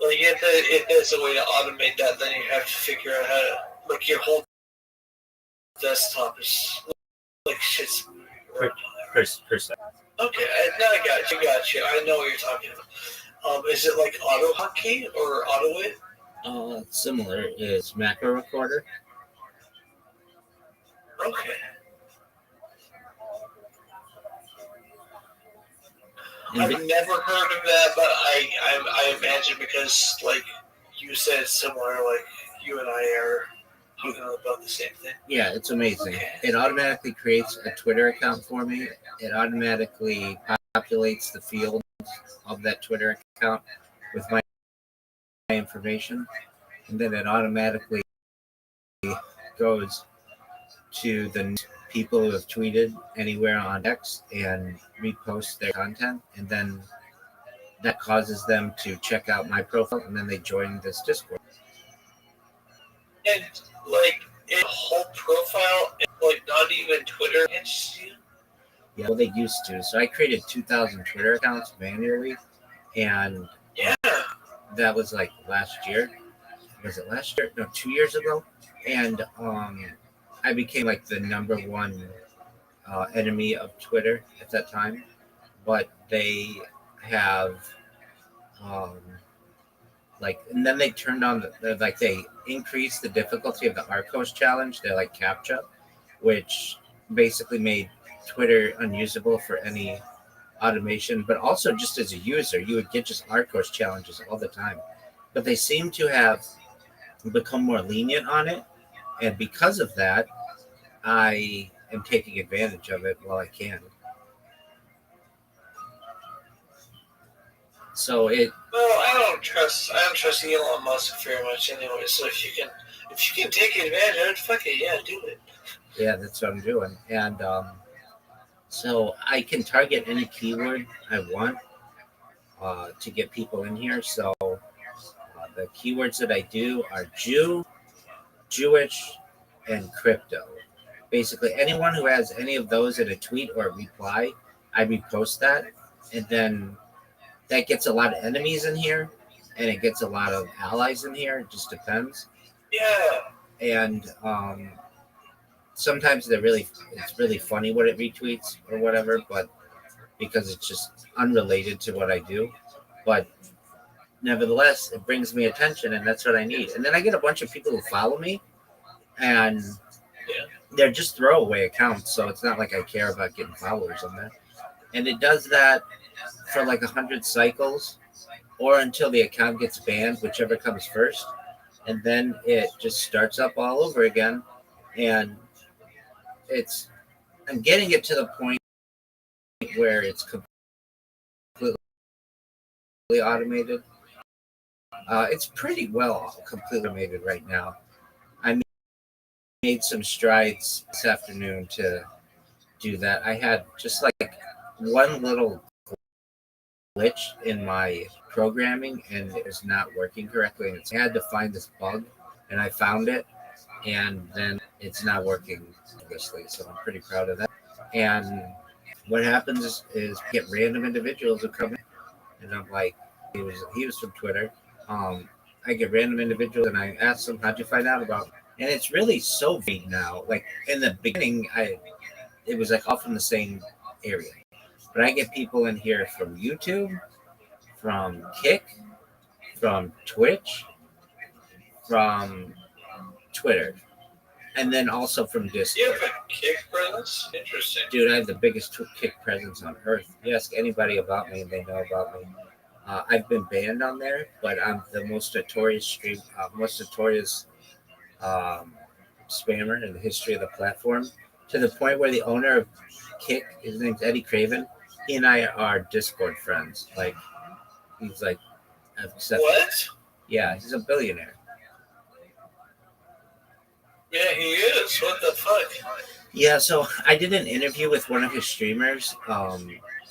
Like if there's a way to automate that, then you have to figure out how to like your whole desktop is like shit's. Per second. Okay, now I got you. I know what you're talking about. Is it like auto hotkey or auto it? Similar is macro recorder. Okay. I've never heard of that, but I imagine because like you said similar, like you and I are talking about the same thing. Yeah, it's amazing. Okay. It automatically creates a Twitter account for me. It automatically populates the field of that Twitter account with my information, and then it automatically goes to the people who have tweeted anywhere on X and repost their content, and then that causes them to check out my profile, and then they join this Discord. And like a whole profile, like not even Twitter. Yeah, well, they used to. So I created 2,000 Twitter accounts manually, and Yeah. that was like last year. Was it last year? No, 2 years ago. And I became like the number one enemy of Twitter at that time. But they have um, and then they turned on they increased the difficulty of the Arcos challenge. They're like CAPTCHA, which basically made Twitter unusable for any automation, but also just as a user, you would get just Arcos challenges all the time. But they seem to have become more lenient on it, and because of that, I am taking advantage of it while I can. So it. Well, I don't trust Elon Musk very much anyway. So if you can take advantage of it, fuck it, yeah, do it. Yeah, that's what I'm doing, and so I can target any keyword I want to get people in here. So the keywords that I do are Jew, Jewish, and crypto. Basically, anyone who has any of those in a tweet or a reply, I repost that, and then that gets a lot of enemies in here, and it gets a lot of allies in here. It just depends. Yeah. And sometimes it's really funny what it retweets or whatever, but because it's just unrelated to what I do. But nevertheless, it brings me attention, and that's what I need. And then I get a bunch of people who follow me, and they're just throwaway accounts, so it's not like I care about getting followers on there. And it does that for like 100 cycles, or until the account gets banned, whichever comes first, and then it just starts up all over again. And I'm getting it to the point where it's completely automated. It's pretty well completely automated right now. I made some strides this afternoon to do that. I had just like one little glitch in my programming, and it was not working correctly. And I had to find this bug, and I found it, and then it's not working obviously. So I'm pretty proud of that. And what happens is get random individuals who come in, and I'm like, he was from Twitter. I get random individuals, and I ask them, "How'd you find out about me?" And it's really so vague now. Like in the beginning, it was like all from the same area. But I get people in here from YouTube, from Kick, from Twitch, from Twitter, and then also from Discord. You have a Kick presence? Interesting. Dude, I have the biggest Kick presence on earth. You ask anybody about me, and they know about me. I've been banned on there, but I'm the most notorious spammer in the history of the platform. To the point where the owner of Kick, his name's Eddie Craven, he and I are Discord friends. Like, he's like, I've accepted. What? Yeah, he's a billionaire. Yeah, he is. What the fuck? Yeah, so I did an interview with one of his streamers,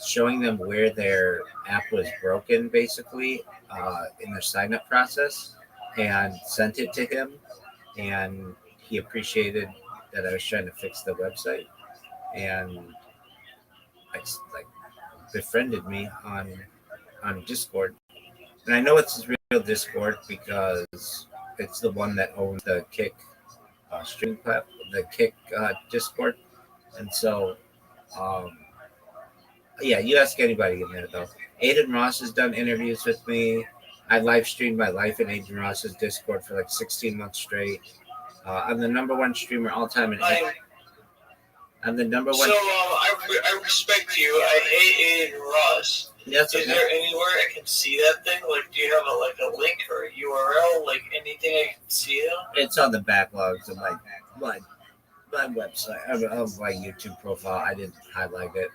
showing them where their app was broken, basically, in their sign-up process, and sent it to him, and he appreciated that I was trying to fix the website, and like befriended me on Discord, and I know it's his real Discord because it's the one that owns the Kick streaming platform, the Kick Discord, and so. Yeah, you ask anybody in there though. Aiden Ross has done interviews with me. I live streamed my life in Aiden Ross's Discord for like 16 months straight. I'm the number one streamer all time in. I'm the number one. So I respect you. I hate Aiden Ross. Yes. Is there anywhere I can see that thing? Like, do you have a link or a URL? Like anything I can see it on? It's on the backlogs of my website of my YouTube profile. I didn't highlight it,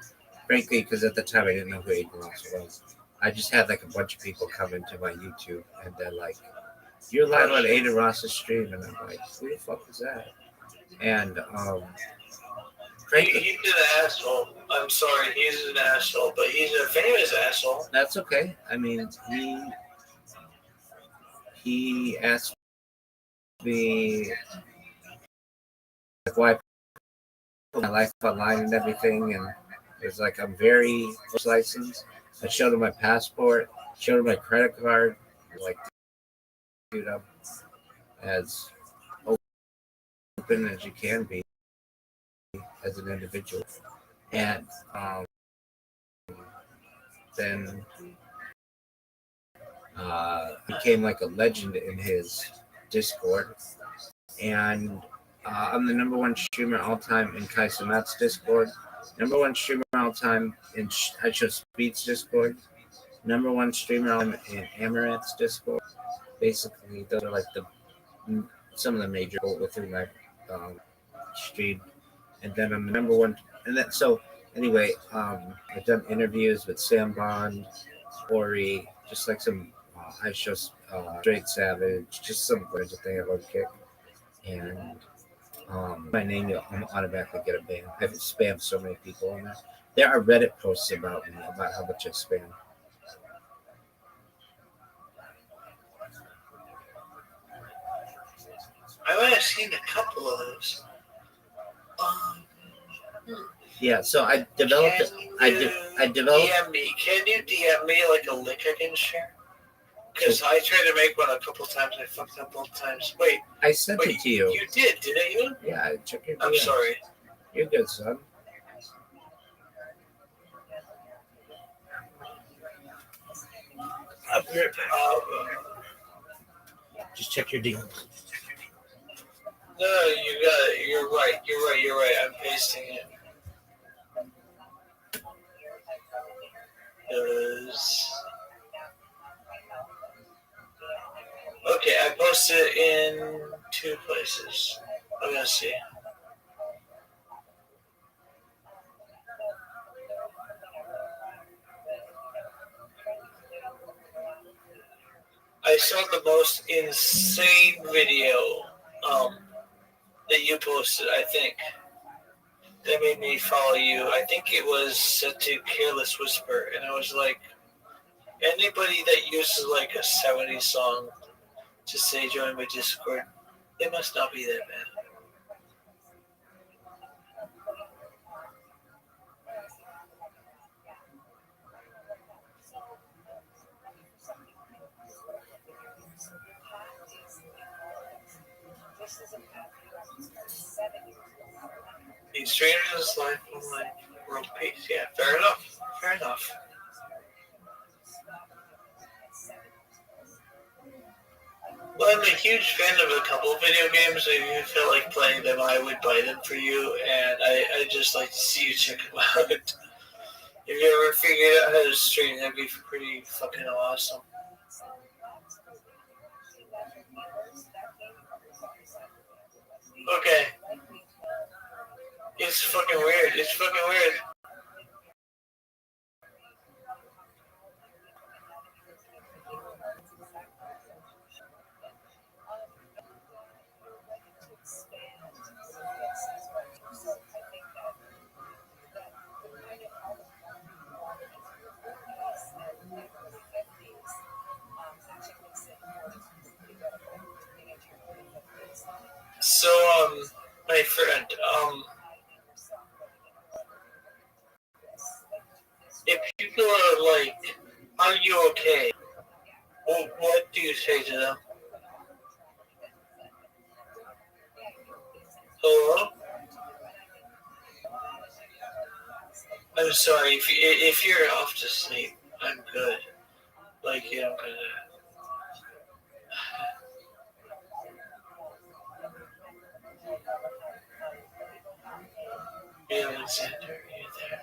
frankly, because at the time I didn't know who Aiden Ross was. I just had like a bunch of people come into my YouTube and they're like, "You're live on Aiden Ross's stream," and I'm like, "Who the fuck is that?" And frankly, He's an asshole. I'm sorry, he's an asshole, but he's a famous asshole. That's okay. I mean, he asked me like why I put my life online and everything, and it was like I'm very licensed. I showed him my passport, showed him my credit card, like, dude, I'm as open as you can be as an individual, and then became like a legend in his Discord, and I'm the number one streamer all time in Kai Samat's Discord, number one streamer all time in I Show Speed's Discord, number one streamer all time in Amaranth's Discord. Basically, those are like some of the major with whom I streamed, and then I'm the number one. And then so anyway, I've done interviews with Sam Bond, Ori, just like some I Show Straight Savage, just some words that they have on Kick, and my name, you'll automatically get a ban. I've spammed so many people on there. There are Reddit posts about me, about how much I spam. I might have seen a couple of those. Yeah, so I developed. I developed. DM me. Can you DM me like a link I can share? Because I tried to make one a couple times. I fucked up both times. Wait. I sent it to you. You did, didn't you? Yeah, check your. I'm sorry. You're good, son. Just check your DM. No, you got it. You're right. I'm pasting it. Okay, I posted it in 2 places. I'm gonna see. I saw the most insane video that you posted, I think. That made me follow you. I think it was set to Careless Whisper, and I was like, anybody that uses like a 70s song to say join my Discord, it must not be that bad. He streamed his life online world peace. Yeah, fair enough. Fair enough. Well, I'm a huge fan of a couple of video games. If you feel like playing them, I would buy them for you, and I just like to see you check them out. If you ever figured out how to stream, that'd be pretty fucking awesome. Okay. It's fucking weird. It's fucking weird. So, my friend, if people are like, "Are you okay?" Well, what do you say to them? Hello? I'm sorry, if you're off to sleep, I'm good. Like, yeah, I'm gonna. Hey, Alexander, are you there?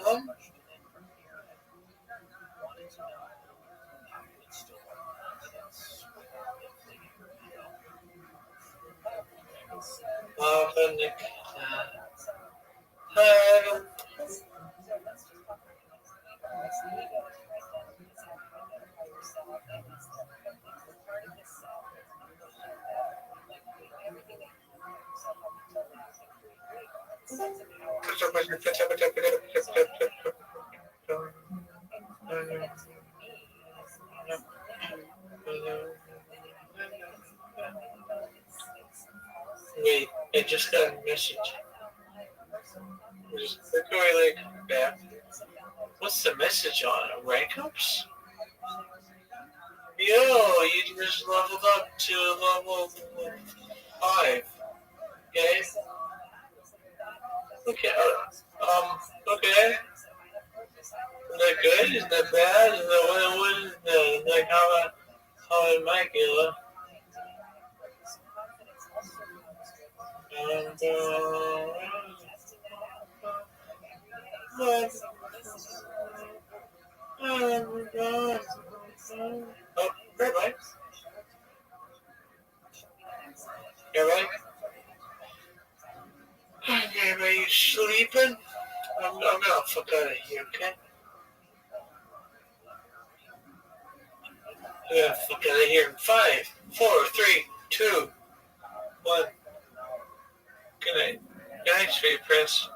Um, Nick. Hi. Wait, I just got a message. Just click away like back. What's the message on? Rank ups? Yo, you just leveled up to level 5. Okay? Okay, okay. Is that good? Is that bad? Is that what is that? Like, how it might go? Oh, right. You're right. Okay, are you sleeping? I'm gonna fuck out of here, okay? I'm gonna fuck out of here in 5, 4, 3, 2, 1. Good night. Good night, sweet prince.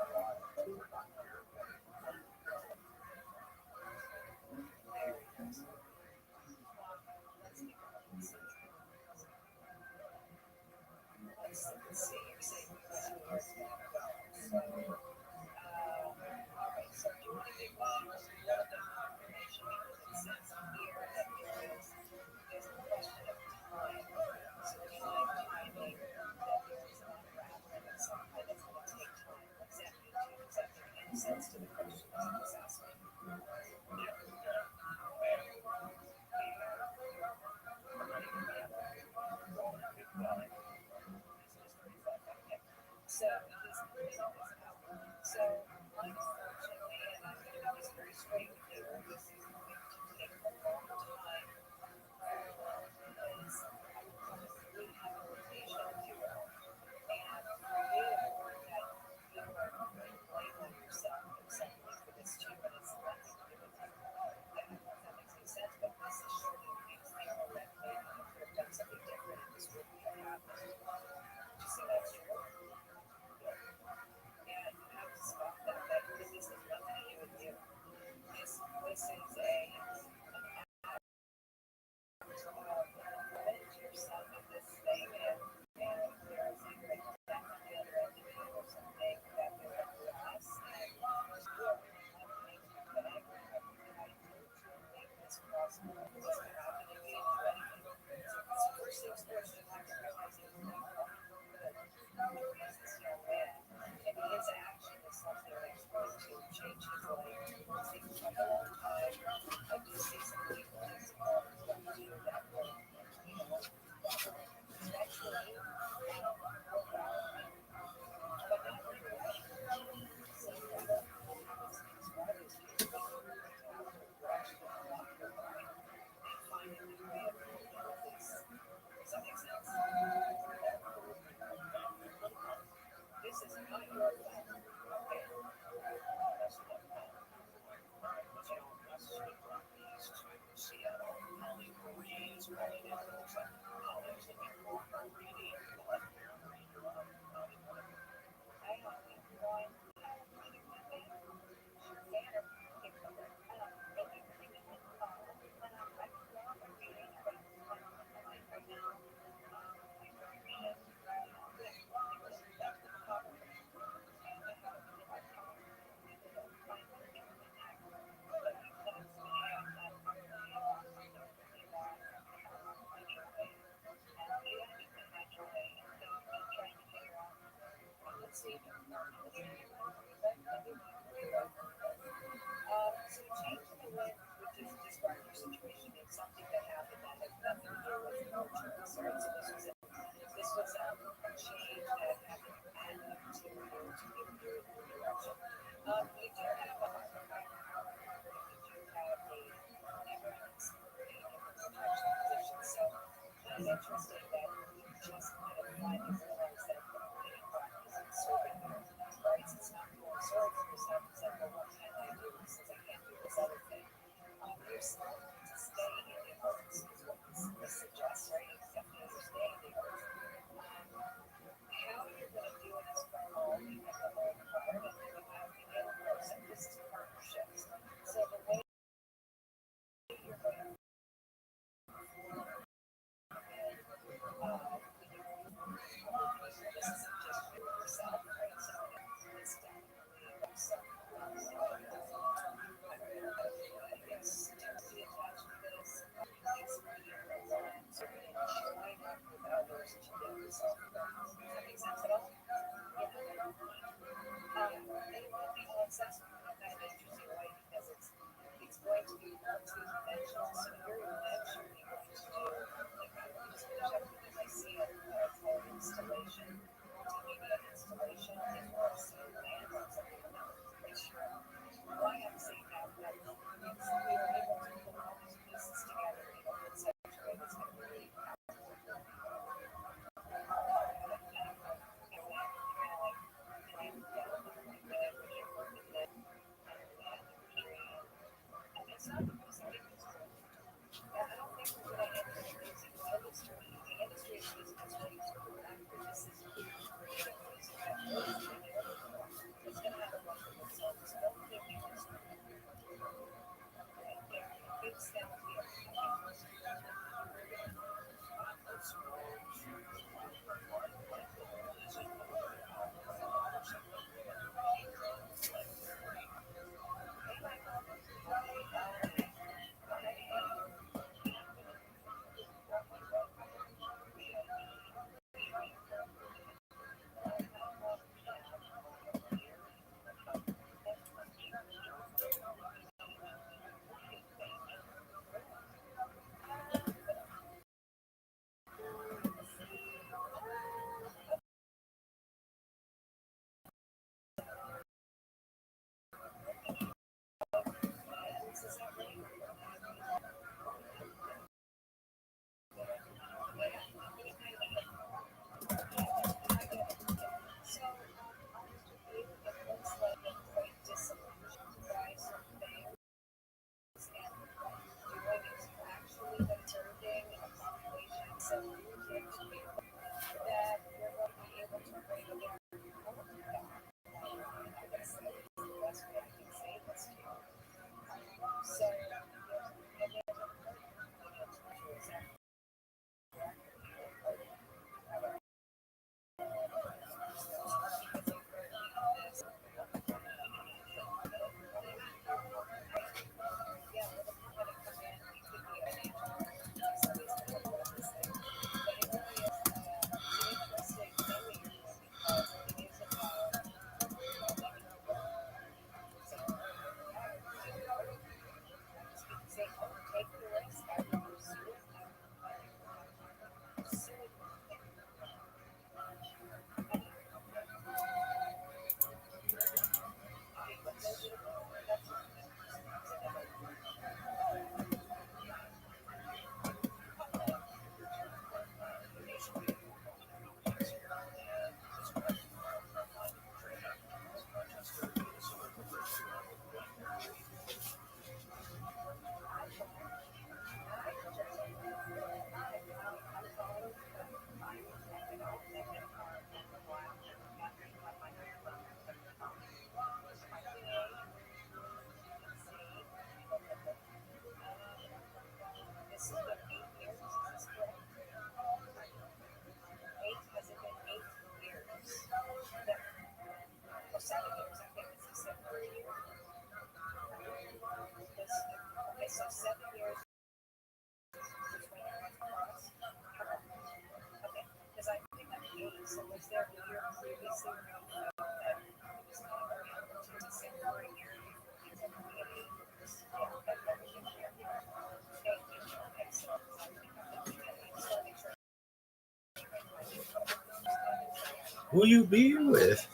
Who you being with?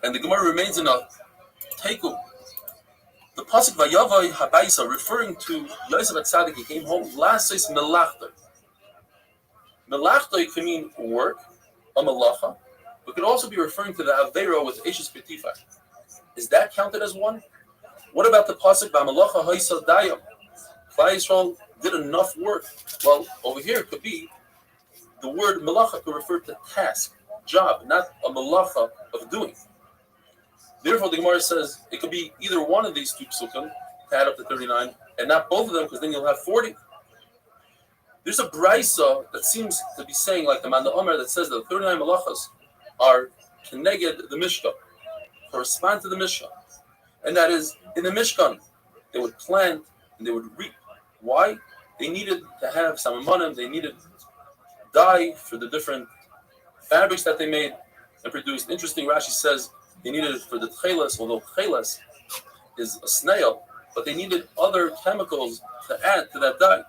And the Gemara remains in a Teiku. The pasuk Vayavai Habaisa, referring to Yosef Atzadik, he came home. Lasis Melachta. Melachta can mean work, a malacha, but could also be referring to the Avera with Eshes Petifa. Is that counted as one? What about the pasuk V'Malacha Haisa Dayam? Klal Yisrael did enough work. Well, over here it could be the word malacha could refer to task, job, not a malacha of doing. Therefore, the Gemara says it could be either one of these two psukim to add up to 39, and not both of them, because then you'll have 40. There's a brisa that seems to be saying, like the Manda Omer, that says that the 39 malachas are keneged the Mishkan, correspond to the Mishkan. And that is, in the Mishkan, they would plant and they would reap. Why? They needed to have some amanim, they needed dye for the different fabrics that they made and produced. Interesting, Rashi says they needed it for the tcheles, although tcheles is a snail, but they needed other chemicals to add to that dye.